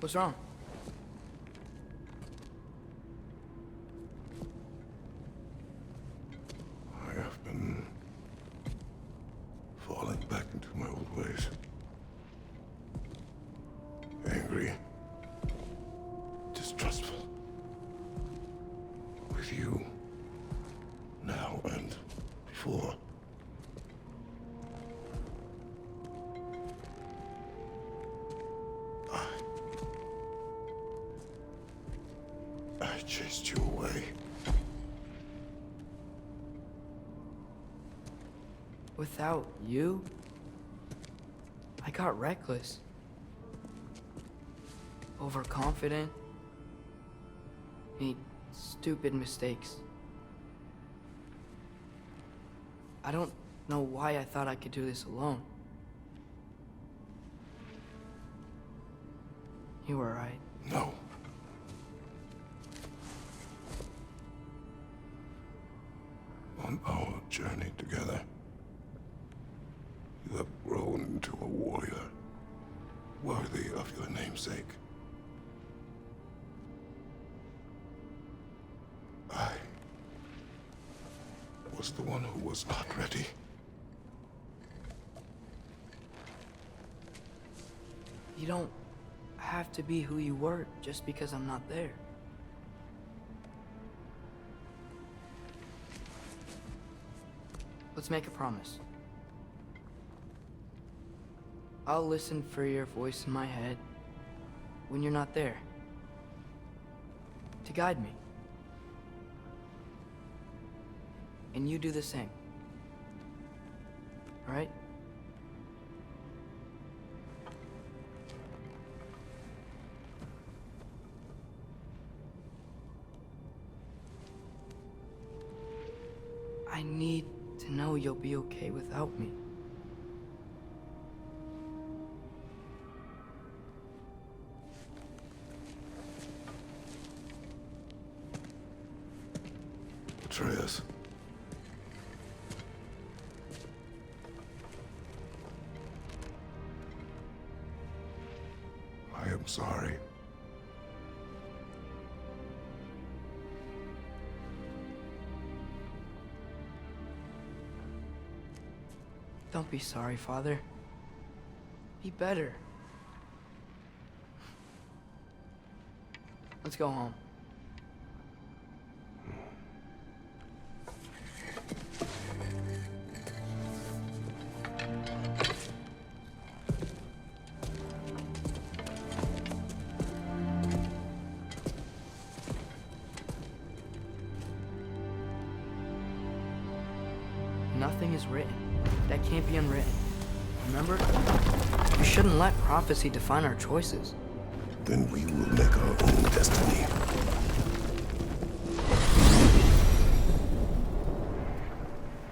What's wrong? I have been falling back into my old ways. Angry. Distrustful. With you. Now and before. I chased you away. Without you, I got reckless. Overconfident. Made stupid mistakes. I don't know why I thought I could do this alone. You were right. No. On our journey together, you have grown into a warrior worthy of your namesake. I was the one who was not ready. You don't have to be who you were just because I'm not there. Let's make a promise. I'll listen for your voice in my head when you're not there, to guide me. And you do the same. All right? I need to know you'll be okay without me. Atreus. I am sorry. Don't be sorry, Father. Be better. Let's go home. Nothing is written that can't be unwritten. Remember? We shouldn't let prophecy define our choices. Then we will make our own destiny.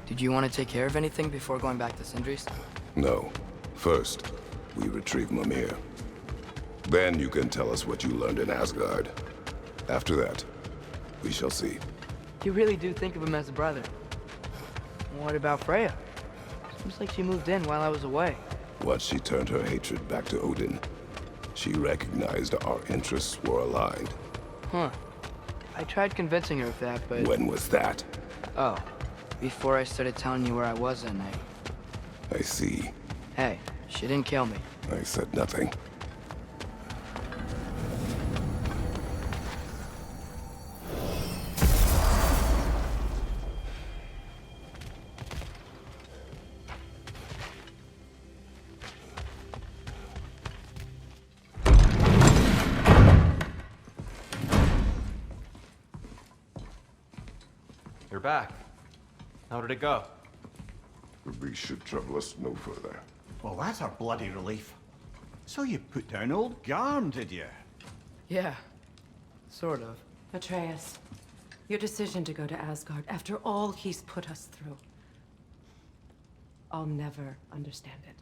Did you want to take care of anything before going back to Sindri's? No. First, we retrieve Mimir. Then you can tell us what you learned in Asgard. After that, we shall see. You really do think of him as a brother. What about Freya? Seems like she moved in while I was away. Once she turned her hatred back to Odin, she recognized our interests were aligned. Huh. I tried convincing her of that, but... When was that? Oh, before I started telling you where I was that night. I see. Hey, she didn't kill me. I said nothing. You're back. How did it go? The beast should trouble us no further. Well, that's a bloody relief. So you put down old Garm, did you? Yeah, sort of. Atreus, your decision to go to Asgard after all he's put us through. I'll never understand it.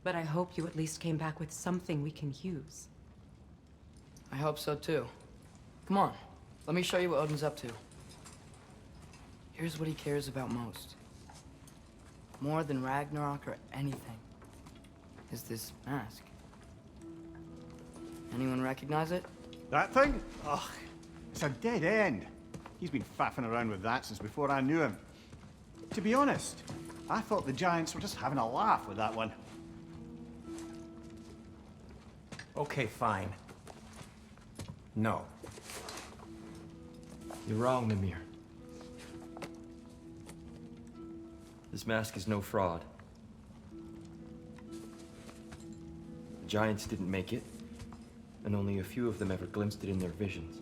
But I hope you at least came back with something we can use. I hope so too. Come on, let me show you what Odin's up to. Here's what he cares about most. More than Ragnarok or anything. Is this mask. Anyone recognize it? That thing? Ugh, it's a dead end. He's been faffing around with that since before I knew him. To be honest, I thought the Giants were just having a laugh with that one. Okay, fine. No. You're wrong, Mimir. This mask is no fraud. The Giants didn't make it, and only a few of them ever glimpsed it in their visions.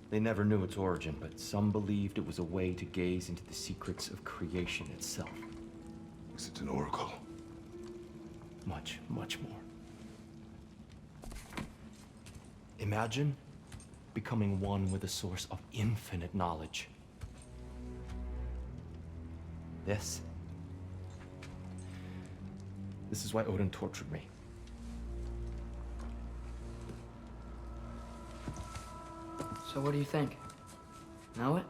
They never knew its origin, but some believed it was a way to gaze into the secrets of creation itself. Is it an oracle? Much, much more. Imagine becoming one with a source of infinite knowledge. This is why Odin tortured me. So what do you think? Know it?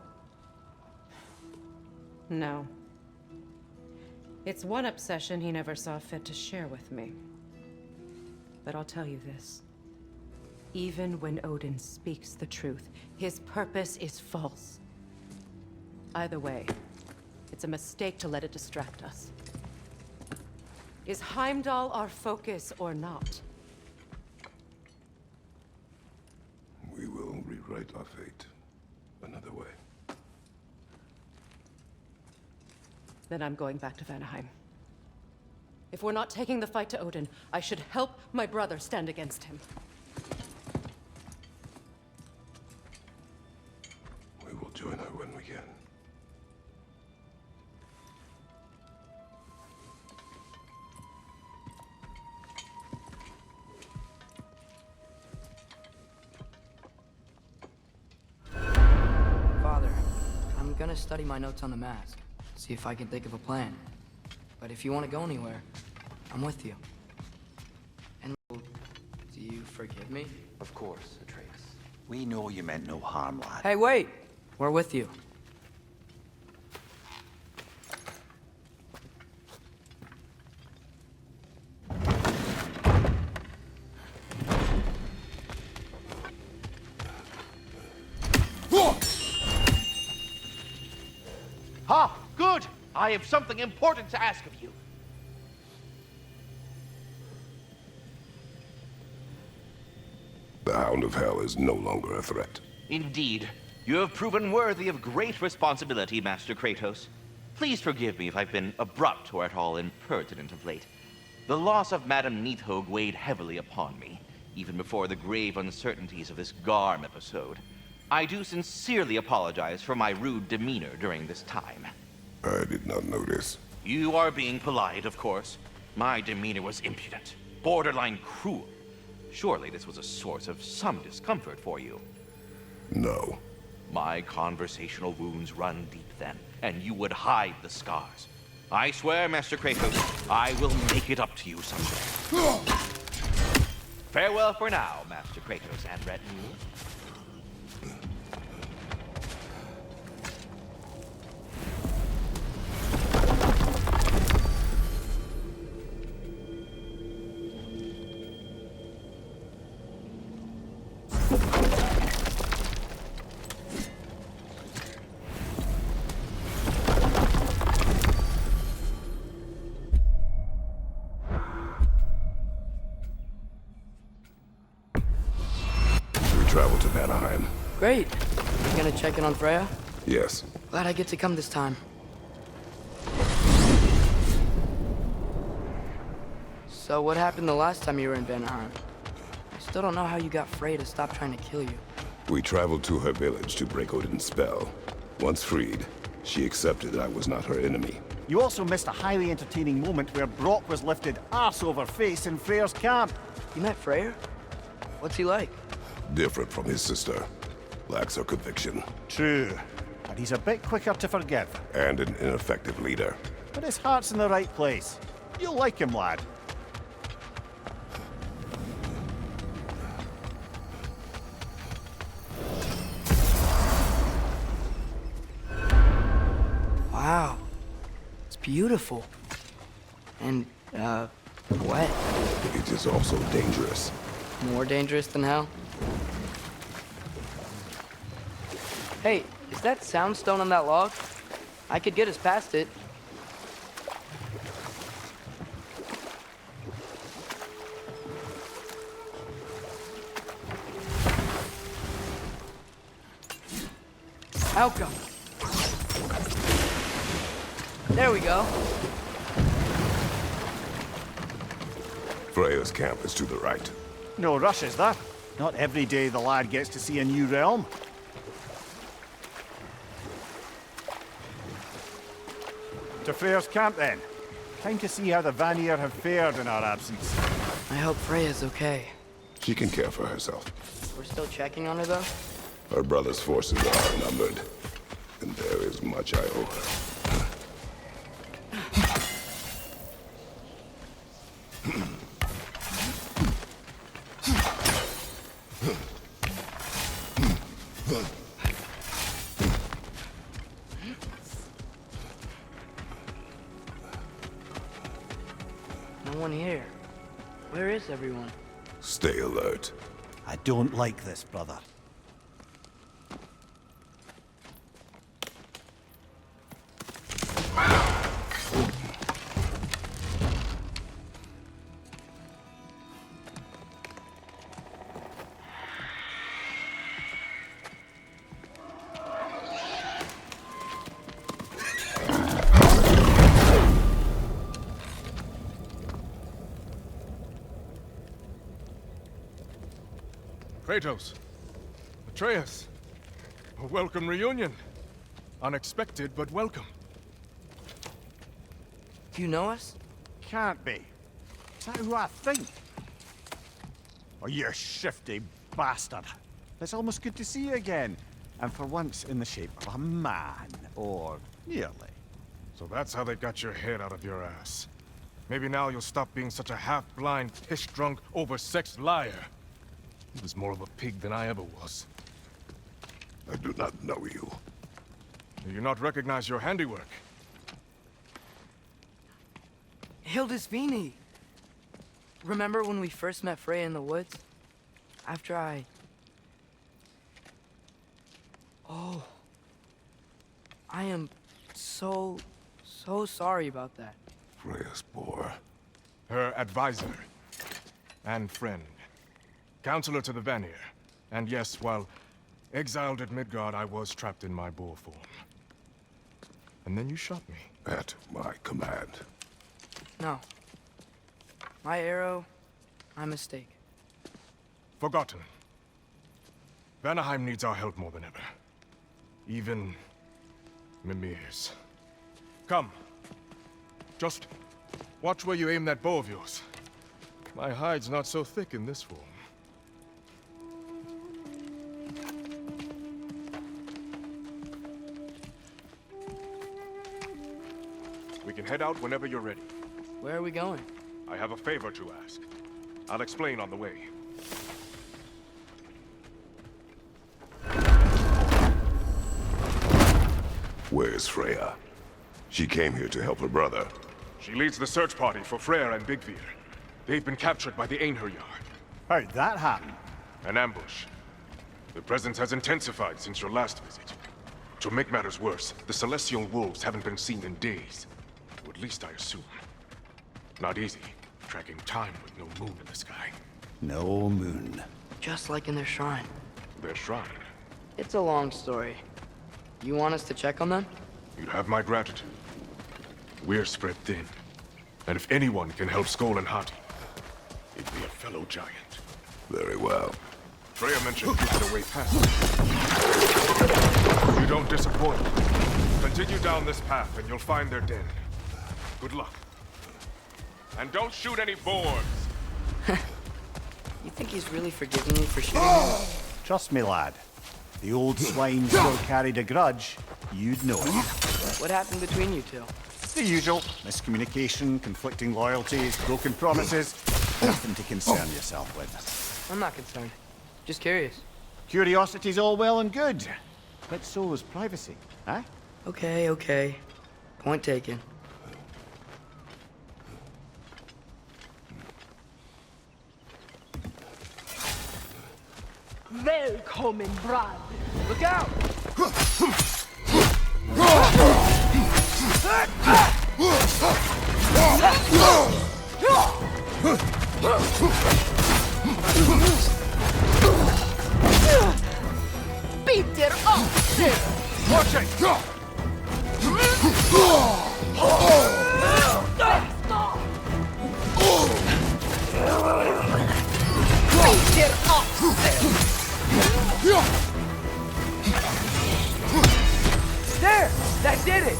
No. It's one obsession he never saw fit to share with me. But I'll tell you this. Even when Odin speaks the truth, his purpose is false. Either way, it's a mistake to let it distract us. Is Heimdall our focus or not? We will rewrite our fate another way. Then I'm going back to Vanaheim. If we're not taking the fight to Odin, I should help my brother stand against him. We will join her when we can. Father, I'm gonna study my notes on the mask. See if I can think of a plan. But if you want to go anywhere, I'm with you. And do you forgive me? Of course, Atreus. We know you meant no harm, lad. Hey, wait! We're with you. Ha! Good! I have something important to ask of you. The Hound of Hell is no longer a threat. Indeed. You have proven worthy of great responsibility, Master Kratos. Please forgive me if I've been abrupt or at all impertinent of late. The loss of Madame Neathog weighed heavily upon me, even before the grave uncertainties of this Garm episode. I do sincerely apologize for my rude demeanor during this time. I did not notice. You are being polite, of course. My demeanor was impudent, borderline cruel. Surely this was a source of some discomfort for you. No. My conversational wounds run deep then, and you would hide the scars. I swear, Master Kratos, I will make it up to you someday. Farewell for now, Master Kratos and retinue. Travel to Vanaheim. Great. You gonna check in on Freya? Yes. Glad I get to come this time. So what happened the last time you were in Vanaheim? I still don't know how you got Freya to stop trying to kill you. We traveled to her village to break Odin's spell. Once freed, she accepted that I was not her enemy. You also missed a highly entertaining moment where Brock was lifted arse over face in Freyr's camp. You met Freyr? What's he like? Different from his sister. Lacks her conviction. True. But he's a bit quicker to forgive. And an ineffective leader. But his heart's in the right place. You'll like him, lad. Wow. It's beautiful. And, Wet? It is also dangerous. More dangerous than hell? Hey, is that soundstone on that log? I could get us past it. Outcome. There we go. Freya's camp is to the right. No rush, is there? Not every day the lad gets to see a new realm. To Freya's camp, then. Time to see how the Vanir have fared in our absence. I hope Freya's okay. She can care for herself. We're still checking on her, though? Her brother's forces are outnumbered, and there is much I owe her. No one here. Where is everyone? Stay alert. I don't like this, brother. Kratos, Atreus, a welcome reunion. Unexpected, but welcome. Do you know us? Can't be. Is that who I think? Oh, you shifty bastard. It's almost good to see you again. And for once in the shape of a man. Or nearly. So that's how they got your head out of your ass. Maybe now you'll stop being such a half-blind, piss-drunk, oversexed liar. He was more of a pig than I ever was. I do not know you. Do you not recognize your handiwork? Hildisvini! Remember when we first met Freya in the woods? After I... Oh. I am so sorry about that. Freya's boar. Her advisor. And friend. Counselor to the Vanir. And yes, while exiled at Midgard, I was trapped in my boar form. And then you shot me. At my command. No. My arrow, my mistake. Forgotten. Vanaheim needs our help more than ever. Even Mimir's. Come. Just watch where you aim that bow of yours. My hide's not so thick in this form. We can head out whenever you're ready. Where are we going? I have a favor to ask. I'll explain on the way. Where's Freya? She came here to help her brother. She leads the search party for Freyr and Bigvir. They've been captured by the Einherjar. How'd that happen? An ambush. The presence has intensified since your last visit. To make matters worse, the Celestial Wolves haven't been seen in days. Or at least I assume. Not easy, tracking time with no moon in the sky. No moon. Just like in their shrine. Their shrine? It's a long story. You want us to check on them? You'd have my gratitude. We're spread thin. And if anyone can help Skoll and Hati, it'd be a fellow giant. Very well. Freya mentioned you had a way past. You don't disappoint. Continue down this path and you'll find their den. Good luck. And don't shoot any boars! You think he's really forgiving me for shooting him? Trust me, lad. The old swine still carried a grudge. You'd know it. What happened between you two? The usual. Miscommunication, conflicting loyalties, broken promises. Nothing to concern yourself with. I'm not concerned. Just curious. Curiosity's all well and good. But so is privacy, huh? Okay. Point taken. Willkommen, Brad. Look out! Peter Oxen! Watch it! Peter Oxen! There! That did it!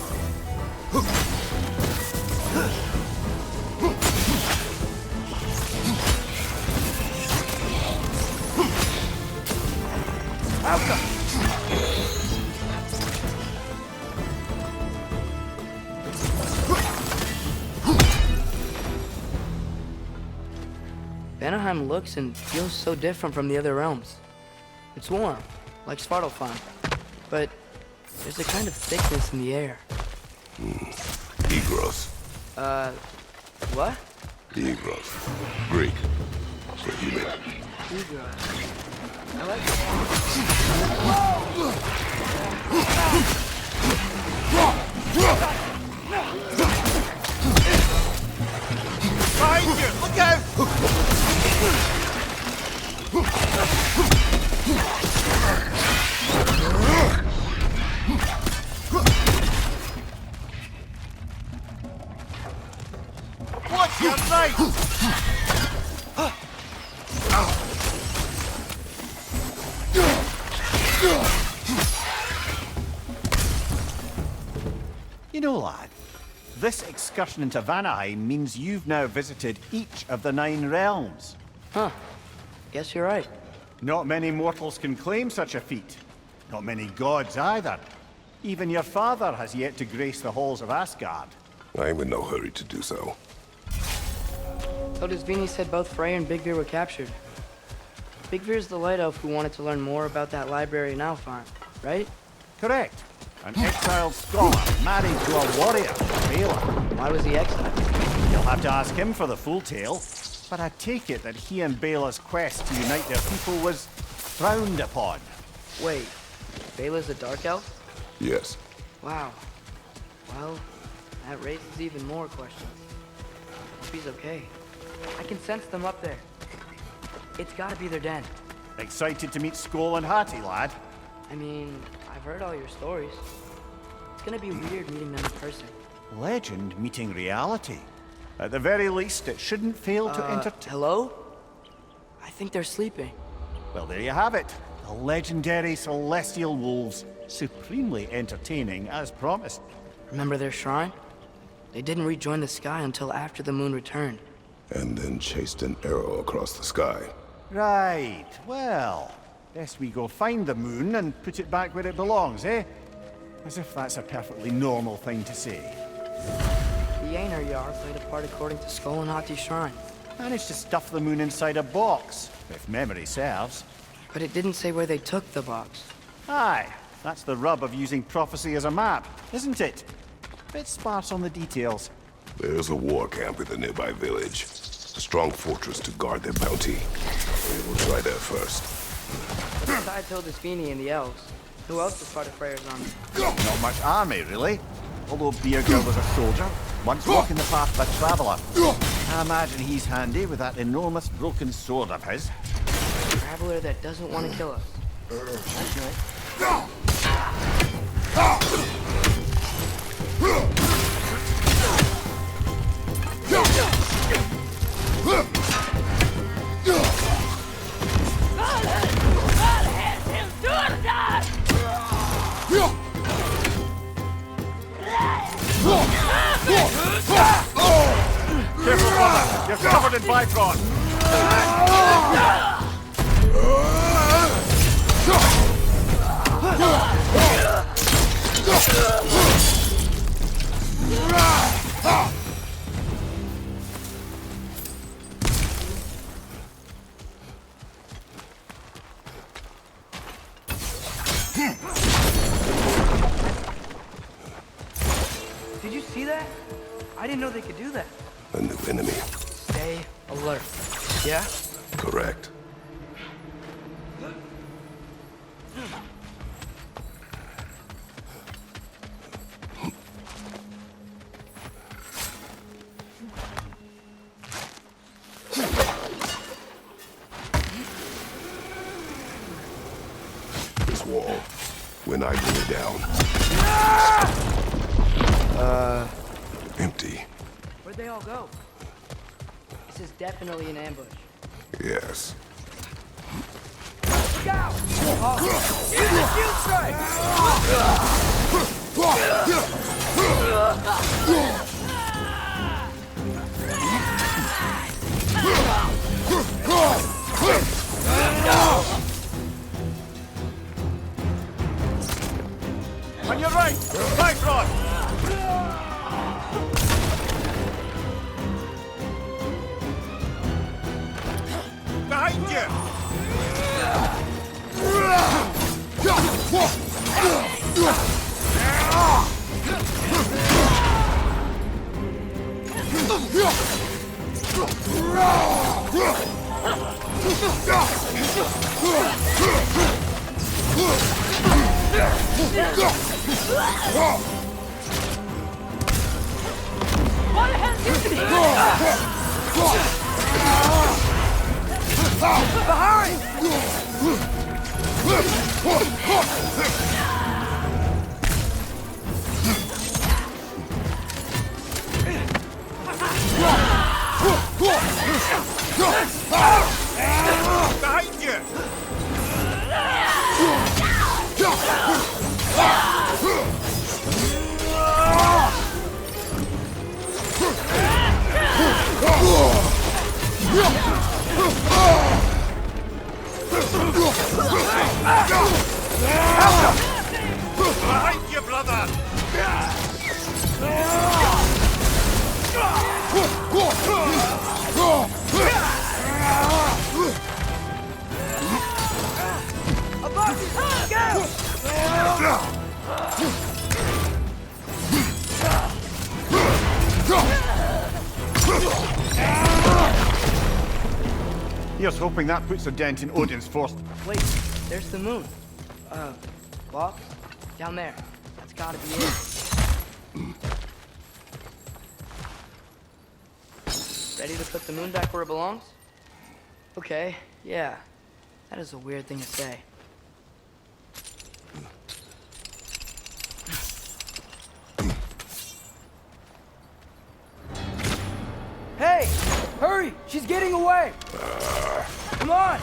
Vanaheim looks and feels so different from the other realms. It's warm, like Svartalfheim, but there's a kind of thickness in the air. Egros. What? Egros. Greek. For human. I like Behind you! Look out! Watch your right! You know, lad, this excursion into Vanaheim means you've now visited each of the 9 realms. Huh. Guess you're right. Not many mortals can claim such a feat. Not many gods either. Even your father has yet to grace the halls of Asgard. I'm in no hurry to do so. So does Vini said both Frey and Big Veer were captured. Big Veer's the light elf who wanted to learn more about that library in Alfheim, right? Correct. An exiled scholar married to a warrior, Bela. Why was he exiled? You'll have to ask him for the full tale. But I take it that he and Bela's quest to unite their people was frowned upon. Wait, Bela's a dark elf? Yes. Wow. Well, that raises even more questions. Hope he's okay. I can sense them up there. It's gotta be their den. Excited to meet Skoll and Hattie, lad? I mean, I've heard all your stories. It's gonna be weird meeting them in person. Legend meeting reality. At the very least, it shouldn't fail to entertain. Hello? I think they're sleeping. Well, there you have it. The legendary celestial wolves. Supremely entertaining, as promised. Remember their shrine? They didn't rejoin the sky until after the moon returned. And then chased an arrow across the sky. Right. Well, best we go find the moon and put it back where it belongs, eh? As if that's a perfectly normal thing to say. The Einherjar played a part according to Skoll and Hatti's shrine. Managed to stuff the moon inside a box, if memory serves. But it didn't say where they took the box. Aye, that's the rub of using prophecy as a map, isn't it? Bit sparse on the details. There's a war camp in the nearby village. A strong fortress to guard their bounty. We will try there first. But besides Hildisvini and the elves, who else is part of Freyr's army? Not much army, really. Although Beergir was a soldier, once walking the path of a traveller. I imagine he's handy with that enormous broken sword of his. A traveler that doesn't want to kill us. That's right. Careful, brother! You're covered in Bifrost! Did you see that? I didn't know they could do that. A new enemy. Stay alert. Yeah? Correct. when I bring it down. Empty. Where'd they all go? This is definitely an ambush. Yes. Look out! Oh. Use the shield strike! On your right! Bifrost! Behind you! What the hell is this? Behind! Behind you! Behind you, brother! Above you! Go! Here's hoping that puts a dent in Odin's force. Wait, there's the moon. Boss? Down there. That's gotta be it. Ready to put the moon back where it belongs? Okay, yeah. That is a weird thing to say. Hey! Hurry! She's getting away! Come on!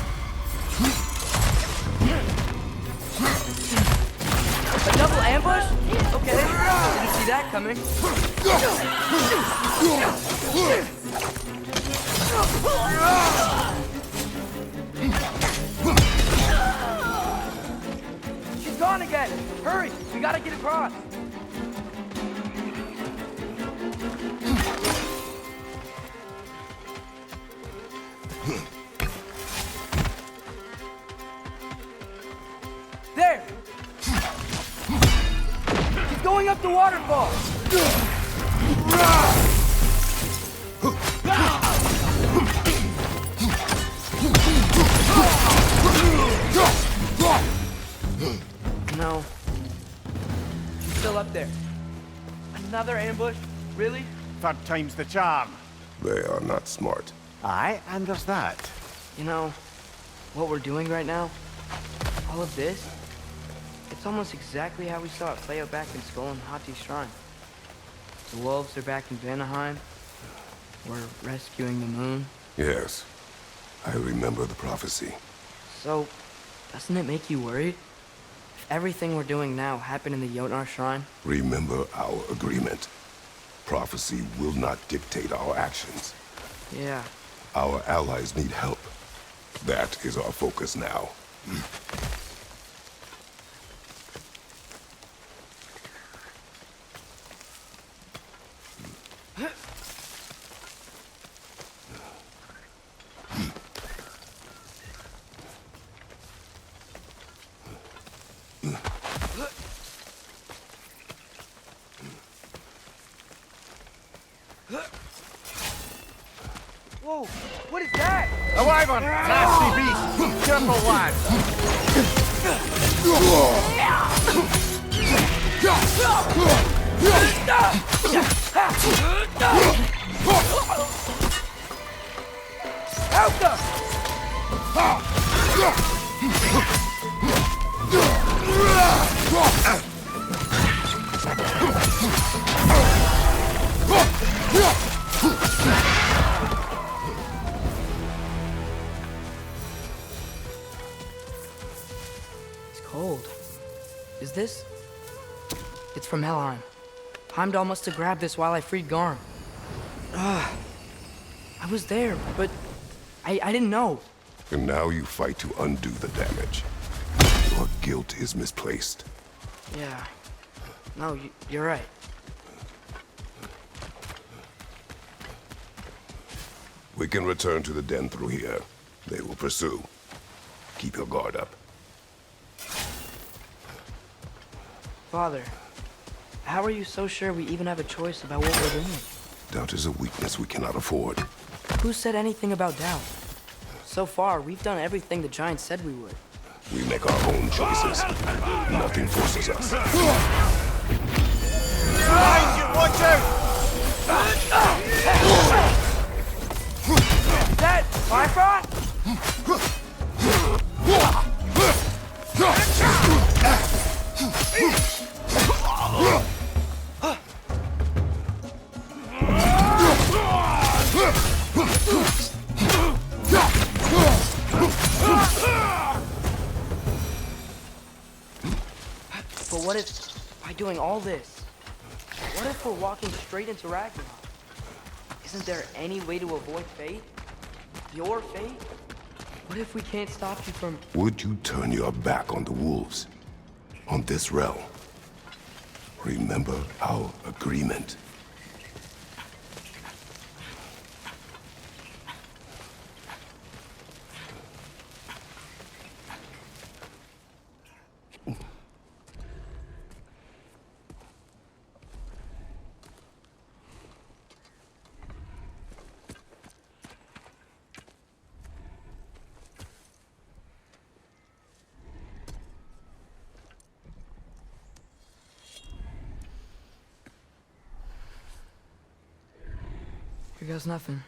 A double ambush? Okay, didn't see that coming. She's gone again! Hurry! We gotta get across! There! She's going up the waterfall! No. She's still up there. Another ambush? Really? Third time's the charm. They are not smart. Aye, and there's that. You know, what we're doing right now, all of this, it's almost exactly how we saw it play out back in Skull and Hati's shrine. The wolves are back in Vanaheim. We're rescuing the moon. Yes. I remember the prophecy. So, doesn't it make you worried? If everything we're doing now happened in the Jotnar shrine? Remember our agreement. Prophecy will not dictate our actions. Yeah. Our allies need help. That is our focus now. Whoa, what is that? A wyvern! Nasty beast! Careful, lad! Help them! It's cold. Is this? It's from Helheim. Heimdall must have grabbed this while I freed Garm. I was there, but I didn't know. And now you fight to undo the damage. Your guilt is misplaced. Yeah. No, you're right. We can return to the den through here. They will pursue. Keep your guard up. Father, how are you so sure we even have a choice about what we're doing? Doubt is a weakness we cannot afford. Who said anything about doubt? So far, we've done everything the Giants said we would. We make our own choices. Nothing forces us. Behind you, watch out! That Bifrost? But what if, by doing all this, what if we're walking straight into Ragnarok? Isn't there any way to avoid fate? Your fate? What if we can't stop you from... Would you turn your back on the wolves? On this realm? Remember our agreement. Here goes nothing.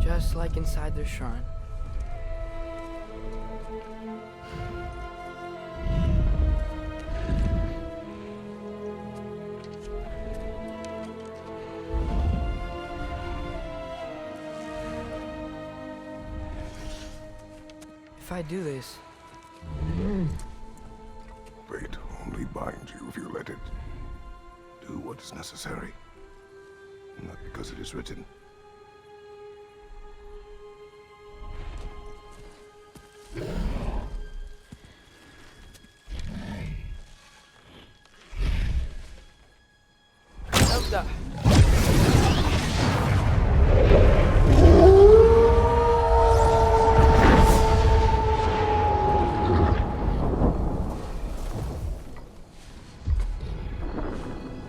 Just like inside their shrine. If I do this... Fate only binds you if you let it. Do what is necessary. Not because it is written.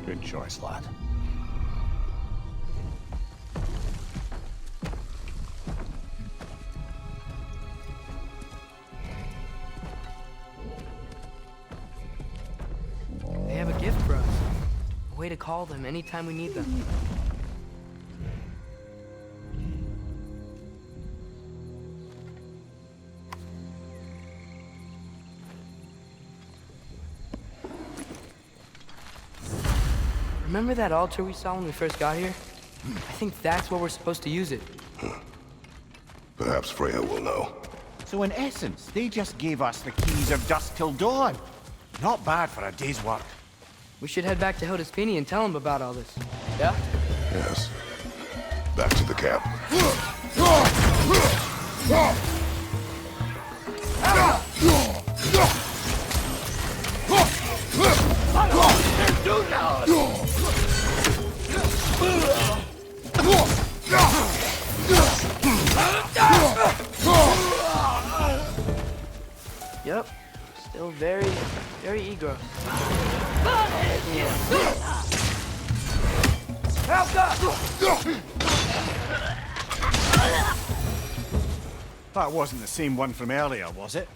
Good choice, lad. They have a gift for us. A way to call them anytime we need them. Remember that altar we saw when we first got here? I think that's where we're supposed to use it. Perhaps Freya will know. So in essence, they just gave us the keys of dusk till dawn. Not bad for a day's work. We should head back to Hildisvini and tell him about all this. Yeah? Yes. Back to the camp. Negro. That wasn't the same one from earlier, was it?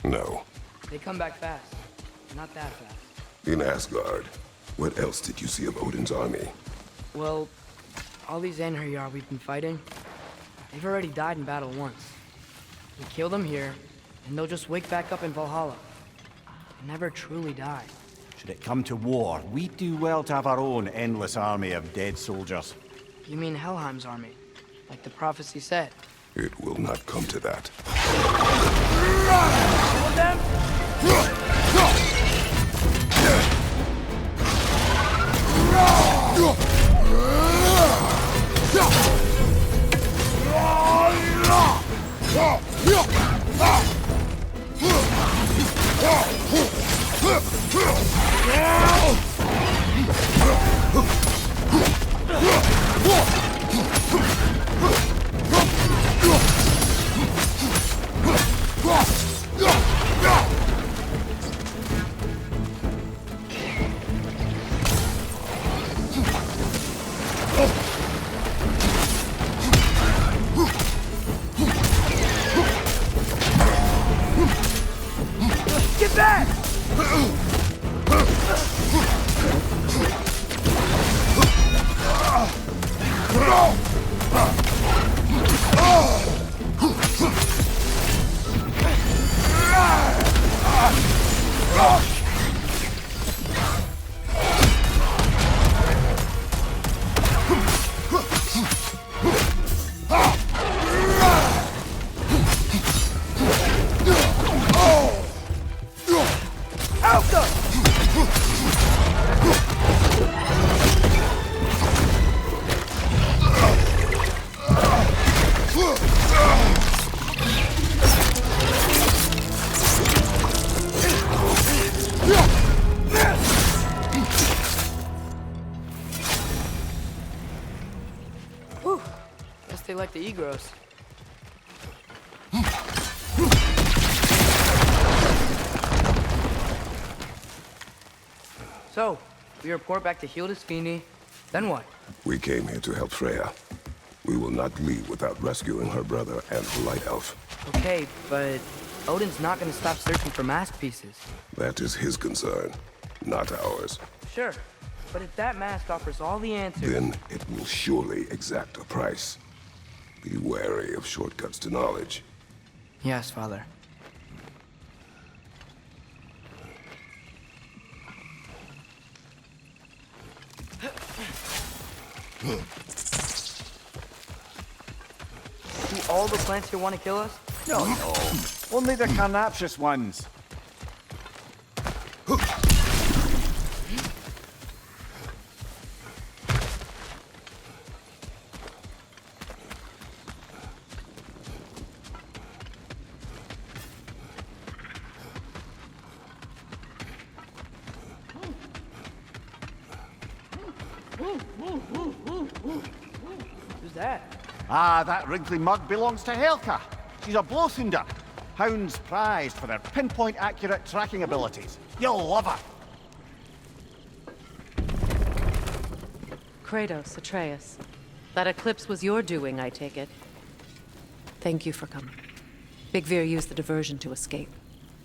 No. They come back fast. Not that fast. In Asgard, what else did you see of Odin's army? Well, all these Einherjar we've been fighting, they've already died in battle once. We kill them here, and they'll just wake back up in Valhalla. Never truly die. Should it come to war, we'd do well to have our own endless army of dead soldiers. You mean Helheim's army? Like the prophecy said. It will not come to that. Kill them? Get back! Whew. Guess they like the Egros. So, we report back to Hildisvini, then what? We came here to help Freya. We will not leave without rescuing her brother and the Light Elf. Okay, but Odin's not gonna stop searching for mask pieces. That is his concern, not ours. Sure, but if that mask offers all the answers... Then it will surely exact a price. Be wary of shortcuts to knowledge. Yes, Father. Do all the plants here want to kill us? No, no. Only the carnivorous ones. Who's that? Ah, that wrinkly mug belongs to Helka. She's a Blothunder. Hounds prized for their pinpoint accurate tracking abilities. You'll love her. Kratos, Atreus. That eclipse was your doing, I take it. Thank you for coming. Big Veer used the diversion to escape.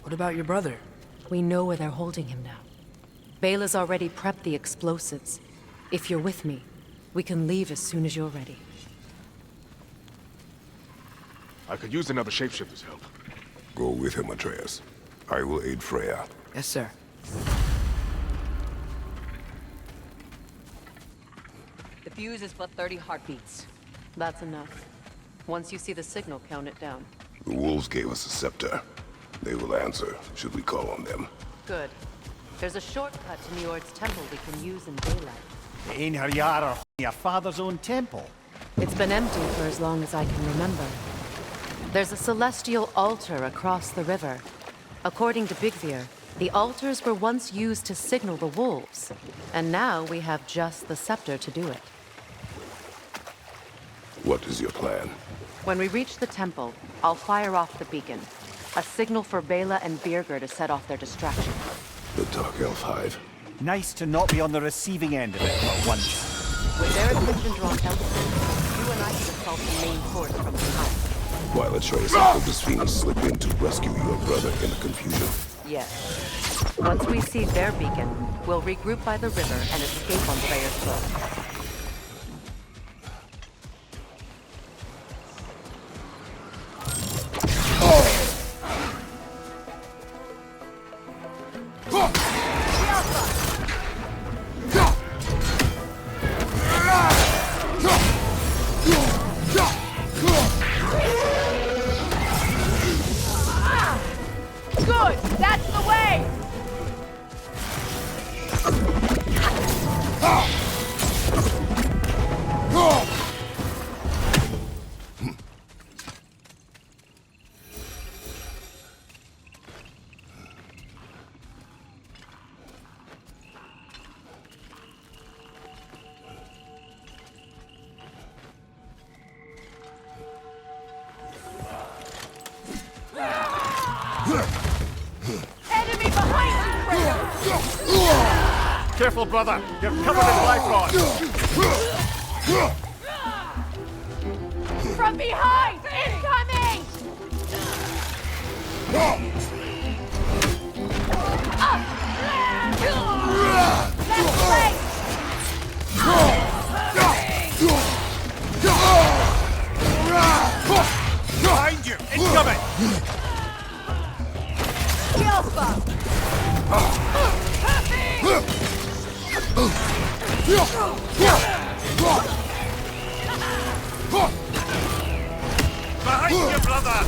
What about your brother? We know where they're holding him now. Bela's already prepped the explosives. If you're with me, we can leave as soon as you're ready. I could use another shapeshifter's help. Go with him, Atreus. I will aid Freya. Yes, sir. The fuse is but 30 heartbeats. That's enough. Once you see the signal, count it down. The wolves gave us a scepter. They will answer, should we call on them. Good. There's a shortcut to Njord's temple we can use in daylight. The Einherjar are your father's own temple. It's been empty for as long as I can remember. There's a celestial altar across the river. According to Big Veer, the altars were once used to signal the wolves, and now we have just the scepter to do it. What is your plan? When we reach the temple, I'll fire off the beacon, a signal for Bela and Birgir to set off their distraction. The Dark Elf Hive. Nice to not be on the receiving end of it for once. With their attention drawn elsewhere, you and I could assault the main force from behind. While Atreus and Hilda's fiends slip in to rescue your brother in the confusion. Yes. Once we see their beacon, we'll regroup by the river and escape on Freyr's boat. Good! That's the way! Enemy behind you, Kratos! Careful, brother. You're covered in life From behind! Incoming! Left leg! Behind you! Incoming! Behind you, brother!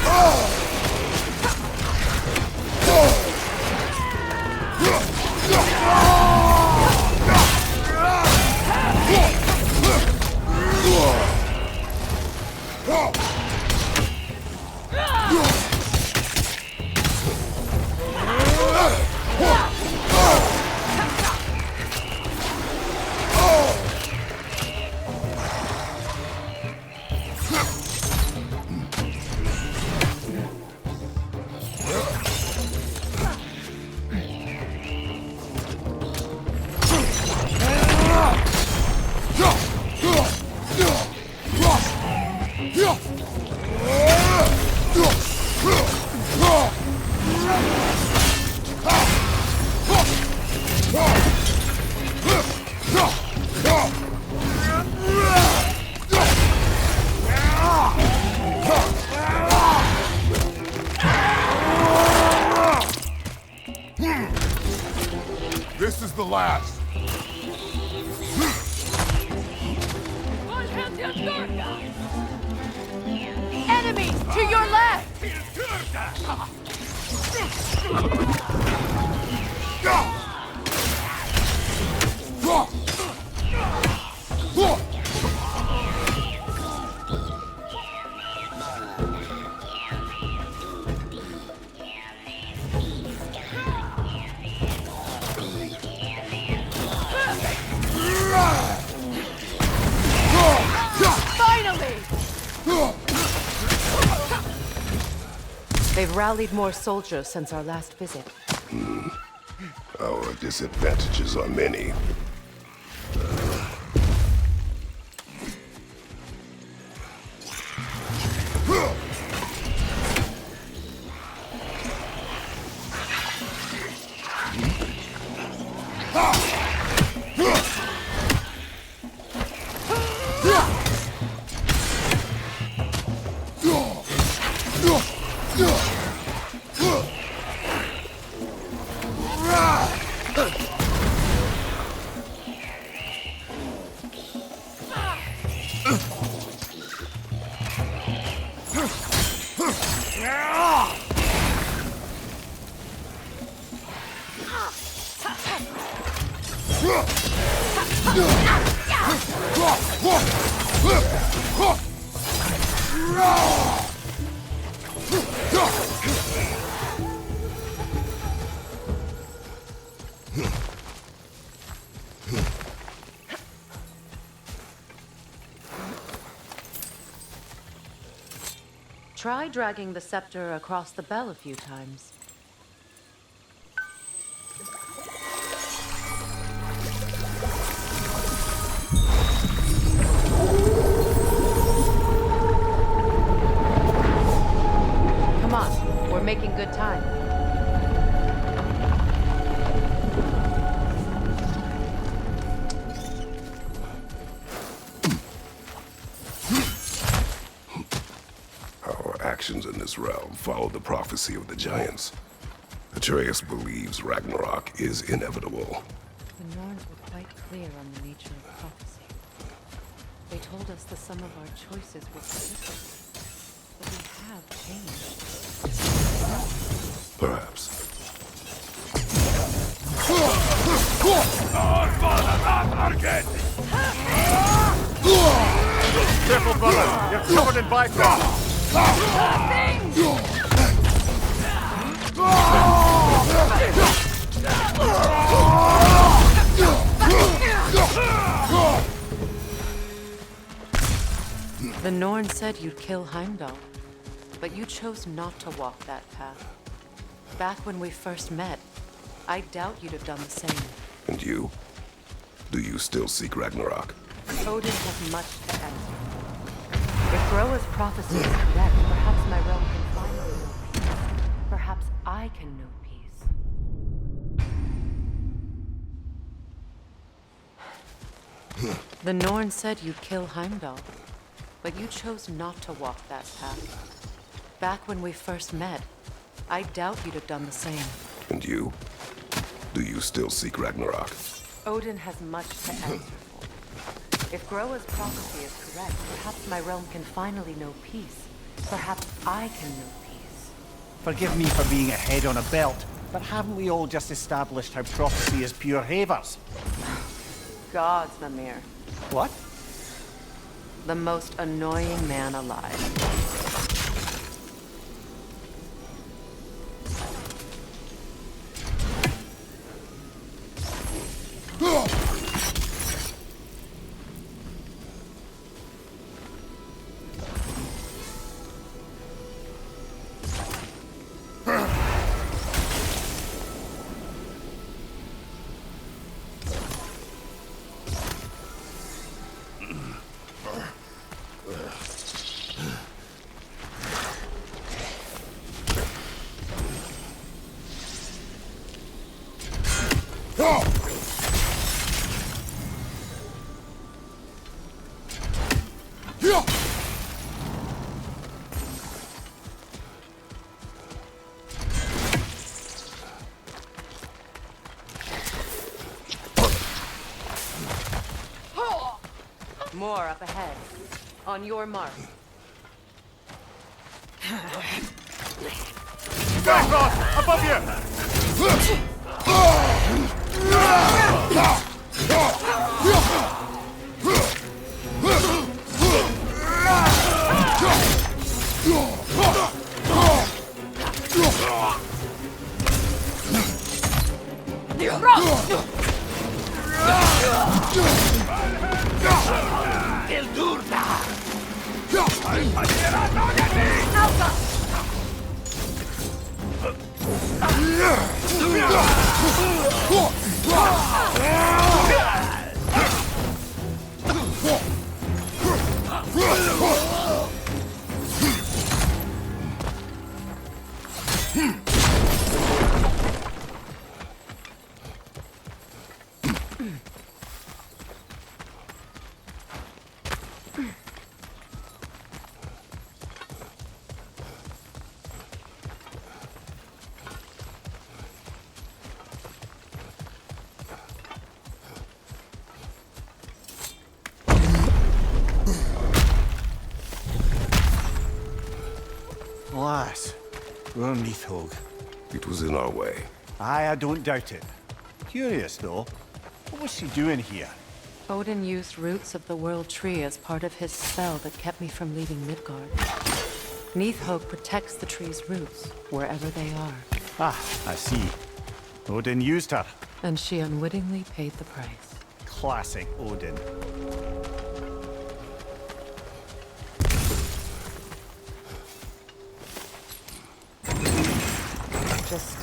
This is the last. Enemies to your left! Finally! They've rallied more soldiers since our last visit. Our disadvantages are many. Try dragging the scepter across the bell a few times. actions in this realm follow the prophecy of the giants. Atreus believes Ragnarok is inevitable. The Norns were quite clear on the nature of prophecy. They told us the sum of our choices were predictable, but we have changed. Perhaps. Careful, brother. You're covered in bifrost. The Norn said you'd kill Heimdall, but you chose not to walk that path. Back when we first met, I doubt you'd have done the same. And you? Do you still seek Ragnarok? Odin has much to answer for. If Groa's prophecy is correct, perhaps my realm can finally know peace. Perhaps I can know peace. The Norn said you'd kill Heimdall, but you chose not to walk that path. Back when we first met, I doubt you'd have done the same. And you? Do you still seek Ragnarok? Odin has much to answer for. If Groa's prophecy is correct, perhaps my realm can finally know peace. Perhaps I can know peace. Forgive me for being a head on a belt, but haven't we all just established how prophecy is pure havers? Gods, Mimir. What? The most annoying man alive. More up ahead. On your mark. Bifrost! Above you! Alas, we're Nithhog. It was in our way. Aye, I don't doubt it. Curious, though. What was she doing here? Odin used roots of the World Tree as part of his spell that kept me from leaving Midgard. Nithhog protects the tree's roots, wherever they are. Ah, I see. Odin used her. And she unwittingly paid the price. Classic Odin. Just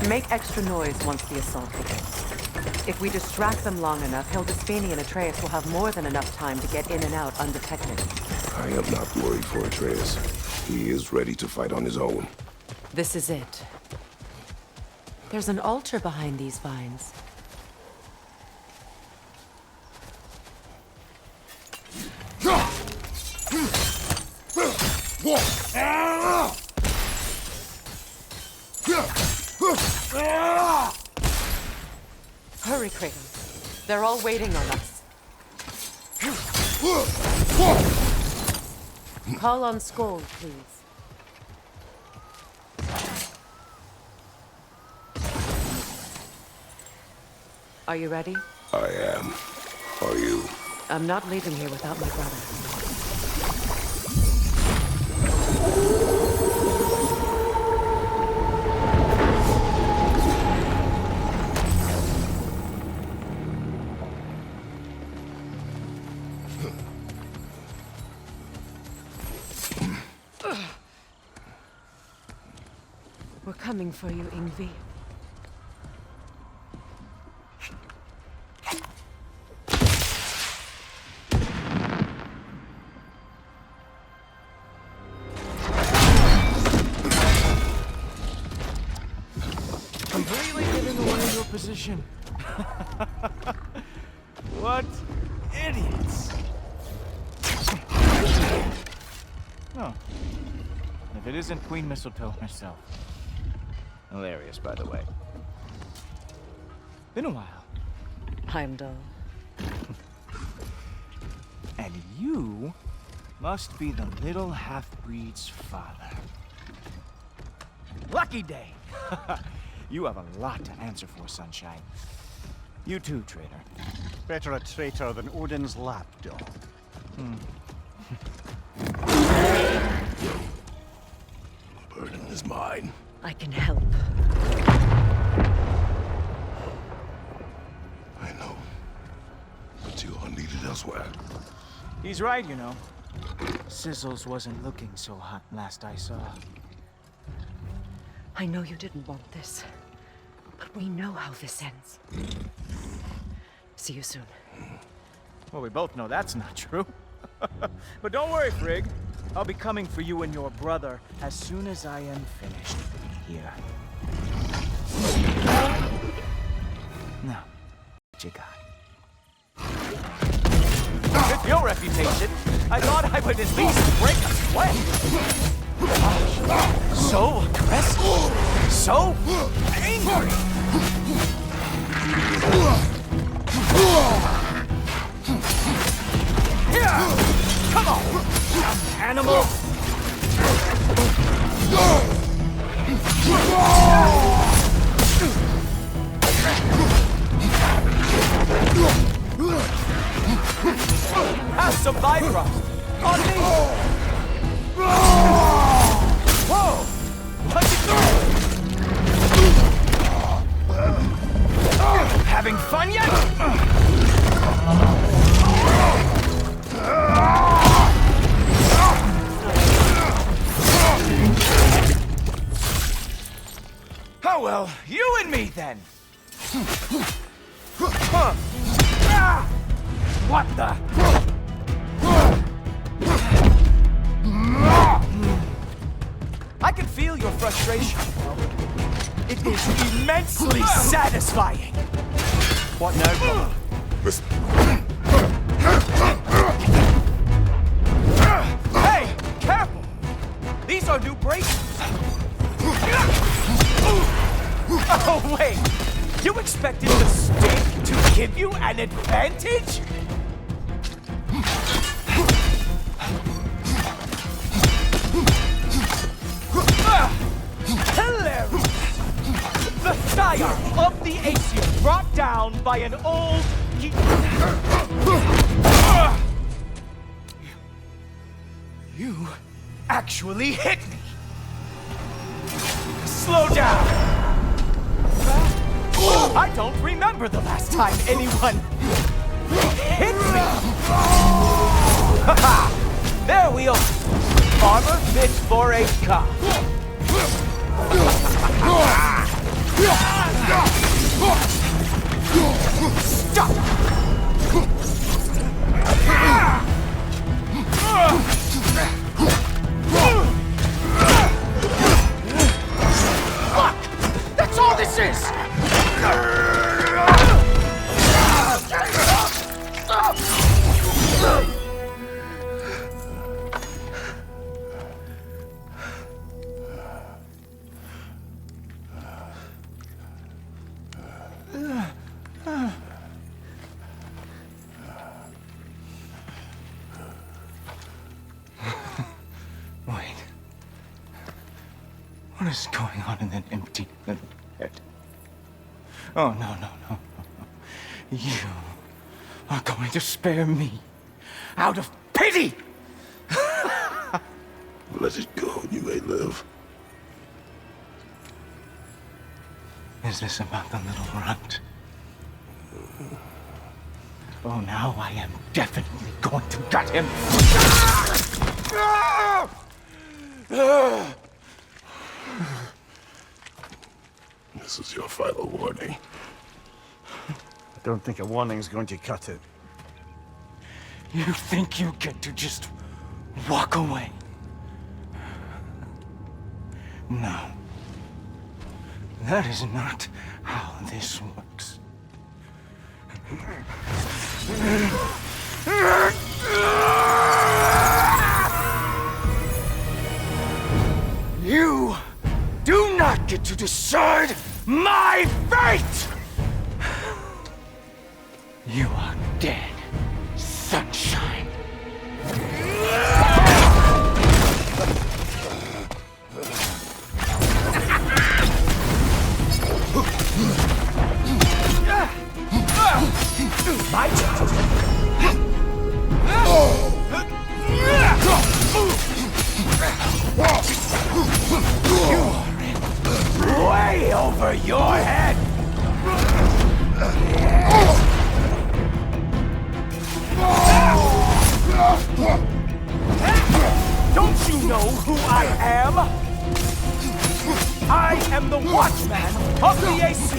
make extra noise once the assault begins. If we distract them long enough, Hildisfini and Atreus will have more than enough time to get in and out undetected. I am not worried for Atreus. He is ready to fight on his own. This is it. There's an altar behind these vines. Hurry, Kratos. They're all waiting on us. Call on Skull, please. Are you ready? I am. Are you? I'm not leaving here without my brother. We're coming for you, Ingvi. Completely getting away your position. What idiots. Oh. If it isn't Queen Mistletoe herself. Hilarious, by the way. Been a while. Heimdall. And you must be the little half-breed's father. Lucky day! You have a lot to answer for, Sunshine. You too, traitor. Better a traitor than Odin's lapdog. The burden is mine. I can help. I know. But you are needed elsewhere. He's right, you know. Sizzles wasn't looking so hot last I saw. I know you didn't want this, but we know how this ends. See you soon. Well, we both know that's not true. But don't worry, Frigg. I'll be coming for you and your brother as soon as I am finished here. Now, what you got? With your reputation, I thought I would at least break a sweat. So aggressive, so angry. Come on, animal. Have some Bifrost on me. Whoa! What's it doing? Having fun yet? Oh well, you and me then. What the? I can feel your frustration. It is immensely satisfying. What now? Hey, careful! These are new braces. Oh wait, you expected the stick to give you an advantage? Hilarious! The sire of the Aesir brought down by an old... You actually hit me! Slow down! I don't remember the last time anyone hit me! Haha! There we are! Armor fit for a cop. Stop! Fuck! That's all this is! What is going on in that empty little head? Oh, no, no, no, no, no. You are going to spare me out of pity! Let it go and you may live. Is this about the little runt? Oh, now I am definitely going to gut him. This is your final warning. I don't think a warning's going to cut it. You think you get to just walk away? No. That is not how this works. You do not get to decide my fate! You are dead, sunshine. My turn. You are in way over your head. Don't you know who I am? I am the Watchman of the AC,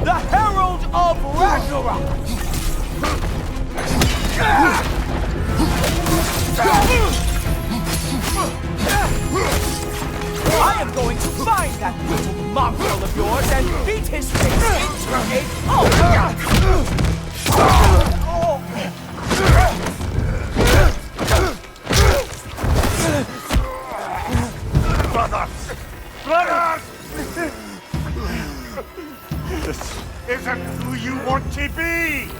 the Herald of Ragnarok. I am going to find that little mongrel of yours and beat his face into a Brothers! This isn't who you want to be!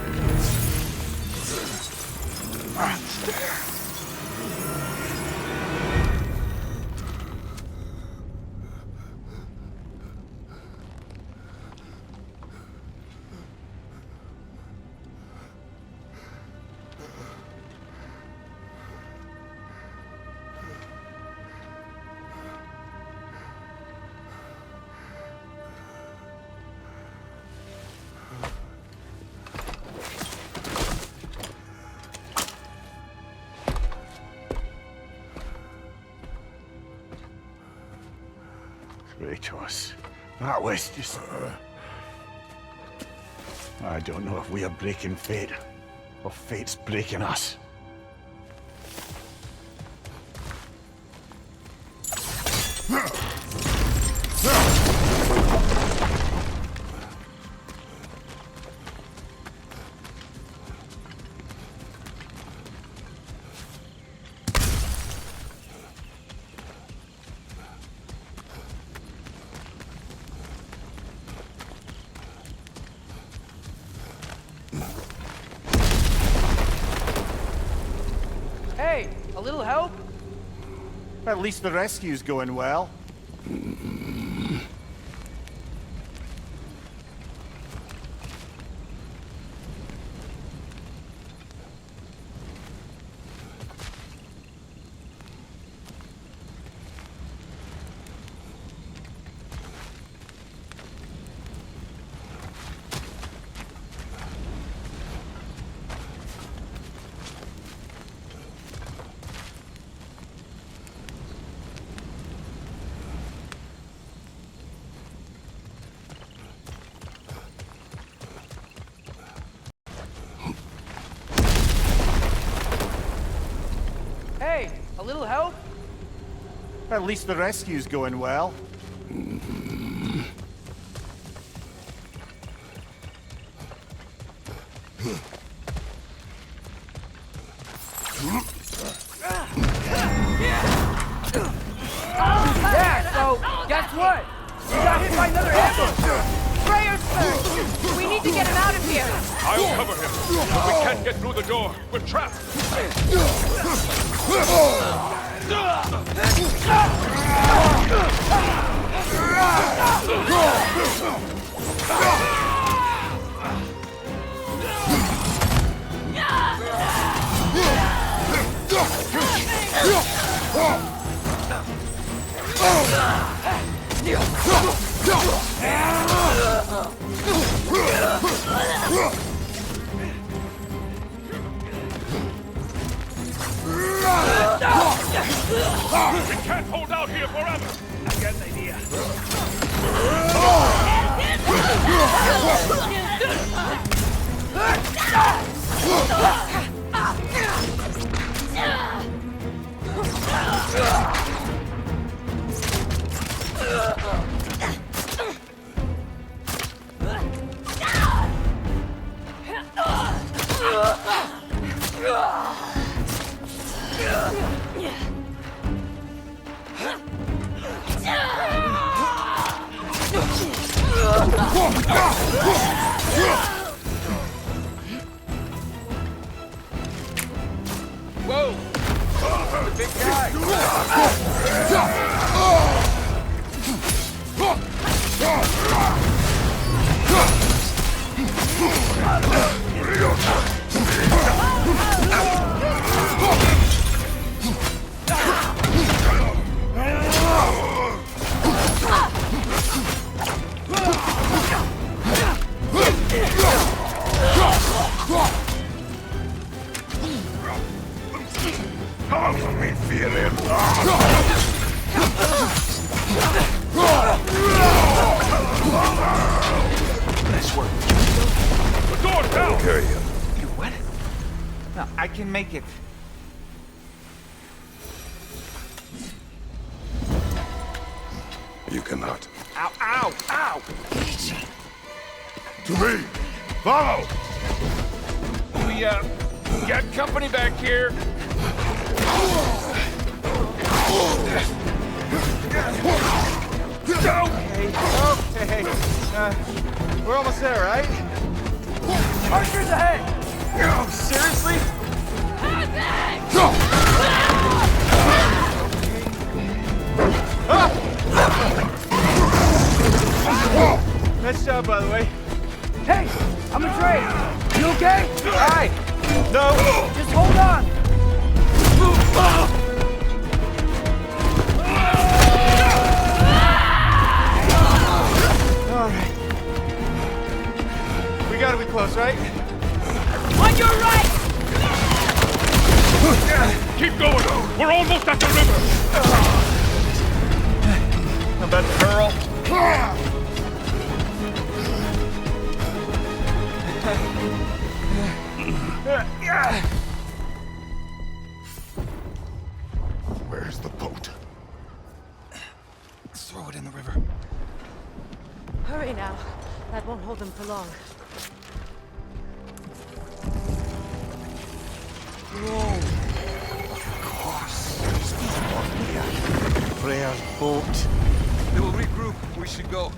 Kratos, that was just... I don't know if we are breaking fate, or fate's breaking us. Hey, a little help? At least the rescue's going well. Hey, a little help? At least the rescue's going well. Yeah, so, guess what? We got hit by another ambush! Prayers first! We need to get him out of here! I'll cover him. We can't get through the door. We're trapped. We can't hold out here forever! I got an idea. Whoa! The big guy! How me feeling? Nice work. The door's down! Carry him. You what? No, I can make it. You cannot. Ow, ow, ow! To me! Follow! We, got company back here. Okay. We're almost there, right? Archers ahead! Oh, seriously? Nice job, by the way. Hey, I'm a Drake. You okay? Aye. No. Just hold on. All right. We gotta be close, right? On your right! Keep going! We're almost at the river! I'm about to hurl. Where's the boat? Let's throw it in the river. Hurry now. That won't hold them for long. Freya's boat. They will regroup. We should go.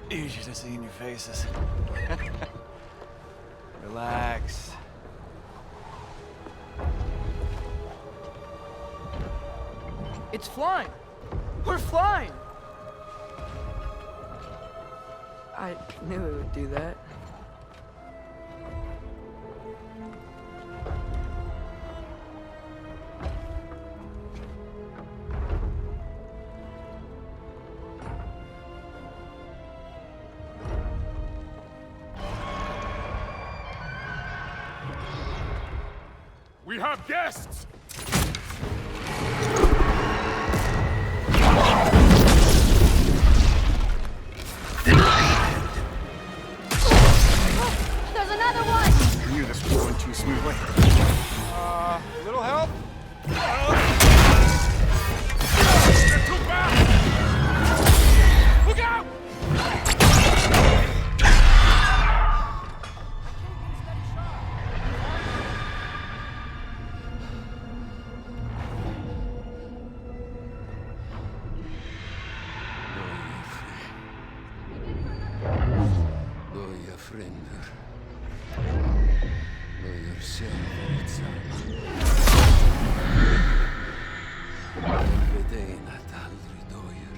You should have seen your faces. Relax. It's flying. We're flying. I knew it would do that. We have guests! There's another one! I knew this was going too smoothly. Little help? Look out! Goja fränder. Goja själva Vedena aldrig döjer.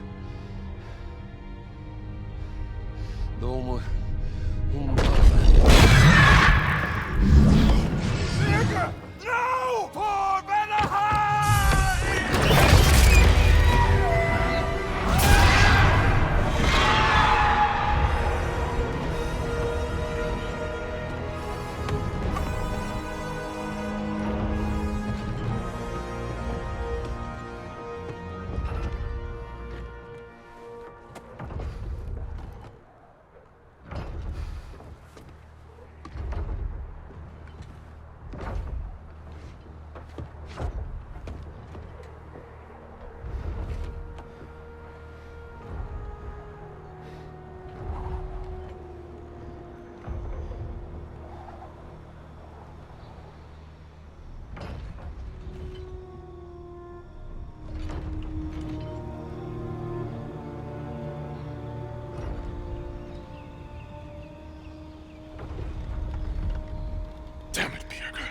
Domor, hon No! For Valhalla! Damn it, Bjerke.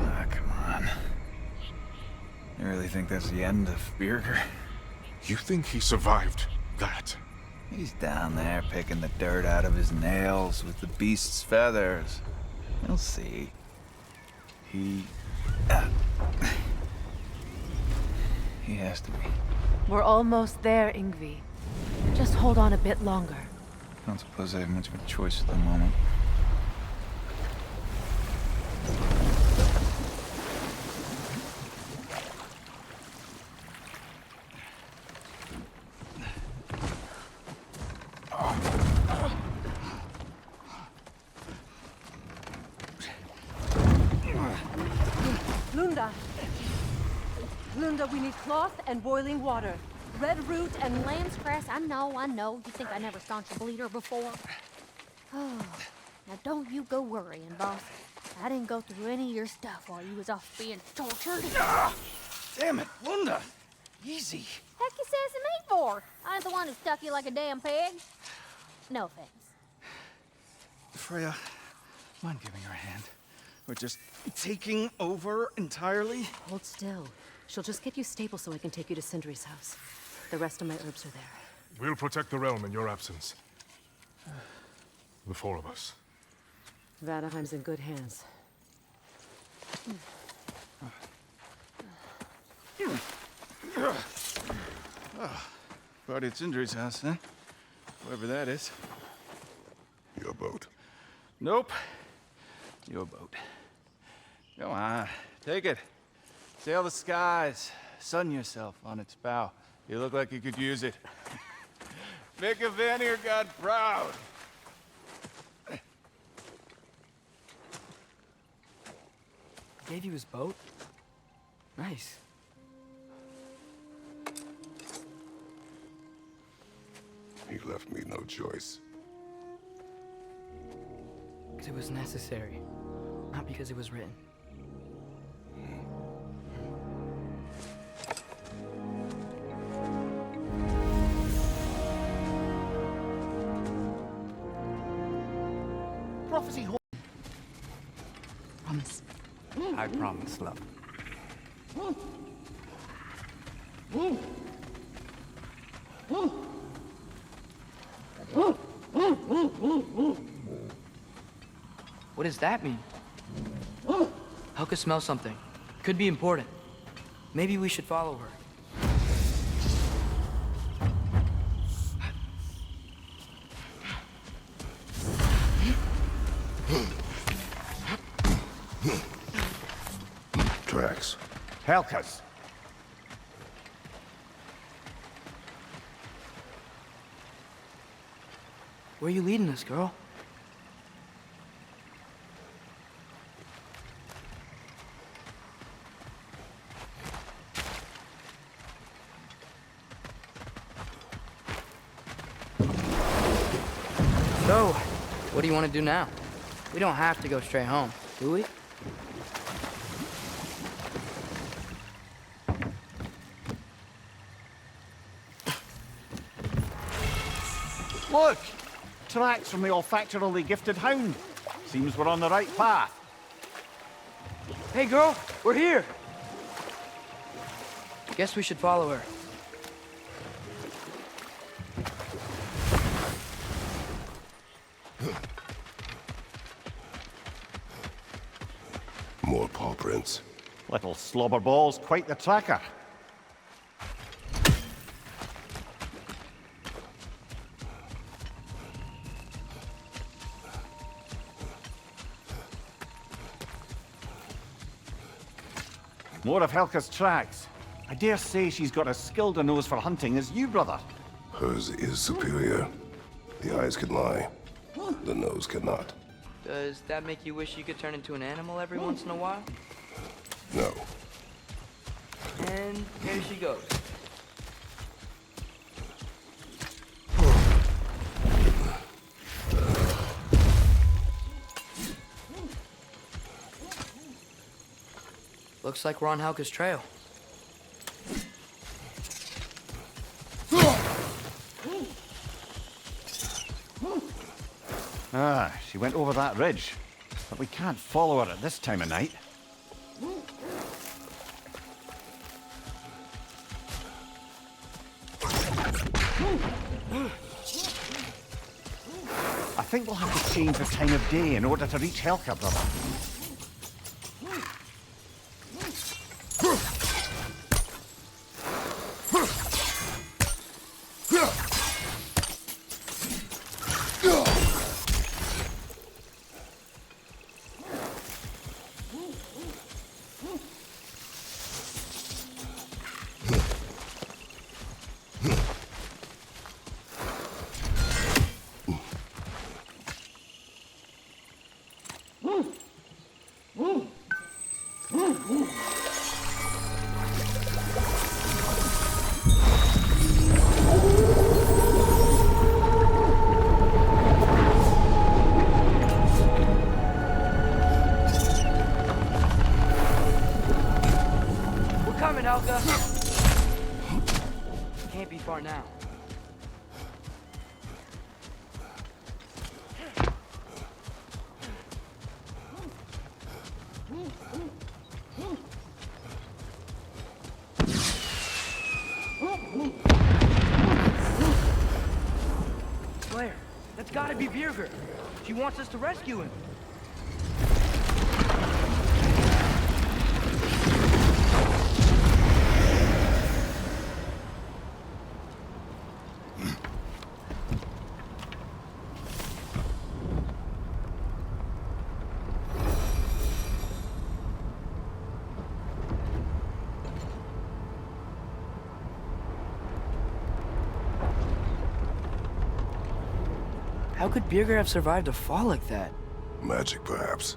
Ah, come on. You really think that's the end of Bjerke? You think he survived that? He's down there picking the dirt out of his nails with the beast's feathers. You'll see. He has to be. We're almost there, Ingvi. Just hold on a bit longer. I don't suppose I have much of a choice at the moment. Lunda! Lunda, we need cloth and boiling water. Red root and lamb's cress. I know. You think I never staunched a bleeder before? Oh, now don't you go worrying, boss. I didn't go through any of your stuff while you was off being tortured. Damn it, Lunda! Easy. Heck you sassing me for? I ain't the one who stuck you like a damn pig. No offense. Freya, mind giving her a hand? We're just taking over entirely? Hold still. She'll just get you stable so I can take you to Sindri's house. The rest of my herbs are there. We'll protect the realm in your absence. The four of us. Vanaheim's in good hands. Party at Sindri's house, huh? Whoever that is. Your boat. Nope. Your boat. Go on, take it. Sail the skies. Sun yourself on its bow. You look like you could use it. Make a Vanir god proud. Gave you his boat? Nice. He left me no choice. Because it was necessary, not because it was written. Prophecy Hall. Promise. I promise, love. What does that mean? Helka smells something. Could be important. Maybe we should follow her. Helka's. Where are you leading us, girl? So, what do you want to do now? We don't have to go straight home, do we? Look! Tracks from the olfactorily gifted hound. Seems we're on the right path. Hey, girl, we're here. Guess we should follow her. More paw prints. Little slobberball's quite the tracker. More of Helka's tracks. I dare say she's got as skilled a nose for hunting as you, brother. Hers is superior. The eyes can lie. The nose cannot. Does that make you wish you could turn into an animal every once in a while? No. And here she goes. Looks like we're on Helka's trail. Ah, she went over that ridge. But we can't follow her at this time of night. I think we'll have to change the time of day in order to reach Helka, brother. Can't be far now. Claire, that's gotta be Birger. She wants us to rescue him. How could Birger have survived a fall like that? Magic, perhaps.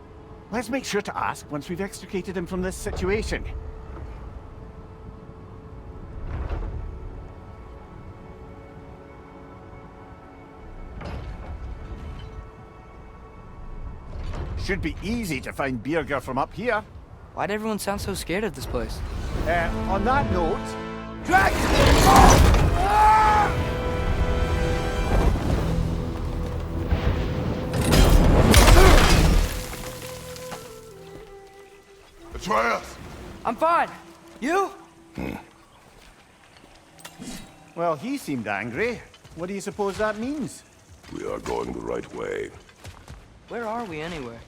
Let's make sure to ask once we've extricated him from this situation. Should be easy to find Birger from up here. Why'd everyone sound so scared of this place? On that note... Dragon! Atreus! I'm fine. You? Well, he seemed angry. What do you suppose that means? We are going the right way. Where are we anyway?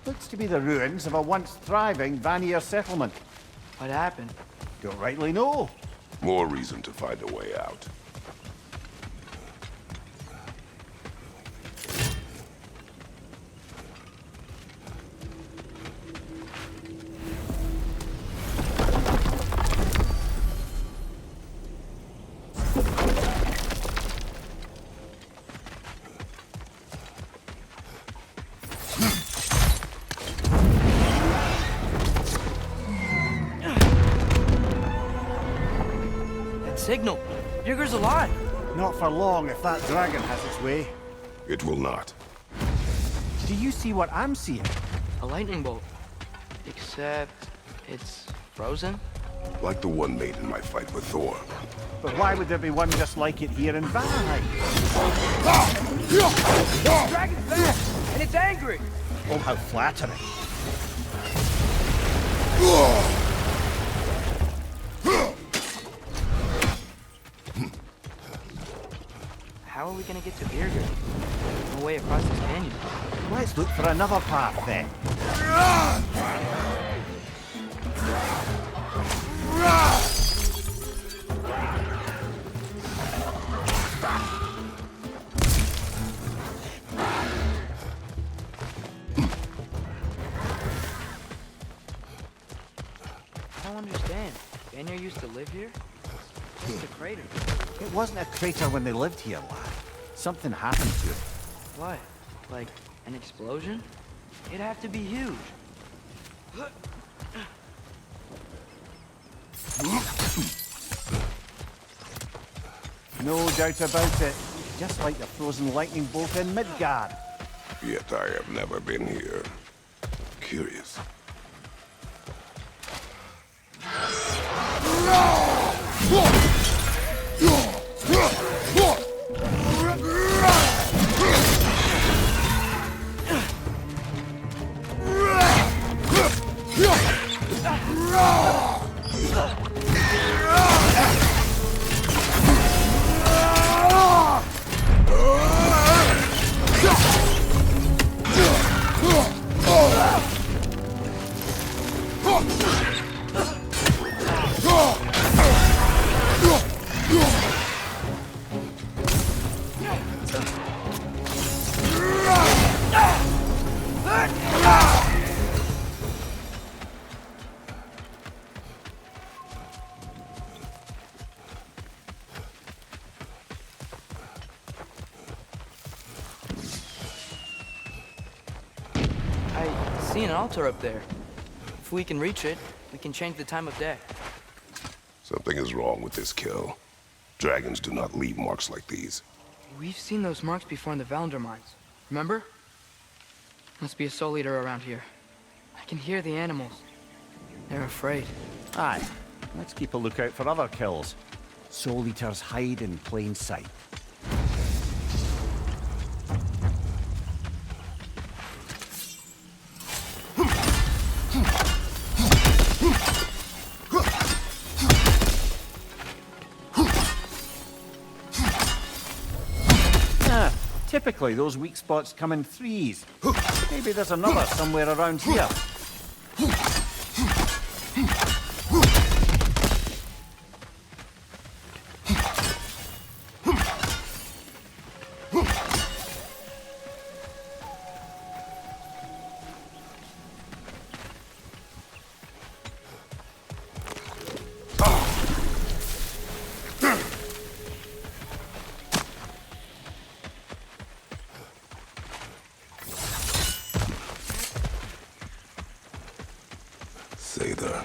Looks to be the ruins of a once thriving Vanir settlement. What happened? Don't rightly know. More reason to find a way out. That signal. Björger's alive. Not for long if that dragon has its way. It will not. Do you see what I'm seeing? A lightning bolt. Except it's frozen? Like the one made in my fight with Thor. But why would there be one just like it here in Valhalla? The dragon's back, and it's angry. Oh, how flattering. How are we gonna get to Björger? No way across this canyon. Let's look for another path then. I don't understand. Vanir used to live here? It's a crater. It wasn't a crater when they lived here, lad. Something happened to it. What? Like an explosion? It'd have to be huge. No doubt about it. Just like the frozen lightning bolt in Midgard. Yet I have never been here. Curious. I see an altar up there. If we can reach it, we can change the time of day. Something is wrong with this kill. Dragons do not leave marks like these. We've seen those marks before in the Valhalla mines. Remember? Must be a soul eater around here. I can hear the animals. They're afraid. Aye. Let's keep a lookout for other kills. Soul eaters hide in plain sight. Typically, those weak spots come in threes. Maybe there's another somewhere around here. Say that.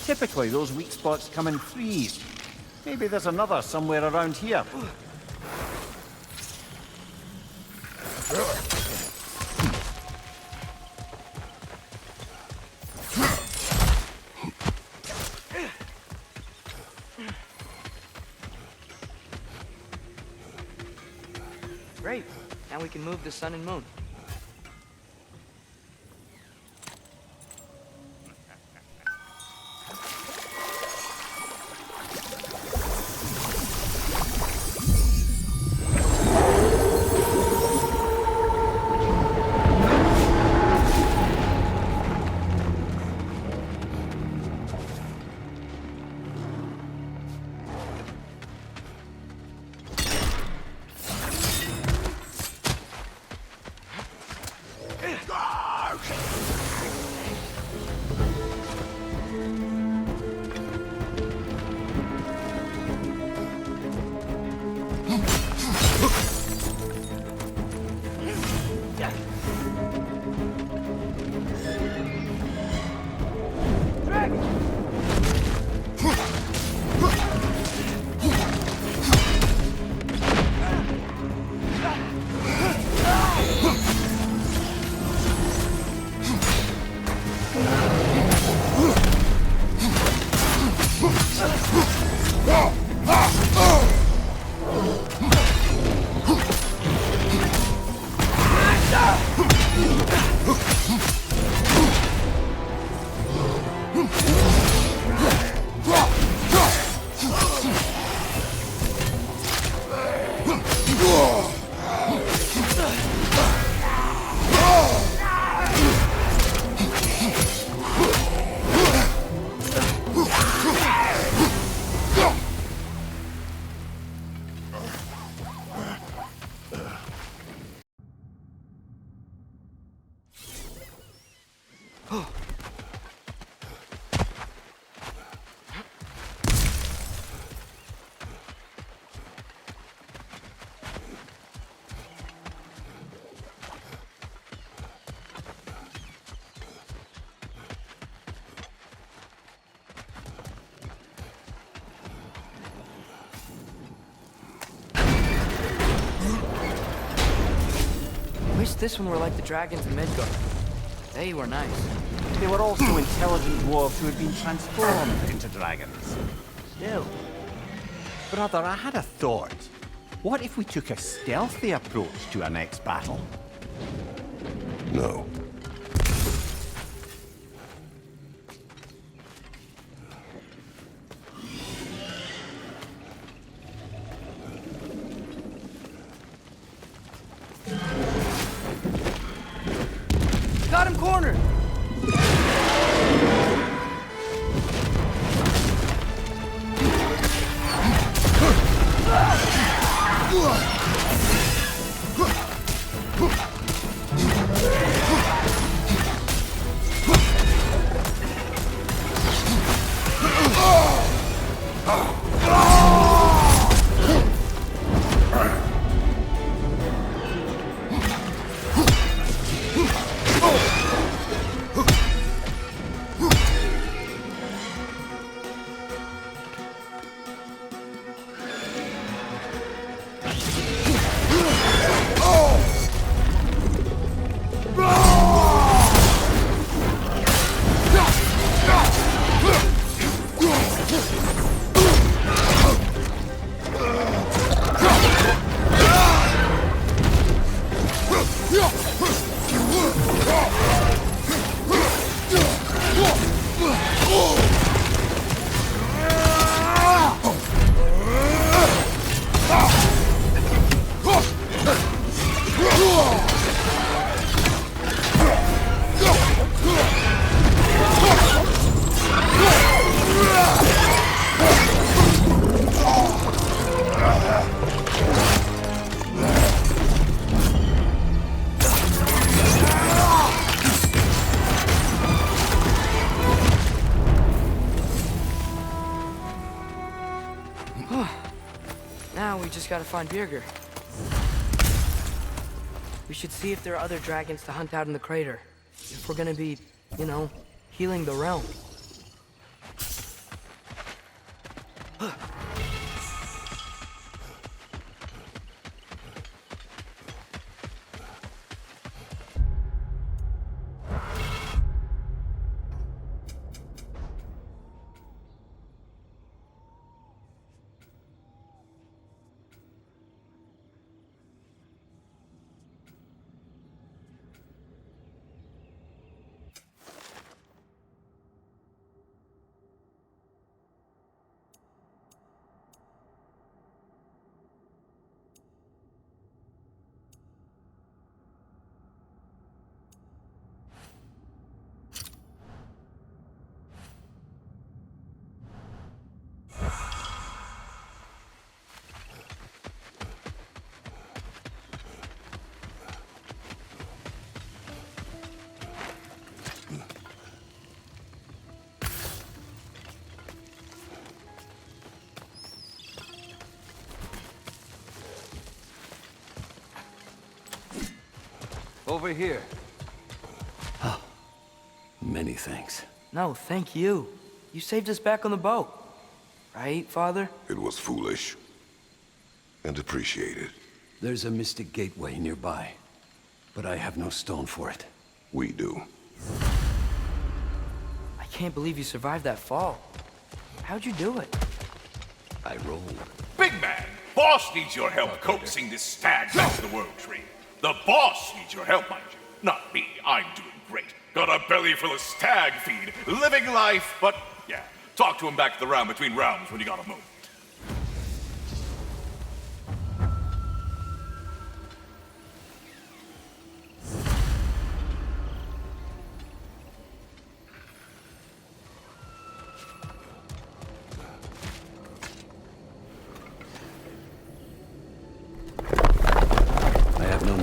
Typically those weak spots come in threes. Maybe there's another somewhere around here. Great. Now we can move the sun and moon. Wish this one were like the dragons in Midgard. They were nice. They were also intelligent dwarves who had been transformed into dragons. Still. Brother, I had a thought. What if we took a stealthy approach to our next battle? No. Got him cornered! Now we just gotta find Birger. We should see if there are other dragons to hunt out in the crater. If we're gonna be, you know, healing the realm. Over here. Oh, many thanks. No, thank you. You saved us back on the boat. Right, Father? It was foolish. And appreciated. There's a mystic gateway nearby, but I have no stone for it. We do. I can't believe you survived that fall. How'd you do it? I rolled. Big man, boss needs your help coaxing this stag back to the World Tree. The boss needs your help, mind you. Not me, I'm doing great. Got a belly full of stag feed, living life, but yeah, talk to him back to the round between rounds when you got a moment.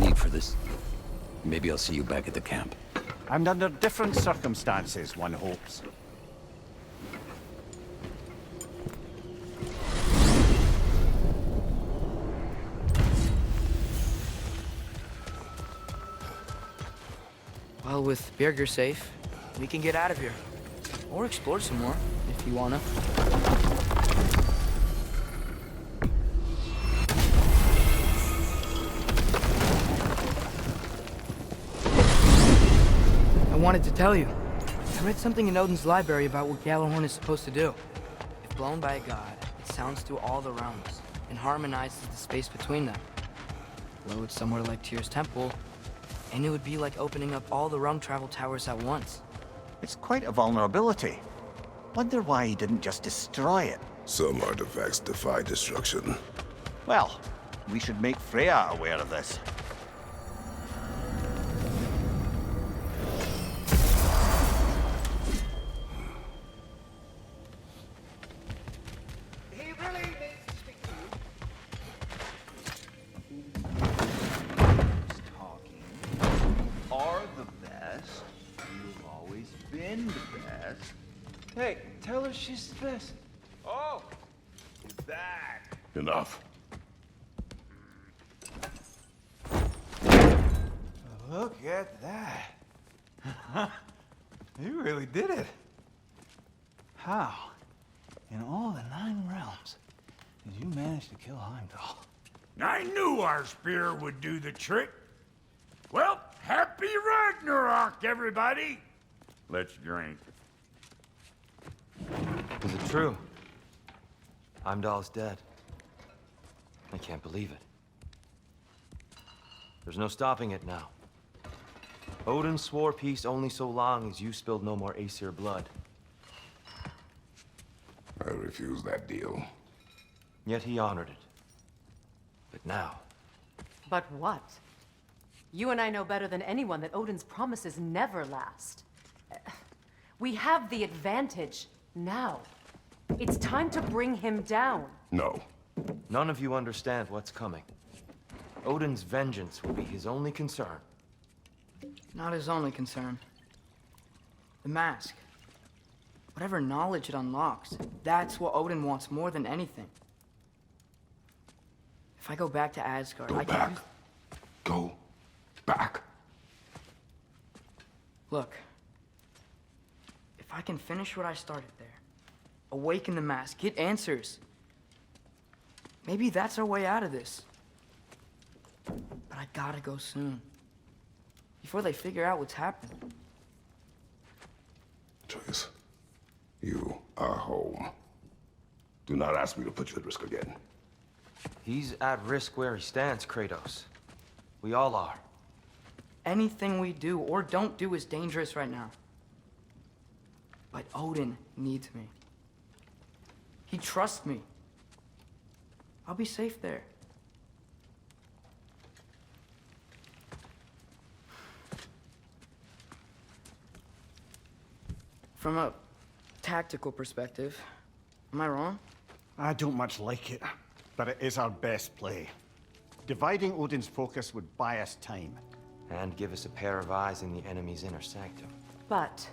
leave for this? Maybe I'll see you back at the camp. And under different circumstances, one hopes. Well, with Birger safe, we can get out of here. Or explore some more, if you wanna. I wanted to tell you. I read something in Odin's library about what Gjallarhorn is supposed to do. If blown by a god, it sounds through all the realms and harmonizes the space between them. Blow it somewhere like Tyr's temple, and it would be like opening up all the realm travel towers at once. It's quite a vulnerability. Wonder why he didn't just destroy it. Some artifacts defy destruction. Well, we should make Freya aware of this. He really needs to speak to you. Are the best. You've always been the best. Hey, tell her she's the best. Oh, you're back. Enough. Look at that. You really did it. How, in all the 9 realms, did you manage to kill Heimdall? I knew our spear would do the trick. Well, happy Ragnarok, everybody. Let's drink. Is it true? Heimdall's dead. I can't believe it. There's no stopping it now. Odin swore peace only so long as you spilled no more Aesir blood. I refuse that deal. Yet he honored it. But now... But what? You and I know better than anyone that Odin's promises never last. We have the advantage now. It's time to bring him down. No. None of you understand what's coming. Odin's vengeance will be his only concern. Not his only concern. The mask. Whatever knowledge it unlocks, that's what Odin wants more than anything. If I go back to Asgard, I can... Go back. Look. If I can finish what I started there, awaken the mask, get answers, maybe that's our way out of this. But I gotta go soon. Before they figure out what's happening. Choice. You are home. Do not ask me to put you at risk again. He's at risk where he stands, Kratos. We all are. Anything we do or don't do is dangerous right now. But Odin needs me. He trusts me. I'll be safe there. From a tactical perspective, am I wrong? I don't much like it, but it is our best play. Dividing Odin's focus would buy us time. And give us a pair of eyes in the enemy's inner sanctum. But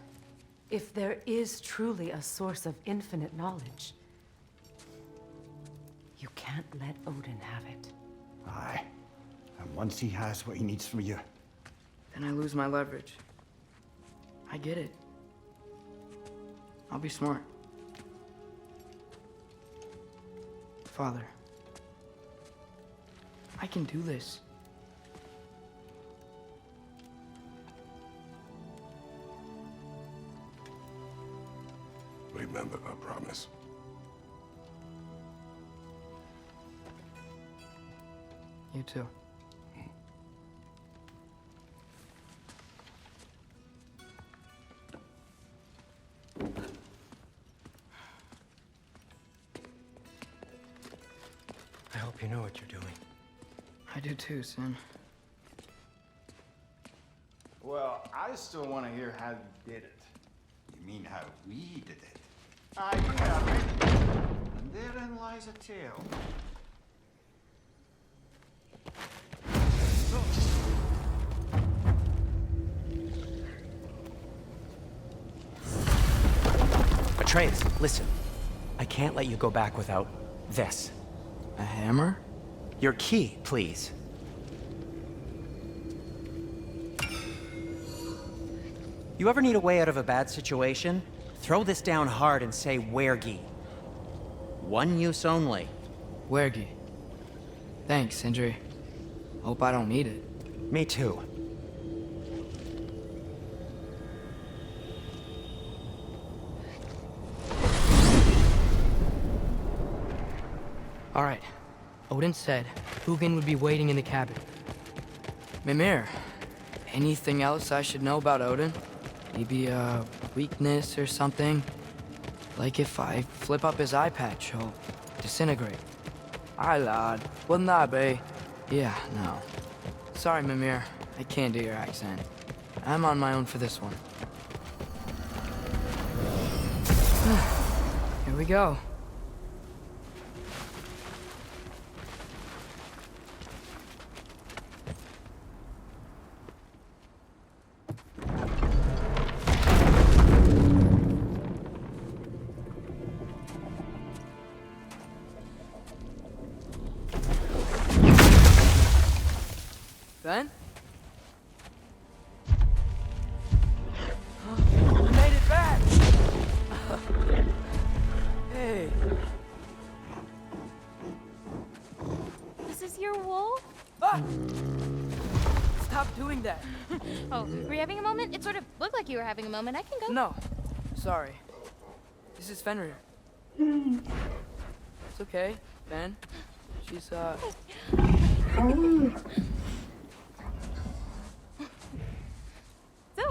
if there is truly a source of infinite knowledge, you can't let Odin have it. Aye. And once he has what he needs from you... Then I lose my leverage. I get it. I'll be smart. Father, I can do this. Remember our promise. You too. I hope you know what you're doing. I do too, Sin. Well, I still want to hear how you did it. You mean how we did it? Ah, you heard me. And therein lies a tale. Atreus, listen. I can't let you go back without this. A hammer? Your key, please. You ever need a way out of a bad situation? Throw this down hard and say wergi. One use only. Wergi. Thanks, Sindri. Hope I don't need it. Me too. All right. Odin said Hugin would be waiting in the cabin. Mimir, anything else I should know about Odin? Maybe a weakness or something? Like if I flip up his eye patch, he'll disintegrate. Aye, lad. Wouldn't that be? Yeah, no. Sorry, Mimir. I can't do your accent. I'm on my own for this one. Here we go. Ben? You made it back! Hey. This is your wolf? Ah! Stop doing that. Oh, were you having a moment? It sort of looked like you were having a moment. I can go. No. Sorry. This is Fenrir. It's okay, Ben. She's, So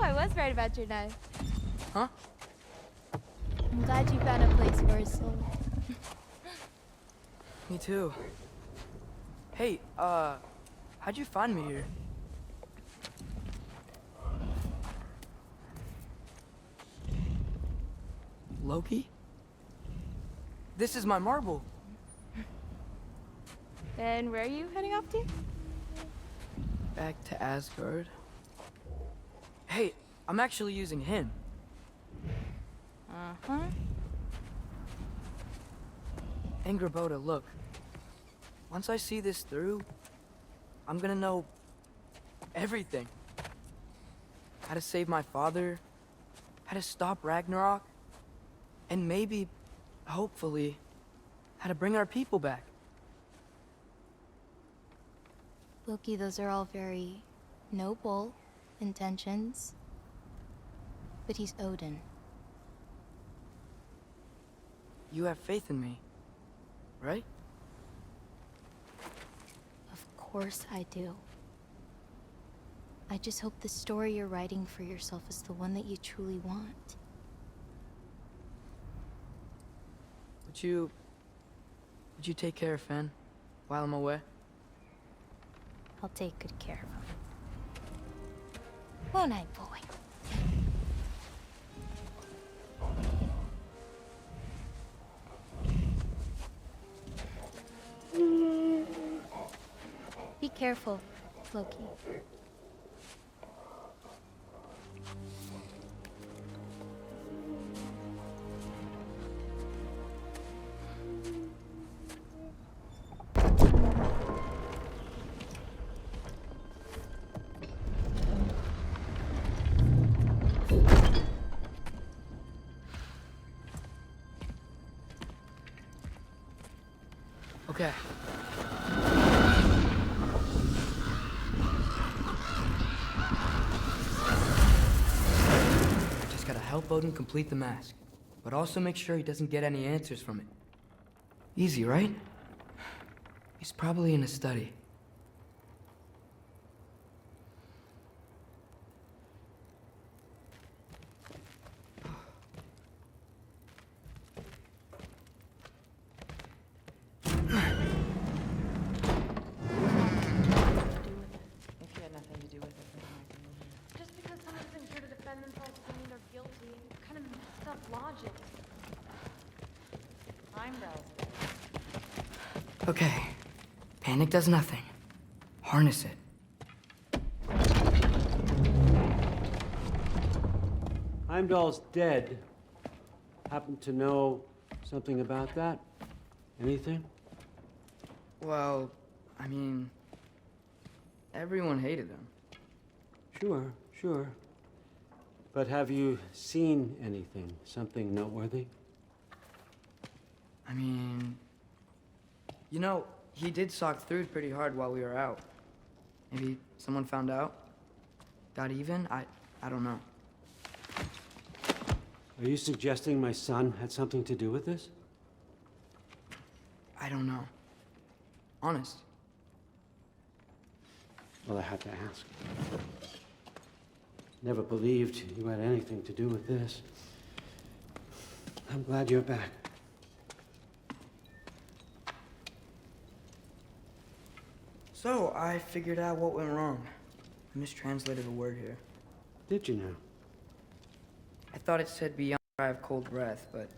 I was right about your knife. Huh? I'm glad you found a place for a soul. Me too. Hey, how'd you find me here? Loki? This is my marble. And where are you heading off to? Back to Asgard. Hey, I'm actually using him. Uh-huh. Angrboda, look. Once I see this through, I'm gonna know everything. How to save my father, how to stop Ragnarok, and maybe, hopefully, how to bring our people back. Loki, those are all very noble intentions. But he's Odin. You have faith in me, right? Of course I do. I just hope the story you're writing for yourself is the one that you truly want. Would you take care of Fen while I'm away? I'll take good care of him. Won't I, boy? Be careful, Loki. Okay. I just gotta help Odin complete the mask, but also make sure he doesn't get any answers from it. Easy, right? He's probably in a study. Just because someone's been here to defend themselves doesn't mean they're guilty. Kind of messed up logic. Okay. Panic does nothing. Harness it. Heimdall's dead. happen to know something about that? Anything? Well, I mean, everyone hated him. Sure, sure. But have you seen anything? Something noteworthy? I mean, you know, he did sock through pretty hard while we were out. Maybe someone found out? Got even? I don't know. Are you suggesting my son had something to do with this? I don't know. Honest. Well, I had to ask. Never believed you had anything to do with this. I'm glad you're back. So, I figured out what went wrong. I mistranslated a word here. Did you now? I thought it said beyond the cry of cold breath, but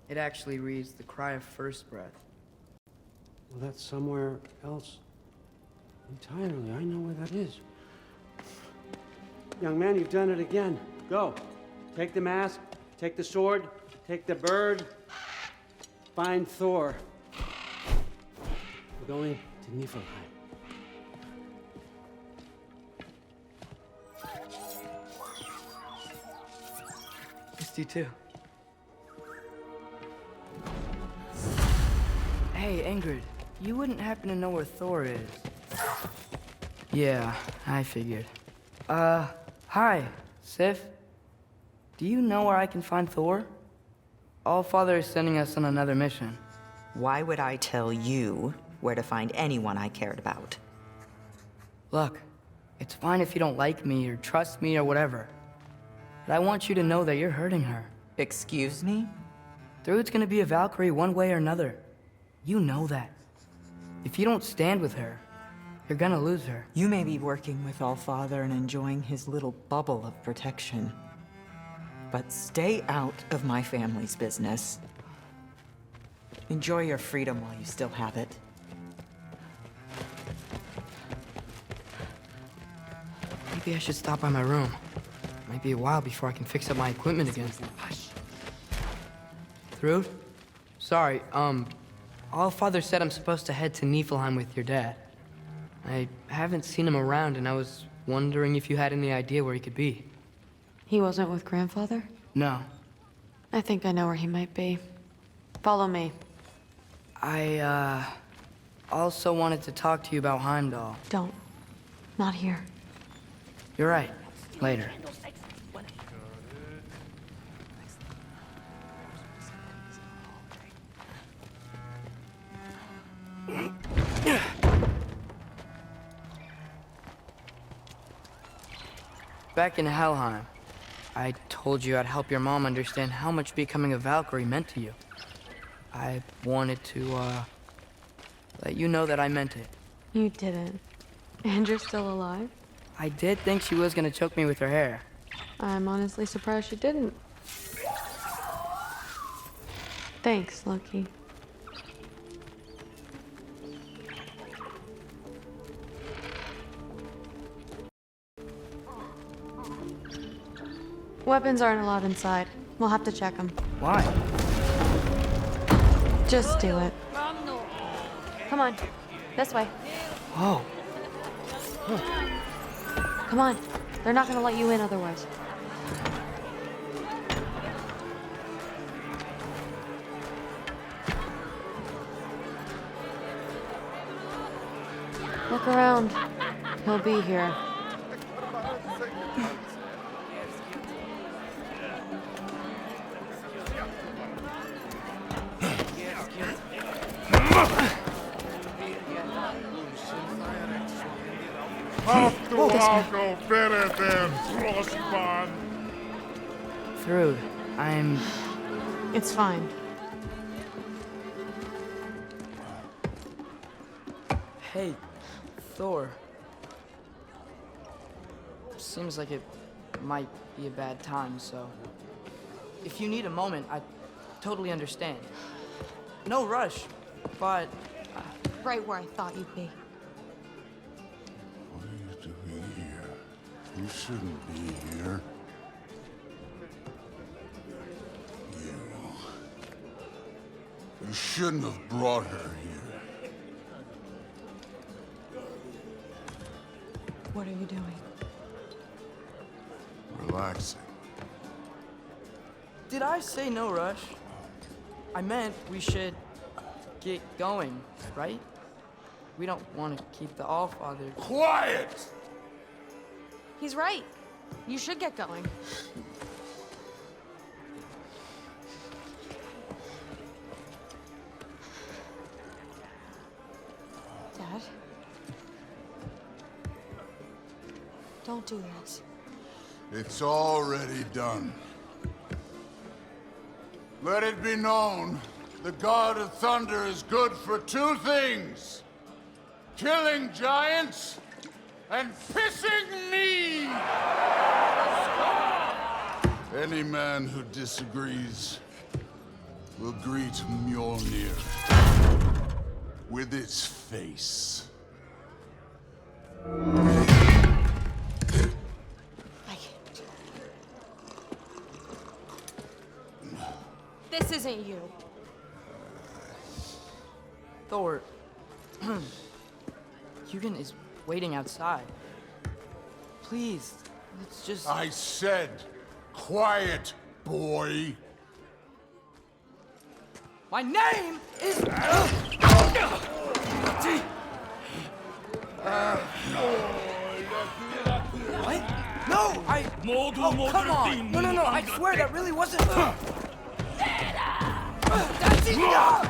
it actually reads the cry of first breath. Well, that's somewhere else entirely. I know where that is. Young man, you've done it again. Go. Take the mask, take the sword, take the bird. Find Thor. We're going to Niflheim. Missed you too. Hey, Ingrid, you wouldn't happen to know where Thor is? Yeah, I figured. Hi, Sif. Do you know where I can find Thor? Allfather is sending us on another mission. Why would I tell you where to find anyone I cared about? Look, it's fine if you don't like me or trust me or whatever. But I want you to know that you're hurting her. Excuse me? Thrud's gonna be a Valkyrie one way or another. You know that. If you don't stand with her, you're gonna lose her. You may be working with Allfather and enjoying his little bubble of protection. But stay out of my family's business. Enjoy your freedom while you still have it. Maybe I should stop by my room. Might be a while before I can fix up my equipment again. Hush. Thrud? Sorry, Allfather said I'm supposed to head to Niflheim with your dad. I haven't seen him around, and I was wondering if you had any idea where he could be. He wasn't with Grandfather? No. I think I know where he might be. Follow me. I, also wanted to talk to you about Heimdall. Don't. Not here. You're right. Later. Back in Helheim, I told you I'd help your mom understand how much becoming a Valkyrie meant to you. I wanted to, let you know that I meant it. You didn't. And you're still alive? I did think she was gonna choke me with her hair. I'm honestly surprised she didn't. Thanks, Loki. Weapons aren't allowed inside. We'll have to check them. Why? Just do it. Come on. This way. Whoa. Come on. They're not gonna let you in otherwise. Look around. He'll be here. Thrud, I'm... It's fine. Hey, Thor. Seems like it might be a bad time, so... If you need a moment, I totally understand. No rush, but... Right where I thought you'd be. What are you doing here? You shouldn't be here. You You shouldn't have brought her here. What are you doing? Relaxing. Did I say no rush? I meant we should get going, right? We don't want to keep the Allfather. Quiet! He's right. You should get going. Dad? Don't do this. It's already done. Let it be known, the God of Thunder is good for two things. Killing giants and pissing me! Any man who disagrees will greet Mjolnir with its face. This isn't you. Thor. Hugin is waiting outside. Please, let's just... I said, quiet, boy. My name is... What? No, I... Oh, come on. No, I swear that really wasn't... That's enough!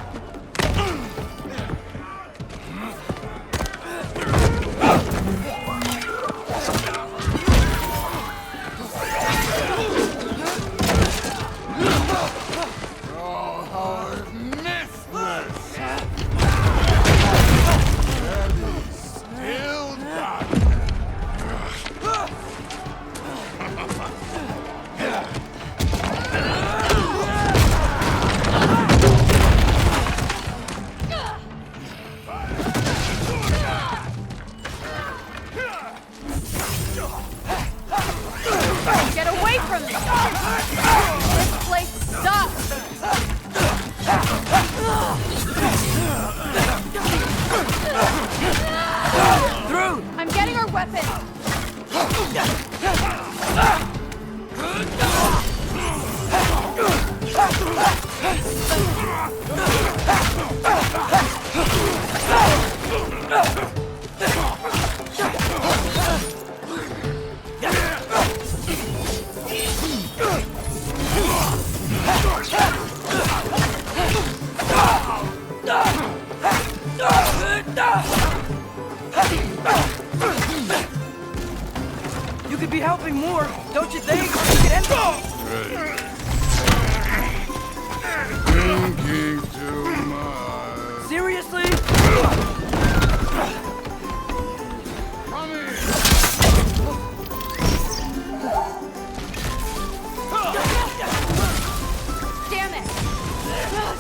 Get away from me! This place sucks! Through! I'm getting our weapon! You could be helping more, don't you think? You could end Thinking too much. Seriously? Come here. Damn it!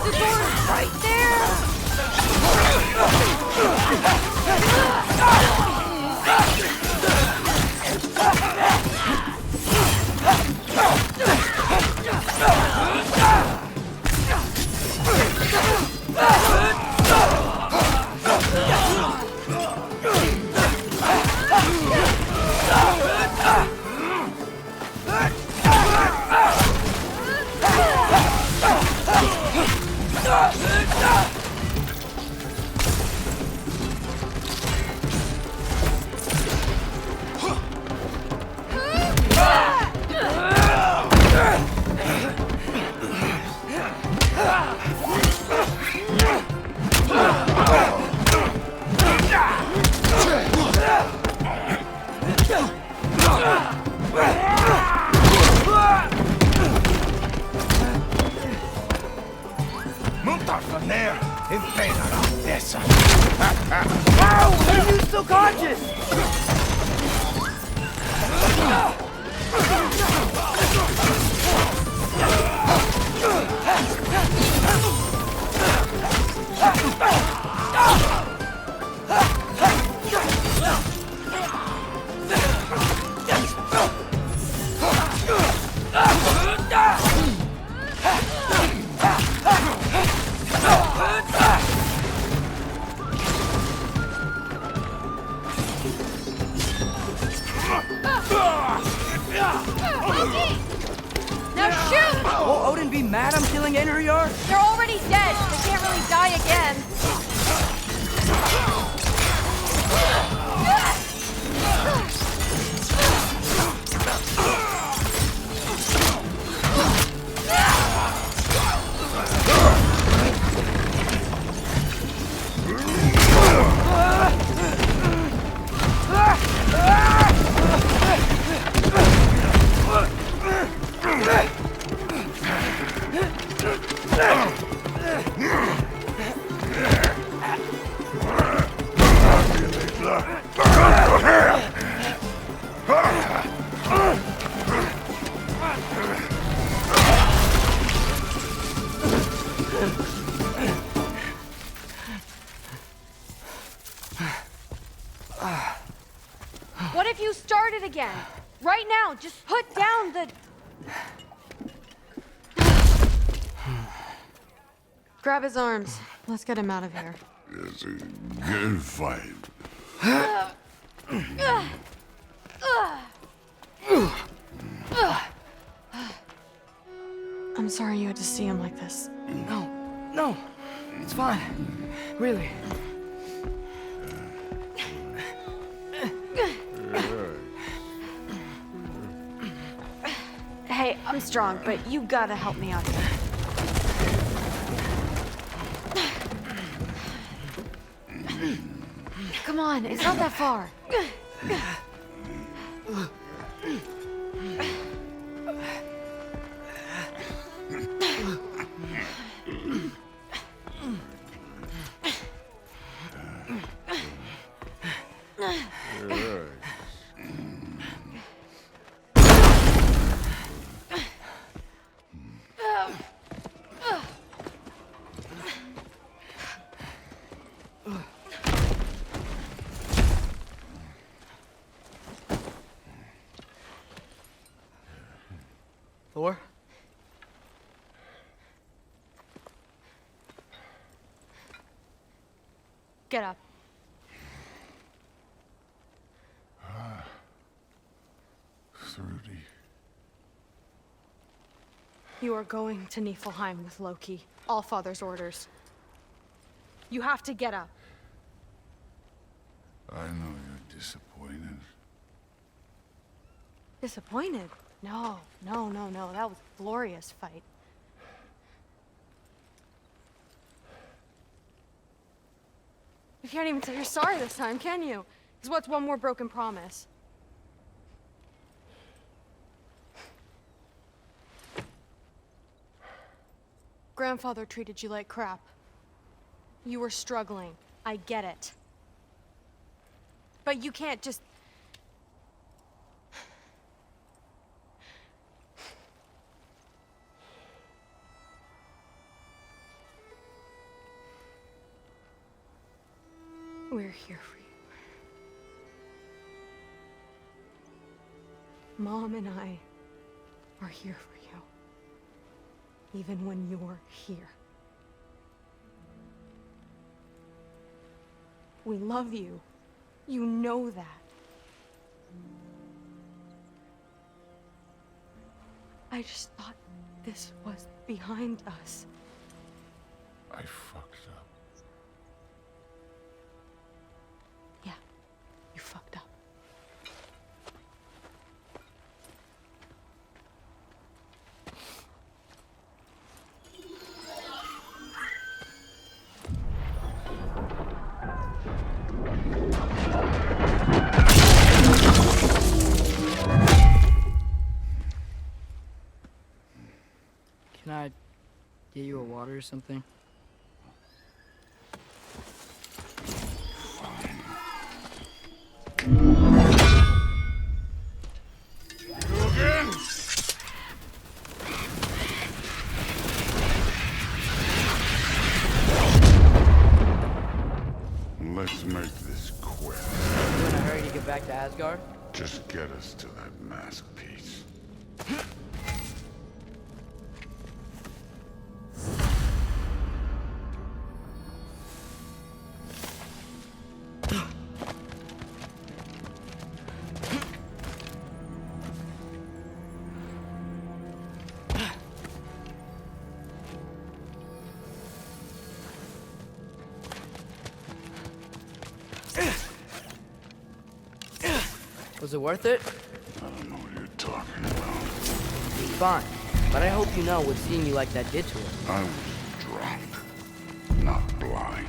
The door is right there! Wow! Are you still conscious? Shoot! Will Odin be mad I'm killing Einherjar? They're already dead. They can't really die again. What if you start it again? Right now, just put down the... Grab his arms. Let's get him out of here. It's a good fight. I'm sorry you had to see him like this. No, it's fine. Really. Hey, I'm strong, but you gotta help me out here. Come on, it's not that far. Thor? Get up. Thrudy. You are going to Niflheim with Loki. Allfather's orders. You have to get up. I know you're disappointed. Disappointed? No. That was a glorious fight. You can't even say you're sorry this time, can you? Because what's one more broken promise? Grandfather treated you like crap. You were struggling. I get it. But you can't just... We're here for you. Mom and I are here for you. Even when you're here. We love you. You know that. I just thought this was behind us. I fucked up. Yeah, you fucked up. Can I get you a water or something? Let's make this quick. You in a hurry to get back to Asgard? Just get us to that mask piece. Was it worth it? I don't know what you're talking about. Fine. But I hope you know what seeing you like that did to her. I was drunk, not blind.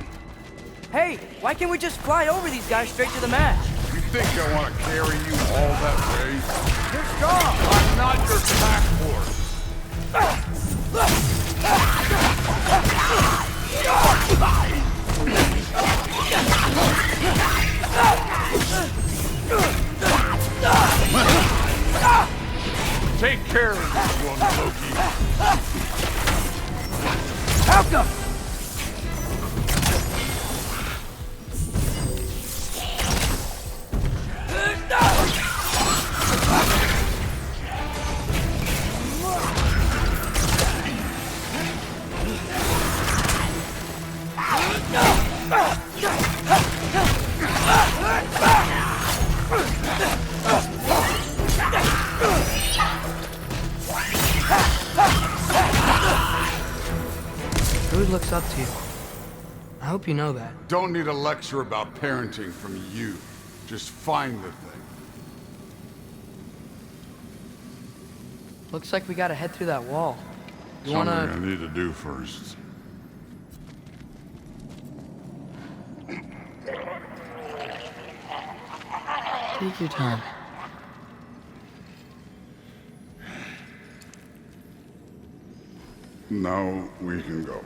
Hey, why can't we just fly over these guys straight to the match? You think I want to carry you all that way? You're strong! I'm not your pack horse! Take care of this one, Loki. Help them! Who looks up to you? I hope you know that. Don't need a lecture about parenting from you. Just find the thing. Looks like we gotta head through that wall. You wanna... Something I need to do first. Take your time. Now we can go.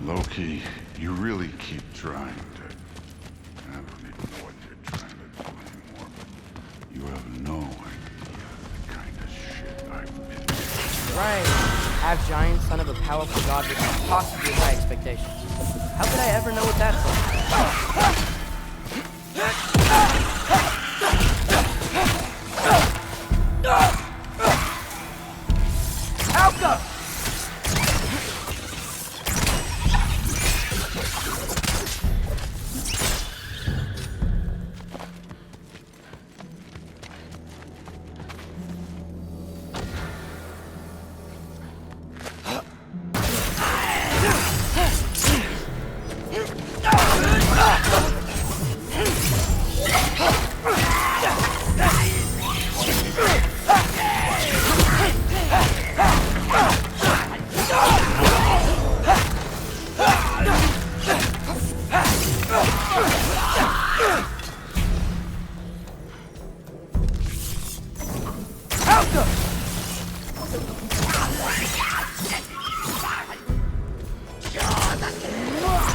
Loki, you really keep trying to... I don't even know what you're trying to do anymore, but you have no idea the kind of shit I've been through. Right. Half giant, son of a powerful god with possibly high expectations. How could I ever know what that's like? Alka!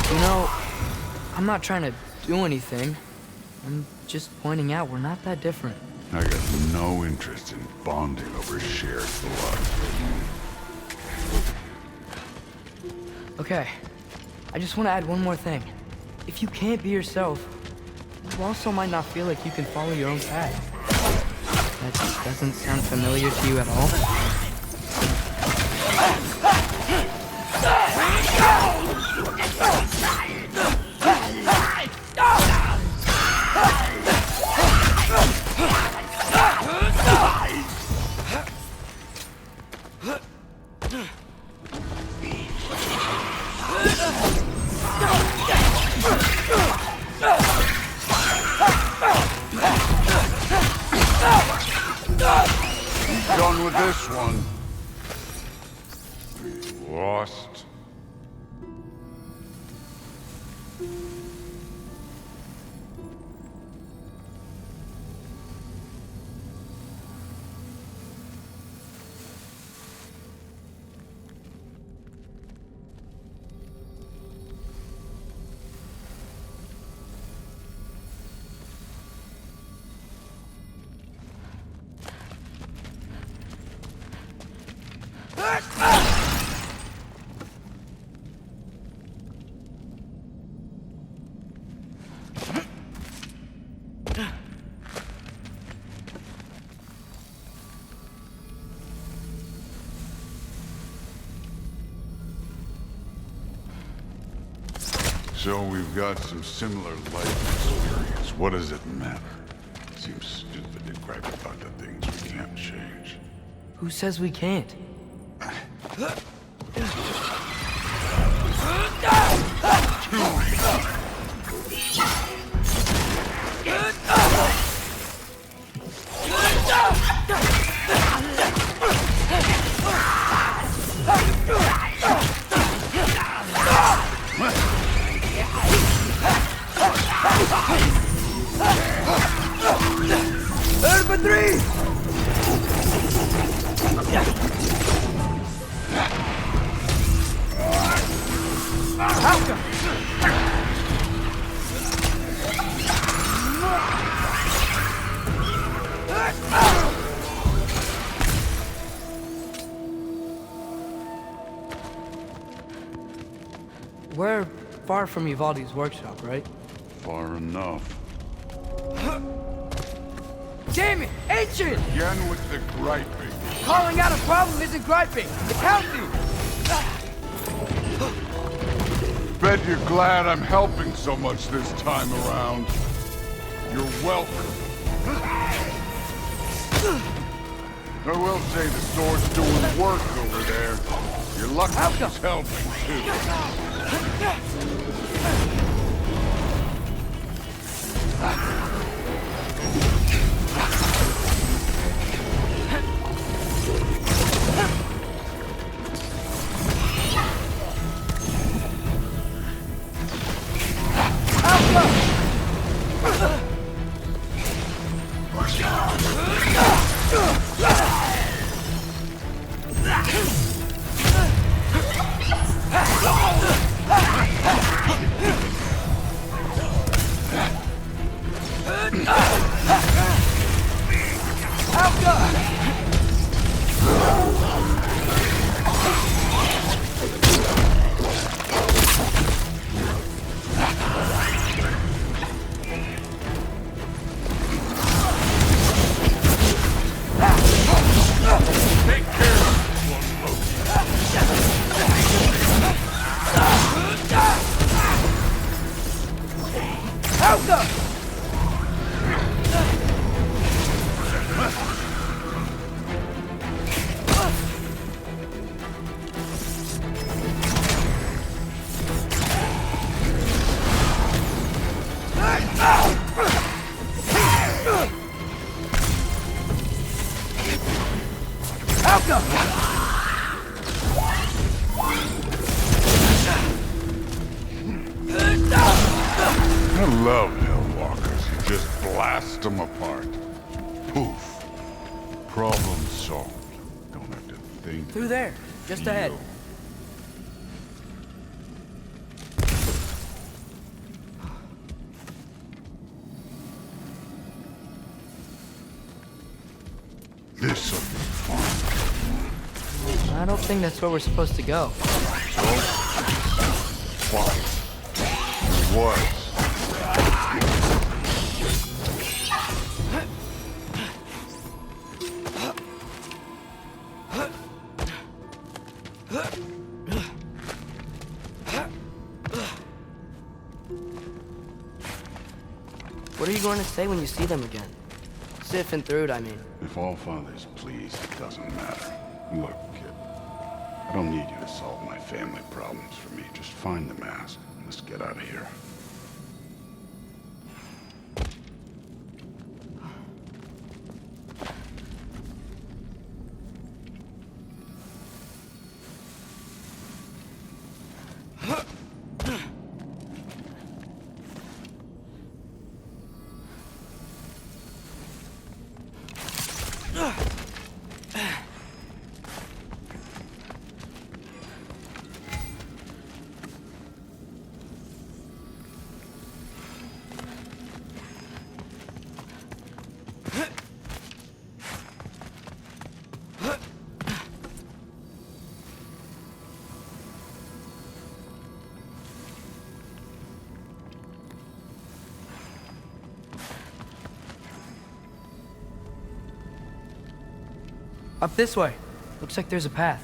You know, I'm not trying to do anything. I'm just pointing out we're not that different. I got no interest in bonding over shared blood. Okay, I just want to add one more thing. If you can't be yourself, you also might not feel like you can follow your own path. That doesn't sound familiar to you at all? Done with this one. We lost. So we've got some similar life experience. What does it matter? Seems stupid to gripe about the things we can't change. Who says we can't? We're far from Uvalde's workshop, right? Far enough. Damn it! Ancient! Again with the griping. Calling out a problem isn't griping. It's healthy! Bet you're glad I'm helping so much this time around. You're welcome. I will say the sword's doing work over there. You're lucky she's helping, too. I love Hellwalkers. You just blast them apart. Poof. Problem solved. Don't have to think. Through there, just ahead. This'll be fun. I don't think that's where we're supposed to go. Fine. It was. What are you going to say when you see them again? Sif and Thrud, I mean. If all fathers please, it doesn't matter. Look, kid. I don't need you to solve my family problems for me. Just find the mask. Let's get out of here. Up this way. Looks like there's a path.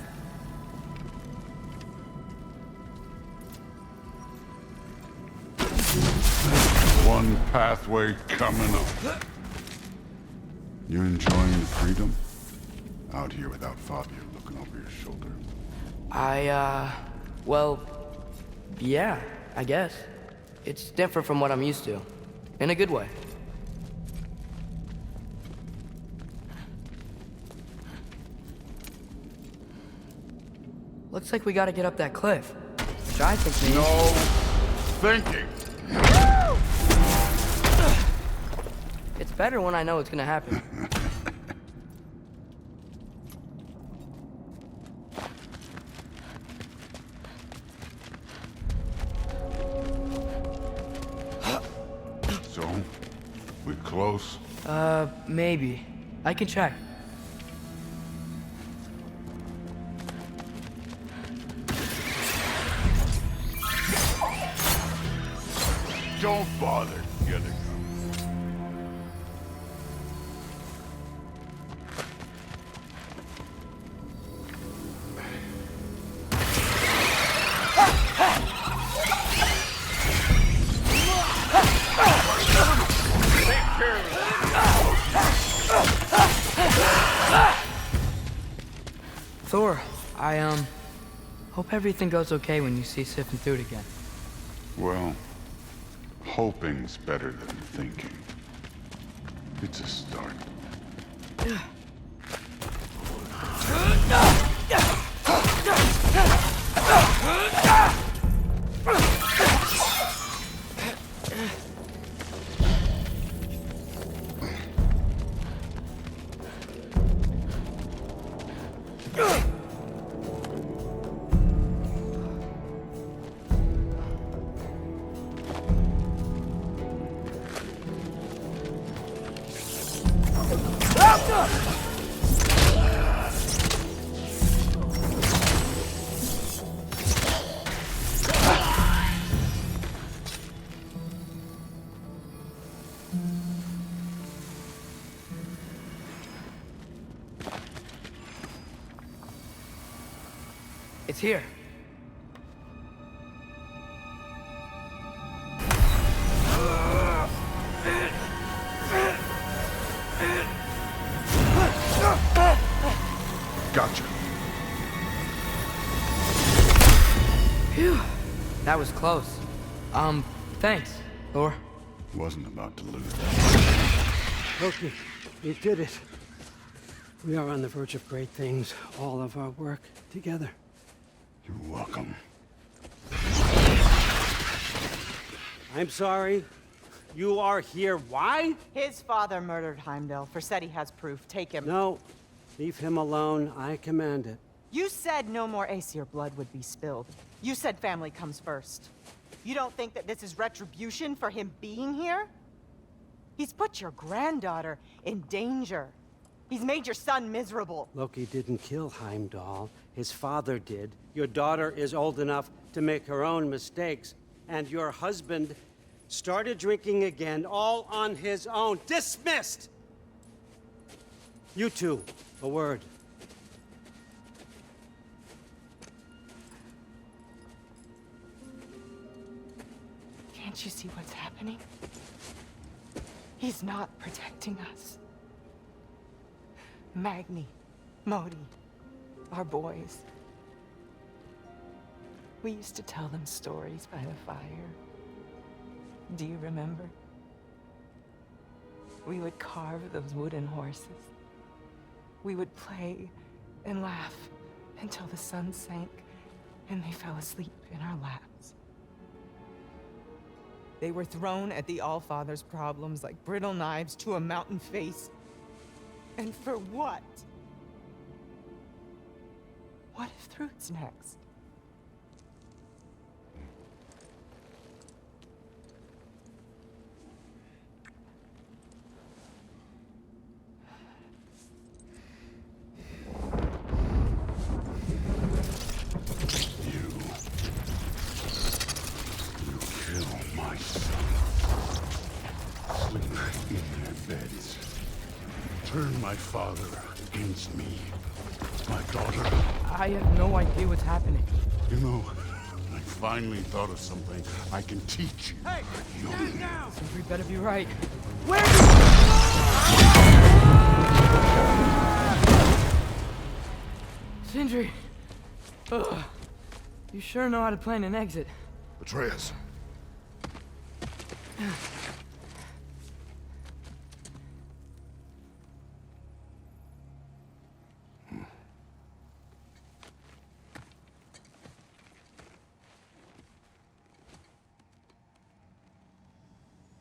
One pathway coming up. You enjoying the freedom? Out here without Fabio looking over your shoulder. Well, yeah, I guess. It's different from what I'm used to. In a good way. Looks like we gotta get up that cliff. Which I think means... No thinking! It's better when I know it's gonna happen. close? Maybe. I can check. Don't bother getting them. Thor, I hope everything goes okay when you see Sif and Thud again. Well, hoping's better than thinking. It's a start. It's here. Gotcha. Phew. That was close. Thanks, Thor. Wasn't about to lose. Loki, you did it. We are on the verge of great things. All of our work together. You're welcome. I'm sorry. You are here. Why? His father murdered Heimdall. Forseti has proof. Take him. No. Leave him alone. I command it. You said no more Aesir blood would be spilled. You said family comes first. You don't think that this is retribution for him being here? He's put your granddaughter in danger. He's made your son miserable. Loki didn't kill Heimdall. His father did. Your daughter is old enough to make her own mistakes. And your husband started drinking again, all on his own. Dismissed! You two, a word. Can't you see what's happening? He's not protecting us. Magni, Modi, our boys. We used to tell them stories by the fire. Do you remember? We would carve those wooden horses. We would play and laugh until the sun sank and they fell asleep in our laps. They were thrown at the Allfather's problems like brittle knives to a mountain face. And for what? What if Thrud's next? Turn my father against me. My daughter. I have no idea what's happening. You know, I finally thought of something I can teach you. Hey! Stand down! Sindri better be right. Where Sindri! Ugh. You sure know how to plan an exit. Atreus.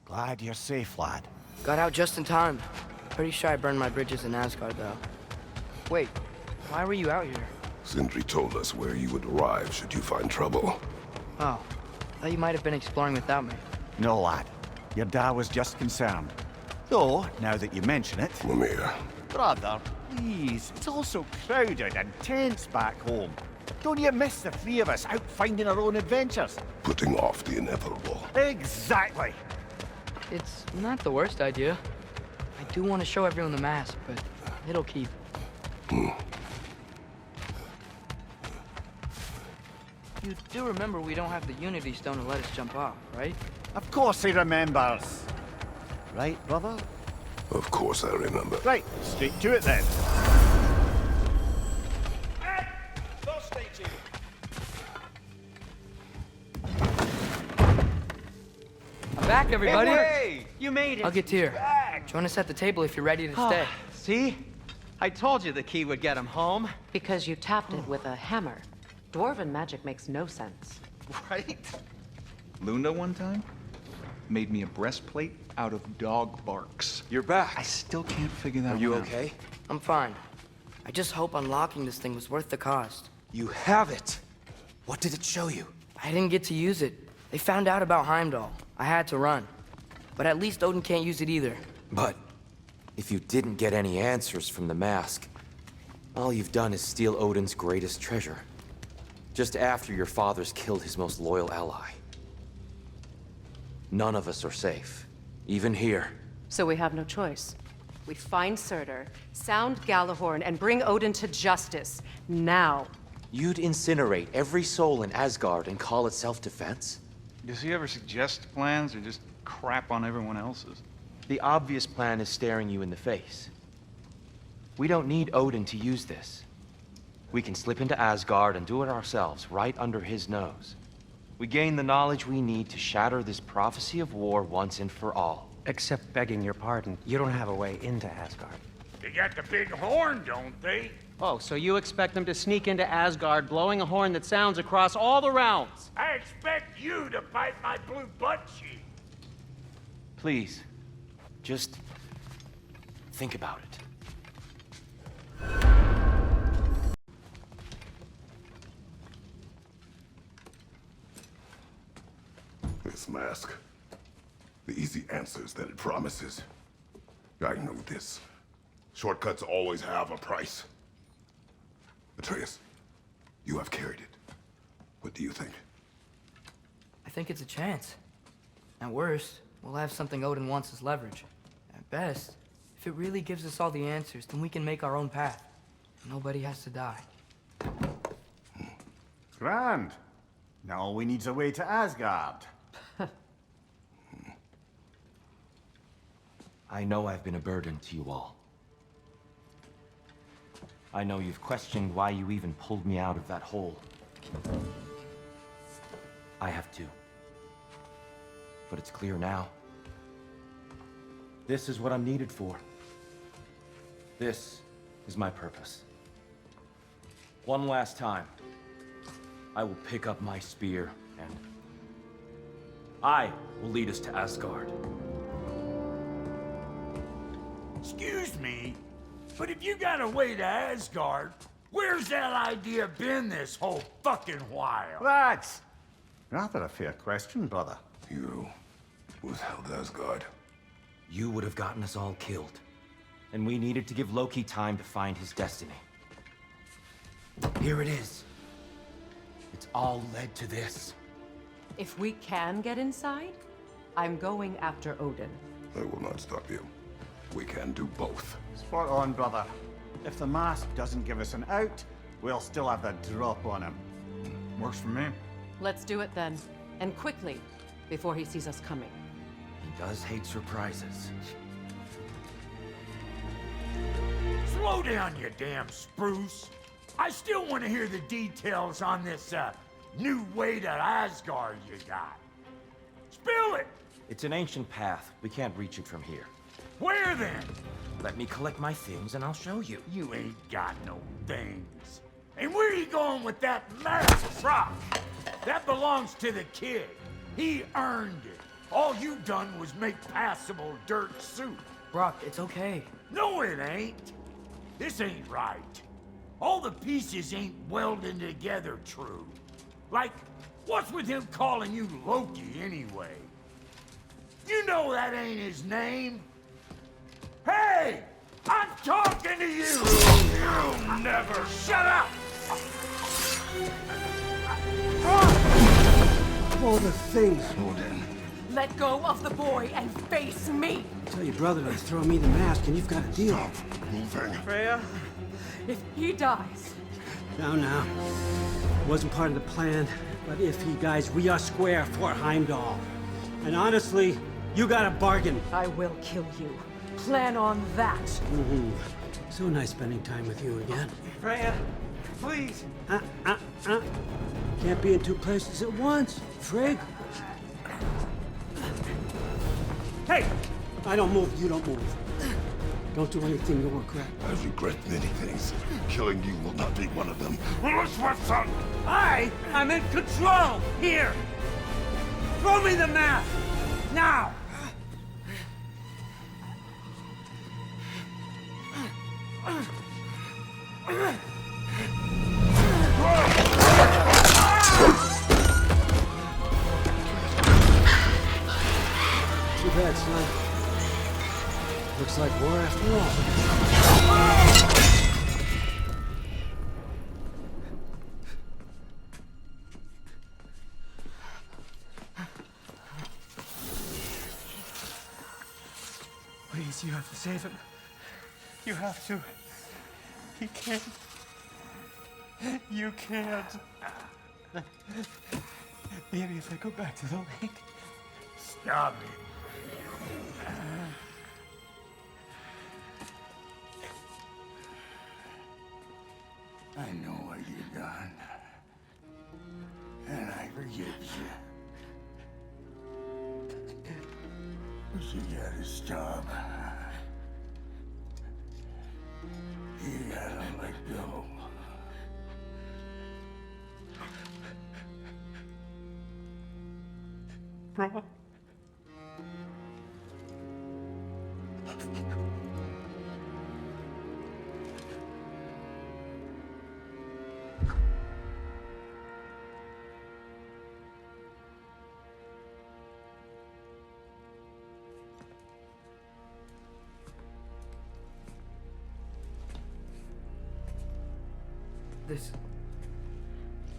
Glad you're safe, lad. Got out just in time. Pretty sure I burned my bridges in Asgard, though. Wait, why were you out here? Sindri told us where you would arrive should you find trouble. Oh, thought you might have been exploring without me. No, lad. Your dad was just concerned. Though, now that you mention it... Mimir. Brother, please. It's all so crowded and tense back home. Don't you miss the three of us out finding our own adventures? Putting off the inevitable. Exactly. It's not the worst idea. I do want to show everyone the mask, but it'll keep. You do remember we don't have the Unity Stone to let us jump off, right? Of course he remembers. Right, brother? Of course I remember. Right, straight to it then. I'm back, everybody. Hey, you made it. I'll get to you. Join us at the table if you're ready to stay. See? I told you the key would get him home. Because you tapped it with a hammer. Dwarven magic makes no sense. Right? Luna one time made me a breastplate out of dog barks. You're back. I still can't figure that Are you one out. okay? I'm fine. I just hope unlocking this thing was worth the cost. You have it. What did it show you? I didn't get to use it. They found out about Heimdall. I had to run. But at least Odin can't use it either. But if you didn't get any answers from the mask, all you've done is steal Odin's greatest treasure. Just after your father's killed his most loyal ally. None of us are safe, even here. So we have no choice. We find Surtur, sound Galahorn, and bring Odin to justice. Now. You'd incinerate every soul in Asgard and call it self-defense? Does he ever suggest plans or just crap on everyone else's? The obvious plan is staring you in the face. We don't need Odin to use this. We can slip into Asgard and do it ourselves, right under his nose. We gain the knowledge we need to shatter this prophecy of war once and for all. Except begging your pardon, you don't have a way into Asgard. They got the big horn, don't they? Oh, so you expect them to sneak into Asgard blowing a horn that sounds across all the realms? I expect you to bite my blue butt cheek. Please, just think about it. This mask. The easy answers that it promises. I know this. Shortcuts always have a price. Atreus, you have carried it. What do you think? I think it's a chance. At worst, we'll have something Odin wants as leverage. At best, if it really gives us all the answers, then we can make our own path. Nobody has to die. Grand. Now all we need's a way to Asgard. I know I've been a burden to you all. I know you've questioned why you even pulled me out of that hole. I have too. But it's clear now. This is what I'm needed for. This is my purpose. One last time, I will pick up my spear and I will lead us to Asgard. Excuse me, but if you got a way to Asgard, where's that idea been this whole fucking while? That's rather a fair question, brother. You withheld Asgard. You would have gotten us all killed. And we needed to give Loki time to find his destiny. Here it is. It's all led to this. If we can get inside, I'm going after Odin. I will not stop you. We can do both. Spot on, brother. If the mask doesn't give us an out, we'll still have the drop on him. Works for me. Let's do it then. And quickly, before he sees us coming. He does hate surprises. Slow down, you damn spruce. I still want to hear the details on this, new way to Asgard you got. Spill it! It's an ancient path. We can't reach it from here. Where then? Let me collect my things and I'll show you. You ain't got no things. And where are you going with that mask, Brock? That belongs to the kid. He earned it. All you done was make passable dirt soup. Brock, it's okay. No, it ain't. This ain't right. All the pieces ain't welding together true. Like, what's with him calling you Loki anyway? You know that ain't his name. Hey! I'm talking to you! You never shut up! All the things, Odin. Let go of the boy and face me! Tell your brother to throw me the mask and you've got a deal. Stop moving. Freya, if he dies... Now. Wasn't part of the plan, but if he dies, we are square for Heimdall. And honestly, you got a bargain. I will kill you. Plan on that. Mm-hmm. So nice spending time with you again. Freya, please. Can't be in two places at once, Frigg. Hey! I don't move, you don't move. Don't do anything you'll regret. I regret many things. Killing you will not be one of them. I am in control! Here! Throw me the mask! Now! Too bad, son. Looks like war after all. Please, you have to save him. You have to. He can't. You can't. Maybe if I go back to the lake. Stop it. I know what you've done. And I forgive you. But you gotta stop. You gotta let go. Bro. This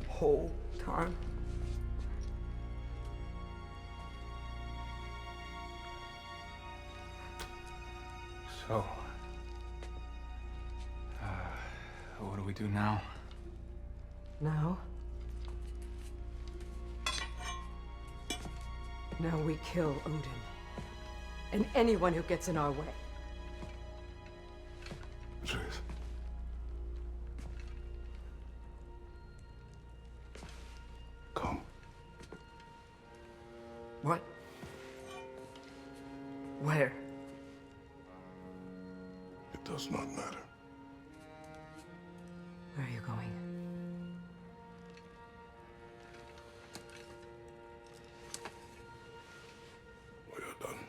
whole time? So, what do we do now? Now? Now we kill Odin. And anyone who gets in our way. Truth. Come. What? Where? It does not matter. Where are you going? We are done.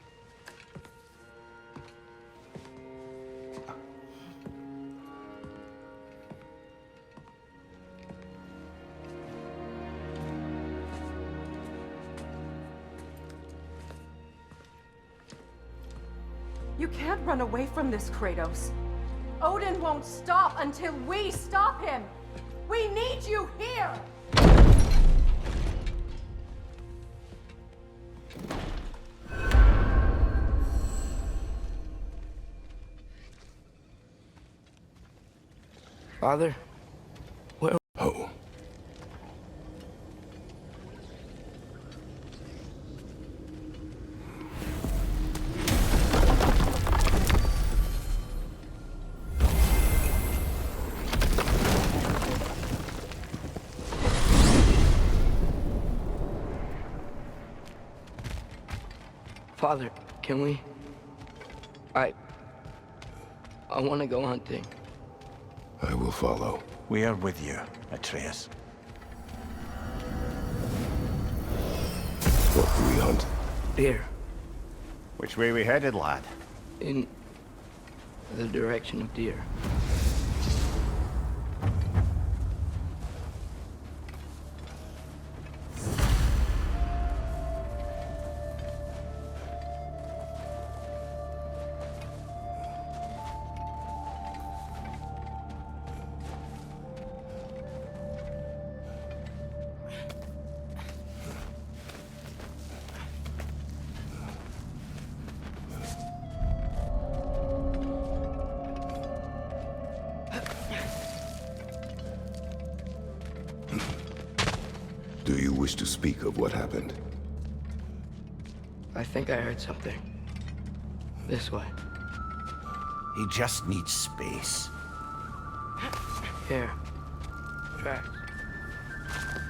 You can't run away from this, Kratos. Odin won't stop until we stop him! We need you here! Father? Where? Oh. Father, can we? I want to go hunting. I will follow. We are with you, Atreus. What do we hunt? Deer. Which way we headed, lad? In the direction of deer. wish to speak of what happened? I think I heard something. This way. He just needs space. Here. Tracks.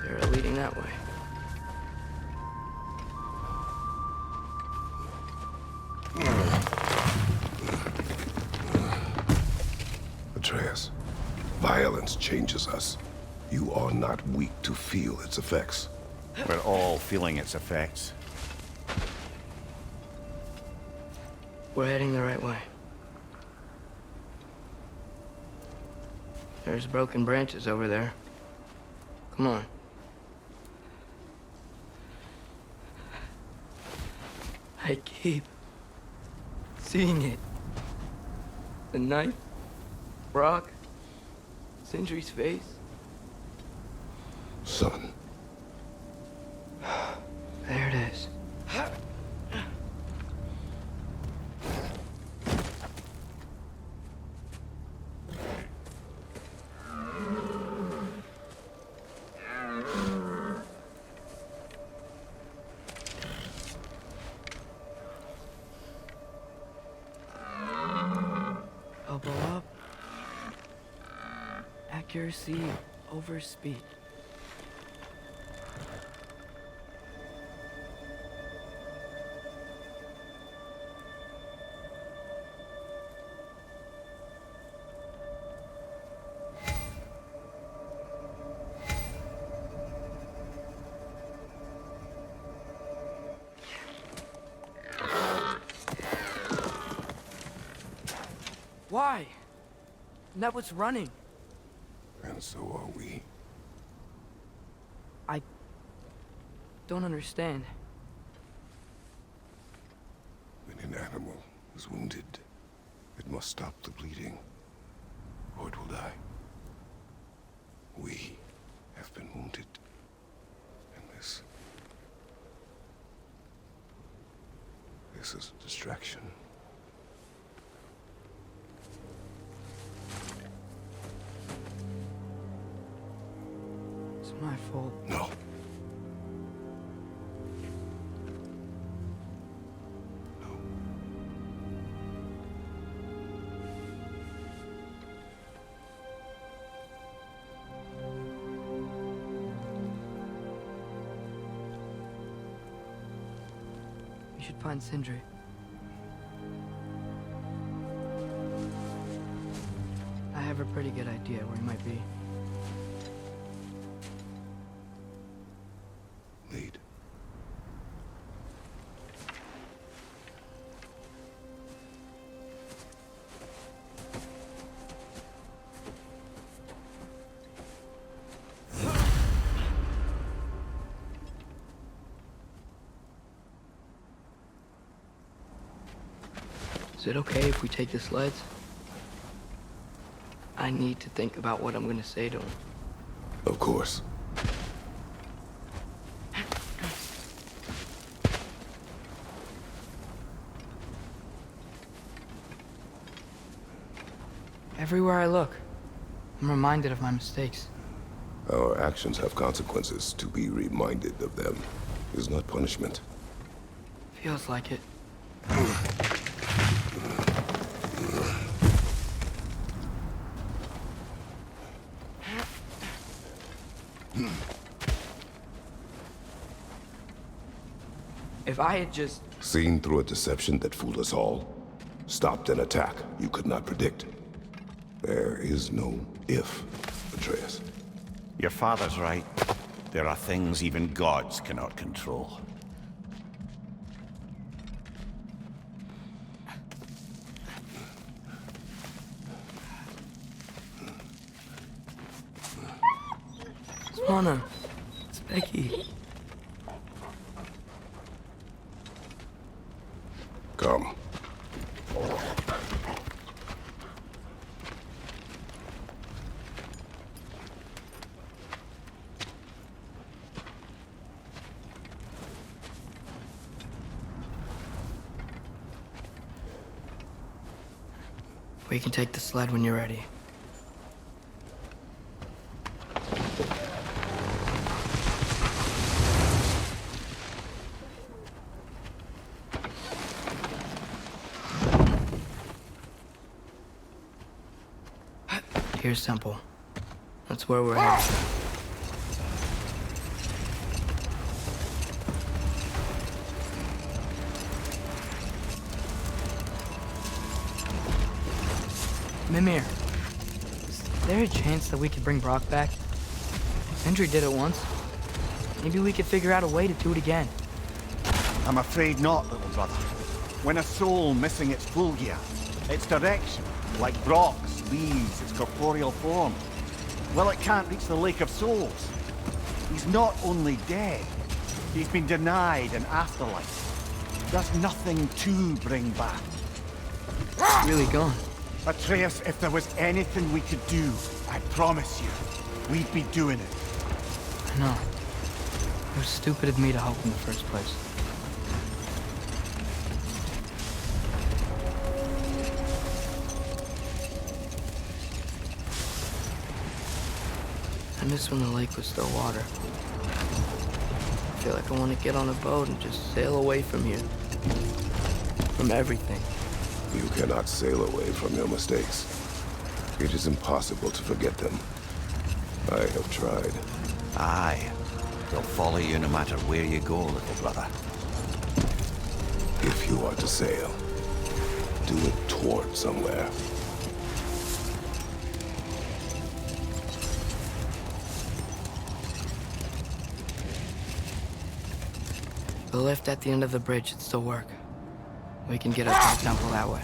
They're leading that way. Atreus, violence changes us. You are not weak to feel its effects. We're all feeling its effects. We're heading the right way. There's broken branches over there. Come on. I keep seeing it. The knife, Brock, Sindri's face. Son. There it is. Elbow up. Accuracy over speed. Why? That was running. And so are we. I don't understand. When an animal is wounded, it must stop the bleeding, or it will die. We have been wounded. And this is a distraction. It's my fault. No. We should find Sindri. I have a pretty good idea where he might be. Lead. Is it okay if we take the sleds? I need to think about what I'm gonna say to him. Of course. Everywhere I look, I'm reminded of my mistakes. Our actions have consequences. To be reminded of them is not punishment. Feels like it. If I had just... Seen through a deception that fooled us all, stopped an attack you could not predict. There is no if, Atreus. Your father's right. There are things even gods cannot control. Lana, it's Becky. Come. We can take the sled when you're ready. Here's Temple. That's where we're headed. Mimir, is there a chance that we could bring Brock back? Sindri did it once. Maybe we could figure out a way to do it again. I'm afraid not, little brother. When a soul missing its full gear, its direction, like Brock's, leaves its corporeal form, well, it can't reach the Lake of Souls. He's not only dead, he's been denied an afterlife. There's nothing to bring back. Really gone? Atreus, if there was anything we could do, I promise you, we'd be doing it. I know. It was stupid of me to help in the first place. I miss when the lake was still water. I feel like I want to get on a boat and just sail away from here. From everything. You cannot sail away from your mistakes. It is impossible to forget them. I have tried. Aye. They'll follow you no matter where you go, little brother. If you are to sail, do it toward somewhere. The lift at the end of the bridge should still work. We can get up to the temple that way.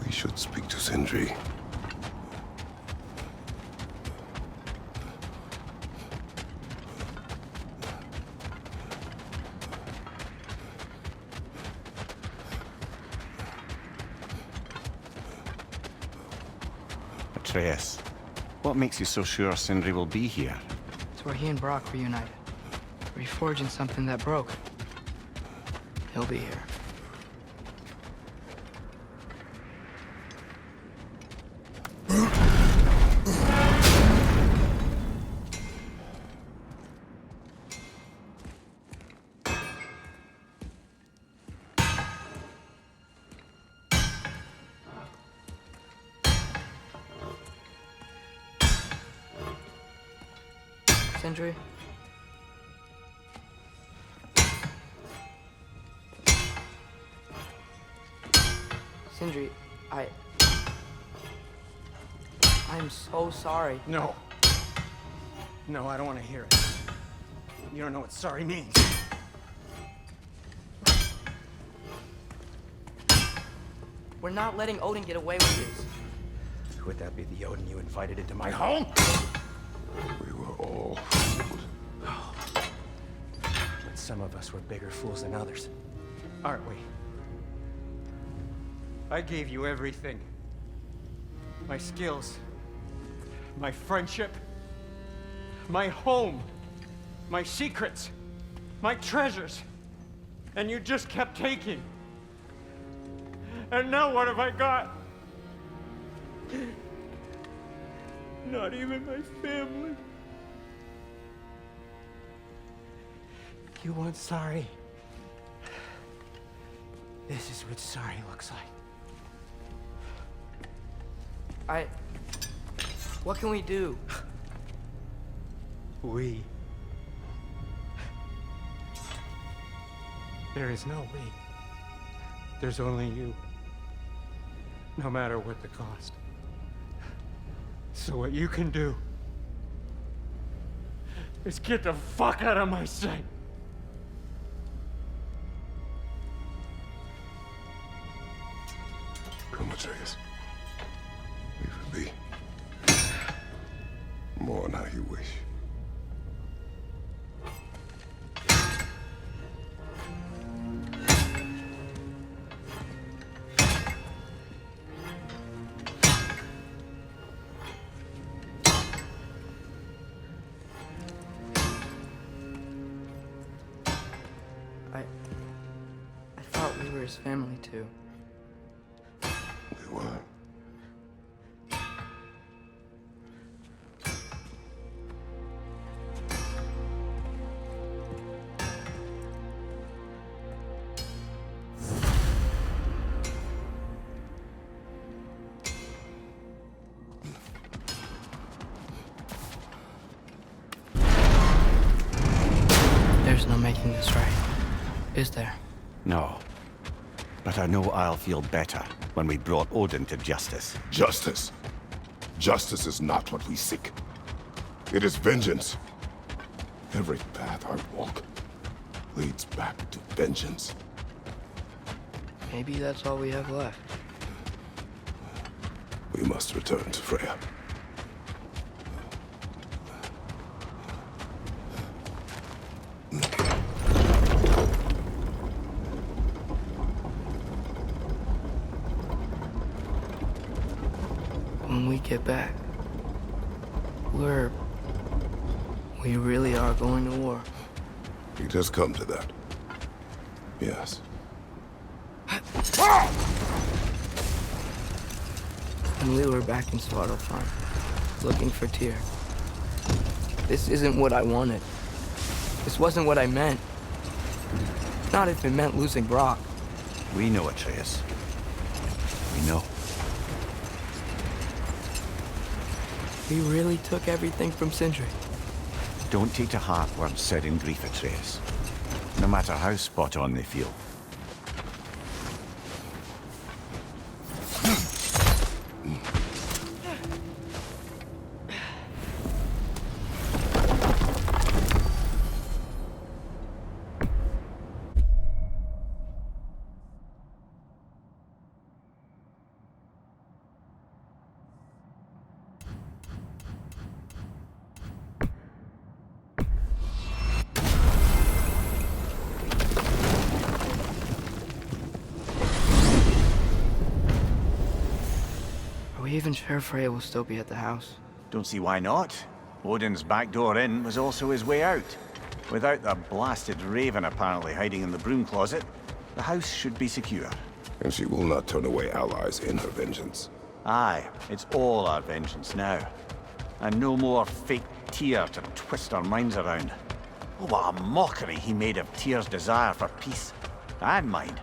We should speak to Sindri. Atreus, what makes you so sure Sindri will be here? It's where he and Brock reunited. Reforging something that broke. He'll be here. Sindri? Sindri, I'm so sorry. No. No, I don't want to hear it. You don't know what sorry means. We're not letting Odin get away with this. Would that be the Odin you invited into my home? We were all But some of us were bigger fools than others. Aren't we? I gave you everything. My skills. My friendship. My home. My secrets. My treasures. And you just kept taking. And now what have I got? Not even my family. You want sorry? This is what sorry looks like. What can we do? We. There is no we. There's only you. No matter what the cost. So what you can do is get the fuck out of my sight. Come, Atreus. Leave it be. Mourn how you wish. I thought we were his family too. We were. There's no making this right, is there? No. But I know I'll feel better when we brought Odin to justice. Justice. Justice is not what we seek. It is vengeance. Every path I walk leads back to vengeance. Maybe that's all we have left. We must return to Freya. When we get back, we really are going to war. It has come to that. Yes. And we were back in Svartalfheim, looking for Tyr. This isn't what I wanted. This wasn't what I meant. Not if it meant losing Brock. We know, Atreus. We know. We really took everything from Sindri. Don't take to heart words said in grief, Atreus. No matter how spot on they feel. Are we even sure Freya will still be at the house? Don't see why not. Odin's back door in was also his way out. Without the blasted raven apparently hiding in the broom closet, the house should be secure. And she will not turn away allies in her vengeance. Aye, it's all our vengeance now. And no more fake Tyr to twist our minds around. Oh, what a mockery he made of Tyr's desire for peace. And mine.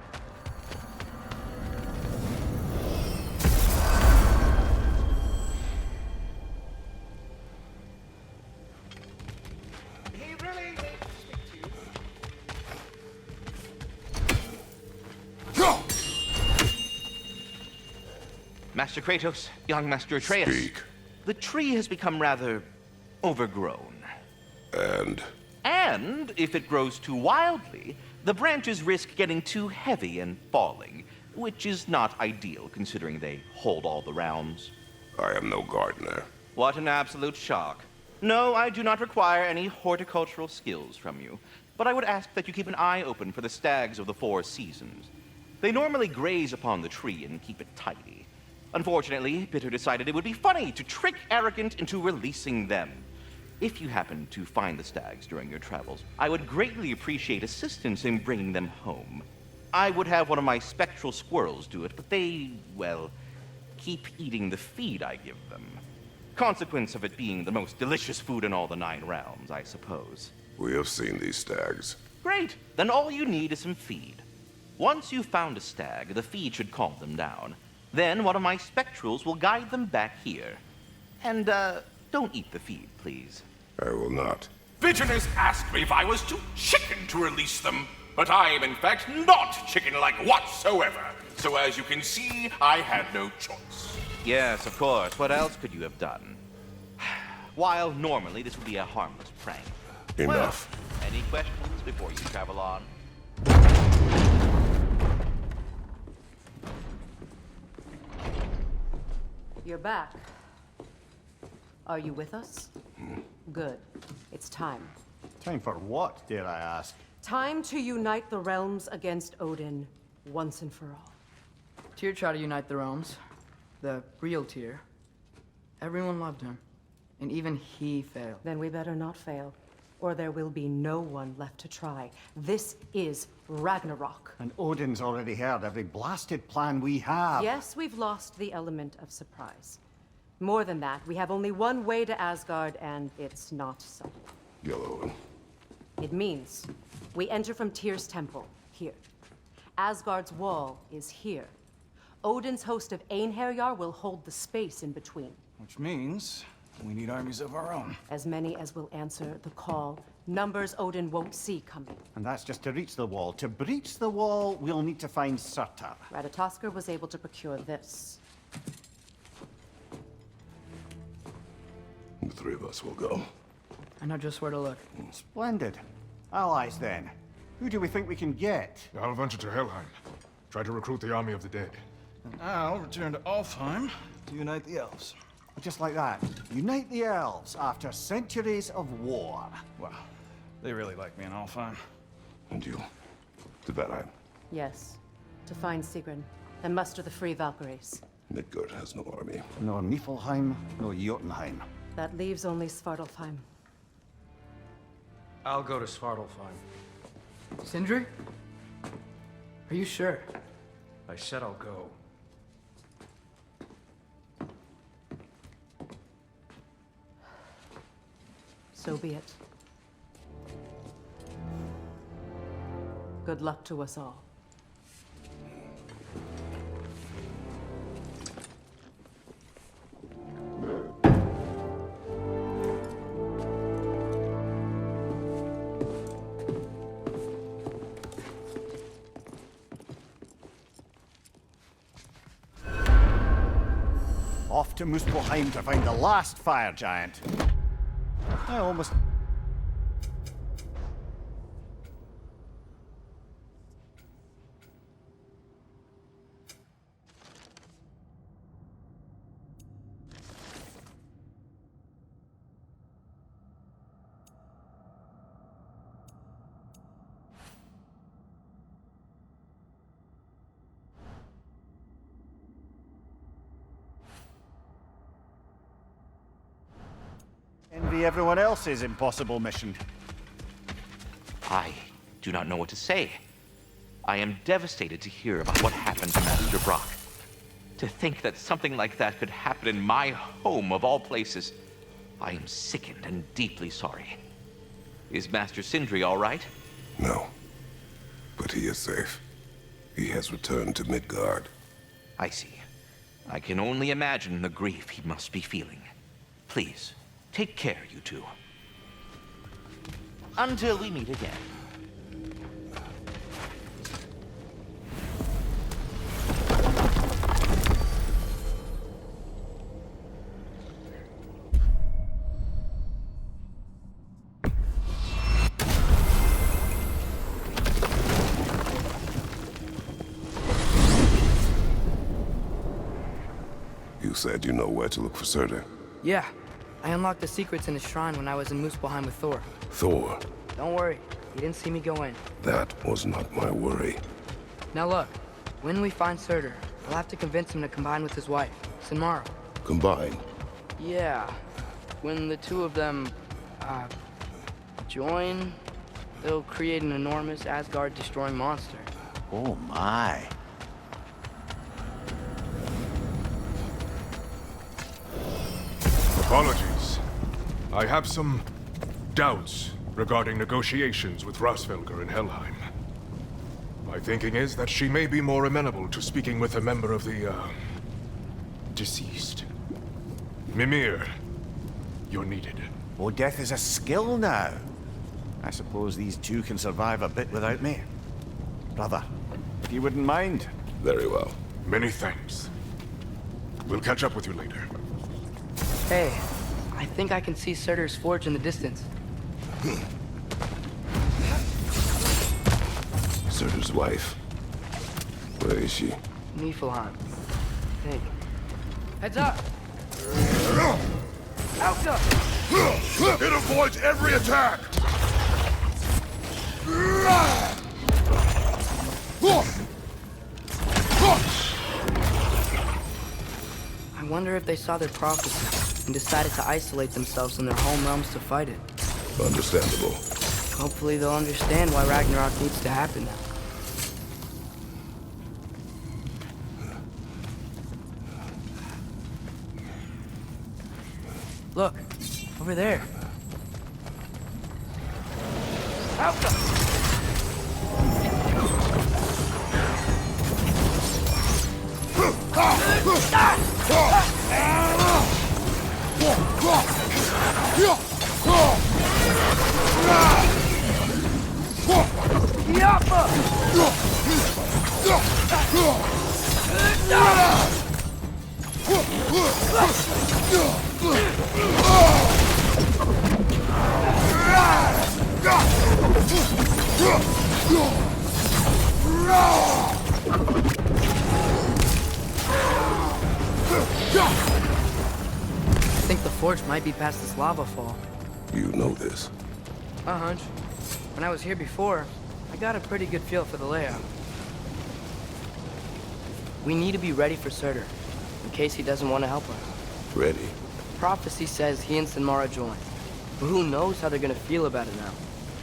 Master Kratos, young Master Atreus. Speak. The tree has become rather overgrown. And if it grows too wildly, the branches risk getting too heavy and falling, which is not ideal considering they hold all the realms. I am no gardener. What an absolute shock. No, I do not require any horticultural skills from you, but I would ask that you keep an eye open for the stags of the four seasons. They normally graze upon the tree and keep it tidy. Unfortunately, Bitter decided it would be funny to trick Arrogant into releasing them. If you happen to find the stags during your travels, I would greatly appreciate assistance in bringing them home. I would have one of my spectral squirrels do it, but they, well, keep eating the feed I give them. Consequence of it being the most delicious food in all the 9 realms, I suppose. We have seen these stags. Great! Then all you need is some feed. Once you've found a stag, the feed should calm them down. Then one of my spectrals will guide them back here. And, don't eat the feed, please. I will not. Vigilance asked me if I was too chicken to release them, but I am in fact not chicken-like whatsoever. So as you can see, I had no choice. Yes, of course. What else could you have done? While normally this would be a harmless prank. Enough. Well, any questions before you travel on? You're back. Are you with us? Good. It's time. Time for what, dare I ask? Time to unite the realms against Odin, once and for all. Tyr tried to unite the realms. The real Tyr. Everyone loved him. And even he failed. Then we better not fail. or there will be no one left to try. This is Ragnarok. And Odin's already heard every blasted plan we have. Yes, we've lost the element of surprise. More than that, we have only one way to Asgard, and it's not subtle. Yellow. It means we enter from Tyr's temple, here. Asgard's wall is here. Odin's host of Einherjar will hold the space in between. Which means we need armies of our own. As many as will answer the call. Numbers Odin won't see coming. And that's just to reach the wall. To breach the wall, we'll need to find Surtur. Ratatoskr was able to procure this. The three of us will go. I know just where to look. Splendid. Allies, then. Who do we think we can get? I'll venture to Helheim. Try to recruit the army of the dead. And I'll return to Alfheim to unite the elves. Just like that. Unite the elves after centuries of war. Wow. They really like me in Alfheim. And you? To Valheim. Yes. To find Sigrun and muster the free Valkyries. Midgard has no army. No Niflheim, no Jotunheim. That leaves only Svartalfheim. I'll go to Svartalfheim. Sindri? Are you sure? I said I'll go. So be it. Good luck to us all. Off to Muspelheim to find the last fire giant. I almost... envy everyone else's impossible mission. I do not know what to say. I am devastated to hear about what happened to Master Brock. To think that something like that could happen in my home of all places. I am sickened and deeply sorry. Is Master Sindri all right? No. But he is safe. He has returned to Midgard. I see. I can only imagine the grief he must be feeling. Please, take care, you two. Until we meet again. You said you know where to look for Surtur. Yeah. I unlocked the secrets in his shrine when I was in Muspelheim with Thor. Thor? Don't worry. He didn't see me go in. That was not my worry. Now look. When we find Surtur, we'll have to convince him to combine with his wife, Sinmara. Combine? Yeah. When the two of them, join, they'll create an enormous Asgard-destroying monster. Oh my. Apologies. I have some doubts regarding negotiations with Rasvelger in Helheim. My thinking is that she may be more amenable to speaking with a member of the, deceased. Mimir, you're needed. Oh, death is a skill now. I suppose these two can survive a bit without me. Brother, if you wouldn't mind. Very well. Many thanks. We'll catch up with you later. Hey, I think I can see Surtur's forge in the distance. Surtur's wife. Where is she? Niflheim. Hey. Heads up! Alta! It avoids every attack! I wonder if they saw their prophecy and decided to isolate themselves in their home realms to fight it. Understandable. Hopefully they'll understand why Ragnarok needs to happen now. Look, over there. Alpha! I think the forge might be past this lava fall. You know this. A hunch. When I was here before, I got a pretty good feel for the layout. We need to be ready for Surtur, in case he doesn't want to help us. Ready? Prophecy says he and Sinmara join, but who knows how they're gonna feel about it now.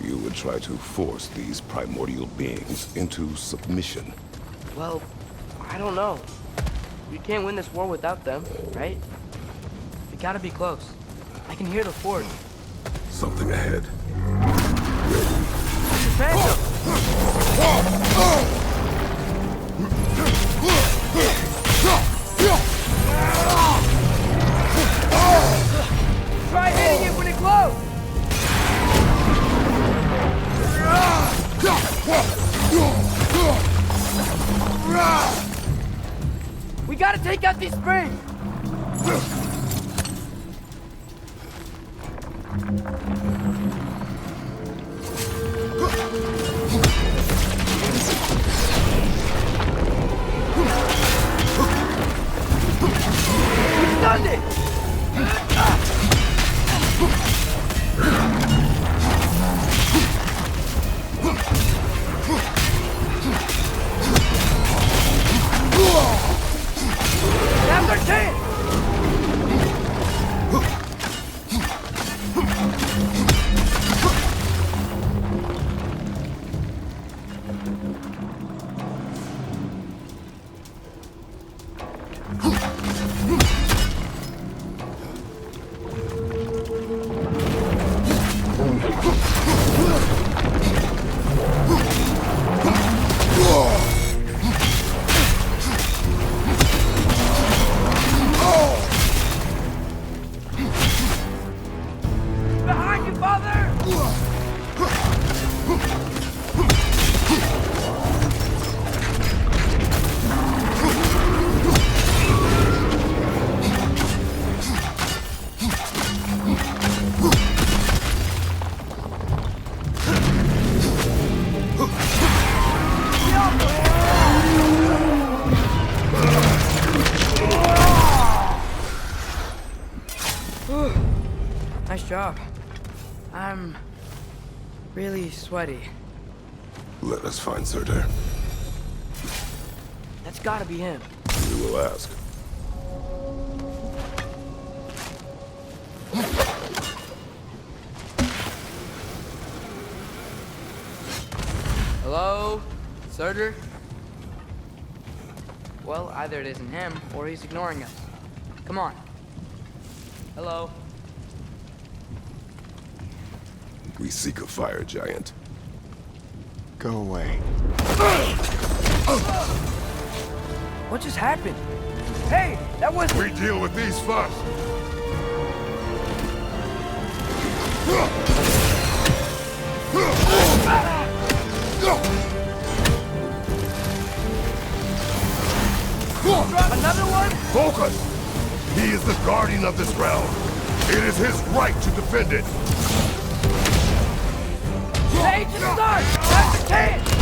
You would try to force these primordial beings into submission. Well, I don't know. We can't win this war without them, right? We gotta be close. I can hear the forge. Something ahead. Try hitting it when it glows! We gotta take out these springs! We stunned it! Now's our chance! Behind you, father! Nice job. I'm really sweaty. Let us find Surtur. That's gotta be him. We will ask. Hello? Surtur? Well, either it isn't him, or he's ignoring us. Come on. Hello? We seek a fire giant. Go away. What just happened? Hey, that was... We deal with these first. Another one? Focus! He is the guardian of this realm. It is his right to defend it. Stage and start! That's the chance!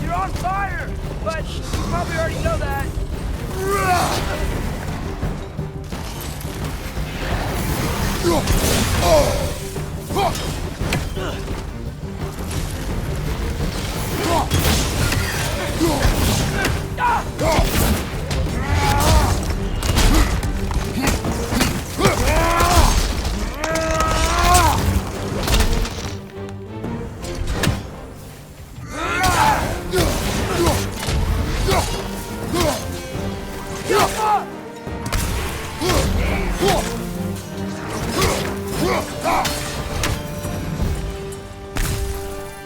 You're on fire! probably already know that.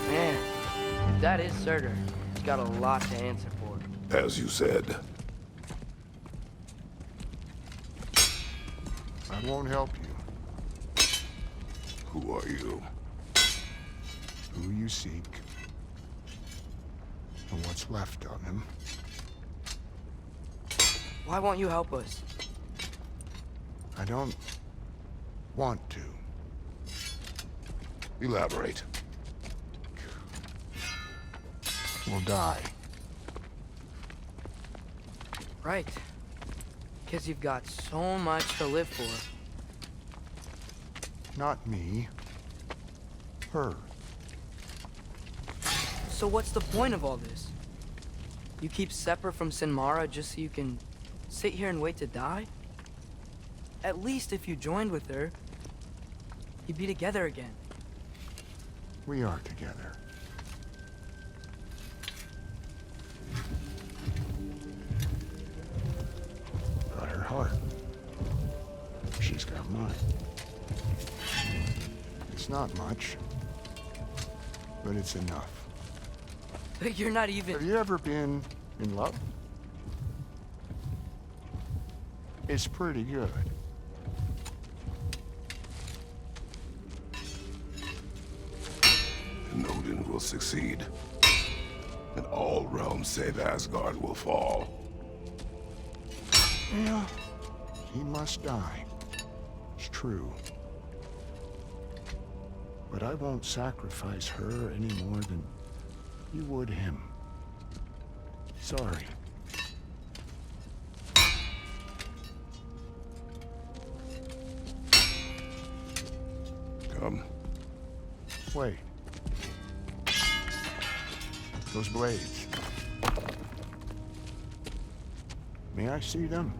Man, if that is Surtur, he's got a lot to answer for. As you said. I won't help you. Who are you? Who you seek, and what's left of him. Why won't you help us? I don't want to. Elaborate. We'll die. Right. Because you've got so much to live for. Not me. Her. So what's the point of all this? You keep separate from Sinmara just so you can sit here and wait to die? At least if you joined with her, you'd be together again. We are together. Got her heart. She's got mine. It's not much, but it's enough. But you're not even... Have you ever been in love? It's pretty good. And Odin will succeed. And all realms save Asgard will fall. Yeah, he must die. It's true. But I won't sacrifice her any more than you would him. Sorry. Come. Wait. Those blades. May I see them?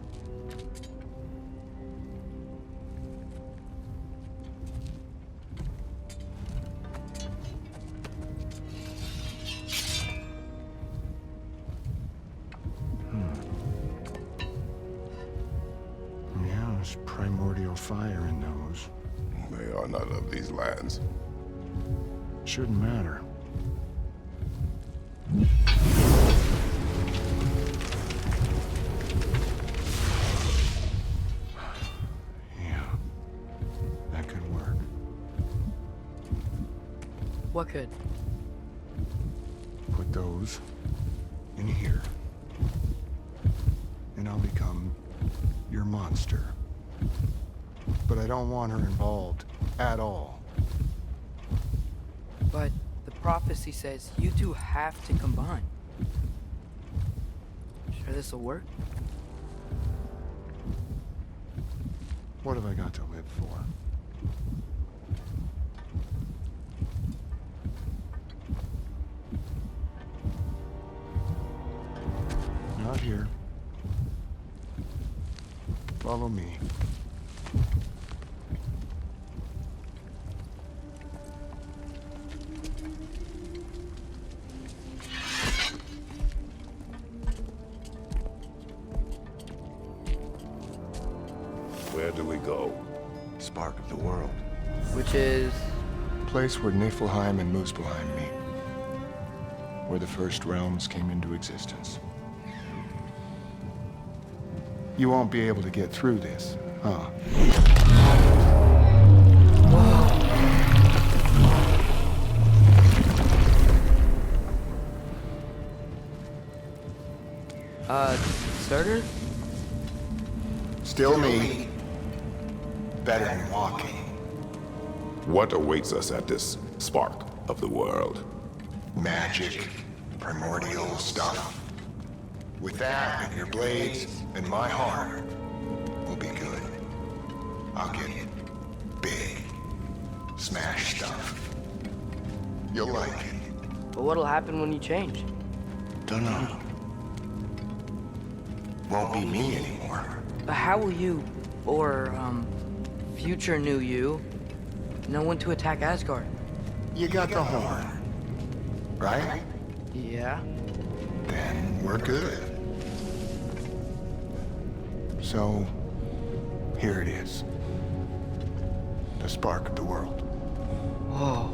Yeah, there's primordial fire in those. They are not of these lands. Shouldn't matter. Yeah, that could work. What could? Put those in here, and I'll become your monster. But I don't want her involved at all. But the prophecy says you two have to combine. Sure this'll work? What have I got to live for? Not here. Follow me. Where do we go? Spark of the world. Which is... Place where Niflheim and Muspelheim meet. Where the first realms came into existence. You won't be able to get through this, huh? Surtur? Still me. Better than walking. What awaits us at this spark of the world? Magic, primordial stuff. With that and your blades and my heart, we'll be good. I'll get big. Smash stuff. You'll like it. But what'll happen when you change? Dunno. Won't be me anymore. But how will you, or, future new you, know when to attack Asgard? You got the horn, right? Yeah. Then we're good. So, here it is. The spark of the world. Whoa,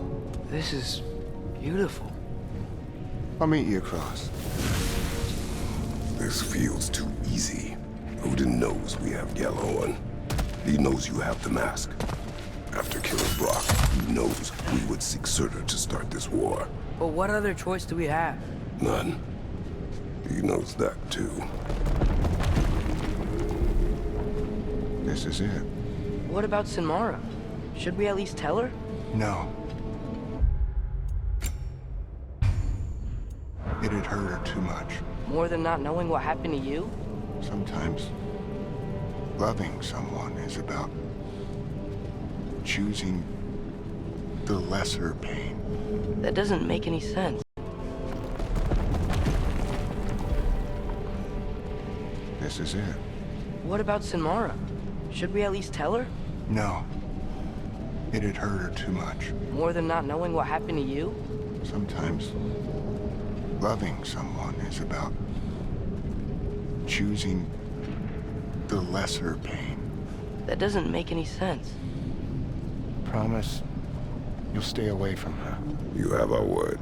this is beautiful. I'll meet you across. This feels too easy. Odin knows we have Yellow. He knows you have the mask. After killing Brock, he knows we would seek Surtur to start this war. But what other choice do we have? None. He knows that too. This is it. What about Sinmara? Should we at least tell her? No. It'd hurt her too much. More than not knowing what happened to you? Sometimes loving someone is about choosing the lesser pain. That doesn't make any sense. This is it. What about Sinmara? Should we at least tell her? No. It'd hurt her too much. More than not knowing what happened to you? Sometimes loving someone is about choosing the lesser pain. That doesn't make any sense. Promise you'll stay away from her. You have our word.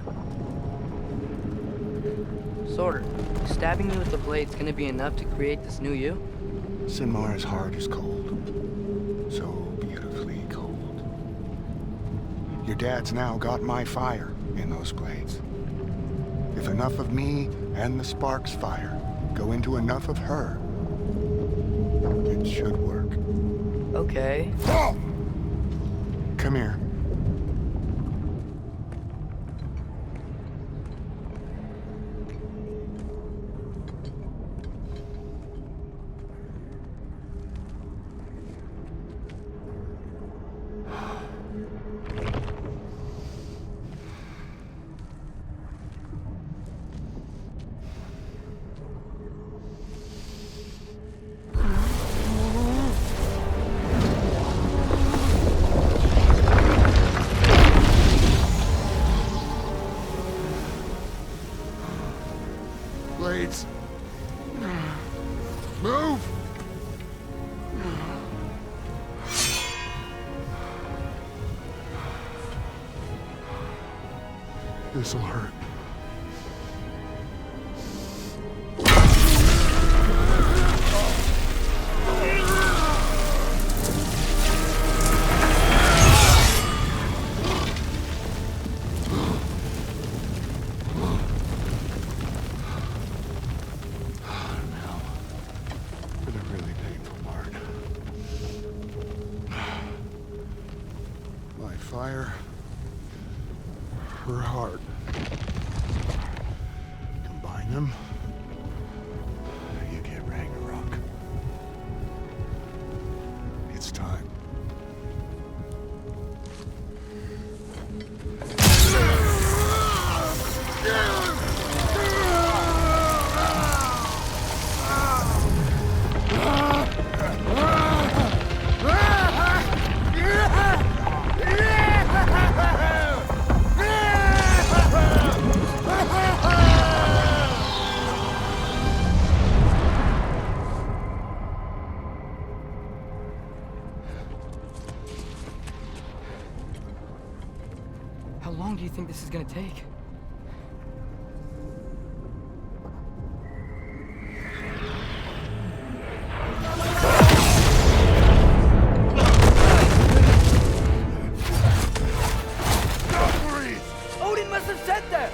Sorter, stabbing me with the blade's gonna be enough to create this new you? Sinmara's heart is cold. So beautifully cold. Your dad's now got my fire in those blades. If enough of me and the spark's fire go into enough of her, it should work. Okay. Oh! Come here. Blades. Move! This'll hurt. Fire, her heart. Combine them, you get Ragnarok. It's time. How long do you think this is gonna take? Odin must have said that!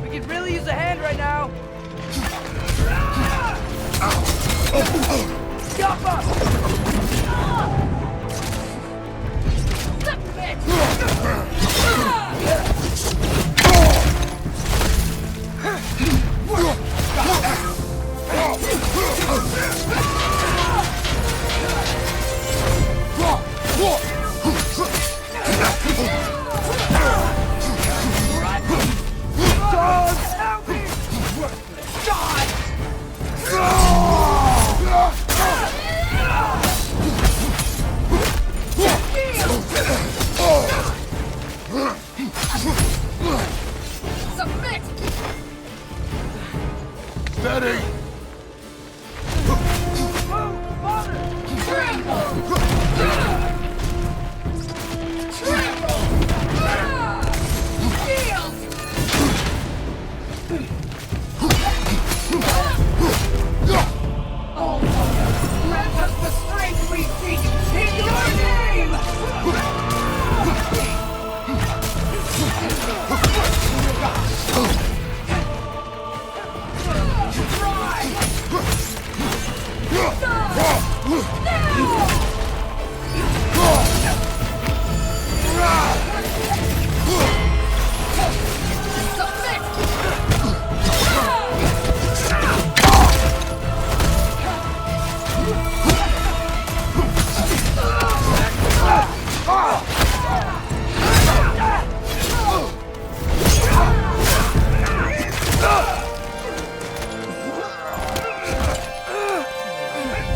We could really use a hand right now. Jump up! Submit! Steady! Grant us the strength we seek in your name!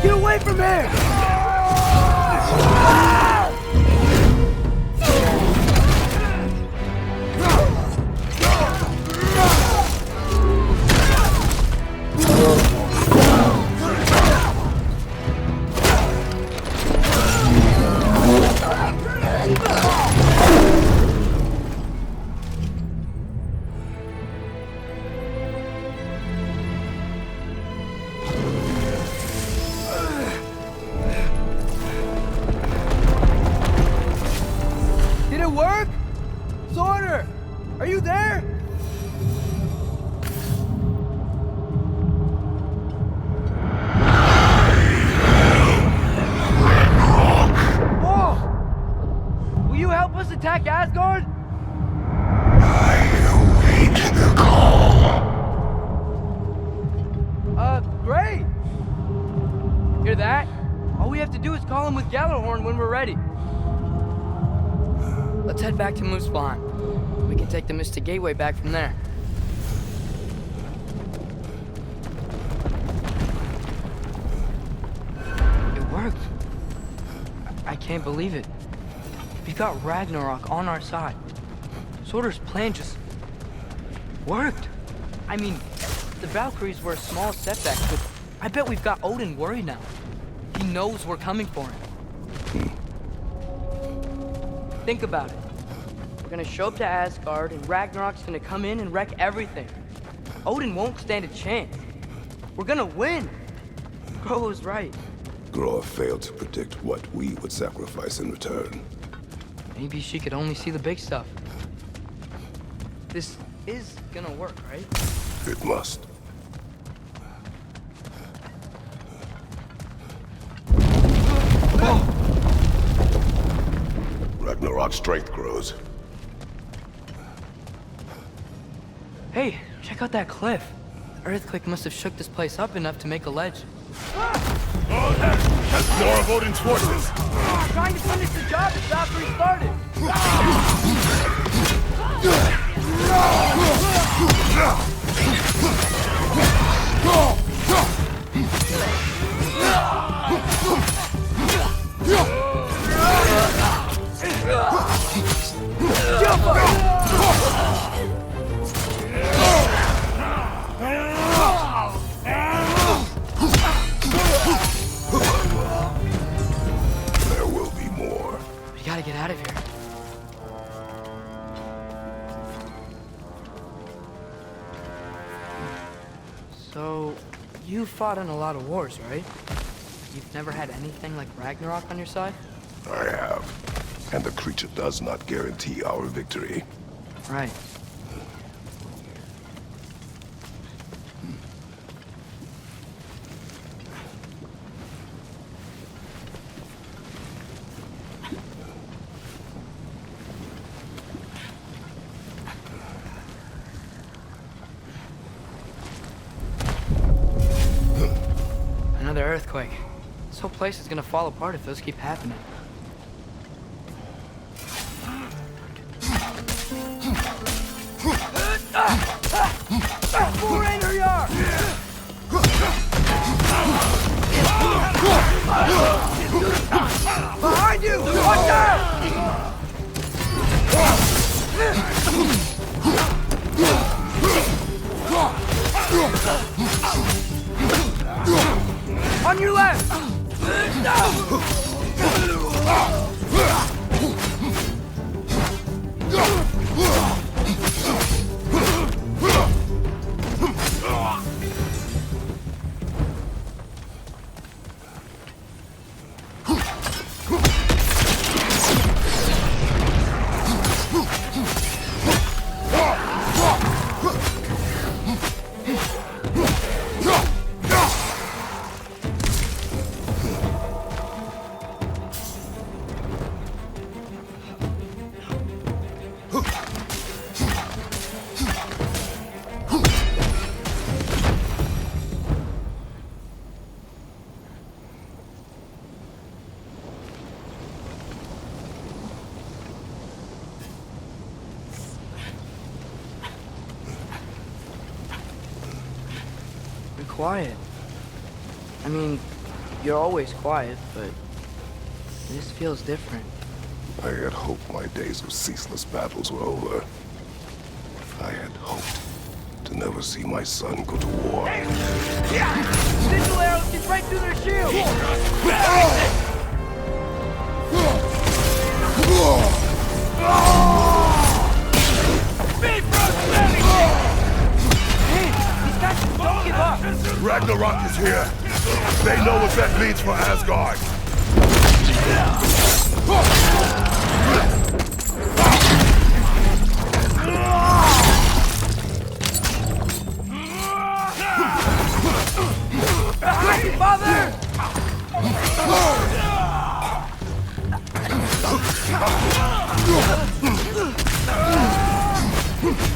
Get away from here! Did it work? Sorter! Are you there? Whoa! Will you help us attack Asgard? Great! Hear that? All we have to do is call him with Gjallarhorn when we're ready. Let's head back to Muspelheim. We can take the Mystic Gateway back from there. It worked. I can't believe it. We got Ragnarok on our side. Sorter's plan just worked. I mean, the Valkyries were a small setback, but I bet we've got Odin worried now. He knows we're coming for him. Think about it. We're gonna show up to Asgard, and Ragnarok's gonna come in and wreck everything. Odin won't stand a chance. We're gonna win. Groa was right. Groa failed to predict what we would sacrifice in return. Maybe she could only see the big stuff. This is gonna work, right? It must. Ragnarok's strength grows. Hey, check out that cliff. The earthquake must have shook this place up enough to make a ledge. That's more of Odin's forces. Trying to finish the job that Valkyrie started. There will be more. We gotta get out of here. So, you fought in a lot of wars, right? You've never had anything like Ragnarok on your side? I have. And the creature does not guarantee our victory. Right. another earthquake. This whole place is gonna fall apart if those keep happening. Foreigner yard! Behind you! Watch out! On your left! Quiet. I mean, you're always quiet, but this feels different. I had hoped my days of ceaseless battles were over. I had hoped to never see my son go to war. Missile arrows get right through their shield! Don't give up! Ragnarok is here! They know what that means for Asgard! Behind you, father!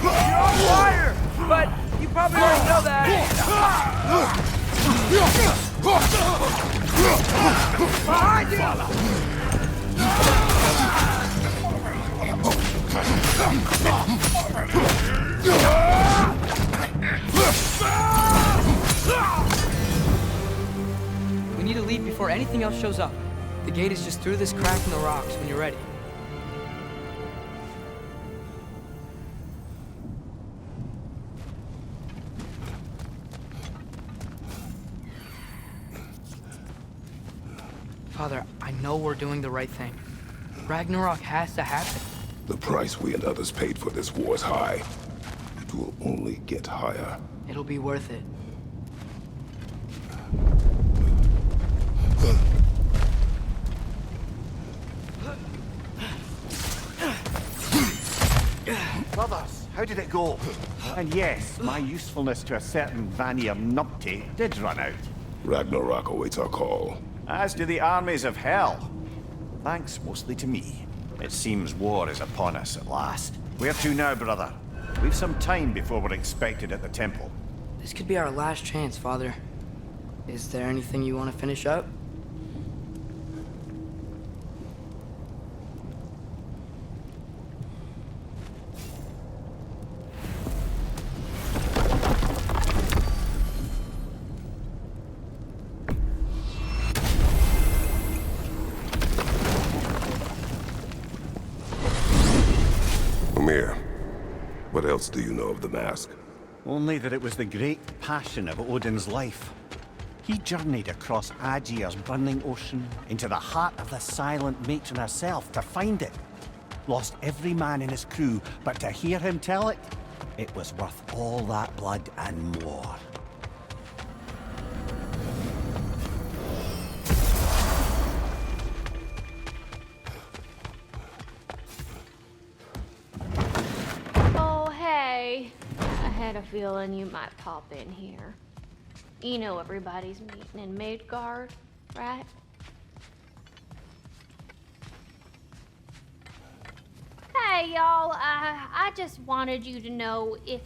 You're on fire! But you probably already know that. Behind you! We need to leave before anything else shows up. The gate is just through this crack in the rocks when you're ready. Father, I know we're doing the right thing. Ragnarok has to happen. The price we and others paid for this war is high. It will only get higher. It'll be worth it. Brothers, how did it go? And yes, my usefulness to a certain Vanir numpty did run out. Ragnarok awaits our call. As do the armies of hell. Thanks mostly to me. It seems war is upon us at last. Where to now, brother? We've some time before we're expected at the temple. This could be our last chance, Father. Is there anything you want to finish up? What else do you know of the mask? Only that it was the great passion of Odin's life. He journeyed across Aegir's burning ocean into the heart of the silent matron herself to find it. Lost every man in his crew, but to hear him tell it, it was worth all that blood and more. I had a feeling you might pop in here. You know everybody's meeting in Midgard, right? Hey, y'all. I just wanted you to know if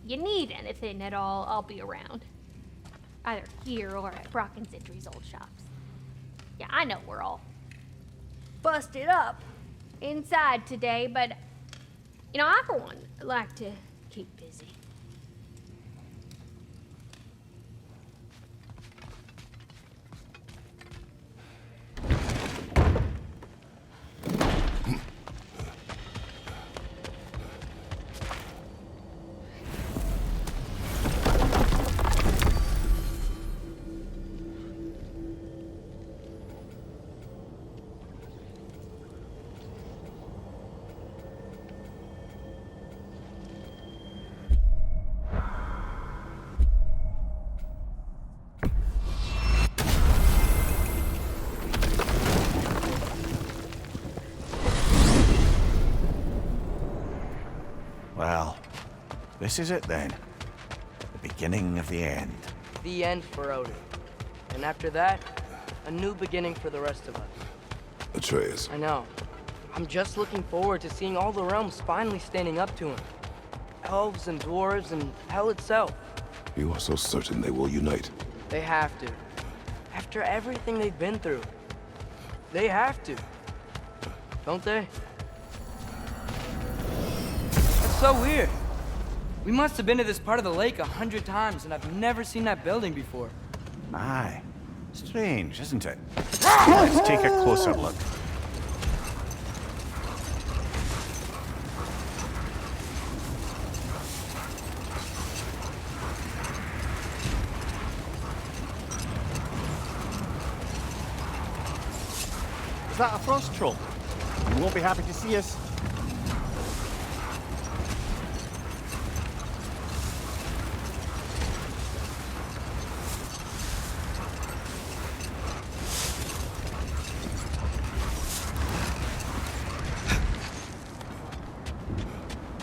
you need anything at all, I'll be around. Either here or at Brock and Sentry's old shops. Yeah, I know we're all busted up inside today, but, you know, I for one like to keep busy. Well, this is it then. The beginning of the end. The end for Odin. And after that, a new beginning for the rest of us. Atreus. I know. I'm just looking forward to seeing all the realms finally standing up to him. Elves and dwarves and hell itself. You are so certain they will unite. They have to. After everything they've been through. They have to. Don't they? That's so weird. We must have been to this part of the lake 100 times, and I've never seen that building before. Aye. Strange, isn't it? Let's take a closer look. Is that a frost troll? You won't be happy to see us.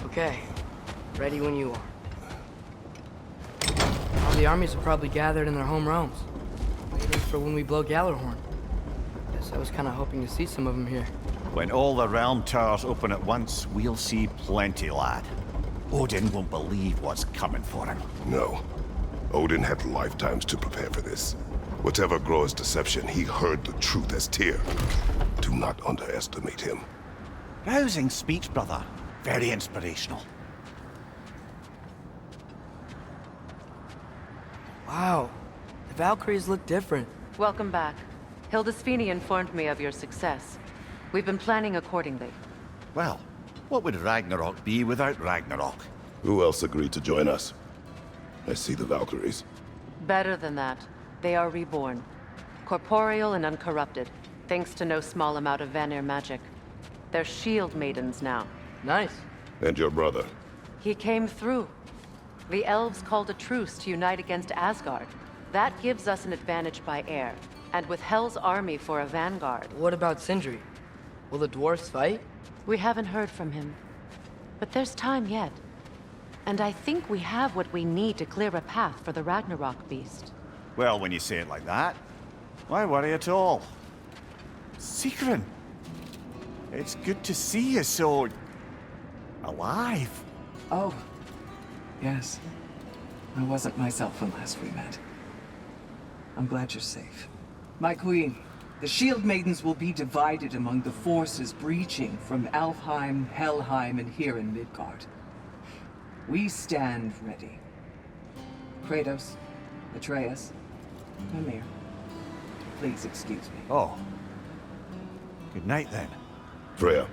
Okay. Ready when you are. All the armies are probably gathered in their home realms, waiting for when we blow Gallarhorn. Guess I was kind of hoping to see some of them here. When all the realm towers open at once, we'll see plenty, lad. Odin won't believe what's coming for him. No. Odin had lifetimes to prepare for this. Whatever Groa's deception, he heard the truth as Tyr. Do not underestimate him. Rousing speech, brother. Very inspirational. Wow. The Valkyries look different. Welcome back. Hildisfini informed me of your success. We've been planning accordingly. Well, what would Ragnarok be without Ragnarok? Who else agreed to join us? I see the Valkyries. Better than that. They are reborn. Corporeal and uncorrupted, thanks to no small amount of Vanir magic. They're shield maidens now. Nice. And your brother? He came through. The elves called a truce to unite against Asgard. That gives us an advantage by air. And with Hell's army for a vanguard. What about Sindri? Will the dwarves fight? We haven't heard from him. But there's time yet. And I think we have what we need to clear a path for the Ragnarok beast. Well, when you say it like that, why worry at all? Sigrun! It's good to see you so... alive. Oh, yes. I wasn't myself when last we met. I'm glad you're safe. My queen, the Shield Maidens will be divided among the forces breaching from Alfheim, Helheim, and here in Midgard. We stand ready. Kratos, Atreus, Mimir, please excuse me. Oh. Good night, then. Freya,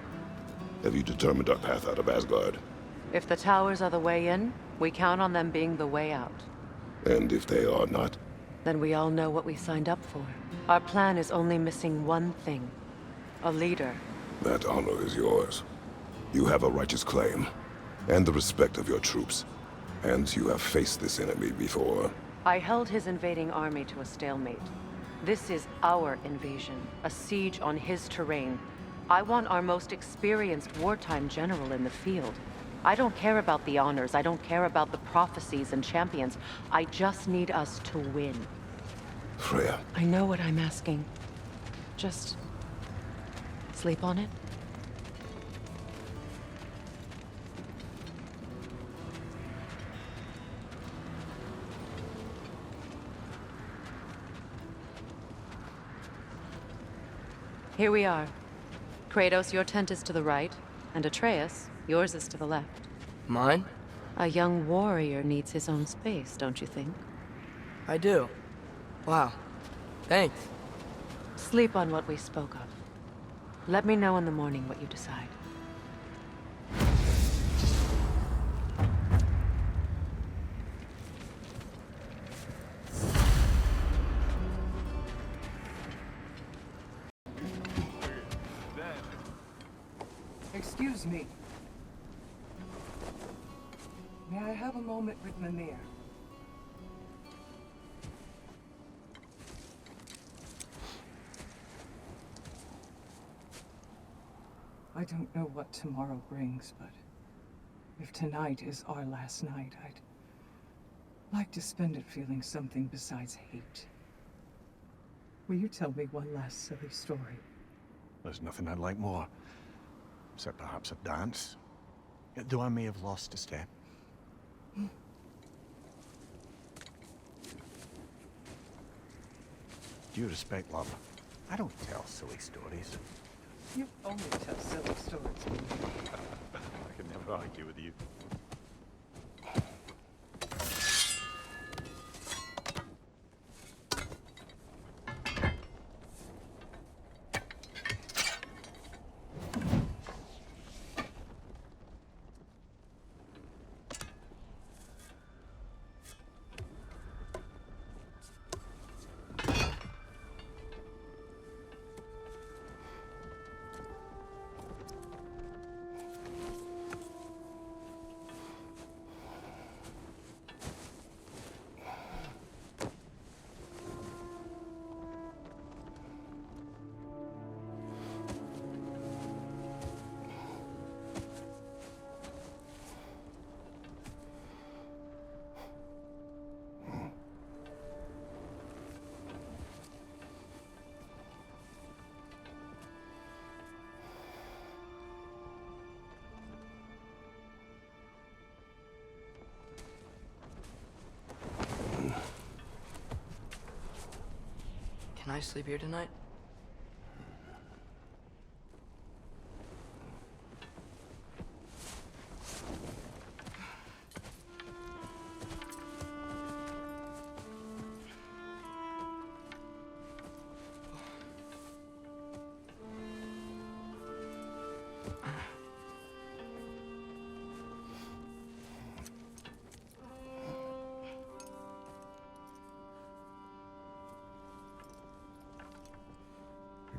have you determined our path out of Asgard? If the towers are the way in, we count on them being the way out. And if they are not? Then we all know what we signed up for. Our plan is only missing one thing. A leader. That honor is yours. You have a righteous claim, and the respect of your troops. And you have faced this enemy before. I held his invading army to a stalemate. This is our invasion, a siege on his terrain. I want our most experienced wartime general in the field. I don't care about the honors, I don't care about the prophecies and champions. I just need us to win. Freya. I know what I'm asking. Just... sleep on it? Here we are. Kratos, your tent is to the right, and Atreus, yours is to the left. Mine? A young warrior needs his own space, don't you think? I do. Wow. Thanks. Sleep on what we spoke of. Let me know in the morning what you decide. Excuse me. May I have a moment with Mimir? I don't know what tomorrow brings, but if tonight is our last night, I'd like to spend it feeling something besides hate. Will you tell me one last silly story? There's nothing I'd like more. Except perhaps a dance. Though I may have lost a step. Due respect, love, I don't tell silly stories. You only tell silly stories. I can never argue with you. Can I sleep here tonight?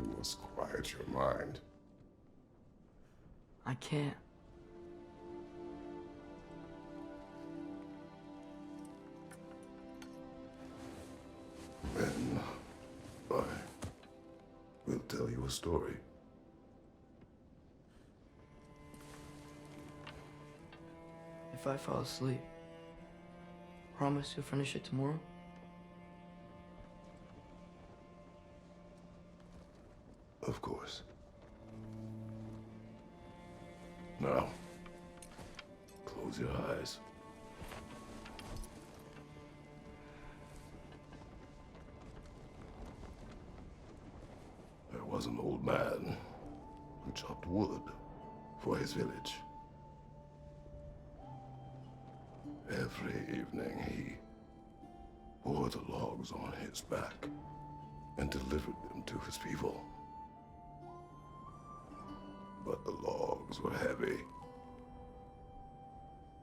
You must quiet your mind. I can't. Then I will tell you a story. If I fall asleep, promise you'll finish it tomorrow? Of course. Now, close your eyes. There was an old man who chopped wood for his village. Every evening he bore the logs on his back and delivered them to his people. But the logs were heavy,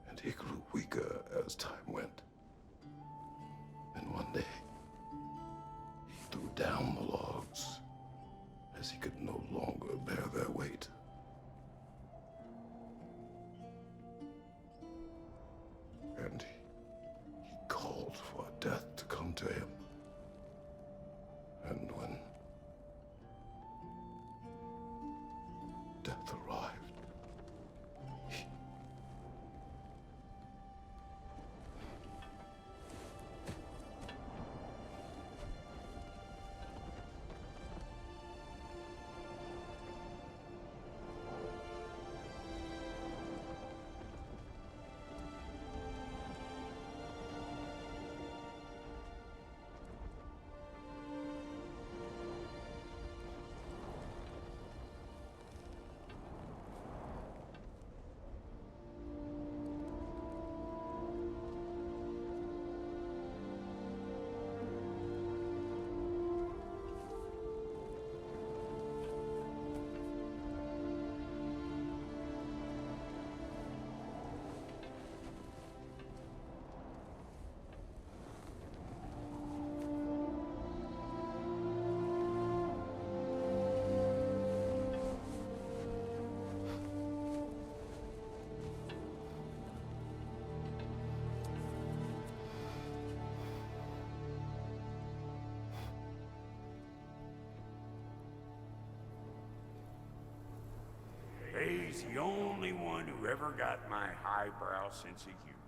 and he grew weaker as time went. And one day, he threw down the logs as he could no longer bear their weight. And he called for death to come to him. And when death arrived, Ray's the only one who ever got my highbrow sense of humor.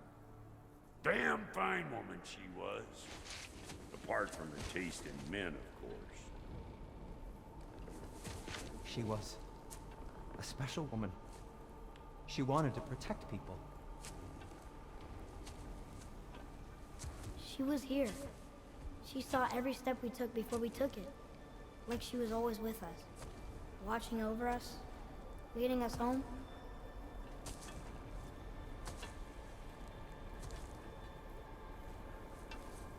Damn fine woman she was. Apart from her taste in men, of course. She was a special woman. She wanted to protect people. She was here. She saw every step we took before we took it. Like she was always with us. Watching over us. Leading us home.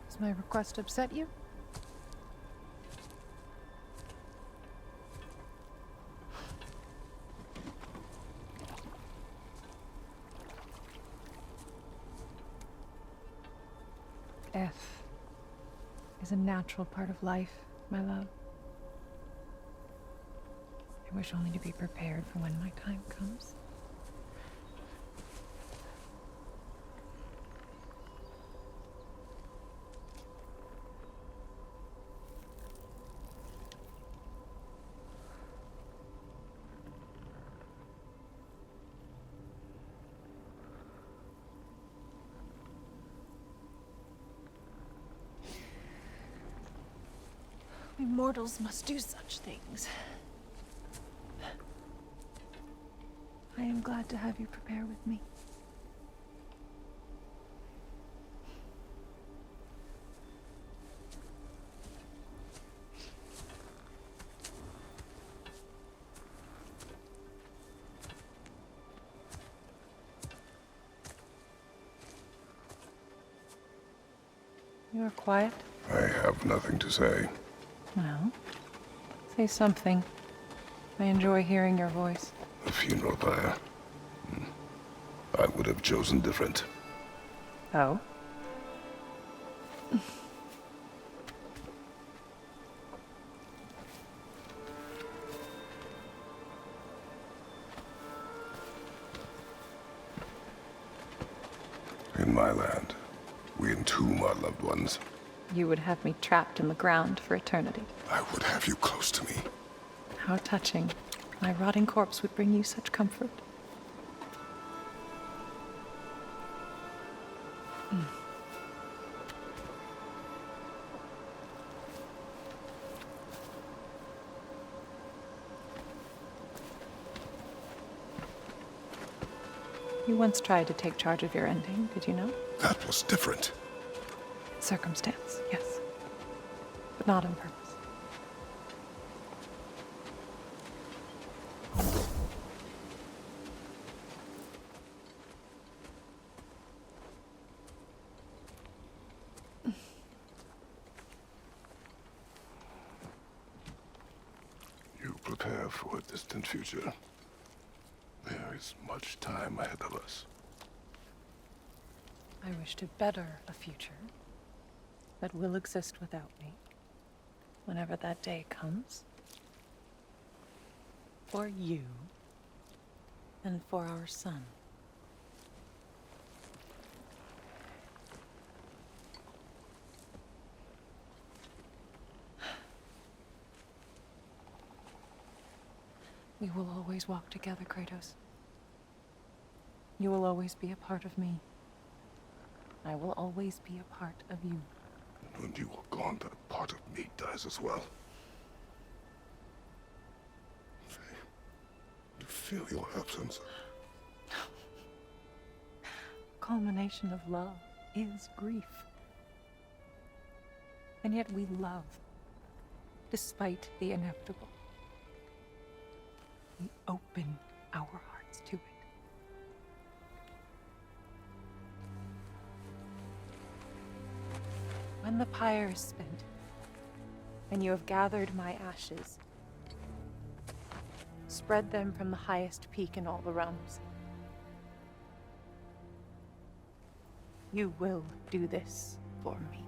Does my request upset you? Death is a natural part of life, my love. I wish only to be prepared for when my time comes. We mortals must do such things. I am glad to have you prepare with me. You are quiet? I have nothing to say. Well, say something. I enjoy hearing your voice. A funeral pyre. I would have chosen different. Oh? In my land, we entomb our loved ones. You would have me trapped in the ground for eternity. I would have you close to me. How touching. My rotting corpse would bring you such comfort. You once tried to take charge of your ending, did you know? That was different. Circumstance, yes. But not on purpose. You prepare for a distant future. There is much time ahead of us. I wish to better a future that will exist without me, whenever that day comes. For you, and for our son. We will always walk together, Kratos. You will always be a part of me. I will always be a part of you. And when you are gone, that part of me dies as well. I feel your absence. Culmination of love is grief. And yet we love, despite the inevitable. We open our hearts to it. When the pyre is spent, and you have gathered my ashes, spread them from the highest peak in all the realms. You will do this for me.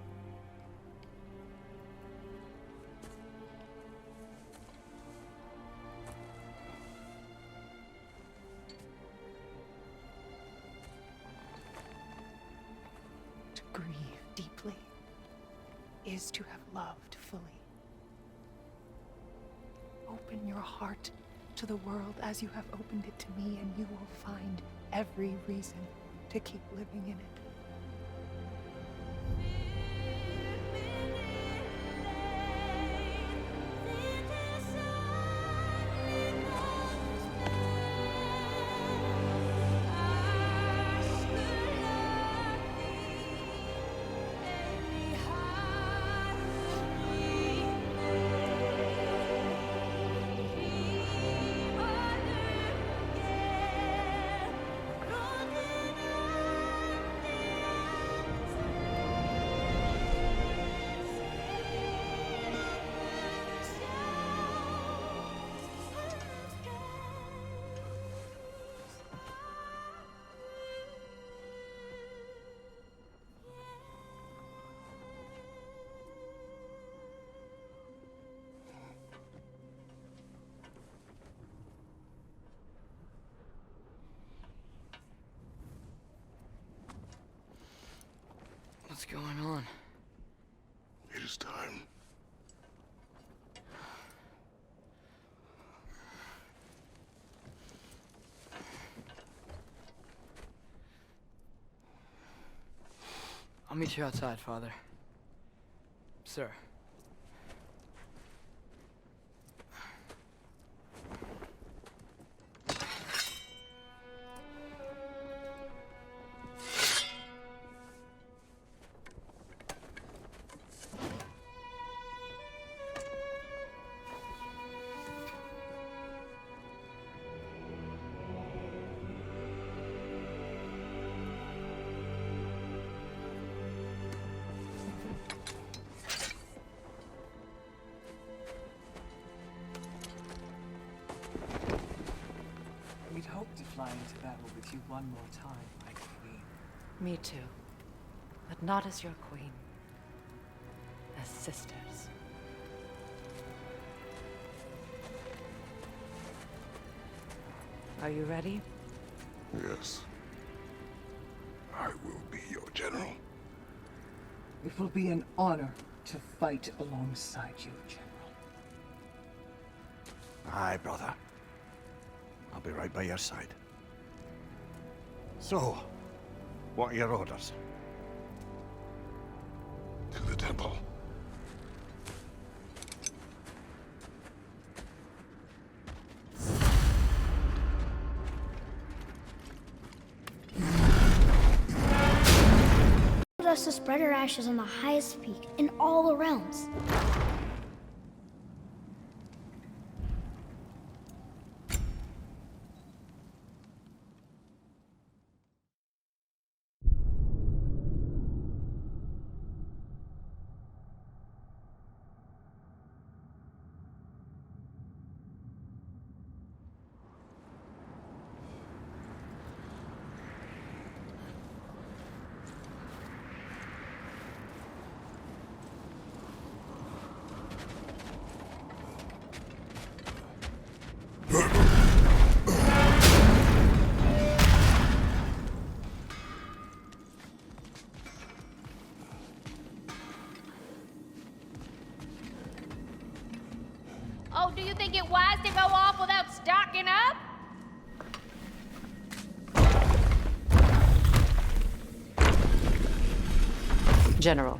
To grieve deeply is to have loved fully. Open your heart to the world as you have opened it to me, and you will find every reason to keep living in it. What's going on? It is time. I'll meet you outside, Father. Sir. We'd hoped to fly into battle with you one more time, my queen. Me too. But not as your queen. As sisters. Are you ready? Yes. I will be your general. It will be an honor to fight alongside you, General. Aye, brother. I'll be right by your side. So, what are your orders? To the temple. Told us to spread our ashes on the highest peak in all the realms. Oh, do you think it wise to go off without stocking up? General.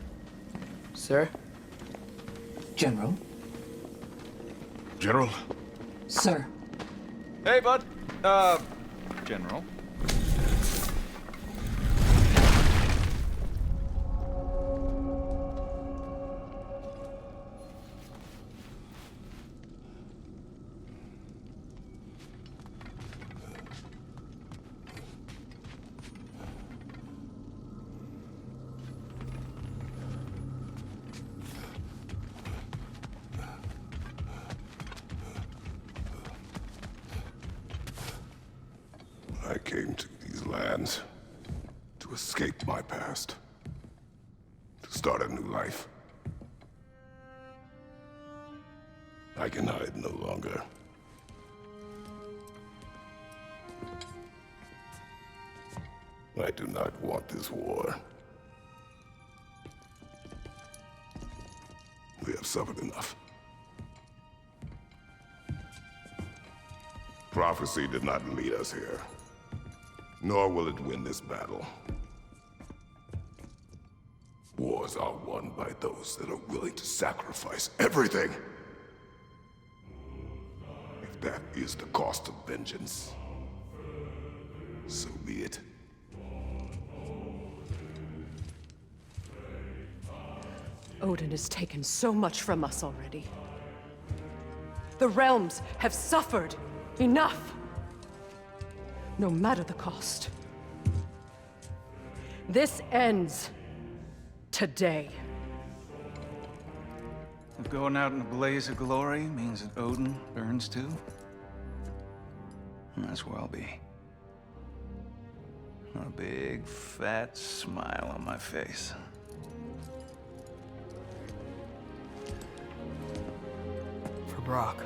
Sir? General? General? Sir. Hey, bud. General. I came to these lands to escape my past, to start a new life. I can hide no longer. I do not want this war. We have suffered enough. Prophecy did not lead us here. Nor will it win this battle. Wars are won by those that are willing to sacrifice everything. If that is the cost of vengeance, so be it. Odin has taken so much from us already. The realms have suffered enough. No matter the cost. This ends today. If going out in a blaze of glory means that Odin burns too, that's where I'll be. A big, fat smile on my face. For Brock.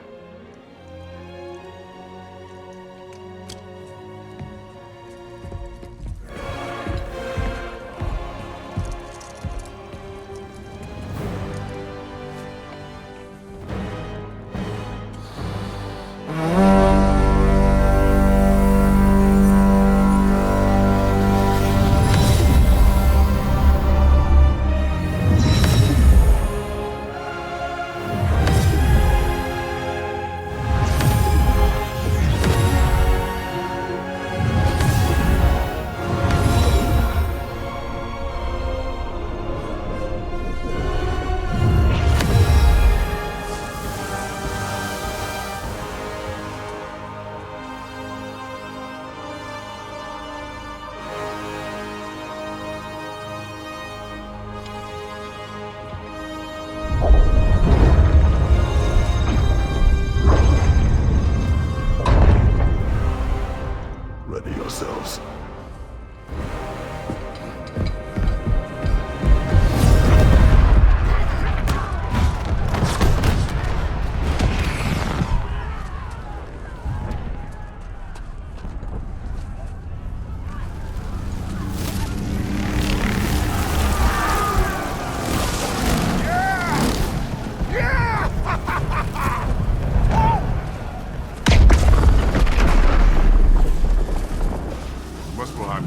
Ready yourselves.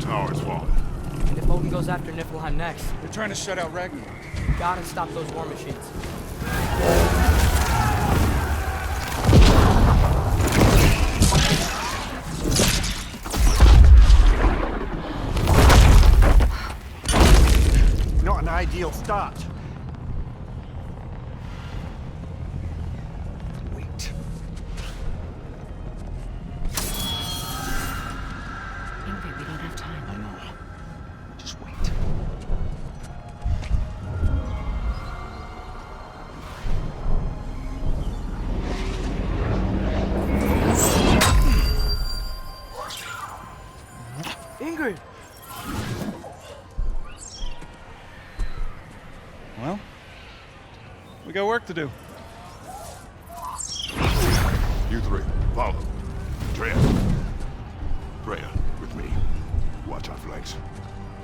Tower's fallen. If Odin goes after Niflheim next, They're trying to shut out Ragnarok. gotta stop those war machines. Not an ideal start. Wait. Ingrid, we don't have time. I know. Just wait. Ingrid! Well, we got work to do. You three, follow. Treya. Treya, with me. Watch our flanks.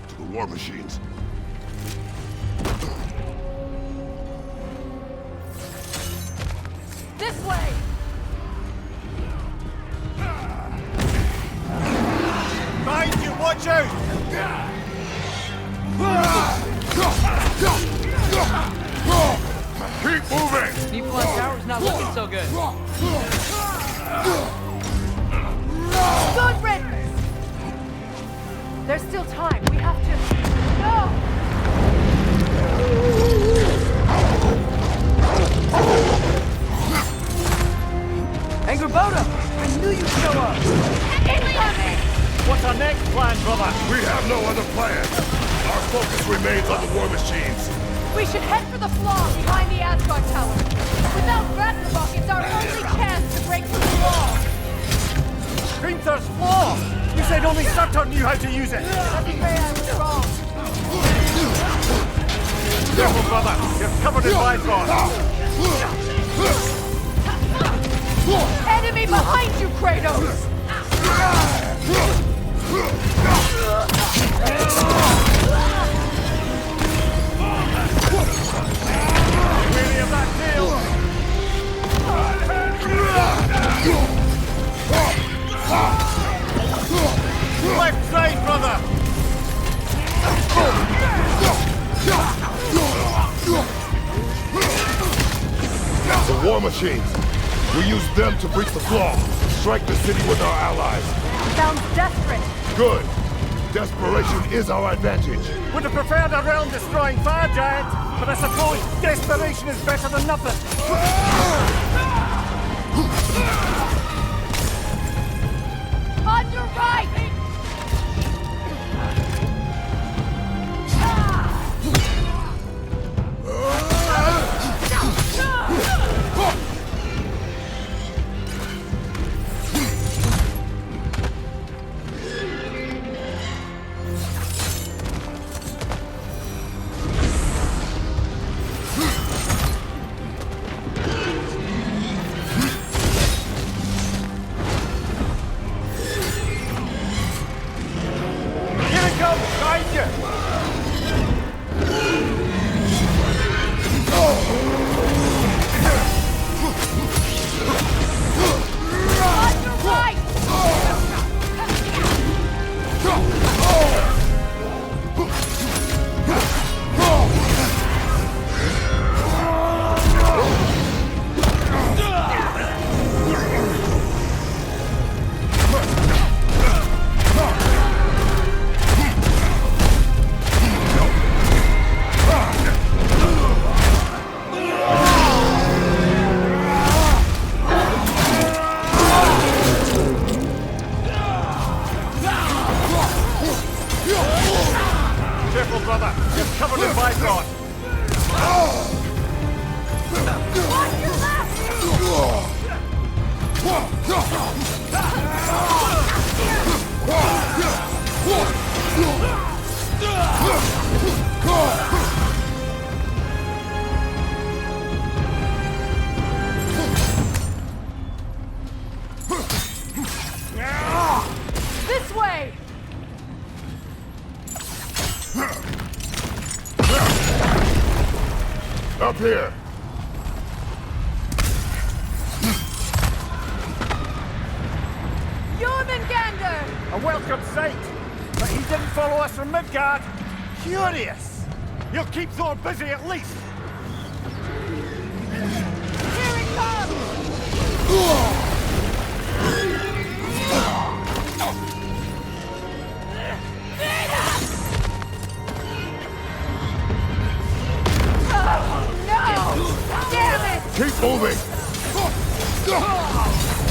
To the war machines. This way! Mind you, watch out! Keep moving! Niflheim Tower's not looking so good. Good riddance! There's still time. We have to... No! Angerboda! I knew you'd show up! Incoming! What's our next plan, brother? We have no other plan. Our focus remains on the war machines. We should head for the flaw behind the Asgard Tower. Without Ragnarok, it's our only chance to break through the wall. Gunther's flaw! You said only Surtur knew how to use it! I'm afraid I was wrong. Careful, brother! You're covered in Bifrost! Enemy behind you, Kratos! Really of that tail! War machines. We use them to breach the flaw. Strike the city with our allies. Sounds desperate. Good. Desperation is our advantage. Would have preferred a realm-destroying fire giant, but I suppose desperation is better than nothing. On your right! This way! Up here. Jormungandr! A welcome sight, but he didn't follow us from Midgard. Curious. He'll keep Thor busy at least. Here it comes! Keep moving!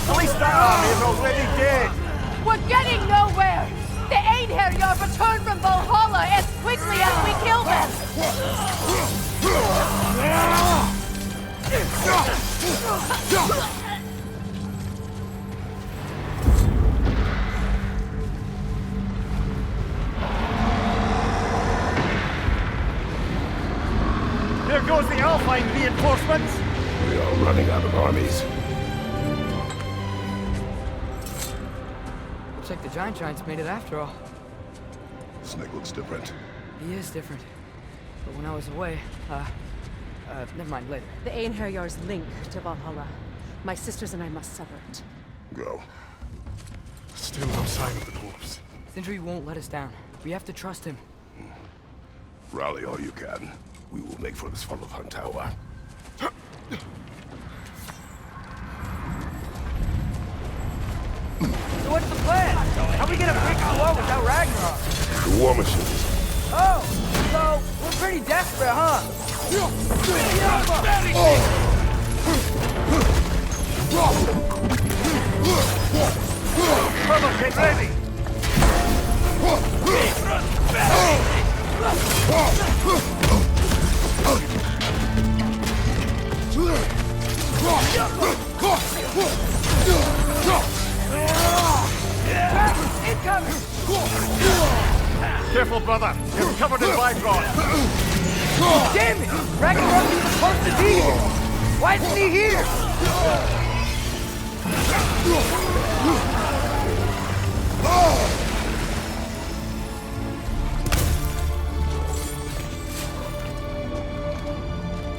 At least that army is already dead. We're getting nowhere! The Einherjar return from Valhalla as quickly as we kill them! There goes the Alpine reinforcements. We are running out of armies. Looks like the Giant's made it after all. Snake looks different. He is different. But when I was away, never mind, later. The Einherjar's link to Valhalla. My sisters and I must sever it. Go. Still no sign of the corpse. Sindri won't let us down. We have to trust him. Rally all you can. We will make for this funnel of Hunt Tower. So what's the plan? How are we gonna break the war without Ragnarok? The war machines. Oh, so we're pretty desperate, huh? Brother, get ready! Incoming! Careful, brother. You're covered in Bifrost. Damn it! Ragnarok is supposed to be here! Why isn't he here?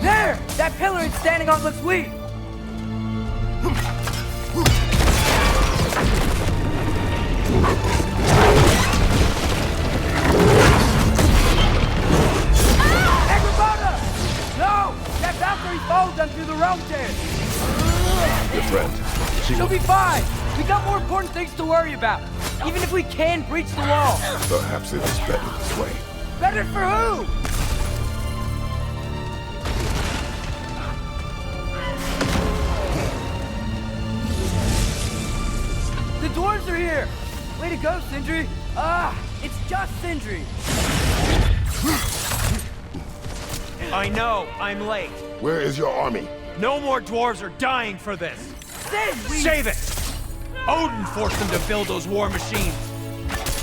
There! That pillar it's standing on looks weak! No! That Valkyrie followed them through the realm tear! Your friend. She'll be fine! We got more important things to worry about. Even if we can breach the wall. Perhaps it is better this way. Better for who? The dwarves are here! Way to go, Sindri! Ah, it's just Sindri! I know, I'm late. Where is your army? No more dwarves are dying for this. Save it! Odin forced them to build those war machines.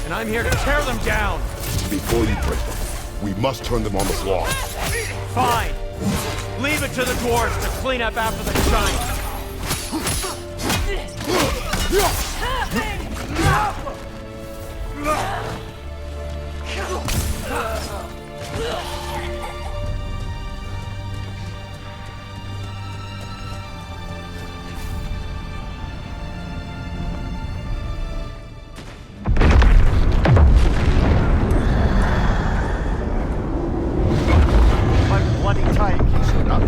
And I'm here to tear them down. Before you break them, we must turn them on the floor. Fine. Leave it to the dwarves to clean up after the giants. Bloody time he showed up.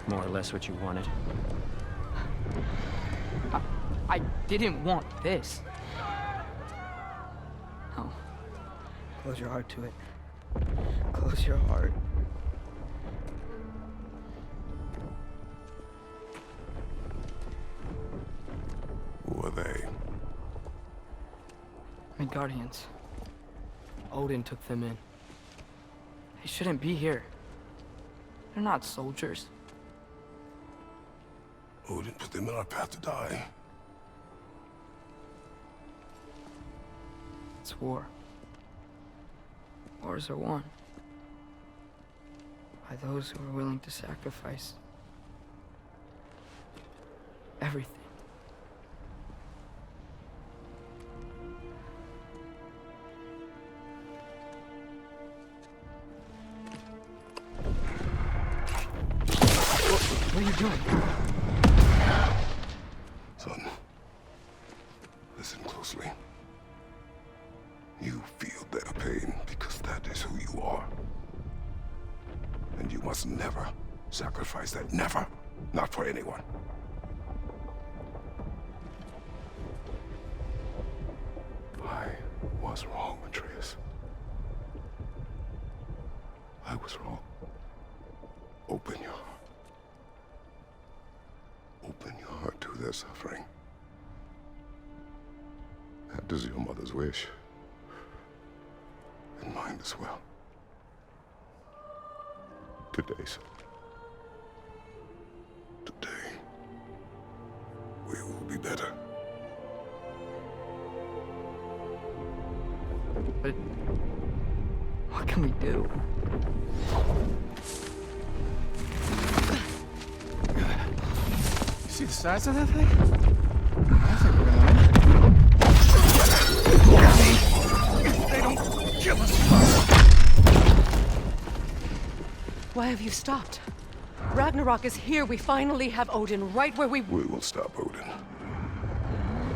More or less what you wanted. I didn't want this. No. Close your heart to it. Close your heart. Who are they? Midgardians. Odin took them in. They shouldn't be here. They're not soldiers. Odin put them in our path to die. It's war. Wars are won by those who are willing to sacrifice everything. What are you doing? Son, listen closely. You feel their pain because that is who you are. And you must never sacrifice that. Never. Not for anyone. I was wrong, Atreus. I was wrong. Open your heart. Open your heart to their suffering. That is your mother's wish. And mine as well. Today, son. Today, we will be better. But what can we do? See the size of that thing? I think we're gonna win. They don't kill us. Why have you stopped? Ragnarok is here. We finally have Odin right where we... We will stop Odin.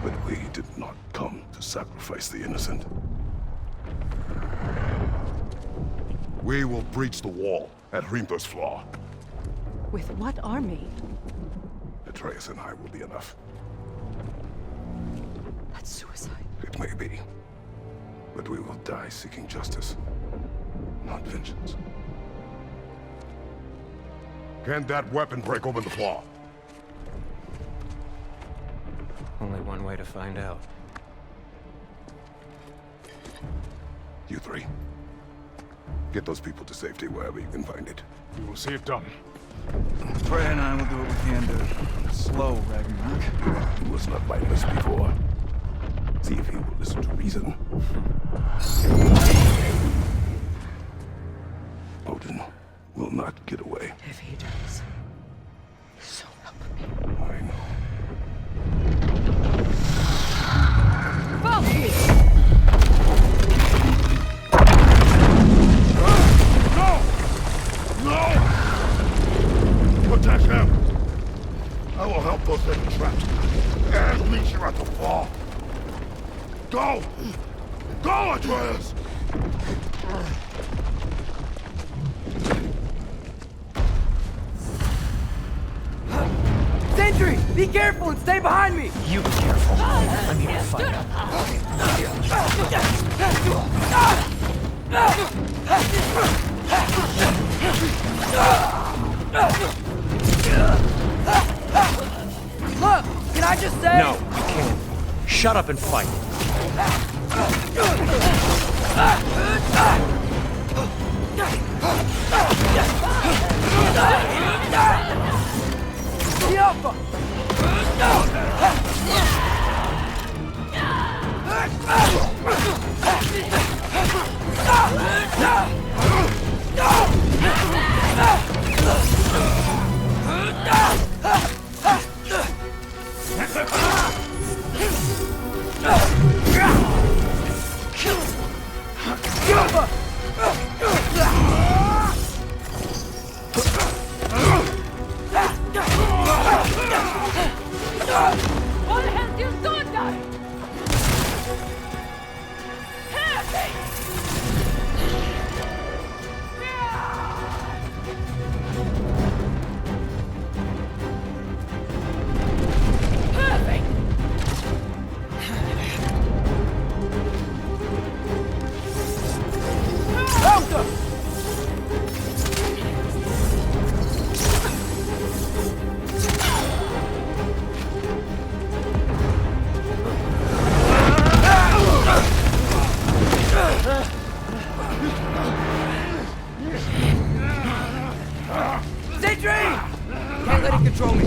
But we did not come to sacrifice the innocent. We will breach the wall at Hrimthur's Flaw. With what army? Atreus and I will be enough. That's suicide. It may be. But we will die seeking justice, not vengeance. Can that weapon break open the flaw? Only one way to find out. You three. Get those people to safety wherever you can find it. We will see it done. Freya and I will do what we can to slow Ragnarok. He was not mindless before. See if he will listen to reason. Odin will not get away. If he does, so help me. I know. Atreus! Sentry! Be careful and stay behind me! You be careful. I'm here to fight. Look! Can I just say... No, you can't. Shut up and fight. What the hell you doing, guy? Sentry! Can't let it control me.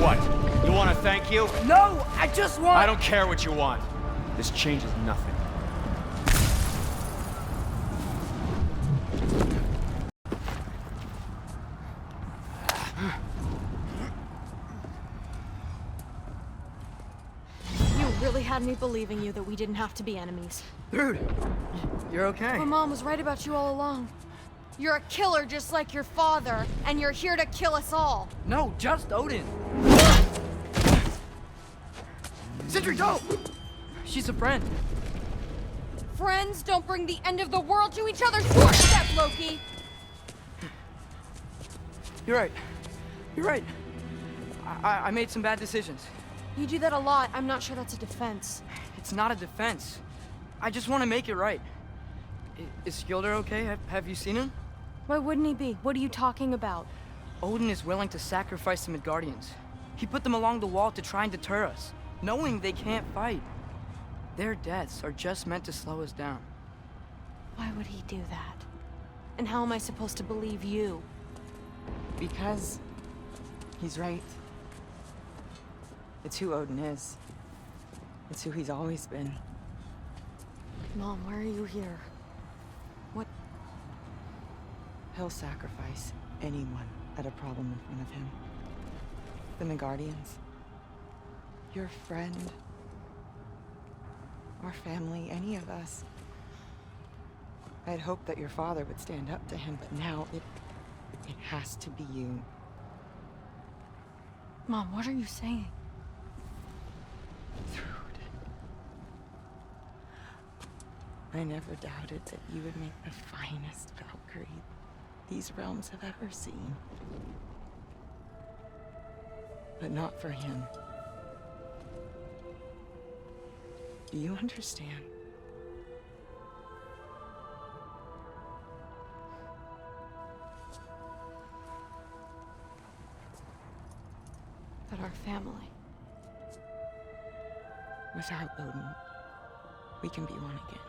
What? You want to thank you? No, I just want... I don't care what you want. This changes nothing. You really had me believing you that we didn't have to be enemies. Dude, you're okay. My mom was right about you all along. You're a killer just like your father, and you're here to kill us all. No, just Odin. Sentry, don't! She's a friend. Friends don't bring the end of the world to each other's doorstep, Loki! You're right. You're right. I made some bad decisions. You do that a lot. I'm not sure that's a defense. It's not a defense. I just want to make it right. Is Skilder okay? Have you seen him? Why wouldn't he be? What are you talking about? Odin is willing to sacrifice the Midgardians. He put them along the wall to try and deter us, knowing they can't fight. Their deaths are just meant to slow us down. Why would he do that? And how am I supposed to believe you? Because he's right. It's who Odin is. It's who he's always been. Mom, why are you here? What? He'll sacrifice anyone at a problem in front of him. The Midgardians. Your friend. Our family, any of us. I had hoped that your father would stand up to him, but now it has to be you. Mom, what are you saying? I never doubted that you would make the finest Valkyrie these realms have ever seen. But not for him. Do you understand? That our family. Without Odin, we can be one again.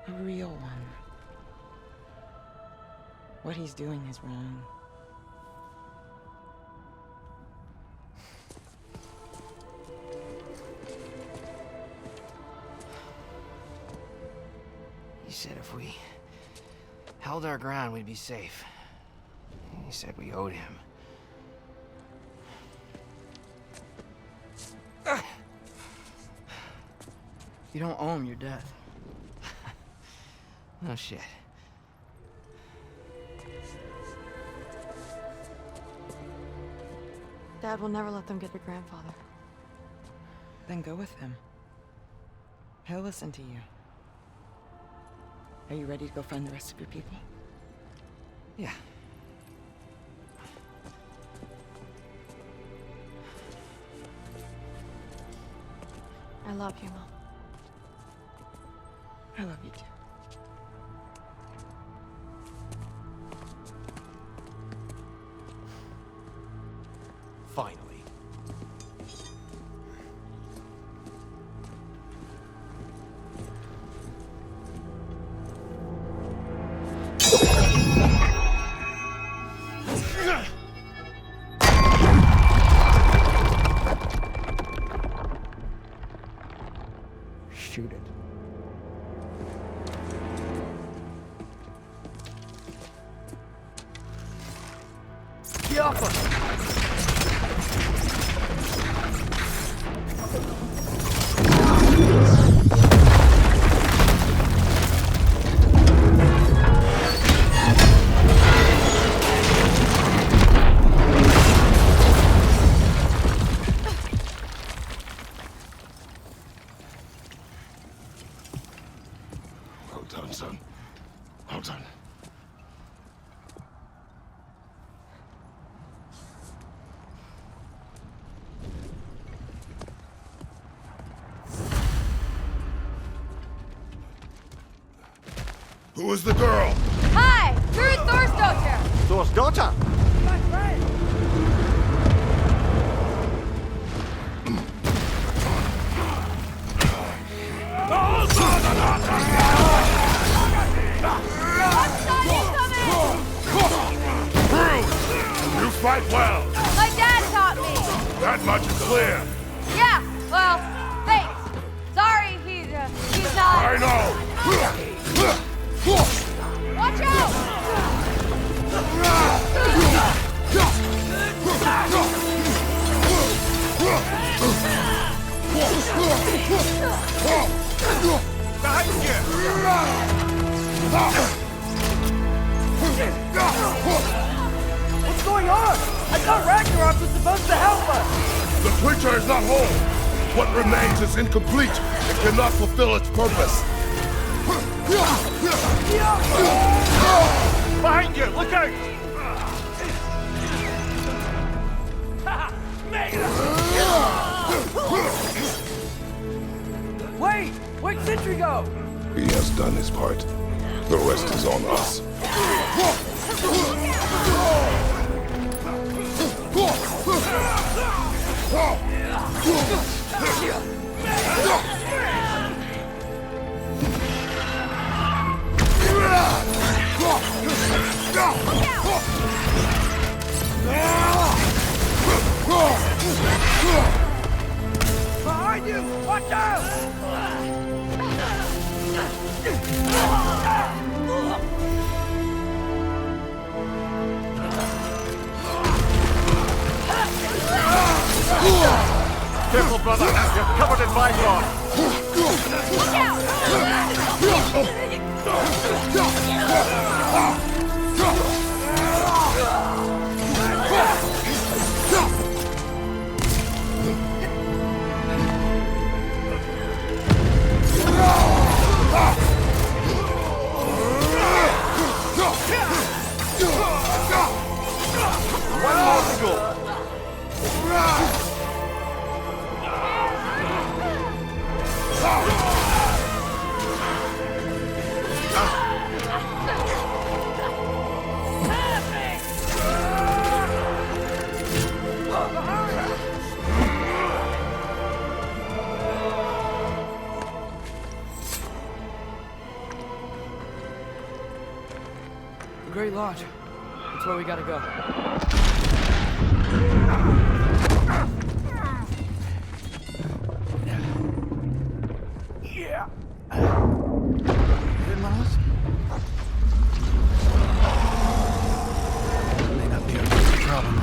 A real one. What he's doing is wrong. He said if we held our ground, we'd be safe. He said we owed him. You don't owe him your death. No shit. Dad will never let them get your grandfather. Then go with him. He'll listen to you. Are you ready to go find the rest of your people? Yeah. I love you, Mom. I love you too. Finally. Shoot it. Get off us! Well done, son. Well done. Who is the girl? Hi! You're Thor's daughter! Thor's daughter? My friend! You fight well. My dad taught me! That much is clear. Yeah, well, thanks. Sorry, he's not... I know. Watch out! What's going on? I thought Ragnarok was supposed to help us! The creature is not whole. What remains is incomplete. It cannot fulfill its purpose. Behind you! Look out! Wait! Where'd Sentry go? He has done his part. The rest is on us. Behind you! Watch out! Careful, brother. You're covered in Bygone. Look out! One more to go. The Great Lodge. That's where we gotta go. Yeah. Hermanos? May not be a problem.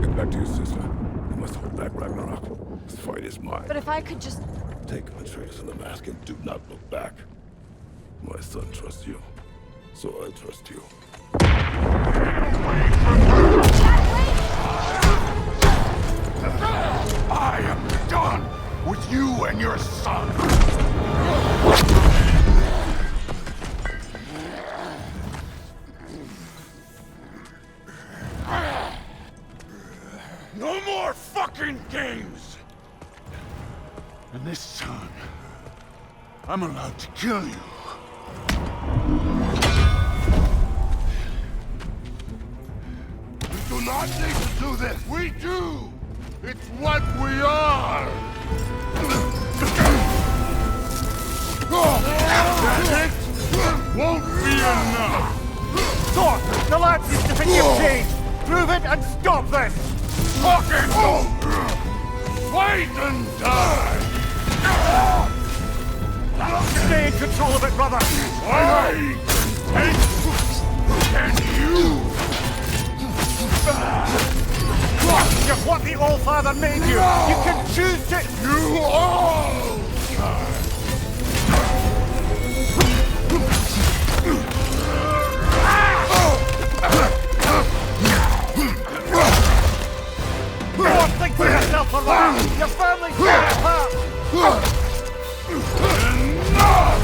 Get back to your sister. You must hold back Ragnarok. This fight is mine. But if I could just... Take Atreus in the mask and do not look back. My son trusts you, so I trust you. I am done with you and your son! No more fucking games! And this time, I'm allowed to kill you. We do not need to do this. We do. It's what we are. That it won't be enough. Thor, the lad seems to think you've changed. Prove it and stop this. Fucking go. Wait and die. Stay in control of it, brother. I can you? You're what the All-Father made you. You can choose to... You all! Go on, think for yourself for that. Your family's falling apart. Enough!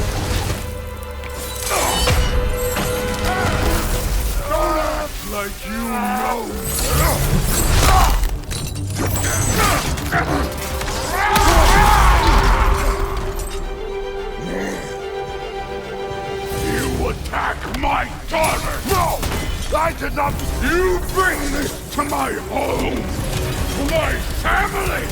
Like you know. You attack my daughter! No! I did not! You bring this to my home! To my family!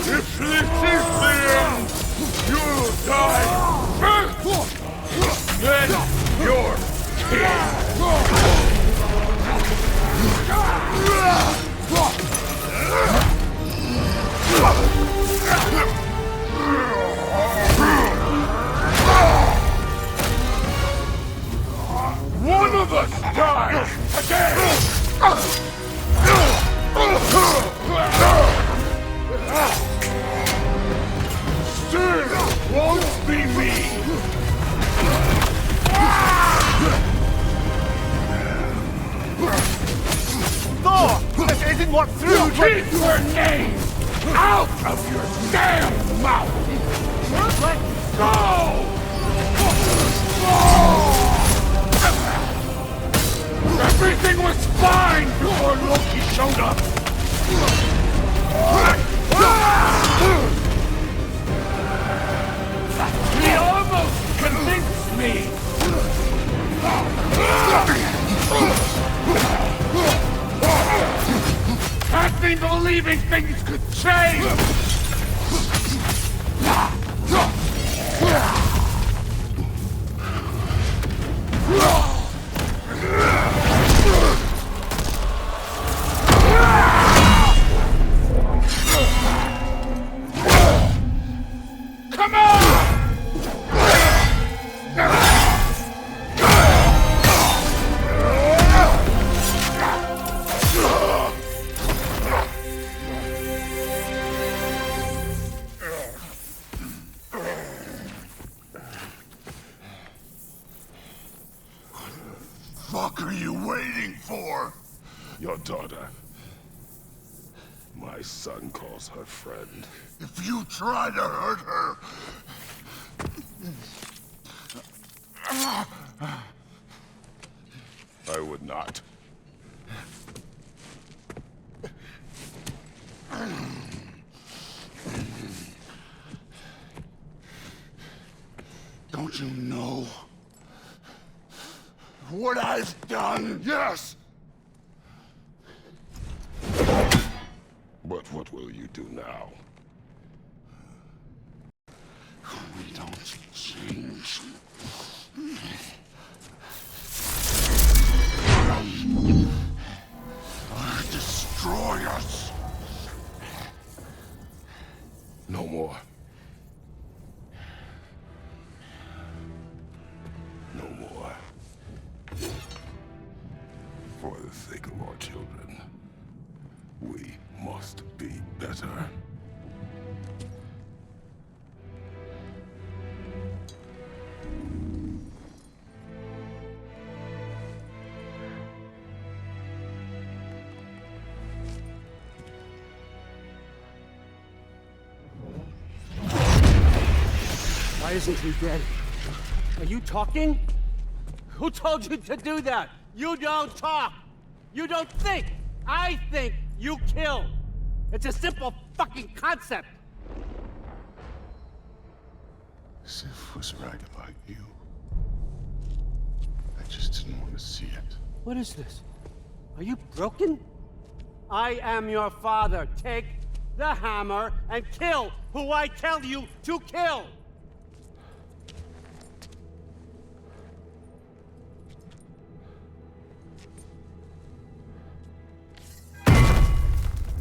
If this is the end, you'll die first! Then you're one of us dies again! Still won't be me! Thor! This isn't what threw... Keep your name out of your damn mouth! Let go! Everything was fine before Loki showed up! He almost convinced me! Had me believing things could change! Come on! What are you waiting for? Your daughter. My son calls her friend. If you try to hurt her, I would not. Don't you know what I've done? Yes! But what will you do now? We don't change. Or destroy us. No more. No more. For the sake of our children, we must be better. Why isn't he dead? Are you talking? Who told you to do that? You don't talk! You don't think! I think, you kill! It's a simple fucking concept! Sif was right about you. I just didn't want to see it. What is this? Are you broken? I am your father. Take the hammer and kill who I tell you to kill!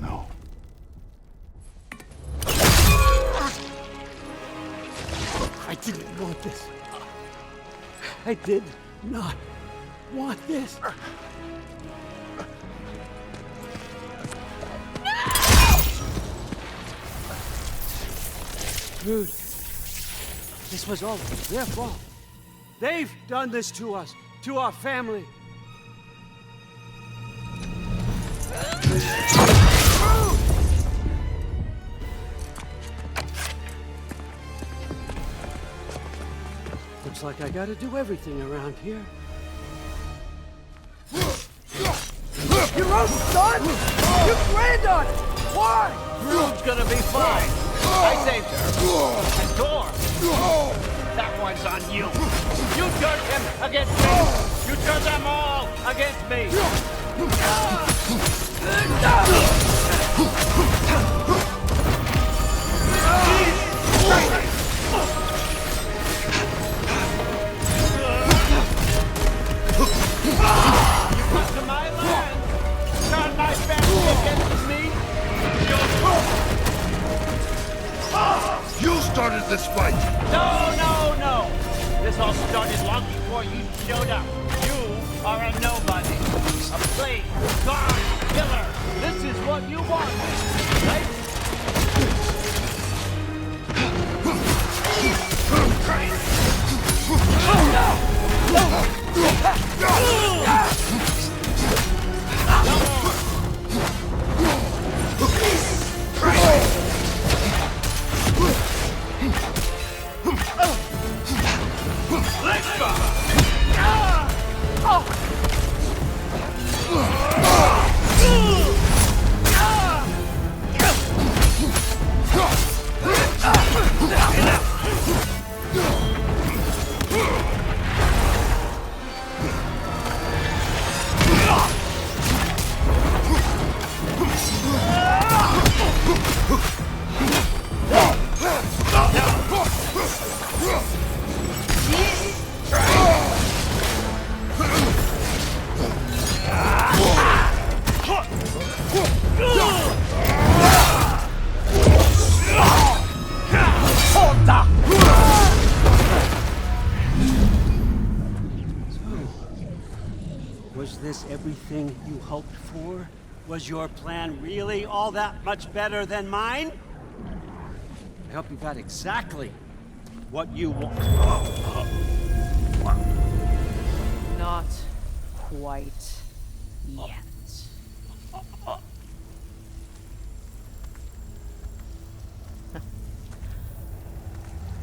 No. I didn't want this. I did not want this. Dude, this was all their fault. They've done this to us, to our family. Looks like I gotta do everything around here. You're out, son! You planned on it! Why? Rude's gonna be fine. I saved her. And Thor. That one's on you. You turned him against me. You turned them all against me. You come to my land. Turn my family against me. You started this fight! No, no, no! This all started long before you showed up. You are a nobody. A plague, gone, killer. This is what you want, right? Was this everything you hoped for? Was your plan really all that much better than mine? I hope you got exactly what you want. Not quite yet.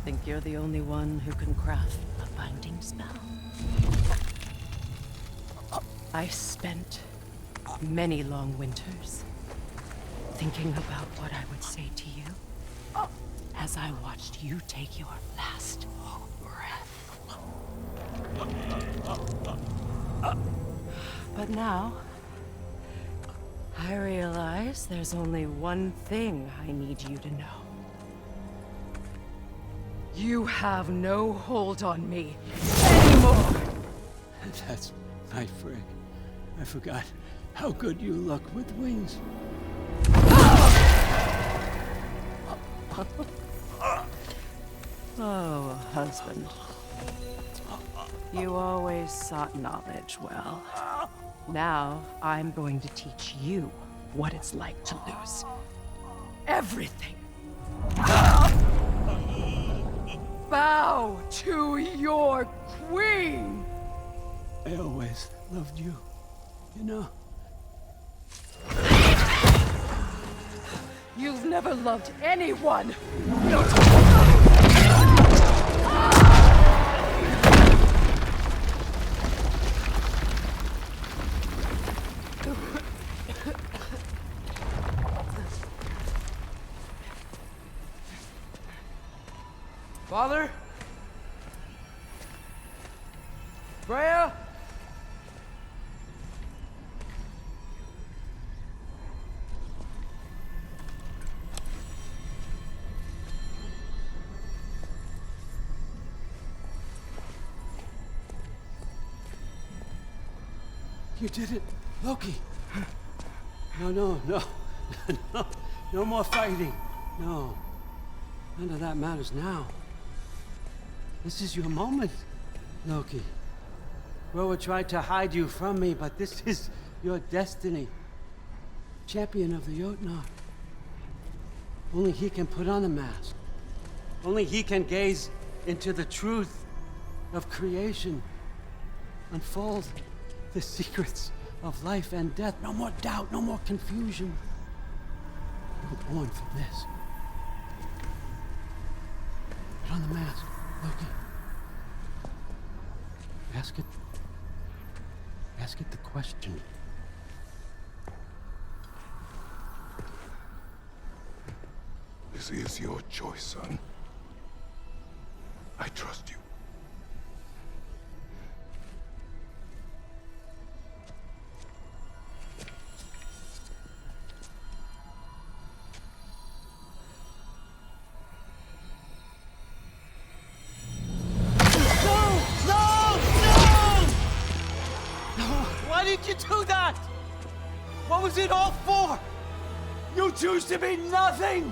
Think you're the only one who can craft a binding spell. I spent many long winters thinking about what I would say to you as I watched you take your last breath. But now, I realize there's only one thing I need you to know. You have no hold on me anymore. That's my friend. I forgot how good you look with wings. Oh, husband. You always sought knowledge well. Now, I'm going to teach you what it's like to lose everything. Bow to your queen! I always loved you, you know. You've never loved anyone! Father? Freya? You did it, Loki. No, no, no. No, no more fighting. No. None of that matters now. This is your moment, Loki. Roa tried to hide you from me, but this is your destiny. Champion of the Jotnar. Only he can put on the mask. Only he can gaze into the truth of creation. Unfold the secrets of life and death. No more doubt, no more confusion. You were born for this. Put on the mask, Loki. Ask it the question. This is your choice, son. I trust you. Why did you do that? What was it all for? You choose to be nothing!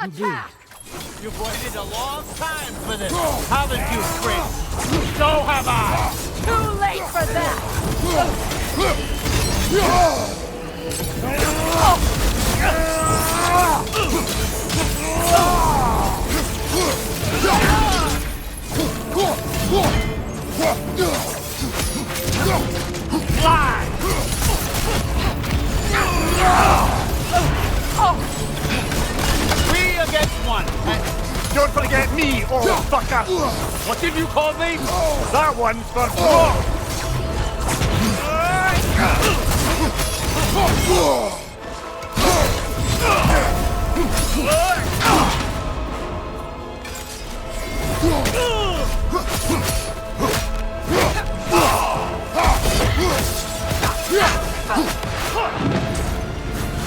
Attack! You've waited a long time for this, haven't you, Chris? So have I! Too late for that! Fly! Three against one. Don't forget me, old fucker! What did you call me? That one's for Brock!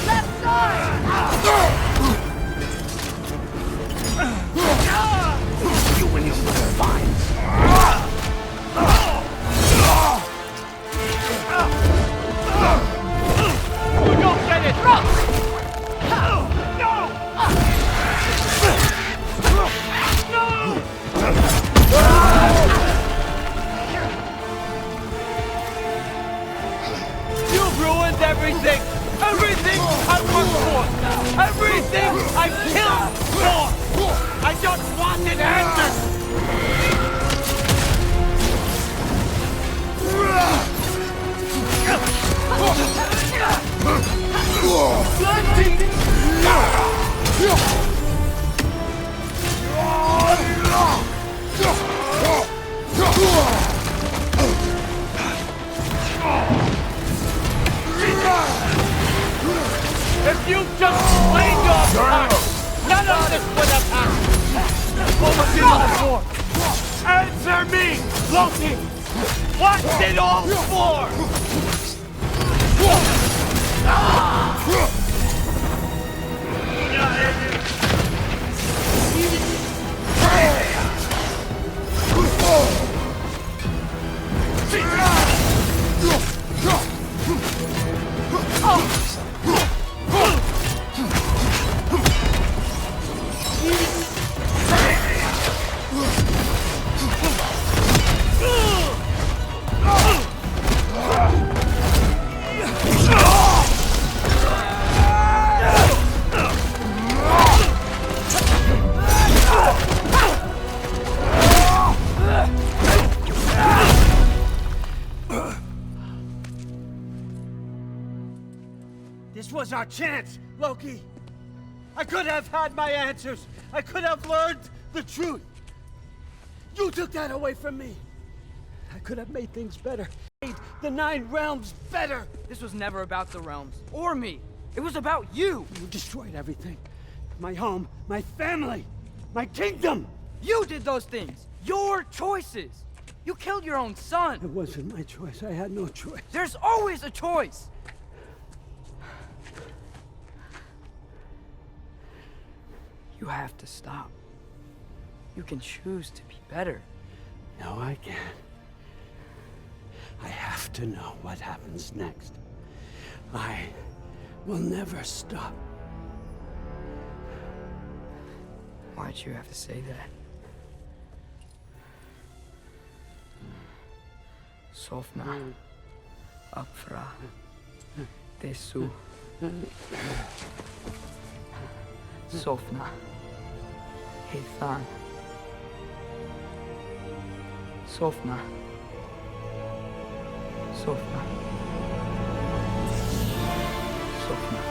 Left side! You and your little vines. You don't get it! You've ruined everything! Everything I worked for! Everything I killed for! I just wanted answers! If you just played your part, none of this would have happened. What was it all for? Answer me, Loki! What's it all for? This was our chance, Loki. I could have had my answers. I could have learned the truth. You took that away from me. I could have made things better. Made the 9 realms better. This was never about the realms, or me. It was about you. You destroyed everything. My home, my family, my kingdom. You did those things. Your choices. You killed your own son. It wasn't my choice. I had no choice. There's always a choice. You have to stop. You can choose to be better. No, I can't. I have to know what happens next. I will never stop. Why'd you have to say that? Sofna. Apfra. Desu. Sofna. Hithan. Sofna. Sofna. Sofna.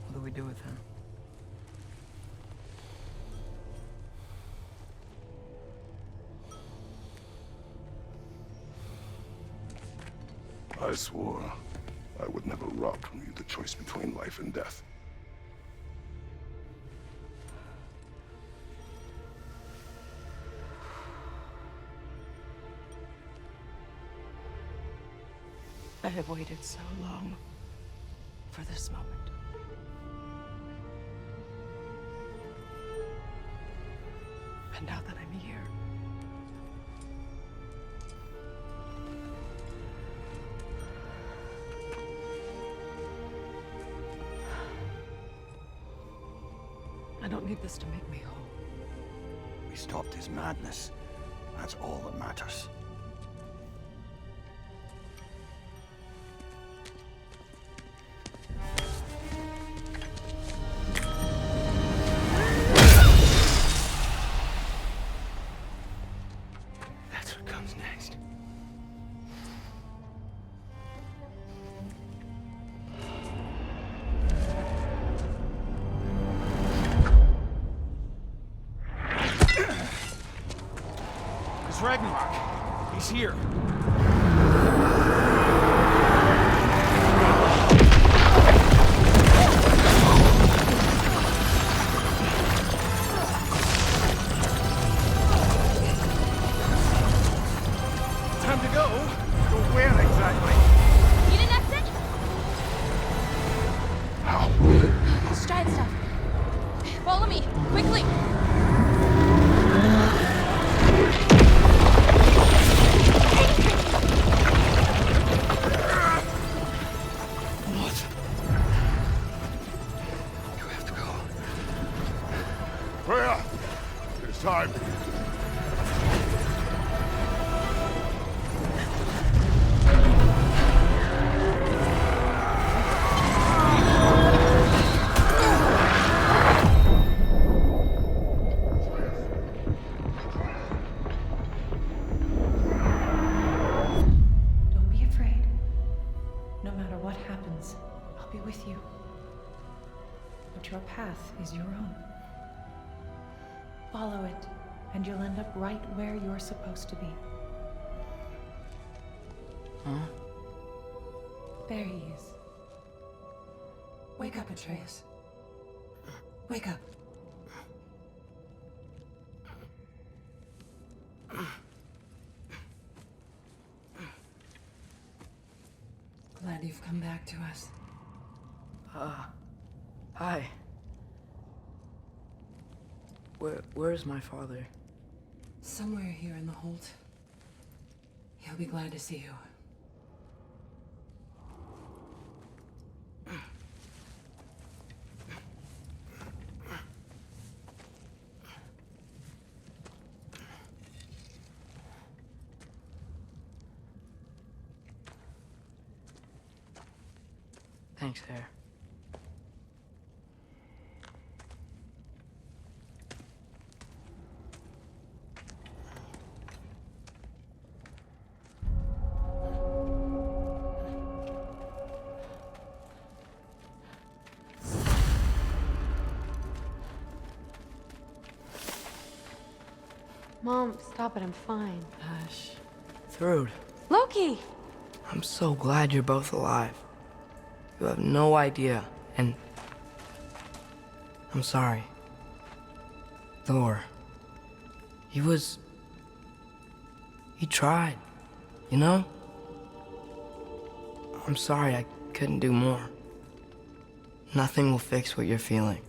What do we do with him? I swore I would never rob from you the choice between life and death. I have waited so long for this moment. And now that I'm here, I don't need this to make me whole. We stopped his madness. That's all that matters. That's what comes next. It's Ragnarok. He's here. Time to go. Go where exactly? Need an exit? How? Let's try and stuff. Follow me, quickly. Freya! It's time. path is your own. Follow it, and you'll end up right where you're supposed to be. Huh? There he is. Wake up, Atreus. Wake up. Glad you've come back to us. Hi. Where's my father? Somewhere here in the hold. He'll be glad to see you. Thanks, Hare. Mom, stop it. I'm fine. Hush. Thrud, Loki! I'm so glad you're both alive. You have no idea, and I'm sorry. Thor, he tried, you know? I'm sorry I couldn't do more. Nothing will fix what you're feeling.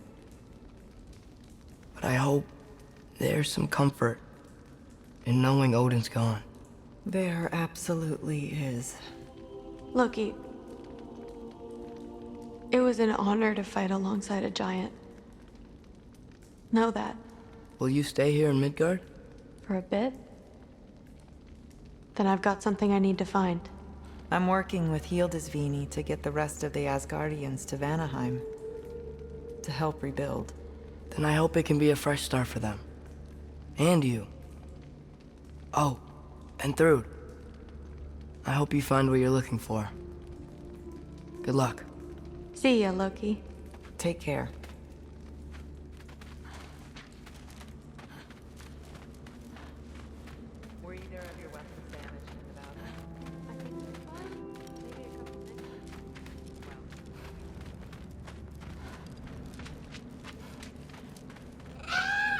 But I hope there's some comfort in knowing Odin's gone. There absolutely is. Loki, it was an honor to fight alongside a giant. Know that. Will you stay here in Midgard? For a bit? Then I've got something I need to find. I'm working with Hildisvini to get the rest of the Asgardians to Vanaheim. To help rebuild. Then I hope it can be a fresh start for them. And you. Oh, and Thrud. I hope you find what you're looking for. Good luck. See ya, Loki. Take care. Were either of your weapons damaged in the battle? Maybe a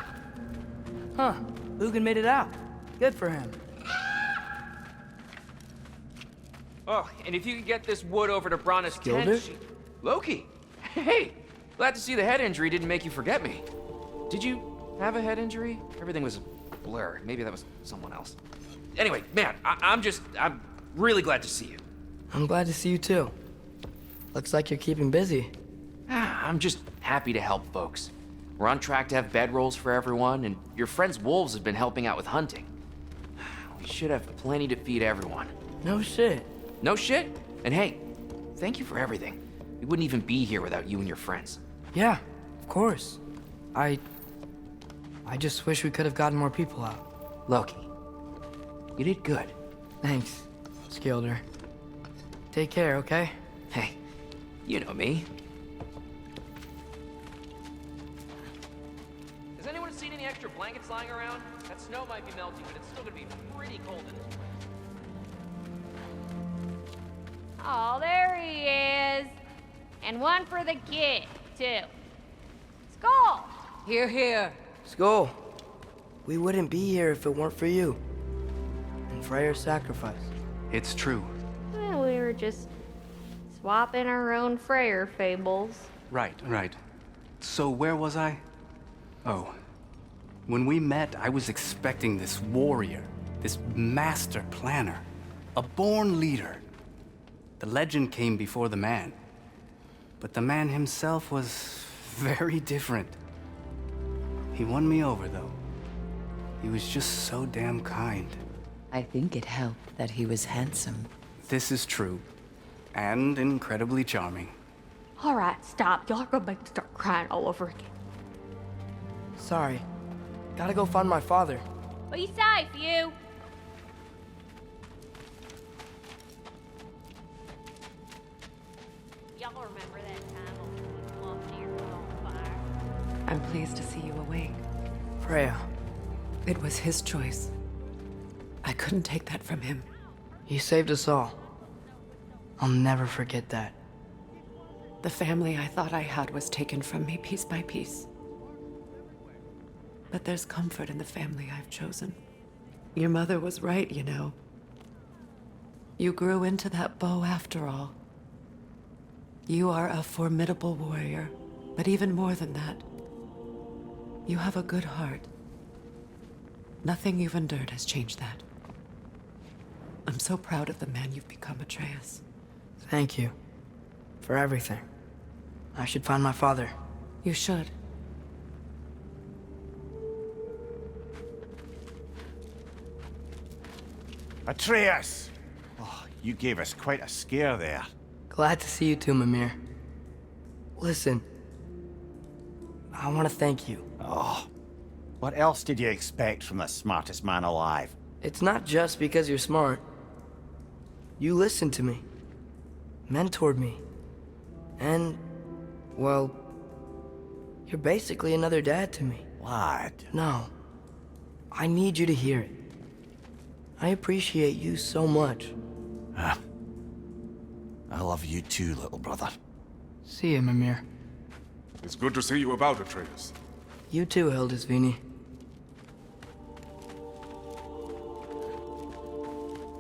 couple minutes. Huh. Lugan made it out. Good for him. Oh, and if you could get this wood over to Brana's Skilder? tent, Loki! Hey! Glad to see the head injury didn't make you forget me. Did you have a head injury? Everything was a blur. Maybe that was someone else. Anyway, man, I'm really glad to see you. I'm glad to see you too. Looks like you're keeping busy. I'm just happy to help folks. We're on track to have bedrolls for everyone, and your friend's wolves have been helping out with hunting. We should have plenty to feed everyone. No shit. No shit? And hey, thank you for everything. We wouldn't even be here without you and your friends. Yeah, of course. I just wish we could have gotten more people out. Loki, you did good. Thanks, Skilder. Take care, okay? Hey, you know me. Has anyone seen any extra blankets lying around? That snow might be melting, but it's still gonna be pretty cold in this place. Oh, there he is. And one for the kid, too. Skull! Here, here. Skull, we wouldn't be here if it weren't for you. And Freyr's sacrifice. It's true. Well, we were just swapping our own Freyr fables. Right. So where was I? Oh. When we met, I was expecting this warrior, this master planner, a born leader. The legend came before the man. But the man himself was very different. He won me over, though. He was just so damn kind. I think it helped that he was handsome. This is true. And incredibly charming. All right, stop. Y'all are gonna make me start crying all over again. Sorry. Gotta go find my father. Be safe, you. Y'all remember that time when we walked near on fire? pleased to see you awake. Freya, It was his choice. I couldn't take that from him. you saved us all. I'll never forget that. The family I thought I had was taken from me piece by piece. But there's comfort in the family I've chosen. Your mother was right, you know. You grew into that bow after all. You are a formidable warrior, but even more than that, you have a good heart. Nothing you've endured has changed that. I'm so proud of the man you've become, Atreus. Thank you. For everything. I should find my father. You should. Atreus! Oh, you gave us quite a scare there. Glad to see you too, Mimir. Listen, I want to thank you. Oh, what else did you expect from the smartest man alive? It's not just because you're smart. You listened to me, mentored me, and, well, you're basically another dad to me. Lad. No, I need you to hear it. I appreciate you so much. I love you too, little brother. See you, Mimir. It's good to see you about, Atreus. You too, Hildisvini.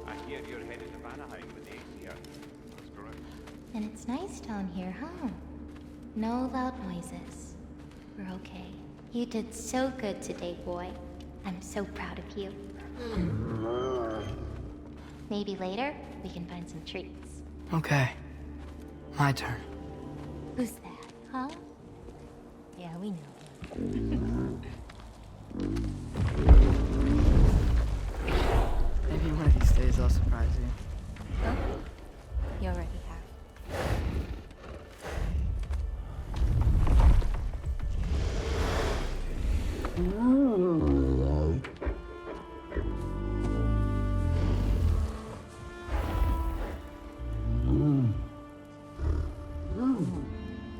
I hear you're headed to Vanaheim with Ace here. That's correct. And it's nice down here, huh? No loud noises. We're okay. You did so good today, boy. I'm so proud of you. Maybe later, we can find some treats. Okay. My turn. Who's that, huh? Yeah, we know. Maybe one of these days I'll surprise you. Oh, you already have.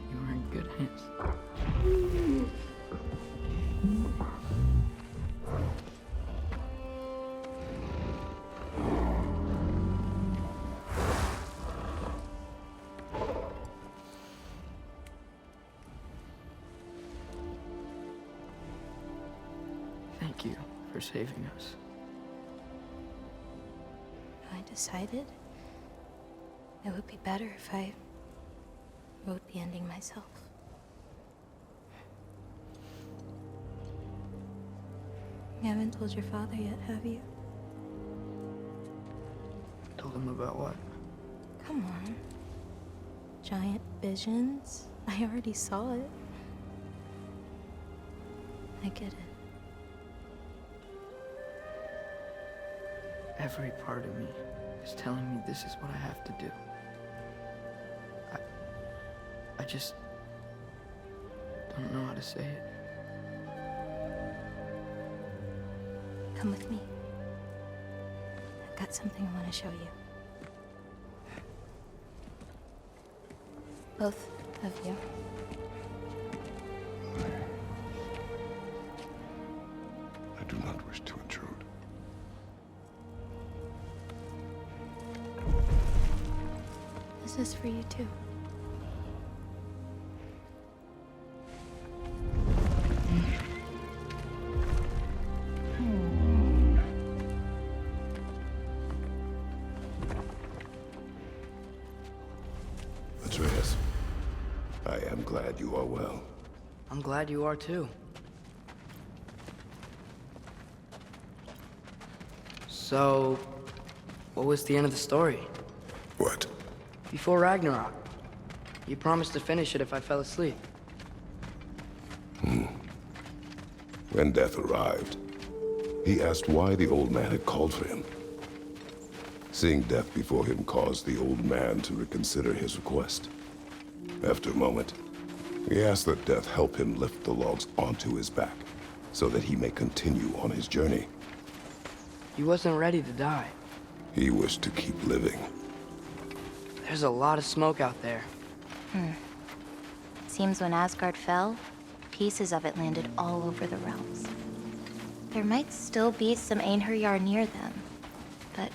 You are in good hands. Thank you for saving us. I decided it would be better if I wrote the ending myself. You haven't told your father yet, have you? Told him about what? Come on. Giant visions? I already saw it. I get it. Every part of me is telling me this is what I have to do. I just don't know how to say it. Come with me. I've got something I want to show you. Both of you. I do not wish to intrude. This is for you too. Atreus, I am glad you are well. I'm glad you are too. So, what was the end of the story? What? Before Ragnarok. You promised to finish it if I fell asleep. When death arrived, he asked why the old man had called for him. Seeing death before him caused the old man to reconsider his request. After a moment, he asked that death help him lift the logs onto his back, so that he may continue on his journey. He wasn't ready to die. He wished to keep living. There's a lot of smoke out there. Seems when Asgard fell, pieces of it landed all over the realms. There might still be some Einherjar near them, but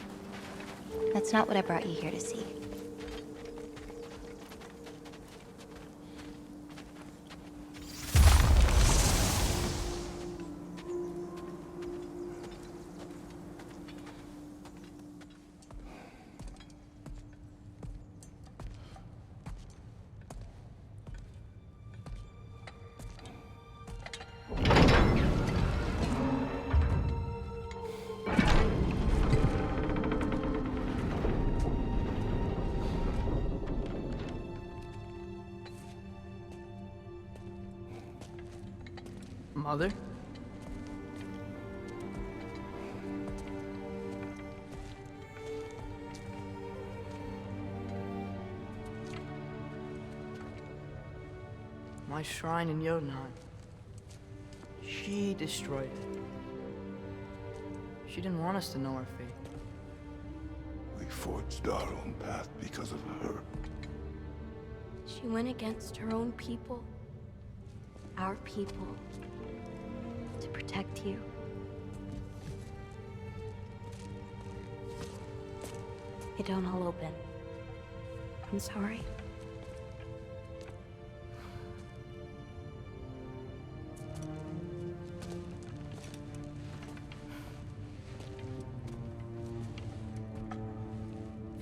that's not what I brought you here to see. Mother? My shrine in Jotunheim. She destroyed it. She didn't want us to know our fate. We forged our own path because of her. She went against her own people. Our people. To protect you. It don't all open. I'm sorry.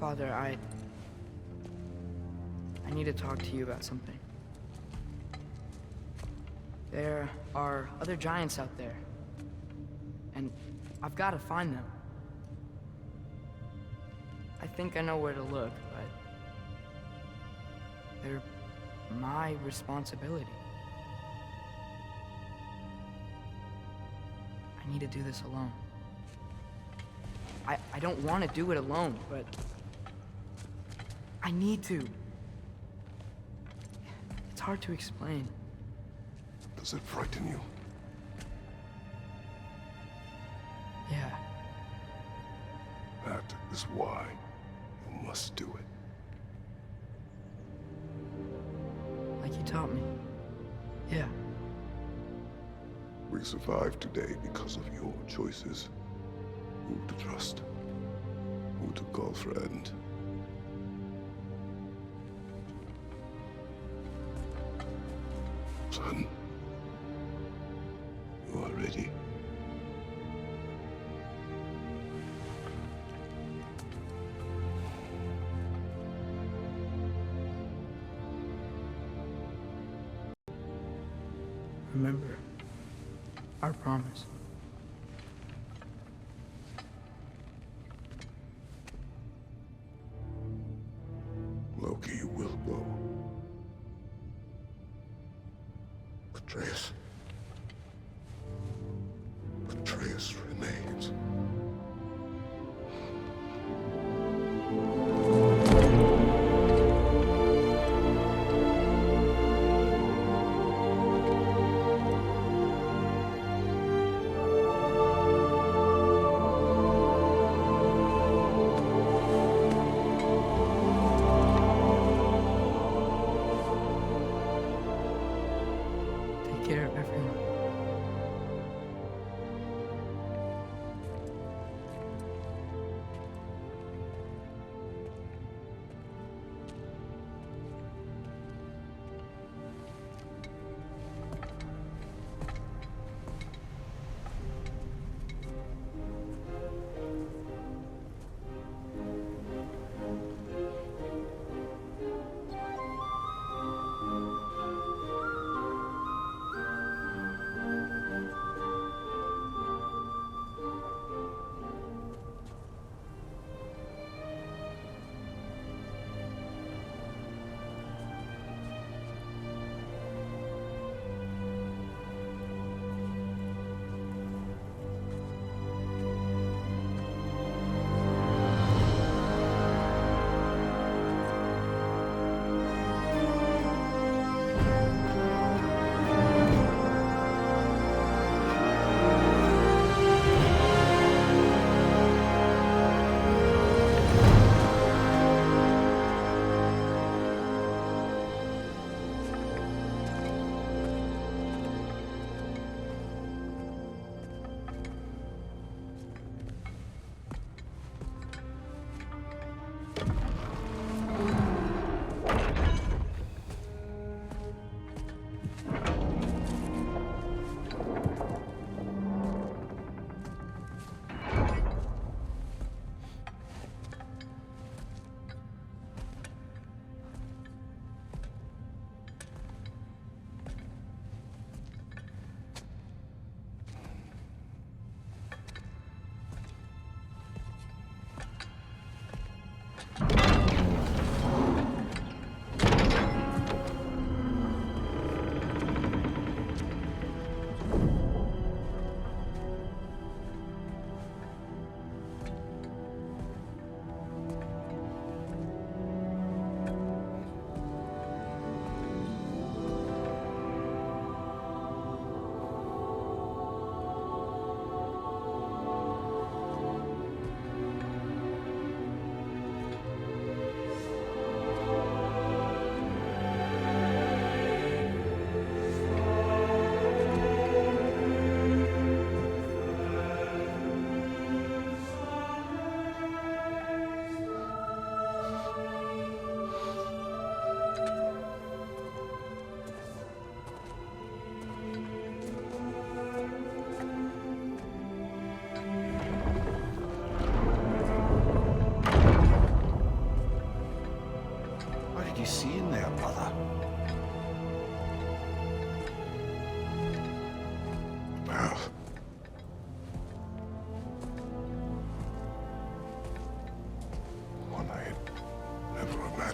Father, I need to talk to you about something. There are other giants out there, and I've got to find them. I think I know where to look, but they're my responsibility. I need to do this alone. I don't want to do it alone, but I need to. It's hard to explain. Does it frighten you? Yeah. That is why you must do it. Like you taught me. Yeah. We survived today because of your choices. Who to trust? Who to call friend? Son, you are ready. Remember our promise. Loki will go. Atreus. Atreus remains.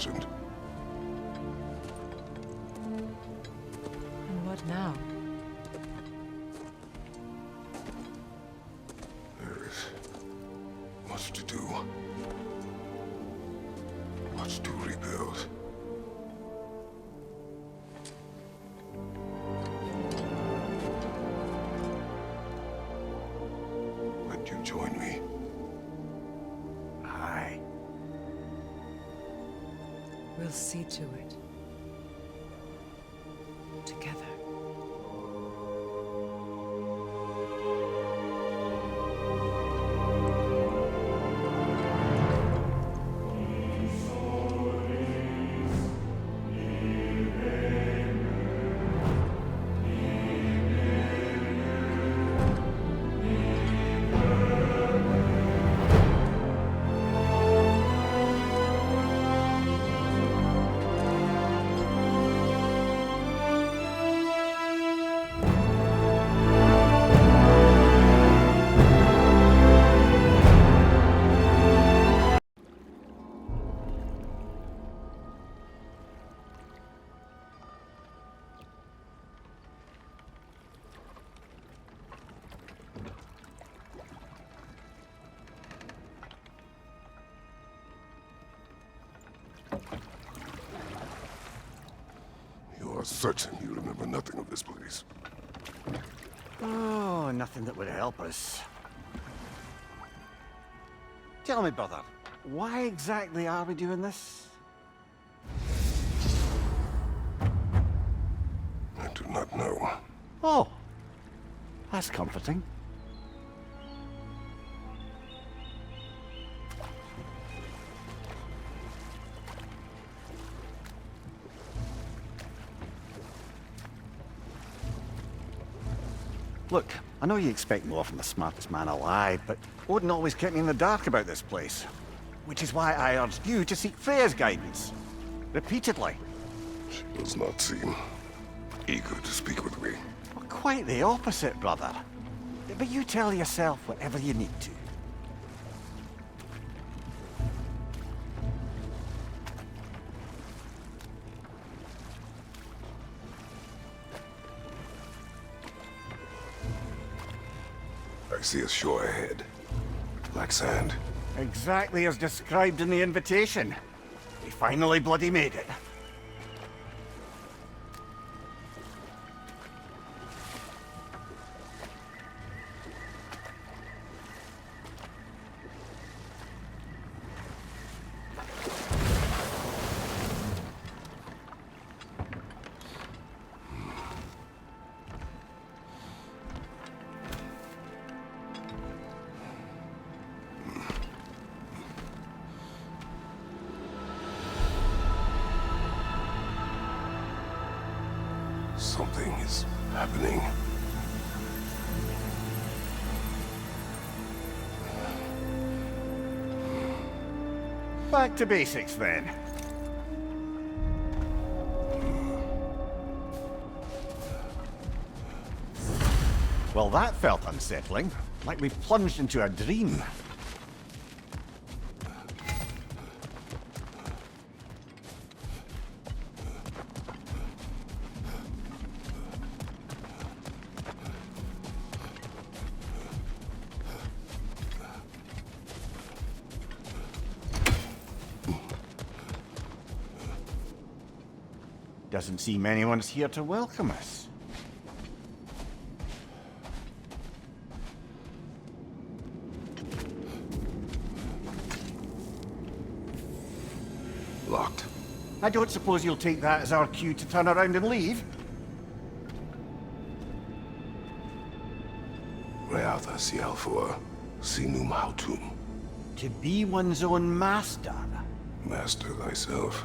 imagined. And what now? There is much to do. Much to rebuild. Would you join me? Aye. We'll see to it. Together. You are certain you remember nothing of this place? Oh, nothing that would help us. Tell me, brother, why exactly are we doing this? I do not know. Oh, that's comforting. Look, I know you expect more from the smartest man alive, but Odin always kept me in the dark about this place. Which is why I urged you to seek Freya's guidance. Repeatedly. She does not seem eager to speak with me. Well, quite the opposite, brother. But you tell yourself whatever you need to. I see a shore ahead. Black sand. Exactly as described in the invitation. We finally bloody made it. Something is happening. Back to basics then. Well, that felt unsettling. Like we plunged into a dream. Doesn't seem anyone's here to welcome us. Locked. I don't suppose you'll take that as our cue to turn around and leave? Reatha Sialfur, Sinum Hautum. To be one's own master. Master thyself.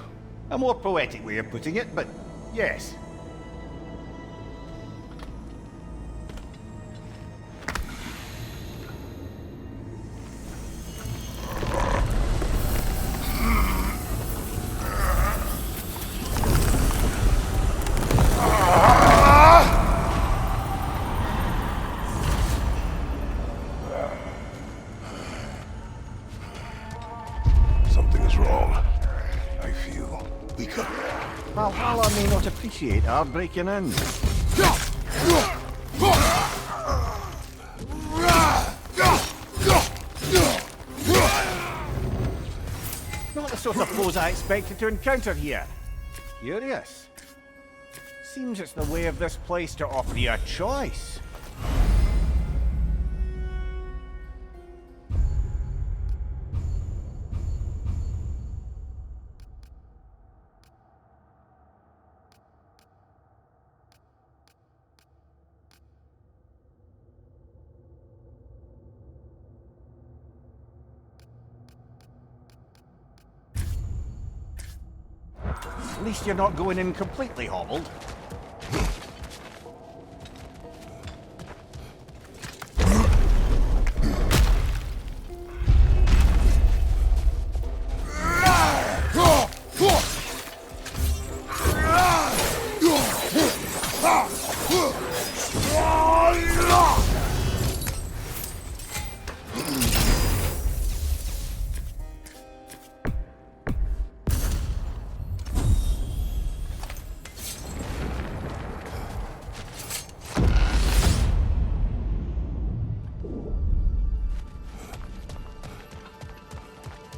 A more poetic way of putting it, but yes. Something is wrong. I feel Valhalla may not appreciate our breaking in. Not the sort of foes I expected to encounter here. Curious. Seems it's the way of this place to offer you a choice. At least you're not going in completely hobbled.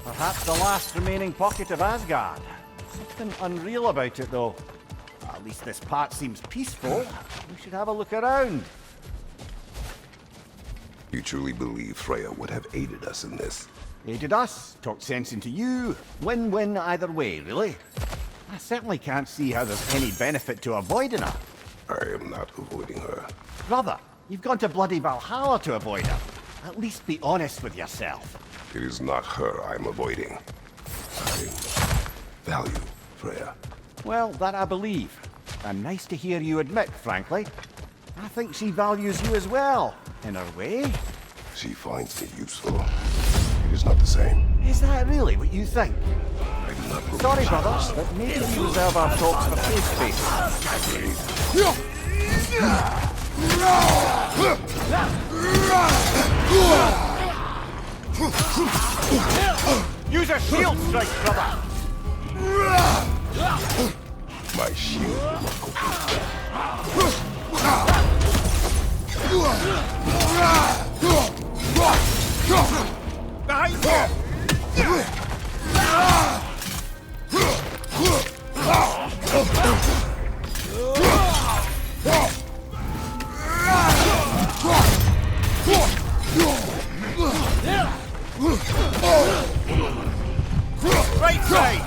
Perhaps the last remaining pocket of Asgard. Something unreal about it, though. At least this part seems peaceful. We should have a look around. You truly believe Freya would have aided us in this? Aided us, talked sense into you. Win-win either way, really. I certainly can't see how there's any benefit to avoiding her. I am not avoiding her. Brother, you've gone to bloody Valhalla to avoid her. At least be honest with yourself. It is not her I'm avoiding. I value Freya. Well, that I believe. And nice to hear you admit, frankly. I think she values you as well, in her way. She finds me useful. It is not the same. Is that really what you think? I do not believe. Sorry, brother, but maybe we reserve our talks for safe space. Use a shield strike, brother! My shield. Behind right side!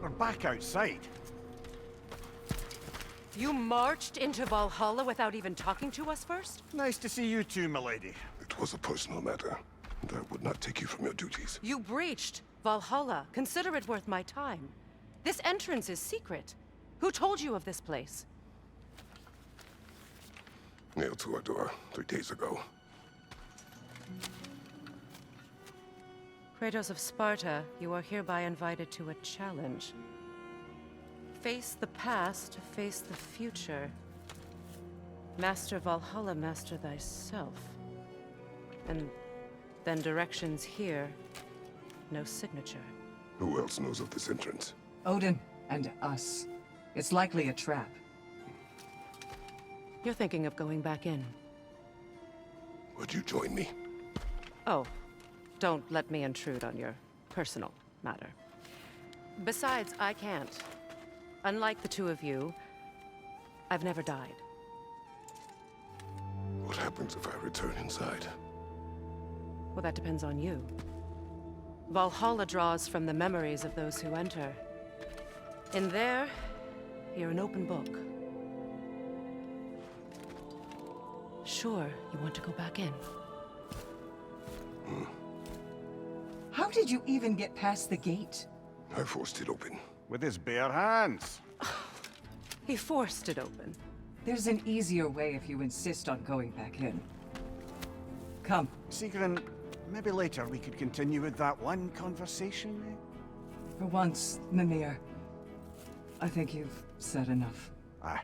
We're back outside. You marched into Valhalla without even talking to us first? Nice to see you too, milady. It was a personal matter, and I would not take you from your duties. You breached Valhalla. Consider it worth my time. This entrance is secret. Who told you of this place? Nailed to our door 3 days ago. Kratos of Sparta, you are hereby invited to a challenge. Face the past, face the future. Master Valhalla, master thyself. And then directions here, no signature. Who else knows of this entrance? Odin and us. It's likely a trap. You're thinking of going back in. Would you join me? Oh, don't let me intrude on your personal matter. Besides, I can't. Unlike the two of you, I've never died. What happens if I return inside? Well, that depends on you. Valhalla draws from the memories of those who enter. In there, you're an open book. Sure, you want to go back in. How did you even get past the gate? I forced it open. With his bare hands. He forced it open. There's an easier way if you insist on going back in. Come. Sigrun, maybe later we could continue with that one conversation, eh? For once, Mimir, I think you've said enough. Aye.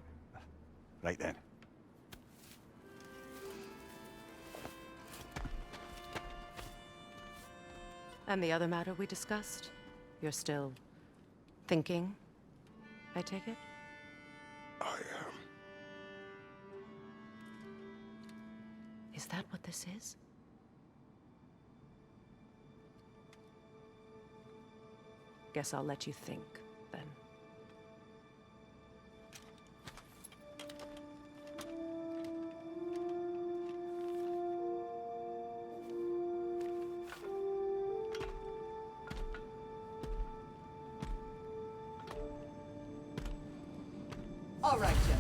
Right then. And the other matter we discussed? You're still thinking, I take it? I am. Is that what this is? Guess I'll let you think, then. All right, gentlemen.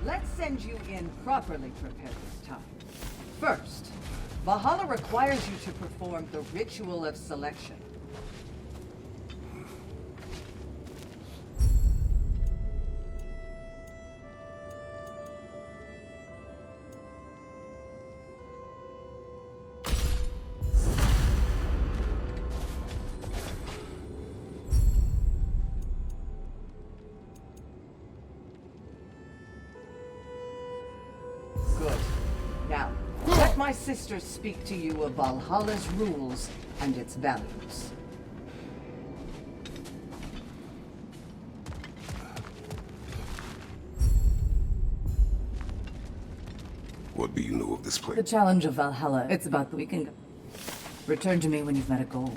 Let's send you in properly prepared this time. First, Valhalla requires you to perform the ritual of selection. Good. Now, let my sisters speak to you of Valhalla's rules and its values. What do you know of this place? The challenge of Valhalla, it's about the weekend. Return to me when you've met a goal,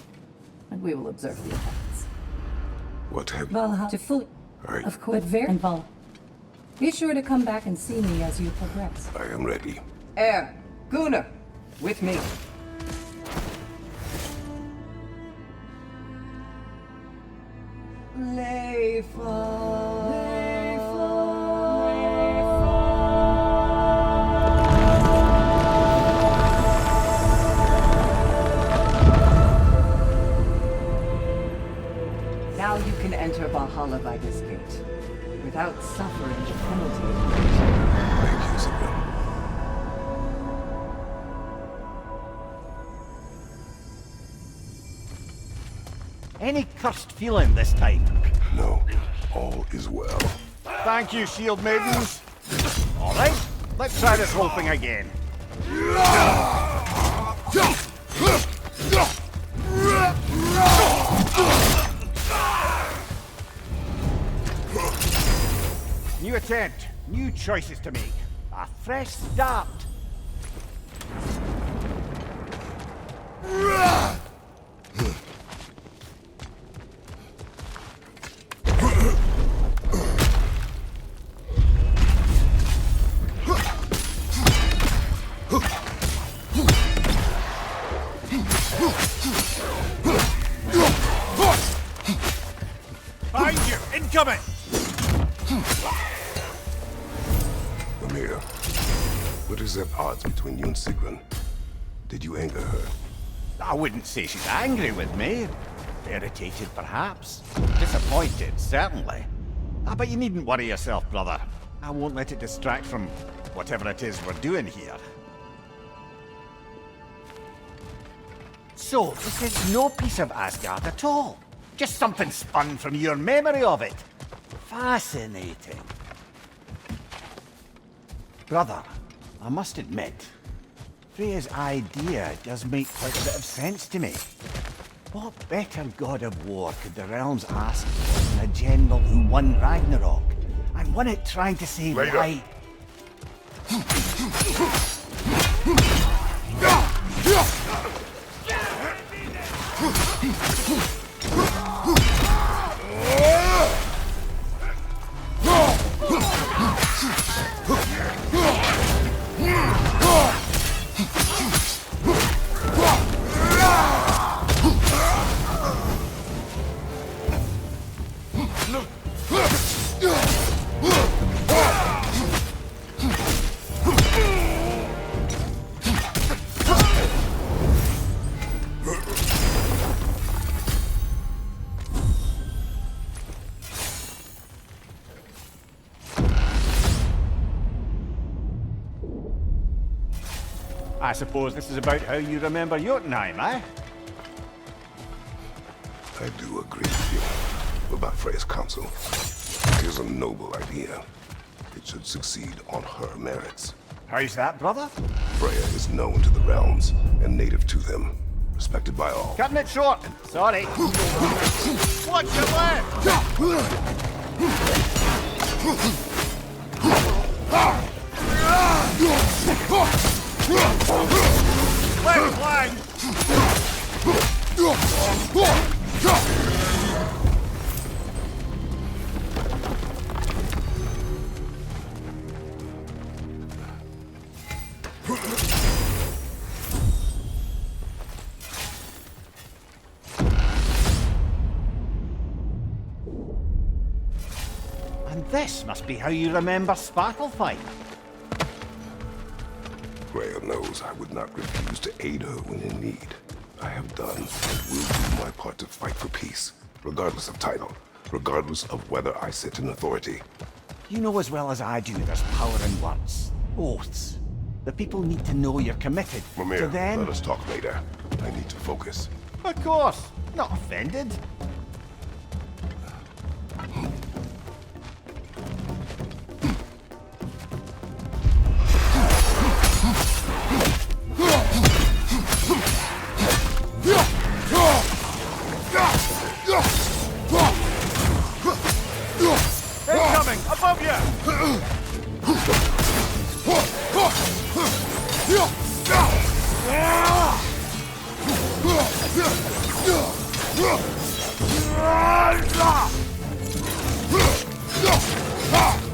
and we will observe the effects. What have Valhalla to fully... Aye. Of course, very involved. Be sure to come back and see me as you progress. I am ready. Gunnar, with me. Now you can enter Valhalla by this gate, without suffering the penalty. Thank you, Sigrun. Any cursed feeling this time? No, all is well. Thank you, shield maidens. All right, let's try this whole thing again. New attempt, new choices to make. A fresh start. Find you! Incoming! Mimir, what is at odds between you and Sigrun? Did you anger her? I wouldn't say she's angry with me. Irritated, perhaps. Disappointed, certainly. But you needn't worry yourself, brother. I won't let it distract from whatever it is we're doing here. So, this is no piece of Asgard at all. Just something spun from your memory of it. Fascinating. Brother, I must admit, Freya's idea does make quite a bit of sense to me. What better god of war could the realms ask than a general who won Ragnarok, and won it trying to save life? I suppose this is about how you remember Jotunheim, eh? I do agree with you about Freya's counsel. It is a noble idea. It should succeed on her merits. How's that, brother? Freya is known to the realms and native to them. Respected by all. Cutting it short. Sorry. Watch your left! Left flank! And this must be how you remember Sparklefight. Freya knows I would not refuse to aid her when in need. I have done and will do my part to fight for peace, regardless of title, regardless of whether I sit in authority. You know as well as I do there's power in words. Oaths. The people need to know you're committed. Mimir, to them... let us talk later. I need to focus. Of course. Not offended. Incoming! Above you!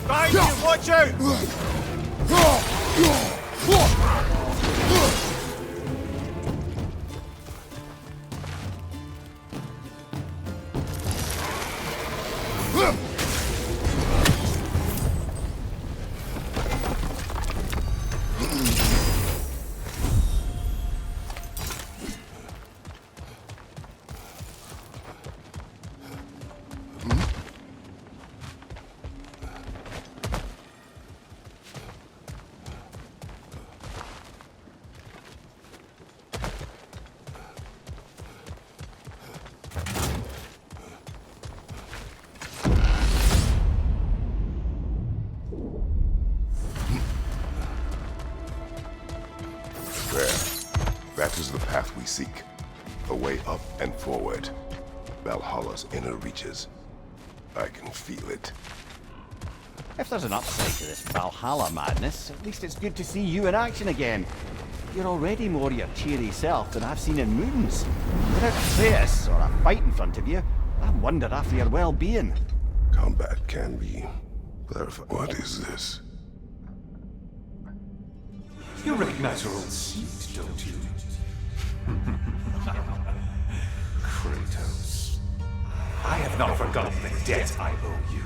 Behind you! Watch out! That is the path we seek. A way up and forward. Valhalla's inner reaches. I can feel it. If there's an upside to this Valhalla madness, at least it's good to see you in action again. You're already more your cheery self than I've seen in moons. Without Atreus or a fight in front of you, I wonder after your well-being. Combat can be clarified. What is this? You recognize your old seat, don't you? Kratos. I have not forgotten the debt I owe you.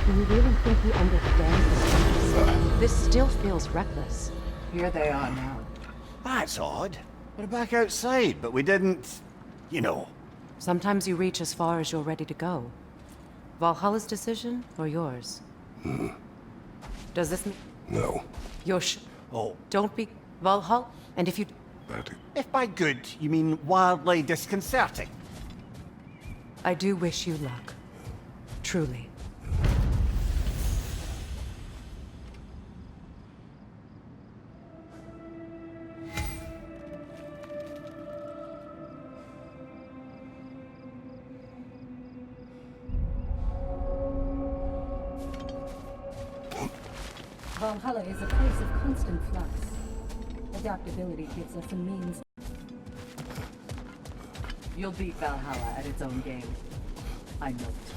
Do you really think he understands this? Still feels reckless. Here they are now. That's odd. We're back outside, but we didn't... you know. Sometimes you reach as far as you're ready to go. Valhalla's decision, or yours? Does this mean... No. You're Oh. Don't be... Valhalla? And if you... If by good, you mean wildly disconcerting. I do wish you luck. Truly. Valhalla is a place of constant flux. Adaptability gives us a means. You'll beat Valhalla at its own game. I know it.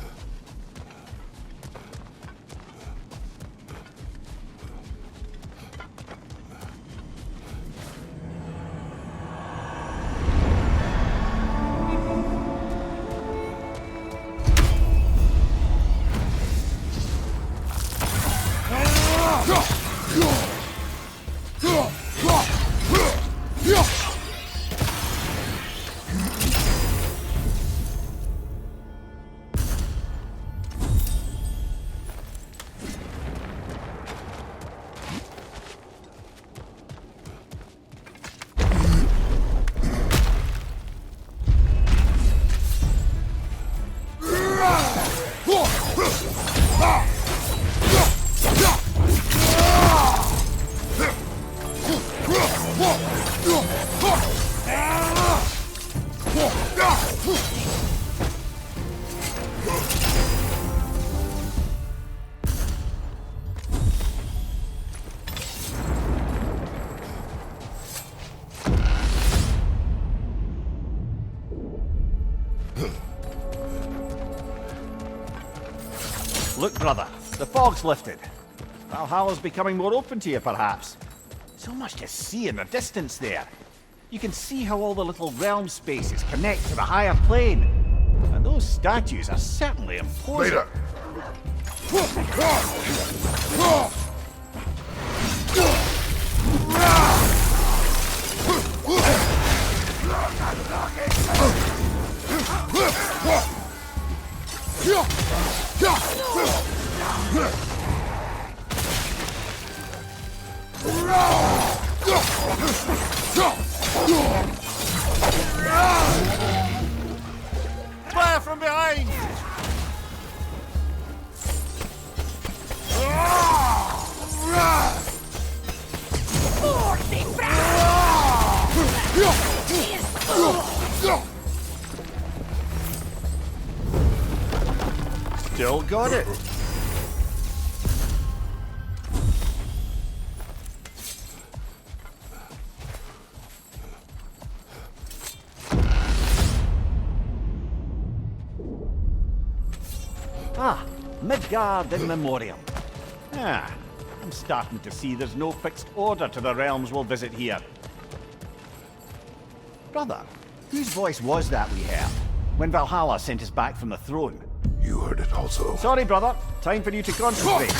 Look, brother, the fog's lifted. Valhalla's becoming more open to you, perhaps. So much to see in the distance there. You can see how all the little realm spaces connect to the higher plane. And those statues are certainly imposing. Later. Fire from behind! Still got it. Ah, Midgard in Memoriam. Ah, I'm starting to see there's no fixed order to the realms we'll visit here. Brother, whose voice was that we heard when Valhalla sent us back from the throne? You heard it also. Sorry, brother. Time for you to concentrate.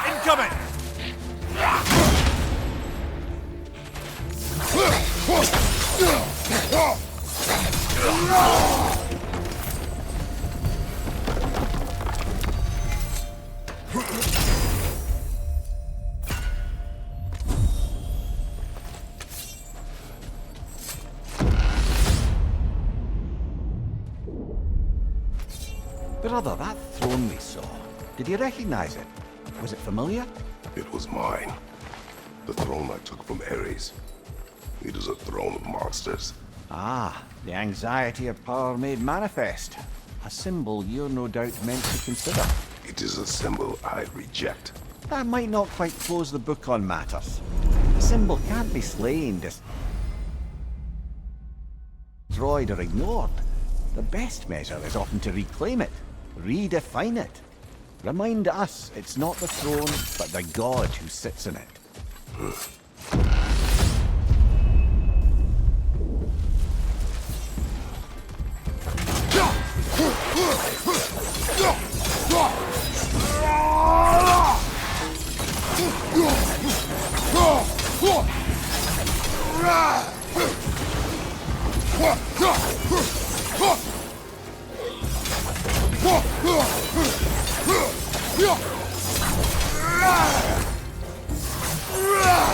Incoming! Brother, that throne we saw, did you recognize it? Was it familiar? It was mine. The throne I took from Ares. It is a throne of monsters. Ah, the anxiety of power made manifest. A symbol you're no doubt meant to consider. It is a symbol I reject. That might not quite close the book on matters. A symbol can't be slain, destroyed or ignored. The best measure is often to reclaim it, redefine it. Remind us it's not the throne, but the god who sits in it.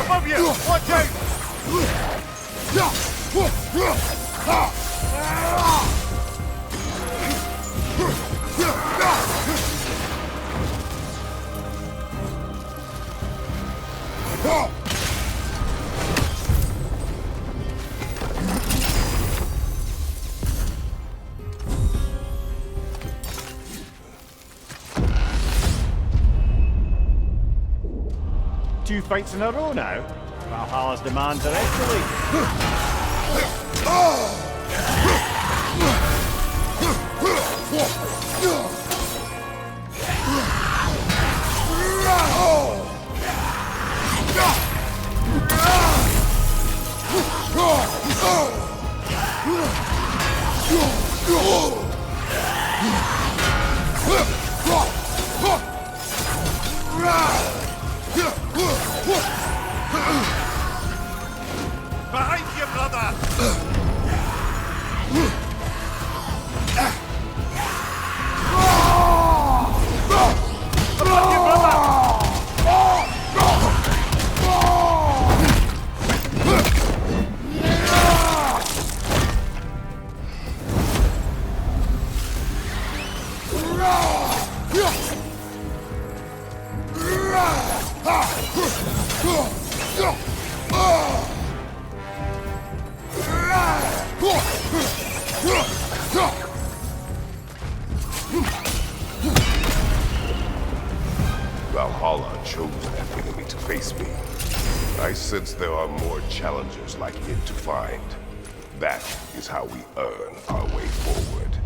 Above you! Watch out! Two fights in a row now. Valhalla's demands are escalating. Valhalla chose that enemy to face me. I sense there are more challengers like it to find. That is how we earn our way forward.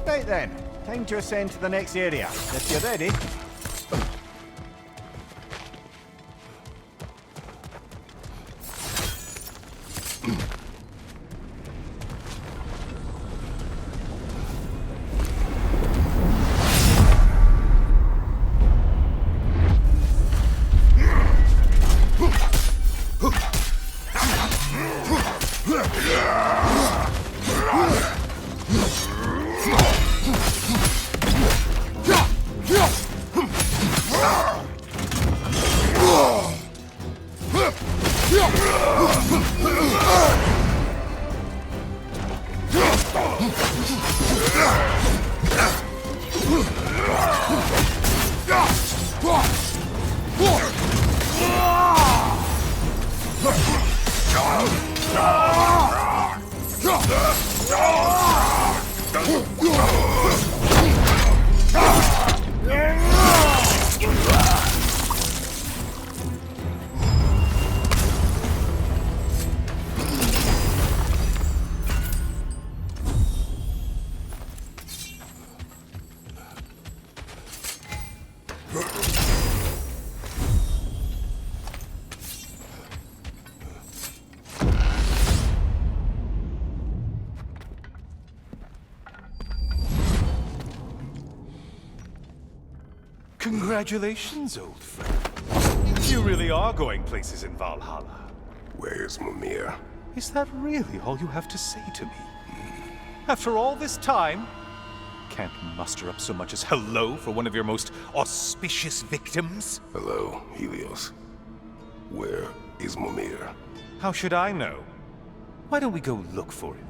Right then, time to ascend to the next area. If you're ready. Congratulations, old friend. You really are going places in Valhalla. Where's Mimir? Is that really all you have to say to me? After all this time, can't muster up so much as hello for one of your most auspicious victims? Hello, Helios. Where is Mimir? How should I know? Why don't we go look for him?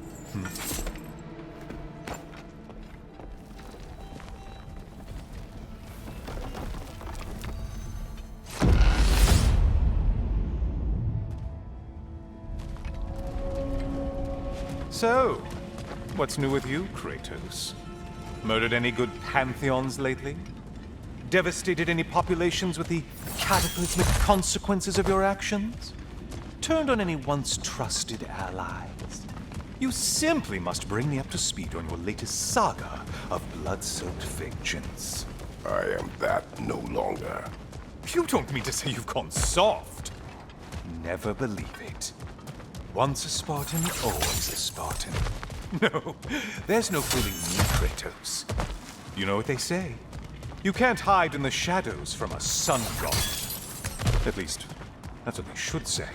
So, what's new with you, Kratos? Murdered any good pantheons lately? Devastated any populations with the cataclysmic consequences of your actions? Turned on any once trusted allies? You simply must bring me up to speed on your latest saga of blood-soaked vengeance. I am that no longer. You don't mean to say you've gone soft? Never believe it. Once a Spartan, always a Spartan. No, there's no fooling me, Kratos. You know what they say? You can't hide in the shadows from a sun god. At least, that's what they should say.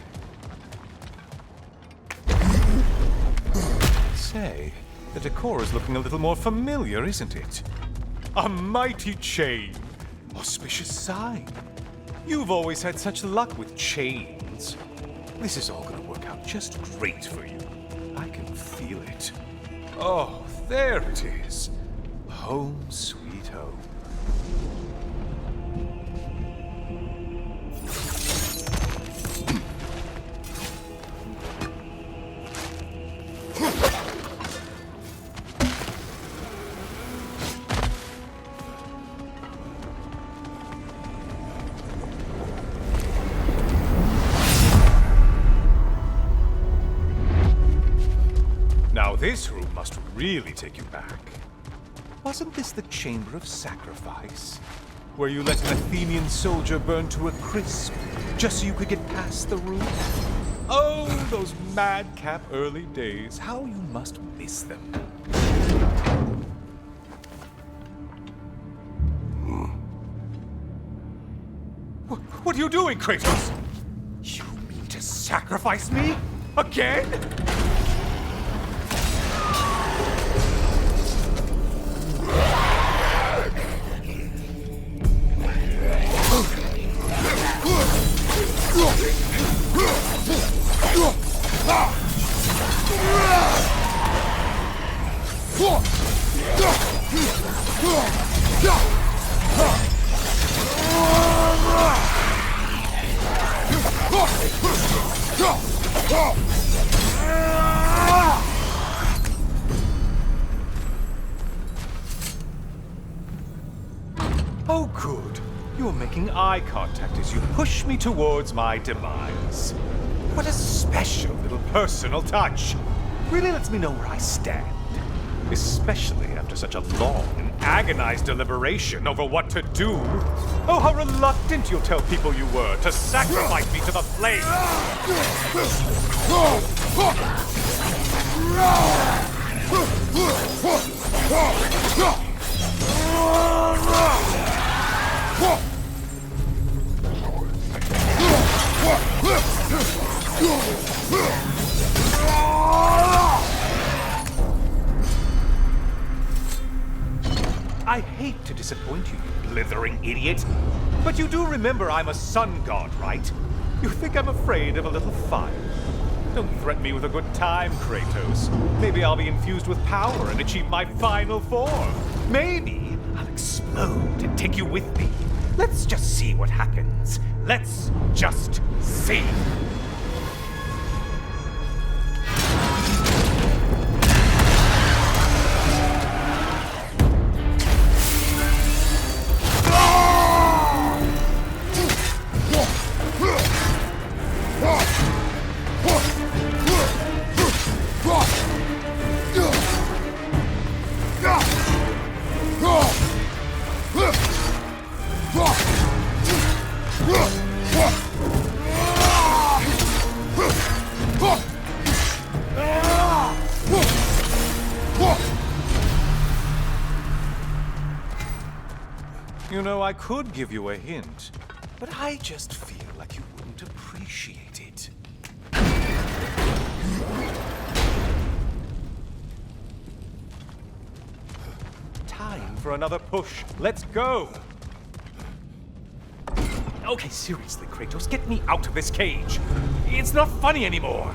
Say, the decor is looking a little more familiar, isn't it? A mighty chain. Auspicious sign. You've always had such luck with chains. This is all gonna work out just great for you. I can feel it. Oh, there it is. Home sweet home. Now this room must really take you back. Wasn't this the Chamber of Sacrifice? Where you let an Athenian soldier burn to a crisp, just so you could get past the roof? Oh, those madcap early days. How you must miss them. What are you doing, Kratos? You mean to sacrifice me? Again? Oh, good. You're making eye contact as you push me towards my demise. What a special little personal touch. Really lets me know where I stand. Especially after such a long and agonized deliberation over what to do. Oh, how reluctant you'll tell people you were to sacrifice me to the flames. I hate to disappoint you, you blithering idiot. But you do remember I'm a sun god, right? You think I'm afraid of a little fire? Don't threaten me with a good time, Kratos. Maybe I'll be infused with power and achieve my final form. Maybe I'll explode and take you with me. Let's just see what happens. Let's just see. You know, I could give you a hint, but I just feel like you wouldn't appreciate it. Time for another push. Let's go! Okay, seriously, Kratos, get me out of this cage. It's not funny anymore.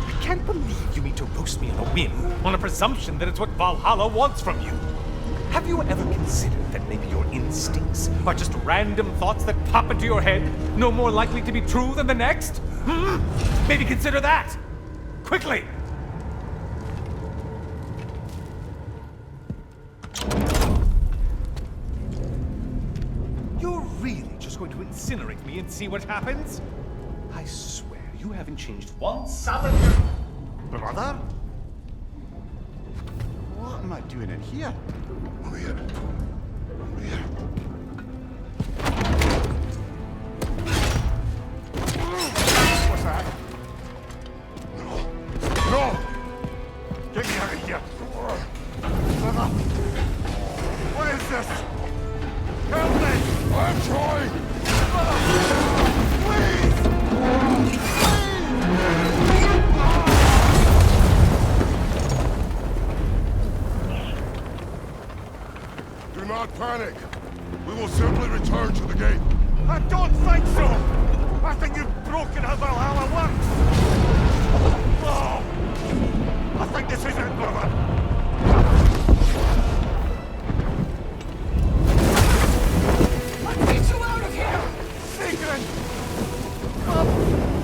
I can't believe you mean to roast me on a whim, on a presumption that it's what Valhalla wants from you. Have you ever considered that maybe your instincts are just random thoughts that pop into your head, no more likely to be true than the next? Hmm? Maybe consider that! Quickly! You're really just going to incinerate me and see what happens? I swear, you haven't changed one solid... Brother? What am I doing in here? Over here. Over here. What's that? No! Get me out of here! Brother! What is this? Help me! I'm trying! Do not panic. We will simply return to the gate. I don't think so! I think you've broken how Valhalla works! Oh! I think this is it, brother! Get you out of here! Sigrun! Mom!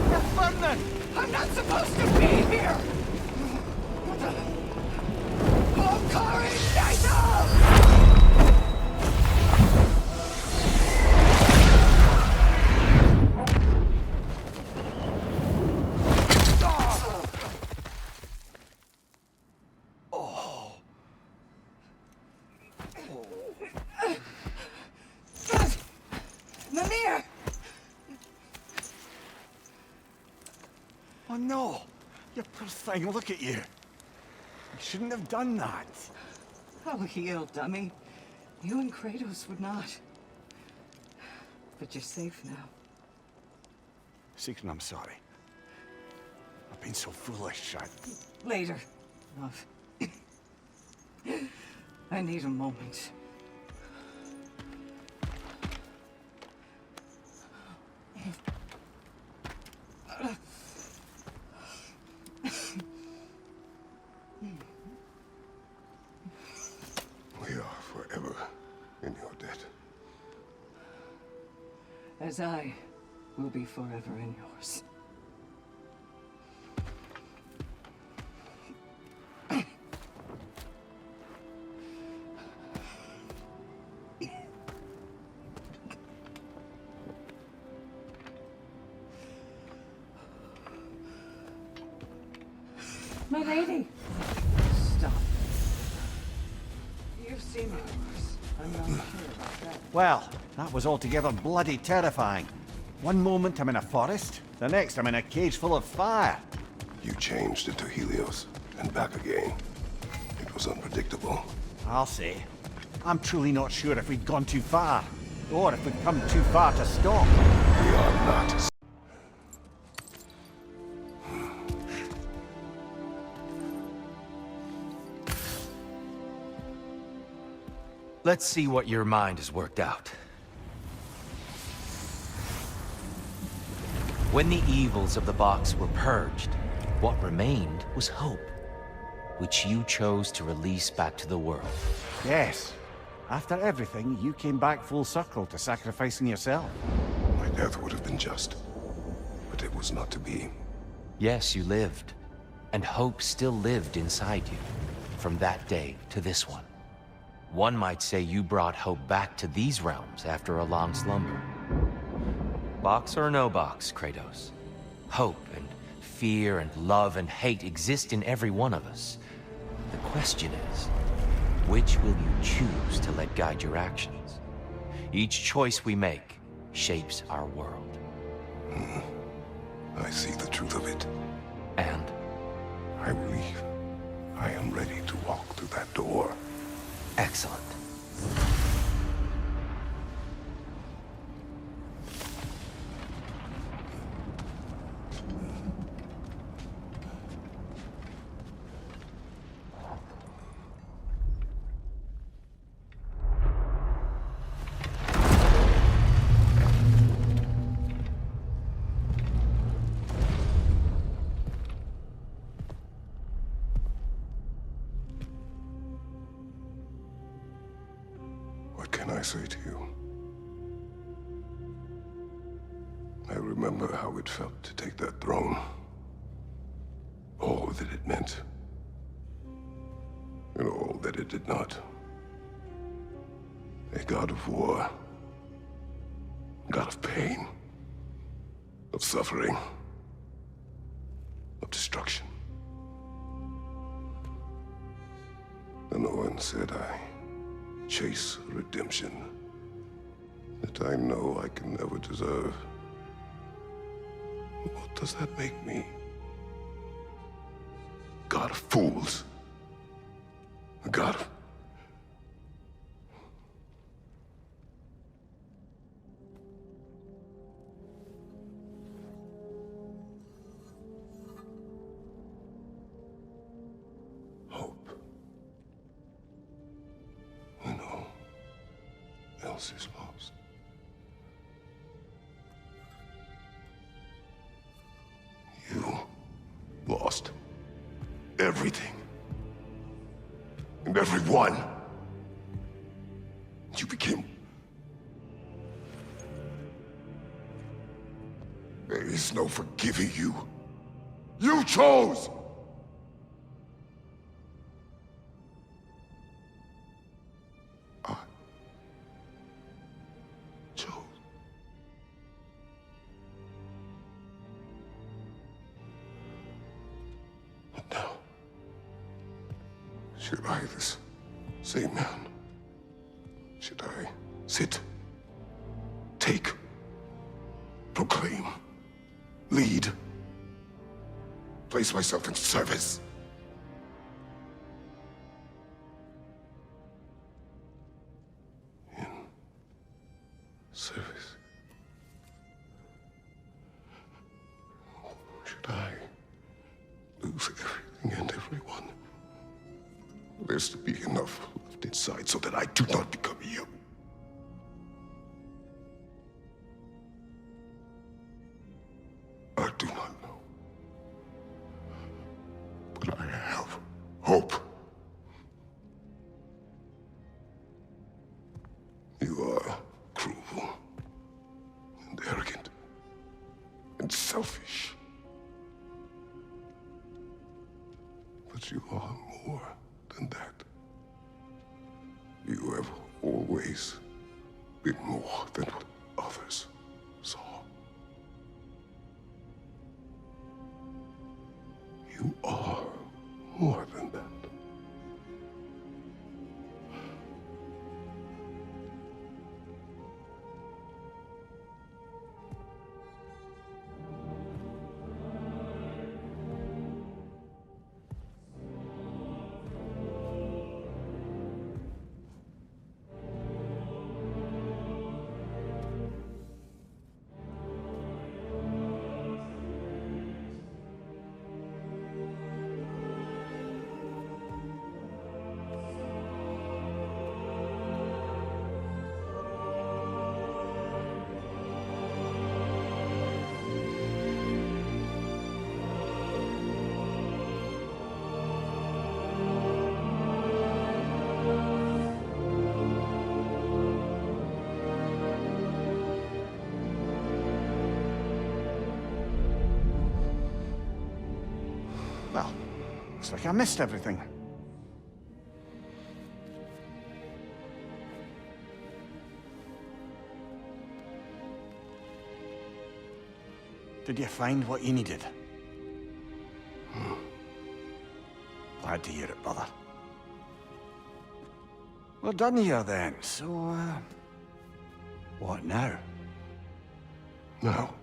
You're burning! I'm not supposed to be here! Oh, Kari! Mimir! Oh no! You poor thing, look at you! You shouldn't have done that. Oh, heal, dummy. You and Kratos would not. But you're safe now. Sigrun, I'm sorry. I've been so foolish, Later, love. I need a moment. We are forever in your debt. As I will be forever in yours. My lady! Stop. You've seen it worse. I'm not sure about that. Well, that was altogether bloody terrifying. One moment I'm in a forest, the next I'm in a cage full of fire. You changed into Helios, and back again. It was unpredictable. I'll say. I'm truly not sure if we'd gone too far, or if we'd come too far to stop. We are not. Let's see what your mind has worked out. When the evils of the box were purged, what remained was hope, which you chose to release back to the world. Yes. After everything, you came back full circle to sacrificing yourself. My death would have been just, but it was not to be. Yes, you lived, and hope still lived inside you, from that day to this one. One might say you brought hope back to these realms after a long slumber. Box or no box, Kratos. Hope and fear and love and hate exist in every one of us. The question is, which will you choose to let guide your actions? Each choice we make shapes our world. I see the truth of it. And? I believe I am ready to walk through that door. Excellent. What can I say to you? I remember how it felt to take that throne. All that it meant. And all that it did not. A god of war. A god of pain. Of suffering. Of destruction. And no one said I chase redemption that I know I can never deserve. What does that make me? God of fools. A god of... hope. When all else is lost. You lost everything. And everyone. You became... There is no forgiving you. You chose! I chose. But now, should I, this same man, should I sit, take, proclaim, lead, place myself in service? In service? Should I lose everything and everyone? There's to be enough left inside so that I do not become you. I do not know. But I have hope. You are cruel and arrogant and selfish. But you are more than that. You have always been more than what others saw. You are Looks like I missed everything. Did you find what you needed? Glad to hear it, brother. We're done here then, so, what now? Now,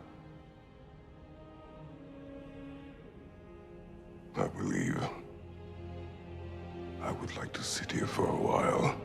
I believe I would like to sit here for a while.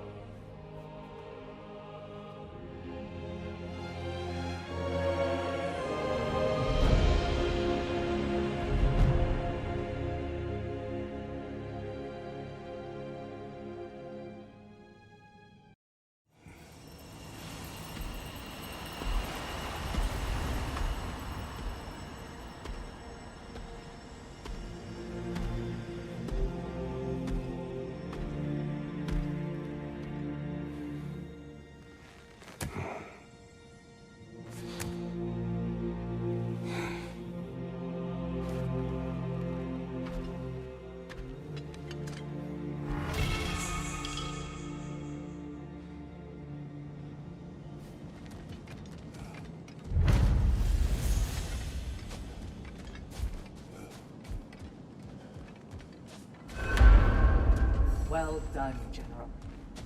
Well done, General.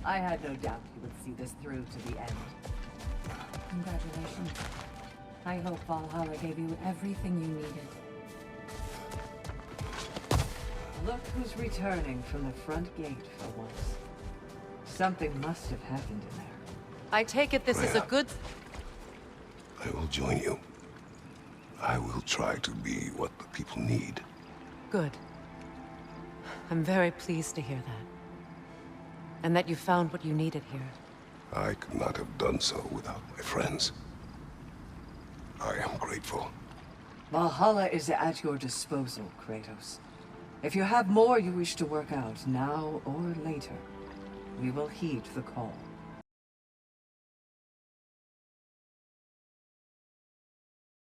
I had no doubt you would see this through to the end. Congratulations. I hope Valhalla gave you everything you needed. Look who's returning from the front gate for once. Something must have happened in there. I take it this is a good... I will join you. I will try to be what the people need. Good. I'm very pleased to hear that. And that you found what you needed here. I could not have done so without my friends. I am grateful. Valhalla is at your disposal, Kratos. If you have more you wish to work out, now or later, we will heed the call.